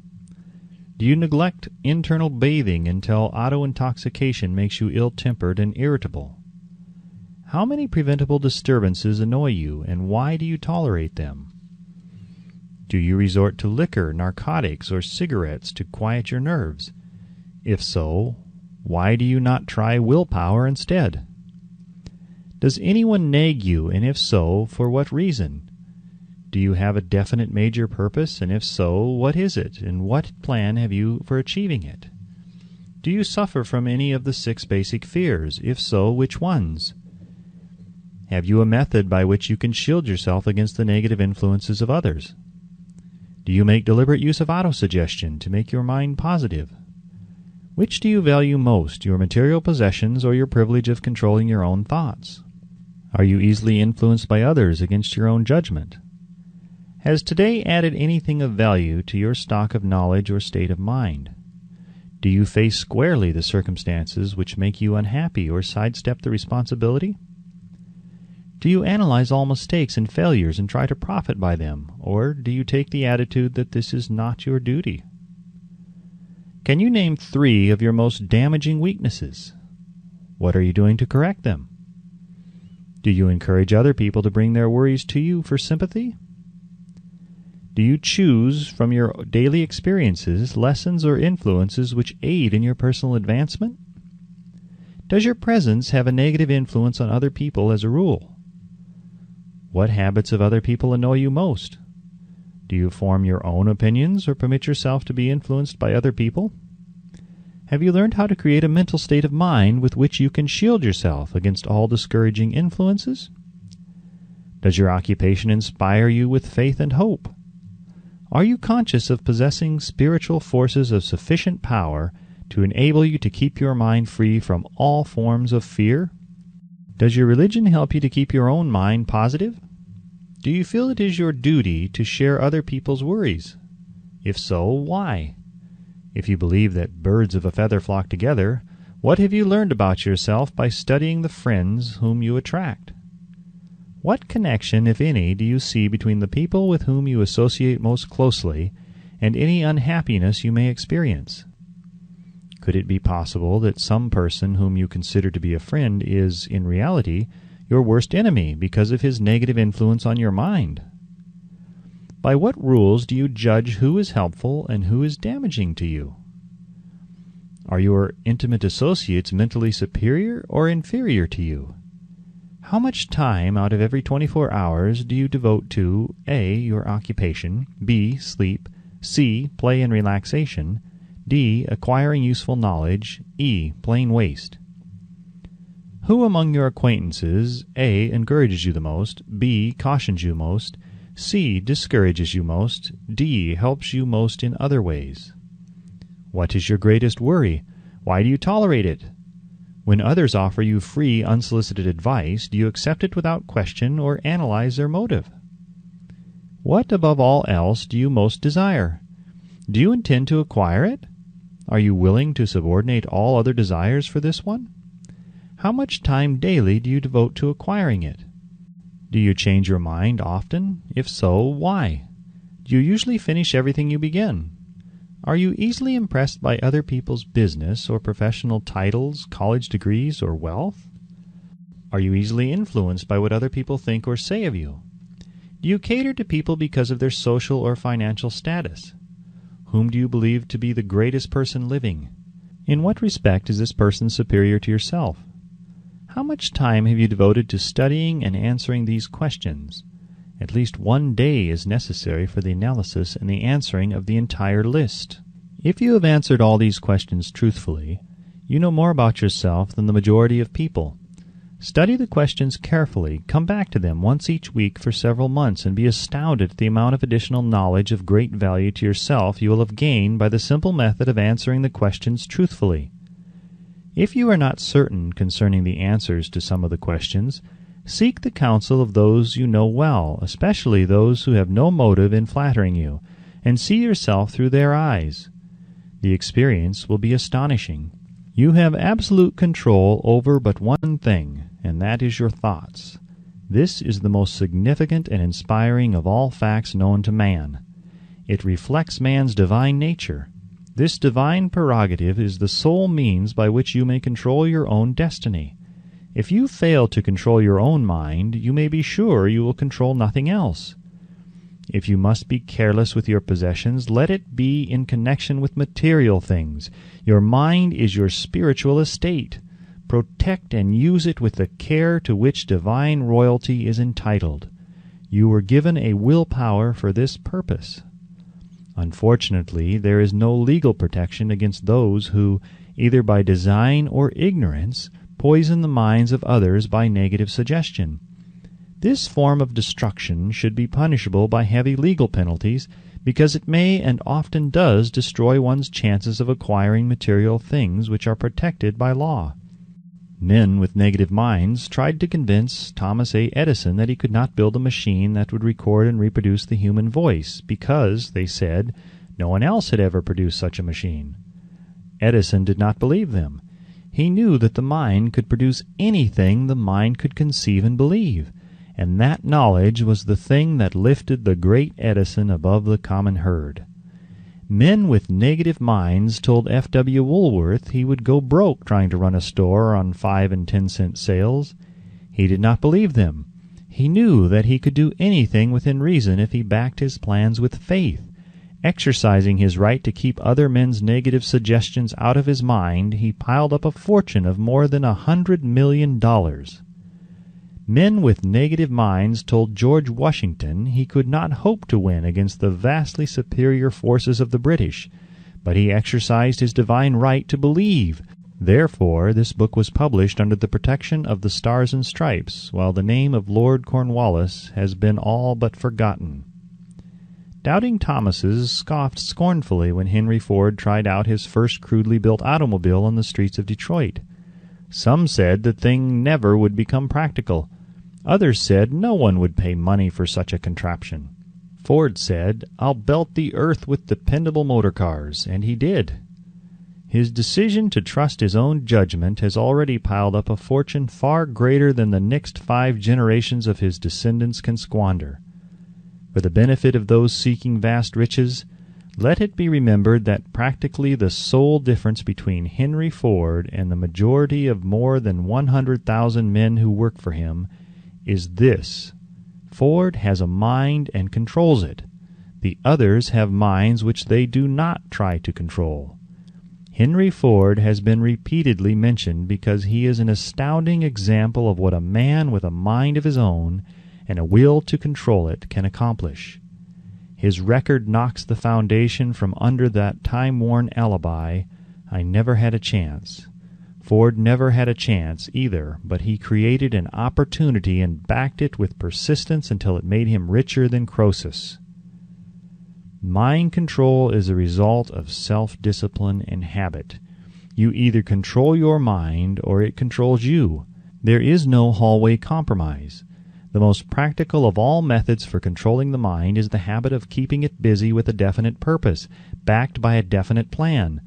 Do you neglect internal bathing until auto-intoxication makes you ill-tempered and irritable? How many preventable disturbances annoy you, and why do you tolerate them? Do you resort to liquor, narcotics, or cigarettes to quiet your nerves? If so, why do you not try willpower instead? Does anyone nag you, and if so, for what reason? Do you have a definite major purpose, and if so, what is it, and what plan have you for achieving it? Do you suffer from any of the 6 basic fears? If so, which ones? Have you a method by which you can shield yourself against the negative influences of others? Do you make deliberate use of autosuggestion to make your mind positive? Which do you value most, your material possessions or your privilege of controlling your own thoughts? Are you easily influenced by others against your own judgment? Has today added anything of value to your stock of knowledge or state of mind? Do you face squarely the circumstances which make you unhappy or sidestep the responsibility? Do you analyze all mistakes and failures and try to profit by them, or do you take the attitude that this is not your duty? Can you name 3 of your most damaging weaknesses? What are you doing to correct them? Do you encourage other people to bring their worries to you for sympathy? Do you choose from your daily experiences lessons or influences which aid in your personal advancement? Does your presence have a negative influence on other people as a rule? What habits of other people annoy you most? Do you form your own opinions or permit yourself to be influenced by other people? Have you learned how to create a mental state of mind with which you can shield yourself against all discouraging influences? Does your occupation inspire you with faith and hope? Are you conscious of possessing spiritual forces of sufficient power to enable you to keep your mind free from all forms of fear? Does your religion help you to keep your own mind positive? Do you feel it is your duty to share other people's worries? If so, why? If you believe that birds of a feather flock together, what have you learned about yourself by studying the friends whom you attract? What connection, if any, do you see between the people with whom you associate most closely and any unhappiness you may experience? Could it be possible that some person whom you consider to be a friend is, in reality, your worst enemy because of his negative influence on your mind? By what rules do you judge who is helpful and who is damaging to you? Are your intimate associates mentally superior or inferior to you? How much time out of every 24 hours do you devote to A. your occupation, B. sleep, C. play and relaxation, D. acquiring useful knowledge, E. plain waste? Who among your acquaintances A. encourages you the most, B. cautions you most, C. discourages you most, D. helps you most in other ways? What is your greatest worry? Why do you tolerate it? When others offer you free, unsolicited advice, do you accept it without question or analyze their motive? What, above all else, do you most desire? Do you intend to acquire it? Are you willing to subordinate all other desires for this one? How much time daily do you devote to acquiring it? Do you change your mind often? If so, why? Do you usually finish everything you begin? Are you easily impressed by other people's business or professional titles, college degrees, or wealth? Are you easily influenced by what other people think or say of you? Do you cater to people because of their social or financial status? Whom do you believe to be the greatest person living? In what respect is this person superior to yourself? How much time have you devoted to studying and answering these questions? At least one day is necessary for the analysis and the answering of the entire list. If you have answered all these questions truthfully, you know more about yourself than the majority of people. Study the questions carefully, come back to them once each week for several months, and be astounded at the amount of additional knowledge of great value to yourself you will have gained by the simple method of answering the questions truthfully. If you are not certain concerning the answers to some of the questions, seek the counsel of those you know well, especially those who have no motive in flattering you, and see yourself through their eyes. The experience will be astonishing. You have absolute control over but one thing, and that is your thoughts. This is the most significant and inspiring of all facts known to man. It reflects man's divine nature. This divine prerogative is the sole means by which you may control your own destiny. If you fail to control your own mind, you may be sure you will control nothing else. If you must be careless with your possessions, let it be in connection with material things. Your mind is your spiritual estate. Protect and use it with the care to which divine royalty is entitled. You were given a willpower for this purpose. Unfortunately, there is no legal protection against those who, either by design or ignorance, poison the minds of others by negative suggestion. This form of destruction should be punishable by heavy legal penalties, because it may and often does destroy one's chances of acquiring material things which are protected by law. Men with negative minds tried to convince Thomas A. Edison that he could not build a machine that would record and reproduce the human voice, because, they said, no one else had ever produced such a machine. Edison did not believe them. He knew that the mind could produce anything the mind could conceive and believe, and that knowledge was the thing that lifted the great Edison above the common herd. Men with negative minds told F.W. Woolworth he would go broke trying to run a store on 5 and 10 cent sales. He did not believe them. He knew that he could do anything within reason if he backed his plans with faith. Exercising his right to keep other men's negative suggestions out of his mind, he piled up a fortune of more than $100 million. Men with negative minds told George Washington he could not hope to win against the vastly superior forces of the British, but he exercised his divine right to believe. Therefore, this book was published under the protection of the Stars and Stripes, while the name of Lord Cornwallis has been all but forgotten. Doubting Thomases scoffed scornfully when Henry Ford tried out his first crudely built automobile on the streets of Detroit. Some said the thing never would become practical. Others said no one would pay money for such a contraption. Ford said, "I'll belt the earth with dependable motor cars," and he did. His decision to trust his own judgment has already piled up a fortune far greater than the next 5 generations of his descendants can squander. For the benefit of those seeking vast riches, let it be remembered that practically the sole difference between Henry Ford and the majority of more than 100,000 men who work for him is this: Ford has a mind and controls it. The others have minds which they do not try to control. Henry Ford has been repeatedly mentioned because he is an astounding example of what a man with a mind of his own and a will to control it can accomplish. His record knocks the foundation from under that time-worn alibi, "I never had a chance." Ford never had a chance either, but he created an opportunity and backed it with persistence until it made him richer than Croesus. Mind control is a result of self-discipline and habit. You either control your mind or it controls you. There is no hallway compromise. The most practical of all methods for controlling the mind is the habit of keeping it busy with a definite purpose, backed by a definite plan.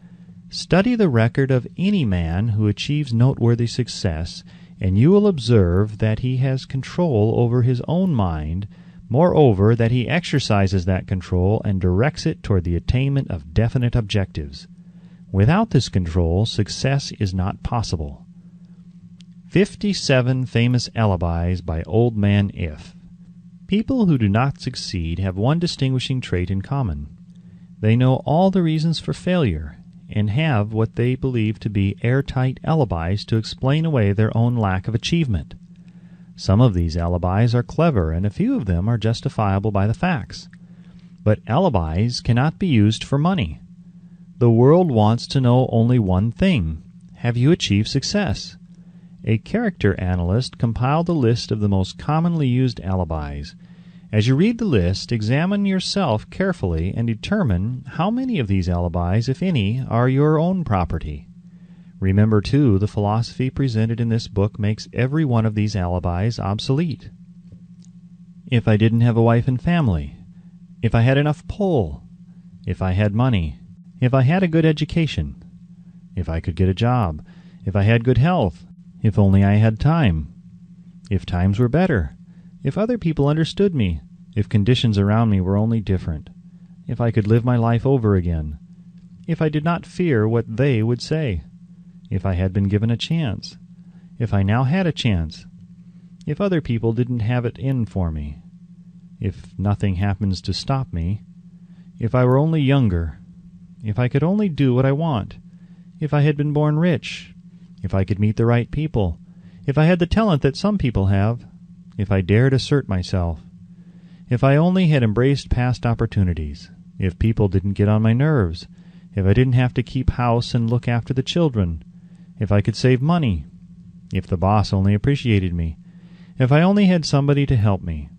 Study the record of any man who achieves noteworthy success, and you will observe that he has control over his own mind, moreover, that he exercises that control and directs it toward the attainment of definite objectives. Without this control, success is not possible. 57 Famous Alibis by Old Man If. People who do not succeed have one distinguishing trait in common. They know all the reasons for failure, and have what they believe to be airtight alibis to explain away their own lack of achievement. Some of these alibis are clever, and a few of them are justifiable by the facts. But alibis cannot be used for money. The world wants to know only one thing: have you achieved success? A character analyst compiled a list of the most commonly used alibis. As you read the list, examine yourself carefully and determine how many of these alibis, if any, are your own property. Remember, too, the philosophy presented in this book makes every one of these alibis obsolete. If I didn't have a wife and family, if I had enough pull, if I had money, if I had a good education, if I could get a job, if I had good health, if only I had time, if times were better, if other people understood me, if conditions around me were only different, if I could live my life over again, if I did not fear what they would say, if I had been given a chance, if I now had a chance, if other people didn't have it in for me, if nothing happens to stop me, if I were only younger, if I could only do what I want, if I had been born rich, if I could meet the right people, if I had the talent that some people have, if I dared assert myself, if I only had embraced past opportunities, if people didn't get on my nerves, if I didn't have to keep house and look after the children, if I could save money, if the boss only appreciated me, if I only had somebody to help me,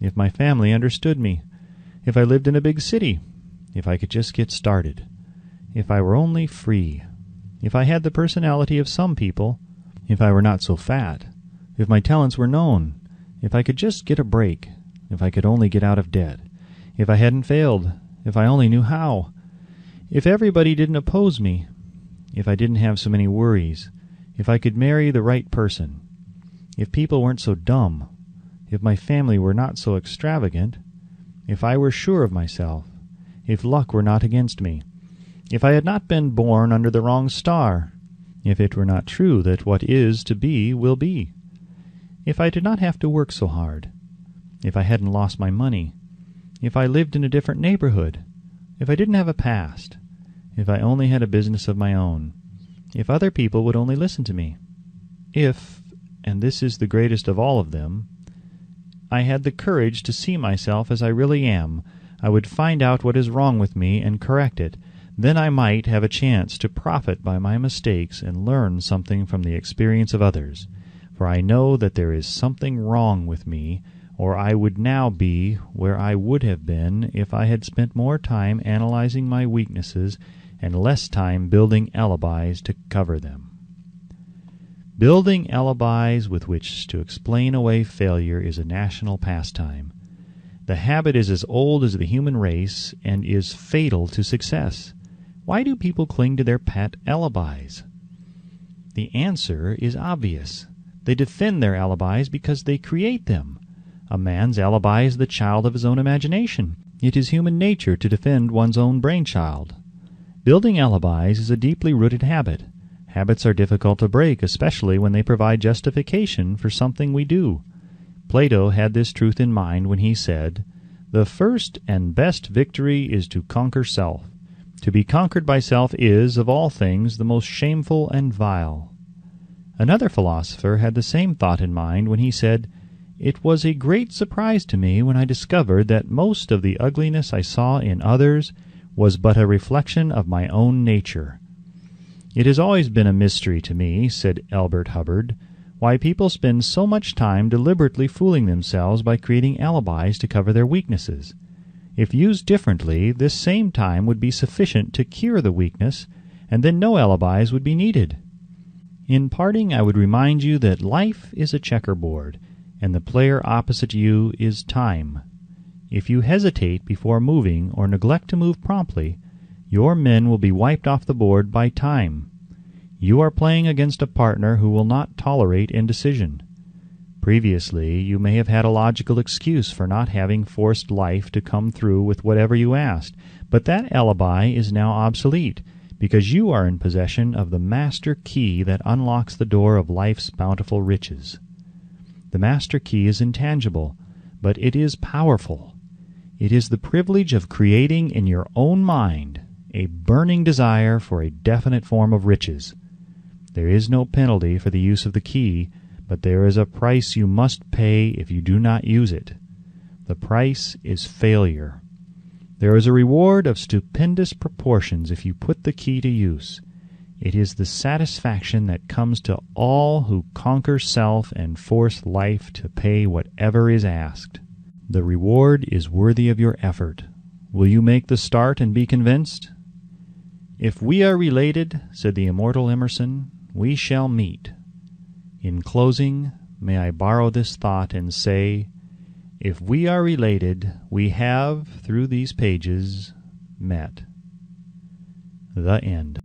if my family understood me, if I lived in a big city, if I could just get started, if I were only free, if I had the personality of some people, if I were not so fat, if my talents were known, if I could just get a break, if I could only get out of debt, if I hadn't failed, if I only knew how, if everybody didn't oppose me, if I didn't have so many worries, if I could marry the right person, if people weren't so dumb, if my family were not so extravagant, if I were sure of myself, if luck were not against me, if I had not been born under the wrong star, if it were not true that what is to be will be, if I did not have to work so hard, if I hadn't lost my money, if I lived in a different neighborhood, if I didn't have a past, if I only had a business of my own, if other people would only listen to me, if, and this is the greatest of all of them, I had the courage to see myself as I really am, I would find out what is wrong with me and correct it. Then I might have a chance to profit by my mistakes and learn something from the experience of others. For I know that there is something wrong with me, or I would now be where I would have been if I had spent more time analyzing my weaknesses and less time building alibis to cover them. Building alibis with which to explain away failure is a national pastime. The habit is as old as the human race and is fatal to success. Why do people cling to their pet alibis? The answer is obvious. They defend their alibis because they create them. A man's alibi is the child of his own imagination. It is human nature to defend one's own brainchild. Building alibis is a deeply rooted habit. Habits are difficult to break, especially when they provide justification for something we do. Plato had this truth in mind when he said, "The first and best victory is to conquer self. To be conquered by self is, of all things, the most shameful and vile. Another philosopher had the same thought in mind when he said, "It was a great surprise to me when I discovered that most of the ugliness I saw in others was but a reflection of my own nature." "It has always been a mystery to me," said Elbert Hubbard, "why people spend so much time deliberately fooling themselves by creating alibis to cover their weaknesses. If used differently, this same time would be sufficient to cure the weakness, and then no alibis would be needed. In parting, I would remind you that life is a checkerboard, and the player opposite you is time. If you hesitate before moving or neglect to move promptly, your men will be wiped off the board by time. You are playing against a partner who will not tolerate indecision. Previously, you may have had a logical excuse for not having forced life to come through with whatever you asked, but that alibi is now obsolete, because you are in possession of the master key that unlocks the door of life's bountiful riches. The master key is intangible, but it is powerful. It is the privilege of creating in your own mind a burning desire for a definite form of riches. There is no penalty for the use of the key, but there is a price you must pay if you do not use it. The price is failure. There is a reward of stupendous proportions if you put the key to use. It is the satisfaction that comes to all who conquer self and force life to pay whatever is asked. The reward is worthy of your effort. Will you make the start and be convinced? "If we are related," said the immortal Emerson, "we shall meet." In closing, may I borrow this thought and say, if we are related, we have, through these pages, met. The end.